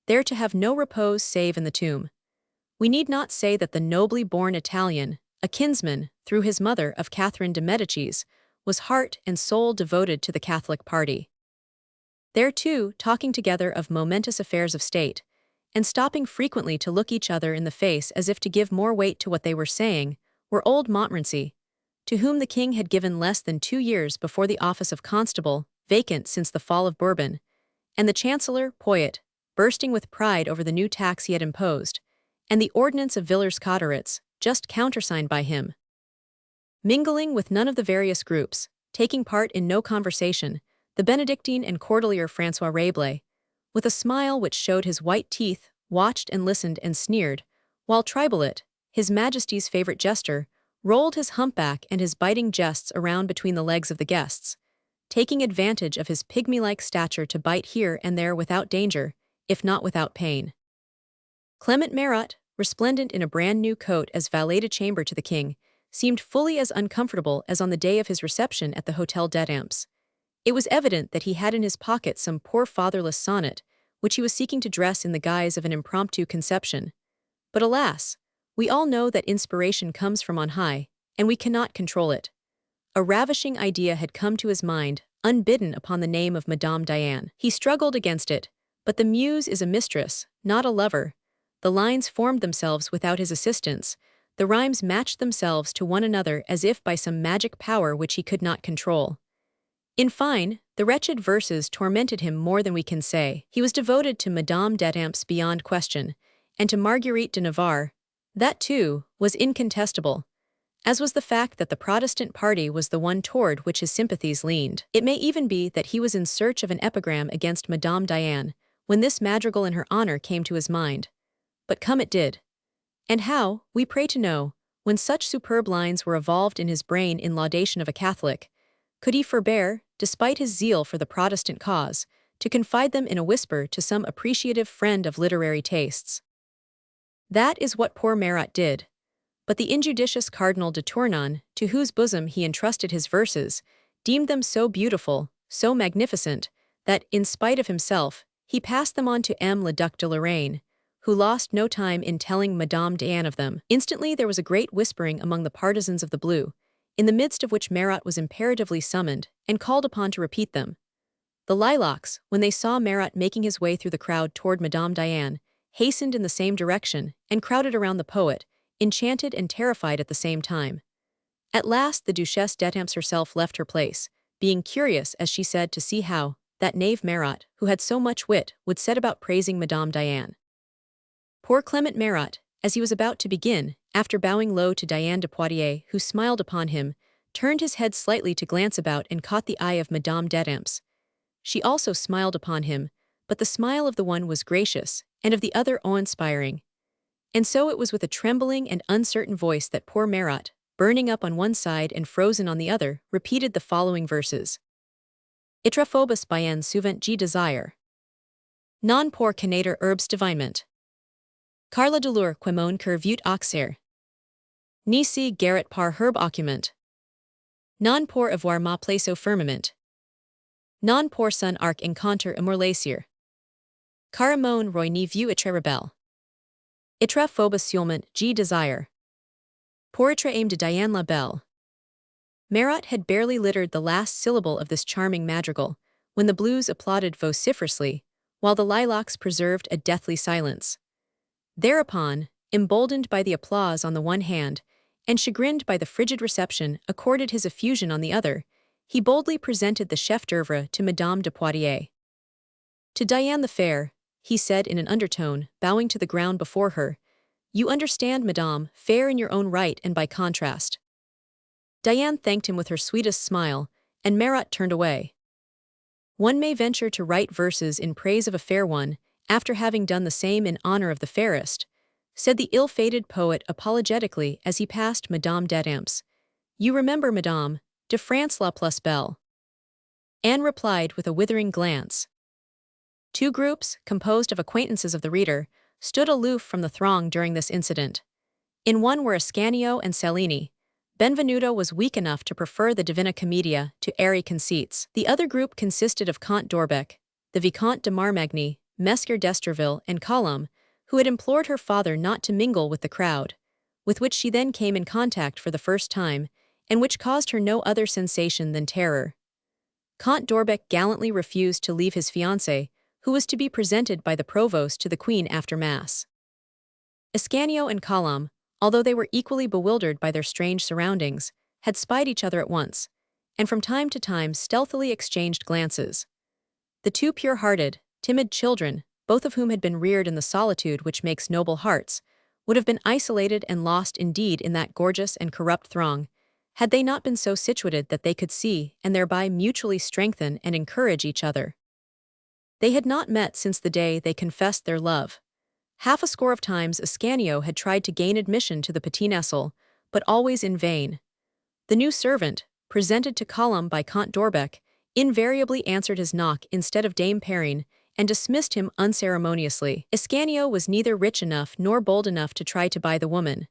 there to have no repose save in the tomb. We need not say that the nobly born Italian, a kinsman, through his mother, of Catherine de' Medicis, was heart and soul devoted to the Catholic party. There too, talking together of momentous affairs of state, and stopping frequently to look each other in the face as if to give more weight to what they were saying, were old Montmorency, to whom the king had given less than 2 years before the office of constable, vacant since the fall of Bourbon, and the chancellor, Poyet, bursting with pride over the new tax he had imposed, and the ordinance of Villers-Cotterets, just countersigned by him. Mingling with none of the various groups, taking part in no conversation, the Benedictine and Cordelier François Rabelais, with a smile which showed his white teeth, watched and listened and sneered, while Tribolet, his Majesty's favorite jester, rolled his humpback and his biting jests around between the legs of the guests, taking advantage of his pygmy-like stature to bite here and there without danger, if not without pain. Clement Marat, resplendent in a brand-new coat as valet-de-chamber to the king, seemed fully as uncomfortable as on the day of his reception at the Hôtel d'Etampes. It was evident that he had in his pocket some poor fatherless sonnet, which he was seeking to dress in the guise of an impromptu conception. But alas, we all know that inspiration comes from on high, and we cannot control it. A ravishing idea had come to his mind, unbidden upon the name of Madame Diane. He struggled against it, but the muse is a mistress, not a lover. The lines formed themselves without his assistance, the rhymes matched themselves to one another as if by some magic power which he could not control. In fine, the wretched verses tormented him more than we can say. He was devoted to Madame d'Etampes beyond question, and to Marguerite de Navarre. That, too, was incontestable, as was the fact that the Protestant party was the one toward which his sympathies leaned. It may even be that he was in search of an epigram against Madame Diane, when this madrigal in her honor came to his mind. But come it did. And how, we pray to know, when such superb lines were evolved in his brain in laudation of a Catholic, could he forbear, despite his zeal for the Protestant cause, to confide them in a whisper to some appreciative friend of literary tastes. That is what poor Marat did. But the injudicious Cardinal de Tournon, to whose bosom he entrusted his verses, deemed them so beautiful, so magnificent, that, in spite of himself, he passed them on to M. le Duc de Lorraine, who lost no time in telling Madame d'Anne of them. Instantly there was a great whispering among the partisans of the blue, in the midst of which Marat was imperatively summoned and called upon to repeat them. The lilacs, when they saw Marat making his way through the crowd toward Madame d'Anne, hastened in the same direction and crowded around the poet, enchanted and terrified at the same time. At last the Duchesse d'Étampes herself left her place, being curious, as she said, to see how that knave Marat, who had so much wit, would set about praising Madame d'Anne. Poor Clement Marat, as he was about to begin, after bowing low to Diane de Poitiers, who smiled upon him, turned his head slightly to glance about and caught the eye of Madame d'Étampes. She also smiled upon him, but the smile of the one was gracious, and of the other awe-inspiring. And so it was with a trembling and uncertain voice that poor Marat, burning up on one side and frozen on the other, repeated the following verses. Itra phobos bien souvent je desire. Non pour connaître herbes divinement. Car la douleur que mon cœur veut auxerre. Ni si garret par herbe occupant. Non pour avoir ma place au firmament. Non pour son arc encounter immorlacier. Car mon roi ni vu etre rebelle. Itra phobos seulement je desire. Pour etre aime de Diane la Belle. Marat had barely littered the last syllable of this charming madrigal, when the blues applauded vociferously, while the lilacs preserved a deathly silence. Thereupon, emboldened by the applause on the one hand, and chagrined by the frigid reception accorded his effusion on the other, he boldly presented the chef-d'œuvre to Madame de Poitiers. To Diane the Fair, he said in an undertone, bowing to the ground before her, "You understand, Madame, fair in your own right and by contrast." Diane thanked him with her sweetest smile, and Marat turned away. One may venture to write verses in praise of a fair one, after having done the same in honor of the fairest, said the ill-fated poet apologetically as he passed Madame d'Étampes. You remember Madame de France la plus belle. Anne replied with a withering glance. Two groups, composed of acquaintances of the reader, stood aloof from the throng during this incident. In one were Ascanio and Cellini. Benvenuto was weak enough to prefer the Divina Commedia to airy conceits. The other group consisted of Comte d'Orbec, the Vicomte de Marmagny, Messer d'Estreville, and Colombe, who had implored her father not to mingle with the crowd, with which she then came in contact for the first time, and which caused her no other sensation than terror. Comte d'Orbec gallantly refused to leave his fiancée, who was to be presented by the provost to the queen after Mass. Ascanio and Colombe, although they were equally bewildered by their strange surroundings, had spied each other at once, and from time to time stealthily exchanged glances. The two pure-hearted, timid children, both of whom had been reared in the solitude which makes noble hearts, would have been isolated and lost indeed in that gorgeous and corrupt throng, had they not been so situated that they could see and thereby mutually strengthen and encourage each other. They had not met since the day they confessed their love. Half a score of times Ascanio had tried to gain admission to the Petit Nestle, but always in vain. The new servant, presented to Colombe by Comte d'Orbec, invariably answered his knock instead of Dame Perrine, and dismissed him unceremoniously. Ascanio was neither rich enough nor bold enough to try to buy the woman.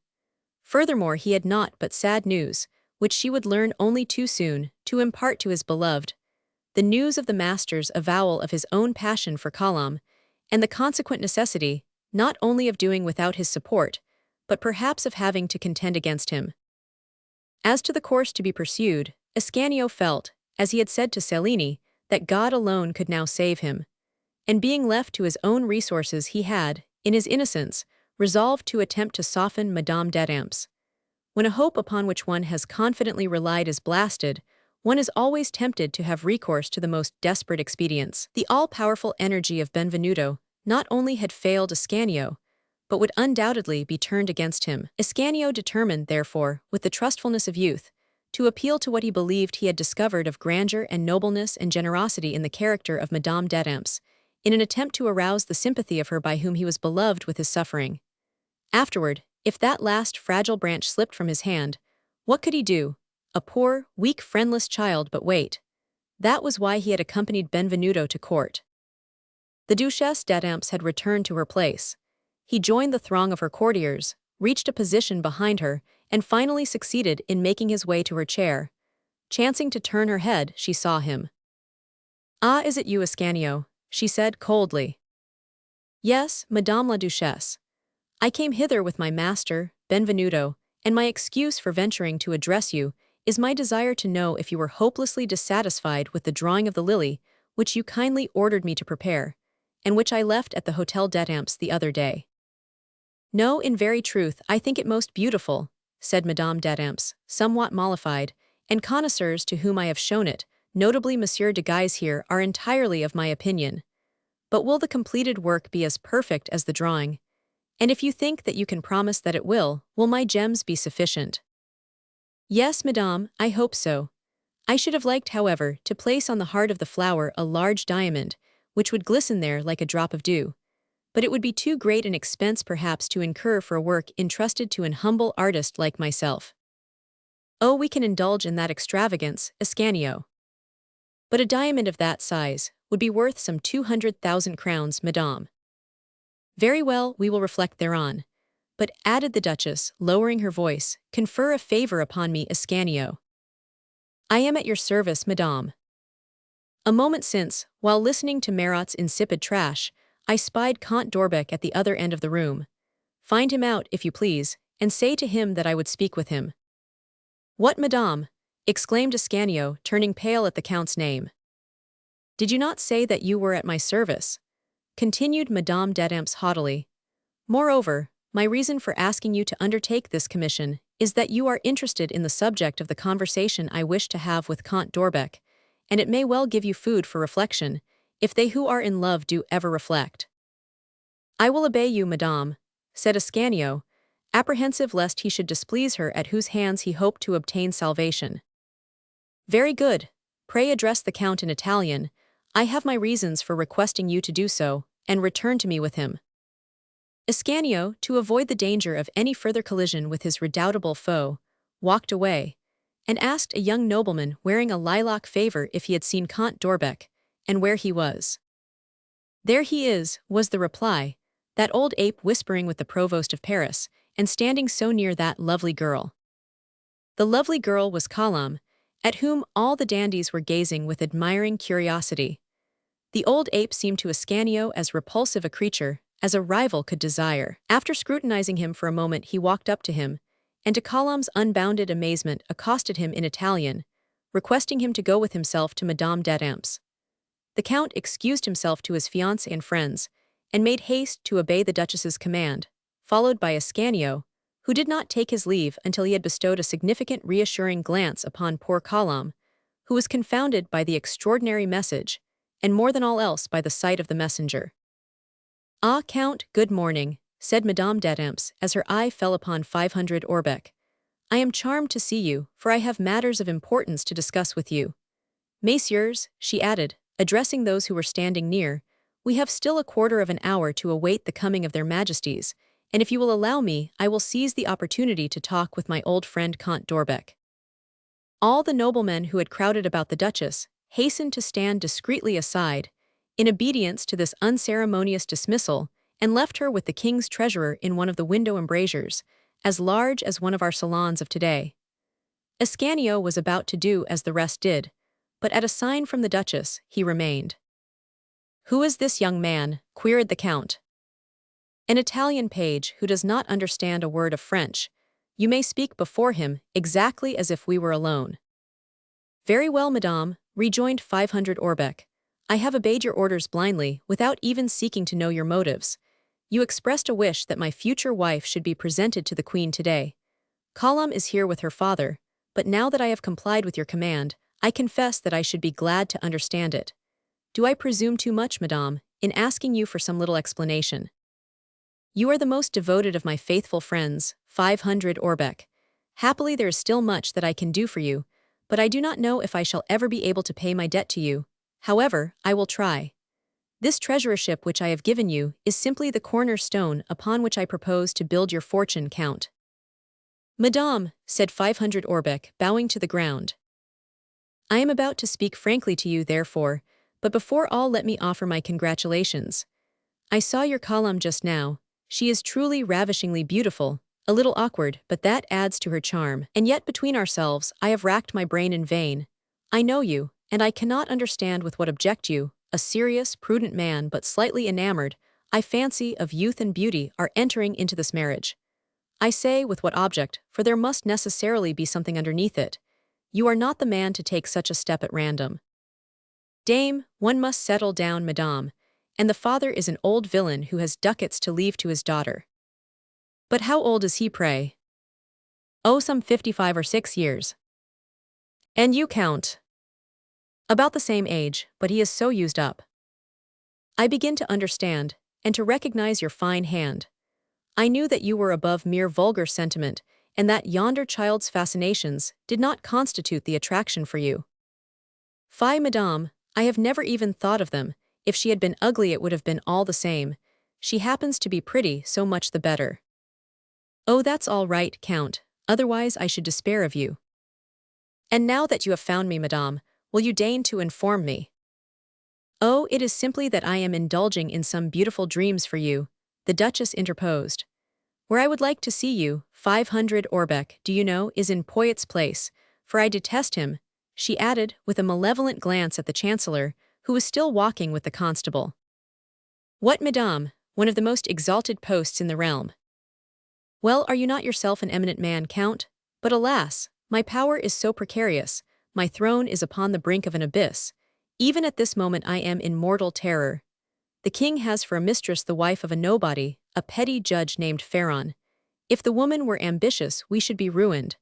Furthermore, he had naught but sad news, which she would learn only too soon, to impart to his beloved. The news of the master's avowal of his own passion for Colombe, and the consequent necessity, not only of doing without his support, but perhaps of having to contend against him. As to the course to be pursued, Ascanio felt, as he had said to Cellini, that God alone could now save him, and being left to his own resources he had, in his innocence, resolved to attempt to soften Madame d'Étampes. When a hope upon which one has confidently relied is blasted, one is always tempted to have recourse to the most desperate expedients. The all-powerful energy of Benvenuto not only had failed Ascanio, but would undoubtedly be turned against him. Ascanio determined, therefore, with the trustfulness of youth, to appeal to what he believed he had discovered of grandeur and nobleness and generosity in the character of Madame d'Étampes, in an attempt to arouse the sympathy of her by whom he was beloved with his suffering. Afterward, if that last fragile branch slipped from his hand, what could he do? A poor, weak, friendless child, but wait. That was why he had accompanied Benvenuto to court. The Duchesse d'Étampes had returned to her place. He joined the throng of her courtiers, reached a position behind her, and finally succeeded in making his way to her chair. Chancing to turn her head, she saw him. "Ah, is it you, Ascanio?" she said coldly. "Yes, Madame la Duchesse. I came hither with my master, Benvenuto, and my excuse for venturing to address you is my desire to know if you were hopelessly dissatisfied with the drawing of the lily which you kindly ordered me to prepare, and which I left at the Hôtel d'Étampes the other day." "No, in very truth, I think it most beautiful," said Madame d'Étampes, somewhat mollified, "and connoisseurs to whom I have shown it, notably Monsieur de Guise here, are entirely of my opinion. But will the completed work be as perfect as the drawing? And if you think that you can promise that it will my gems be sufficient?" "Yes, madame, I hope so. I should have liked, however, to place on the heart of the flower a large diamond, which would glisten there like a drop of dew. But it would be too great an expense perhaps to incur for a work entrusted to an humble artist like myself." "Oh, we can indulge in that extravagance, Ascanio. But a diamond of that size would be worth some 200,000 crowns, madame." "Very well, we will reflect thereon. But," added the Duchess, lowering her voice, "confer a favor upon me, Ascanio." "I am at your service, madame." "A moment since, while listening to Marot's insipid trash, I spied Count d'Orbec at the other end of the room. Find him out, if you please, and say to him that I would speak with him." "What, madame?" exclaimed Ascanio, turning pale at the Count's name. "Did you not say that you were at my service?" continued Madame d'Étampes haughtily. "Moreover, my reason for asking you to undertake this commission is that you are interested in the subject of the conversation I wish to have with Count d'Orbec, and it may well give you food for reflection, if they who are in love do ever reflect." "I will obey you, madame," said Ascanio, apprehensive lest he should displease her at whose hands he hoped to obtain salvation. "Very good. Pray address the Count in Italian. I have my reasons for requesting you to do so, and return to me with him." Ascanio, to avoid the danger of any further collision with his redoubtable foe, walked away, and asked a young nobleman wearing a lilac favor if he had seen Count d'Orbec, and where he was. "There he is," was the reply, "that old ape whispering with the provost of Paris, and standing so near that lovely girl." The lovely girl was Colombe, at whom all the dandies were gazing with admiring curiosity. The old ape seemed to Ascanio as repulsive a creature as a rival could desire. After scrutinizing him for a moment, he walked up to him, and to Colombe's unbounded amazement accosted him in Italian, requesting him to go with himself to Madame d'Étampes. The Count excused himself to his fiancée and friends, and made haste to obey the Duchess's command, followed by Ascanio, who did not take his leave until he had bestowed a significant reassuring glance upon poor Colombe, who was confounded by the extraordinary message, and more than all else by the sight of the messenger. "Ah, Count, good morning," said Madame d'Étampes as her eye fell upon 500 Orbec. "I am charmed to see you, for I have matters of importance to discuss with you. Messieurs," she added, addressing those who were standing near, "we have still a quarter of an hour to await the coming of their Majesties, and if you will allow me, I will seize the opportunity to talk with my old friend Count d'Orbec." All the noblemen who had crowded about the Duchess hastened to stand discreetly aside, in obedience to this unceremonious dismissal, and left her with the king's treasurer in one of the window embrasures, as large as one of our salons of today. Ascanio was about to do as the rest did, but at a sign from the Duchess, he remained. "Who is this young man?" queried the Count. "An Italian page who does not understand a word of French. You may speak before him exactly as if we were alone." "Very well, madame," rejoined 500 Orbec. "I have obeyed your orders blindly, without even seeking to know your motives. You expressed a wish that my future wife should be presented to the Queen today. Colombe is here with her father, but now that I have complied with your command, I confess that I should be glad to understand it. Do I presume too much, madame, in asking you for some little explanation?" "You are the most devoted of my faithful friends, 500 Orbec. Happily there is still much that I can do for you, but I do not know if I shall ever be able to pay my debt to you. However, I will try. This treasurership which I have given you is simply the cornerstone upon which I propose to build your fortune, Count." "Madame," said 500 Orbec, bowing to the ground, "I am about to speak frankly to you, therefore, But before all, let me offer my congratulations. I saw your column just now. She is truly ravishingly beautiful, a little awkward, but that adds to her charm. And yet between ourselves, I have racked my brain in vain. I know you, and I cannot understand with what object you, a serious, prudent man but slightly enamored, I fancy, of youth and beauty, are entering into this marriage. I say with what object, for there must necessarily be something underneath it. You are not the man to take such a step at random. Dame, one must settle down, madame, and the father is an old villain who has ducats to leave to his daughter. But how old is he, pray? Oh, some 55 or 6 years. And you, Count? About the same age, but he is so used up. I begin to understand, and to recognize your fine hand. I knew that you were above mere vulgar sentiment, and that yonder child's fascinations did not constitute the attraction for you. Fie, madame, I have never even thought of them. If she had been ugly it would have been all the same. She happens to be pretty, so much the better. Oh, that's all right, Count, otherwise I should despair of you. And now that you have found me, madame, will you deign to inform me? Oh, it is simply that I am indulging in some beautiful dreams for you, the Duchess interposed. Where I would like to see you, 500 Orbeck, do you know, is in Poyet's place, for I detest him, she added, with a malevolent glance at the Chancellor, who was still walking with the constable. What, madame, one of the most exalted posts in the realm? Well, are you not yourself an eminent man, Count? But alas, my power is so precarious, my throne is upon the brink of an abyss. Even at this moment I am in mortal terror. The king has for a mistress the wife of a nobody, a petty judge named Pharaon. If the woman were ambitious, we should be ruined.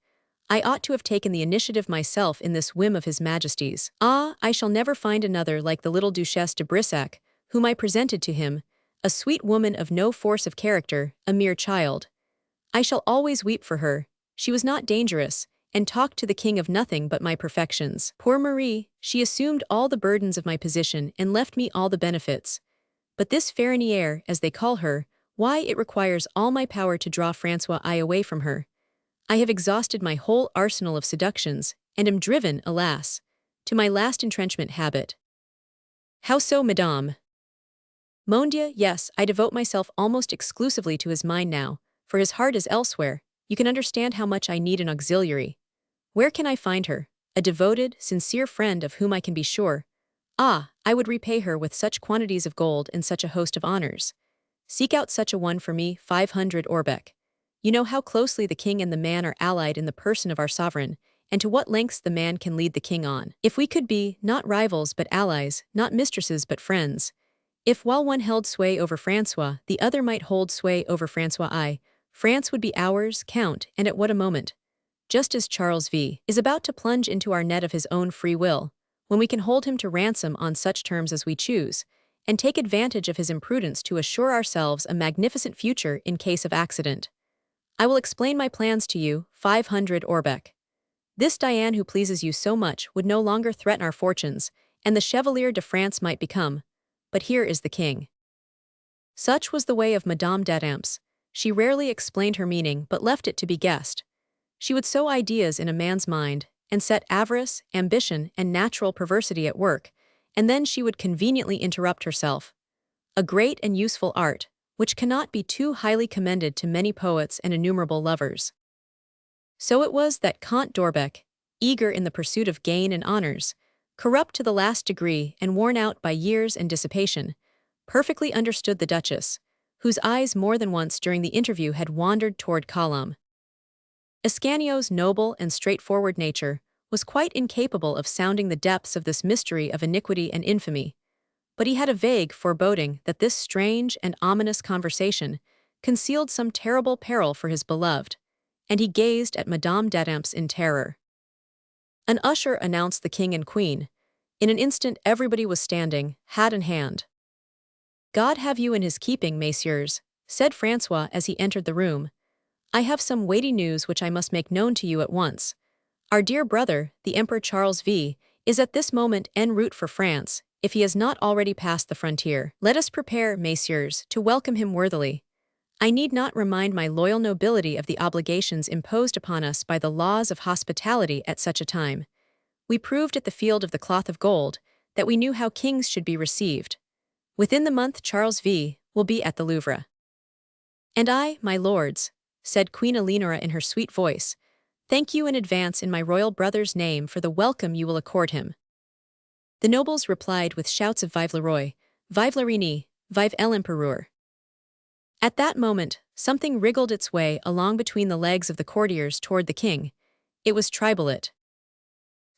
I ought to have taken the initiative myself in this whim of His Majesty's. Ah, I shall never find another like the little Duchesse de Brissac, whom I presented to him, a sweet woman of no force of character, a mere child. I shall always weep for her. She was not dangerous, and talked to the king of nothing but my perfections. Poor Marie, she assumed all the burdens of my position and left me all the benefits. But this Ferronière, as they call her, why, it requires all my power to draw François I away from her. I have exhausted my whole arsenal of seductions, and am driven, alas, to my last entrenchment habit. How so, madame? Mon Dieu, yes, I devote myself almost exclusively to his mind now, for his heart is elsewhere. You can understand how much I need an auxiliary. Where can I find her? A devoted, sincere friend of whom I can be sure. Ah, I would repay her with such quantities of gold and such a host of honors. Seek out such a one for me, 500 Orbeck. You know how closely the king and the man are allied in the person of our sovereign, and to what lengths the man can lead the king on. If we could be, not rivals but allies, not mistresses but friends. If while one held sway over François, the other might hold sway over François I, France would be ours, Count, and at what a moment. Just as Charles V. is about to plunge into our net of his own free will, when we can hold him to ransom on such terms as we choose, and take advantage of his imprudence to assure ourselves a magnificent future in case of accident. I will explain my plans to you, 500 Orbeck. This Diane who pleases you so much would no longer threaten our fortunes, and the Chevalier de France might become. But here is the king. Such was the way of Madame d'Adamps. She rarely explained her meaning but left it to be guessed. She would sow ideas in a man's mind, and set avarice, ambition, and natural perversity at work, and then she would conveniently interrupt herself. A great and useful art, which cannot be too highly commended to many poets and innumerable lovers. So it was that Comte d'Orbeck, eager in the pursuit of gain and honors, corrupt to the last degree and worn out by years and dissipation, perfectly understood the Duchess, whose eyes more than once during the interview had wandered toward Colomb. Ascanio's noble and straightforward nature was quite incapable of sounding the depths of this mystery of iniquity and infamy, but he had a vague foreboding that this strange and ominous conversation concealed some terrible peril for his beloved, and he gazed at Madame d'Adamps in terror. An usher announced the king and queen. In an instant everybody was standing, hat in hand. God have you in his keeping, messieurs, said François as he entered the room. I have some weighty news which I must make known to you at once. Our dear brother, the Emperor Charles V., is at this moment en route for France, if he has not already passed the frontier. Let us prepare, messieurs, to welcome him worthily. I need not remind my loyal nobility of the obligations imposed upon us by the laws of hospitality at such a time. We proved at the Field of the Cloth of Gold that we knew how kings should be received. Within the month Charles V. will be at the Louvre. And I, my lords, said Queen Eleonora in her sweet voice, thank you in advance in my royal brother's name for the welcome you will accord him. The nobles replied with shouts of Vive le Roi, Vive la Reine, Vive l'Empereur. At that moment, something wriggled its way along between the legs of the courtiers toward the king. It was Tribalot.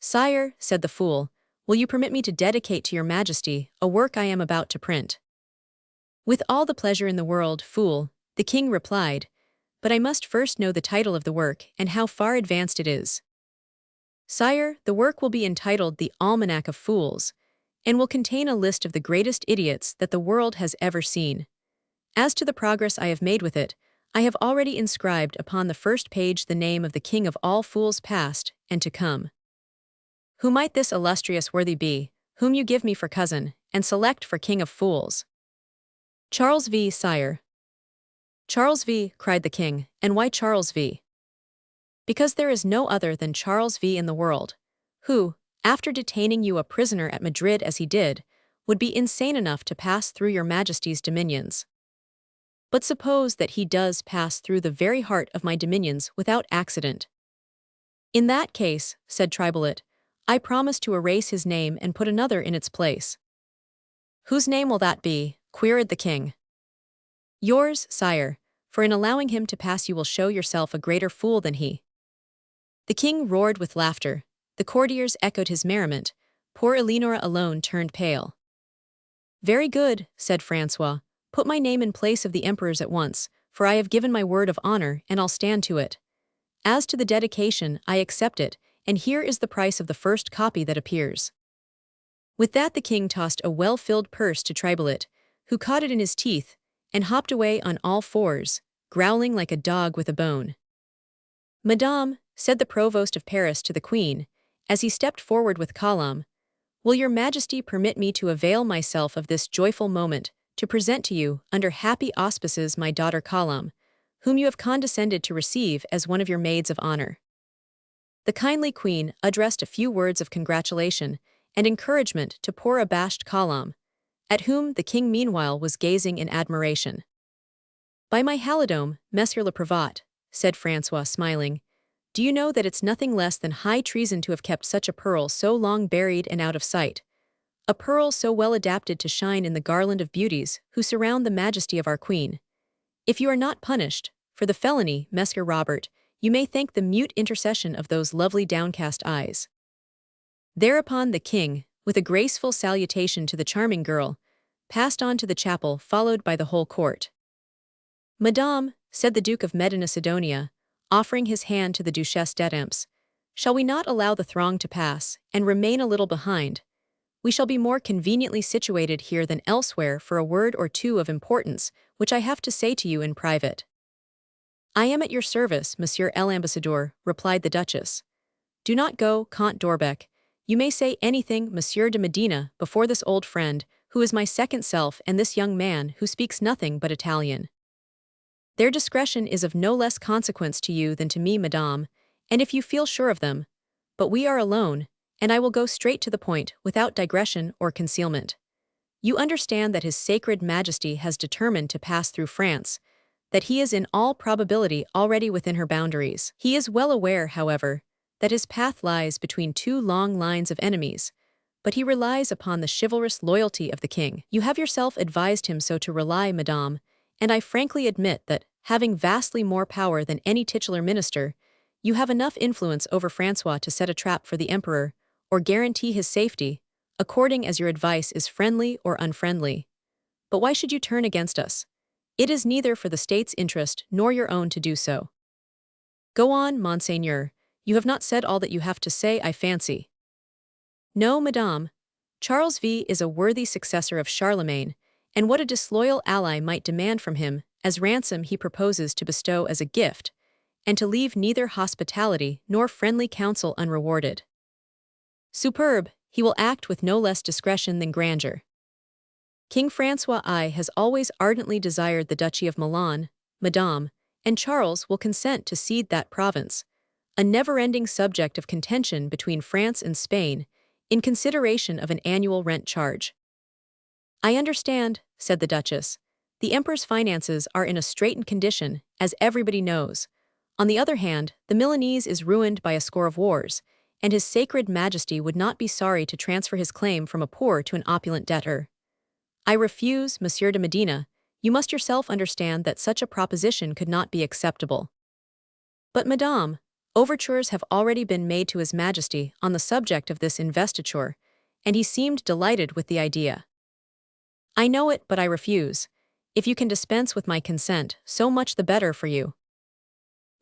Sire, said the fool, will you permit me to dedicate to your majesty a work I am about to print? With all the pleasure in the world, fool, the king replied, but I must first know the title of the work and how far advanced it is. Sire, the work will be entitled The Almanac of Fools, and will contain a list of the greatest idiots that the world has ever seen. As to the progress I have made with it, I have already inscribed upon the first page the name of the king of all fools past and to come. Who might this illustrious worthy be, whom you give me for cousin, and select for king of fools? Charles V, sire. Charles V, cried the king, and why Charles V? Because there is no other than Charles V in the world, who, after detaining you a prisoner at Madrid as he did, would be insane enough to pass through your majesty's dominions. But suppose that he does pass through the very heart of my dominions without accident. In that case, said Tribalot, I promise to erase his name and put another in its place. Whose name will that be? Queried the king. Yours, sire, for in allowing him to pass you will show yourself a greater fool than he. The king roared with laughter, the courtiers echoed his merriment, poor Eleonora alone turned pale. Very good, said Francois, put my name in place of the emperor's at once, for I have given my word of honor and I'll stand to it. As to the dedication, I accept it, and here is the price of the first copy that appears. With that the king tossed a well-filled purse to Tribalot, who caught it in his teeth, and hopped away on all fours, growling like a dog with a bone. Madame, said the provost of Paris to the queen, as he stepped forward with Colomb, will your majesty permit me to avail myself of this joyful moment to present to you, under happy auspices, my daughter Colomb, whom you have condescended to receive as one of your maids of honor. The kindly queen addressed a few words of congratulation and encouragement to poor abashed Colomb, at whom the king meanwhile was gazing in admiration. By my halidome, Monsieur le Prévôt, said Francois, smiling, do you know that it's nothing less than high treason to have kept such a pearl so long buried and out of sight? A pearl so well adapted to shine in the garland of beauties who surround the majesty of our queen. If you are not punished for the felony, Monsieur Robert, you may thank the mute intercession of those lovely downcast eyes. Thereupon the king, with a graceful salutation to the charming girl, passed on to the chapel followed by the whole court. Madame, said the Duke of Medina Sidonia, offering his hand to the Duchesse d'Étampes, shall we not allow the throng to pass, and remain a little behind? We shall be more conveniently situated here than elsewhere for a word or two of importance, which I have to say to you in private. I am at your service, Monsieur l'Ambassadeur, replied the Duchess. Do not go, Comte d'Orbec. You may say anything, Monsieur de Medina, before this old friend, who is my second self, and this young man, who speaks nothing but Italian. Their discretion is of no less consequence to you than to me, madame, and if you feel sure of them. But we are alone, and I will go straight to the point, without digression or concealment. You understand that His Sacred Majesty has determined to pass through France, that he is in all probability already within her boundaries. He is well aware, however, that his path lies between two long lines of enemies, but he relies upon the chivalrous loyalty of the king. You have yourself advised him so to rely, madame, and I frankly admit that, having vastly more power than any titular minister, you have enough influence over Francois to set a trap for the emperor, or guarantee his safety, according as your advice is friendly or unfriendly. But why should you turn against us? It is neither for the state's interest nor your own to do so. Go on, monseigneur, you have not said all that you have to say, I fancy. No, madame. Charles V is a worthy successor of Charlemagne, and what a disloyal ally might demand from him, as ransom he proposes to bestow as a gift, and to leave neither hospitality nor friendly counsel unrewarded. Superb, he will act with no less discretion than grandeur. King Francois I has always ardently desired the Duchy of Milan, madame, and Charles will consent to cede that province, a never-ending subject of contention between France and Spain, in consideration of an annual rent charge. I understand, said the Duchess. The Emperor's finances are in a straitened condition, as everybody knows. On the other hand, the Milanese is ruined by a score of wars, and His Sacred Majesty would not be sorry to transfer his claim from a poor to an opulent debtor. I refuse, Monsieur de Medina. You must yourself understand that such a proposition could not be acceptable. But, Madame, overtures have already been made to His Majesty on the subject of this investiture, and he seemed delighted with the idea. I know it, but I refuse. If you can dispense with my consent, so much the better for you.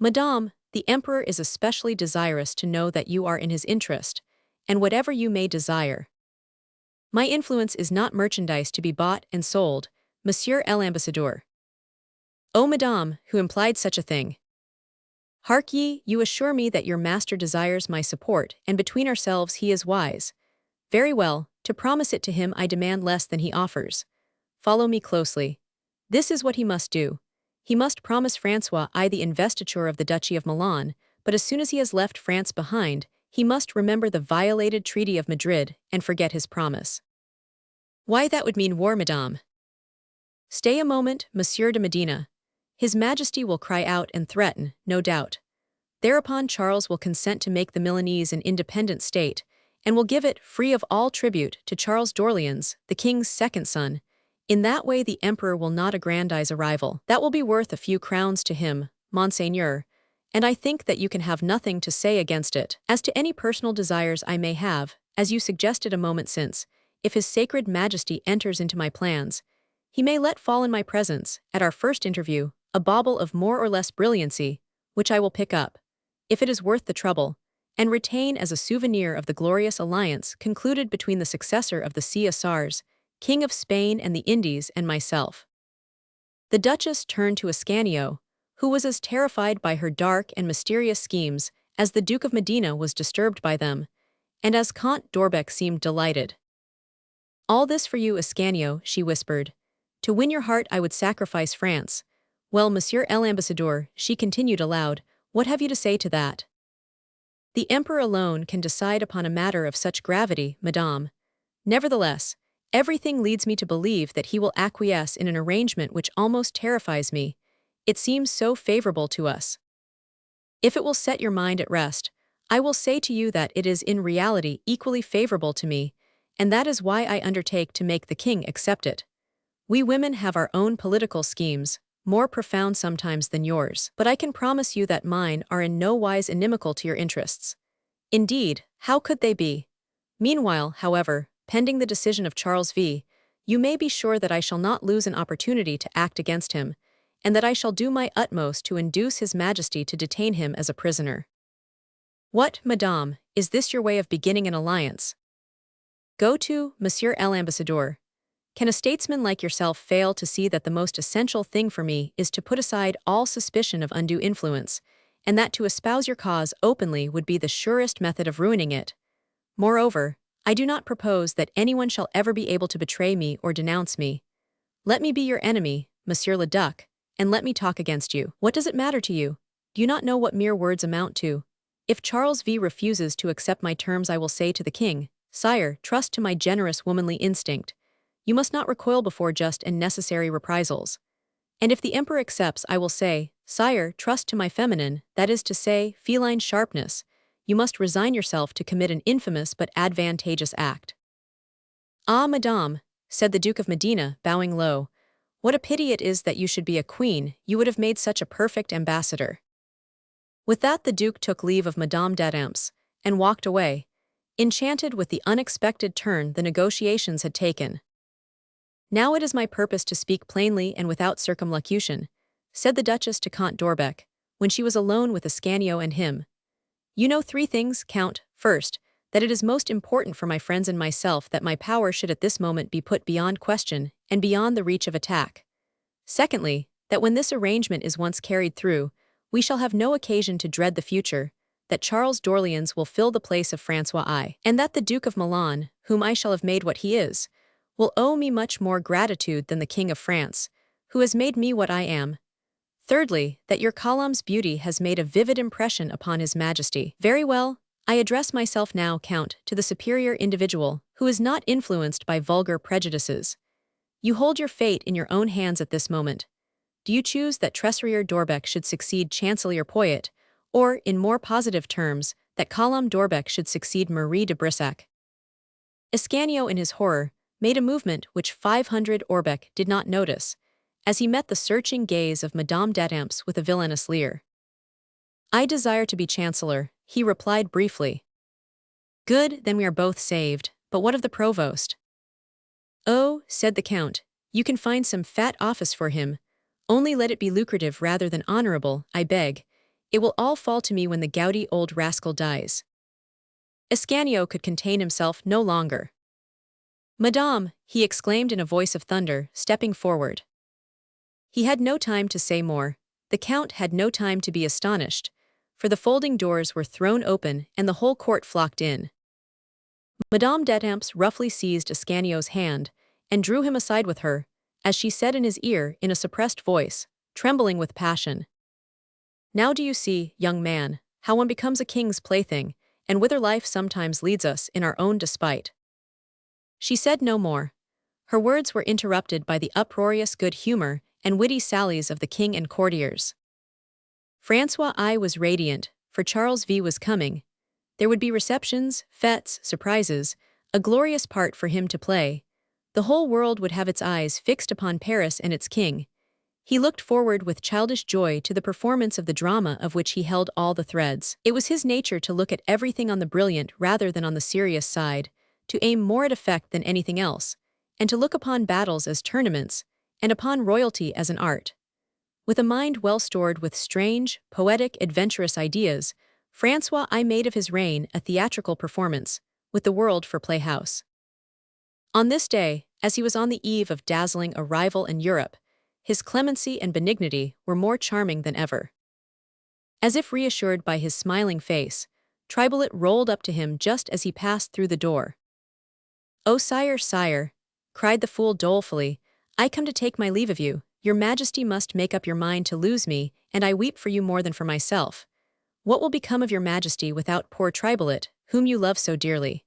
Madame, the Emperor is especially desirous to know that you are in his interest, and whatever you may desire. My influence is not merchandise to be bought and sold, Monsieur l'Ambassadeur. Oh, Madame, who implied such a thing? Hark ye, you assure me that your master desires my support, and between ourselves he is wise. Very well, to promise it to him I demand less than he offers. Follow me closely. This is what he must do. He must promise Francois I the investiture of the Duchy of Milan, but as soon as he has left France behind, he must remember the violated Treaty of Madrid and forget his promise. Why, that would mean war, Madame. Stay a moment, Monsieur de Medina. His Majesty will cry out and threaten, no doubt. Thereupon Charles will consent to make the Milanese an independent state, and will give it, free of all tribute, to Charles d'Orleans, the king's second son. In that way the Emperor will not aggrandize a rival. That will be worth a few crowns to him, Monseigneur, and I think that you can have nothing to say against it. As to any personal desires I may have, as you suggested a moment since, if His Sacred Majesty enters into my plans, he may let fall in my presence, at our first interview, a bauble of more or less brilliancy, which I will pick up, if it is worth the trouble, and retain as a souvenir of the glorious alliance concluded between the successor of the Caesars, King of Spain and the Indies, and myself. The Duchess turned to Ascanio, who was as terrified by her dark and mysterious schemes as the Duke of Medina was disturbed by them, and as Count d'Orbec seemed delighted. All this for you, Ascanio, she whispered. To win your heart I would sacrifice France. Well, Monsieur l'Ambassadeur, she continued aloud, what have you to say to that? The Emperor alone can decide upon a matter of such gravity, Madame. Nevertheless, everything leads me to believe that he will acquiesce in an arrangement which almost terrifies me. It seems so favorable to us. If it will set your mind at rest, I will say to you that it is in reality equally favorable to me, and that is why I undertake to make the king accept it. We women have our own political schemes, more profound sometimes than yours, but I can promise you that mine are in no wise inimical to your interests. Indeed, how could they be? Meanwhile, however, pending the decision of Charles V, you may be sure that I shall not lose an opportunity to act against him, and that I shall do my utmost to induce His Majesty to detain him as a prisoner. What, Madame, is this your way of beginning an alliance? Go to, Monsieur l'Ambassadeur. Can a statesman like yourself fail to see that the most essential thing for me is to put aside all suspicion of undue influence, and that to espouse your cause openly would be the surest method of ruining it? Moreover, I do not propose that anyone shall ever be able to betray me or denounce me. Let me be your enemy, Monsieur le Duc, and let me talk against you. What does it matter to you? Do you not know what mere words amount to? If Charles V refuses to accept my terms, I will say to the king, Sire, trust to my generous womanly instinct. You must not recoil before just and necessary reprisals. And if the Emperor accepts, I will say, Sire, trust to my feminine, that is to say, feline sharpness. You must resign yourself to commit an infamous but advantageous act. Ah, Madame, said the Duke of Medina, bowing low, what a pity it is that you should be a queen, you would have made such a perfect ambassador. With that the Duke took leave of Madame d'Adamps, and walked away, enchanted with the unexpected turn the negotiations had taken. Now it is my purpose to speak plainly and without circumlocution, said the Duchess to Count d'Orbec, when she was alone with Ascanio and him. You know 3 things, Count. First, that it is most important for my friends and myself that my power should at this moment be put beyond question and beyond the reach of attack. Secondly, that when this arrangement is once carried through, we shall have no occasion to dread the future, that Charles d'Orleans will fill the place of Francois I, and that the Duke of Milan, whom I shall have made what he is, will owe me much more gratitude than the King of France, who has made me what I am. Thirdly, that your Colombe's beauty has made a vivid impression upon His Majesty. Very well, I address myself now, Count, to the superior individual, who is not influenced by vulgar prejudices. You hold your fate in your own hands at this moment. Do you choose that Treacherous Dorbeck should succeed Chancellor Poyet, or, in more positive terms, that Colombe Dorbeck should succeed Marie de Brissac? Ascanio, in his horror, made a movement which 500 Orbeck did not notice, as he met the searching gaze of Madame d'Etampes with a villainous leer. I desire to be Chancellor, he replied briefly. Good, then we are both saved, but what of the Provost? Oh, said the Count, you can find some fat office for him. Only let it be lucrative rather than honorable, I beg. It will all fall to me when the gouty old rascal dies. Ascanio could contain himself no longer. Madame, he exclaimed in a voice of thunder, stepping forward. He had no time to say more. The Count had no time to be astonished, for the folding doors were thrown open and the whole court flocked in. Madame d'Etampes roughly seized Ascanio's hand and drew him aside with her, as she said in his ear in a suppressed voice, trembling with passion. Now do you see, young man, how one becomes a king's plaything, and whither life sometimes leads us in our own despite? She said no more. Her words were interrupted by the uproarious good humor and witty sallies of the king and courtiers. François I was radiant, for Charles V was coming. There would be receptions, fêtes, surprises, a glorious part for him to play. The whole world would have its eyes fixed upon Paris and its king. He looked forward with childish joy to the performance of the drama of which he held all the threads. It was his nature to look at everything on the brilliant rather than on the serious side, to aim more at effect than anything else, and to look upon battles as tournaments, and upon royalty as an art. With a mind well stored with strange, poetic, adventurous ideas, François I made of his reign a theatrical performance, with the world for playhouse. On this day, as he was on the eve of dazzling a rival in Europe, his clemency and benignity were more charming than ever. As if reassured by his smiling face, Tribolet rolled up to him just as he passed through the door. "Oh, sire, sire," cried the fool dolefully, "I come to take my leave of you. Your Majesty must make up your mind to lose me, and I weep for you more than for myself. What will become of your Majesty without poor Tribolet, whom you love so dearly?"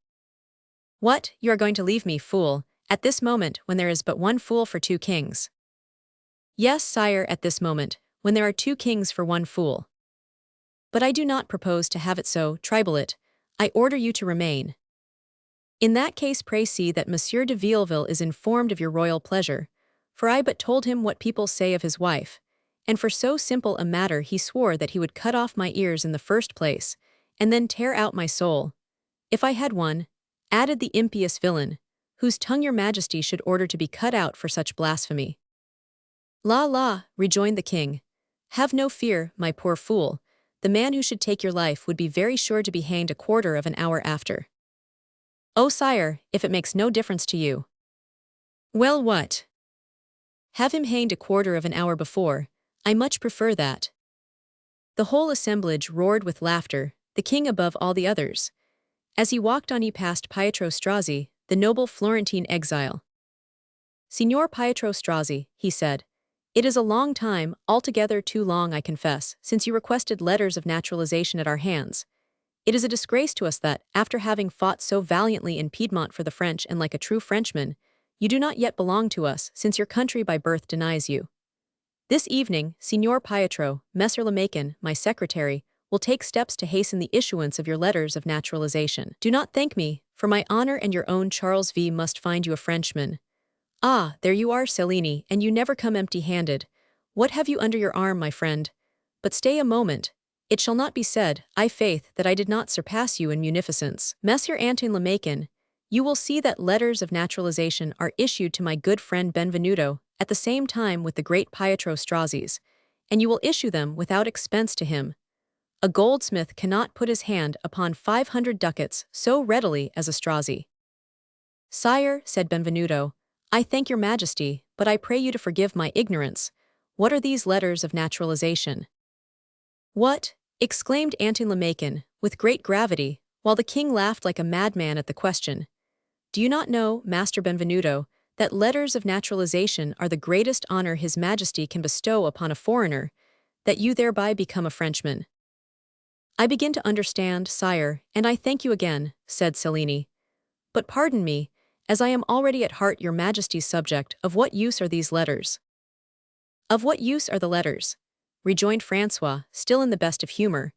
"What, you are going to leave me, fool, at this moment when there is but one fool for two kings?" "Yes, sire, at this moment, when there are two kings for one fool." "But I do not propose to have it so, Tribolet. I order you to remain." "In that case pray see that Monsieur de Villeville is informed of your royal pleasure, for I but told him what people say of his wife, and for so simple a matter he swore that he would cut off my ears in the first place, and then tear out my soul. If I had one," added the impious villain, "whose tongue your Majesty should order to be cut out for such blasphemy." "La la," rejoined the king. "Have no fear, my poor fool. The man who should take your life would be very sure to be hanged a quarter of an hour after." "Oh, sire, if it makes no difference to you." "Well, what? Have him hanged a quarter of an hour before. I much prefer that." The whole assemblage roared with laughter, the king above all the others. As he walked on he passed Pietro Strozzi, the noble Florentine exile. "Signor Pietro Strozzi," he said, "it is a long time, altogether too long I confess, since you requested letters of naturalization at our hands. It is a disgrace to us that, after having fought so valiantly in Piedmont for the French and like a true Frenchman, you do not yet belong to us, since your country by birth denies you. This evening, Signor Pietro, Messer Lemakin, my secretary, will take steps to hasten the issuance of your letters of naturalization. Do not thank me, for my honor and your own Charles V must find you a Frenchman. Ah, there you are, Cellini, and you never come empty-handed. What have you under your arm, my friend? But stay a moment. It shall not be said, I faith, that I did not surpass you in munificence. Messer Anton Lemakin, you will see that letters of naturalization are issued to my good friend Benvenuto, at the same time with the great Pietro Strozzi's, and you will issue them without expense to him. A goldsmith cannot put his hand upon 500 ducats so readily as a Strozzi." "Sire," said Benvenuto, "I thank your Majesty, but I pray you to forgive my ignorance. What are these letters of naturalization?" "What?" exclaimed Anton Lemakin, with great gravity, while the king laughed like a madman at the question. "Do you not know, Master Benvenuto, that letters of naturalization are the greatest honor His Majesty can bestow upon a foreigner, that you thereby become a Frenchman?" I begin to understand, sire, and I thank you again, said Cellini. But pardon me, as I am already at heart your majesty's subject, of what use are these letters? Of what use are the letters? Rejoined Francois, still in the best of humor.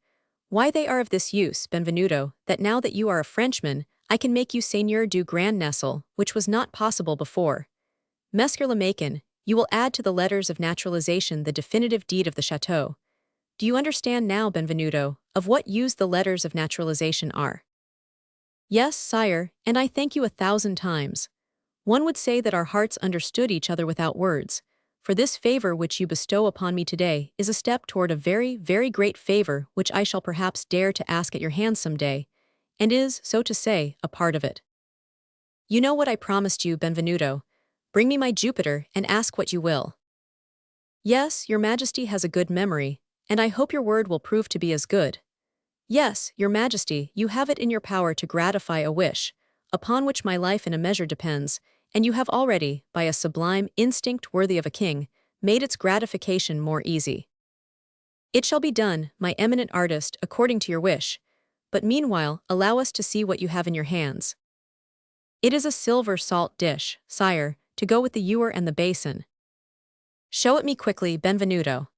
Why they are of this use, Benvenuto, that now that you are a Frenchman, I can make you Seigneur du Grand Nesle, which was not possible before. Messer Lemakin, you will add to the letters of naturalization the definitive deed of the chateau. Do you understand now, Benvenuto, of what use the letters of naturalization are? Yes, sire, and I thank you 1,000 times. One would say that our hearts understood each other without words, for this favor which you bestow upon me today is a step toward a very, very great favor which I shall perhaps dare to ask at your hands some day, and is, so to say, a part of it. You know what I promised you, Benvenuto. Bring me my Jupiter and ask what you will. Yes, your majesty has a good memory, and I hope your word will prove to be as good. Yes, your majesty, you have it in your power to gratify a wish, upon which my life in a measure depends, and you have already, by a sublime instinct worthy of a king, made its gratification more easy. It shall be done, my eminent artist, according to your wish, but meanwhile allow us to see what you have in your hands. It is a silver salt dish, sire, to go with the ewer and the basin. Show it me quickly, Benvenuto.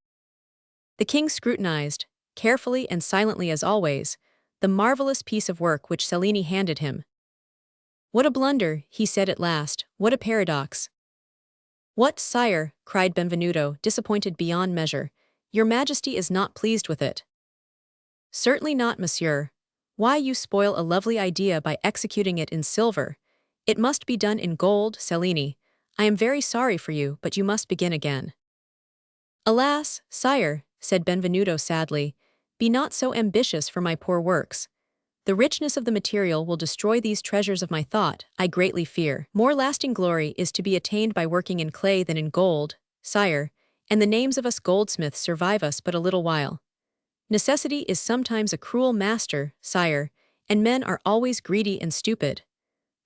The king scrutinized, carefully and silently as always, the marvelous piece of work which Cellini handed him. What a blunder, he said at last, what a paradox. What, sire, cried Benvenuto, disappointed beyond measure, your majesty is not pleased with it. Certainly not, monsieur. Why you spoil a lovely idea by executing it in silver? It must be done in gold, Cellini. I am very sorry for you, but you must begin again. Alas, sire, said Benvenuto sadly, be not so ambitious for my poor works. The richness of the material will destroy these treasures of my thought, I greatly fear. More lasting glory is to be attained by working in clay than in gold, sire, and the names of us goldsmiths survive us but a little while. Necessity is sometimes a cruel master, sire, and men are always greedy and stupid.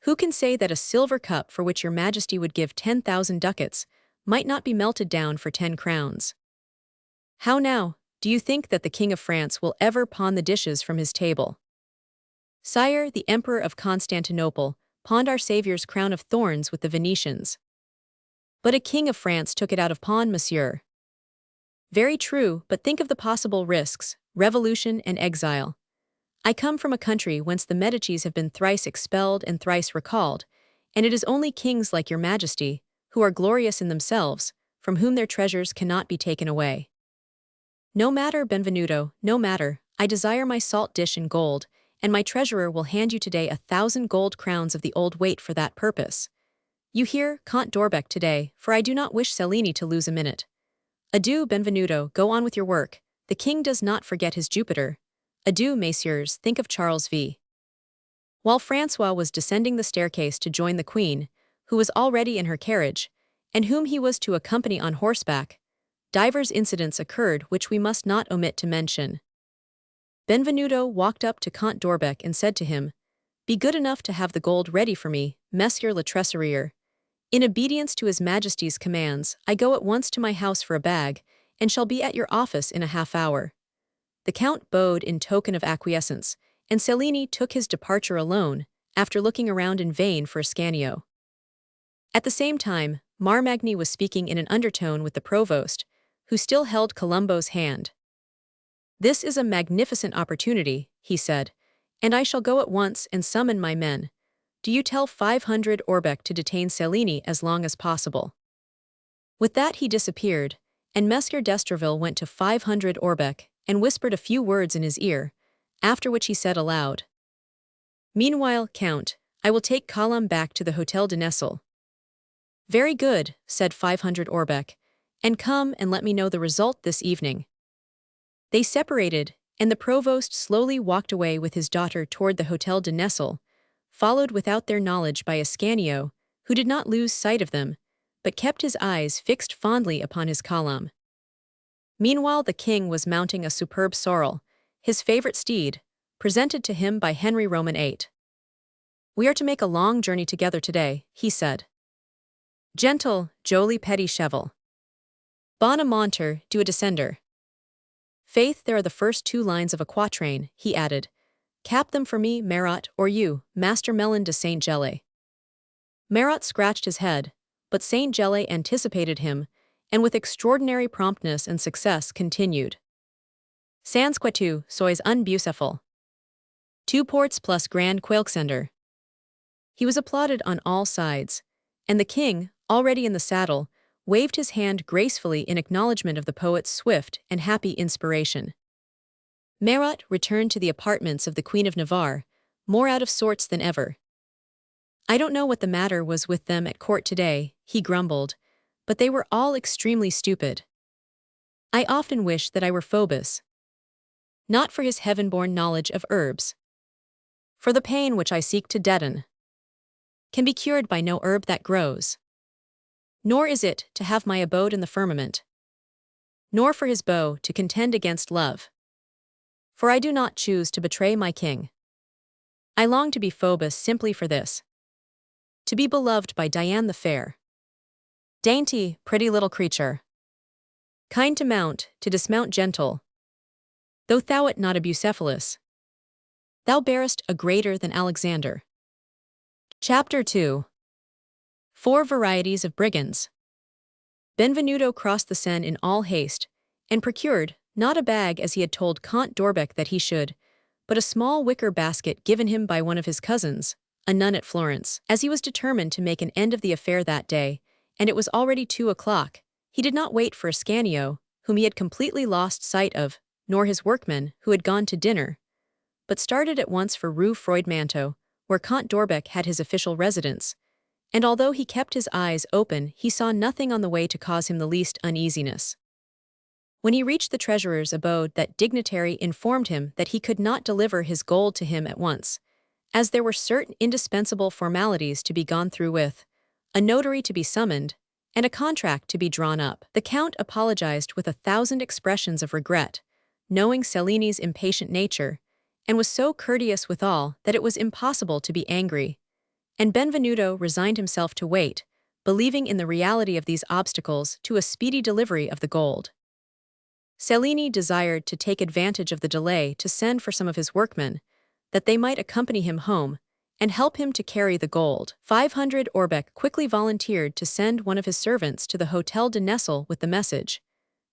Who can say that a silver cup for which your majesty would give 10,000 ducats might not be melted down for 10 crowns? How now, do you think that the King of France will ever pawn the dishes from his table? Sire, the Emperor of Constantinople pawned our Saviour's crown of thorns with the Venetians. But a King of France took it out of pawn, monsieur. Very true, but think of the possible risks, revolution and exile. I come from a country whence the Medicis have been thrice expelled and thrice recalled, and it is only kings like your majesty, who are glorious in themselves, from whom their treasures cannot be taken away. No matter, Benvenuto, no matter, I desire my salt dish in gold, and my treasurer will hand you today 1,000 gold crowns of the old weight for that purpose. You hear, Count d'Orbec today, for I do not wish Cellini to lose a minute. Adieu, Benvenuto, go on with your work. The king does not forget his Jupiter. Adieu, messieurs, think of Charles V. While Francois was descending the staircase to join the queen, who was already in her carriage, and whom he was to accompany on horseback, divers incidents occurred which we must not omit to mention. Benvenuto walked up to Count d'Orbec and said to him, Be good enough to have the gold ready for me, Monsieur le Trésorier. In obedience to his majesty's commands, I go at once to my house for a bag, and shall be at your office in a half-hour. The count bowed in token of acquiescence, and Cellini took his departure alone, after looking around in vain for Ascanio. At the same time, Marmagny was speaking in an undertone with the provost, who still held Colombo's hand. This is a magnificent opportunity, he said, and I shall go at once and summon my men. Do you tell 500 Orbec to detain Cellini as long as possible. With that he disappeared, and Messer d'Estreville went to 500 Orbec and whispered a few words in his ear, after which he said aloud, Meanwhile, Count, I will take Colomb back to the Hôtel de Nesle. Very good, said 500 Orbec, and come and let me know the result this evening. They separated, and the provost slowly walked away with his daughter toward the Hôtel de Nesle, followed without their knowledge by Ascanio, who did not lose sight of them, but kept his eyes fixed fondly upon his Colomb. Meanwhile the king was mounting a superb sorrel, his favorite steed, presented to him by Henry Roman VIII. We are to make a long journey together today, he said. Gentle, joli petit cheval. Bon a monter, do a descender. Faith, there are the first two lines of a quatrain, he added. Cap them for me, Marat, or you, Master Melon de Saint Gelais. Marat scratched his head, but Saint Gelais anticipated him, and with extraordinary promptness and success continued. Sans que tu sois un beautiful. Two ports plus grand Alexandre. He was applauded on all sides, and the king, already in the saddle, waved his hand gracefully in acknowledgement of the poet's swift and happy inspiration. Marat returned to the apartments of the Queen of Navarre, more out of sorts than ever. I don't know what the matter was with them at court today, he grumbled, but they were all extremely stupid. I often wish that I were Phoebus. Not for his heaven-born knowledge of herbs. For the pain which I seek to deaden can be cured by no herb that grows. Nor is it to have my abode in the firmament, nor for his bow to contend against love. For I do not choose to betray my king. I long to be Phoebus simply for this. To be beloved by Diane the fair. Dainty, pretty little creature. Kind to mount, to dismount gentle. Though thou art not a Bucephalus, thou bearest a greater than Alexander. Chapter 2. 4 Varieties of Brigands. Benvenuto crossed the Seine in all haste, and procured, not a bag as he had told Count d'Orbec that he should, but a small wicker basket given him by one of his cousins, a nun at Florence. As he was determined to make an end of the affair that day, and it was already 2 o'clock, he did not wait for Ascanio, whom he had completely lost sight of, nor his workmen, who had gone to dinner, but started at once for Rue Froidmanteau, where Count d'Orbec had his official residence, and although he kept his eyes open, he saw nothing on the way to cause him the least uneasiness. When he reached the treasurer's abode, that dignitary informed him that he could not deliver his gold to him at once, as there were certain indispensable formalities to be gone through with, a notary to be summoned, and a contract to be drawn up. The count apologized with 1,000 expressions of regret, knowing Cellini's impatient nature, and was so courteous withal that it was impossible to be angry, and Benvenuto resigned himself to wait, believing in the reality of these obstacles to a speedy delivery of the gold. Cellini desired to take advantage of the delay to send for some of his workmen, that they might accompany him home, and help him to carry the gold. 500 Orbec quickly volunteered to send one of his servants to the Hotel de Nesle with the message.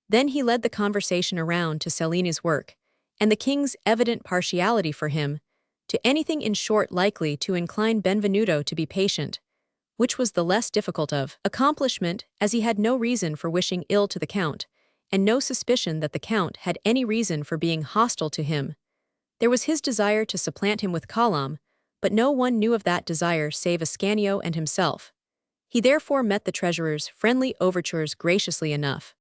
Then he led the conversation around to Cellini's work, and the king's evident partiality for him, to anything in short likely to incline Benvenuto to be patient, which was the less difficult of accomplishment, as he had no reason for wishing ill to the count, and no suspicion that the count had any reason for being hostile to him. There was his desire to supplant him with Colomb, but no one knew of that desire save Ascanio and himself. He therefore met the treasurer's friendly overtures graciously enough.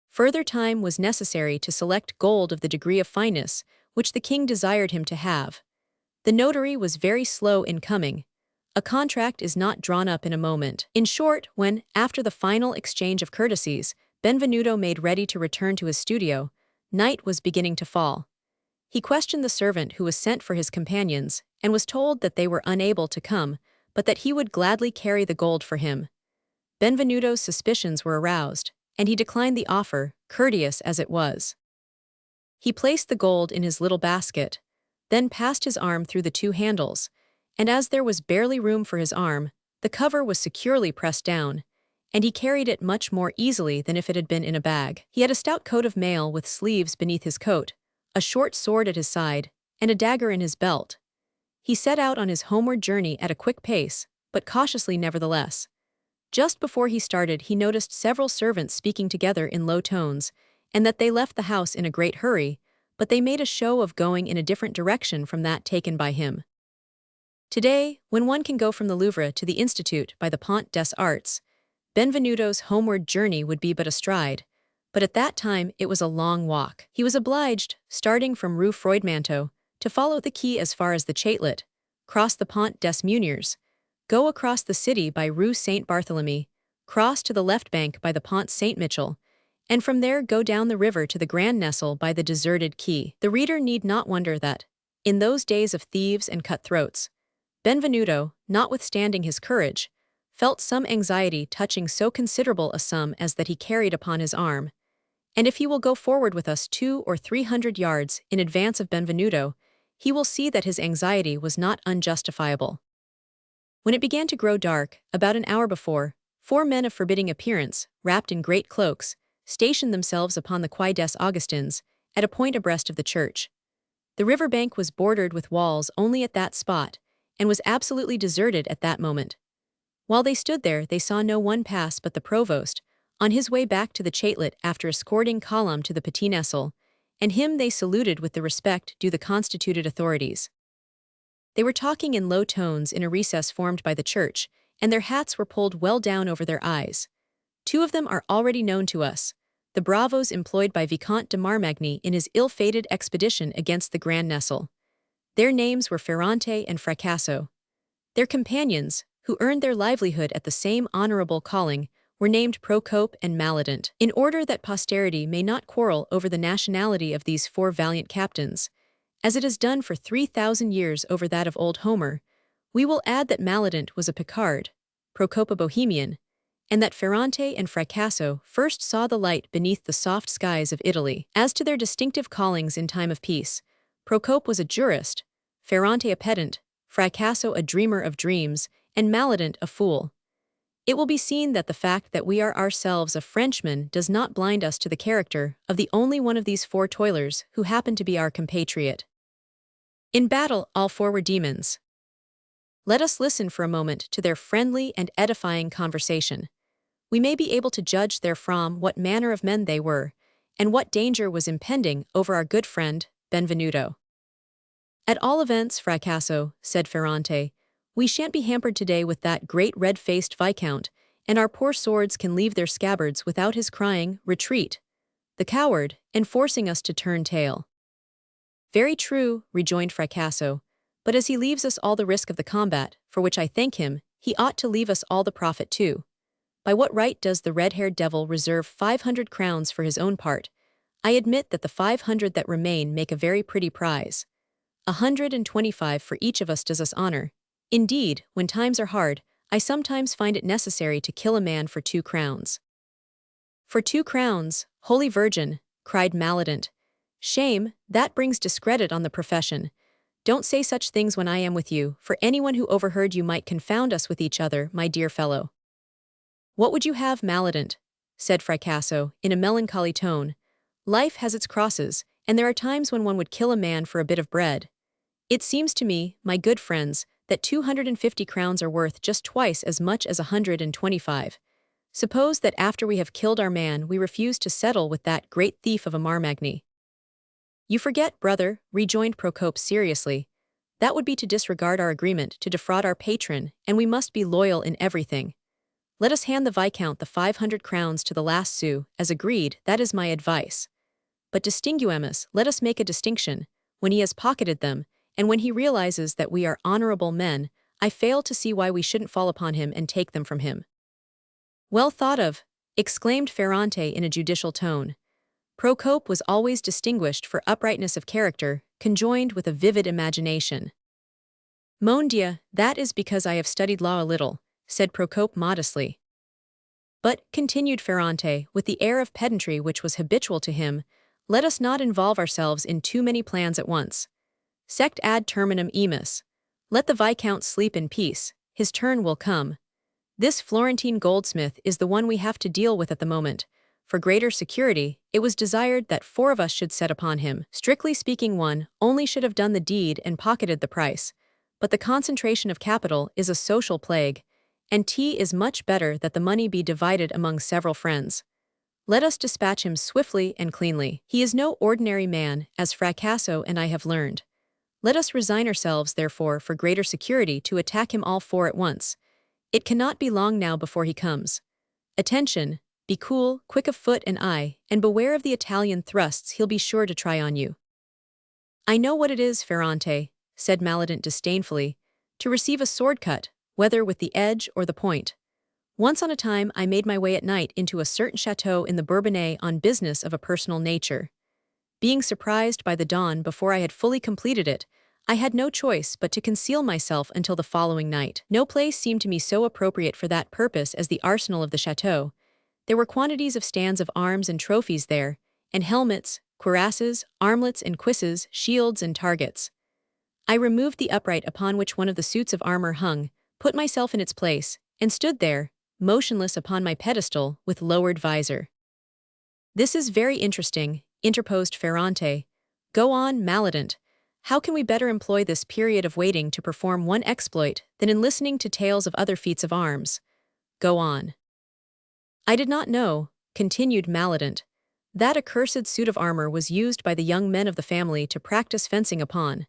Further time was necessary to select gold of the degree of fineness which the king desired him to have. The notary was very slow in coming. A contract is not drawn up in a moment. In short, when, after the final exchange of courtesies, Benvenuto made ready to return to his studio, night was beginning to fall. He questioned the servant who was sent for his companions, and was told that they were unable to come, but that he would gladly carry the gold for him. Benvenuto's suspicions were aroused, and he declined the offer, courteous as it was. He placed the gold in his little basket, then passed his arm through the 2 handles, and as there was barely room for his arm, the cover was securely pressed down, and he carried it much more easily than if it had been in a bag. He had a stout coat of mail with sleeves beneath his coat, a short sword at his side, and a dagger in his belt. He set out on his homeward journey at a quick pace, but cautiously nevertheless. Just before he started, he noticed several servants speaking together in low tones, and that they left the house in a great hurry, but they made a show of going in a different direction from that taken by him. Today, when one can go from the Louvre to the Institute by the Pont des Arts, Benvenuto's homeward journey would be but a stride, but at that time it was a long walk. He was obliged, starting from Rue Froidmanteau, to follow the quay as far as the Chatelet, cross the Pont des Meuniers, go across the city by Rue Saint-Barthélemy, cross to the left bank by the Pont Saint-Michel, and from there go down the river to the Grand Nesle by the deserted quay. The reader need not wonder that, in those days of thieves and cutthroats, Benvenuto, notwithstanding his courage, felt some anxiety touching so considerable a sum as that he carried upon his arm, And if he will go forward with us 200 or 300 yards in advance of Benvenuto, he will see that his anxiety was not unjustifiable. When it began to grow dark, about an hour before, 4 men of forbidding appearance, wrapped in great cloaks, stationed themselves upon the Quai des Augustins, at a point abreast of the church. The river bank was bordered with walls only at that spot, and was absolutely deserted at that moment. While they stood there, they saw no one pass but the provost, on his way back to the chatelet after escorting Column to the Petit Nestle, and him they saluted with the respect due the constituted authorities. They were talking in low tones in a recess formed by the church, and their hats were pulled well down over their eyes. 2 of them are already known to us, the bravos employed by Vicomte de Marmagny in his ill-fated expedition against the Grand Nestle. Their names were Ferrante and Fracasso. Their companions, who earned their livelihood at the same honorable calling, were named Procope and Maledant. In order that posterity may not quarrel over the nationality of these 4 valiant captains, as it has done for 3,000 years over that of old Homer, we will add that Maledant was a Picard, Procope a Bohemian, and that Ferrante and Fracasso first saw the light beneath the soft skies of Italy. As to their distinctive callings in time of peace, Procope was a jurist, Ferrante a pedant, Fracasso a dreamer of dreams, and Maledant a fool. It will be seen that the fact that we are ourselves a Frenchman does not blind us to the character of the only one of these 4 toilers who happened to be our compatriot. In battle, all 4 were demons. Let us listen for a moment to their friendly and edifying conversation. We may be able to judge therefrom what manner of men they were, and what danger was impending over our good friend, Benvenuto. At all events, Fracasso, said Ferrante, we shan't be hampered today with that great red-faced viscount, and our poor swords can leave their scabbards without his crying, retreat, the coward, and forcing us to turn tail. Very true, rejoined Fracasso, but as he leaves us all the risk of the combat, for which I thank him, he ought to leave us all the profit too. By what right does the red-haired devil reserve 500 crowns for his own part? I admit that the 500 that remain make a very pretty prize. 125 for each of us does us honor. Indeed, when times are hard, I sometimes find it necessary to kill a man for 2 crowns. For 2 crowns, Holy Virgin, cried Maledant. Shame, that brings discredit on the profession. Don't say such things when I am with you, for anyone who overheard you might confound us with each other, my dear fellow. What would you have, Maledant? Said Fracasso, in a melancholy tone. Life has its crosses, and there are times when one would kill a man for a bit of bread. It seems to me, my good friends, that 250 crowns are worth just twice as much as 125. Suppose that after we have killed our man we refuse to settle with that great thief of a Marmagny. You forget, brother, rejoined Procope seriously. That would be to disregard our agreement to defraud our patron, and we must be loyal in everything. Let us hand the Viscount the 500 crowns to the last sou, as agreed, that is my advice. But distinguemus, let us make a distinction. When he has pocketed them, and when he realizes that we are honorable men, I fail to see why we shouldn't fall upon him and take them from him. Well thought of, exclaimed Ferrante in a judicial tone. Procope was always distinguished for uprightness of character, conjoined with a vivid imagination. Mon Dieu, that is because I have studied law a little, said Procope modestly. But, continued Ferrante, with the air of pedantry which was habitual to him, let us not involve ourselves in too many plans at once. Sect ad terminum emis. Let the Viscount sleep in peace, his turn will come. This Florentine goldsmith is the one we have to deal with at the moment. For greater security, it was desired that 4 of us should set upon him. Strictly speaking, one only should have done the deed and pocketed the price. But the concentration of capital is a social plague, and tea is much better that the money be divided among several friends. Let us dispatch him swiftly and cleanly. He is no ordinary man, as Fracasso and I have learned. Let us resign ourselves, therefore, for greater security to attack him all 4 at once. It cannot be long now before he comes. Attention, be cool, quick of foot and eye, and beware of the Italian thrusts he'll be sure to try on you. I know what it is, Ferrante, said Maledant disdainfully, to receive a sword cut, whether with the edge or the point. Once on a time I made my way at night into a certain chateau in the Bourbonnais on business of a personal nature. Being surprised by the dawn before I had fully completed it, I had no choice but to conceal myself until the following night. No place seemed to me so appropriate for that purpose as the arsenal of the chateau. There were quantities of stands of arms and trophies there, and helmets, cuirasses, armlets and cuisses, shields and targets. I removed the upright upon which one of the suits of armor hung, put myself in its place, and stood there, motionless upon my pedestal, with lowered visor. "This is very interesting," interposed Ferrante. "Go on, Maledant. How can we better employ this period of waiting to perform one exploit than in listening to tales of other feats of arms? Go on." "I did not know," continued Maledant, "that accursed suit of armor was used by the young men of the family to practice fencing upon.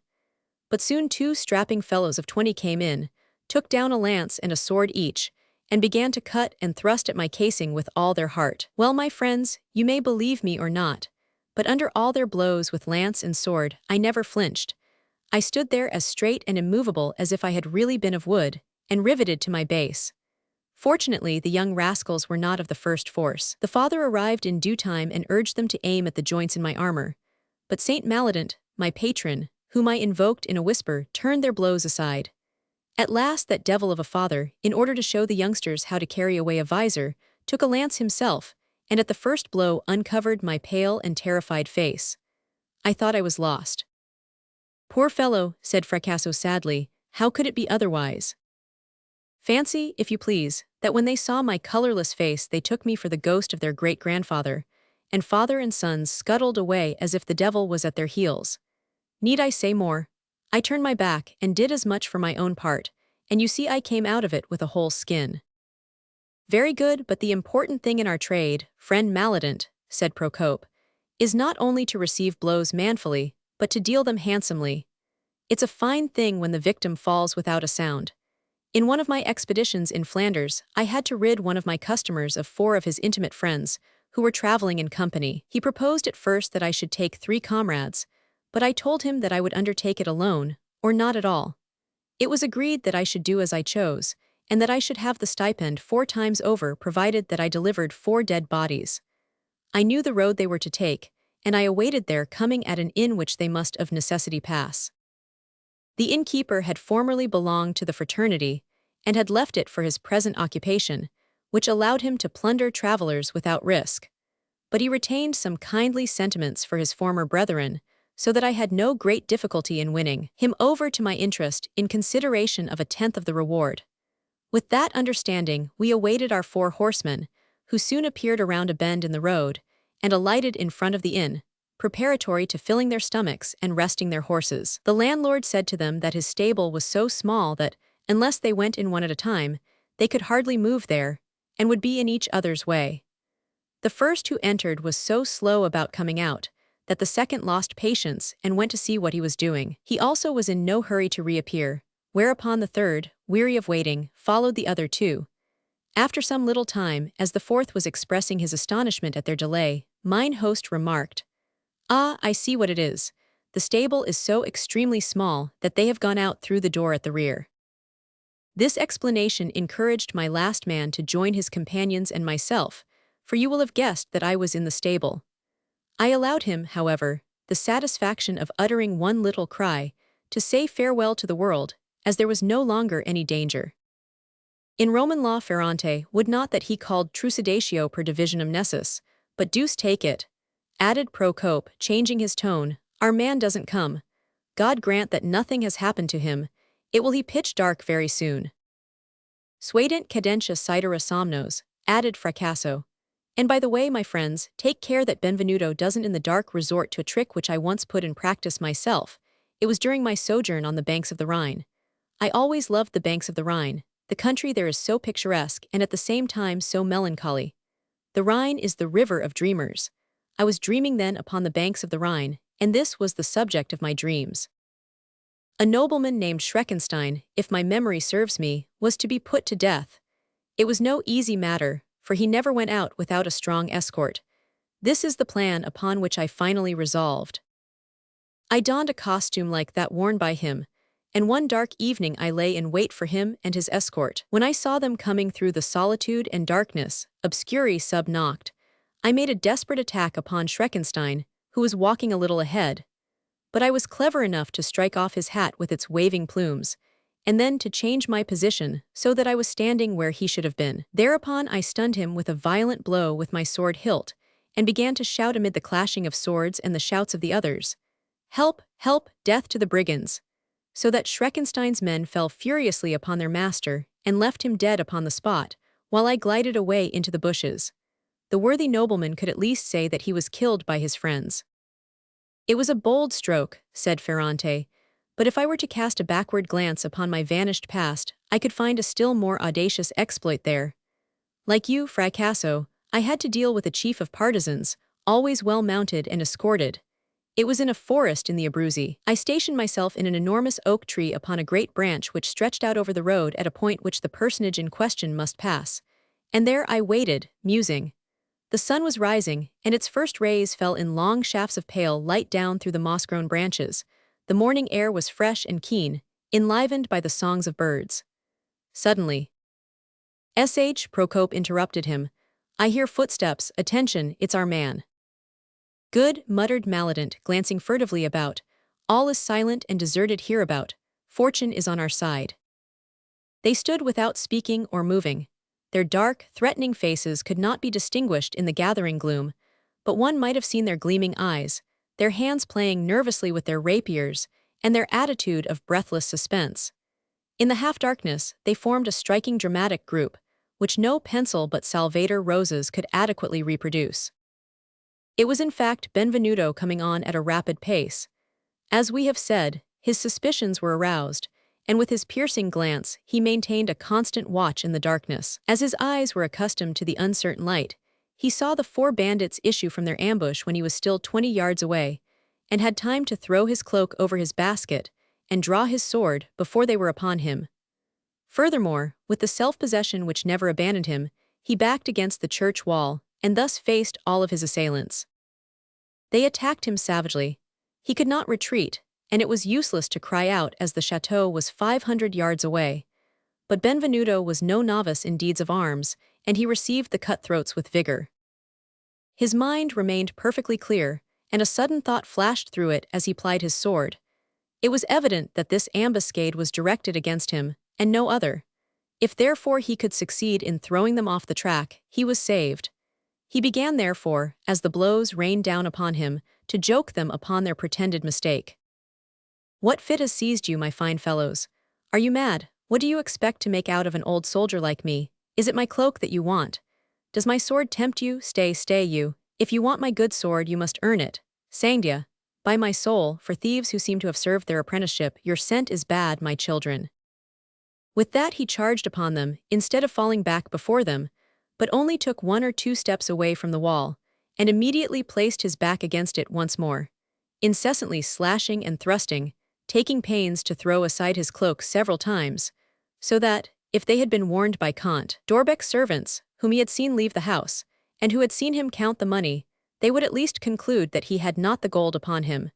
But soon 2 strapping fellows of 20 came in, took down a lance and a sword each, and began to cut and thrust at my casing with all their heart. Well, my friends, you may believe me or not, but under all their blows with lance and sword, I never flinched. I stood there as straight and immovable as if I had really been of wood, and riveted to my base. Fortunately, the young rascals were not of the first force. The father arrived in due time and urged them to aim at the joints in my armor. But Saint Maledant, my patron, whom I invoked in a whisper, turned their blows aside. At last that devil of a father, in order to show the youngsters how to carry away a visor, took a lance himself, and at the first blow uncovered my pale and terrified face. I thought I was lost." "Poor fellow," said Fracasso sadly, "how could it be otherwise? Fancy, if you please, that when they saw my colorless face they took me for the ghost of their great-grandfather, and father and sons scuttled away as if the devil was at their heels. Need I say more? I turned my back and did as much for my own part, and you see I came out of it with a whole skin." "Very good, but the important thing in our trade, friend Maledant," said Procope, "is not only to receive blows manfully, but to deal them handsomely. It's a fine thing when the victim falls without a sound. In one of my expeditions in Flanders, I had to rid one of my customers of 4 of his intimate friends, who were traveling in company. He proposed at first that I should take 3 comrades, but I told him that I would undertake it alone, or not at all. It was agreed that I should do as I chose, and that I should have the stipend 4 times over provided that I delivered 4 dead bodies. I knew the road they were to take, and I awaited their coming at an inn which they must of necessity pass. The innkeeper had formerly belonged to the fraternity, and had left it for his present occupation, which allowed him to plunder travelers without risk. But he retained some kindly sentiments for his former brethren, so that I had no great difficulty in winning him over to my interest in consideration of 1/10 of the reward. With that understanding, we awaited our 4 horsemen, who soon appeared around a bend in the road, and alighted in front of the inn, preparatory to filling their stomachs and resting their horses. The landlord said to them that his stable was so small that, unless they went in one at a time, they could hardly move there, and would be in each other's way. The first who entered was so slow about coming out, that the second lost patience and went to see what he was doing. He also was in no hurry to reappear, whereupon the third, weary of waiting, followed the other 2. After some little time, as the fourth was expressing his astonishment at their delay, mine host remarked, "Ah, I see what it is. The stable is so extremely small that they have gone out through the door at the rear." This explanation encouraged my last man to join his companions and myself, for you will have guessed that I was in the stable. I allowed him, however, the satisfaction of uttering one little cry, to say farewell to the world, as there was no longer any danger. In Roman law Ferrante would not that he called trucidatio per divisionum nessus, but deuce take it, added Procope, changing his tone, our man doesn't come. God grant that nothing has happened to him, it will he pitch dark very soon. Suadent cadentia caetera somnos, added Fracasso. And by the way, my friends, take care that Benvenuto doesn't in the dark resort to a trick which I once put in practice myself. It was during my sojourn on the banks of the Rhine. I always loved the banks of the Rhine. The country there is so picturesque and at the same time so melancholy. The Rhine is the river of dreamers. I was dreaming then upon the banks of the Rhine, and this was the subject of my dreams. A nobleman named Schreckenstein, if my memory serves me, was to be put to death. It was no easy matter, for he never went out without a strong escort. This is the plan upon which I finally resolved. I donned a costume like that worn by him, and one dark evening I lay in wait for him and his escort. When I saw them coming through the solitude and darkness, obscuri sub noct, I made a desperate attack upon Schreckenstein, who was walking a little ahead. But I was clever enough to strike off his hat with its waving plumes, and then to change my position so that I was standing where he should have been. Thereupon I stunned him with a violent blow with my sword hilt, and began to shout amid the clashing of swords and the shouts of the others. "Help! Help! Death to the brigands!" So that Schreckenstein's men fell furiously upon their master and left him dead upon the spot, while I glided away into the bushes. The worthy nobleman could at least say that he was killed by his friends. "It was a bold stroke," said Ferrante, "but if I were to cast a backward glance upon my vanished past, I could find a still more audacious exploit there. Like you, Fracasso, I had to deal with a chief of partisans, always well mounted and escorted. It was in a forest in the Abruzzi. I stationed myself in an enormous oak tree upon a great branch which stretched out over the road at a point which the personage in question must pass. And there I waited, musing. The sun was rising, and its first rays fell in long shafts of pale light down through the moss-grown branches. The morning air was fresh and keen, enlivened by the songs of birds. Suddenly, Procope interrupted him. "I hear footsteps. Attention, it's our man." "Good," muttered Maledant, glancing furtively about. "All is silent and deserted hereabout. Fortune is on our side." They stood without speaking or moving. Their dark, threatening faces could not be distinguished in the gathering gloom, but one might have seen their gleaming eyes, their hands playing nervously with their rapiers, and their attitude of breathless suspense. In the half-darkness, they formed a striking dramatic group, which no pencil but Salvator Rosa's could adequately reproduce. It was in fact Benvenuto coming on at a rapid pace. As we have said, his suspicions were aroused, and with his piercing glance he maintained a constant watch in the darkness. As his eyes were accustomed to the uncertain light, he saw the 4 bandits issue from their ambush when he was still 20 yards away, and had time to throw his cloak over his basket and draw his sword before they were upon him. Furthermore, with the self-possession which never abandoned him, he backed against the church wall, and thus faced all of his assailants. They attacked him savagely. He could not retreat, and it was useless to cry out as the chateau was 500 yards away. But Benvenuto was no novice in deeds of arms, and he received the cutthroats with vigor. His mind remained perfectly clear, and a sudden thought flashed through it as he plied his sword. It was evident that this ambuscade was directed against him, and no other. If therefore he could succeed in throwing them off the track, he was saved. He began therefore, as the blows rained down upon him, to joke them upon their pretended mistake. "What fit has seized you, my fine fellows? Are you mad? What do you expect to make out of an old soldier like me? Is it my cloak that you want? Does my sword tempt you? Stay, you. If you want my good sword, you must earn it. Sangdia, by my soul, for thieves who seem to have served their apprenticeship, your scent is bad, my children." With that he charged upon them, instead of falling back before them, but only took 1 or 2 steps away from the wall, and immediately placed his back against it once more, incessantly slashing and thrusting, taking pains to throw aside his cloak several times, so that, if they had been warned by Comte Dorbeck's servants, whom he had seen leave the house, and who had seen him count the money, they would at least conclude that he had not the gold upon him.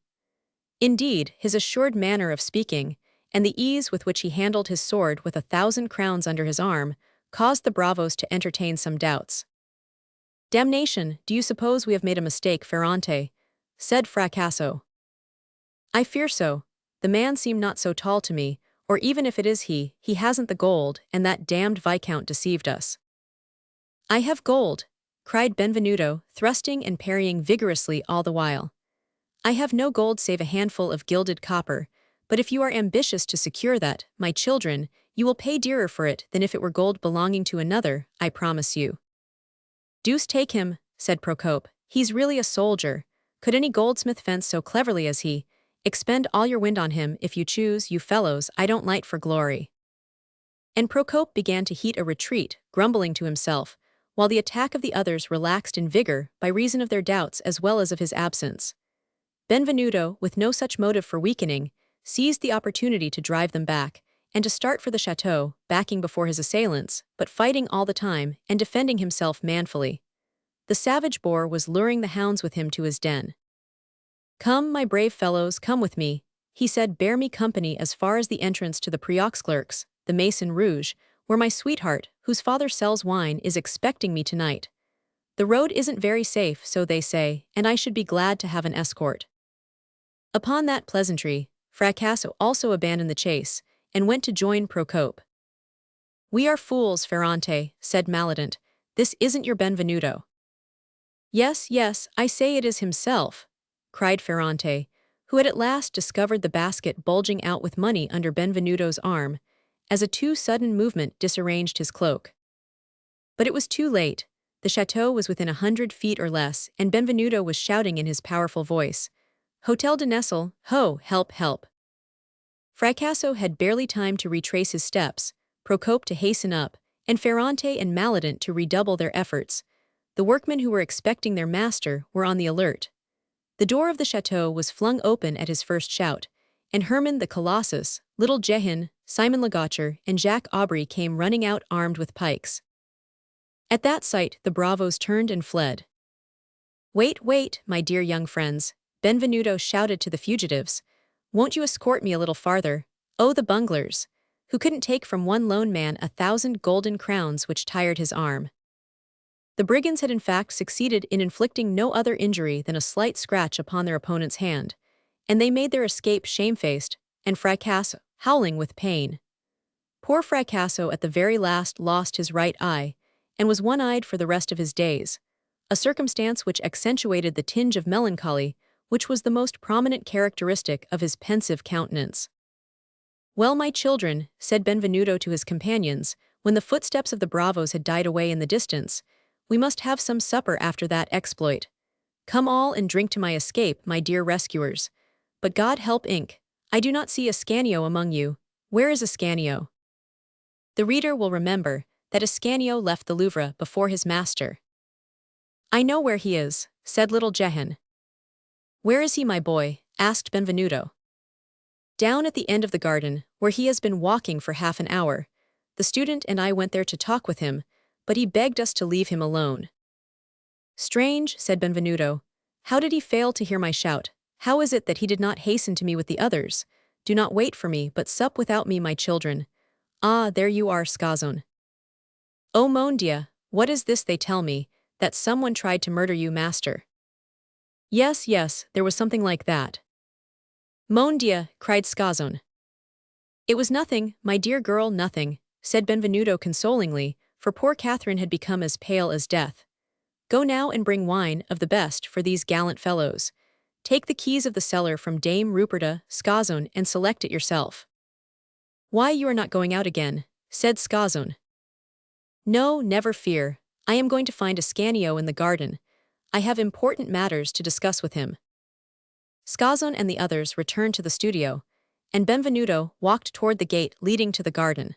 Indeed, his assured manner of speaking, and the ease with which he handled his sword with 1,000 crowns under his arm, caused the bravos to entertain some doubts. "Damnation, do you suppose we have made a mistake, Ferrante?" said Fracasso. "I fear so. The man seemed not so tall to me, or even if it is he hasn't the gold, and that damned Viscount deceived us." "I have gold," cried Benvenuto, thrusting and parrying vigorously all the while. "I have no gold save a handful of gilded copper, but if you are ambitious to secure that, my children, you will pay dearer for it than if it were gold belonging to another, I promise you." "Deuce take him," said Procope. "He's really a soldier. Could any goldsmith fence so cleverly as he? Expend all your wind on him if you choose, you fellows, I don't light for glory." And Procope began to heat a retreat, grumbling to himself, while the attack of the others relaxed in vigor by reason of their doubts as well as of his absence. Benvenuto, with no such motive for weakening, seized the opportunity to drive them back, and to start for the chateau, backing before his assailants, but fighting all the time, and defending himself manfully. The savage boar was luring the hounds with him to his den. "Come, my brave fellows, come with me," he said. "Bear me company as far as the entrance to the Preux-Clercs, the Maison Rouge, where my sweetheart, whose father sells wine, is expecting me tonight. The road isn't very safe, so they say, and I should be glad to have an escort." Upon that pleasantry, Fracasso also abandoned the chase, and went to join Procope. "We are fools, Ferrante," said Maledant. "This isn't your Benvenuto." Yes, yes, I say it is himself, cried Ferrante, who had at last discovered the basket bulging out with money under Benvenuto's arm, as a too sudden movement disarranged his cloak. But it was too late. The chateau was within 100 feet or less, and Benvenuto was shouting in his powerful voice, "Hotel de Nesle, ho, help, help!" Fracasso had barely time to retrace his steps, Procope to hasten up, and Ferrante and Maledant to redouble their efforts. The workmen who were expecting their master were on the alert. The door of the chateau was flung open at his first shout, and Herman the Colossus, Little Jehan, Simon Legaucher, and Jacques Aubry came running out armed with pikes. At that sight, the bravos turned and fled. "Wait, wait, my dear young friends," Benvenuto shouted to the fugitives. "Won't you escort me a little farther? Oh, the bunglers, who couldn't take from one lone man 1,000 golden crowns which tired his arm." The brigands had in fact succeeded in inflicting no other injury than a slight scratch upon their opponent's hand, and they made their escape shamefaced, and Fracasso, howling with pain. Poor Fracasso at the very last lost his right eye, and was one-eyed for the rest of his days, a circumstance which accentuated the tinge of melancholy which was the most prominent characteristic of his pensive countenance. "Well, my children," said Benvenuto to his companions, when the footsteps of the bravos had died away in the distance, "we must have some supper after that exploit. Come all and drink to my escape, my dear rescuers. But God help Inc. I do not see Ascanio among you. Where is Ascanio?" The reader will remember that Ascanio left the Louvre before his master. "I know where he is," said Little Jehan. "Where is he, my boy?" asked Benvenuto. "Down at the end of the garden, where he has been walking for half an hour. The student and I went there to talk with him, but he begged us to leave him alone." "Strange," said Benvenuto. "How did he fail to hear my shout? How is it that he did not hasten to me with the others? Do not wait for me, but sup without me, my children. Ah, there you are, Scazon. Oh mon Dieu, what is this they tell me, that someone tried to murder you, master?" "Yes, yes, there was something like that." "Mon Dieu," cried Scazon. "It was nothing, my dear girl, nothing," said Benvenuto consolingly, for poor Catherine had become as pale as death. "Go now and bring wine of the best for these gallant fellows. Take the keys of the cellar from Dame Ruperta, Scazon, and select it yourself." "Why, you are not going out again," said Scazon. "No, never fear. I am going to find Ascanio in the garden. I have important matters to discuss with him." Scazon and the others returned to the studio, and Benvenuto walked toward the gate leading to the garden.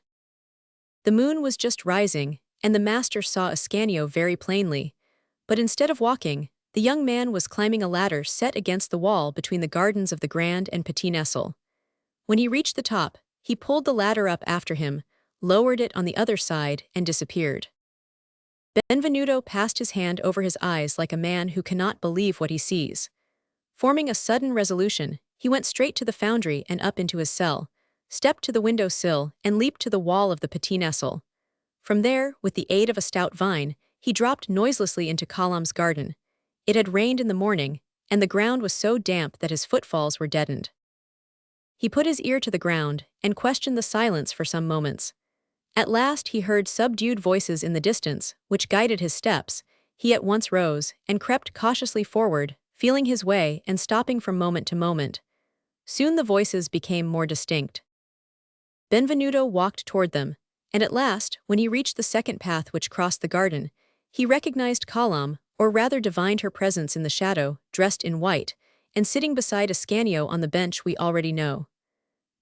The moon was just rising, and the master saw Ascanio very plainly, but instead of walking, the young man was climbing a ladder set against the wall between the gardens of the Grand and Petit Nesle. When he reached the top, he pulled the ladder up after him, lowered it on the other side, and disappeared. Benvenuto passed his hand over his eyes like a man who cannot believe what he sees. Forming a sudden resolution, he went straight to the foundry and up into his cell, stepped to the window sill, and leaped to the wall of the Petit Nesle. From there, with the aid of a stout vine, he dropped noiselessly into Colombe's garden. It had rained in the morning, and the ground was so damp that his footfalls were deadened. He put his ear to the ground and questioned the silence for some moments. At last he heard subdued voices in the distance, which guided his steps. He at once rose and crept cautiously forward, feeling his way and stopping from moment to moment. Soon the voices became more distinct. Benvenuto walked toward them, and at last, when he reached the second path which crossed the garden, he recognized Colombe, or rather divined her presence in the shadow, dressed in white, and sitting beside Ascanio on the bench we already know.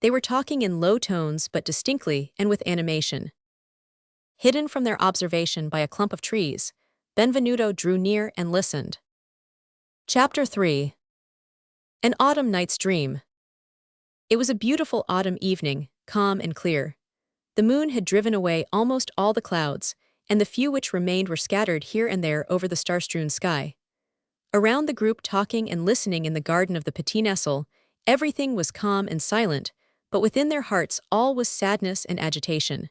They were talking in low tones but distinctly and with animation. Hidden from their observation by a clump of trees, Benvenuto drew near and listened. Chapter 3. An Autumn Night's Dream. It was a beautiful autumn evening, calm and clear. The moon had driven away almost all the clouds, and the few which remained were scattered here and there over the star-strewn sky. Around the group talking and listening in the garden of the Petit Nesle, everything was calm and silent, but within their hearts all was sadness and agitation.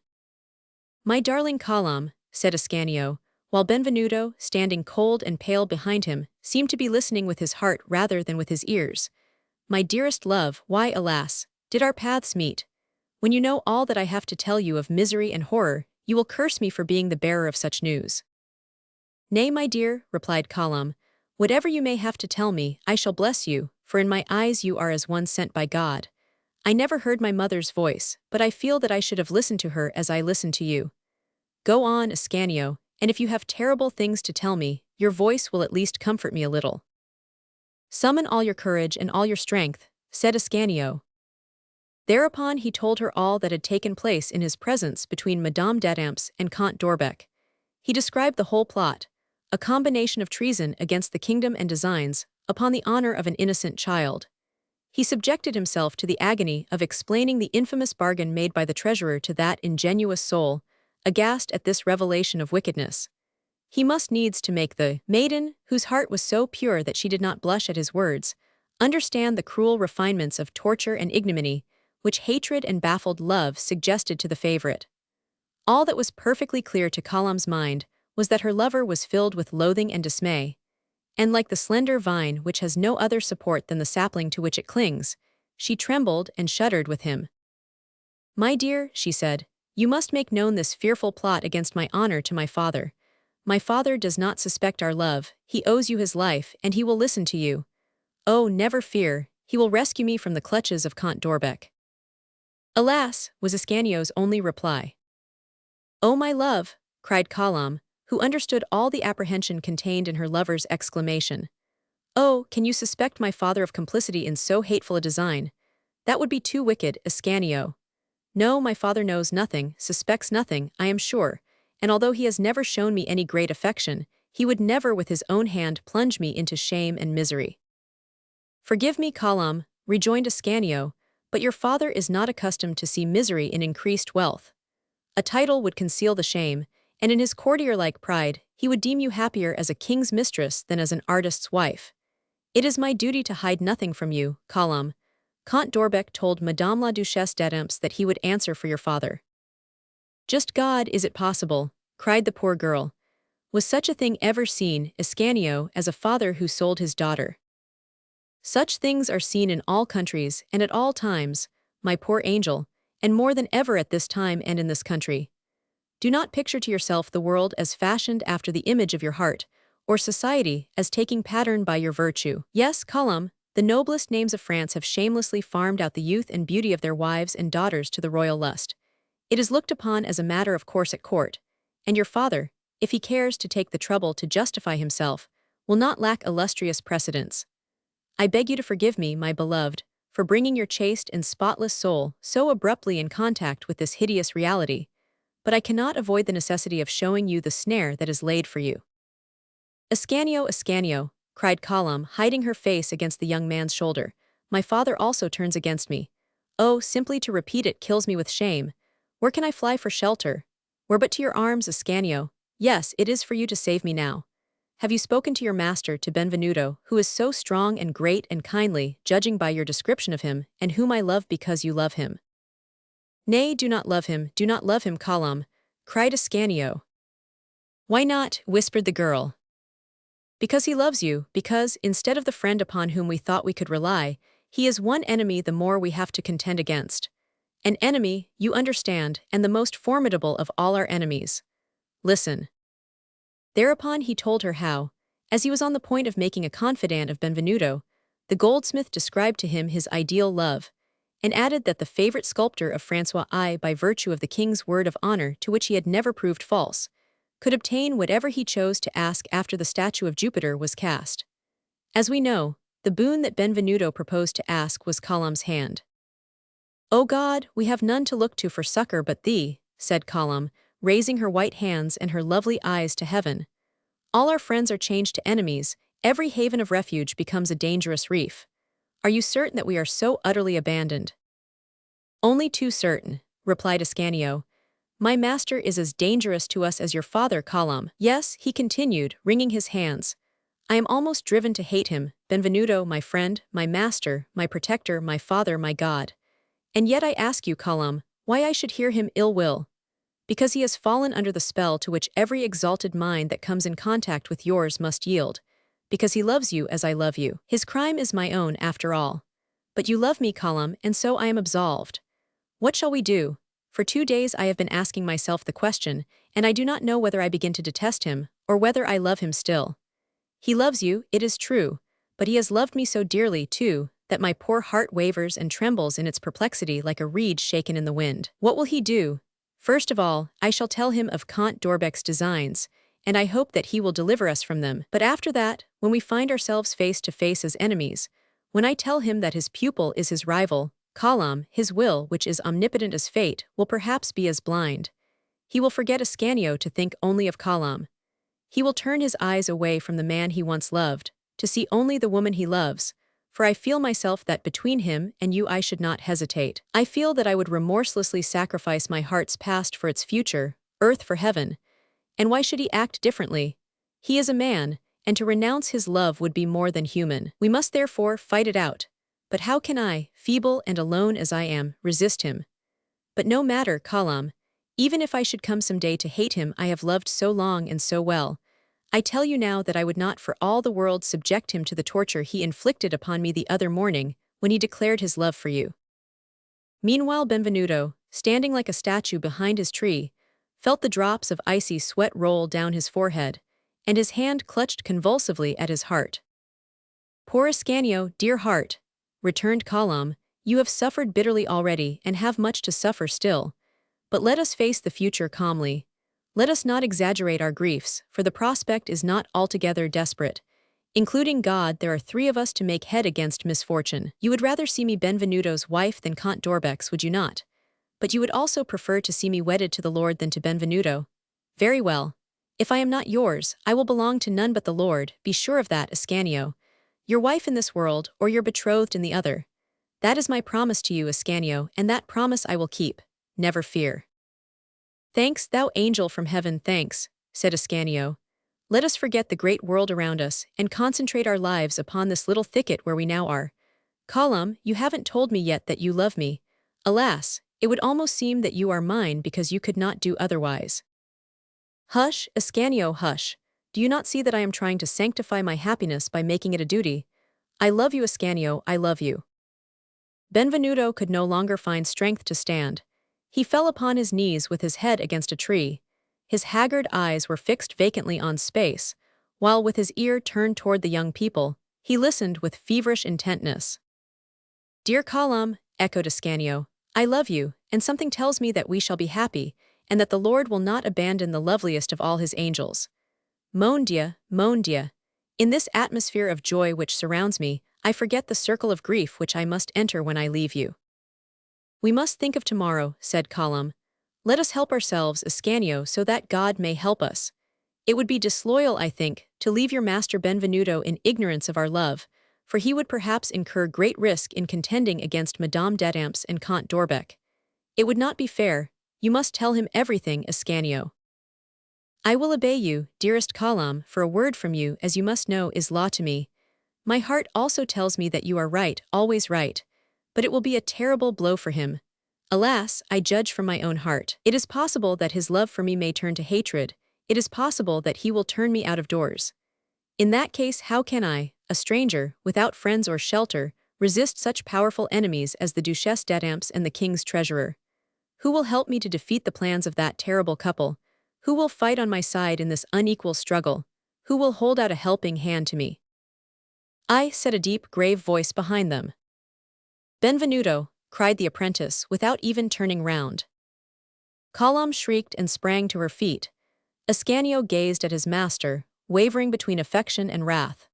"My darling Colombe," said Ascanio, while Benvenuto, standing cold and pale behind him, seemed to be listening with his heart rather than with his ears. "My dearest love, why, alas, did our paths meet? When you know all that I have to tell you of misery and horror, you will curse me for being the bearer of such news." Nay, my dear, replied Colum, whatever you may have to tell me, I shall bless you, for in my eyes you are as one sent by God. I never heard my mother's voice, but I feel that I should have listened to her as I listened to you. Go on, Ascanio, and if you have terrible things to tell me, your voice will at least comfort me a little. Summon all your courage and all your strength, said Ascanio. Thereupon he told her all that had taken place in his presence between Madame d'Etampes and Count d'Orbec. He described the whole plot, a combination of treason against the kingdom and designs, upon the honor of an innocent child. He subjected himself to the agony of explaining the infamous bargain made by the treasurer to that ingenuous soul, aghast at this revelation of wickedness. He must needs to make the maiden, whose heart was so pure that she did not blush at his words, understand the cruel refinements of torture and ignominy, which hatred and baffled love suggested to the favorite. All that was perfectly clear to Colum's mind was that her lover was filled with loathing and dismay, and like the slender vine which has no other support than the sapling to which it clings, she trembled and shuddered with him. My dear, she said, you must make known this fearful plot against my honor to my father. My father does not suspect our love, he owes you his life, and he will listen to you. Oh, never fear, he will rescue me from the clutches of Count d'Orbec. Alas, was Ascanio's only reply. Oh, my love, cried Colum, who understood all the apprehension contained in her lover's exclamation. Oh, can you suspect my father of complicity in so hateful a design? That would be too wicked, Ascanio. No, my father knows nothing, suspects nothing, I am sure, and although he has never shown me any great affection, he would never with his own hand plunge me into shame and misery. Forgive me, Colum, rejoined Ascanio, but your father is not accustomed to see misery in increased wealth. A title would conceal the shame, and in his courtier-like pride, he would deem you happier as a king's mistress than as an artist's wife. It is my duty to hide nothing from you, Colum. Count d'Orbec told Madame la Duchesse d'Etampes that he would answer for your father. Just God, is it possible, cried the poor girl. Was such a thing ever seen, Ascanio, as a father who sold his daughter? Such things are seen in all countries and at all times, my poor angel, and more than ever at this time and in this country. Do not picture to yourself the world as fashioned after the image of your heart, or society as taking pattern by your virtue. Yes, Colum, the noblest names of France have shamelessly farmed out the youth and beauty of their wives and daughters to the royal lust. It is looked upon as a matter of course at court, and your father, if he cares to take the trouble to justify himself, will not lack illustrious precedents. I beg you to forgive me, my beloved, for bringing your chaste and spotless soul so abruptly in contact with this hideous reality, but I cannot avoid the necessity of showing you the snare that is laid for you. Ascanio, Ascanio, cried Colum, hiding her face against the young man's shoulder, my father also turns against me. Oh, simply to repeat it kills me with shame. Where can I fly for shelter? Where but to your arms, Ascanio? Yes, it is for you to save me now. Have you spoken to your master, to Benvenuto, who is so strong and great and kindly, judging by your description of him, and whom I love because you love him? Nay, do not love him, Colum, cried Ascanio. Why not? Whispered the girl. Because he loves you, because, instead of the friend upon whom we thought we could rely, he is one enemy the more we have to contend against. An enemy, you understand, and the most formidable of all our enemies. Listen. Thereupon he told her how, as he was on the point of making a confidant of Benvenuto, the goldsmith described to him his ideal love, and added that the favorite sculptor of Francois I, by virtue of the king's word of honor to which he had never proved false, could obtain whatever he chose to ask after the statue of Jupiter was cast. As we know, the boon that Benvenuto proposed to ask was Colum's hand. O God, we have none to look to for succor but thee, said Colum, raising her white hands and her lovely eyes to heaven. All our friends are changed to enemies, every haven of refuge becomes a dangerous reef. Are you certain that we are so utterly abandoned? Only too certain, replied Ascanio. My master is as dangerous to us as your father, Colum. Yes, he continued, wringing his hands. I am almost driven to hate him, Benvenuto, my friend, my master, my protector, my father, my God. And yet I ask you, Colum, why I should hear him ill will? Because he has fallen under the spell to which every exalted mind that comes in contact with yours must yield. Because he loves you as I love you. His crime is my own, after all. But you love me, Colum, and so I am absolved. What shall we do? For 2 days I have been asking myself the question, and I do not know whether I begin to detest him, or whether I love him still. He loves you, it is true, but he has loved me so dearly, too, that my poor heart wavers and trembles in its perplexity like a reed shaken in the wind. What will he do? First of all, I shall tell him of Count d'Orbec's designs, and I hope that he will deliver us from them. But after that, when we find ourselves face to face as enemies, when I tell him that his pupil is his rival, Column, his will, which is omnipotent as fate, will perhaps be as blind. He will forget Ascanio to think only of Column. He will turn his eyes away from the man he once loved, to see only the woman he loves, for I feel myself that between him and you I should not hesitate. I feel that I would remorselessly sacrifice my heart's past for its future, earth for heaven. And why should he act differently? He is a man, and to renounce his love would be more than human. We must therefore fight it out. But how can I, feeble and alone as I am, resist him? But no matter, Column. Even if I should come some day to hate him I have loved so long and so well, I tell you now that I would not for all the world subject him to the torture he inflicted upon me the other morning, when he declared his love for you. Meanwhile Benvenuto, standing like a statue behind his tree, felt the drops of icy sweat roll down his forehead, and his hand clutched convulsively at his heart. Poor Ascanio, dear heart, returned Column, you have suffered bitterly already and have much to suffer still. But let us face the future calmly. Let us not exaggerate our griefs, for the prospect is not altogether desperate. Including God, there are 3 of us to make head against misfortune. You would rather see me Benvenuto's wife than Count d'Orbec's, would you not? But you would also prefer to see me wedded to the Lord than to Benvenuto. Very well. If I am not yours, I will belong to none but the Lord, be sure of that, Ascanio. Your wife in this world, or your betrothed in the other. That is my promise to you, Ascanio, and that promise I will keep. Never fear. Thanks, thou angel from heaven, thanks, said Ascanio. Let us forget the great world around us and concentrate our lives upon this little thicket where we now are. Column, you haven't told me yet that you love me. Alas, it would almost seem that you are mine because you could not do otherwise. Hush, Ascanio, hush. Do you not see that I am trying to sanctify my happiness by making it a duty? I love you, Ascanio, I love you. Benvenuto could no longer find strength to stand. He fell upon his knees with his head against a tree. His haggard eyes were fixed vacantly on space, while with his ear turned toward the young people, he listened with feverish intentness. Dear Column, echoed Ascanio, I love you, and something tells me that we shall be happy, and that the Lord will not abandon the loveliest of all his angels. Mon Dieu, mon Dieu. In this atmosphere of joy which surrounds me, I forget the circle of grief which I must enter when I leave you. We must think of tomorrow, said Column. Let us help ourselves, Ascanio, so that God may help us. It would be disloyal, I think, to leave your master Benvenuto in ignorance of our love, for he would perhaps incur great risk in contending against Madame d'Etampes and Count d'Orbec. It would not be fair. You must tell him everything, Ascanio. I will obey you, dearest Column, for a word from you, as you must know, is law to me. My heart also tells me that you are right, always right. But it will be a terrible blow for him. Alas, I judge from my own heart. It is possible that his love for me may turn to hatred. It is possible that he will turn me out of doors. In that case, how can I, a stranger, without friends or shelter, resist such powerful enemies as the Duchesse d'Etampes and the king's treasurer? Who will help me to defeat the plans of that terrible couple? Who will fight on my side in this unequal struggle? Who will hold out a helping hand to me? I, said a deep, grave voice behind them. Benvenuto, cried the apprentice, without even turning round. Column shrieked and sprang to her feet. Ascanio gazed at his master, wavering between affection and wrath.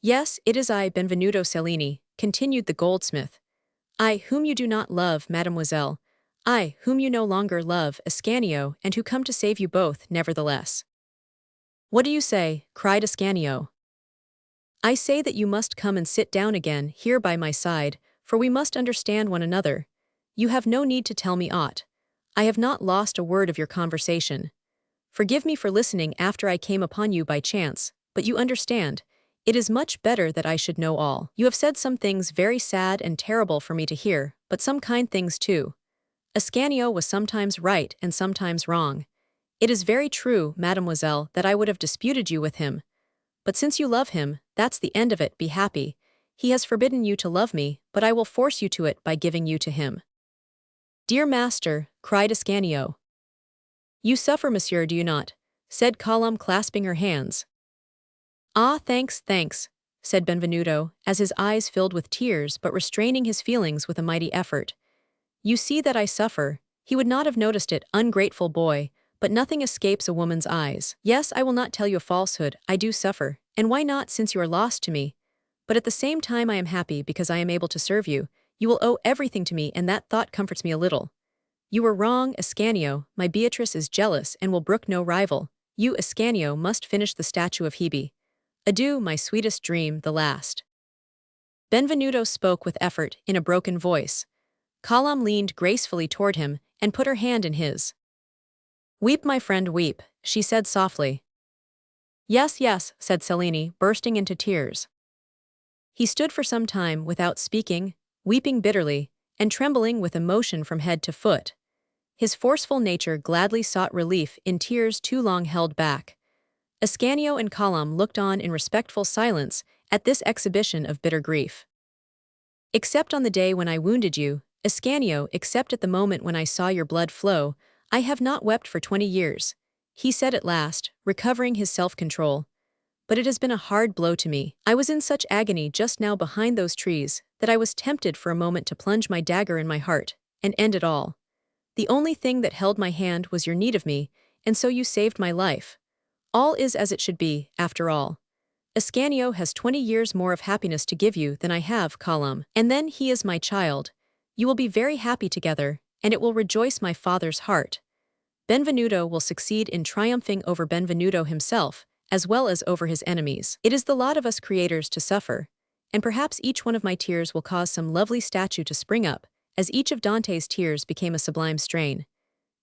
Yes, it is I, Benvenuto Cellini, continued the goldsmith. I, whom you do not love, mademoiselle. I, whom you no longer love, Ascanio, and who come to save you both, nevertheless. What do you say? Cried Ascanio. I say that you must come and sit down again, here by my side, for we must understand one another. You have no need to tell me aught. I have not lost a word of your conversation. Forgive me for listening after I came upon you by chance, but you understand. It is much better that I should know all. You have said some things very sad and terrible for me to hear, but some kind things too. Ascanio was sometimes right and sometimes wrong. It is very true, mademoiselle, that I would have disputed you with him. But since you love him, that's the end of it, be happy. He has forbidden you to love me, but I will force you to it by giving you to him. Dear master, cried Ascanio. You suffer, monsieur, do you not? said Colum, clasping her hands. Ah, thanks, thanks, said Benvenuto, as his eyes filled with tears but restraining his feelings with a mighty effort. You see that I suffer. He would not have noticed it, ungrateful boy, but nothing escapes a woman's eyes. Yes, I will not tell you a falsehood, I do suffer, and why not, since you are lost to me? But at the same time I am happy because I am able to serve you. You will owe everything to me, and that thought comforts me a little. You were wrong, Ascanio, my Beatrice is jealous and will brook no rival. You, Ascanio, must finish the statue of Hebe. Adieu, my sweetest dream, the last. Benvenuto spoke with effort, in a broken voice. Colum leaned gracefully toward him and put her hand in his. Weep, my friend, weep, she said softly. Yes, yes, said Cellini, bursting into tears. He stood for some time without speaking, weeping bitterly, and trembling with emotion from head to foot. His forceful nature gladly sought relief in tears too long held back. Ascanio and Colum looked on in respectful silence at this exhibition of bitter grief. Except on the day when I wounded you, Ascanio, except at the moment when I saw your blood flow, I have not wept for 20 years, he said at last, recovering his self-control. But it has been a hard blow to me. I was in such agony just now behind those trees that I was tempted for a moment to plunge my dagger in my heart and end it all. The only thing that held my hand was your need of me, and so you saved my life. All is as it should be, after all. Ascanio has 20 years more of happiness to give you than I have, Colum, and then he is my child. You will be very happy together, and it will rejoice my father's heart. Benvenuto will succeed in triumphing over Benvenuto himself, as well as over his enemies. It is the lot of us creators to suffer, and perhaps each one of my tears will cause some lovely statue to spring up, as each of Dante's tears became a sublime strain.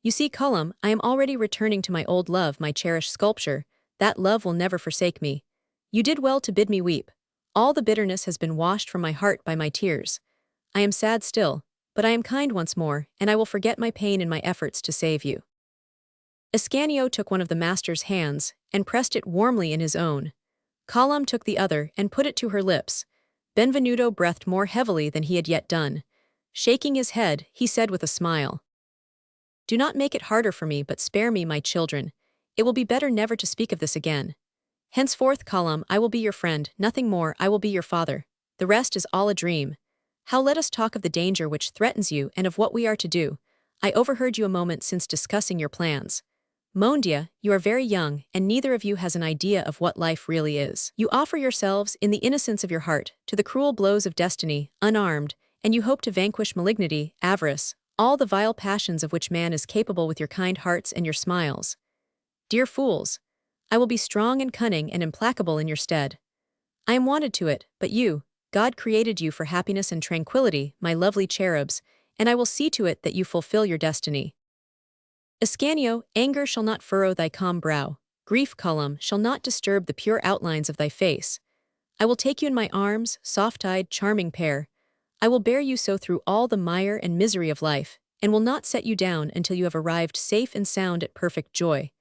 You see, Colum, I am already returning to my old love, my cherished sculpture. That love will never forsake me. You did well to bid me weep. All the bitterness has been washed from my heart by my tears. I am sad still, but I am kind once more, and I will forget my pain in my efforts to save you. Ascanio took one of the master's hands and pressed it warmly in his own. Colum took the other and put it to her lips. Benvenuto breathed more heavily than he had yet done. Shaking his head, he said with a smile, Do not make it harder for me, but spare me, my children. It will be better never to speak of this again. Henceforth, Colum, I will be your friend, nothing more, I will be your father. The rest is all a dream. How let us talk of the danger which threatens you and of what we are to do. I overheard you a moment since discussing your plans. Mon Dieu, you are very young, and neither of you has an idea of what life really is. You offer yourselves, in the innocence of your heart, to the cruel blows of destiny, unarmed, and you hope to vanquish malignity, avarice, all the vile passions of which man is capable with your kind hearts and your smiles. Dear fools, I will be strong and cunning and implacable in your stead. I am wanted to it, but you, God created you for happiness and tranquility, my lovely cherubs, and I will see to it that you fulfill your destiny. Ascanio, anger shall not furrow thy calm brow, grief, Colum, shall not disturb the pure outlines of thy face. I will take you in my arms, soft-eyed, charming pair. I will bear you so through all the mire and misery of life, and will not set you down until you have arrived safe and sound at perfect joy.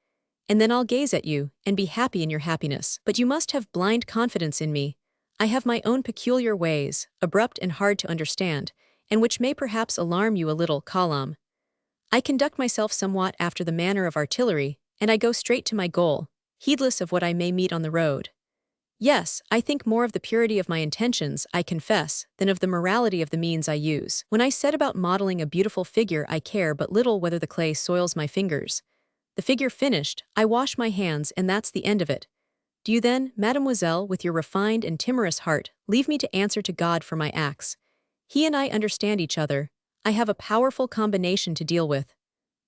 And then I'll gaze at you, and be happy in your happiness. But you must have blind confidence in me. I have my own peculiar ways, abrupt and hard to understand, and which may perhaps alarm you a little, Colum. I conduct myself somewhat after the manner of artillery, and I go straight to my goal, heedless of what I may meet on the road. Yes, I think more of the purity of my intentions, I confess, than of the morality of the means I use. When I set about modeling a beautiful figure, I care but little whether the clay soils my fingers. The figure finished, I wash my hands, and that's the end of it. Do you then, mademoiselle, with your refined and timorous heart, leave me to answer to God for my acts? He and I understand each other. I have a powerful combination to deal with.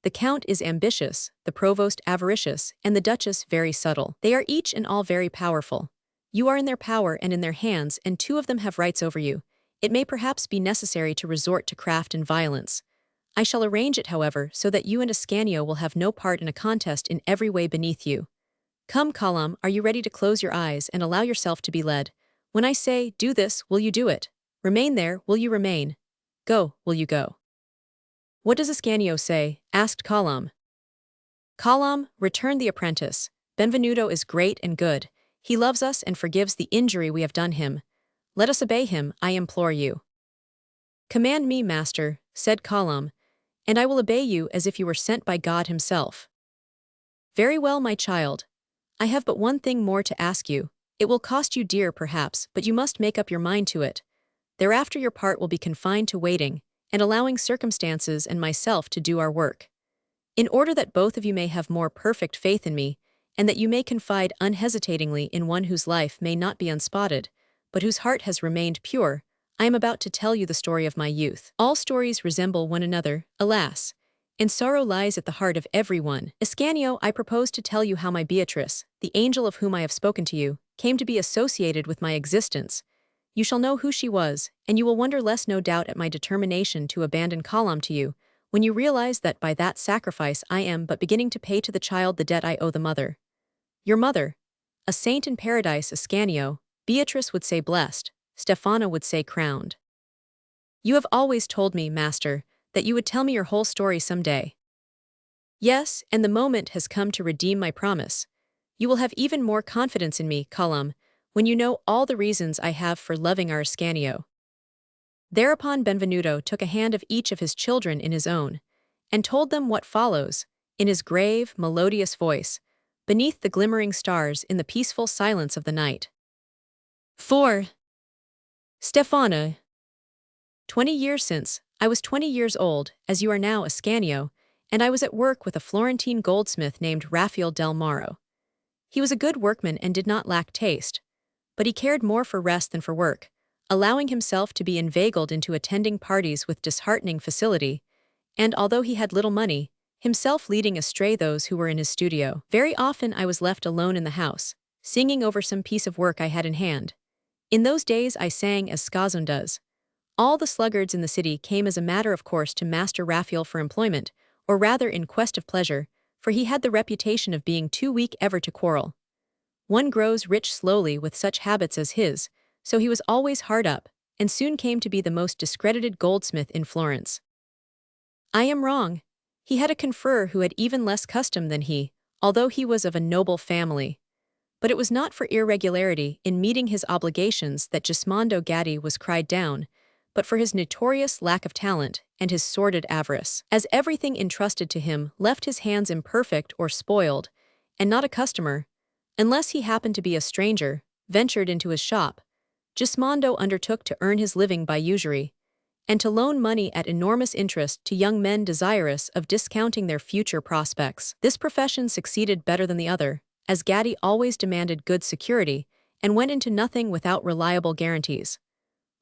The Count is ambitious, the Provost avaricious, and the Duchess very subtle. They are each and all very powerful. You are in their power and in their hands, and two of them have rights over you. It may perhaps be necessary to resort to craft and violence. I shall arrange it, however, so that you and Ascanio will have no part in a contest in every way beneath you. Come, Colum, are you ready to close your eyes and allow yourself to be led? When I say, do this, will you do it? Remain there, will you remain? Go, will you go? What does Ascanio say? Asked Colum. Colum, returned the apprentice, Benvenuto is great and good. He loves us and forgives the injury we have done him. Let us obey him, I implore you. Command me, master, said Colum, and I will obey you as if you were sent by God himself. Very well, my child. I have but one thing more to ask you. It will cost you dear, perhaps, but you must make up your mind to it. Thereafter your part will be confined to waiting, and allowing circumstances and myself to do our work. In order that both of you may have more perfect faith in me, and that you may confide unhesitatingly in one whose life may not be unspotted, but whose heart has remained pure, I am about to tell you the story of my youth. All stories resemble one another, alas, and sorrow lies at the heart of every one. Ascanio, I propose to tell you how my Beatrice, the angel of whom I have spoken to you, came to be associated with my existence. You shall know who she was, and you will wonder less no doubt at my determination to abandon Column to you, when you realize that by that sacrifice I am but beginning to pay to the child the debt I owe the mother. Your mother, a saint in paradise, Ascanio, Beatrice would say blessed, Stefana would say crowned. You have always told me, master, that you would tell me your whole story some day. Yes, and the moment has come to redeem my promise. You will have even more confidence in me, Column, when you know all the reasons I have for loving our Ascanio. Thereupon Benvenuto took a hand of each of his children in his own, and told them what follows, in his grave, melodious voice, beneath the glimmering stars in the peaceful silence of the night. 4. Stefana. 20 years since, I was 20 years old, as you are now, Ascanio, and I was at work with a Florentine goldsmith named Raphael del Maro. He was a good workman and did not lack taste, but he cared more for rest than for work, allowing himself to be inveigled into attending parties with disheartening facility, and although he had little money, himself leading astray those who were in his studio. Very often I was left alone in the house, singing over some piece of work I had in hand. In those days I sang as Scazon does. All the sluggards in the city came as a matter of course to Master Raphael for employment, or rather in quest of pleasure, for he had the reputation of being too weak ever to quarrel. One grows rich slowly with such habits as his, so he was always hard up, and soon came to be the most discredited goldsmith in Florence. I am wrong. He had a conferrer who had even less custom than he, although he was of a noble family. But it was not for irregularity in meeting his obligations that Gismondo Gaddi was cried down, but for his notorious lack of talent and his sordid avarice. As everything entrusted to him left his hands imperfect or spoiled, and not a customer, unless he happened to be a stranger, ventured into his shop, Gismondo undertook to earn his living by usury, and to loan money at enormous interest to young men desirous of discounting their future prospects. This profession succeeded better than the other, as Gaddi always demanded good security and went into nothing without reliable guarantees.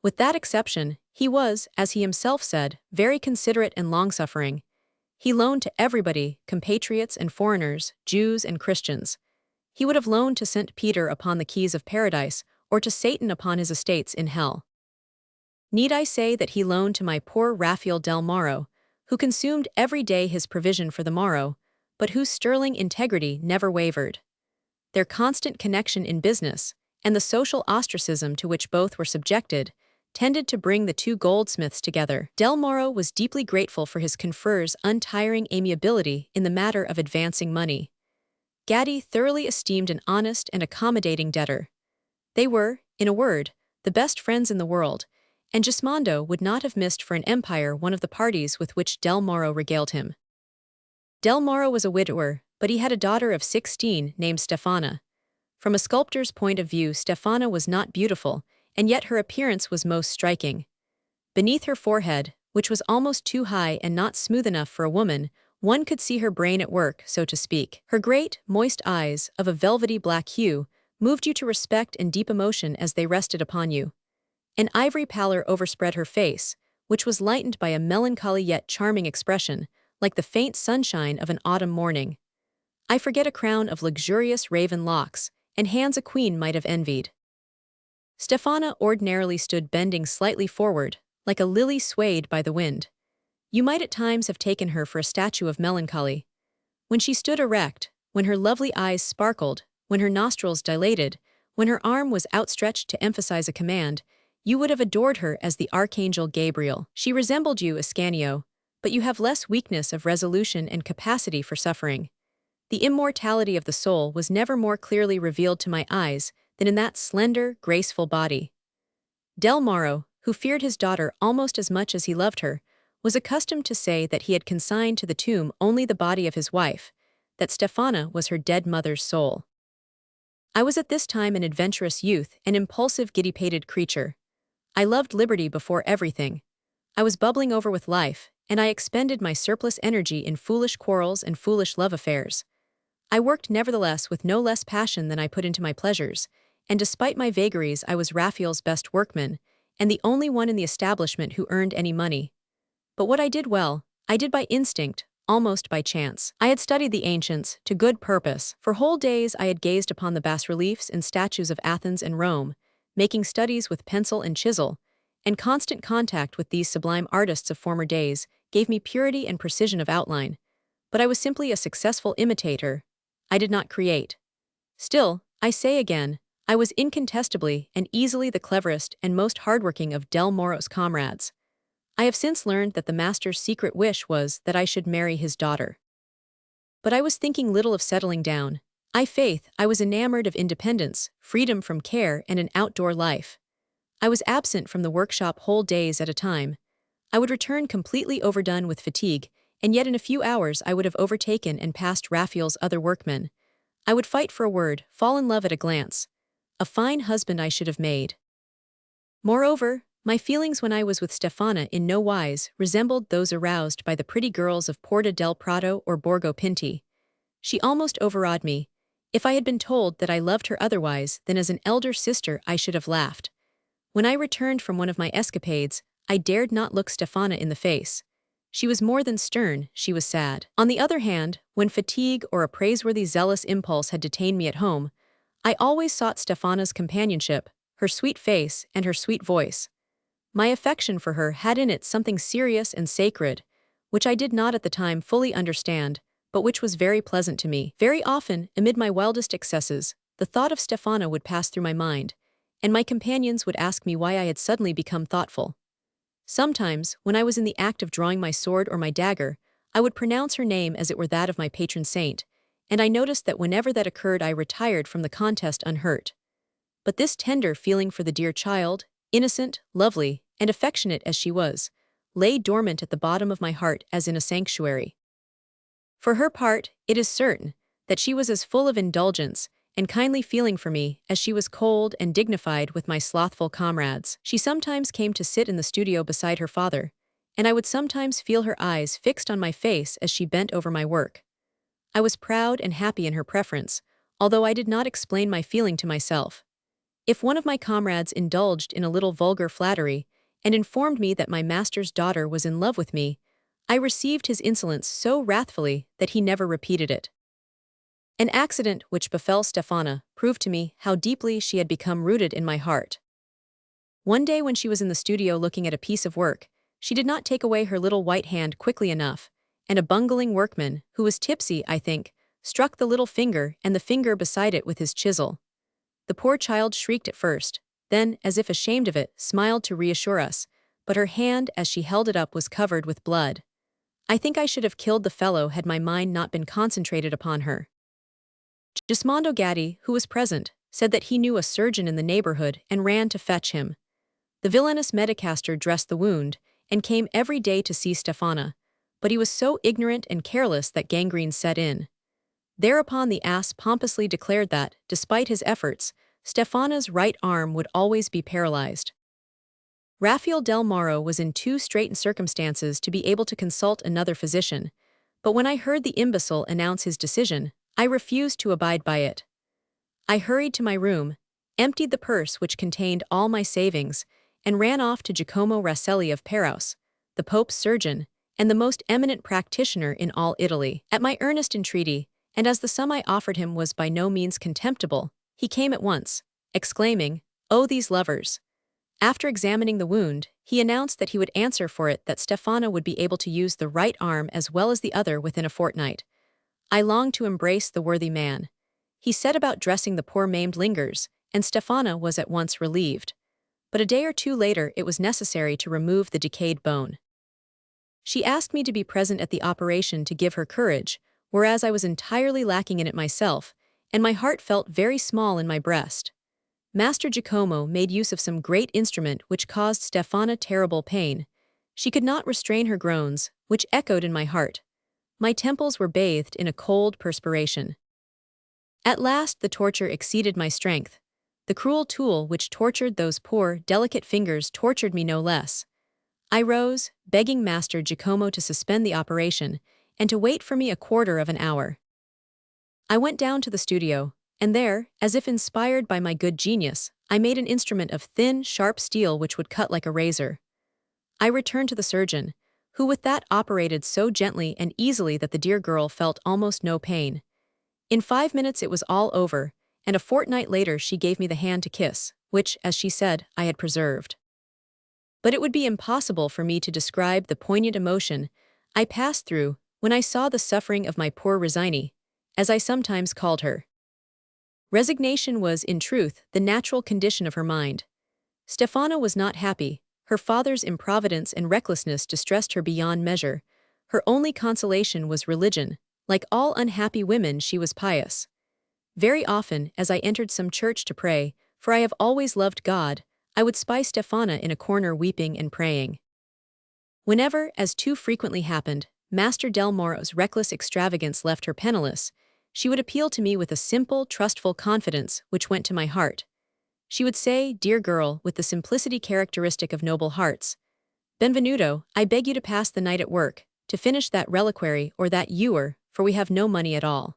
With that exception, he was, as he himself said, very considerate and long-suffering. He loaned to everybody, compatriots and foreigners, Jews and Christians. He would have loaned to St. Peter upon the keys of paradise, or to Satan upon his estates in hell. Need I say that he loaned to my poor Raphael del Maro, who consumed every day his provision for the morrow, but whose sterling integrity never wavered? Their constant connection in business, and the social ostracism to which both were subjected, tended to bring the two goldsmiths together. Del Maro was deeply grateful for his conferrer's untiring amiability in the matter of advancing money. Gaddi thoroughly esteemed an honest and accommodating debtor. They were, in a word, the best friends in the world, and Gismondo would not have missed for an empire one of the parties with which Del Maro regaled him. Del Maro was a widower, but he had a daughter of 16 named Stefana. From a sculptor's point of view, Stefana was not beautiful, and yet her appearance was most striking. Beneath her forehead, which was almost too high and not smooth enough for a woman, one could see her brain at work, so to speak. Her great, moist eyes, of a velvety black hue, moved you to respect and deep emotion as they rested upon you. An ivory pallor overspread her face, which was lightened by a melancholy yet charming expression, like the faint sunshine of an autumn morning. I forget a crown of luxurious raven locks, and hands a queen might have envied. Stefana ordinarily stood bending slightly forward, like a lily swayed by the wind. You might at times have taken her for a statue of melancholy. When she stood erect, when her lovely eyes sparkled, when her nostrils dilated, when her arm was outstretched to emphasize a command, you would have adored her as the Archangel Gabriel. She resembled you, Ascanio, but you have less weakness of resolution and capacity for suffering. The immortality of the soul was never more clearly revealed to my eyes than in that slender, graceful body. Del Maro, who feared his daughter almost as much as he loved her, was accustomed to say that he had consigned to the tomb only the body of his wife, that Stefana was her dead mother's soul. I was at this time an adventurous youth, an impulsive giddy-pated creature. I loved liberty before everything. I was bubbling over with life, and I expended my surplus energy in foolish quarrels and foolish love affairs. I worked nevertheless with no less passion than I put into my pleasures, and despite my vagaries I was Raphael's best workman, and the only one in the establishment who earned any money. But what I did well, I did by instinct, almost by chance. I had studied the ancients, to good purpose. For whole days I had gazed upon the bas-reliefs and statues of Athens and Rome, making studies with pencil and chisel, and constant contact with these sublime artists of former days gave me purity and precision of outline. But I was simply a successful imitator. I did not create. Still, I say again, I was incontestably and easily the cleverest and most hardworking of Del Moro's comrades. I have since learned that the master's secret wish was that I should marry his daughter. But I was thinking little of settling down. I was enamored of independence, freedom from care, and an outdoor life. I was absent from the workshop whole days at a time. I would return completely overdone with fatigue, and yet in a few hours I would have overtaken and passed Raphael's other workmen. I would fight for a word, fall in love at a glance. A fine husband I should have made. Moreover, my feelings when I was with Stefana in no wise resembled those aroused by the pretty girls of Porta del Prato or Borgo Pinti. She almost overawed me. If I had been told that I loved her otherwise than as an elder sister, I should have laughed. When I returned from one of my escapades, I dared not look Stefana in the face. She was more than stern, she was sad. On the other hand, when fatigue or a praiseworthy zealous impulse had detained me at home, I always sought Stefana's companionship, her sweet face, and her sweet voice. My affection for her had in it something serious and sacred, which I did not at the time fully understand, but which was very pleasant to me. Very often, amid my wildest excesses, the thought of Stefana would pass through my mind, and my companions would ask me why I had suddenly become thoughtful. Sometimes, when I was in the act of drawing my sword or my dagger, I would pronounce her name as it were that of my patron saint, and I noticed that whenever that occurred I retired from the contest unhurt. But this tender feeling for the dear child, innocent, lovely, and affectionate as she was, lay dormant at the bottom of my heart as in a sanctuary. For her part, it is certain that she was as full of indulgence and kindly feeling for me as she was cold and dignified with my slothful comrades. She sometimes came to sit in the studio beside her father, and I would sometimes feel her eyes fixed on my face as she bent over my work. I was proud and happy in her preference, although I did not explain my feeling to myself. If one of my comrades indulged in a little vulgar flattery and informed me that my master's daughter was in love with me, I received his insolence so wrathfully that he never repeated it. An accident which befell Stefana proved to me how deeply she had become rooted in my heart. One day when she was in the studio looking at a piece of work, she did not take away her little white hand quickly enough, and a bungling workman, who was tipsy, I think, struck the little finger and the finger beside it with his chisel. The poor child shrieked at first, then, as if ashamed of it, smiled to reassure us, but her hand as she held it up was covered with blood. I think I should have killed the fellow had my mind not been concentrated upon her. Gismondo Gatti, who was present, said that he knew a surgeon in the neighborhood and ran to fetch him. The villainous medicaster dressed the wound and came every day to see Stefana, but he was so ignorant and careless that gangrene set in. Thereupon the ass pompously declared that, despite his efforts, Stefana's right arm would always be paralyzed. Raphael del Moro was in too straitened circumstances to be able to consult another physician, but when I heard the imbecile announce his decision, I refused to abide by it. I hurried to my room, emptied the purse which contained all my savings, and ran off to Giacomo Rasselli of Paros, the Pope's surgeon, and the most eminent practitioner in all Italy. At my earnest entreaty, and as the sum I offered him was by no means contemptible, he came at once, exclaiming, "Oh, these lovers!" After examining the wound, he announced that he would answer for it that Stefana would be able to use the right arm as well as the other within a fortnight. I longed to embrace the worthy man. He set about dressing the poor maimed lingers, and Stefana was at once relieved. But a day or two later it was necessary to remove the decayed bone. She asked me to be present at the operation to give her courage, whereas I was entirely lacking in it myself, and my heart felt very small in my breast. Master Giacomo made use of some great instrument which caused Stefana terrible pain. She could not restrain her groans, which echoed in my heart. My temples were bathed in a cold perspiration. At last the torture exceeded my strength. The cruel tool which tortured those poor, delicate fingers tortured me no less. I rose, begging Master Giacomo to suspend the operation, and to wait for me a quarter of an hour. I went down to the studio, and there, as if inspired by my good genius, I made an instrument of thin, sharp steel which would cut like a razor. I returned to the surgeon, who with that operated so gently and easily that the dear girl felt almost no pain. In 5 minutes it was all over, and a fortnight later she gave me the hand to kiss, which, as she said, I had preserved. But it would be impossible for me to describe the poignant emotion I passed through when I saw the suffering of my poor Rosine, as I sometimes called her. Resignation was, in truth, the natural condition of her mind. Stefana was not happy. Her father's improvidence and recklessness distressed her beyond measure. Her only consolation was religion. Like all unhappy women, she was pious. Very often, as I entered some church to pray, for I have always loved God, I would spy Stefana in a corner weeping and praying. Whenever, as too frequently happened, Master Del Moro's reckless extravagance left her penniless, she would appeal to me with a simple, trustful confidence which went to my heart. She would say, "Dear girl," with the simplicity characteristic of noble hearts, "Benvenuto, I beg you to pass the night at work, to finish that reliquary or that ewer, for we have no money at all."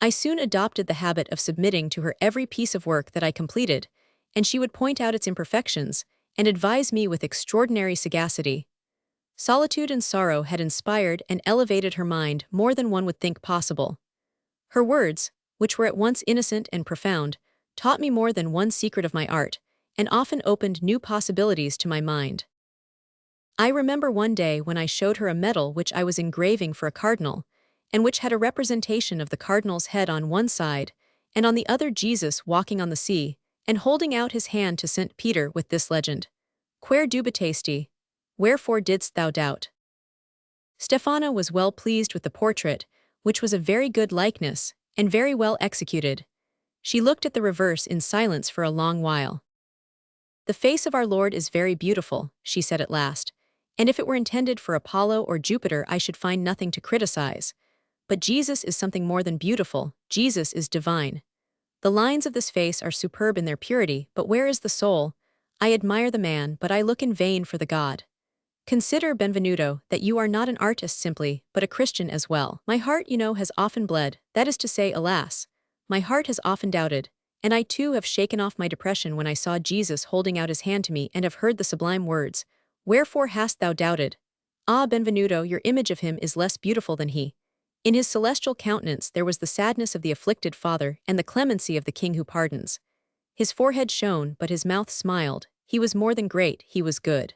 I soon adopted the habit of submitting to her every piece of work that I completed, and she would point out its imperfections, and advise me with extraordinary sagacity. Solitude and sorrow had inspired and elevated her mind more than one would think possible. Her words, which were at once innocent and profound, taught me more than one secret of my art, and often opened new possibilities to my mind. I remember one day when I showed her a medal which I was engraving for a cardinal, and which had a representation of the cardinal's head on one side, and on the other Jesus walking on the sea, and holding out his hand to St. Peter with this legend, "Quare dubitasti? Wherefore didst thou doubt?" Stefana was well pleased with the portrait, which was a very good likeness, and very well executed. She looked at the reverse in silence for a long while. "The face of our Lord is very beautiful," she said at last, "and if it were intended for Apollo or Jupiter I should find nothing to criticize. But Jesus is something more than beautiful, Jesus is divine. The lines of this face are superb in their purity, but where is the soul? I admire the man, but I look in vain for the God. Consider, Benvenuto, that you are not an artist simply, but a Christian as well. My heart, has often bled, that is to say, alas, my heart has often doubted, and I too have shaken off my depression when I saw Jesus holding out his hand to me and have heard the sublime words, 'Wherefore hast thou doubted?' Ah, Benvenuto, your image of him is less beautiful than he. In his celestial countenance there was the sadness of the afflicted father and the clemency of the king who pardons. His forehead shone, but his mouth smiled. He was more than great, he was good."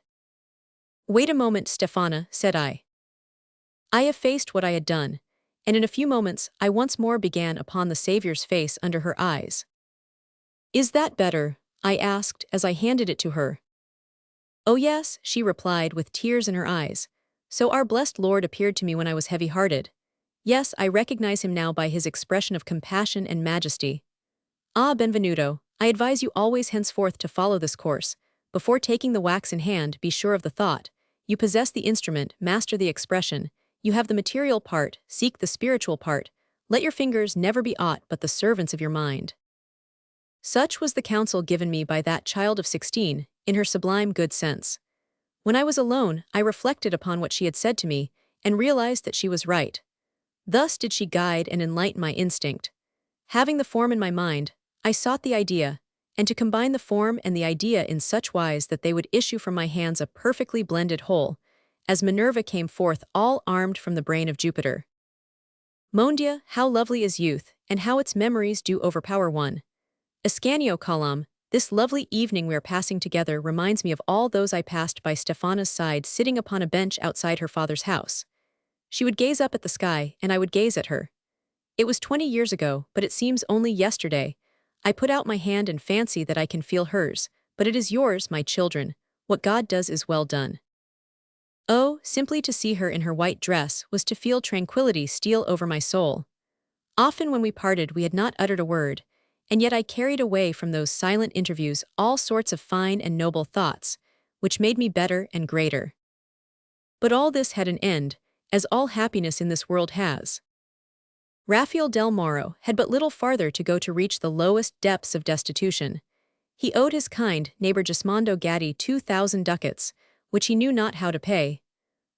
"Wait a moment, Stefana," said I. I effaced what I had done, and in a few moments I once more began upon the Saviour's face under her eyes. "Is that better?" I asked as I handed it to her. "Oh yes," she replied with tears in her eyes. "So our blessed Lord appeared to me when I was heavy-hearted. Yes, I recognize him now by his expression of compassion and majesty. Ah, Benvenuto, I advise you always henceforth to follow this course. Before taking the wax in hand, be sure of the thought. You possess the instrument, master the expression. You have the material part, seek the spiritual part. Let your fingers never be aught but the servants of your mind." Such was the counsel given me by that child of 16, in her sublime good sense. When I was alone, I reflected upon what she had said to me, and realized that she was right. Thus did she guide and enlighten my instinct. Having the form in my mind, I sought the idea, and to combine the form and the idea in such wise that they would issue from my hands a perfectly blended whole, as Minerva came forth all armed from the brain of Jupiter. Mondia, how lovely is youth, and how its memories do overpower one. Ascanio Colum, this lovely evening we are passing together reminds me of all those I passed by Stefana's side sitting upon a bench outside her father's house. She would gaze up at the sky, and I would gaze at her. It was 20 years ago, but it seems only yesterday. I put out my hand and fancy that I can feel hers, but it is yours, my children. What God does is well done. Oh, simply to see her in her white dress was to feel tranquility steal over my soul. Often when we parted we had not uttered a word, and yet I carried away from those silent interviews all sorts of fine and noble thoughts, which made me better and greater. But all this had an end, as all happiness in this world has. Raphael del Moro had but little farther to go to reach the lowest depths of destitution. He owed his kind neighbor Gismondo Gatti 2,000 ducats, which he knew not how to pay.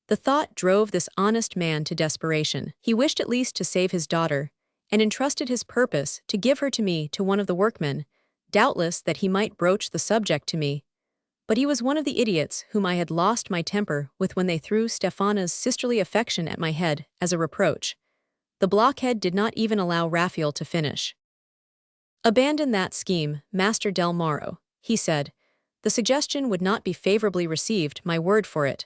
The thought drove this honest man to desperation. He wished at least to save his daughter, and entrusted his purpose to give her to me to one of the workmen, doubtless that he might broach the subject to me. But he was one of the idiots whom I had lost my temper with when they threw Stefana's sisterly affection at my head as a reproach. The blockhead did not even allow Raphael to finish. "Abandon that scheme, Master Del Moro," he said. "The suggestion would not be favorably received, my word for it."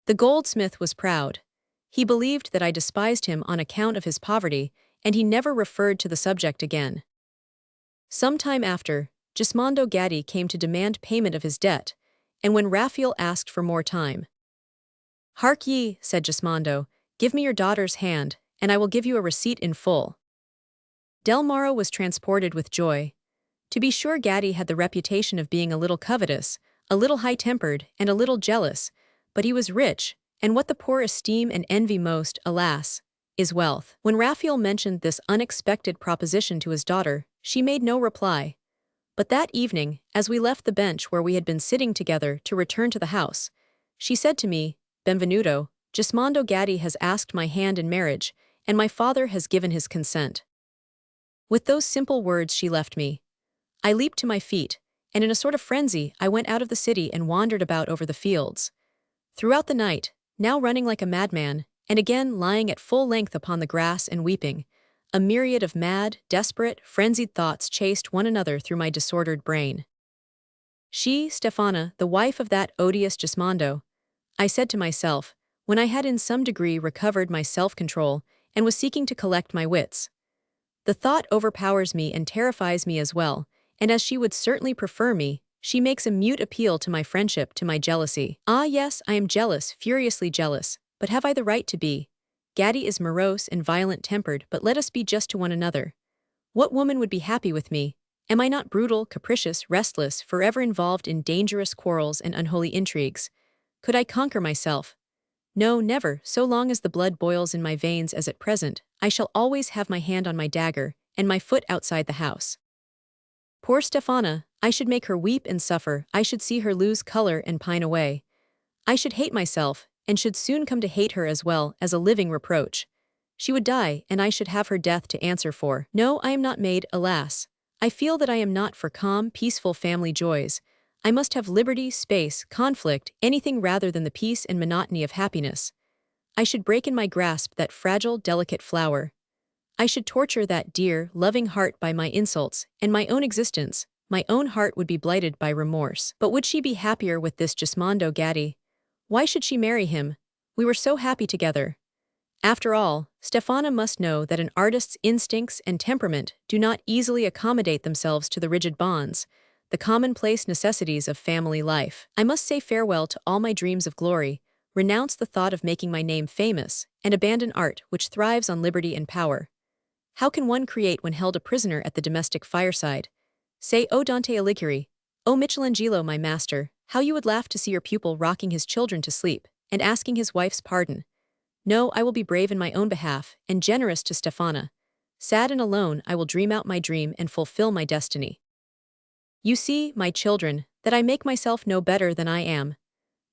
The goldsmith was proud. He believed that I despised him on account of his poverty, and he never referred to the subject again. Some time after, Gismondo Gatti came to demand payment of his debt, and when Raphael asked for more time, "Hark ye," said Gismondo, "give me your daughter's hand, and I will give you a receipt in full." Del Moro was transported with joy. To be sure, Gatti had the reputation of being a little covetous, a little high-tempered, and a little jealous, but he was rich, and what the poor esteem and envy most, alas, is wealth. When Raphael mentioned this unexpected proposition to his daughter, she made no reply. But that evening, as we left the bench where we had been sitting together to return to the house, she said to me, "Benvenuto, Gismondo Gatti has asked my hand in marriage, and my father has given his consent." With those simple words she left me. I leaped to my feet, and in a sort of frenzy I went out of the city and wandered about over the fields. Throughout the night, now running like a madman, and again lying at full length upon the grass and weeping, a myriad of mad, desperate, frenzied thoughts chased one another through my disordered brain. She, Stefana, the wife of that odious Gismondo, I said to myself, when I had in some degree recovered my self-control and was seeking to collect my wits. The thought overpowers me and terrifies me as well, and as she would certainly prefer me, she makes a mute appeal to my friendship, to my jealousy. Ah yes, I am jealous, furiously jealous, but have I the right to be? Gatti is morose and violent-tempered, but let us be just to one another. What woman would be happy with me? Am I not brutal, capricious, restless, forever involved in dangerous quarrels and unholy intrigues? Could I conquer myself? No, never. So long as the blood boils in my veins as at present, I shall always have my hand on my dagger, and my foot outside the house. Poor Stefana, I should make her weep and suffer, I should see her lose color and pine away. I should hate myself, and should soon come to hate her as well as a living reproach. She would die, and I should have her death to answer for. No, I am not made, alas. I feel that I am not for calm, peaceful family joys. I must have liberty, space, conflict, anything rather than the peace and monotony of happiness. I should break in my grasp that fragile, delicate flower. I should torture that dear, loving heart by my insults, and my own existence, my own heart would be blighted by remorse. But would she be happier with this Gismondo Gatti? Why should she marry him? We were so happy together. After all, Stefana must know that an artist's instincts and temperament do not easily accommodate themselves to the rigid bonds, the commonplace necessities of family life. I must say farewell to all my dreams of glory, renounce the thought of making my name famous, and abandon art which thrives on liberty and power. How can one create when held a prisoner at the domestic fireside? Say, O Dante Alighieri, O Michelangelo, my master, how you would laugh to see your pupil rocking his children to sleep, and asking his wife's pardon. No, I will be brave in my own behalf, and generous to Stefana. Sad and alone, I will dream out my dream and fulfill my destiny. You see, my children, that I make myself no better than I am.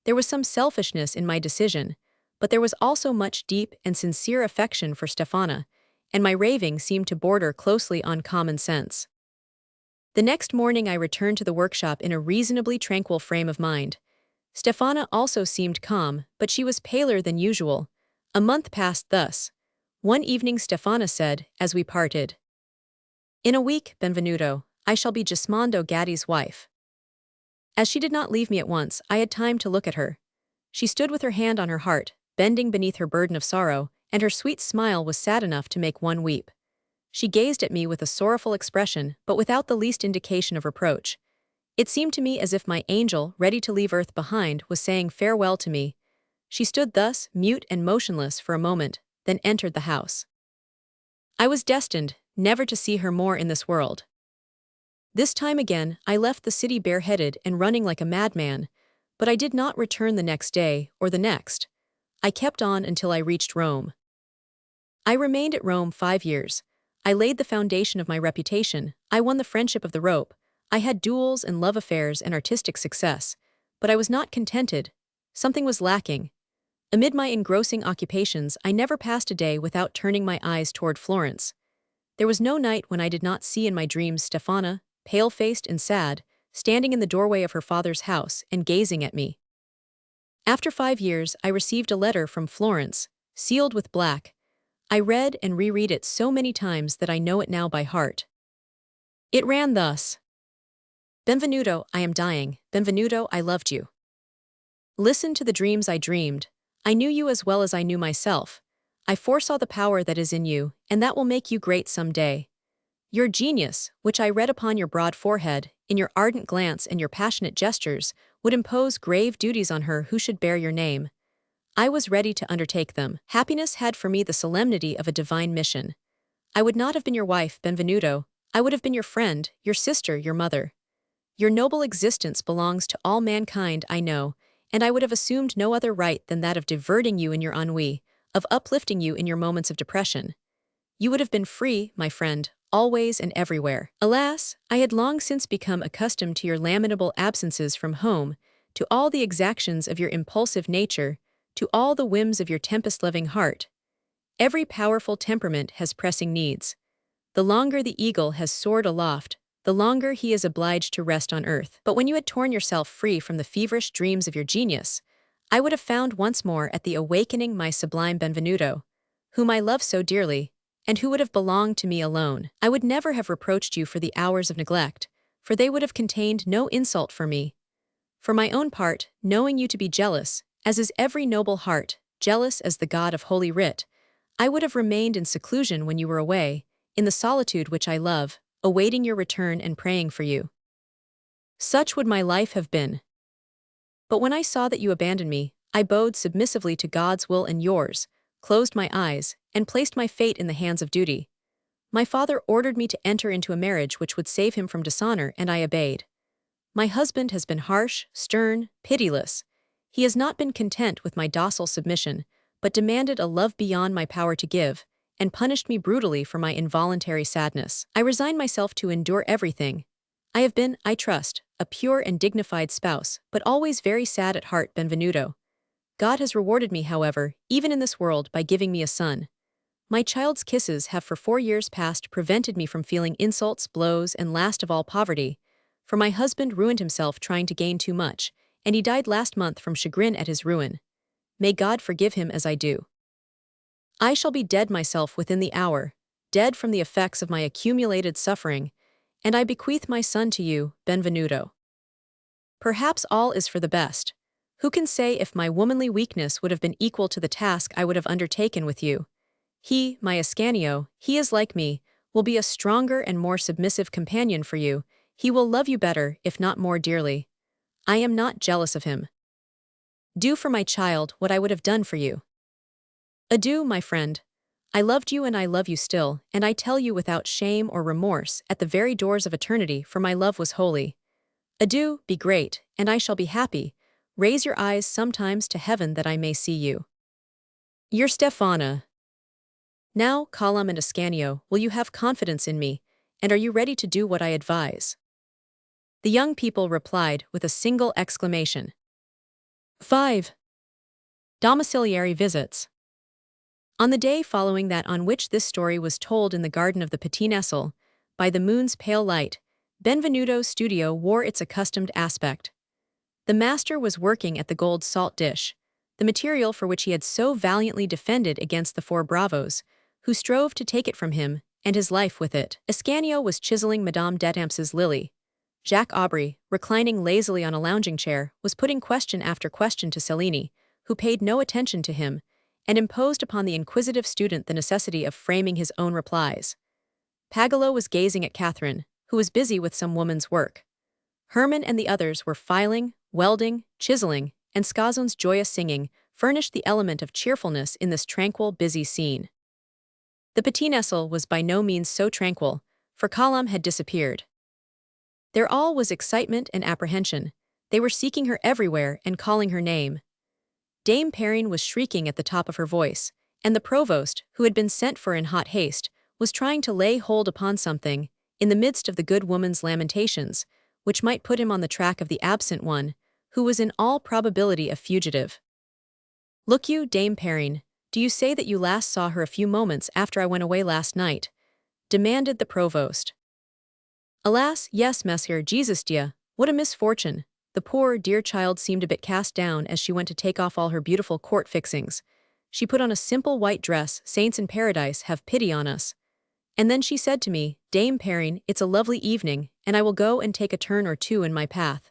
There was some selfishness in my decision, but there was also much deep and sincere affection for Stefana, and my raving seemed to border closely on common sense. The next morning I returned to the workshop in a reasonably tranquil frame of mind. Stefana also seemed calm, but she was paler than usual. A month passed thus. One evening Stefana said, as we parted, "In a week, Benvenuto, I shall be Gismondo Gatti's wife." As she did not leave me at once, I had time to look at her. She stood with her hand on her heart, bending beneath her burden of sorrow, and her sweet smile was sad enough to make one weep. She gazed at me with a sorrowful expression, but without the least indication of reproach. It seemed to me as if my angel, ready to leave earth behind, was saying farewell to me. She stood thus, mute and motionless for a moment, then entered the house. I was destined never to see her more in this world. This time again, I left the city bareheaded and running like a madman, but I did not return the next day or the next. I kept on until I reached Rome. I remained at Rome 5 years. I laid the foundation of my reputation, I won the friendship of the rope, I had duels and love affairs and artistic success. But I was not contented. Something was lacking. Amid my engrossing occupations, I never passed a day without turning my eyes toward Florence. There was no night when I did not see in my dreams Stefana, pale-faced and sad, standing in the doorway of her father's house and gazing at me. After 5 years, I received a letter from Florence, sealed with black. I read and reread it so many times that I know it now by heart. It ran thus. Benvenuto, I am dying. Benvenuto, I loved you. Listen to the dreams I dreamed. I knew you as well as I knew myself. I foresaw the power that is in you, and that will make you great some day. Your genius, which I read upon your broad forehead, in your ardent glance and your passionate gestures, would impose grave duties on her who should bear your name. I was ready to undertake them. Happiness had for me the solemnity of a divine mission. I would not have been your wife, Benvenuto. I would have been your friend, your sister, your mother. Your noble existence belongs to all mankind, I know, and I would have assumed no other right than that of diverting you in your ennui, of uplifting you in your moments of depression. You would have been free, my friend, always and everywhere. Alas, I had long since become accustomed to your lamentable absences from home, to all the exactions of your impulsive nature, to all the whims of your tempest-loving heart. Every powerful temperament has pressing needs. The longer the eagle has soared aloft, the longer he is obliged to rest on earth. But when you had torn yourself free from the feverish dreams of your genius, I would have found once more at the awakening my sublime Benvenuto, whom I love so dearly, and who would have belonged to me alone. I would never have reproached you for the hours of neglect, for they would have contained no insult for me. For my own part, knowing you to be jealous, as is every noble heart, jealous as the God of Holy Writ, I would have remained in seclusion when you were away, in the solitude which I love, awaiting your return and praying for you. Such would my life have been. But when I saw that you abandoned me, I bowed submissively to God's will and yours, closed my eyes, and placed my fate in the hands of duty. My father ordered me to enter into a marriage which would save him from dishonor, and I obeyed. My husband has been harsh, stern, pitiless. He has not been content with my docile submission, but demanded a love beyond my power to give, and punished me brutally for my involuntary sadness. I resign myself to endure everything. I have been, I trust, a pure and dignified spouse, but always very sad at heart, Benvenuto. God has rewarded me, however, even in this world, by giving me a son. My child's kisses have for 4 years past prevented me from feeling insults, blows, and last of all poverty, for my husband ruined himself trying to gain too much, and he died last month from chagrin at his ruin. May God forgive him as I do. I shall be dead myself within the hour, dead from the effects of my accumulated suffering, and I bequeath my son to you, Benvenuto. Perhaps all is for the best. Who can say if my womanly weakness would have been equal to the task I would have undertaken with you? He, my Ascanio, he is like me, will be a stronger and more submissive companion for you. He will love you better, if not more dearly. I am not jealous of him. Do for my child what I would have done for you. Adieu, my friend. I loved you and I love you still, and I tell you without shame or remorse at the very doors of eternity, for my love was holy. Adieu, be great, and I shall be happy. Raise your eyes sometimes to heaven that I may see you. Your Stefana. Now, Colum and Ascanio, will you have confidence in me, and are you ready to do what I advise? The young people replied with a single exclamation. 5. Domiciliary visits. On the day following that on which this story was told in the garden of the Patronage, by the moon's pale light, Benvenuto's studio wore its accustomed aspect. The master was working at the gold salt dish, the material for which he had so valiantly defended against the 4 bravos, who strove to take it from him, and his life with it. Ascanio was chiseling Madame d'Etampes's lily. Jacques Aubry, reclining lazily on a lounging chair, was putting question after question to Cellini, who paid no attention to him, and imposed upon the inquisitive student the necessity of framing his own replies. Pagolo was gazing at Catherine, who was busy with some woman's work. Herman and the others were filing, welding, chiseling, and Scazzone's joyous singing furnished the element of cheerfulness in this tranquil, busy scene. The Patronage was by no means so tranquil, for Colum had disappeared. There all was excitement and apprehension. They were seeking her everywhere and calling her name. Dame Perrine was shrieking at the top of her voice, and the provost, who had been sent for in hot haste, was trying to lay hold upon something, in the midst of the good woman's lamentations, which might put him on the track of the absent one, who was in all probability a fugitive. "Look you, Dame Perrine, do you say that you last saw her a few moments after I went away last night?" demanded the provost. "Alas, yes, Monsieur Jesus Dieu, what a misfortune!" The poor, dear child seemed a bit cast down as she went to take off all her beautiful court fixings. She put on a simple white dress. "Saints in paradise, have pity on us." And then she said to me, "Dame Perrine, it's a lovely evening, and I will go and take a turn or two in my path."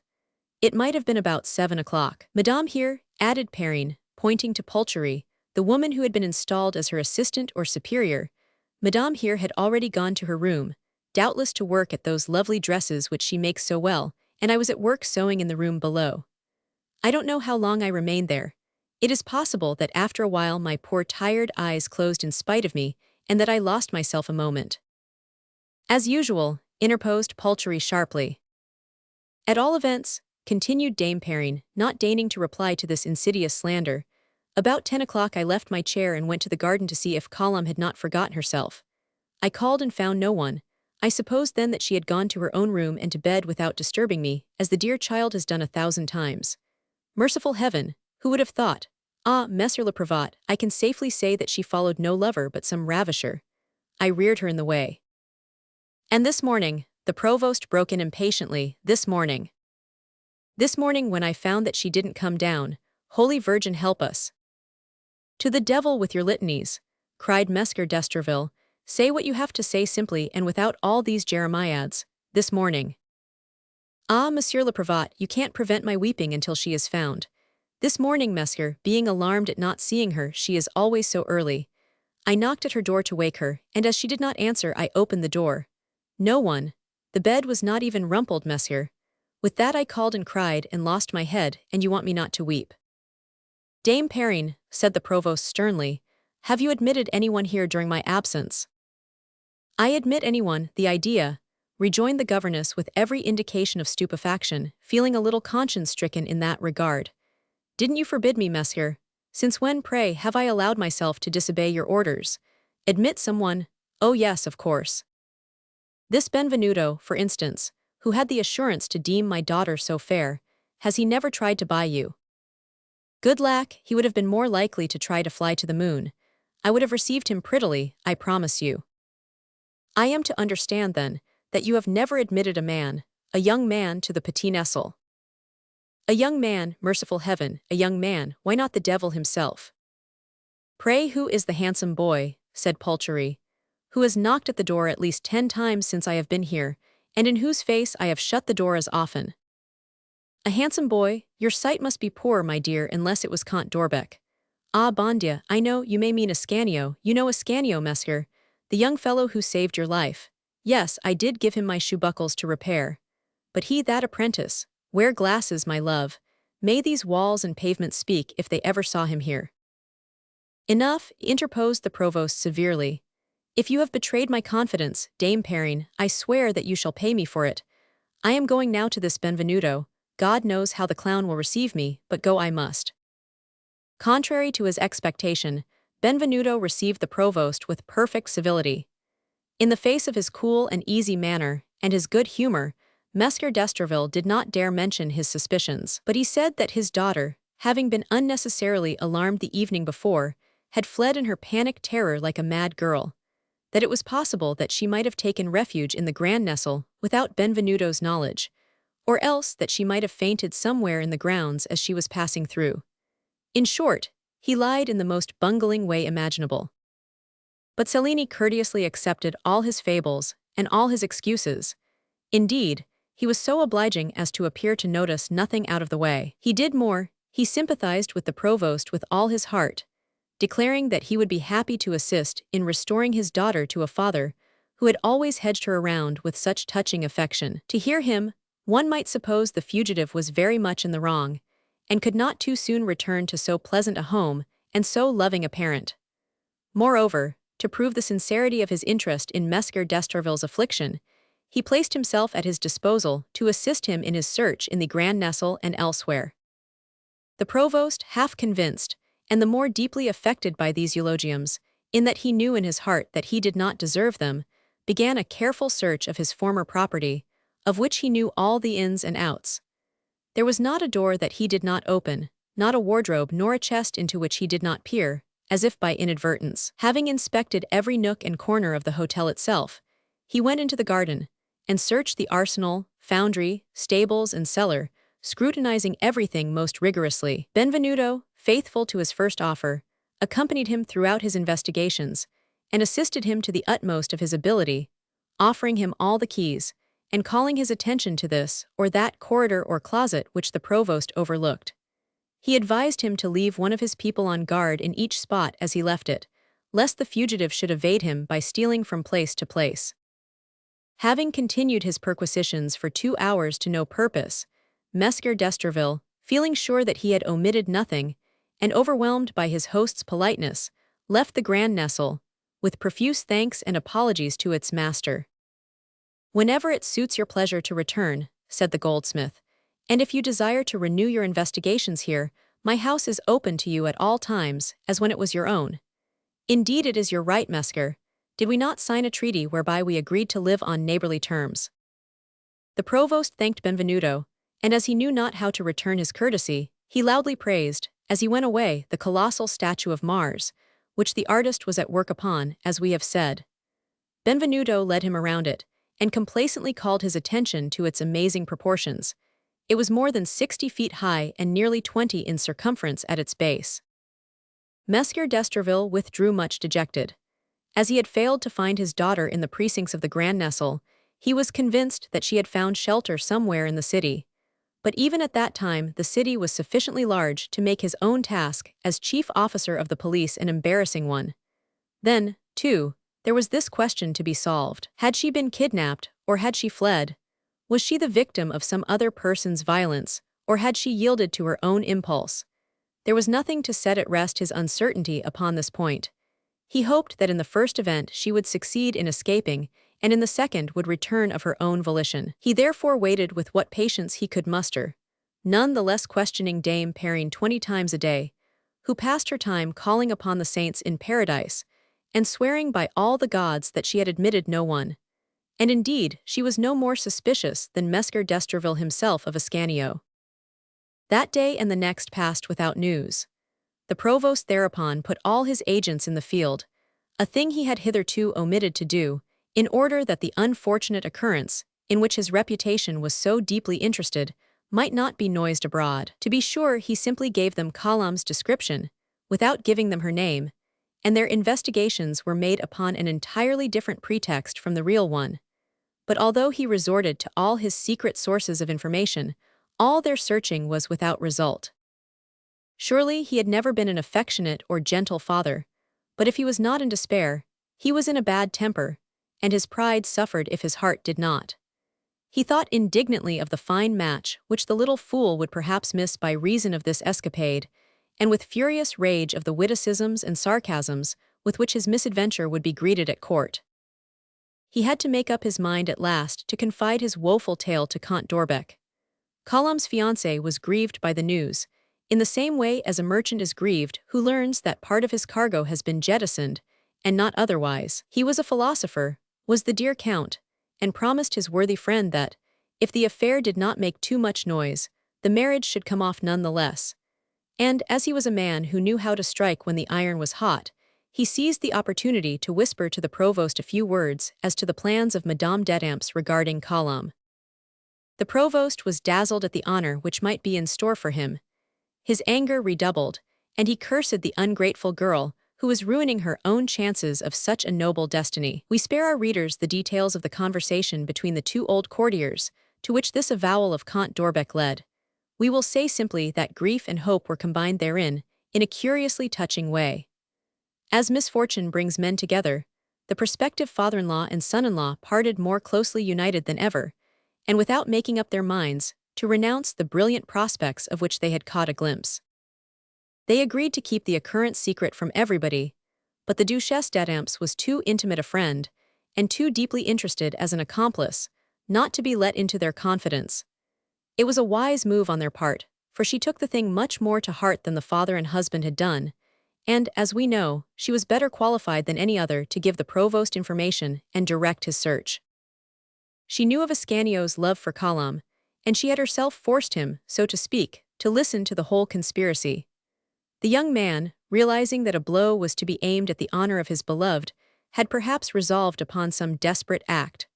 It might have been about 7 o'clock. "Madame here," added Perrine, pointing to Pulchery, the woman who had been installed as her assistant or superior. Madame here had already gone to her room, doubtless to work at those lovely dresses which she makes so well, and I was at work sewing in the room below. I don't know how long I remained there. It is possible that after a while my poor tired eyes closed in spite of me, and that I lost myself a moment. "As usual," interposed Pulchery sharply. "At all events," continued Dame Perrine, not deigning to reply to this insidious slander, "about 10 o'clock I left my chair and went to the garden to see if Colombe had not forgotten herself. I called and found no one. I supposed then that she had gone to her own room and to bed without disturbing me, as the dear child has done 1,000 times. Merciful heaven, who would have thought? Ah, Monsieur le Prévôt, I can safely say that she followed no lover but some ravisher. I reared her in the way." "And this morning," the provost broke in impatiently, "this morning. This morning when I found that she didn't come down, Holy Virgin help us." "To the devil with your litanies," cried Monsieur d'Estreville. "Say what you have to say simply and without all these jeremiads. This morning." "Ah, Monsieur le Prévôt, you can't prevent my weeping until she is found. This morning, Monsieur, being alarmed at not seeing her, she is always so early. I knocked at her door to wake her, and as she did not answer, I opened the door. No one. The bed was not even rumpled, Monsieur. With that I called and cried and lost my head, and you want me not to weep." "Dame Perrine," said the provost sternly, "have you admitted anyone here during my absence?" "I admit anyone, the idea," rejoined the governess with every indication of stupefaction, feeling a little conscience-stricken in that regard. "Didn't you forbid me, Monsieur? Since when, pray, have I allowed myself to disobey your orders? Admit someone? Oh yes, of course. This Benvenuto, for instance, who had the assurance to deem my daughter so fair, has he never tried to buy you? Good lack, he would have been more likely to try to fly to the moon. I would have received him prettily, I promise you. I am to understand, then, that you have never admitted a young man to the petit Nessel. A young man, merciful heaven, a young man, why not the devil himself? Pray, who is the handsome boy," said Pulchery, "who has knocked at the door at least 10 times since I have been here, and in whose face I have shut the door as often?" "A handsome boy? Your sight must be poor, my dear, unless it was Count d'Orbec. Ah, bon Dieu, I know, you may mean Ascanio. You know Ascanio, Monsieur, the young fellow who saved your life. Yes, I did give him my shoe buckles to repair. But he, that apprentice, wear glasses, my love. May these walls and pavements speak if they ever saw him here." "Enough," interposed the provost severely. "If you have betrayed my confidence, Dame Perrine, I swear that you shall pay me for it. I am going now to this Benvenuto. God knows how the clown will receive me, but go I must." Contrary to his expectation, Benvenuto received the provost with perfect civility. In the face of his cool and easy manner, and his good humor, Monsieur d'Estreville did not dare mention his suspicions, but he said that his daughter, having been unnecessarily alarmed the evening before, had fled in her panic terror like a mad girl, that it was possible that she might have taken refuge in the Grand Nessel without Benvenuto's knowledge, or else that she might have fainted somewhere in the grounds as she was passing through. In short, he lied in the most bungling way imaginable. But Cellini courteously accepted all his fables and all his excuses. Indeed, he was so obliging as to appear to notice nothing out of the way. He did more, he sympathized with the provost with all his heart, declaring that he would be happy to assist in restoring his daughter to a father who had always hedged her around with such touching affection. To hear him, one might suppose the fugitive was very much in the wrong, and could not too soon return to so pleasant a home and so loving a parent. Moreover, to prove the sincerity of his interest in Monsieur d'Estreville's affliction, he placed himself at his disposal to assist him in his search in the Grand Nessel and elsewhere. The provost, half convinced, and the more deeply affected by these eulogiums, in that he knew in his heart that he did not deserve them, began a careful search of his former property, of which he knew all the ins and outs. There was not a door that he did not open, not a wardrobe nor a chest into which he did not peer, as if by inadvertence. Having inspected every nook and corner of the hotel itself, he went into the garden, and searched the arsenal, foundry, stables, and cellar, scrutinizing everything most rigorously. Benvenuto, faithful to his first offer, accompanied him throughout his investigations, and assisted him to the utmost of his ability, offering him all the keys, and calling his attention to this or that corridor or closet which the provost overlooked. He advised him to leave one of his people on guard in each spot as he left it, lest the fugitive should evade him by stealing from place to place. Having continued his perquisitions for 2 hours to no purpose, Messer d'Estreville, feeling sure that he had omitted nothing, and overwhelmed by his host's politeness, left the Grand Nestle, with profuse thanks and apologies to its master. "Whenever it suits your pleasure to return," said the goldsmith, "and if you desire to renew your investigations here, my house is open to you at all times, as when it was your own. Indeed it is your right, Messer. Did we not sign a treaty whereby we agreed to live on neighborly terms?" The provost thanked Benvenuto, and as he knew not how to return his courtesy, he loudly praised, as he went away, the colossal statue of Mars, which the artist was at work upon, as we have said. Benvenuto led him around it, and complacently called his attention to its amazing proportions. It was more than 60 feet high and nearly 20 in circumference at its base. Messer d'Estreville withdrew much dejected. As he had failed to find his daughter in the precincts of the Grand Nestle, he was convinced that she had found shelter somewhere in the city. But even at that time the city was sufficiently large to make his own task as chief officer of the police an embarrassing one. Then, too, there was this question to be solved. Had she been kidnapped, or had she fled? Was she the victim of some other person's violence, or had she yielded to her own impulse? There was nothing to set at rest his uncertainty upon this point. He hoped that in the first event she would succeed in escaping, and in the second would return of her own volition. He therefore waited with what patience he could muster, none the less questioning Dame Perrine 20 times a day, who passed her time calling upon the saints in paradise, and swearing by all the gods that she had admitted no one. And indeed, she was no more suspicious than Messer d'Estreville himself of Ascanio. That day and the next passed without news. The provost thereupon put all his agents in the field, a thing he had hitherto omitted to do, in order that the unfortunate occurrence, in which his reputation was so deeply interested, might not be noised abroad. To be sure, he simply gave them Colombe's description, without giving them her name, and their investigations were made upon an entirely different pretext from the real one. But although he resorted to all his secret sources of information, all their searching was without result. Surely he had never been an affectionate or gentle father, but if he was not in despair, he was in a bad temper, and his pride suffered if his heart did not. He thought indignantly of the fine match which the little fool would perhaps miss by reason of this escapade, and with furious rage of the witticisms and sarcasms with which his misadventure would be greeted at court. He had to make up his mind at last to confide his woeful tale to Count d'Orbec. Colombe's fiancée was grieved by the news, in the same way as a merchant is grieved who learns that part of his cargo has been jettisoned, and not otherwise. He was a philosopher, was the dear Count, and promised his worthy friend that, if the affair did not make too much noise, the marriage should come off none the less. And, as he was a man who knew how to strike when the iron was hot, he seized the opportunity to whisper to the provost a few words as to the plans of Madame d'Etampes regarding Colombe. The provost was dazzled at the honor which might be in store for him. His anger redoubled, and he cursed the ungrateful girl who was ruining her own chances of such a noble destiny. We spare our readers the details of the conversation between the two old courtiers, to which this avowal of Count d'Orbec led. We will say simply that grief and hope were combined therein, in a curiously touching way. As misfortune brings men together, the prospective father-in-law and son-in-law parted more closely united than ever, and without making up their minds, to renounce the brilliant prospects of which they had caught a glimpse. They agreed to keep the occurrence secret from everybody, but the Duchesse d'Etampes was too intimate a friend, and too deeply interested as an accomplice, not to be let into their confidence. It was a wise move on their part, for she took the thing much more to heart than the father and husband had done, and, as we know, she was better qualified than any other to give the provost information and direct his search. She knew of Ascanio's love for Colum, and she had herself forced him, so to speak, to listen to the whole conspiracy. The young man, realizing that a blow was to be aimed at the honor of his beloved, had perhaps resolved upon some desperate act.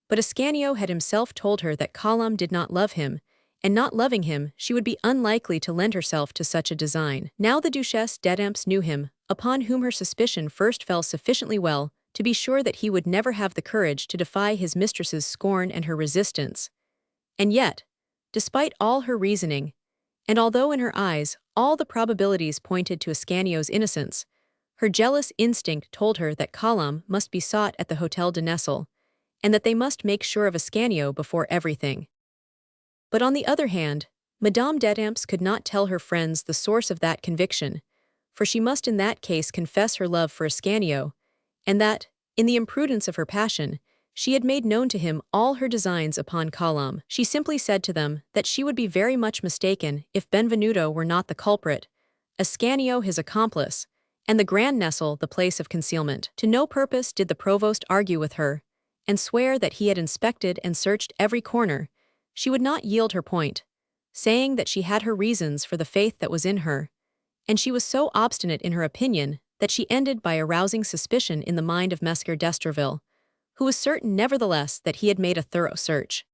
But Ascanio had himself told her that Colum did not love him, and not loving him, she would be unlikely to lend herself to such a design. Now the Duchesse d'Etampes knew him, upon whom her suspicion first fell sufficiently well to be sure that he would never have the courage to defy his mistress's scorn and her resistance. And yet, despite all her reasoning, and although in her eyes all the probabilities pointed to Ascanio's innocence, her jealous instinct told her that Colum must be sought at the Hôtel de Nesle, and that they must make sure of Ascanio before everything. But on the other hand, Madame d'Etampes could not tell her friends the source of that conviction, for she must in that case confess her love for Ascanio, and that, in the imprudence of her passion, she had made known to him all her designs upon Colum. She simply said to them that she would be very much mistaken if Benvenuto were not the culprit, Ascanio his accomplice, and the Grand Nesle the place of concealment. To no purpose did the provost argue with her, and swear that he had inspected and searched every corner. She would not yield her point, saying that she had her reasons for the faith that was in her, and she was so obstinate in her opinion that she ended by arousing suspicion in the mind of Messer d'Estreville, who was certain nevertheless that he had made a thorough search.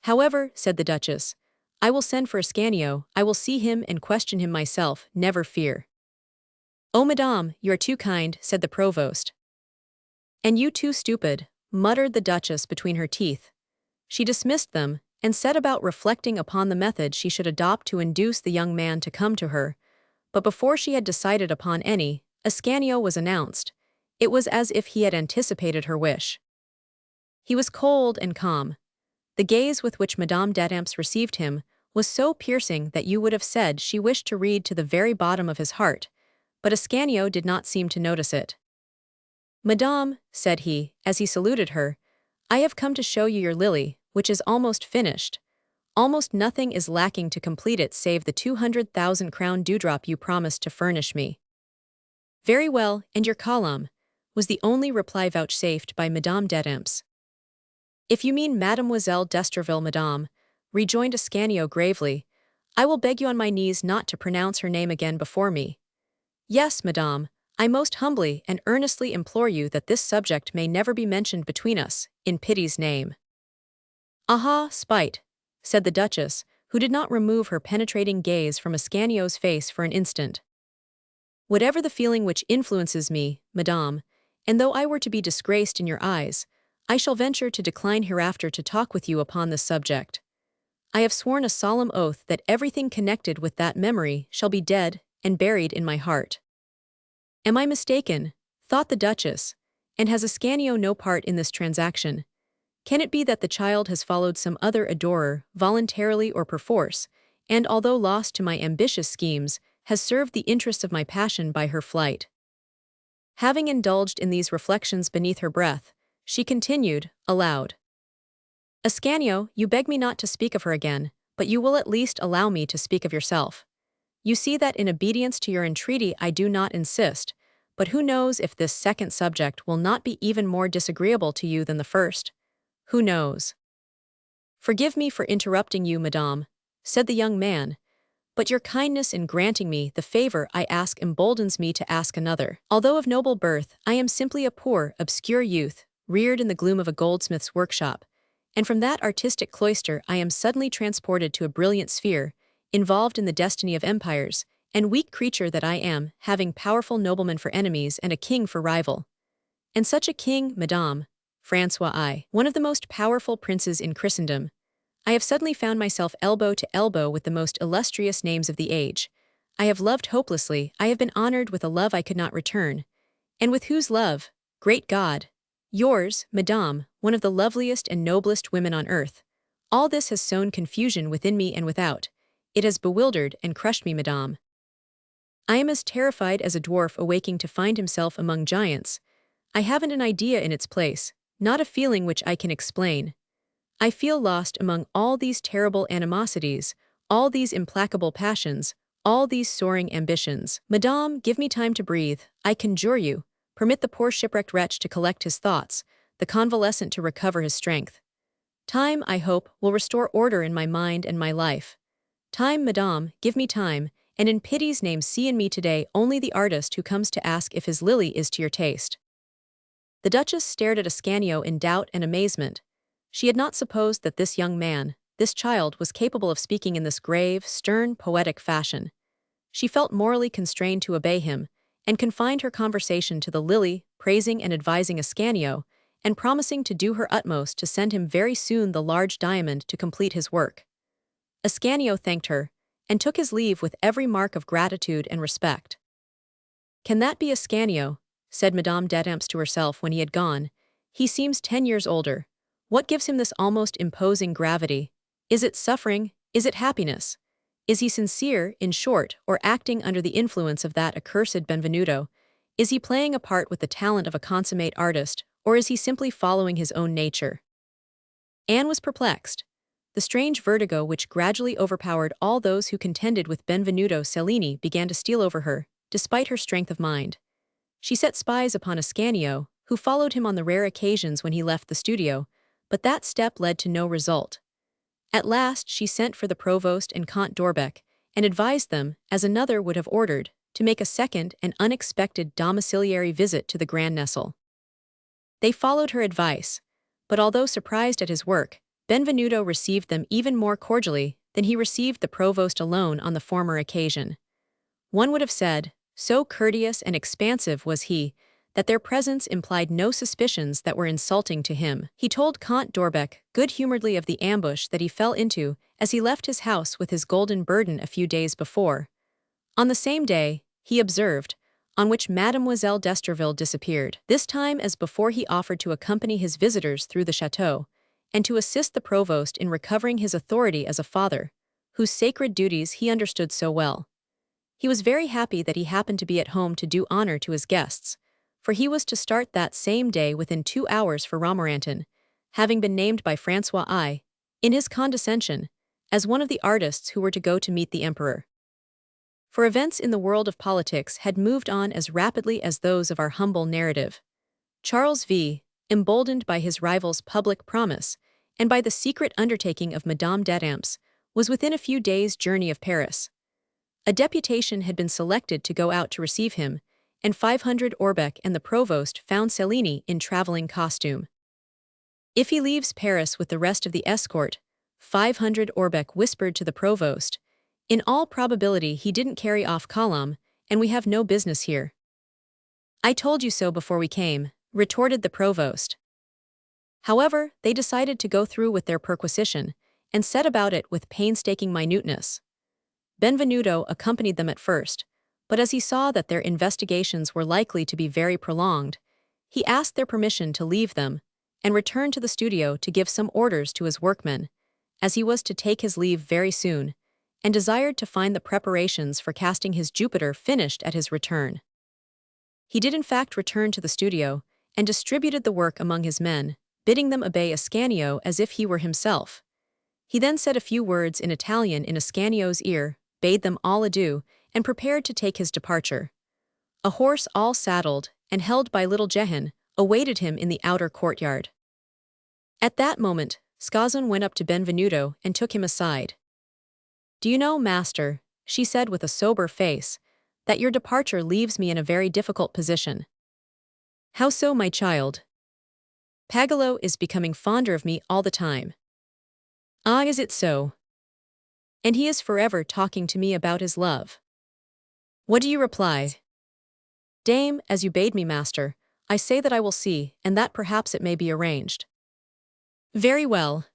"However," said the Duchess, "I will send for Ascanio, I will see him and question him myself, never fear." "Oh, madame, you are too kind," said the provost. "And you too stupid," muttered the Duchess between her teeth. She dismissed them, and set about reflecting upon the method she should adopt to induce the young man to come to her, but before she had decided upon any, Ascanio was announced. It was as if he had anticipated her wish. He was cold and calm. The gaze with which Madame d'Etampes received him was so piercing that you would have said she wished to read to the very bottom of his heart, but Ascanio did not seem to notice it. "Madame," said he, as he saluted her, "I have come to show you your lily, which is almost finished. Almost nothing is lacking to complete it save the 200,000 crown dewdrop you promised to furnish me." "Very well, and your Colum," was the only reply vouchsafed by Madame d'Etampes. "If you mean Mademoiselle d'Estreville, madame," rejoined Ascanio gravely, "I will beg you on my knees not to pronounce her name again before me. Yes, madame, I most humbly and earnestly implore you that this subject may never be mentioned between us, in pity's name." "Aha, spite," said the Duchess, who did not remove her penetrating gaze from Ascanio's face for an instant. "Whatever the feeling which influences me, madame, and though I were to be disgraced in your eyes, I shall venture to decline hereafter to talk with you upon this subject. I have sworn a solemn oath that everything connected with that memory shall be dead and buried in my heart." "Am I mistaken?" thought the Duchess, "and has Ascanio no part in this transaction? Can it be that the child has followed some other adorer, voluntarily or perforce, and although lost to my ambitious schemes, has served the interests of my passion by her flight?" Having indulged in these reflections beneath her breath, she continued, aloud, "Ascanio, you beg me not to speak of her again, but you will at least allow me to speak of yourself. You see that in obedience to your entreaty I do not insist, but who knows if this second subject will not be even more disagreeable to you than the first? Who knows?" "Forgive me for interrupting you, madame," said the young man, "but your kindness in granting me the favor I ask emboldens me to ask another. Although of noble birth, I am simply a poor, obscure youth, reared in the gloom of a goldsmith's workshop, and from that artistic cloister I am suddenly transported to a brilliant sphere, involved in the destiny of empires, and weak creature that I am, having powerful noblemen for enemies and a king for rival. And such a king, madame, Francois I, one of the most powerful princes in Christendom. I have suddenly found myself elbow to elbow with the most illustrious names of the age. I have loved hopelessly, I have been honored with a love I could not return. And with whose love, great God? Yours, madame, one of the loveliest and noblest women on earth. All this has sown confusion within me and without. It has bewildered and crushed me, madame. I am as terrified as a dwarf awaking to find himself among giants. I haven't an idea in its place, not a feeling which I can explain. I feel lost among all these terrible animosities, all these implacable passions, all these soaring ambitions. Madame, give me time to breathe, I conjure you. Permit the poor shipwrecked wretch to collect his thoughts, the convalescent to recover his strength. Time, I hope, will restore order in my mind and my life. Time, madame, give me time, and in pity's name see in me today only the artist who comes to ask if his lily is to your taste. The Duchess stared at Ascanio in doubt and amazement. She had not supposed that this young man, this child, was capable of speaking in this grave, stern, poetic fashion. She felt morally constrained to obey him, and confined her conversation to the lily, praising and advising Ascanio, and promising to do her utmost to send him very soon the large diamond to complete his work. Ascanio thanked her, and took his leave with every mark of gratitude and respect. "Can that be Ascanio?" said Madame d'Etampes to herself when he had gone. "He seems 10 years older. What gives him this almost imposing gravity? Is it suffering? Is it happiness? Is he sincere, in short, or acting under the influence of that accursed Benvenuto? Is he playing a part with the talent of a consummate artist, or is he simply following his own nature?" Anne was perplexed. The strange vertigo which gradually overpowered all those who contended with Benvenuto Cellini began to steal over her, despite her strength of mind. She set spies upon Ascanio, who followed him on the rare occasions when he left the studio, but that step led to no result. At last she sent for the provost and Count d'Orbec, and advised them, as another would have ordered, to make a second and unexpected domiciliary visit to the Grand Nestle. They followed her advice, but although surprised at his work, Benvenuto received them even more cordially than he received the provost alone on the former occasion. One would have said, so courteous and expansive was he, that their presence implied no suspicions that were insulting to him. He told Count d'Orbec good-humoredly of the ambush that he fell into as he left his house with his golden burden a few days before. On the same day, he observed, on which Mademoiselle d'Estreville disappeared. This time as before he offered to accompany his visitors through the chateau, and to assist the provost in recovering his authority as a father, whose sacred duties he understood so well. He was very happy that he happened to be at home to do honor to his guests, for he was to start that same day within 2 hours for Romorantin, having been named by François I, in his condescension, as one of the artists who were to go to meet the emperor. For events in the world of politics had moved on as rapidly as those of our humble narrative. Charles V, emboldened by his rival's public promise, and by the secret undertaking of Madame d'Etampes, was within a few days' journey of Paris. A deputation had been selected to go out to receive him, and 500 Orbec and the provost found Cellini in traveling costume. "If he leaves Paris with the rest of the escort," 500 Orbec whispered to the provost, "in all probability he didn't carry off Colomb, and we have no business here." "I told you so before we came," retorted the provost. However, they decided to go through with their perquisition, and set about it with painstaking minuteness. Benvenuto accompanied them at first, but as he saw that their investigations were likely to be very prolonged, he asked their permission to leave them, and returned to the studio to give some orders to his workmen, as he was to take his leave very soon, and desired to find the preparations for casting his Jupiter finished at his return. He did in fact return to the studio, and distributed the work among his men, bidding them obey Ascanio as if he were himself. He then said a few words in Italian in Ascanio's ear, bade them all adieu, and prepared to take his departure. A horse all saddled, and held by little Jehan, awaited him in the outer courtyard. At that moment, Scazon went up to Benvenuto and took him aside. "Do you know, master," she said with a sober face, "that your departure leaves me in a very difficult position." "How so, my child?" "Pagolo is becoming fonder of me all the time." "Ah, is it so? And he is forever talking to me about his love." "What do you reply?" "Dame, as you bade me, master, I say that I will see, and that perhaps it may be arranged." "Very well."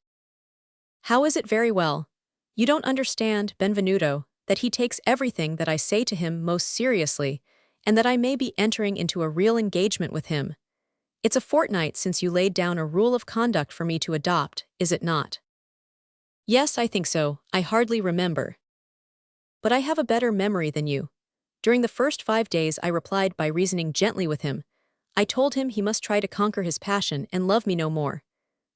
"How is it very well? You don't understand, Benvenuto, that he takes everything that I say to him most seriously, and that I may be entering into a real engagement with him. It's a fortnight since you laid down a rule of conduct for me to adopt, is it not?" "Yes, I think so, I hardly remember." "But I have a better memory than you. During the first 5 days I replied by reasoning gently with him. I told him he must try to conquer his passion and love me no more.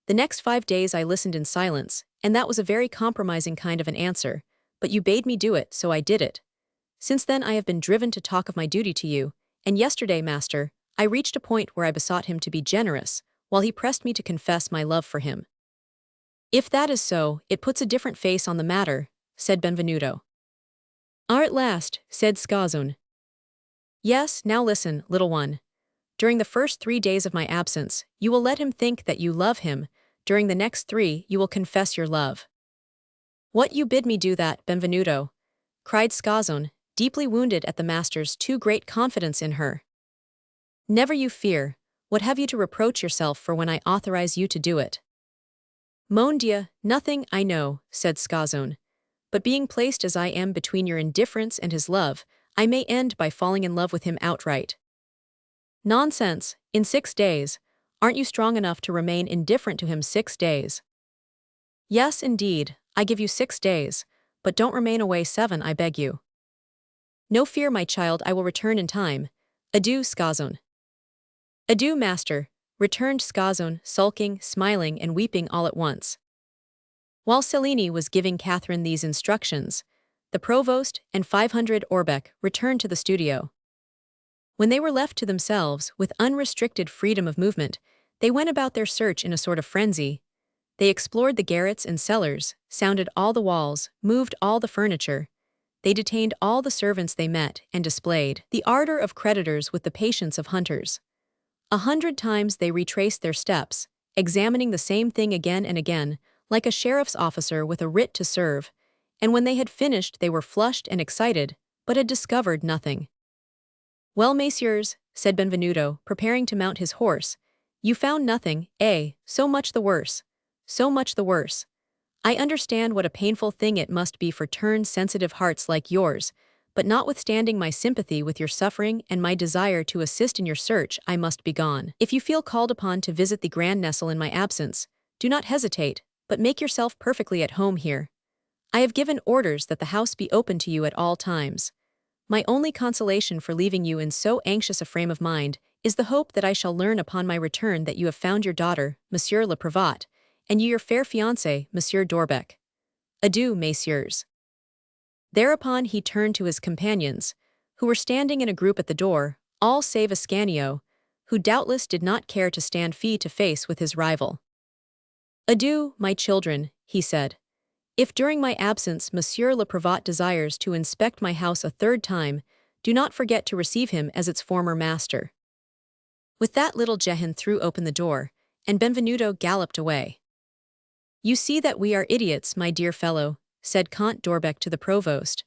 The next 5 days I listened in silence, and that was a very compromising kind of an answer, but you bade me do it, so I did it. Since then I have been driven to talk of my duty to you, and yesterday, master, I reached a point where I besought him to be generous, while he pressed me to confess my love for him. If that is so, it puts a different face on the matter, said Benvenuto. Ah, at last, said Scazone. Yes, now listen, little one. During the first 3 days of my absence, you will let him think that you love him. During the next 3, you will confess your love. What, you bid me do that, Benvenuto? Cried Scazone, deeply wounded at the master's too great confidence in her. Never you fear. What have you to reproach yourself for when I authorize you to do it? Mon Dieu, nothing, I know, said Scazone. But being placed as I am between your indifference and his love, I may end by falling in love with him outright. Nonsense, in 6 days. Aren't you strong enough to remain indifferent to him 6 days? Yes, indeed, I give you 6 days, but don't remain away 7, I beg you. No fear, my child, I will return in time. Adieu, Scazone. Adieu, master, returned Scazone, sulking, smiling, and weeping all at once. While Cellini was giving Catherine these instructions, the provost and 500 Orbeck returned to the studio. When they were left to themselves, with unrestricted freedom of movement, they went about their search in a sort of frenzy. They explored the garrets and cellars, sounded all the walls, moved all the furniture. They detained all the servants they met, and displayed the ardor of creditors with the patience of hunters. 100 times they retraced their steps, examining the same thing again and again, like a sheriff's officer with a writ to serve, and when they had finished they were flushed and excited, but had discovered nothing. Well, messieurs, said Benvenuto, preparing to mount his horse, you found nothing, eh? So much the worse. So much the worse. I understand what a painful thing it must be for sensitive hearts like yours, but notwithstanding my sympathy with your suffering and my desire to assist in your search, I must be gone. If you feel called upon to visit the Grand Nestle in my absence, do not hesitate, but make yourself perfectly at home here. I have given orders that the house be open to you at all times. My only consolation for leaving you in so anxious a frame of mind is the hope that I shall learn upon my return that you have found your daughter, Monsieur le Prévôt, and you your fair fiancé, Monsieur d'Orbeck. Adieu, messieurs. Thereupon he turned to his companions, who were standing in a group at the door, all save Ascanio, who doubtless did not care to stand face to face with his rival. Adieu, my children, he said. If during my absence Monsieur le Prévôt desires to inspect my house a 3rd time, do not forget to receive him as its former master. With that little Jehan threw open the door, and Benvenuto galloped away. You see that we are idiots, my dear fellow, said Count d'Orbeck to the provost.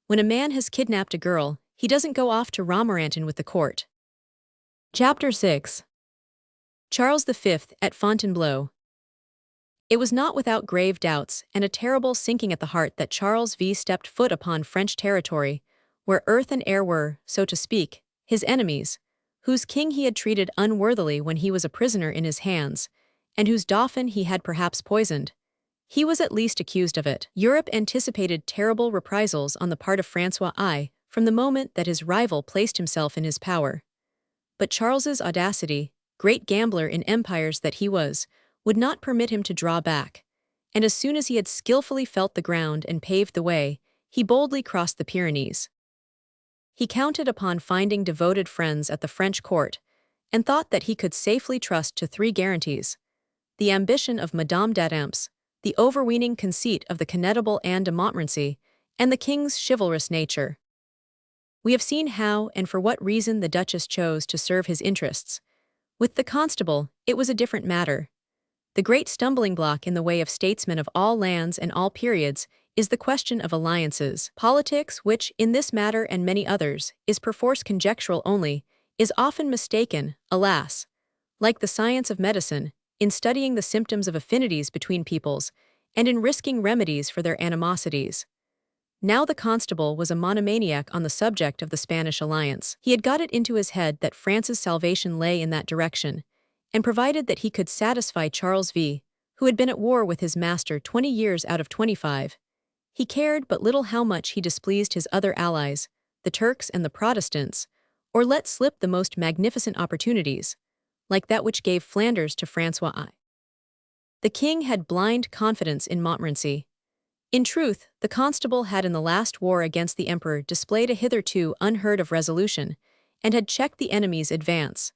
When a man has kidnapped a girl, he doesn't go off to Romorantin with the court. Chapter 6. Charles V at Fontainebleau. It was not without grave doubts and a terrible sinking at the heart that Charles V stepped foot upon French territory, where earth and air were, so to speak, his enemies, whose king he had treated unworthily when he was a prisoner in his hands, and whose dauphin he had perhaps poisoned. He was at least accused of it. Europe anticipated terrible reprisals on the part of François I from the moment that his rival placed himself in his power. But Charles's audacity, great gambler in empires that he was, would not permit him to draw back, and as soon as he had skillfully felt the ground and paved the way, he boldly crossed the Pyrenees. He counted upon finding devoted friends at the French court, and thought that he could safely trust to 3 guarantees: the ambition of Madame d'Etampes, the overweening conceit of the connétable Anne de Montmorency, and the king's chivalrous nature. We have seen how and for what reason the Duchess chose to serve his interests. With the Constable, it was a different matter. The great stumbling block in the way of statesmen of all lands and all periods is the question of alliances. Politics, which, in this matter and many others, is perforce conjectural only, is often mistaken, alas. Like the science of medicine, in studying the symptoms of affinities between peoples, and in risking remedies for their animosities. Now the Constable was a monomaniac on the subject of the Spanish alliance. He had got it into his head that France's salvation lay in that direction, and provided that he could satisfy Charles V, who had been at war with his master 20 years out of 25, he cared but little how much he displeased his other allies, the Turks and the Protestants, or let slip the most magnificent opportunities, like that which gave Flanders to François I. The king had blind confidence in Montmorency. In truth, the constable had in the last war against the emperor displayed a hitherto unheard-of resolution, and had checked the enemy's advance.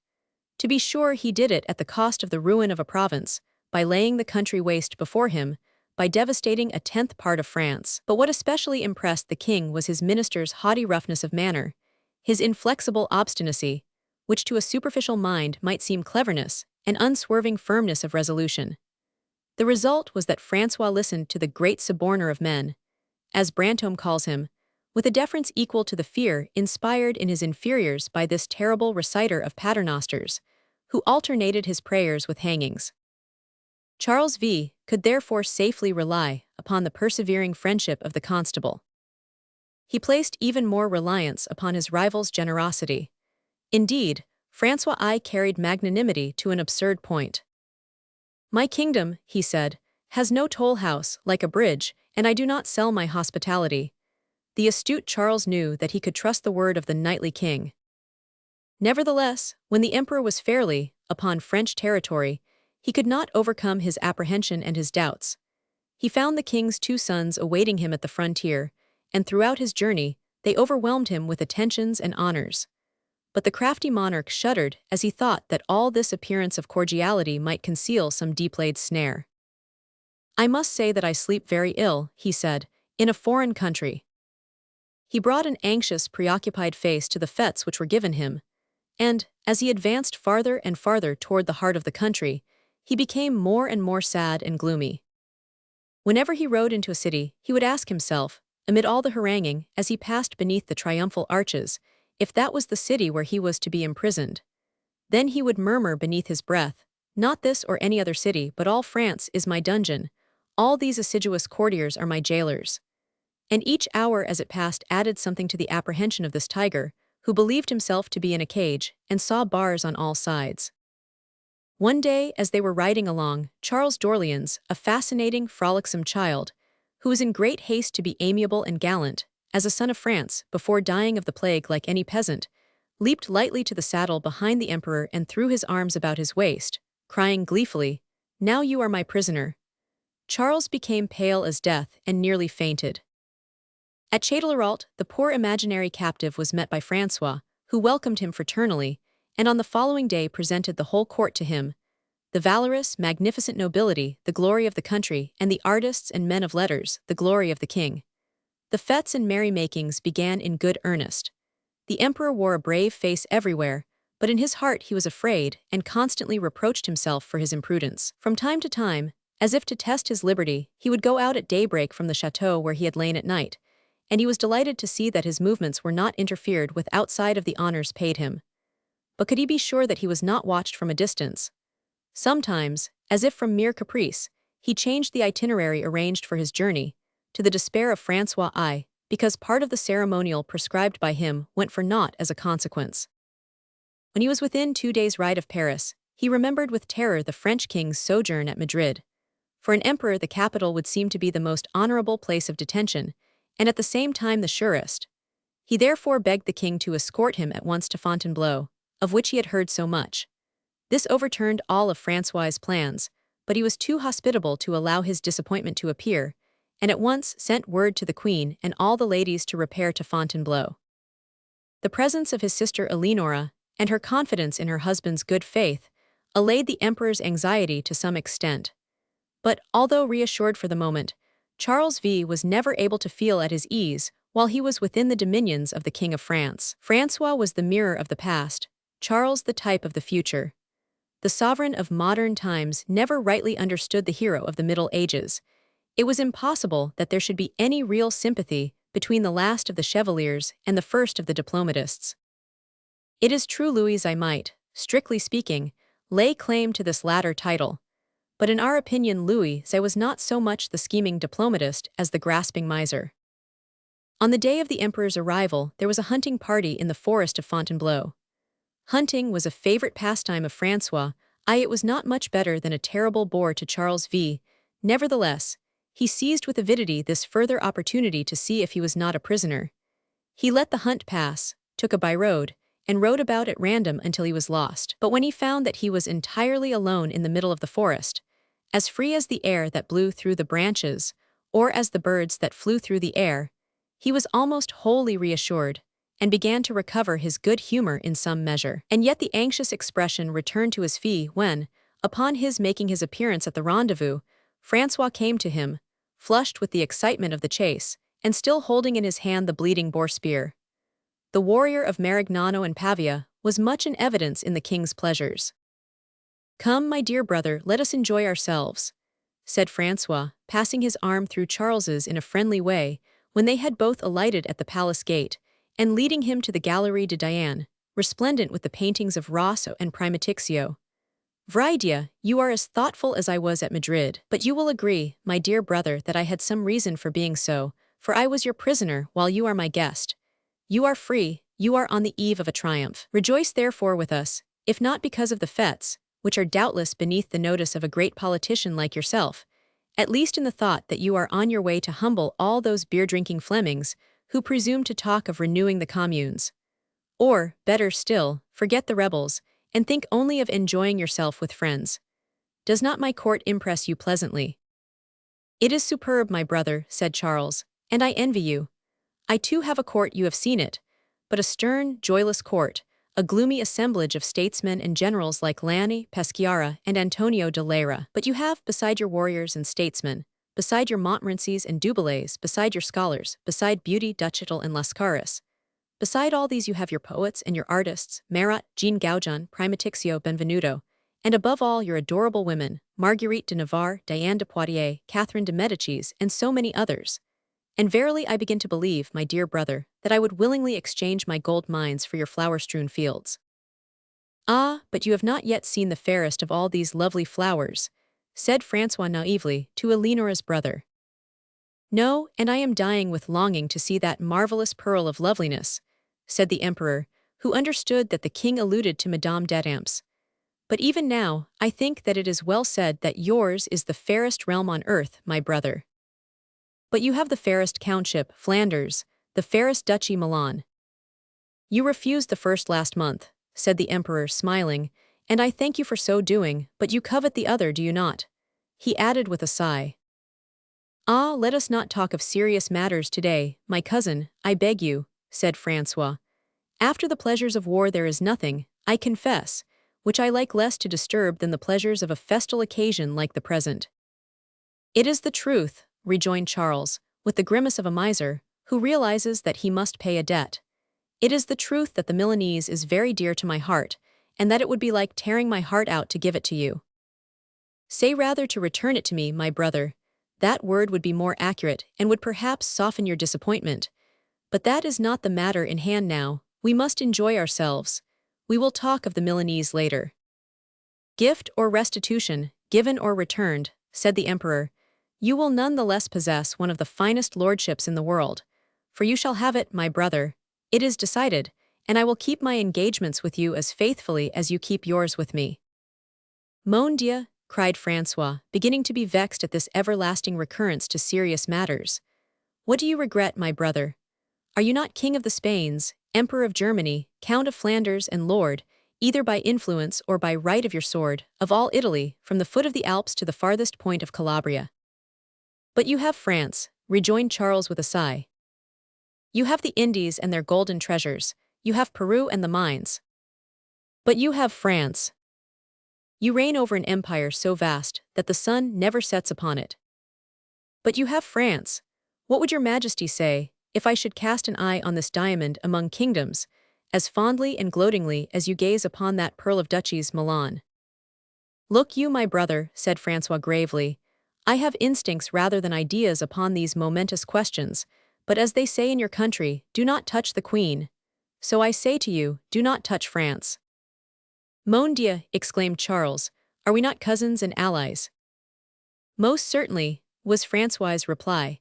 To be sure, he did it at the cost of the ruin of a province, by laying the country waste before him, by devastating a tenth part of France. But what especially impressed the king was his minister's haughty roughness of manner, his inflexible obstinacy, which to a superficial mind might seem cleverness, and unswerving firmness of resolution. The result was that Francois listened to the great suborner of men, as Brantome calls him, with a deference equal to the fear inspired in his inferiors by this terrible reciter of paternosters, who alternated his prayers with hangings. Charles V. could therefore safely rely upon the persevering friendship of the constable. He placed even more reliance upon his rival's generosity. Indeed, Francois I carried magnanimity to an absurd point. "My kingdom," he said, "has no toll house, like a bridge, and I do not sell my hospitality." The astute Charles knew that he could trust the word of the knightly king. Nevertheless, when the emperor was fairly upon French territory, he could not overcome his apprehension and his doubts. He found the king's two sons awaiting him at the frontier, and throughout his journey, they overwhelmed him with attentions and honors. But the crafty monarch shuddered as he thought that all this appearance of cordiality might conceal some deep-laid snare. "I must say that I sleep very ill," he said, "in a foreign country." He brought an anxious, preoccupied face to the fetes which were given him, and, as he advanced farther and farther toward the heart of the country, he became more and more sad and gloomy. Whenever he rode into a city, he would ask himself, amid all the haranguing, as he passed beneath the triumphal arches, if that was the city where he was to be imprisoned. Then he would murmur beneath his breath, "Not this or any other city, but all France is my dungeon. All these assiduous courtiers are my jailers." And each hour as it passed added something to the apprehension of this tiger, who believed himself to be in a cage, and saw bars on all sides. One day, as they were riding along, Charles d'Orleans, a fascinating, frolicsome child, who was in great haste to be amiable and gallant, as a son of France, before dying of the plague like any peasant, leaped lightly to the saddle behind the emperor and threw his arms about his waist, crying gleefully, "Now you are my prisoner." Charles became pale as death and nearly fainted. At Châtellerault, the poor imaginary captive was met by Francois, who welcomed him fraternally, and on the following day presented the whole court to him, the valorous, magnificent nobility, the glory of the country, and the artists and men of letters, the glory of the king. The fetes and merrymakings began in good earnest. The emperor wore a brave face everywhere, but in his heart he was afraid and constantly reproached himself for his imprudence. From time to time, as if to test his liberty, he would go out at daybreak from the chateau where he had lain at night, and he was delighted to see that his movements were not interfered with outside of the honors paid him. But could he be sure that he was not watched from a distance? Sometimes, as if from mere caprice, he changed the itinerary arranged for his journey, to the despair of Francois I, because part of the ceremonial prescribed by him went for naught as a consequence. When he was within 2 days' ride of Paris, he remembered with terror the French king's sojourn at Madrid. For an emperor, the capital would seem to be the most honorable place of detention, and at the same time the surest. He therefore begged the king to escort him at once to Fontainebleau, of which he had heard so much. This overturned all of Francois's plans, but he was too hospitable to allow his disappointment to appear, and at once sent word to the queen and all the ladies to repair to Fontainebleau. The presence of his sister Eleonora, and her confidence in her husband's good faith, allayed the emperor's anxiety to some extent. But, although reassured for the moment, Charles V was never able to feel at his ease while he was within the dominions of the King of France. Francois was the mirror of the past, Charles the type of the future. The sovereign of modern times never rightly understood the hero of the Middle Ages. It was impossible that there should be any real sympathy between the last of the chevaliers and the first of the diplomatists. It is true Louis I might, strictly speaking, lay claim to this latter title, but in our opinion Louis I was not so much the scheming diplomatist as the grasping miser. On the day of the emperor's arrival, there was a hunting party in the forest of Fontainebleau. Hunting was a favorite pastime of Francois, it was not much better than a terrible bore to Charles V. Nevertheless, he seized with avidity this further opportunity to see if he was not a prisoner. He let the hunt pass, took a by-road, and rode about at random until he was lost. But when he found that he was entirely alone in the middle of the forest, as free as the air that blew through the branches, or as the birds that flew through the air, he was almost wholly reassured, and began to recover his good humor in some measure. And yet the anxious expression returned to his face when, upon his making his appearance at the rendezvous, Francois came to him, flushed with the excitement of the chase, and still holding in his hand the bleeding boar spear. The warrior of Marignano and Pavia was much in evidence in the king's pleasures. "Come, my dear brother, let us enjoy ourselves," said Francois, passing his arm through Charles's in a friendly way, when they had both alighted at the palace gate, and leading him to the Galerie de Diane, resplendent with the paintings of Rosso and Primatixio. "Vridia, you are as thoughtful as I was at Madrid, but you will agree, my dear brother, that I had some reason for being so, for I was your prisoner while you are my guest. You are free, you are on the eve of a triumph. Rejoice therefore with us, if not because of the fêtes, which are doubtless beneath the notice of a great politician like yourself, at least in the thought that you are on your way to humble all those beer-drinking Flemings who presume to talk of renewing the communes. Or, better still, forget the rebels, and think only of enjoying yourself with friends. Does not my court impress you pleasantly?" "It is superb, my brother," said Charles, "and I envy you. I too have a court, you have seen it, but a stern, joyless court, a gloomy assemblage of statesmen and generals like Lani, Peschiara, and Antonio de Lara. But you have, beside your warriors and statesmen, beside your Montmorencys and Dubelays, beside your scholars, beside Beauty, Duchatel, and Lascaris, beside all these you have your poets and your artists, Marat, Jean Goujon, Primatixio, Benvenuto, and above all your adorable women, Marguerite de Navarre, Diane de Poitiers, Catherine de Medicis, and so many others. And verily I begin to believe, my dear brother, that I would willingly exchange my gold mines for your flower-strewn fields." "Ah, but you have not yet seen the fairest of all these lovely flowers," said Francois naively to Eleonora's brother. "No, and I am dying with longing to see that marvelous pearl of loveliness," said the emperor, who understood that the king alluded to Madame d'Etampes. "But even now, I think that it is well said that yours is the fairest realm on earth, my brother. But you have the fairest countship, Flanders, the fairest duchy, Milan." "You refused the first last month," said the emperor, smiling, "and I thank you for so doing, but you covet the other, do you not?" he added with a sigh. "Ah, let us not talk of serious matters today, my cousin, I beg you," said Francois. "After the pleasures of war there is nothing, I confess, which I like less to disturb than the pleasures of a festal occasion like the present." "It is the truth," rejoined Charles, with the grimace of a miser, who realizes that he must pay a debt. "It is the truth that the Milanese is very dear to my heart, and that it would be like tearing my heart out to give it to you. Say rather to return it to me, my brother. That word would be more accurate, and would perhaps soften your disappointment. But that is not the matter in hand now, we must enjoy ourselves. We will talk of the Milanese later." "Gift or restitution, given or returned," said the emperor, "you will none the less possess one of the finest lordships in the world, for you shall have it, my brother. It is decided, and I will keep my engagements with you as faithfully as you keep yours with me." "Mon Dieu," cried Francois, beginning to be vexed at this everlasting recurrence to serious matters. "What do you regret, my brother? Are you not king of the Spains, emperor of Germany, count of Flanders, and lord, either by influence or by right of your sword, of all Italy, from the foot of the Alps to the farthest point of Calabria?" "But you have France," rejoined Charles with a sigh. "You have the Indies and their golden treasures, you have Peru and the mines. But you have France. You reign over an empire so vast that the sun never sets upon it. But you have France. What would your majesty say, if I should cast an eye on this diamond among kingdoms, as fondly and gloatingly as you gaze upon that pearl of duchies, Milan?" "Look you, my brother," said Francois gravely, "I have instincts rather than ideas upon these momentous questions, but as they say in your country, do not touch the queen. So I say to you, do not touch France." "Mon Dieu," exclaimed Charles, "are we not cousins and allies?" "Most certainly," was Francois's reply,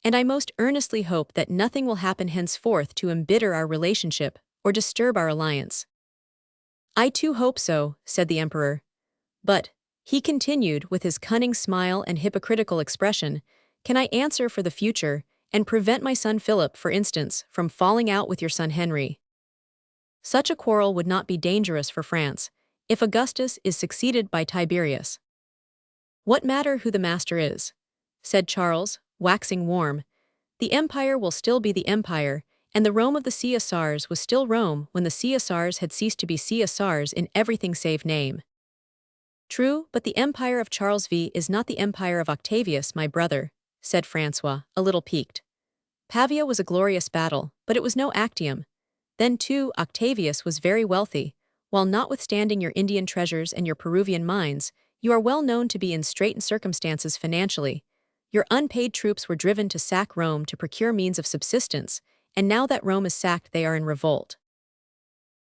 "and I most earnestly hope that nothing will happen henceforth to embitter our relationship or disturb our alliance." "I too hope so," said the emperor. "But," he continued with his cunning smile and hypocritical expression, "can I answer for the future, and prevent my son Philip, for instance, from falling out with your son Henry? Such a quarrel would not be dangerous for France, if Augustus is succeeded by Tiberius." "What matter who the master is?" said Charles, waxing warm. The empire will still be the empire, and the Rome of the Caesars was still Rome when the Caesars had ceased to be Caesars in everything save name. True, but the empire of Charles V is not the empire of Octavius, my brother, said Francois, a little piqued. Pavia was a glorious battle, but it was no Actium. Then too, Octavius was very wealthy, while notwithstanding your Indian treasures and your Peruvian mines, you are well known to be in straitened circumstances financially. Your unpaid troops were driven to sack Rome to procure means of subsistence, and now that Rome is sacked they are in revolt.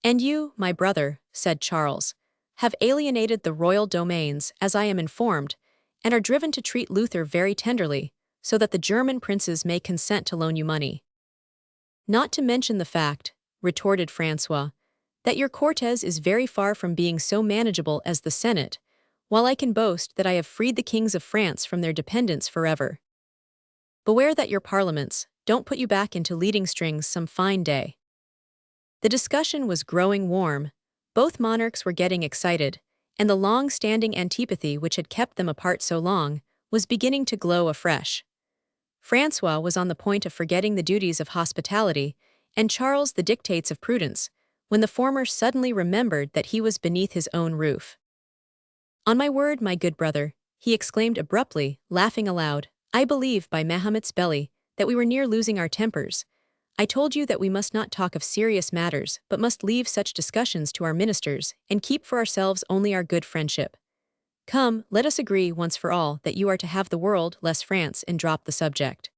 And you, my brother, said Charles, have alienated the royal domains, as I am informed, and are driven to treat Luther very tenderly, so that the German princes may consent to loan you money. Not to mention the fact, retorted Francois, that your Cortes is very far from being so manageable as the Senate, while I can boast that I have freed the kings of France from their dependence forever. Beware that your parliaments don't put you back into leading strings some fine day. The discussion was growing warm, both monarchs were getting excited, and the long-standing antipathy which had kept them apart so long was beginning to glow afresh. Francois was on the point of forgetting the duties of hospitality, and Charles the dictates of prudence, when the former suddenly remembered that he was beneath his own roof. On my word, my good brother, he exclaimed abruptly, laughing aloud, I believe by Mahomet's belly that we were near losing our tempers. I told you that we must not talk of serious matters, but must leave such discussions to our ministers, and keep for ourselves only our good friendship. Come, let us agree once for all that you are to have the world less France and drop the subject.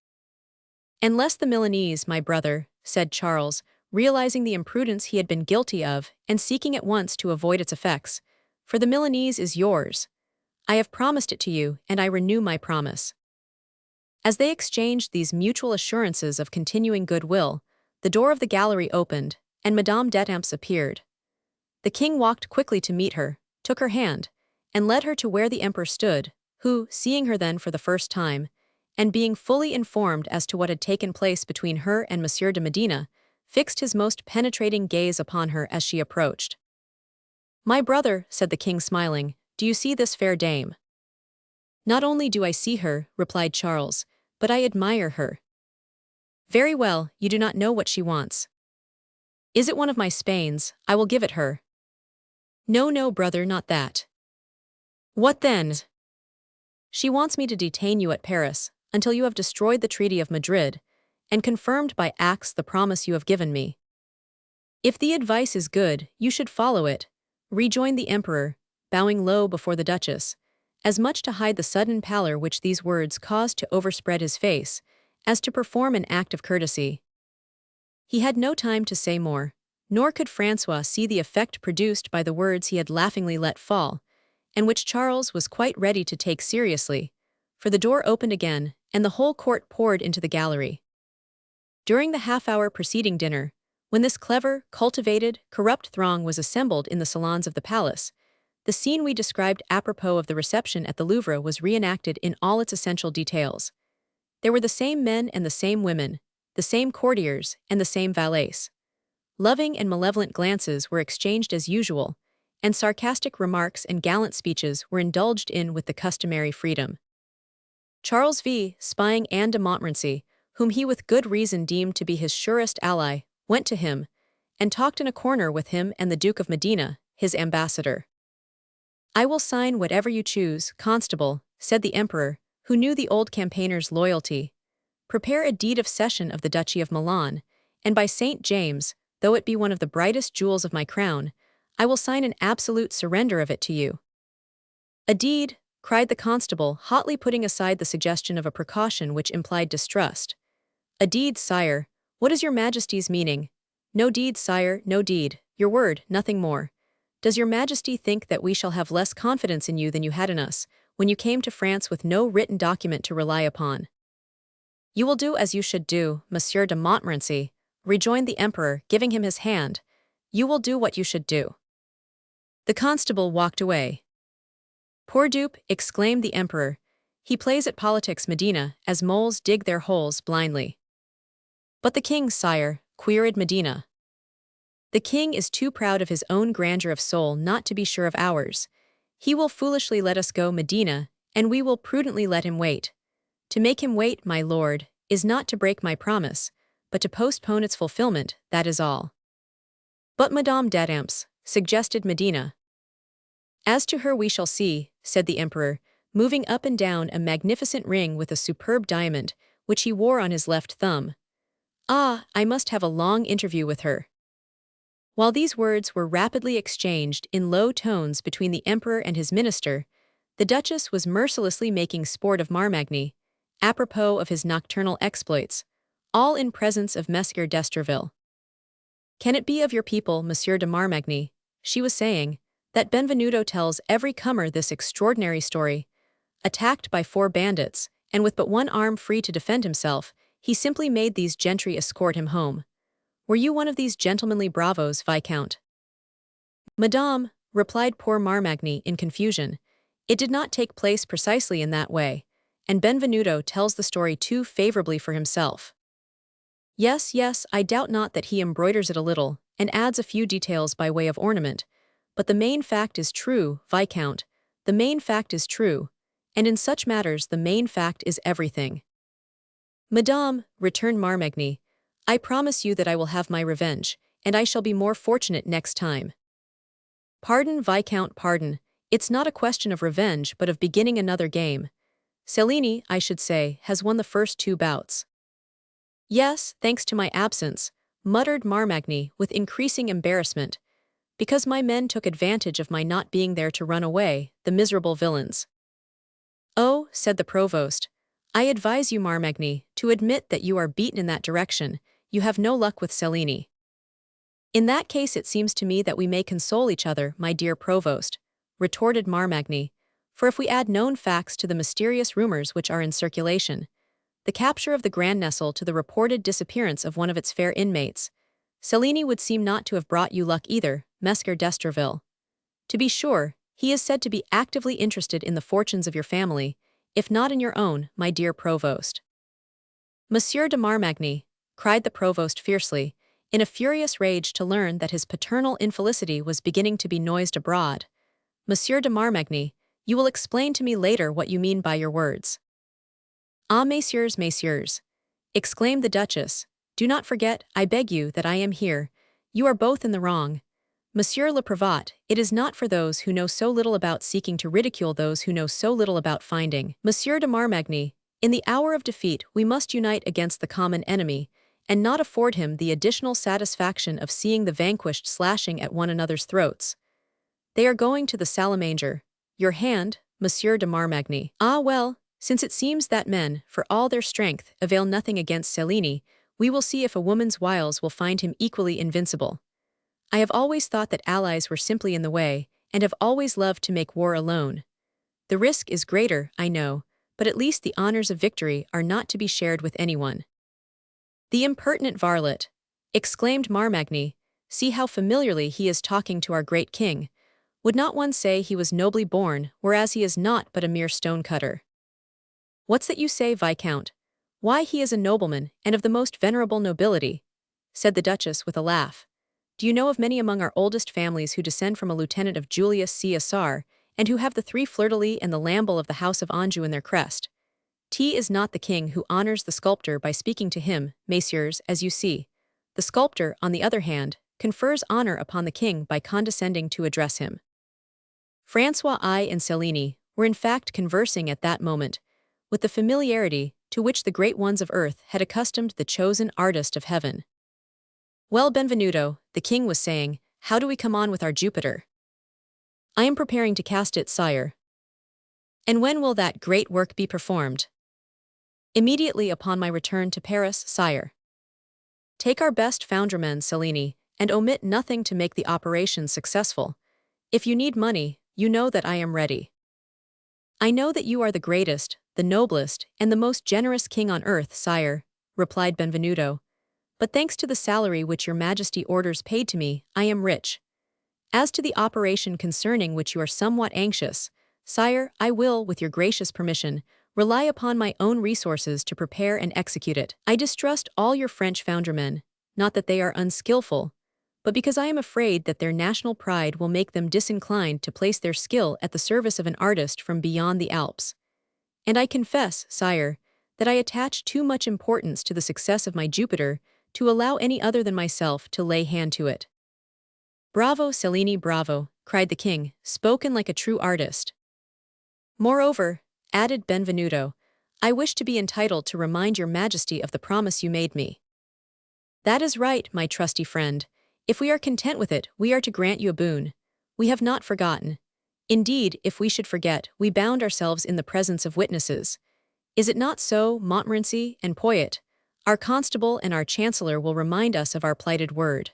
And less the Milanese, my brother, said Charles, realizing the imprudence he had been guilty of and seeking at once to avoid its effects. For the Milanese is yours. I have promised it to you, and I renew my promise. As they exchanged these mutual assurances of continuing goodwill, the door of the gallery opened, and Madame d'Etampes appeared. The king walked quickly to meet her, took her hand, and led her to where the emperor stood, who, seeing her then for the first time, and being fully informed as to what had taken place between her and Monsieur de Medina, fixed his most penetrating gaze upon her as she approached. My brother, said the king smiling, do you see this fair dame? Not only do I see her, replied Charles, but I admire her. Very well, you do not know what she wants. Is it one of my Spains? I will give it her. No, no, brother, not that. What then? She wants me to detain you at Paris, until you have destroyed the Treaty of Madrid, and confirmed by acts the promise you have given me. If the advice is good, you should follow it, rejoined the emperor, bowing low before the duchess, as much to hide the sudden pallor which these words caused to overspread his face, as to perform an act of courtesy. He had no time to say more, nor could Francois see the effect produced by the words he had laughingly let fall, and which Charles was quite ready to take seriously, for the door opened again, and the whole court poured into the gallery. During the half-hour preceding dinner, when this clever, cultivated, corrupt throng was assembled in the salons of the palace, the scene we described apropos of the reception at the Louvre was reenacted in all its essential details. There were the same men and the same women, the same courtiers and the same valets. Loving and malevolent glances were exchanged as usual, and sarcastic remarks and gallant speeches were indulged in with the customary freedom. Charles V, spying Anne de Montmorency, whom he with good reason deemed to be his surest ally, went to him, and talked in a corner with him and the Duke of Medina, his ambassador. I will sign whatever you choose, constable, said the emperor, who knew the old campaigner's loyalty. Prepare a deed of cession of the Duchy of Milan, and by St. James, though it be one of the brightest jewels of my crown, I will sign an absolute surrender of it to you. A deed, cried the constable, hotly putting aside the suggestion of a precaution which implied distrust. A deed, sire. What is your majesty's meaning? No deed, sire, no deed. Your word, nothing more. Does your majesty think that we shall have less confidence in you than you had in us, when you came to France with no written document to rely upon? You will do as you should do, Monsieur de Montmorency, rejoined the emperor, giving him his hand. You will do what you should do. The constable walked away. Poor dupe, exclaimed the emperor. He plays at politics, Medina, as moles dig their holes blindly. But the king, sire, queried Medina. The king is too proud of his own grandeur of soul not to be sure of ours. He will foolishly let us go, Medina, and we will prudently let him wait. To make him wait, my lord, is not to break my promise, but to postpone its fulfillment, that is all. But Madame d'Adamps, suggested Medina. As to her we shall see, said the emperor, moving up and down a magnificent ring with a superb diamond, which he wore on his left thumb. Ah, I must have a long interview with her. While these words were rapidly exchanged in low tones between the emperor and his minister, the duchess was mercilessly making sport of Marmagny, apropos of his nocturnal exploits, all in presence of Monsieur d'Estreville. Can it be of your people, Monsieur de Marmagny, she was saying, that Benvenuto tells every comer this extraordinary story? Attacked by 4 bandits, and with but one arm free to defend himself, he simply made these gentry escort him home. Were you one of these gentlemanly bravos, Viscount? Madame, replied poor Marmagny in confusion, it did not take place precisely in that way, and Benvenuto tells the story too favorably for himself. Yes, yes, I doubt not that he embroiders it a little, and adds a few details by way of ornament, but the main fact is true, Viscount, the main fact is true, and in such matters the main fact is everything. Madame, returned Marmagny, I promise you that I will have my revenge, and I shall be more fortunate next time. Pardon, Viscount, pardon, it's not a question of revenge but of beginning another game. Cellini, I should say, has won the first 2 bouts. Yes, thanks to my absence, muttered Marmagny with increasing embarrassment, because my men took advantage of my not being there to run away, the miserable villains. Oh, said the provost, I advise you, Marmagny, to admit that you are beaten in that direction. You have no luck with Cellini. In that case it seems to me that we may console each other, my dear provost, retorted Marmagny, for if we add known facts to the mysterious rumors which are in circulation, the capture of the Grand Nestle to the reported disappearance of one of its fair inmates, Cellini would seem not to have brought you luck either, Monsieur d'Estreville. To be sure, he is said to be actively interested in the fortunes of your family, if not in your own, my dear provost. Monsieur de Marmagny, cried the provost fiercely, in a furious rage to learn that his paternal infelicity was beginning to be noised abroad. Monsieur de Marmagny, you will explain to me later what you mean by your words. Ah, messieurs, messieurs, exclaimed the duchess, do not forget, I beg you, that I am here. You are both in the wrong. Monsieur le Prévôt, it is not for those who know so little about seeking to ridicule those who know so little about finding. Monsieur de Marmagny, in the hour of defeat we must unite against the common enemy, and not afford him the additional satisfaction of seeing the vanquished slashing at one another's throats. They are going to the Salamander. Your hand, Monsieur de Marmagny. Ah well, since it seems that men, for all their strength, avail nothing against Cellini, we will see if a woman's wiles will find him equally invincible. I have always thought that allies were simply in the way, and have always loved to make war alone. The risk is greater, I know, but at least the honors of victory are not to be shared with anyone. The impertinent varlet, exclaimed Marmagny, see how familiarly he is talking to our great king. Would not one say he was nobly born, whereas he is not but a mere stone-cutter? What's that you say, Viscount? Why, he is a nobleman, and of the most venerable nobility, said the duchess with a laugh. Do you know of many among our oldest families who descend from a lieutenant of Julius Caesar, and who have the 3 fleur-de-lis and the lambeau of the house of Anjou in their crest? T is not the king who honors the sculptor by speaking to him, messieurs, as you see. The sculptor, on the other hand, confers honor upon the king by condescending to address him. François I and Cellini were in fact conversing at that moment, with the familiarity to which the great ones of earth had accustomed the chosen artist of heaven. Well, Benvenuto, the king was saying, how do we come on with our Jupiter? I am preparing to cast it, sire. And when will that great work be performed? Immediately upon my return to Paris, sire. Take our best foundrymen, Cellini, and omit nothing to make the operation successful. If you need money, you know that I am ready. I know that you are the greatest, the noblest, and the most generous king on earth, sire, replied Benvenuto. But thanks to the salary which your majesty orders paid to me, I am rich. As to the operation concerning which you are somewhat anxious, sire, I will, with your gracious permission, rely upon my own resources to prepare and execute it. I distrust all your French foundrymen, not that they are unskillful, but because I am afraid that their national pride will make them disinclined to place their skill at the service of an artist from beyond the Alps. And I confess, sire, that I attach too much importance to the success of my Jupiter to allow any other than myself to lay hand to it." "Bravo, Cellini, bravo," cried the king, spoken like a true artist. "Moreover," added Benvenuto, "I wish to be entitled to remind your majesty of the promise you made me." "That is right, my trusty friend. If we are content with it, we are to grant you a boon. We have not forgotten. Indeed, if we should forget, we bound ourselves in the presence of witnesses. Is it not so, Montmorency and Poyet? Our constable and our chancellor will remind us of our plighted word."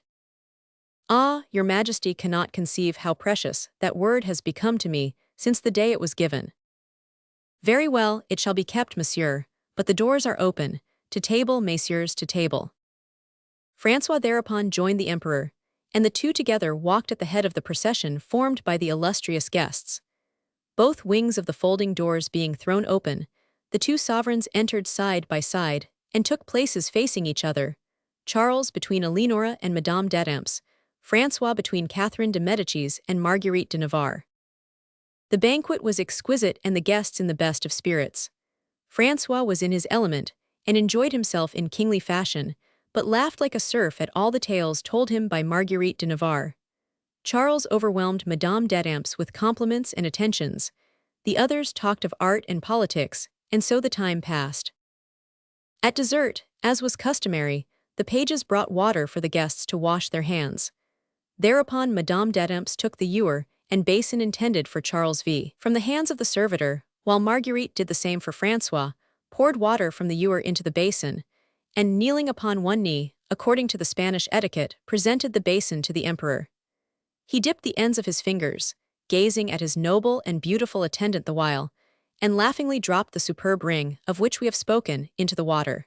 "Ah, your majesty cannot conceive how precious that word has become to me since the day it was given." "Very well, it shall be kept, monsieur, but the doors are open. To table, messieurs, to table." Francois thereupon joined the emperor, and the two together walked at the head of the procession formed by the illustrious guests. Both wings of the folding doors being thrown open, the two sovereigns entered side by side and took places facing each other, Charles between Eleonora and Madame d'Etampes, Francois between Catherine de Médicis and Marguerite de Navarre. The banquet was exquisite and the guests in the best of spirits. Francois was in his element and enjoyed himself in kingly fashion, but laughed like a serf at all the tales told him by Marguerite de Navarre. Charles overwhelmed Madame d'Etampes with compliments and attentions. The others talked of art and politics, and so the time passed. At dessert, as was customary, the pages brought water for the guests to wash their hands. Thereupon Madame d'Etampes took the ewer and basin intended for Charles from the hands of the servitor, while Marguerite did the same for Francois, poured water from the ewer into the basin, and kneeling upon one knee, according to the Spanish etiquette, presented the basin to the emperor. He dipped the ends of his fingers, gazing at his noble and beautiful attendant the while, and laughingly dropped the superb ring, of which we have spoken, into the water.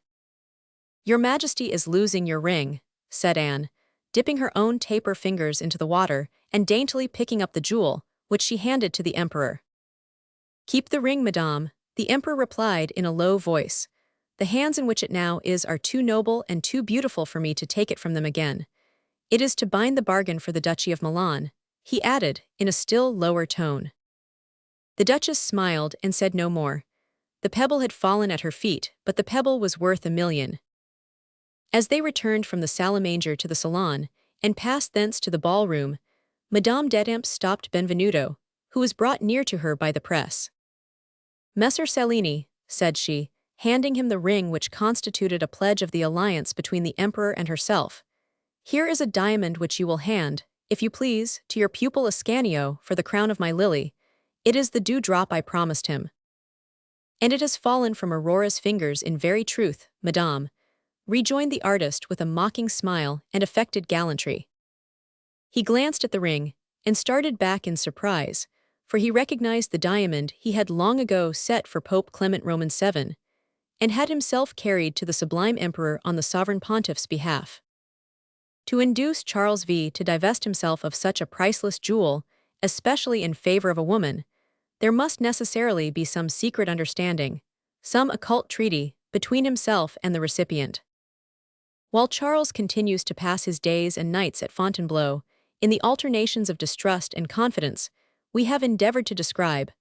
"Your Majesty is losing your ring," said Anne, dipping her own taper fingers into the water and daintily picking up the jewel, which she handed to the emperor. "Keep the ring, madame," the emperor replied in a low voice. "The hands in which it now is are too noble and too beautiful for me to take it from them again. It is to bind the bargain for the Duchy of Milan," he added, in a still lower tone. The Duchess smiled and said no more. The pebble had fallen at her feet, but the pebble was worth 1,000,000. As they returned from the salle à manger to the salon, and passed thence to the ballroom, Madame d'Etampes stopped Benvenuto, who was brought near to her by the press. "Messer Cellini," said she, handing him the ring which constituted a pledge of the alliance between the emperor and herself, "here is a diamond which you will hand, if you please, to your pupil Ascanio for the crown of my lily. It is the dewdrop I promised him." "And it has fallen from Aurora's fingers in very truth, madame," rejoined the artist with a mocking smile and affected gallantry. He glanced at the ring, and started back in surprise, for he recognized the diamond he had long ago set for Pope Clement Roman VII, and had himself carried to the sublime emperor on the sovereign pontiff's behalf. To induce Charles to divest himself of such a priceless jewel, especially in favor of a woman, there must necessarily be some secret understanding, some occult treaty, between himself and the recipient. While Charles continues to pass his days and nights at Fontainebleau, in the alternations of distrust and confidence we have endeavored to describe,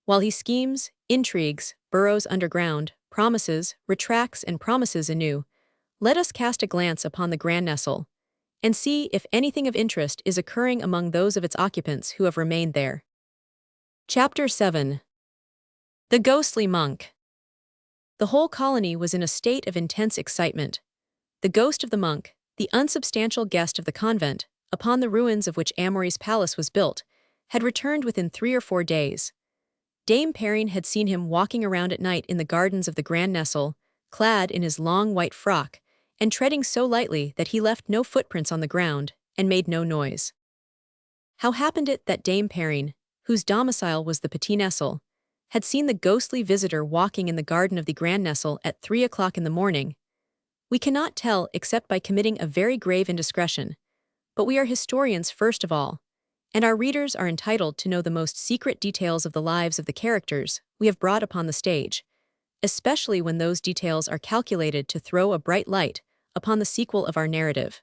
while he schemes, intrigues, burrows underground, promises, retracts and promises anew, let us cast a glance upon the Grand Nestle, and see if anything of interest is occurring among those of its occupants who have remained there. Chapter 7. The Ghostly Monk. The whole colony was in a state of intense excitement. The ghost of the monk, the unsubstantial guest of the convent, upon the ruins of which Amory's palace was built, had returned within 3 or 4 days. Dame Perrine had seen him walking around at night in the gardens of the Grand Nestle, clad in his long white frock, and treading so lightly that he left no footprints on the ground, and made no noise. How happened it that Dame Perrine, whose domicile was the Petit Nestle, had seen the ghostly visitor walking in the garden of the Grand Nestle at 3 o'clock in the morning? We cannot tell except by committing a very grave indiscretion, but we are historians first of all, and our readers are entitled to know the most secret details of the lives of the characters we have brought upon the stage, especially when those details are calculated to throw a bright light upon the sequel of our narrative.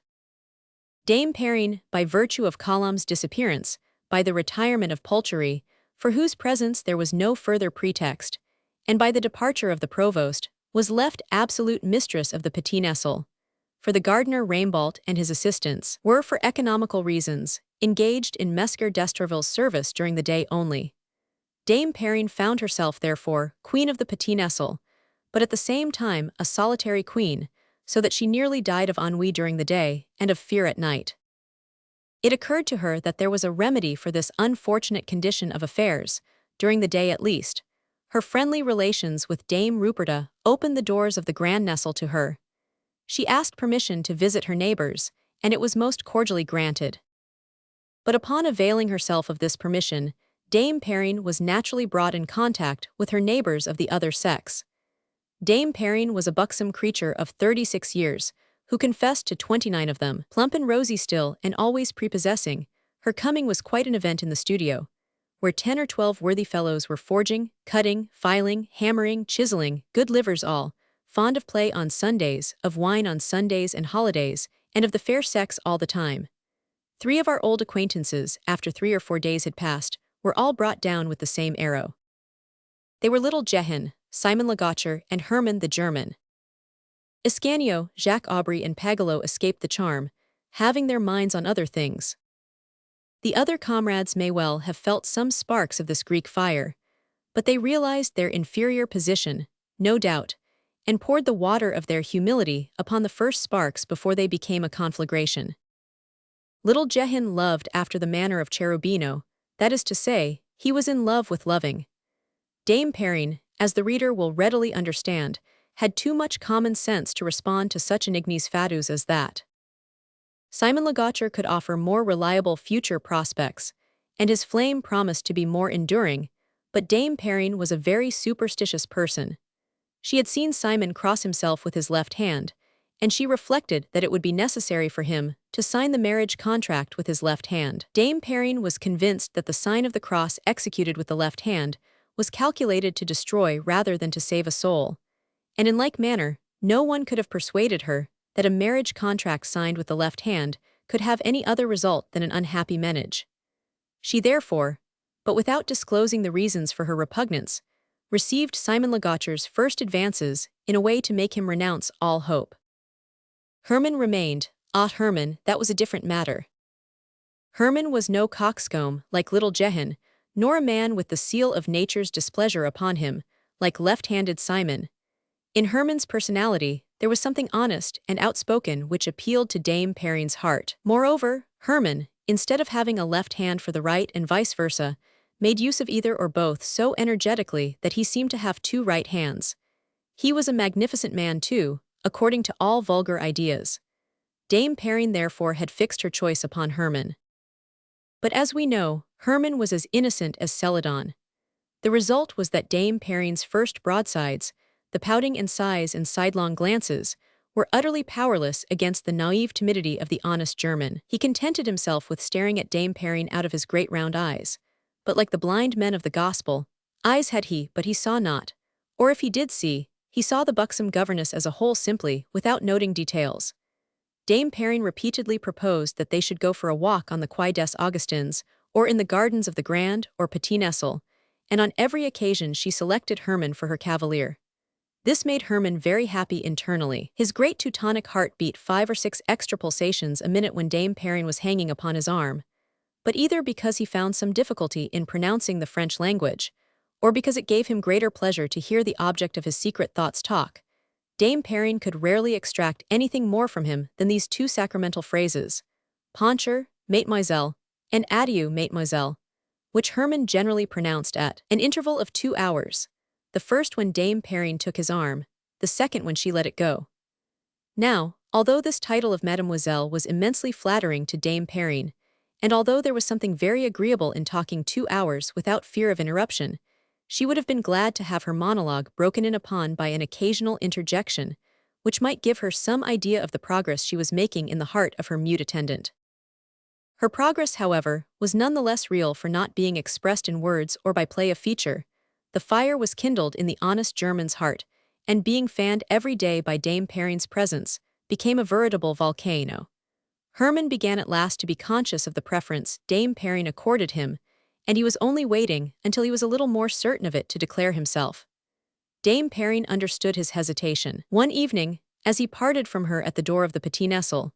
Dame Perrine, by virtue of Colombe's disappearance, by the retirement of Pulchery, for whose presence there was no further pretext, and by the departure of the provost, was left absolute mistress of the Petit Nestle, for the gardener Raimbault and his assistants were, for economical reasons, engaged in Messer d'Estreville's service during the day only. Dame Perrine found herself, therefore, queen of the Petit Nestle, but at the same time a solitary queen, so that she nearly died of ennui during the day and of fear at night. It occurred to her that there was a remedy for this unfortunate condition of affairs, during the day at least. Her friendly relations with Dame Ruperta opened the doors of the Grand Nestle to her. She asked permission to visit her neighbors, and it was most cordially granted. But upon availing herself of this permission, Dame Perrine was naturally brought in contact with her neighbors of the other sex. Dame Perrine was a buxom creature of 36 years, who confessed to 29 of them. Plump and rosy still and always prepossessing, her coming was quite an event in the studio, where 10 or 12 worthy fellows were forging, cutting, filing, hammering, chiseling, good livers all, fond of play on Sundays, of wine on Sundays and holidays, and of the fair sex all the time. 3 of our old acquaintances, after 3 or 4 days had passed, were all brought down with the same arrow. They were little Jehan, Simon Lagacher, and Herman the German. Ascanio, Jacques Aubry, and Pagelot escaped the charm, having their minds on other things. The other comrades may well have felt some sparks of this Greek fire, but they realized their inferior position, no doubt, and poured the water of their humility upon the first sparks before they became a conflagration. Little Jehan loved after the manner of Cherubino, that is to say, he was in love with loving. Dame Perrine, as the reader will readily understand, had too much common sense to respond to such an ignis fatuus as that. Simon Lagacher could offer more reliable future prospects, and his flame promised to be more enduring, but Dame Perrine was a very superstitious person. She had seen Simon cross himself with his left hand, and she reflected that it would be necessary for him to sign the marriage contract with his left hand. Dame Perrine was convinced that the sign of the cross executed with the left hand was calculated to destroy rather than to save a soul, and in like manner, no one could have persuaded her that a marriage contract signed with the left hand could have any other result than an unhappy marriage. She therefore, but without disclosing the reasons for her repugnance, received Simon Lagacher's first advances in a way to make him renounce all hope. Herman remained. Herman, that was a different matter. Herman was no coxcomb, like little Jehan, nor a man with the seal of nature's displeasure upon him, like left-handed Simon. In Herman's personality, there was something honest and outspoken which appealed to Dame Perrine's heart. Moreover, Herman, instead of having a left hand for the right and vice versa, made use of either or both so energetically that he seemed to have 2 right hands. He was a magnificent man too, according to all vulgar ideas. Dame Perrine therefore had fixed her choice upon Herman. But as we know, Herman was as innocent as Celadon. The result was that Dame Perrine's first broadsides, the pouting and sighs and sidelong glances, were utterly powerless against the naive timidity of the honest German. He contented himself with staring at Dame Perrine out of his great round eyes, but like the blind men of the gospel, eyes had he, but he saw not, or if he did see, he saw the buxom governess as a whole simply, without noting details. Dame Perrine repeatedly proposed that they should go for a walk on the Quai des Augustins, or in the gardens of the Grand or Petit Nestle, and on every occasion she selected Herman for her cavalier. This made Herman very happy internally. His great Teutonic heart beat 5 or 6 extra pulsations a minute when Dame Perrine was hanging upon his arm, but either because he found some difficulty in pronouncing the French language, or because it gave him greater pleasure to hear the object of his secret thoughts talk, Dame Perrine could rarely extract anything more from him than these 2 sacramental phrases, "Poncher, mademoiselle," and "Adieu, mademoiselle," which Herman generally pronounced at an interval of 2 hours, the first when Dame Perrine took his arm, the second when she let it go. Now, although this title of mademoiselle was immensely flattering to Dame Perrine, and although there was something very agreeable in talking 2 hours without fear of interruption, she would have been glad to have her monologue broken in upon by an occasional interjection, which might give her some idea of the progress she was making in the heart of her mute attendant. Her progress, however, was none the less real for not being expressed in words or by play of feature. The fire was kindled in the honest German's heart, and being fanned every day by Dame Perrine's presence, became a veritable volcano. Herman began at last to be conscious of the preference Dame Perrine accorded him, and he was only waiting until he was a little more certain of it to declare himself. Dame Perrine understood his hesitation. One evening, as he parted from her at the door of the Petit Nestle,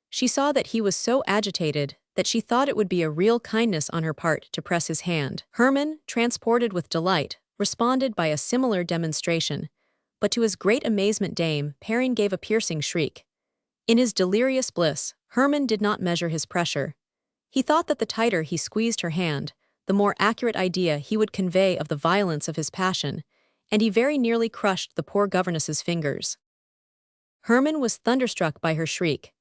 she saw that he was so agitated that she thought it would be a real kindness on her part to press his hand. Herman, transported with delight, responded by a similar demonstration, but to his great amazement Dame Perrine gave a piercing shriek. In his delirious bliss, Herman did not measure his pressure. He thought that the tighter he squeezed her hand, the more accurate idea he would convey of the violence of his passion, and he very nearly crushed the poor governess's fingers. Herman was thunderstruck by her shriek,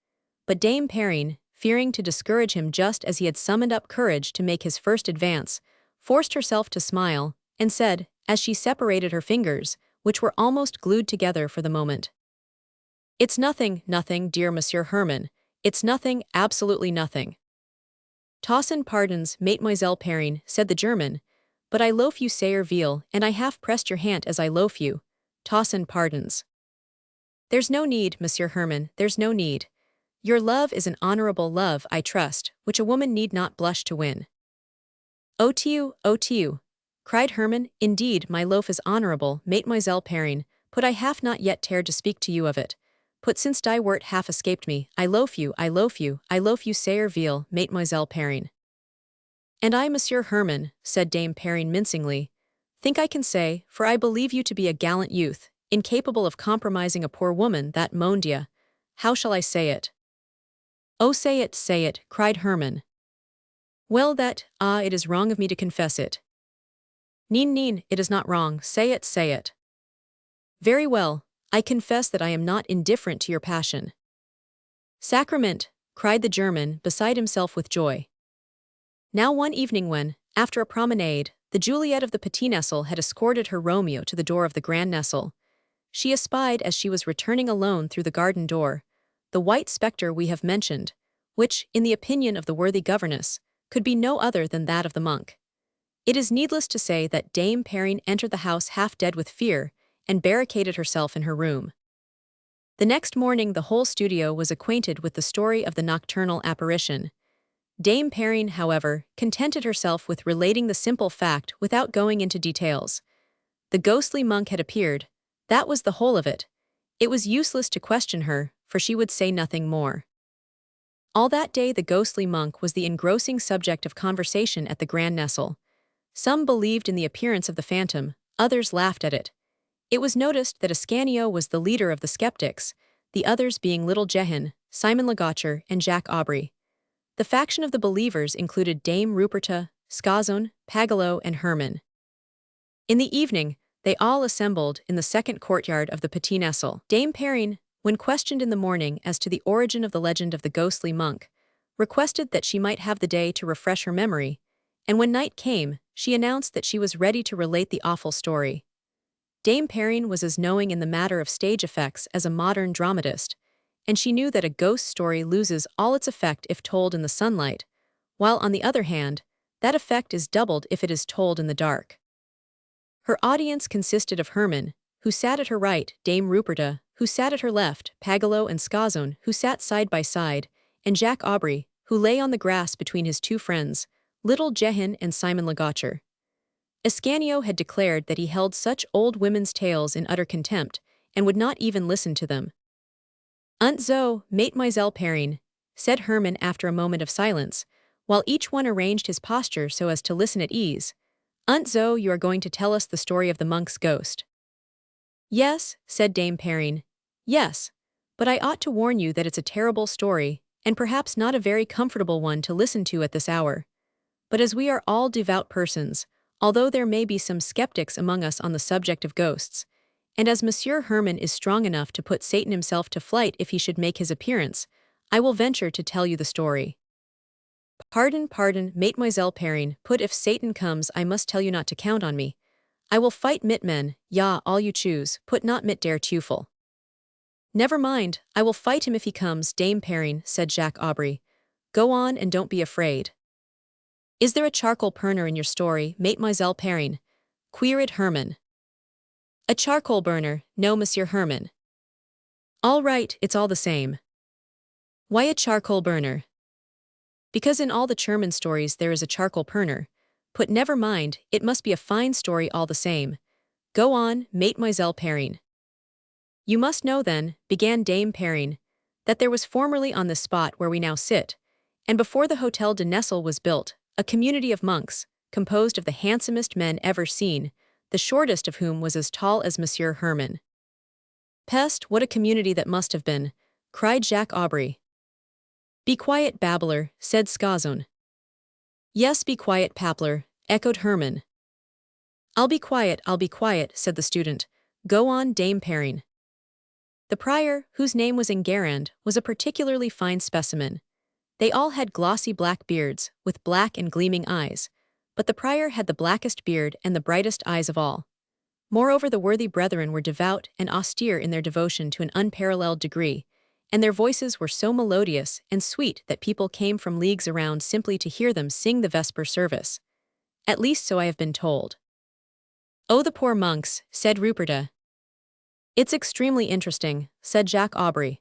but Dame Perrine, fearing to discourage him just as he had summoned up courage to make his first advance, forced herself to smile, and said, as she separated her fingers, which were almost glued together for the moment, "It's nothing, nothing, dear Monsieur Herman. It's nothing, absolutely nothing." "Tausend pardons, Mademoiselle Perrine," said the German, "but I loaf you sayer veal, and I half pressed your hand as I loaf you. Tausend pardons." "There's no need, Monsieur Herman, there's no need. Your love is an honorable love, I trust, which a woman need not blush to win." "Oh to you," cried Herman, "indeed my loaf is honorable, Mademoiselle Perrine, but I have not yet dared to speak to you of it. But since die wort half escaped me, I loaf you, I loaf you, I loaf you sayer veal, Mademoiselle Perrine." "And I, Monsieur Herman," said Dame Perrine mincingly, "think I can say, for I believe you to be a gallant youth, incapable of compromising a poor woman that, mon Dieu, how shall I say it?" "Oh say it," cried Herman. "Well it is wrong of me to confess it." Neen, it is not wrong, say it, say it." "Very well, I confess that I am not indifferent to your passion." "Sacrament," cried the German, beside himself with joy. Now one evening when, after a promenade, the Juliet of the Petit Nestle had escorted her Romeo to the door of the Grand Nestle, she espied as she was returning alone through the garden door, the white spectre we have mentioned, which, in the opinion of the worthy governess, could be no other than that of the monk. It is needless to say that Dame Perrine entered the house half dead with fear, and barricaded herself in her room. The next morning the whole studio was acquainted with the story of the nocturnal apparition. Dame Perrine, however, contented herself with relating the simple fact without going into details. The ghostly monk had appeared, that was the whole of it. It was useless to question her, for she would say nothing more. All that day the ghostly monk was the engrossing subject of conversation at the Grand Nestle. Some believed in the appearance of the phantom, others laughed at it. It was noticed that Ascanio was the leader of the skeptics, the others being Little Jehan, Simon Legaucher, and Jacques Aubry. The faction of the believers included Dame Ruperta, Scazon, Pagelot, and Herman. In the evening, they all assembled in the second courtyard of the Petit Nestle. Dame Perrine, when questioned in the morning as to the origin of the legend of the ghostly monk, requested that she might have the day to refresh her memory, and when night came, she announced that she was ready to relate the awful story. Dame Perrine was as knowing in the matter of stage effects as a modern dramatist, and she knew that a ghost story loses all its effect if told in the sunlight, while on the other hand, that effect is doubled if it is told in the dark. Her audience consisted of Herman, who sat at her right, Dame Ruperta, who sat at her left, Pagelot and Scazon, who sat side by side, and Jacques Aubry, who lay on the grass between his two friends, Little Jehan and Simon Legaucher. Ascanio had declared that he held such old women's tales in utter contempt, and would not even listen to them. "Aunt Zo, Mademoiselle Perrine," said Herman after a moment of silence, while each one arranged his posture so as to listen at ease. "Aunt Zo, you are going to tell us the story of the monk's ghost." "Yes," said Dame Perrine. "Yes, but I ought to warn you that it's a terrible story, and perhaps not a very comfortable one to listen to at this hour. But as we are all devout persons, although there may be some skeptics among us on the subject of ghosts, and as Monsieur Herman is strong enough to put Satan himself to flight if he should make his appearance, I will venture to tell you the story." Pardon, Mademoiselle Perrine, put if Satan comes I must tell you not to count on me. I will fight mit men, ja, all you choose, put not mit der Teufel." "Never mind, I will fight him if he comes, Dame Perrine," said Jacques Aubry. "Go on and don't be afraid." "Is there a charcoal burner in your story, Mademoiselle Perrine?" queried Herman. "A charcoal burner, no, Monsieur Herman." "All right, it's all the same." "Why a charcoal burner?" "Because in all the German stories there is a charcoal burner. But never mind, it must be a fine story all the same. Go on, Mademoiselle Perrine. You must know then, began Dame Perrine, that there was formerly on this spot where we now sit, and before the Hotel de Nesle was built, a community of monks, composed of the handsomest men ever seen, the shortest of whom was as tall as Monsieur Herman. Peste, what a community that must have been, cried Jacques Aubry. Be quiet, babbler, said Scazon. Yes, be quiet, Papler, echoed Herman. I'll be quiet, said the student. Go on, Dame Perrine. The prior, whose name was Enguerrand, was a particularly fine specimen. They all had glossy black beards, with black and gleaming eyes, but the prior had the blackest beard and the brightest eyes of all. Moreover, the worthy brethren were devout and austere in their devotion to an unparalleled degree, and their voices were so melodious and sweet that people came from leagues around simply to hear them sing the vesper service. At least so I have been told. Oh, the poor monks, said Ruperta. It's extremely interesting, said Jacques Aubry.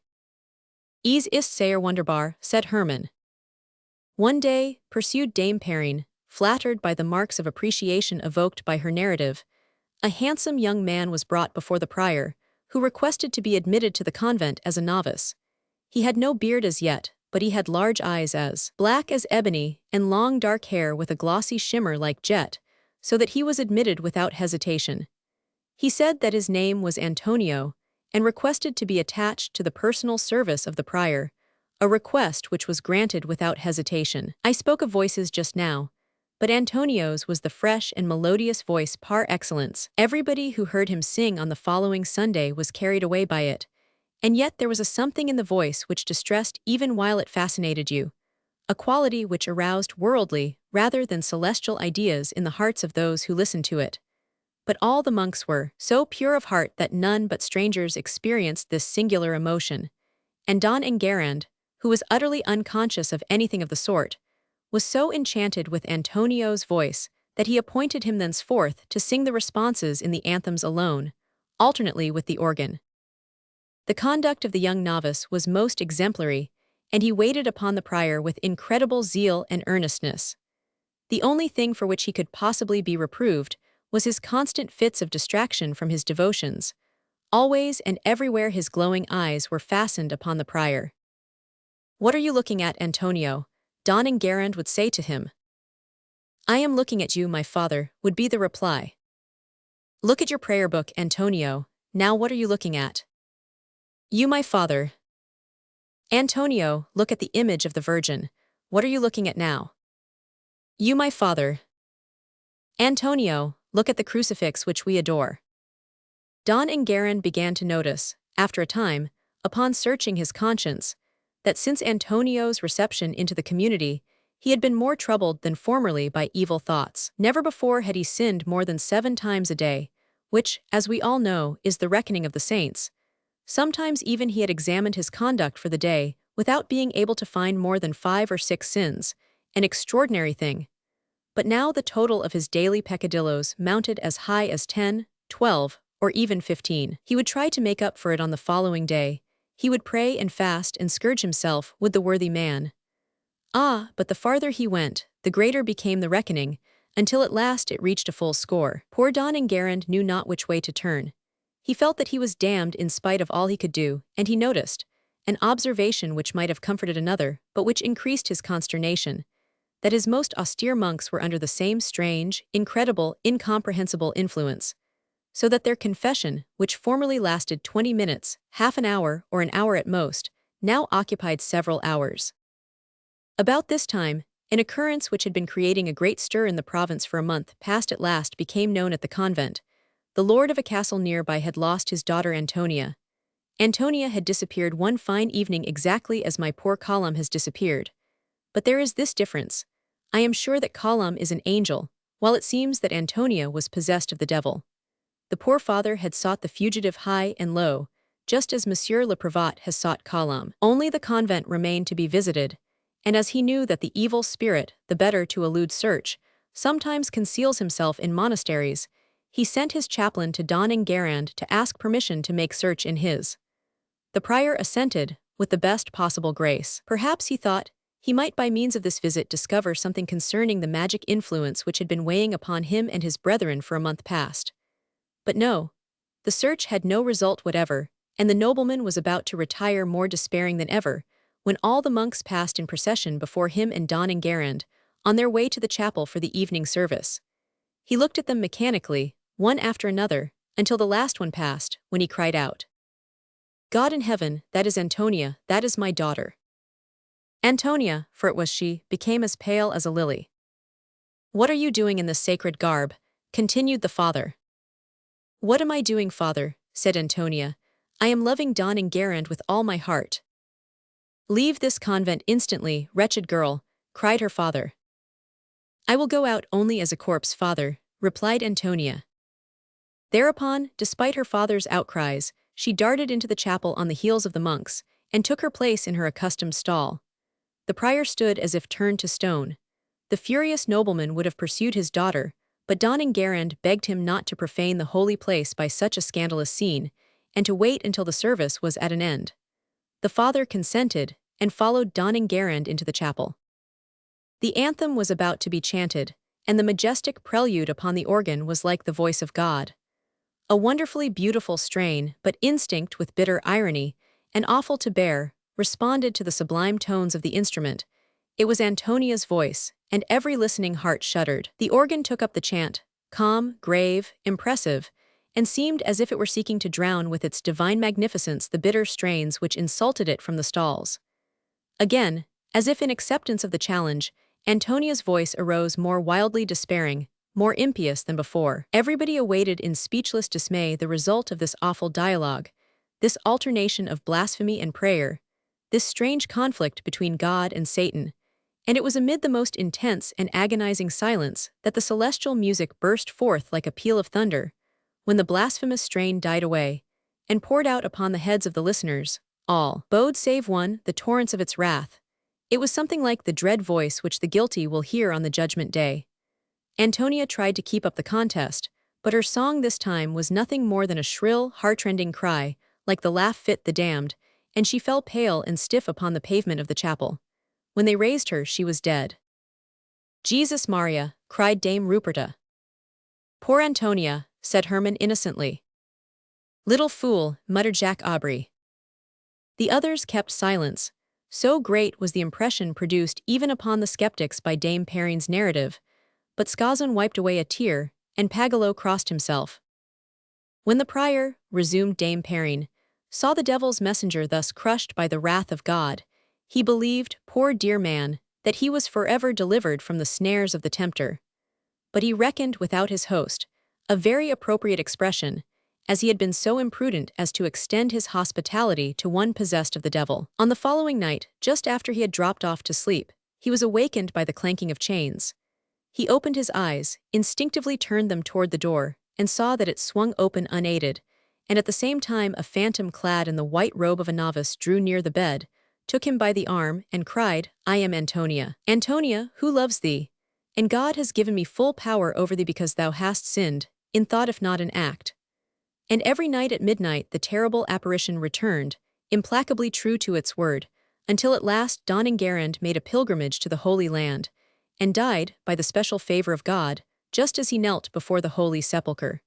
Es ist sehr wunderbar, said Herman. One day, pursued Dame Perrine, flattered by the marks of appreciation evoked by her narrative, a handsome young man was brought before the prior, who requested to be admitted to the convent as a novice. He had no beard as yet, but he had large eyes as black as ebony and long dark hair with a glossy shimmer like jet, so that he was admitted without hesitation. He said that his name was Antonio, and requested to be attached to the personal service of the prior, a request which was granted without hesitation. I spoke of voices just now, but Antonio's was the fresh and melodious voice par excellence. Everybody who heard him sing on the following Sunday was carried away by it, and yet there was a something in the voice which distressed even while it fascinated you, a quality which aroused worldly rather than celestial ideas in the hearts of those who listened to it. But all the monks were so pure of heart that none but strangers experienced this singular emotion, and Don Enguerrand, who was utterly unconscious of anything of the sort, was so enchanted with Antonio's voice that he appointed him thenceforth to sing the responses in the anthems alone, alternately with the organ. The conduct of the young novice was most exemplary, and he waited upon the prior with incredible zeal and earnestness. The only thing for which he could possibly be reproved was his constant fits of distraction from his devotions. Always and everywhere his glowing eyes were fastened upon the prior. What are you looking at, Antonio? Don Enguerrand would say to him. I am looking at you, my father, would be the reply. Look at your prayer book, Antonio. Now what are you looking at? You, my father. Antonio, look at the image of the Virgin. What are you looking at now? You, my father. Antonio, look at the crucifix which we adore. Don Enguerrand began to notice, after a time, upon searching his conscience, that since Antonio's reception into the community, he had been more troubled than formerly by evil thoughts. Never before had he sinned more than 7 times a day, which, as we all know, is the reckoning of the saints. Sometimes even he had examined his conduct for the day without being able to find more than 5 or 6 sins, an extraordinary thing. But now the total of his daily peccadillos mounted as high as 10, 12, or even 15. He would try to make up for it on the following day. He would pray and fast and scourge himself, would the worthy man. Ah, but the farther he went, the greater became the reckoning, until at last it reached a full score. Poor Don Enguerrand knew not which way to turn. He felt that he was damned in spite of all he could do, and he noticed an observation which might have comforted another, but which increased his consternation, that his most austere monks were under the same strange, incredible, incomprehensible influence, so that their confession, which formerly lasted 20 minutes, half an hour, or an hour at most, now occupied several hours. About this time, an occurrence which had been creating a great stir in the province for a month past at last became known at the convent. The lord of a castle nearby had lost his daughter Antonia. Antonia had disappeared one fine evening exactly as my poor Colum has disappeared. But there is this difference. I am sure that Colum is an angel, while it seems that Antonia was possessed of the devil. The poor father had sought the fugitive high and low, just as Monsieur le Prévôt has sought Colum. Only the convent remained to be visited, and as he knew that the evil spirit, the better to elude search, sometimes conceals himself in monasteries, he sent his chaplain to Don Enguerrand to ask permission to make search in his. The prior assented, with the best possible grace. Perhaps, he thought, he might by means of this visit discover something concerning the magic influence which had been weighing upon him and his brethren for a month past. But no, the search had no result whatever, and the nobleman was about to retire more despairing than ever, when all the monks passed in procession before him and Don and Gerand, on their way to the chapel for the evening service. He looked at them mechanically, one after another, until the last one passed, when he cried out, "God in heaven, that is Antonia, that is my daughter." Antonia, for it was she, became as pale as a lily. "What are you doing in this sacred garb?" continued the father. "What am I doing, father?" said Antonia. "I am loving Don and Gerand with all my heart." "Leave this convent instantly, wretched girl," cried her father. "I will go out only as a corpse, father," replied Antonia. Thereupon, despite her father's outcries, she darted into the chapel on the heels of the monks, and took her place in her accustomed stall. The prior stood as if turned to stone. The furious nobleman would have pursued his daughter, but Don and Gerand begged him not to profane the holy place by such a scandalous scene, and to wait until the service was at an end. The father consented, and followed Don and Gerand into the chapel. The anthem was about to be chanted, and the majestic prelude upon the organ was like the voice of God. A wonderfully beautiful strain, but instinct with bitter irony, and awful to bear, responded to the sublime tones of the instrument. It was Antonia's voice, and every listening heart shuddered. The organ took up the chant, calm, grave, impressive, and seemed as if it were seeking to drown with its divine magnificence the bitter strains which insulted it from the stalls. Again, as if in acceptance of the challenge, Antonia's voice arose more wildly despairing, more impious than before. Everybody awaited in speechless dismay the result of this awful dialogue, this alternation of blasphemy and prayer, this strange conflict between God and Satan, and it was amid the most intense and agonizing silence that the celestial music burst forth like a peal of thunder, when the blasphemous strain died away, and poured out upon the heads of the listeners, all, bowed save one, the torrents of its wrath. It was something like the dread voice which the guilty will hear on the judgment day. Antonia tried to keep up the contest, but her song this time was nothing more than a shrill, heartrending cry, like the laugh fit the damned, and she fell pale and stiff upon the pavement of the chapel. When they raised her, she was dead. "Jesus Maria," cried Dame Ruperta. "Poor Antonia," said Herman innocently. "Little fool," muttered Jacques Aubry. The others kept silence. So great was the impression produced even upon the skeptics by Dame Perrine's narrative, but Skazon wiped away a tear, and Pagello crossed himself. "When the prior," resumed Dame Perrine, "saw the devil's messenger thus crushed by the wrath of God, he believed, poor dear man, that he was forever delivered from the snares of the tempter. But he reckoned without his host, a very appropriate expression, as he had been so imprudent as to extend his hospitality to one possessed of the devil. On the following night, just after he had dropped off to sleep, he was awakened by the clanking of chains. He opened his eyes, instinctively turned them toward the door, and saw that it swung open unaided, and at the same time a phantom clad in the white robe of a novice drew near the bed, took him by the arm, and cried, 'I am Antonia. Antonia, who loves thee? And God has given me full power over thee because thou hast sinned, in thought if not in act.' And every night at midnight the terrible apparition returned, implacably true to its word, until at last Don and Gerand made a pilgrimage to the Holy Land, and died, by the special favor of God, just as he knelt before the Holy Sepulchre.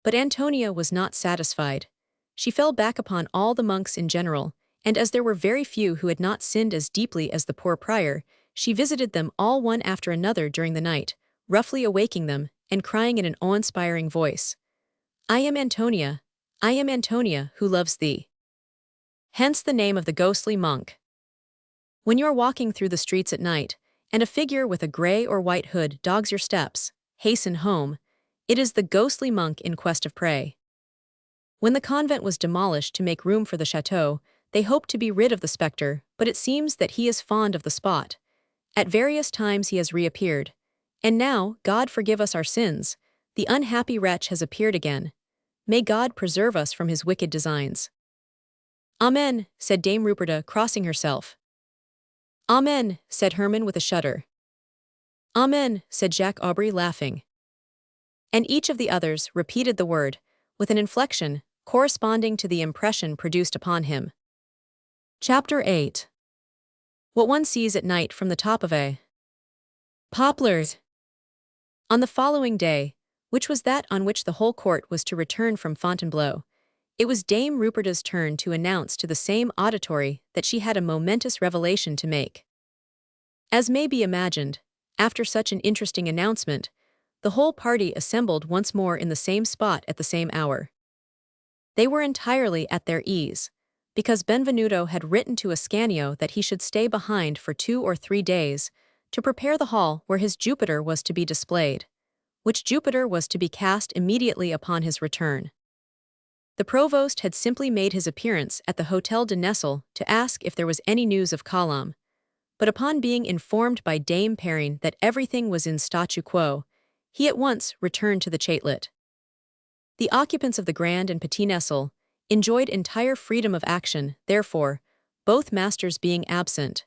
But Antonia was not satisfied. She fell back upon all the monks in general, and as there were very few who had not sinned as deeply as the poor prior, she visited them all one after another during the night, roughly awaking them, and crying in an awe-inspiring voice, 'I am Antonia, who loves thee.' Hence the name of the ghostly monk. When you are walking through the streets at night, and a figure with a gray or white hood dogs your steps, hasten home. It is the ghostly monk in quest of prey. When the convent was demolished to make room for the chateau, they hoped to be rid of the spectre, but it seems that he is fond of the spot. At various times he has reappeared. And now, God forgive us our sins, the unhappy wretch has appeared again. May God preserve us from his wicked designs." "Amen," said Dame Ruperta, crossing herself. "Amen," said Herman with a shudder. "Amen," said Jacques Aubry, laughing. And each of the others repeated the word, with an inflection corresponding to the impression produced upon him. Chapter 8. What one sees at night from the top of a poplars. On the following day, which was that on which the whole court was to return from Fontainebleau. It was Dame Ruperta's turn to announce to the same auditory that she had a momentous revelation to make. As may be imagined, after such an interesting announcement, the whole party assembled once more in the same spot at the same hour. They were entirely at their ease, because Benvenuto had written to Ascanio that he should stay behind for 2 or 3 days to prepare the hall where his Jupiter was to be displayed, which Jupiter was to be cast immediately upon his return. The provost had simply made his appearance at the Hôtel de Nesle to ask if there was any news of Colombe, but upon being informed by Dame Perrine that everything was in statu quo, he at once returned to the Chatelet. The occupants of the Grand and Petit Nesle enjoyed entire freedom of action, therefore, both masters being absent.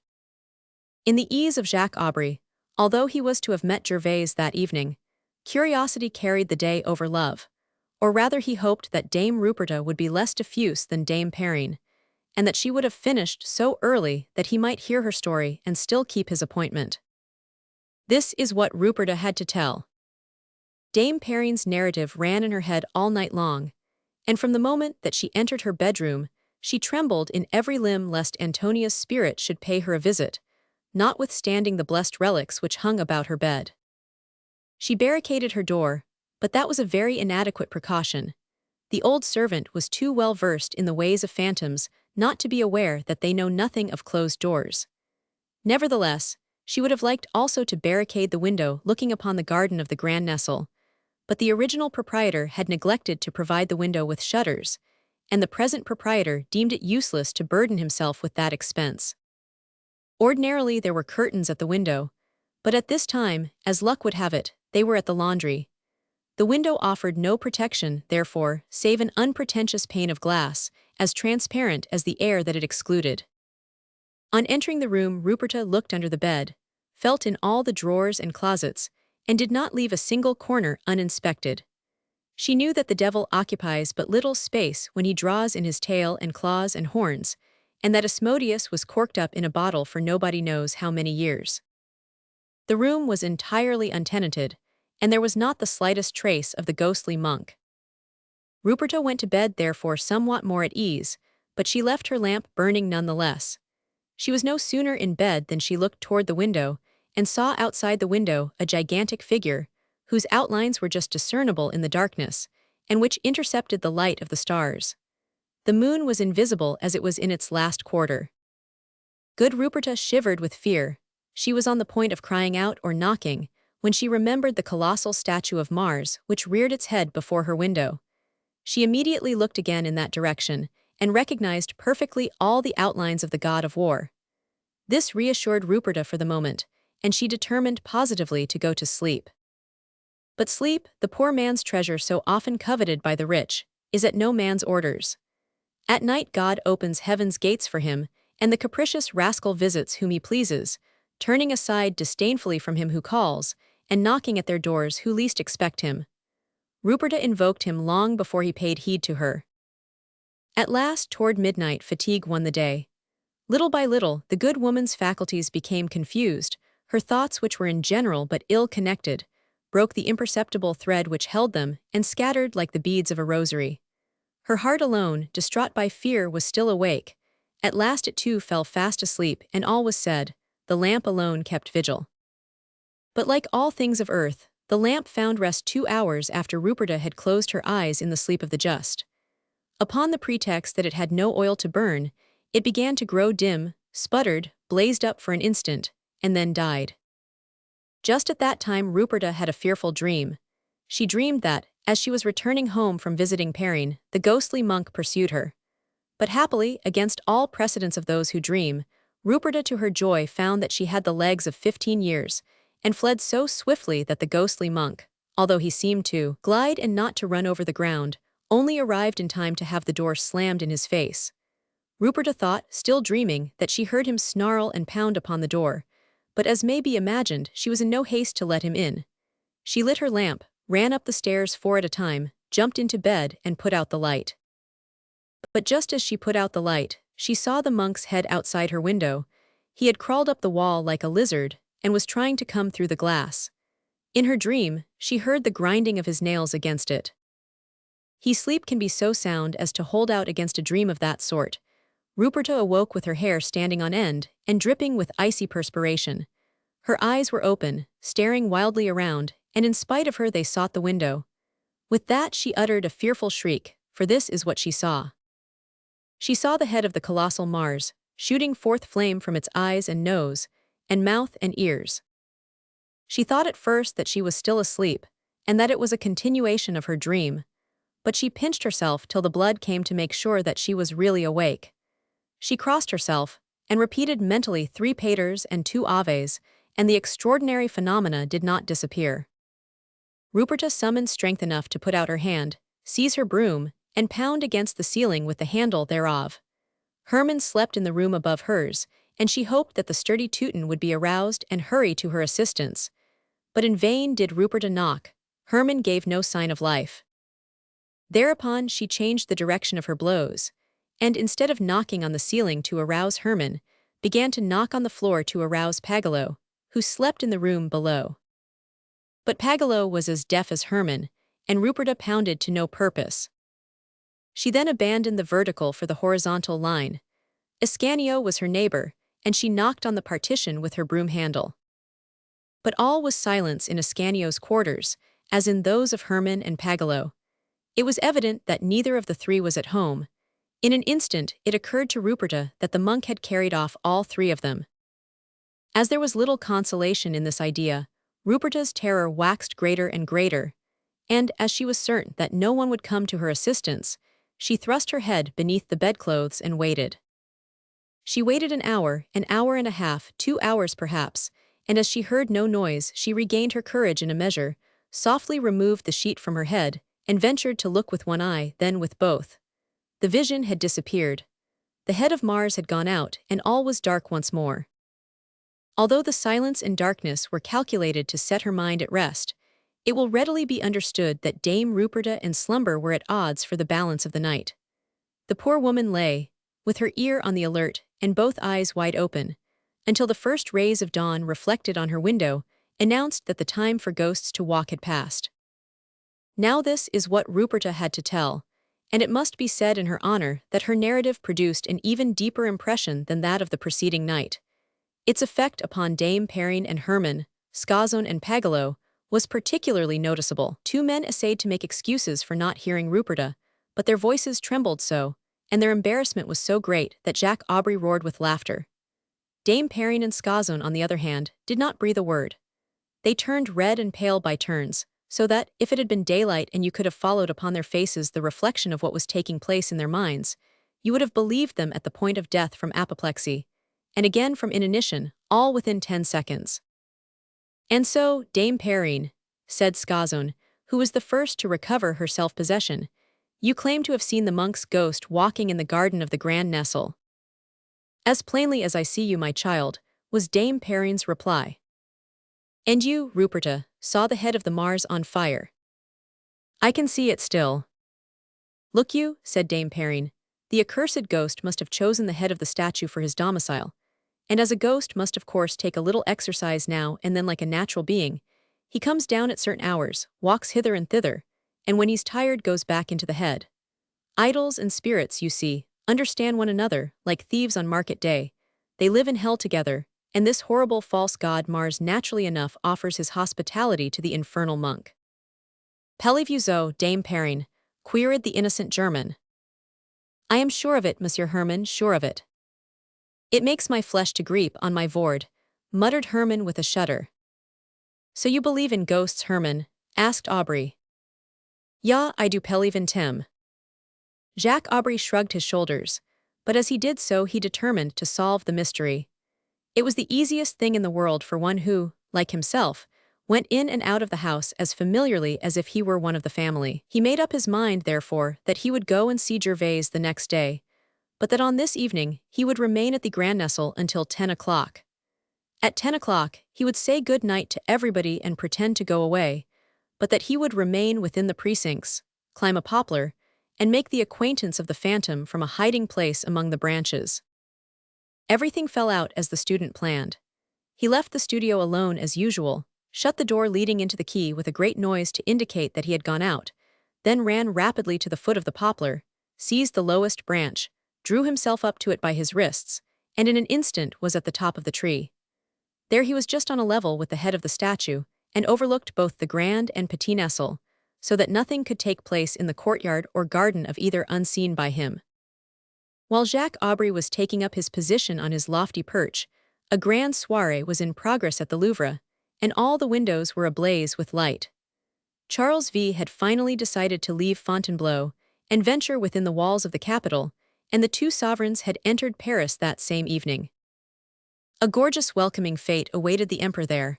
In the ease of Jacques Aubry, although he was to have met Gervais that evening, curiosity carried the day over love, or rather he hoped that Dame Ruperta would be less diffuse than Dame Perrine, and that she would have finished so early that he might hear her story and still keep his appointment. This is what Ruperta had to tell. Dame Perrine's narrative ran in her head all night long, and from the moment that she entered her bedroom, she trembled in every limb lest Antonia's spirit should pay her a visit, notwithstanding the blessed relics which hung about her bed. She barricaded her door, but that was a very inadequate precaution. The old servant was too well versed in the ways of phantoms not to be aware that they know nothing of closed doors. Nevertheless, she would have liked also to barricade the window looking upon the garden of the Grand Nesle, but the original proprietor had neglected to provide the window with shutters, and the present proprietor deemed it useless to burden himself with that expense. Ordinarily there were curtains at the window, but at this time, as luck would have it, they were at the laundry. The window offered no protection, therefore, save an unpretentious pane of glass, as transparent as the air that it excluded. On entering the room, Ruperta looked under the bed, felt in all the drawers and closets, and did not leave a single corner uninspected. She knew that the devil occupies but little space when he draws in his tail and claws and horns, and that Asmodeus was corked up in a bottle for nobody knows how many years. The room was entirely untenanted, and there was not the slightest trace of the ghostly monk. Ruperta went to bed therefore somewhat more at ease, but she left her lamp burning nonetheless. She was no sooner in bed than she looked toward the window, and saw outside the window a gigantic figure, whose outlines were just discernible in the darkness, and which intercepted the light of the stars. The moon was invisible as it was in its last quarter. Good Ruperta shivered with fear. She was on the point of crying out or knocking, when she remembered the colossal statue of Mars which reared its head before her window. She immediately looked again in that direction, and recognized perfectly all the outlines of the god of war. This reassured Ruperta for the moment, and she determined positively to go to sleep. But sleep, the poor man's treasure so often coveted by the rich, is at no man's orders. At night God opens heaven's gates for him, and the capricious rascal visits whom he pleases, turning aside disdainfully from him who calls, and knocking at their doors who least expect him. Ruperta invoked him long before he paid heed to her. At last, toward midnight, fatigue won the day. Little by little, the good woman's faculties became confused, her thoughts, which were in general but ill-connected, broke the imperceptible thread which held them, and scattered like the beads of a rosary. Her heart alone, distraught by fear, was still awake. At last it too fell fast asleep, and all was said. The lamp alone kept vigil. But like all things of earth, the lamp found rest 2 hours after Ruperta had closed her eyes in the sleep of the just. Upon the pretext that it had no oil to burn, it began to grow dim, sputtered, blazed up for an instant, and then died. Just at that time Ruperta had a fearful dream. She dreamed that, as she was returning home from visiting Perrine, the ghostly monk pursued her. But happily, against all precedents of those who dream, Ruperta to her joy found that she had the legs of 15 years, and fled so swiftly that the ghostly monk, although he seemed to glide and not to run over the ground, only arrived in time to have the door slammed in his face. Ruperta thought, still dreaming, that she heard him snarl and pound upon the door, but as may be imagined, she was in no haste to let him in. She lit her lamp, ran up the stairs 4 at a time, jumped into bed, and put out the light. But just as she put out the light, she saw the monk's head outside her window. He had crawled up the wall like a lizard, and was trying to come through the glass. In her dream, she heard the grinding of his nails against it. Sleep can be so sound as to hold out against a dream of that sort. Ruperta awoke with her hair standing on end and dripping with icy perspiration. Her eyes were open, staring wildly around, and in spite of her they sought the window. With that she uttered a fearful shriek, for this is what she saw. She saw the head of the colossal Mars, shooting forth flame from its eyes and nose, and mouth and ears. She thought at first that she was still asleep, and that it was a continuation of her dream, but she pinched herself till the blood came to make sure that she was really awake. She crossed herself, and repeated mentally 3 paters and 2 aves, and the extraordinary phenomena did not disappear. Ruperta summoned strength enough to put out her hand, seize her broom, and pound against the ceiling with the handle thereof. Hermann slept in the room above hers, and she hoped that the sturdy Teuton would be aroused and hurry to her assistance. But in vain did Ruperta knock. Hermann gave no sign of life. Thereupon she changed the direction of her blows, and instead of knocking on the ceiling to arouse Hermann, began to knock on the floor to arouse Pagolo, who slept in the room below. But Pagolo was as deaf as Hermann, and Ruperta pounded to no purpose. She then abandoned the vertical for the horizontal line. Ascanio was her neighbor, and she knocked on the partition with her broom handle. But all was silence in Ascanio's quarters, as in those of Hermann and Pagolo. It was evident that neither of the 3 was at home. In an instant it occurred to Ruperta that the monk had carried off all 3 of them. As there was little consolation in this idea, Ruperta's terror waxed greater and greater, and as she was certain that no one would come to her assistance, she thrust her head beneath the bedclothes and waited. She waited an hour and a half, 2 hours perhaps, and as she heard no noise, she regained her courage in a measure, softly removed the sheet from her head, and ventured to look with one eye, then with both. The vision had disappeared. The head of Mars had gone out, and all was dark once more. Although the silence and darkness were calculated to set her mind at rest, it will readily be understood that Dame Ruperta and slumber were at odds for the balance of the night. The poor woman lay, with her ear on the alert and both eyes wide open, until the first rays of dawn reflected on her window announced that the time for ghosts to walk had passed. Now this is what Ruperta had to tell, and it must be said in her honor that her narrative produced an even deeper impression than that of the preceding night. Its effect upon Dame Perrine and Hermann, Scazon and Pagolo, was particularly noticeable. 2 men essayed to make excuses for not hearing Ruperta, but their voices trembled so, and their embarrassment was so great that Jacques Aubry roared with laughter. Dame Perrine and Scazon, on the other hand, did not breathe a word. They turned red and pale by turns, so that, if it had been daylight and you could have followed upon their faces the reflection of what was taking place in their minds, you would have believed them at the point of death from apoplexy, and again from inanition, all within 10 seconds. And so, Dame Perrine, said Scazon, who was the first to recover her self-possession, you claim to have seen the monk's ghost walking in the garden of the Grand Nestle. As plainly as I see you, my child, was Dame Perrine's reply. And you, Ruperta, saw the head of the Mars on fire. I can see it still. Look you, said Dame Perrine, the accursed ghost must have chosen the head of the statue for his domicile, and as a ghost must of course take a little exercise now and then like a natural being, he comes down at certain hours, walks hither and thither, and when he's tired goes back into the head. Idols and spirits, you see, understand one another, like thieves on market day. They live in hell together, and this horrible false god Mars naturally enough offers his hospitality to the infernal monk. Parlez-vous so, Dame Perrine? Queried the innocent German. I am sure of it, Monsieur Hermann, sure of it. It makes my flesh to creep on my vord, muttered Hermann with a shudder. So you believe in ghosts, Hermann? Asked Aubry. Ja, I do believe in them. Jacques Aubry shrugged his shoulders, but as he did so he determined to solve the mystery. It was the easiest thing in the world for one who, like himself, went in and out of the house as familiarly as if he were one of the family. He made up his mind, therefore, that he would go and see Gervais the next day, but that on this evening he would remain at the Grand Nestle until 10 o'clock. At 10 o'clock he would say good night to everybody and pretend to go away, but that he would remain within the precincts, climb a poplar, and make the acquaintance of the phantom from a hiding place among the branches. Everything fell out as the student planned. He left the studio alone as usual, shut the door leading into the quay with a great noise to indicate that he had gone out, then ran rapidly to the foot of the poplar, seized the lowest branch, drew himself up to it by his wrists, and in an instant was at the top of the tree. There he was just on a level with the head of the statue, and overlooked both the grand and petit nestle, so that nothing could take place in the courtyard or garden of either unseen by him. While Jacques Aubry was taking up his position on his lofty perch, a grand soirée was in progress at the Louvre, and all the windows were ablaze with light. Charles V had finally decided to leave Fontainebleau and venture within the walls of the capital, and the two sovereigns had entered Paris that same evening. A gorgeous welcoming fete awaited the emperor there.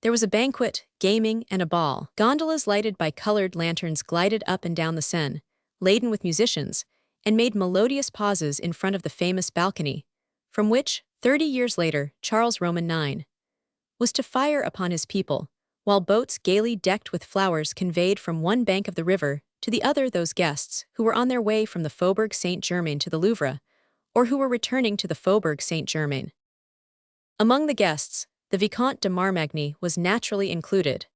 There was a banquet, gaming, and a ball. Gondolas lighted by colored lanterns glided up and down the Seine, laden with musicians, and made melodious pauses in front of the famous balcony, from which, 30 years later, Charles Roman IX was to fire upon his people, while boats gaily decked with flowers conveyed from one bank of the river to the other those guests who were on their way from the Faubourg Saint-Germain to the Louvre, or who were returning to the Faubourg Saint-Germain. Among the guests, the Vicomte de Marmagny was naturally included.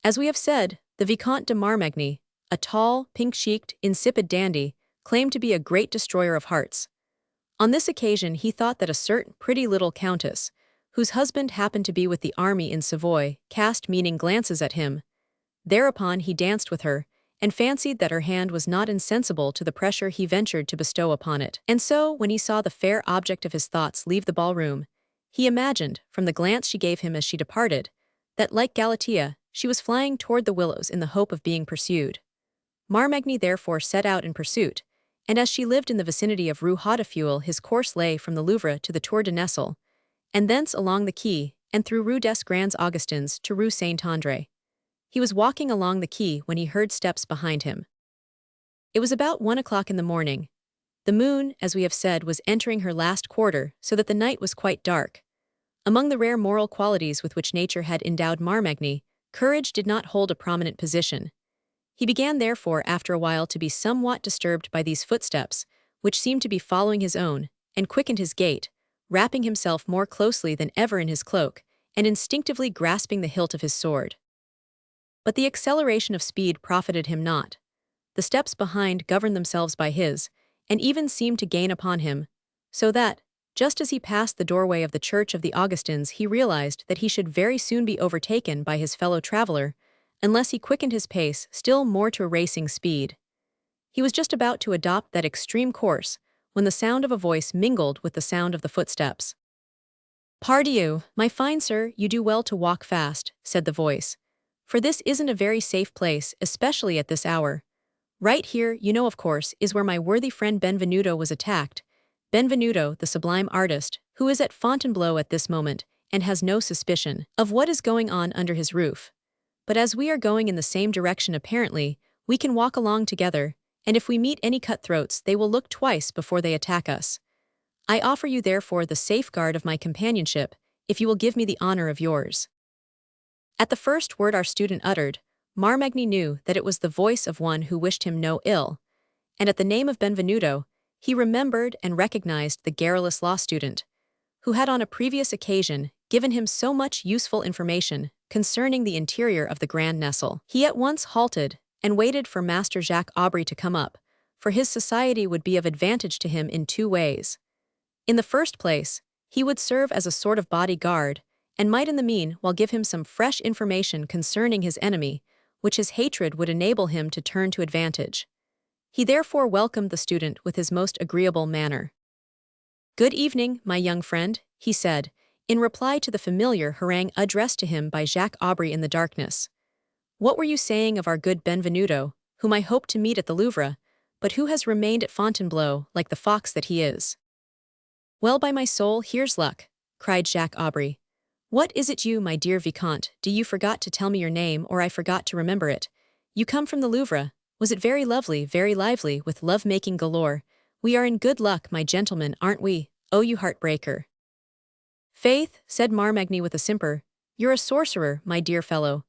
As we have said, the Vicomte de Marmagny, a tall, pink-cheeked, insipid dandy, claimed to be a great destroyer of hearts. On this occasion he thought that a certain pretty little countess, whose husband happened to be with the army in Savoy, cast meaning glances at him. Thereupon he danced with her, and fancied that her hand was not insensible to the pressure he ventured to bestow upon it. And so, when he saw the fair object of his thoughts leave the ballroom, he imagined, from the glance she gave him as she departed, that, like Galatea, she was flying toward the willows in the hope of being pursued. Marmagny therefore set out in pursuit, and as she lived in the vicinity of Rue Hautefeuille, his course lay from the Louvre to the Tour de Nesle, and thence along the quay, and through Rue des Grands Augustins to Rue Saint-Andre. He was walking along the quay when he heard steps behind him. It was about 1 o'clock in the morning. The moon, as we have said, was entering her last quarter, so that the night was quite dark. Among the rare moral qualities with which nature had endowed Marmagny, courage did not hold a prominent position. He began therefore after a while to be somewhat disturbed by these footsteps, which seemed to be following his own, and quickened his gait, wrapping himself more closely than ever in his cloak, and instinctively grasping the hilt of his sword. But the acceleration of speed profited him not. The steps behind governed themselves by his, and even seemed to gain upon him, so that, just as he passed the doorway of the Church of the Augustins, he realized that he should very soon be overtaken by his fellow traveler, unless he quickened his pace still more to a racing speed. He was just about to adopt that extreme course, when the sound of a voice mingled with the sound of the footsteps. "Pardieu, my fine sir, you do well to walk fast," said the voice, "for this isn't a very safe place, especially at this hour. Right here, you know of course, is where my worthy friend Benvenuto was attacked. Benvenuto, the sublime artist, who is at Fontainebleau at this moment, and has no suspicion of what is going on under his roof. But as we are going in the same direction apparently, we can walk along together, and if we meet any cutthroats they will look twice before they attack us. I offer you therefore the safeguard of my companionship, if you will give me the honor of yours." At the first word our student uttered, Marmagny knew that it was the voice of one who wished him no ill, and at the name of Benvenuto, he remembered and recognized the garrulous law student, who had on a previous occasion given him so much useful information concerning the interior of the Grand Nesle. He at once halted and waited for Master Jacques Aubry to come up, for his society would be of advantage to him in two ways. In the first place, he would serve as a sort of bodyguard, and might in the meanwhile give him some fresh information concerning his enemy, which his hatred would enable him to turn to advantage. He therefore welcomed the student with his most agreeable manner. "Good evening, my young friend," he said, in reply to the familiar harangue addressed to him by Jacques Aubry in the darkness. "What were you saying of our good Benvenuto, whom I hope to meet at the Louvre, but who has remained at Fontainebleau like the fox that he is?" "Well, by my soul, here's luck," cried Jacques Aubry. "What is it you, my dear Vicomte, do you forgot to tell me your name, or I forgot to remember it? You come from the Louvre. Was it very lovely, very lively, with love-making galore? We are in good luck, my gentleman, aren't we? Oh, you heartbreaker." "Faith," said Marmagny with a simper, "you're a sorcerer, my dear fellow.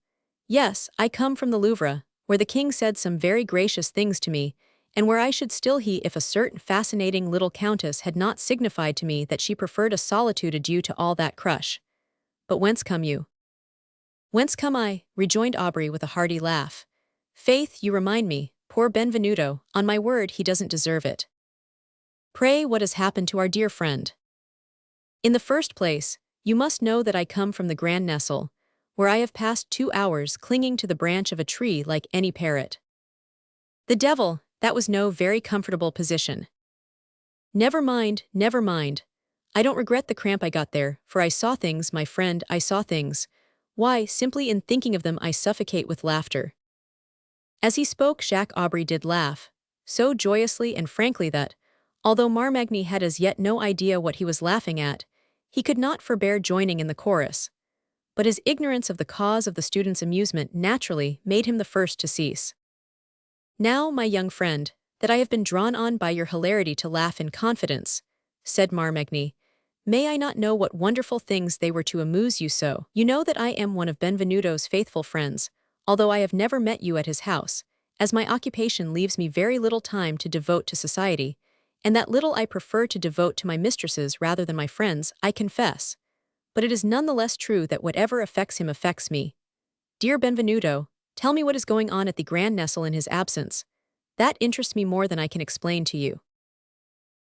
Yes, I come from the Louvre, where the king said some very gracious things to me, and where I should still he if a certain fascinating little countess had not signified to me that she preferred a solitude due to all that crush. But whence come you?" Whence come I? Rejoined Aubrey with a hearty laugh. Faith, you remind me, poor Benvenuto, on my word he doesn't deserve it. Pray, what has happened to our dear friend? In the first place, you must know that I come from the Grand Nestle, where I have passed 2 hours clinging to the branch of a tree like any parrot. The devil, that was no very comfortable position. Never mind, never mind. I don't regret the cramp I got there, for I saw things, my friend, I saw things. Why, simply in thinking of them I suffocate with laughter. As he spoke, Jacques Aubrey did laugh, so joyously and frankly that, although Marmagny had as yet no idea what he was laughing at, he could not forbear joining in the chorus. But his ignorance of the cause of the student's amusement naturally made him the first to cease. Now, my young friend, that I have been drawn on by your hilarity to laugh in confidence, said Marmagny, may I not know what wonderful things they were to amuse you so? You know that I am one of Benvenuto's faithful friends, although I have never met you at his house, as my occupation leaves me very little time to devote to society, and that little I prefer to devote to my mistresses rather than my friends, I confess. But it is none the less true that whatever affects him affects me. Dear Benvenuto, tell me what is going on at the Grand Nestle in his absence. That interests me more than I can explain to you.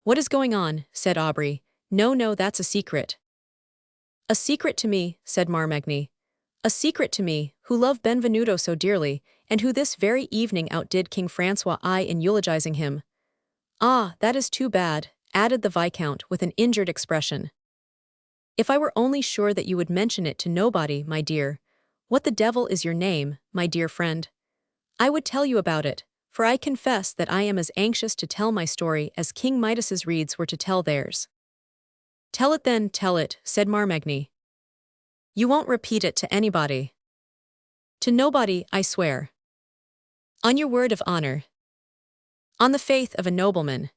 What is going on? Said Aubrey. No, that's a secret. A secret to me, said Marmagny. A secret to me, who love Benvenuto so dearly, and who this very evening outdid King Francois I in eulogizing him. Ah, that is too bad, added the Viscount with an injured expression. If I were only sure that you would mention it to nobody, my dear. What the devil is your name, my dear friend? I would tell you about it, for I confess that I am as anxious to tell my story as King Midas's reeds were to tell theirs. Tell it then, tell it, said Marmagny. You won't repeat it to anybody. To nobody, I swear. On your word of honor. On the faith of a nobleman.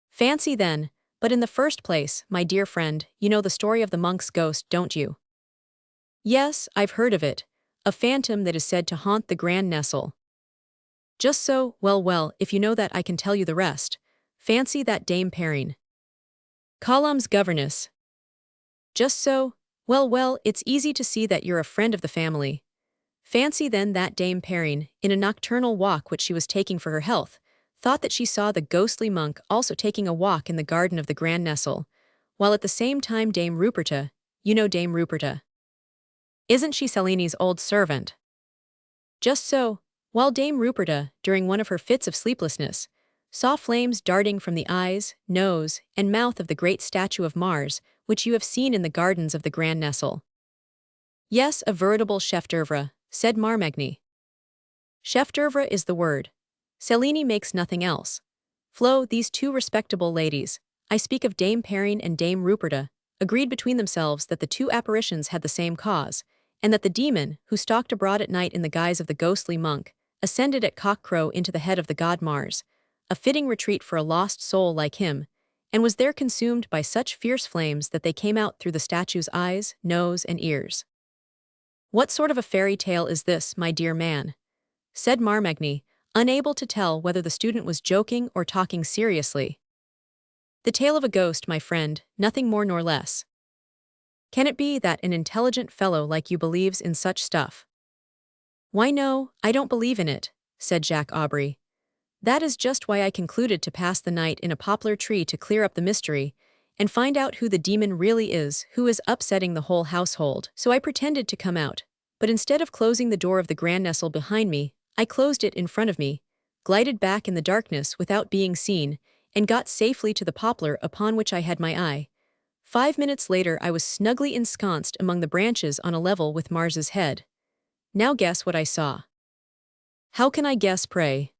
Fancy then, but in the first place, my dear friend, you know the story of the monk's ghost, don't you? Yes, I've heard of it, a phantom that is said to haunt the Grand Nestle. Just so, well, if you know that I can tell you the rest. Fancy that Dame Perrine. Colombe's governess. Just so, well, it's easy to see that you're a friend of the family. Fancy then that Dame Perrine, in a nocturnal walk which she was taking for her health, thought that she saw the ghostly monk also taking a walk in the garden of the Grand Nestle, while at the same time Dame Ruperta, you know Dame Ruperta. Isn't she Cellini's old servant? Just so, while Dame Ruperta, during one of her fits of sleeplessness, saw flames darting from the eyes, nose, and mouth of the great statue of Mars, which you have seen in the gardens of the Grand Nestle. Yes, a veritable chef d'oeuvre, said Marmagny. Chef d'oeuvre is the word. Cellini makes nothing else. Flo, these two respectable ladies, I speak of Dame Perrine and Dame Ruperta, agreed between themselves that the two apparitions had the same cause, and that the demon, who stalked abroad at night in the guise of the ghostly monk, ascended at cock-crow into the head of the god Mars, a fitting retreat for a lost soul like him, and was there consumed by such fierce flames that they came out through the statue's eyes, nose, and ears. What sort of a fairy tale is this, my dear man? Said Marmagny, unable to tell whether the student was joking or talking seriously. The tale of a ghost, my friend, nothing more nor less. Can it be that an intelligent fellow like you believes in such stuff? Why no, I don't believe in it, said Jacques Aubrey. That is just why I concluded to pass the night in a poplar tree to clear up the mystery, and find out who the demon really is who is upsetting the whole household. So I pretended to come out, but instead of closing the door of the Grand Nestle behind me, I closed it in front of me, glided back in the darkness without being seen, and got safely to the poplar upon which I had my eye. 5 minutes later I was snugly ensconced among the branches on a level with Mars's head. Now guess what I saw. How can I guess, pray?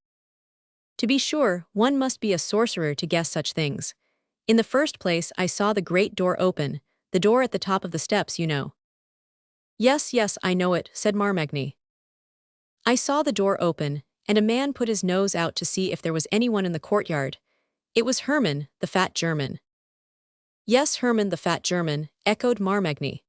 To be sure, one must be a sorcerer to guess such things. In the first place I saw the great door open, the door at the top of the steps, you know. Yes, I know it, said Marmagny. I saw the door open, and a man put his nose out to see if there was anyone in the courtyard. It was Hermann, the fat German. Yes, Hermann the fat German, echoed Marmagny.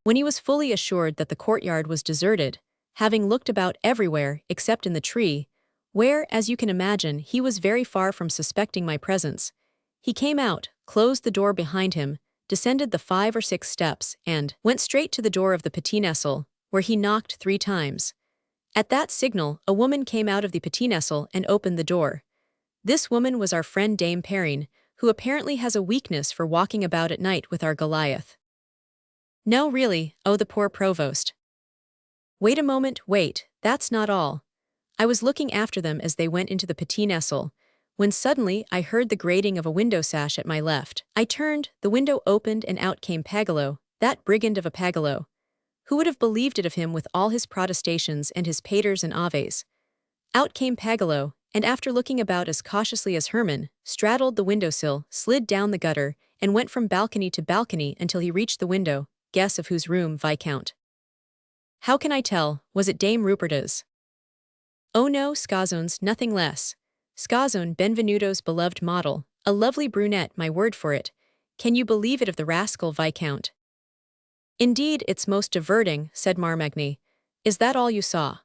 When he was fully assured that the courtyard was deserted, having looked about everywhere except in the tree, where, as you can imagine, he was very far from suspecting my presence, he came out, closed the door behind him, descended the 5 or 6 steps, and went straight to the door of the Petit-Nestle, where he knocked 3 times. At that signal, a woman came out of the Petit-Nestle and opened the door. This woman was our friend Dame Perrine, who apparently has a weakness for walking about at night with our Goliath. No, really, oh the poor provost. Wait a moment, wait, that's not all. I was looking after them as they went into the Petit-Nestle, when suddenly I heard the grating of a window sash at my left. I turned, the window opened and out came Pagello, that brigand of a Pagello. Who would have believed it of him with all his protestations and his paters and aves? Out came Pagello, and after looking about as cautiously as Herman, straddled the windowsill, slid down the gutter, and went from balcony to balcony until he reached the window. Guess of whose room, Viscount? How can I tell? Was it Dame Ruperta's? Oh no, Scazone's, nothing less. Scazone, Benvenuto's beloved model, a lovely brunette, my word for it. Can you believe it of the rascal, Viscount? Indeed, it's most diverting, said Marmagny. Is that all you saw?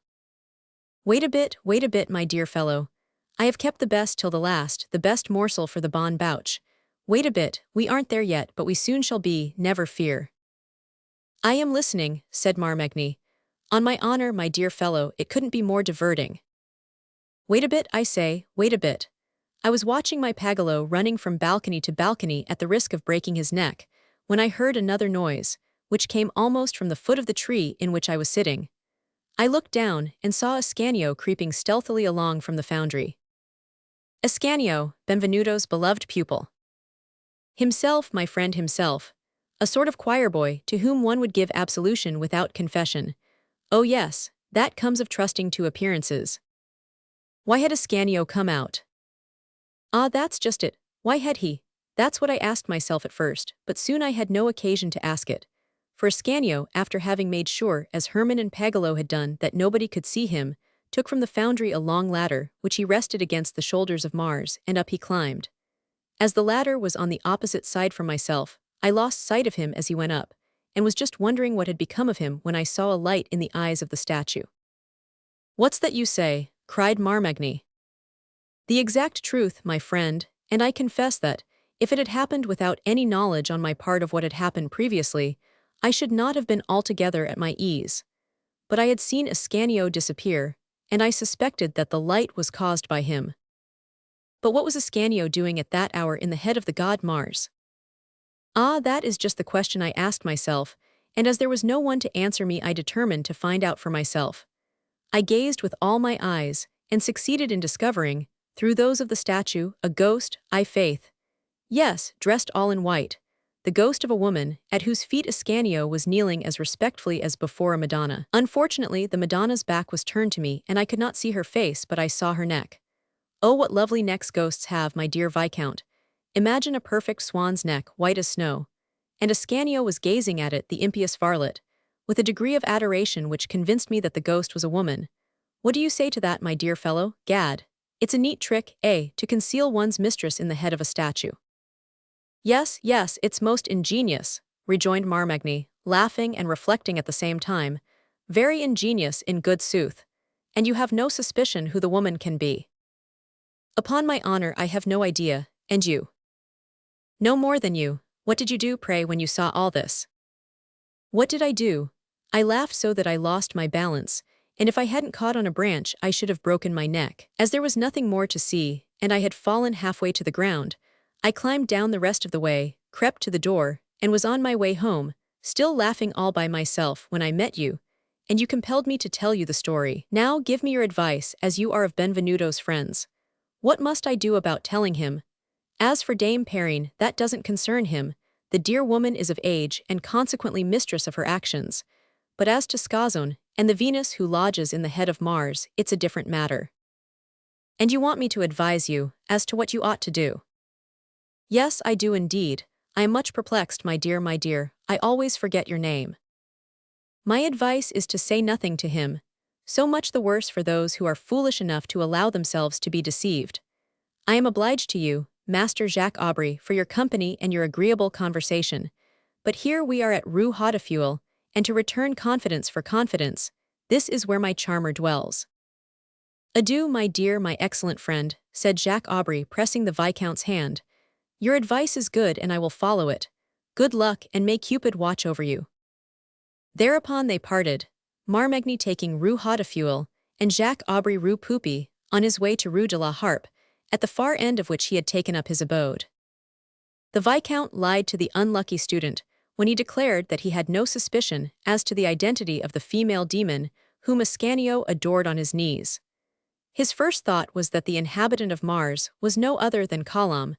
Wait a bit, my dear fellow. I have kept the best till the last, the best morsel for the bon bouche. Wait a bit, we aren't there yet, but we soon shall be, never fear. I am listening, said Marmagny. On my honor, my dear fellow, it couldn't be more diverting. Wait a bit, I say, wait a bit. I was watching my Pagello running from balcony to balcony at the risk of breaking his neck, when I heard another noise, which came almost from the foot of the tree in which I was sitting. I looked down and saw Ascanio creeping stealthily along from the foundry. Ascanio, Benvenuto's beloved pupil. Himself, my friend himself, a sort of choir boy to whom one would give absolution without confession. Oh yes, that comes of trusting to appearances. Why had Ascanio come out? Ah, that's just it. Why had he? That's what I asked myself at first, but soon I had no occasion to ask it. For Ascanio, after having made sure, as Herman and Pagello had done, that nobody could see him, took from the foundry a long ladder, which he rested against the shoulders of Mars, and up he climbed. As the ladder was on the opposite side from myself, I lost sight of him as he went up, and was just wondering what had become of him when I saw a light in the eyes of the statue. What's that you say? Cried Marmagny. The exact truth, my friend, and I confess that, if it had happened without any knowledge on my part of what had happened previously, I should not have been altogether at my ease. But I had seen Ascanio disappear, and I suspected that the light was caused by him. But what was Ascanio doing at that hour in the head of the god Mars? Ah, that is just the question I asked myself, and as there was no one to answer me, I determined to find out for myself. I gazed with all my eyes, and succeeded in discovering, through those of the statue, a ghost, I faith. Yes, dressed all in white. The ghost of a woman, at whose feet Ascanio was kneeling as respectfully as before a Madonna. Unfortunately, the Madonna's back was turned to me, and I could not see her face, but I saw her neck. Oh, what lovely necks ghosts have, my dear Viscount. Imagine a perfect swan's neck, white as snow. And Ascanio was gazing at it, the impious varlet, with a degree of adoration which convinced me that the ghost was a woman. What do you say to that, my dear fellow? Gad. It's a neat trick, to conceal one's mistress in the head of a statue. Yes, it's most ingenious, rejoined Marmagny, laughing and reflecting at the same time. Very ingenious, in good sooth. And you have no suspicion who the woman can be. Upon my honor, I have no idea, and you? No more than you. What did you do, pray, when you saw all this? What did I do? I laughed so that I lost my balance, and if I hadn't caught on a branch, I should have broken my neck. As there was nothing more to see, and I had fallen halfway to the ground, I climbed down the rest of the way, crept to the door, and was on my way home, still laughing all by myself when I met you, and you compelled me to tell you the story. Now give me your advice, as you are of Benvenuto's friends. What must I do about telling him? As for Dame Perrine, that doesn't concern him. The dear woman is of age and consequently mistress of her actions. But as to Scazone, and the Venus who lodges in the head of Mars, it's a different matter. And you want me to advise you, as to what you ought to do? Yes, I do indeed. I am much perplexed, my dear, I always forget your name. My advice is to say nothing to him. So much the worse for those who are foolish enough to allow themselves to be deceived. I am obliged to you, Master Jacques Aubry, for your company and your agreeable conversation. But here we are at Rue Hautefeuille, and to return confidence for confidence, this is where my charmer dwells. Adieu, my dear, my excellent friend, said Jacques Aubry, pressing the Viscount's hand. Your advice is good and I will follow it. Good luck, and may Cupid watch over you." Thereupon they parted, Marmagny taking Rue Hautefeuille, and Jacques Aubry Rue Poupy, on his way to Rue de la Harpe, at the far end of which he had taken up his abode. The Viscount lied to the unlucky student when he declared that he had no suspicion as to the identity of the female demon whom Ascanio adored on his knees. His first thought was that the inhabitant of Mars was no other than Colomb,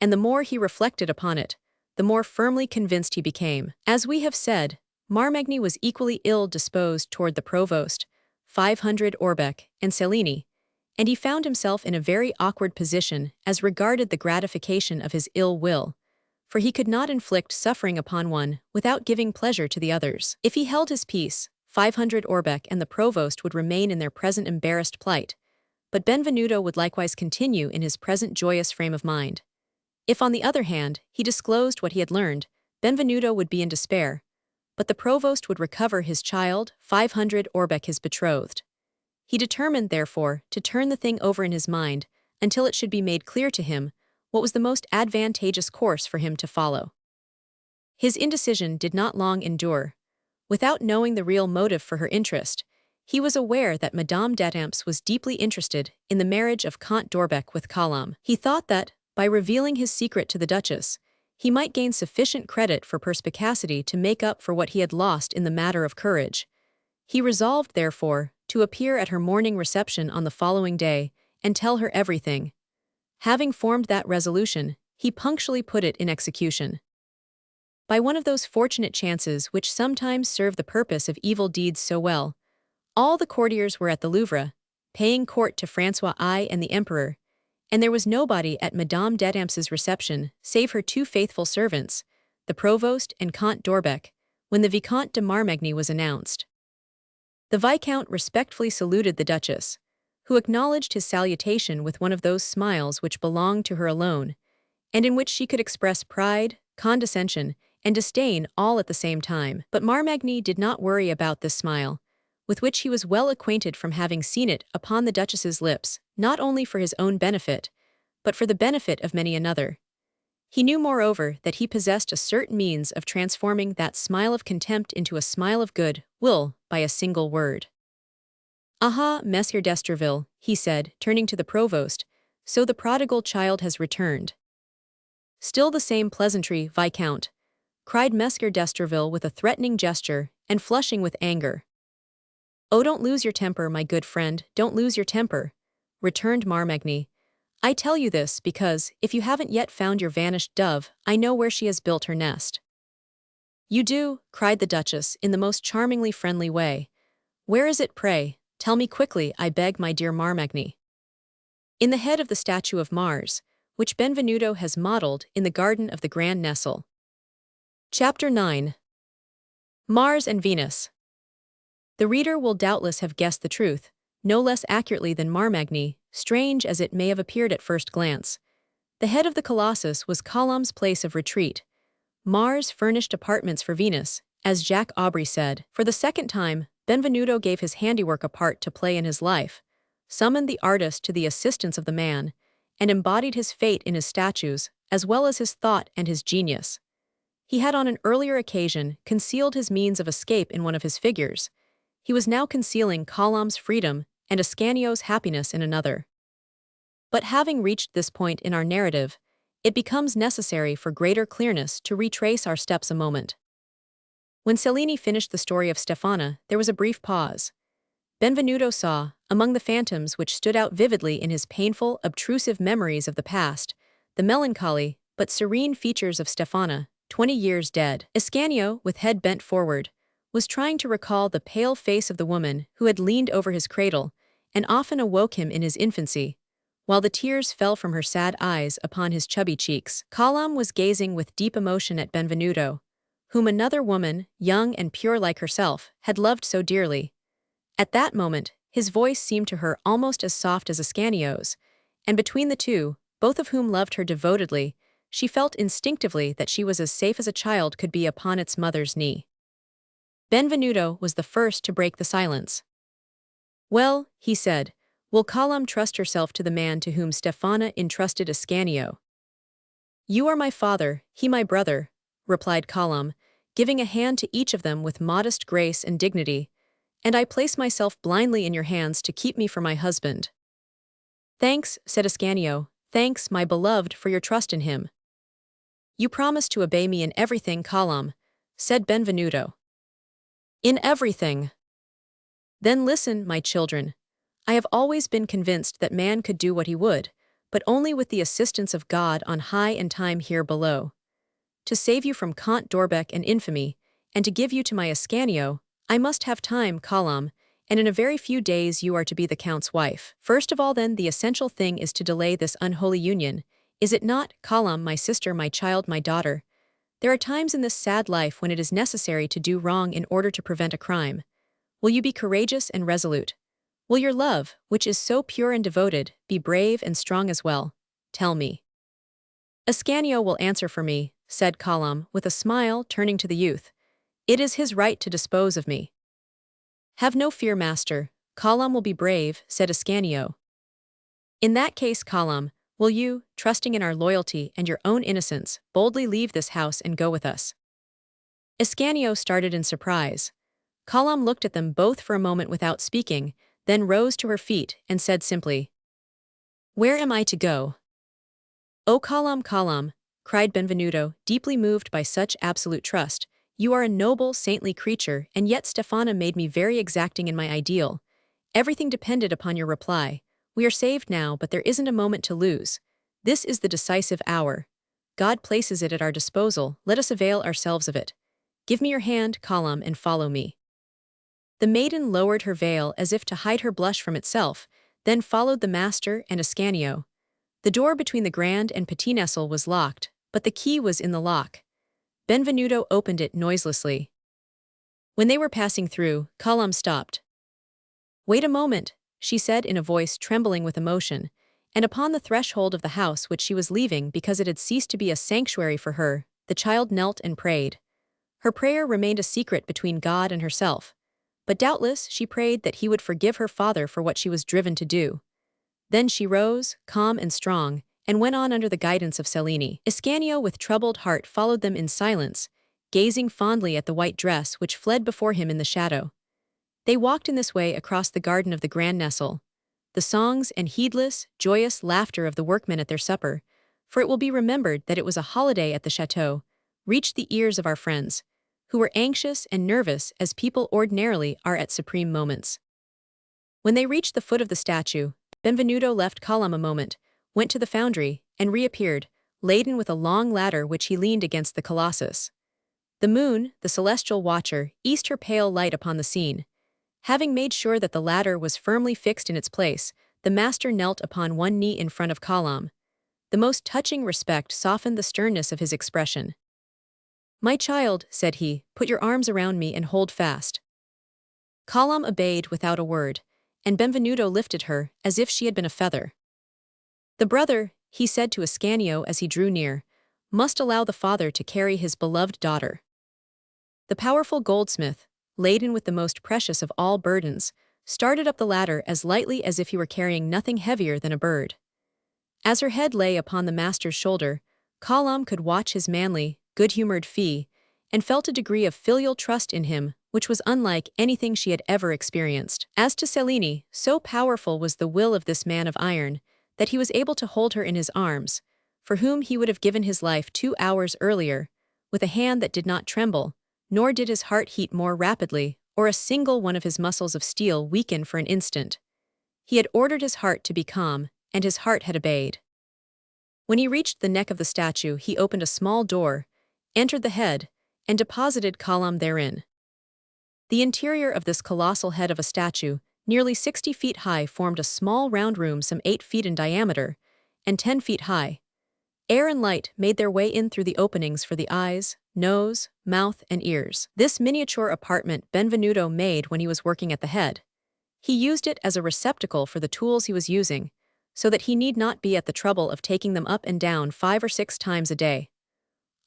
and the more he reflected upon it, the more firmly convinced he became. As we have said, Marmagny was equally ill-disposed toward the provost, 500 Orbec, and Cellini, and he found himself in a very awkward position as regarded the gratification of his ill will, for he could not inflict suffering upon one without giving pleasure to the others. If he held his peace, 500 Orbec and the provost would remain in their present embarrassed plight, but Benvenuto would likewise continue in his present joyous frame of mind. If, on the other hand, he disclosed what he had learned, Benvenuto would be in despair, but the provost would recover his child, 500 Orbec his betrothed. He determined, therefore, to turn the thing over in his mind until it should be made clear to him what was the most advantageous course for him to follow. His indecision did not long endure. Without knowing the real motive for her interest, he was aware that Madame d'Etampes was deeply interested in the marriage of Comte d'Orbec with Colomb. He thought that, by revealing his secret to the Duchess, he might gain sufficient credit for perspicacity to make up for what he had lost in the matter of courage. He resolved, therefore, to appear at her morning reception on the following day and tell her everything. Having formed that resolution, he punctually put it in execution. By one of those fortunate chances which sometimes serve the purpose of evil deeds so well, all the courtiers were at the Louvre, paying court to François I and the Emperor, and there was nobody at Madame d'Etampes' reception save her two faithful servants, the Provost and Comte d'Orbec, when the Vicomte de Marmagny was announced. The Viscount respectfully saluted the Duchess, who acknowledged his salutation with one of those smiles which belonged to her alone, and in which she could express pride, condescension, and disdain all at the same time. But Marmagny did not worry about this smile, with which he was well acquainted from having seen it upon the Duchess's lips, not only for his own benefit, but for the benefit of many another. He knew, moreover, that he possessed a certain means of transforming that smile of contempt into a smile of good will by a single word. "Aha, Monsieur d'Estreville," he said, turning to the provost, "so the prodigal child has returned." "Still the same pleasantry, Viscount," cried Monsieur d'Estreville with a threatening gesture, and flushing with anger. "Oh, don't lose your temper, my good friend, don't lose your temper," returned Marmagny. "I tell you this because, if you haven't yet found your vanished dove, I know where she has built her nest." "You do?" cried the Duchess in the most charmingly friendly way. "Where is it, pray? Tell me quickly, I beg, my dear Marmagny." "In the head of the statue of Mars, which Benvenuto has modelled in the garden of the Grand Nestle." Chapter 9. Mars and Venus. The reader will doubtless have guessed the truth, no less accurately than Marmagny, strange as it may have appeared at first glance. The head of the Colossus was Colomb's place of retreat. Mars furnished apartments for Venus, as Jacques Aubry said. For the second time, Benvenuto gave his handiwork a part to play in his life, summoned the artist to the assistance of the man, and embodied his fate in his statues, as well as his thought and his genius. He had on an earlier occasion concealed his means of escape in one of his figures. He was now concealing Colomb's freedom and Ascanio's happiness in another. But having reached this point in our narrative, it becomes necessary for greater clearness to retrace our steps a moment. When Cellini finished the story of Stefana, there was a brief pause. Benvenuto saw, among the phantoms which stood out vividly in his painful, obtrusive memories of the past, the melancholy but serene features of Stefana, 20 years dead. Ascanio, with head bent forward, was trying to recall the pale face of the woman who had leaned over his cradle and often awoke him in his infancy, while the tears fell from her sad eyes upon his chubby cheeks. Colomb was gazing with deep emotion at Benvenuto, whom another woman, young and pure like herself, had loved so dearly. At that moment, his voice seemed to her almost as soft as Ascanio's, and between the two, both of whom loved her devotedly, she felt instinctively that she was as safe as a child could be upon its mother's knee. Benvenuto was the first to break the silence. "Well," he said, "will Colomb trust herself to the man to whom Stefana entrusted Ascanio?" "You are my father, he my brother," replied Colum, giving a hand to each of them with modest grace and dignity, "and I place myself blindly in your hands to keep me for my husband." "Thanks," said Ascanio, "thanks, my beloved, for your trust in him." "You promise to obey me in everything, Colum," said Benvenuto. "In everything." "Then listen, my children. I have always been convinced that man could do what he would, but only with the assistance of God on high and time here below. To save you from Count d'Orbec and infamy, and to give you to my Ascanio, I must have time, Colum, and in a very few days you are to be the Count's wife. First of all then, the essential thing is to delay this unholy union. Is it not, Colum, my sister, my child, my daughter? There are times in this sad life when it is necessary to do wrong in order to prevent a crime. Will you be courageous and resolute? Will your love, which is so pure and devoted, be brave and strong as well? Tell me." "Ascanio will answer for me," said Colum, with a smile, turning to the youth. "It is his right to dispose of me." "Have no fear, master. Colum will be brave," said Ascanio. "In that case, Colum, will you, trusting in our loyalty and your own innocence, boldly leave this house and go with us?" Ascanio started in surprise. Colum looked at them both for a moment without speaking, then rose to her feet and said simply, "Where am I to go?" "O Colum, Colum," cried Benvenuto, deeply moved by such absolute trust, "you are a noble, saintly creature, and yet Stefana made me very exacting in my ideal. Everything depended upon your reply. We are saved now, but there isn't a moment to lose. This is the decisive hour. God places it at our disposal, let us avail ourselves of it. Give me your hand, Colum, and follow me." The maiden lowered her veil as if to hide her blush from itself, then followed the master and Ascanio. The door between the grand and petit nestle was locked, but the key was in the lock. Benvenuto opened it noiselessly. When they were passing through, Colum stopped. "Wait a moment," she said in a voice trembling with emotion, and upon the threshold of the house which she was leaving because it had ceased to be a sanctuary for her, the child knelt and prayed. Her prayer remained a secret between God and herself, but doubtless she prayed that he would forgive her father for what she was driven to do. Then she rose, calm and strong, and went on under the guidance of Cellini. Ascanio with troubled heart followed them in silence, gazing fondly at the white dress which fled before him in the shadow. They walked in this way across the garden of the Grand Nestle. The songs and heedless, joyous laughter of the workmen at their supper, for it will be remembered that it was a holiday at the chateau, reached the ears of our friends, who were anxious and nervous as people ordinarily are at supreme moments. When they reached the foot of the statue, Benvenuto left Colum a moment, went to the foundry, and reappeared, laden with a long ladder which he leaned against the colossus. The moon, the celestial watcher, eased her pale light upon the scene. Having made sure that the ladder was firmly fixed in its place, the master knelt upon one knee in front of Colum. The most touching respect softened the sternness of his expression. "My child," said he, "put your arms around me and hold fast." Colum obeyed without a word, and Benvenuto lifted her, as if she had been a feather. "The brother," he said to Ascanio as he drew near, "must allow the father to carry his beloved daughter." The powerful goldsmith, laden with the most precious of all burdens, started up the ladder as lightly as if he were carrying nothing heavier than a bird. As her head lay upon the master's shoulder, Colum could watch his manly, good-humored fee, and felt a degree of filial trust in him which was unlike anything she had ever experienced. As to Cellini, so powerful was the will of this man of iron, that he was able to hold her in his arms, for whom he would have given his life 2 hours earlier, with a hand that did not tremble, nor did his heart heat more rapidly, or a single one of his muscles of steel weaken for an instant. He had ordered his heart to be calm, and his heart had obeyed. When he reached the neck of the statue, he opened a small door, entered the head, and deposited Colum therein. The interior of this colossal head of a statue, nearly 60 feet high, formed a small round room some 8 feet in diameter, and 10 feet high. Air and light made their way in through the openings for the eyes, nose, mouth, and ears. This miniature apartment Benvenuto made when he was working at the head. He used it as a receptacle for the tools he was using, so that he need not be at the trouble of taking them up and down 5 or 6 times a day.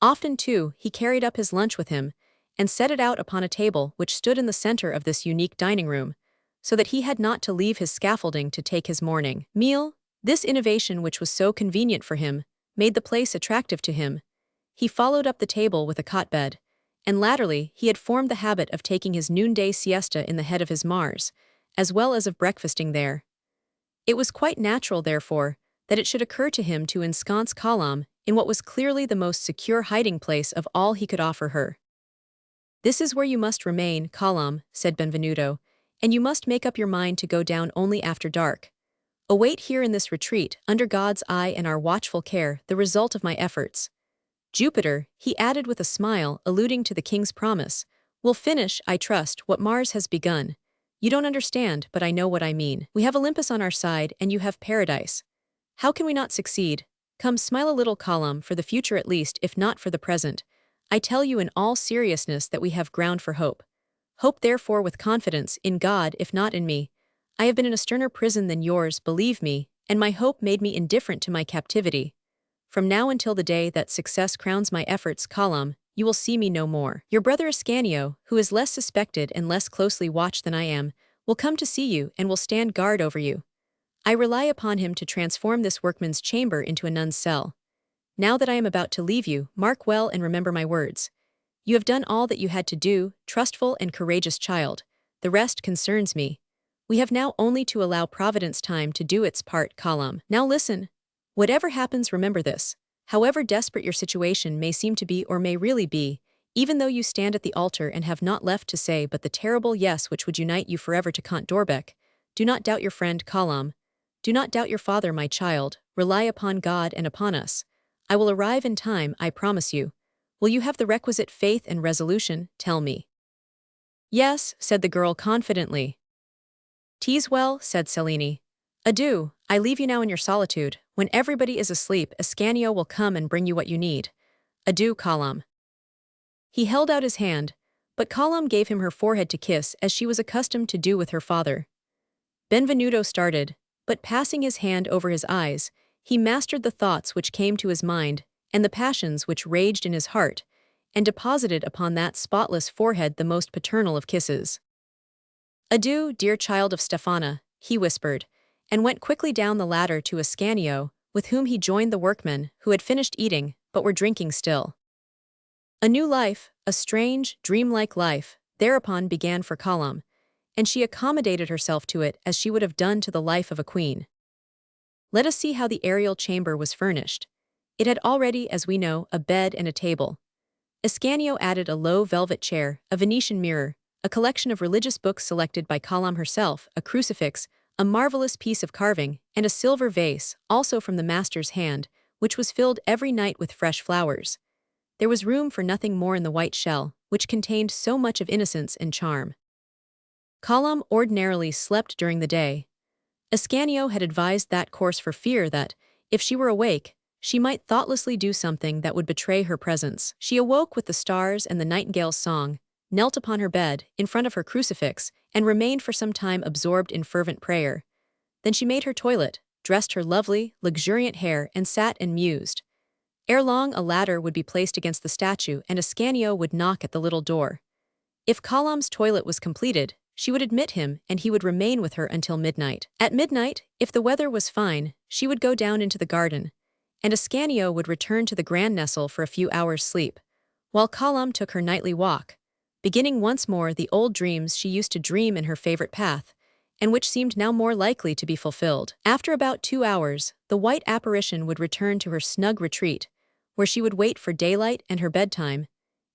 Often, too, he carried up his lunch with him, and set it out upon a table which stood in the center of this unique dining room, so that he had not to leave his scaffolding to take his morning meal. This innovation, which was so convenient for him, made the place attractive to him. He followed up the table with a cot bed, and latterly he had formed the habit of taking his noonday siesta in the head of his Mars, as well as of breakfasting there. It was quite natural, therefore, that it should occur to him to ensconce Colombe in what was clearly the most secure hiding place of all he could offer her. "This is where you must remain, Colombe," said Benvenuto, "and you must make up your mind to go down only after dark. Await here in this retreat, under God's eye and our watchful care, the result of my efforts. Jupiter," he added with a smile, alluding to the king's promise, "will finish, I trust, what Mars has begun. You don't understand, but I know what I mean. We have Olympus on our side, and you have paradise. How can we not succeed? Come, smile a little, Colombe, for the future at least, if not for the present. I tell you in all seriousness that we have ground for hope. Hope therefore with confidence, in God, if not in me. I have been in a sterner prison than yours, believe me, and my hope made me indifferent to my captivity. From now until the day that success crowns my efforts, Colombe, you will see me no more. Your brother Ascanio, who is less suspected and less closely watched than I am, will come to see you and will stand guard over you. I rely upon him to transform this workman's chamber into a nun's cell. Now that I am about to leave you, mark well and remember my words. You have done all that you had to do, trustful and courageous child. The rest concerns me. We have now only to allow Providence time to do its part, Colombe. Now listen. Whatever happens, remember this. However desperate your situation may seem to be or may really be, even though you stand at the altar and have not left to say but the terrible yes which would unite you forever to Count d'Orbec, do not doubt your friend, Colombe. Do not doubt your father, my child. Rely upon God and upon us. I will arrive in time, I promise you. Will you have the requisite faith and resolution? Tell me." "Yes," said the girl confidently. "'Tis well," said Cellini. "Adieu, I leave you now in your solitude. When everybody is asleep, Ascanio will come and bring you what you need. Adieu, Colombe." He held out his hand, but Colombe gave him her forehead to kiss as she was accustomed to do with her father. Benvenuto started, but passing his hand over his eyes, he mastered the thoughts which came to his mind and the passions which raged in his heart, and deposited upon that spotless forehead the most paternal of kisses. "Adieu, dear child of Stefana," he whispered, and went quickly down the ladder to Ascanio, with whom he joined the workmen, who had finished eating, but were drinking still. A new life, a strange, dreamlike life, thereupon began for Colombe, and she accommodated herself to it as she would have done to the life of a queen. Let us see how the aerial chamber was furnished. It had already, as we know, a bed and a table. Ascanio added a low velvet chair, a Venetian mirror, a collection of religious books selected by Colombe herself, a crucifix, a marvelous piece of carving, and a silver vase, also from the master's hand, which was filled every night with fresh flowers. There was room for nothing more in the white shell, which contained so much of innocence and charm. Colombe ordinarily slept during the day. Ascanio had advised that course for fear that, if she were awake, she might thoughtlessly do something that would betray her presence. She awoke with the stars and the nightingale's song, knelt upon her bed, in front of her crucifix, and remained for some time absorbed in fervent prayer. Then she made her toilet, dressed her lovely, luxuriant hair, and sat and mused. Ere long a ladder would be placed against the statue, and Ascanio would knock at the little door. If Colombe's toilet was completed, she would admit him, and he would remain with her until midnight. At midnight, if the weather was fine, she would go down into the garden, and Ascanio would return to the Grand Nestle for a few hours' sleep, while Colombe took her nightly walk, beginning once more the old dreams she used to dream in her favorite path, and which seemed now more likely to be fulfilled. After about 2 hours, the white apparition would return to her snug retreat, where she would wait for daylight and her bedtime,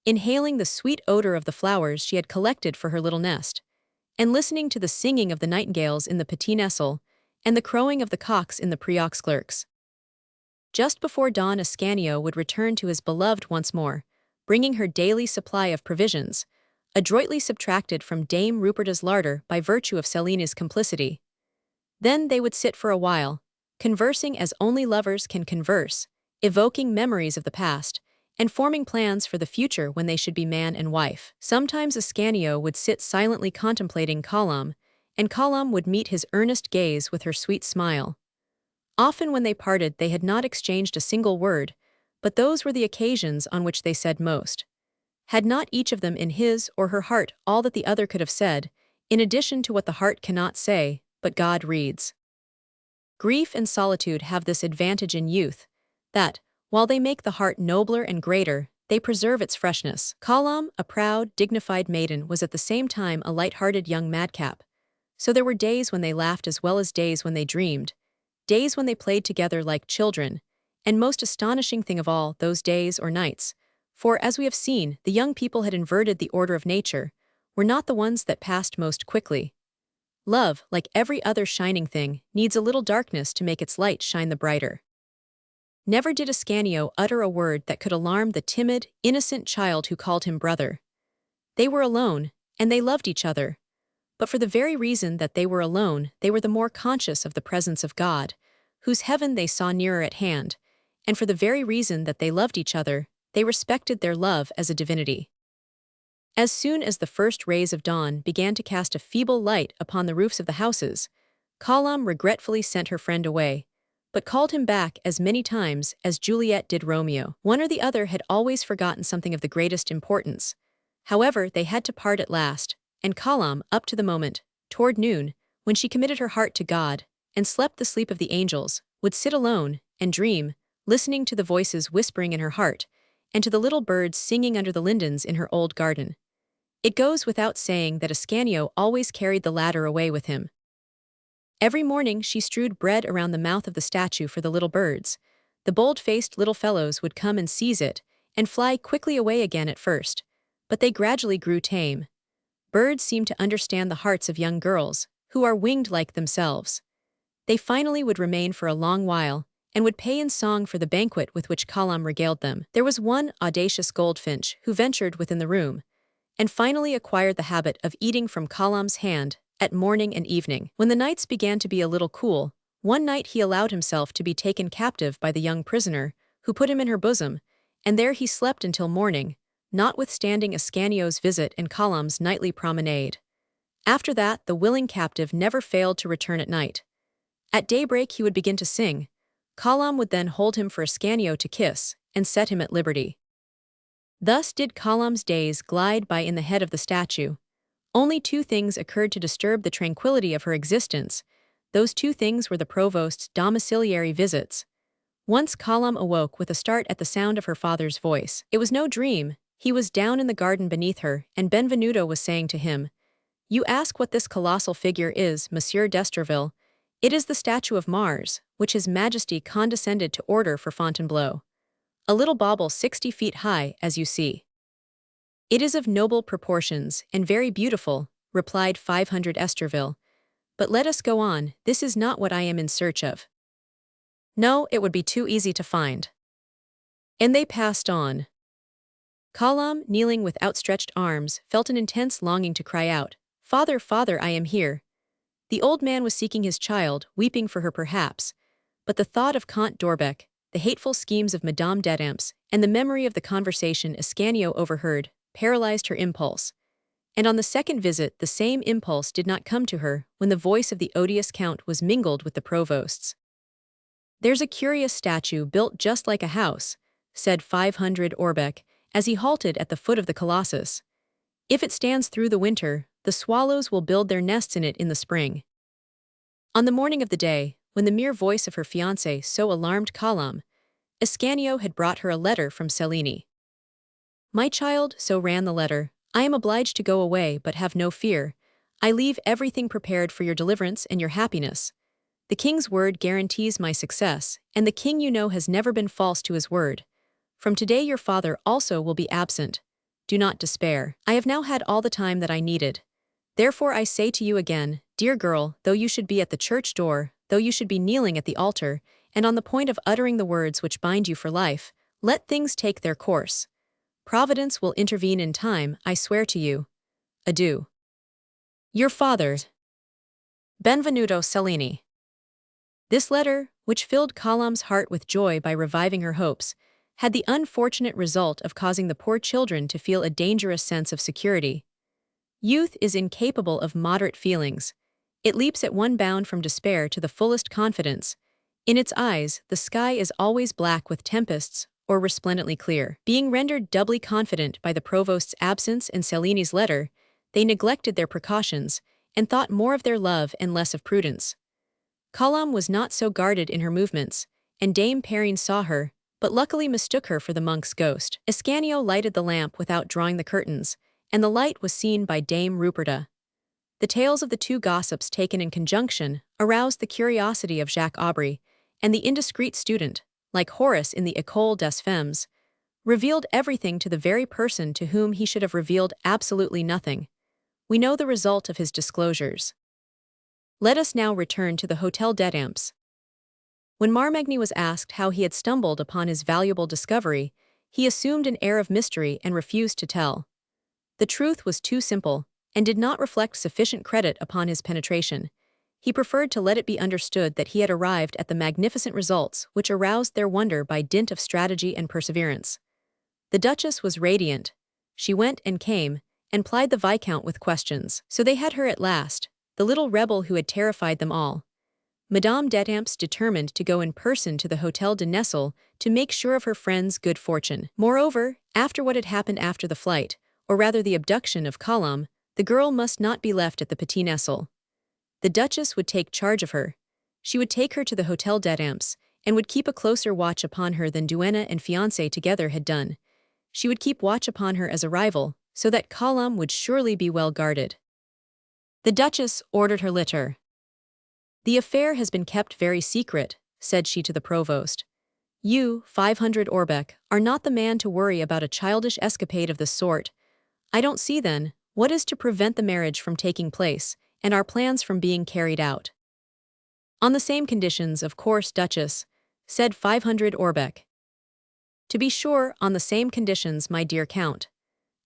inhaling the sweet odor of the flowers she had collected for her little nest, and listening to the singing of the nightingales in the Petit Nestle and the crowing of the cocks in the Preux. Just before dawn, Ascanio would return to his beloved once more, bringing her daily supply of provisions, adroitly subtracted from Dame Ruperta's larder by virtue of Cellini's complicity. Then they would sit for a while, conversing as only lovers can converse, evoking memories of the past, and forming plans for the future when they should be man and wife. Sometimes Ascanio would sit silently contemplating Colombe, and Colombe would meet his earnest gaze with her sweet smile. Often when they parted they had not exchanged a single word, but those were the occasions on which they said most. Had not each of them in his or her heart all that the other could have said, in addition to what the heart cannot say, but God reads? Grief and solitude have this advantage in youth, that, While they make the heart nobler and greater, they preserve its freshness. Kalam, a proud, dignified maiden, was at the same time a light-hearted young madcap. So there were days when they laughed as well as days when they dreamed, days when they played together like children, and most astonishing thing of all, those days or nights, for as we have seen, the young people had inverted the order of nature, were not the ones that passed most quickly. Love, like every other shining thing, needs a little darkness to make its light shine the brighter. Never did Ascanio utter a word that could alarm the timid, innocent child who called him brother. They were alone, and they loved each other. But for the very reason that they were alone, they were the more conscious of the presence of God, whose heaven they saw nearer at hand, and for the very reason that they loved each other, they respected their love as a divinity. As soon as the first rays of dawn began to cast a feeble light upon the roofs of the houses, Kalam regretfully sent her friend away, but called him back as many times as Juliet did Romeo. One or the other had always forgotten something of the greatest importance. However, they had to part at last, and Kalam, up to the moment, toward noon, when she committed her heart to God, and slept the sleep of the angels, would sit alone, and dream, listening to the voices whispering in her heart, and to the little birds singing under the lindens in her old garden. It goes without saying that Ascanio always carried the ladder away with him. Every morning she strewed bread around the mouth of the statue for the little birds. The bold-faced little fellows would come and seize it, and fly quickly away again at first, but they gradually grew tame. Birds seem to understand the hearts of young girls, who are winged like themselves. They finally would remain for a long while, and would pay in song for the banquet with which Kalam regaled them. There was one audacious goldfinch who ventured within the room, and finally acquired the habit of eating from Kalam's hand at morning and evening. When the nights began to be a little cool, one night he allowed himself to be taken captive by the young prisoner, who put him in her bosom, and there he slept until morning, notwithstanding Ascanio's visit and Kalam's nightly promenade. After that, the willing captive never failed to return at night. At daybreak he would begin to sing. Kalam would then hold him for Ascanio to kiss, and set him at liberty. Thus did Kalam's days glide by in the head of the statue. Only two things occurred to disturb the tranquility of her existence. Those two things were the provost's domiciliary visits. Once Kalam awoke with a start at the sound of her father's voice. It was no dream. He was down in the garden beneath her, and Benvenuto was saying to him, "You ask what this colossal figure is, Monsieur d'Estreville. It is the statue of Mars, which His Majesty condescended to order for Fontainebleau. A little bauble 60 feet high, as you see. It is of noble proportions, and very beautiful," replied 500 Estreville. "But let us go on, this is not what I am in search of. No, it would be too easy to find." And they passed on. Kalam, kneeling with outstretched arms, felt an intense longing to cry out, "Father, father, I am here." The old man was seeking his child, weeping for her perhaps, but the thought of Count d'Orbec, the hateful schemes of Madame d'Adamps, and the memory of the conversation Ascanio overheard, paralyzed her impulse. And on the second visit the same impulse did not come to her when the voice of the odious count was mingled with the provost's. "There's a curious statue built just like a house," said 500 Orbec, as he halted at the foot of the colossus. "If it stands through the winter, the swallows will build their nests in it in the spring." On the morning of the day, when the mere voice of her fiancé so alarmed Kalam, Ascanio had brought her a letter from Cellini. "My child," so ran the letter, "I am obliged to go away, but have no fear. I leave everything prepared for your deliverance and your happiness. The king's word guarantees my success, and the king you know has never been false to his word. From today your father also will be absent. Do not despair. I have now had all the time that I needed. Therefore I say to you again, dear girl, though you should be at the church door, though you should be kneeling at the altar, and on the point of uttering the words which bind you for life, let things take their course. Providence will intervene in time, I swear to you. Adieu. Your father, Benvenuto Cellini." This letter, which filled Kalam's heart with joy by reviving her hopes, had the unfortunate result of causing the poor children to feel a dangerous sense of security. Youth is incapable of moderate feelings. It leaps at one bound from despair to the fullest confidence. In its eyes, the sky is always black with tempests, or resplendently clear. Being rendered doubly confident by the provost's absence and Cellini's letter, they neglected their precautions, and thought more of their love and less of prudence. Kalam was not so guarded in her movements, and Dame Perrine saw her, but luckily mistook her for the monk's ghost. Ascanio lighted the lamp without drawing the curtains, and the light was seen by Dame Ruperta. The tales of the two gossips taken in conjunction aroused the curiosity of Jacques Aubry, and the indiscreet student, like Horace in the École des Femmes, revealed everything to the very person to whom he should have revealed absolutely nothing. We know the result of his disclosures. Let us now return to the Hôtel des Temps. When Marmagny was asked how he had stumbled upon his valuable discovery, he assumed an air of mystery and refused to tell. The truth was too simple, and did not reflect sufficient credit upon his penetration. He preferred to let it be understood that he had arrived at the magnificent results which aroused their wonder by dint of strategy and perseverance. The Duchess was radiant. She went and came, and plied the Viscount with questions. So they had her at last, the little rebel who had terrified them all. Madame d'Etampes determined to go in person to the Hôtel de Nesle to make sure of her friend's good fortune. Moreover, after what had happened after the flight, or rather the abduction of Colombe, the girl must not be left at the Petit Nesle. The Duchess would take charge of her. She would take her to the Hôtel d'Etampes, and would keep a closer watch upon her than duenna and fiancé together had done. She would keep watch upon her as a rival, so that Colombe would surely be well guarded. The Duchess ordered her litter. "The affair has been kept very secret," said she to the provost. "You, 500 Orbeck, are not the man to worry about a childish escapade of this sort. I don't see, then, what is to prevent the marriage from taking place, and our plans from being carried out." "On the same conditions, of course, Duchess," said 500 Orbeck. "To be sure, on the same conditions, my dear Count.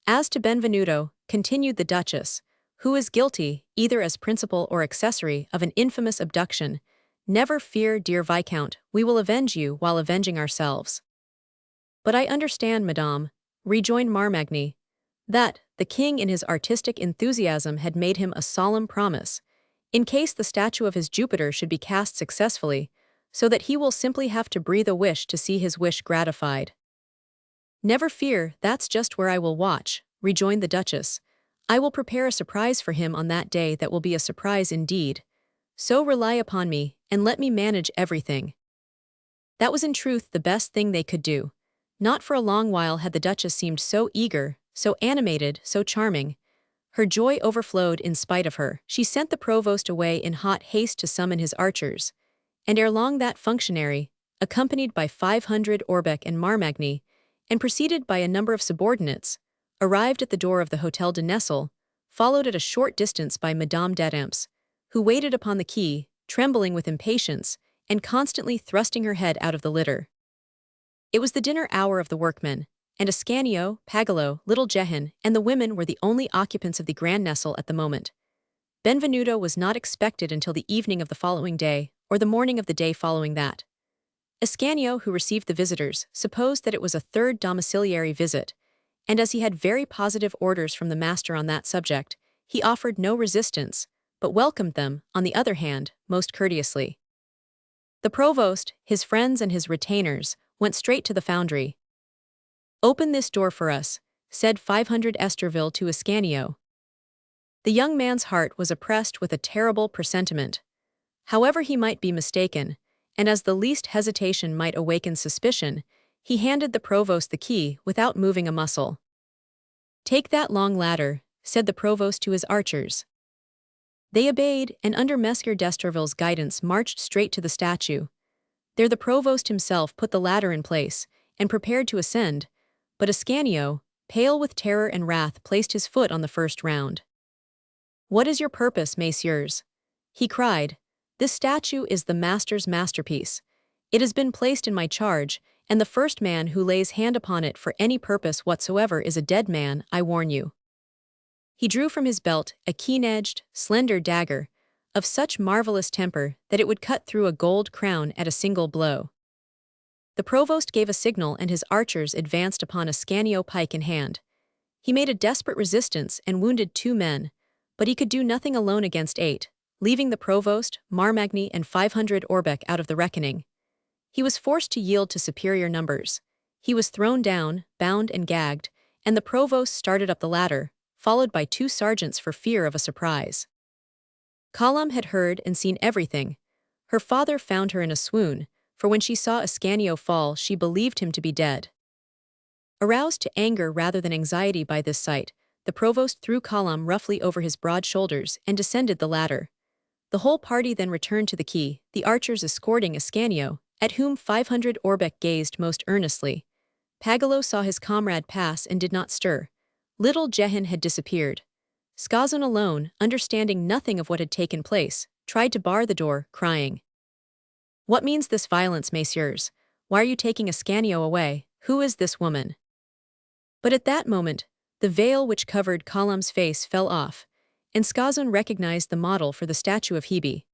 As to Benvenuto," continued the Duchess, "who is guilty, either as principal or accessory, of an infamous abduction, never fear, dear Viscount, we will avenge you while avenging ourselves." "But I understand, madame," rejoined Marmagny, "that the king in his artistic enthusiasm had made him a solemn promise, in case the statue of his Jupiter should be cast successfully, so that he will simply have to breathe a wish to see his wish gratified." "Never fear, that's just where I will watch," rejoined the Duchess. "I will prepare a surprise for him on that day that will be a surprise indeed. So rely upon me, and let me manage everything." That was in truth the best thing they could do. Not for a long while had the Duchess seemed so eager, so animated, so charming. Her joy overflowed in spite of her. She sent the provost away in hot haste to summon his archers, and ere long that functionary, accompanied by 500 Orbeck and Marmagny, and preceded by a number of subordinates, arrived at the door of the Hôtel de Nesle, followed at a short distance by Madame d'Etampes, who waited upon the quay, trembling with impatience, and constantly thrusting her head out of the litter. It was the dinner hour of the workmen, and Ascanio, Pagello, little Jehan, and the women were the only occupants of the Grand Nesle at the moment. Benvenuto was not expected until the evening of the following day, or the morning of the day following that. Ascanio, who received the visitors, supposed that it was a third domiciliary visit, and as he had very positive orders from the master on that subject, he offered no resistance, but welcomed them, on the other hand, most courteously. The provost, his friends and his retainers, went straight to the foundry. "Open this door for us," said 500 Esterville to Ascanio. The young man's heart was oppressed with a terrible presentiment. However he might be mistaken, and as the least hesitation might awaken suspicion, he handed the provost the key without moving a muscle. "Take that long ladder," said the provost to his archers. They obeyed, and under Messieurs d'Esterville's guidance marched straight to the statue. There the provost himself put the ladder in place, and prepared to ascend, but Ascanio, pale with terror and wrath, placed his foot on the first round. "What is your purpose, messieurs?" he cried. "This statue is the master's masterpiece. It has been placed in my charge, and the first man who lays hand upon it for any purpose whatsoever is a dead man, I warn you." He drew from his belt a keen-edged, slender dagger, of such marvelous temper that it would cut through a gold crown at a single blow. The provost gave a signal and his archers advanced upon Ascanio, pike in hand. He made a desperate resistance and wounded 2 men, but he could do nothing alone against 8, leaving the provost, Marmagny and 500 Orbeck out of the reckoning. He was forced to yield to superior numbers. He was thrown down, bound and gagged, and the provost started up the ladder, followed by 2 sergeants for fear of a surprise. Colombe had heard and seen everything. Her father found her in a swoon, for when she saw Ascanio fall, she believed him to be dead. Aroused to anger rather than anxiety by this sight, the provost threw Column roughly over his broad shoulders and descended the ladder. The whole party then returned to the quay, the archers escorting Ascanio, at whom 500 Orbeck gazed most earnestly. Pagolo saw his comrade pass and did not stir. Little Jehan had disappeared. Skazon alone, understanding nothing of what had taken place, tried to bar the door, crying, "What means this violence, messieurs? Why are you taking Ascanio away? Who is this woman?" But at that moment, the veil which covered Column's face fell off, and Skazon recognized the model for the statue of Hebe.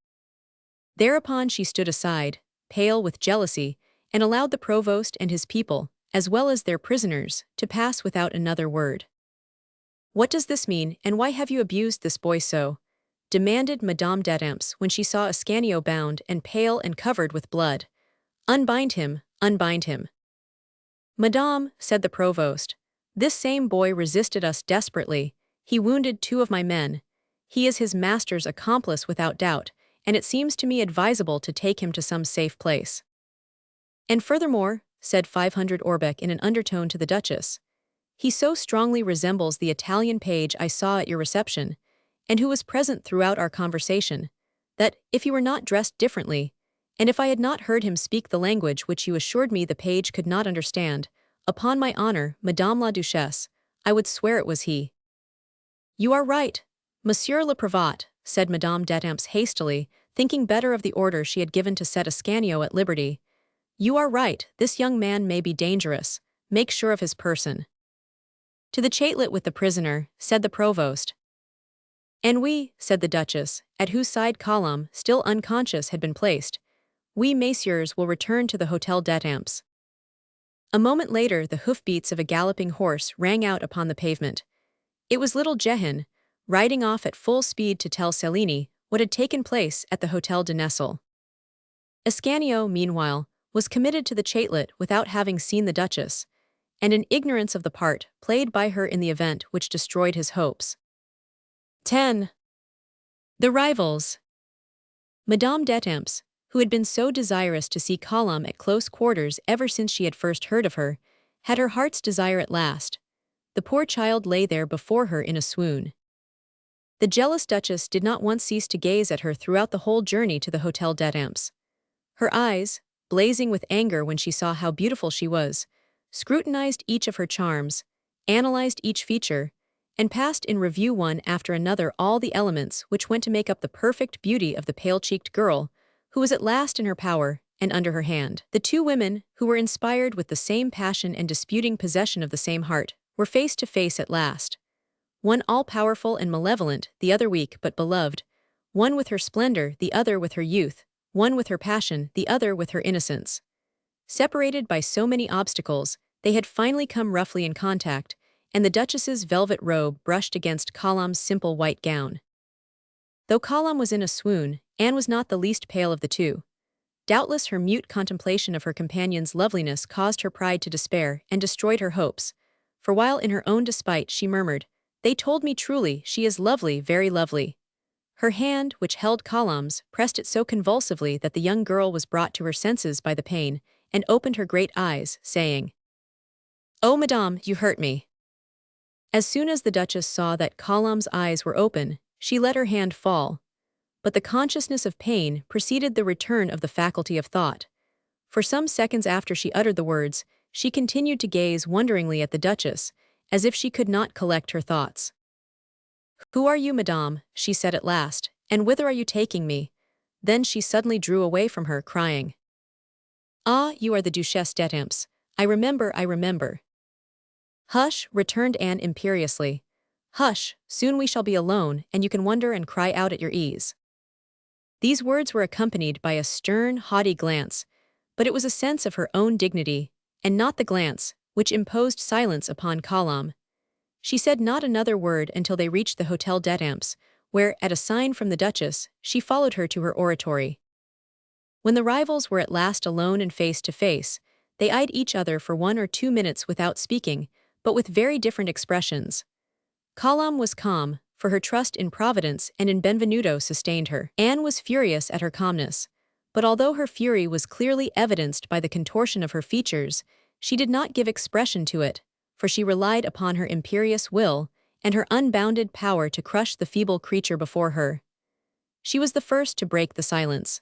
Thereupon she stood aside, pale with jealousy, and allowed the provost and his people, as well as their prisoners, to pass without another word. "What does this mean, and why have you abused this boy so?" demanded Madame d'Etampes when she saw Ascanio bound and pale and covered with blood. "Unbind him, unbind him." "Madame," said the provost, "this same boy resisted us desperately. He wounded 2 of my men. He is his master's accomplice without doubt, and it seems to me advisable to take him to some safe place." "And furthermore," said 500 Orbeck in an undertone to the Duchess, "he so strongly resembles the Italian page I saw at your reception, and who was present throughout our conversation, that, if he were not dressed differently, and if I had not heard him speak the language which you assured me the page could not understand, upon my honor, Madame la Duchesse, I would swear it was he." "You are right, Monsieur le Prévôt," said Madame d'Etampes hastily, thinking better of the order she had given to set Ascanio at liberty. "You are right, this young man may be dangerous. Make sure of his person." "To the chatelet with the prisoner," said the provost. "And we," said the Duchess, at whose side Column, still unconscious, had been placed, "we, messieurs, will return to the Hôtel d'Etampes." A moment later the hoofbeats of a galloping horse rang out upon the pavement. It was little Jehan, riding off at full speed to tell Cellini what had taken place at the Hôtel de Nesle. Ascanio, meanwhile, was committed to the chatelet without having seen the Duchess, and in ignorance of the part played by her in the event which destroyed his hopes. 10. The Rivals. Madame d'Etampes, who had been so desirous to see Column at close quarters ever since she had first heard of her, had her heart's desire at last. The poor child lay there before her in a swoon. The jealous Duchess did not once cease to gaze at her throughout the whole journey to the Hôtel d'Etampes. Her eyes, blazing with anger when she saw how beautiful she was, scrutinized each of her charms, analyzed each feature, and passed in review one after another all the elements which went to make up the perfect beauty of the pale-cheeked girl, who was at last in her power and under her hand. The 2 women, who were inspired with the same passion and disputing possession of the same heart, were face to face at last. One all-powerful and malevolent, the other weak but beloved, one with her splendor, the other with her youth, one with her passion, the other with her innocence. Separated by so many obstacles, they had finally come roughly in contact, and the Duchess's velvet robe brushed against Column's simple white gown. Though Column was in a swoon, Anne was not the least pale of the 2. Doubtless her mute contemplation of her companion's loveliness caused her pride to despair and destroyed her hopes, for while in her own despite she murmured, "They told me truly, she is lovely, very lovely." Her hand, which held Column's, pressed it so convulsively that the young girl was brought to her senses by the pain, and opened her great eyes, saying, "Oh, madame, you hurt me." As soon as the Duchess saw that Column's eyes were open, she let her hand fall. But the consciousness of pain preceded the return of the faculty of thought. For some seconds after she uttered the words, she continued to gaze wonderingly at the Duchess, as if she could not collect her thoughts. "Who are you, madame?" she said at last, "and whither are you taking me?" Then she suddenly drew away from her, crying, "Ah, you are the Duchesse d'Etampes. I remember, I remember." "Hush," returned Anne imperiously. "Hush, soon we shall be alone, and you can wonder and cry out at your ease." These words were accompanied by a stern, haughty glance, but it was a sense of her own dignity, and not the glance, which imposed silence upon Column. She said not another word until they reached the Hôtel d'Etampes, where, at a sign from the Duchess, she followed her to her oratory. When the rivals were at last alone and face to face, they eyed each other for 1 or 2 minutes without speaking, but with very different expressions. Column was calm, for her trust in Providence and in Benvenuto sustained her. Anne was furious at her calmness, But although her fury was clearly evidenced by the contortion of her features, she did not give expression to it, for she relied upon her imperious will and her unbounded power to crush the feeble creature before her. She was the first to break the silence.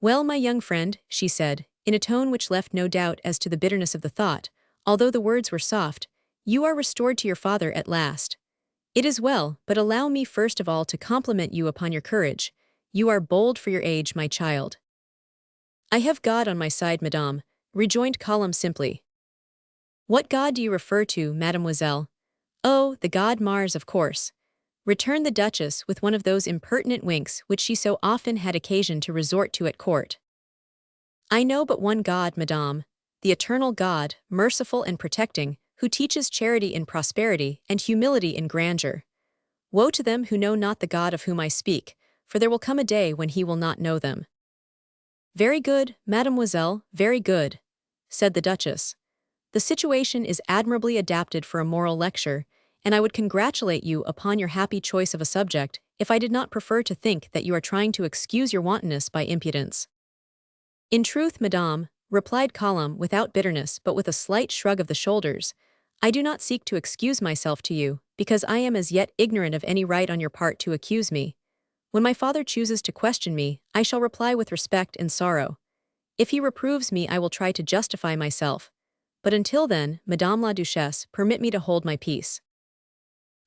"Well, my young friend," she said, in a tone which left no doubt as to the bitterness of the thought, although the words were soft, "you are restored to your father at last. It is well, but allow me first of all to compliment you upon your courage. You are bold for your age, my child." "I have God on my side, madame," rejoined Colombe simply. "What God do you refer to, mademoiselle?" "Oh, the god Mars, of course," returned the Duchess with one of those impertinent winks which she so often had occasion to resort to at court. "I know but one God, madame, the eternal God, merciful and protecting, who teaches charity in prosperity and humility in grandeur. Woe to them who know not the God of whom I speak, for there will come a day when he will not know them." "Very good, mademoiselle, very good," said the Duchess. "The situation is admirably adapted for a moral lecture, and I would congratulate you upon your happy choice of a subject if I did not prefer to think that you are trying to excuse your wantonness by impudence." "In truth, madame," replied Colombe without bitterness but with a slight shrug of the shoulders, "I do not seek to excuse myself to you, because I am as yet ignorant of any right on your part to accuse me. When my father chooses to question me, I shall reply with respect and sorrow. If he reproves me, I will try to justify myself. But until then, Madame la Duchesse, permit me to hold my peace.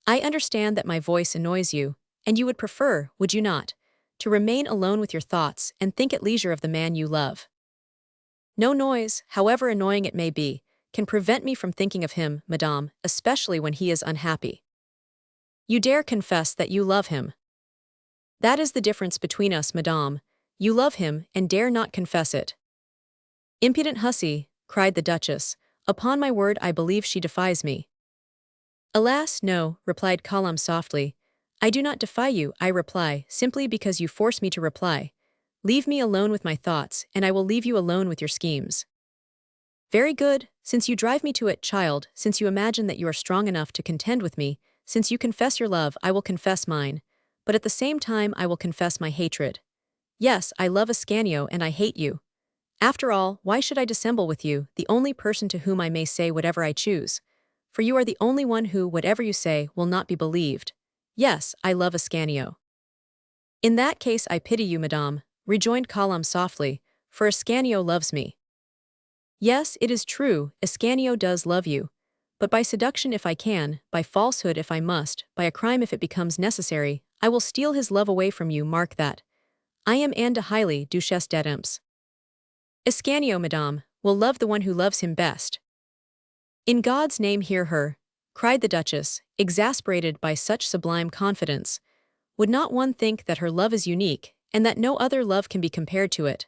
I understand that my voice annoys you, and you would prefer, would you not, to remain alone with your thoughts and think at leisure of the man you love. No noise, however annoying it may be, can prevent me from thinking of him, madame, especially when he is unhappy. You dare confess that you love him. That is the difference between us, madame. You love him and dare not confess it." "Impudent hussy," cried the Duchess, "upon my word I believe she defies me." "Alas, no," replied Colombe softly. "I do not defy you, I reply, simply because you force me to reply. Leave me alone with my thoughts, and I will leave you alone with your schemes." "Very good, since you drive me to it, child, since you imagine that you are strong enough to contend with me, since you confess your love, I will confess mine, but at the same time I will confess my hatred. Yes, I love Ascanio and I hate you. After all, why should I dissemble with you, the only person to whom I may say whatever I choose? For you are the only one who, whatever you say, will not be believed. Yes, I love Ascanio." "In that case I pity you, madame," rejoined Colombe softly, "for Ascanio loves me." "Yes, it is true, Ascanio does love you. But by seduction if I can, by falsehood if I must, by a crime if it becomes necessary, I will steal his love away from you, mark that. I am Anne de Hailey, Duchesse d'Adams. Ascanio, madame, will love the one who loves him best." "In God's name hear her," cried the Duchess, exasperated by such sublime confidence. "Would not one think that her love is unique, and that no other love can be compared to it?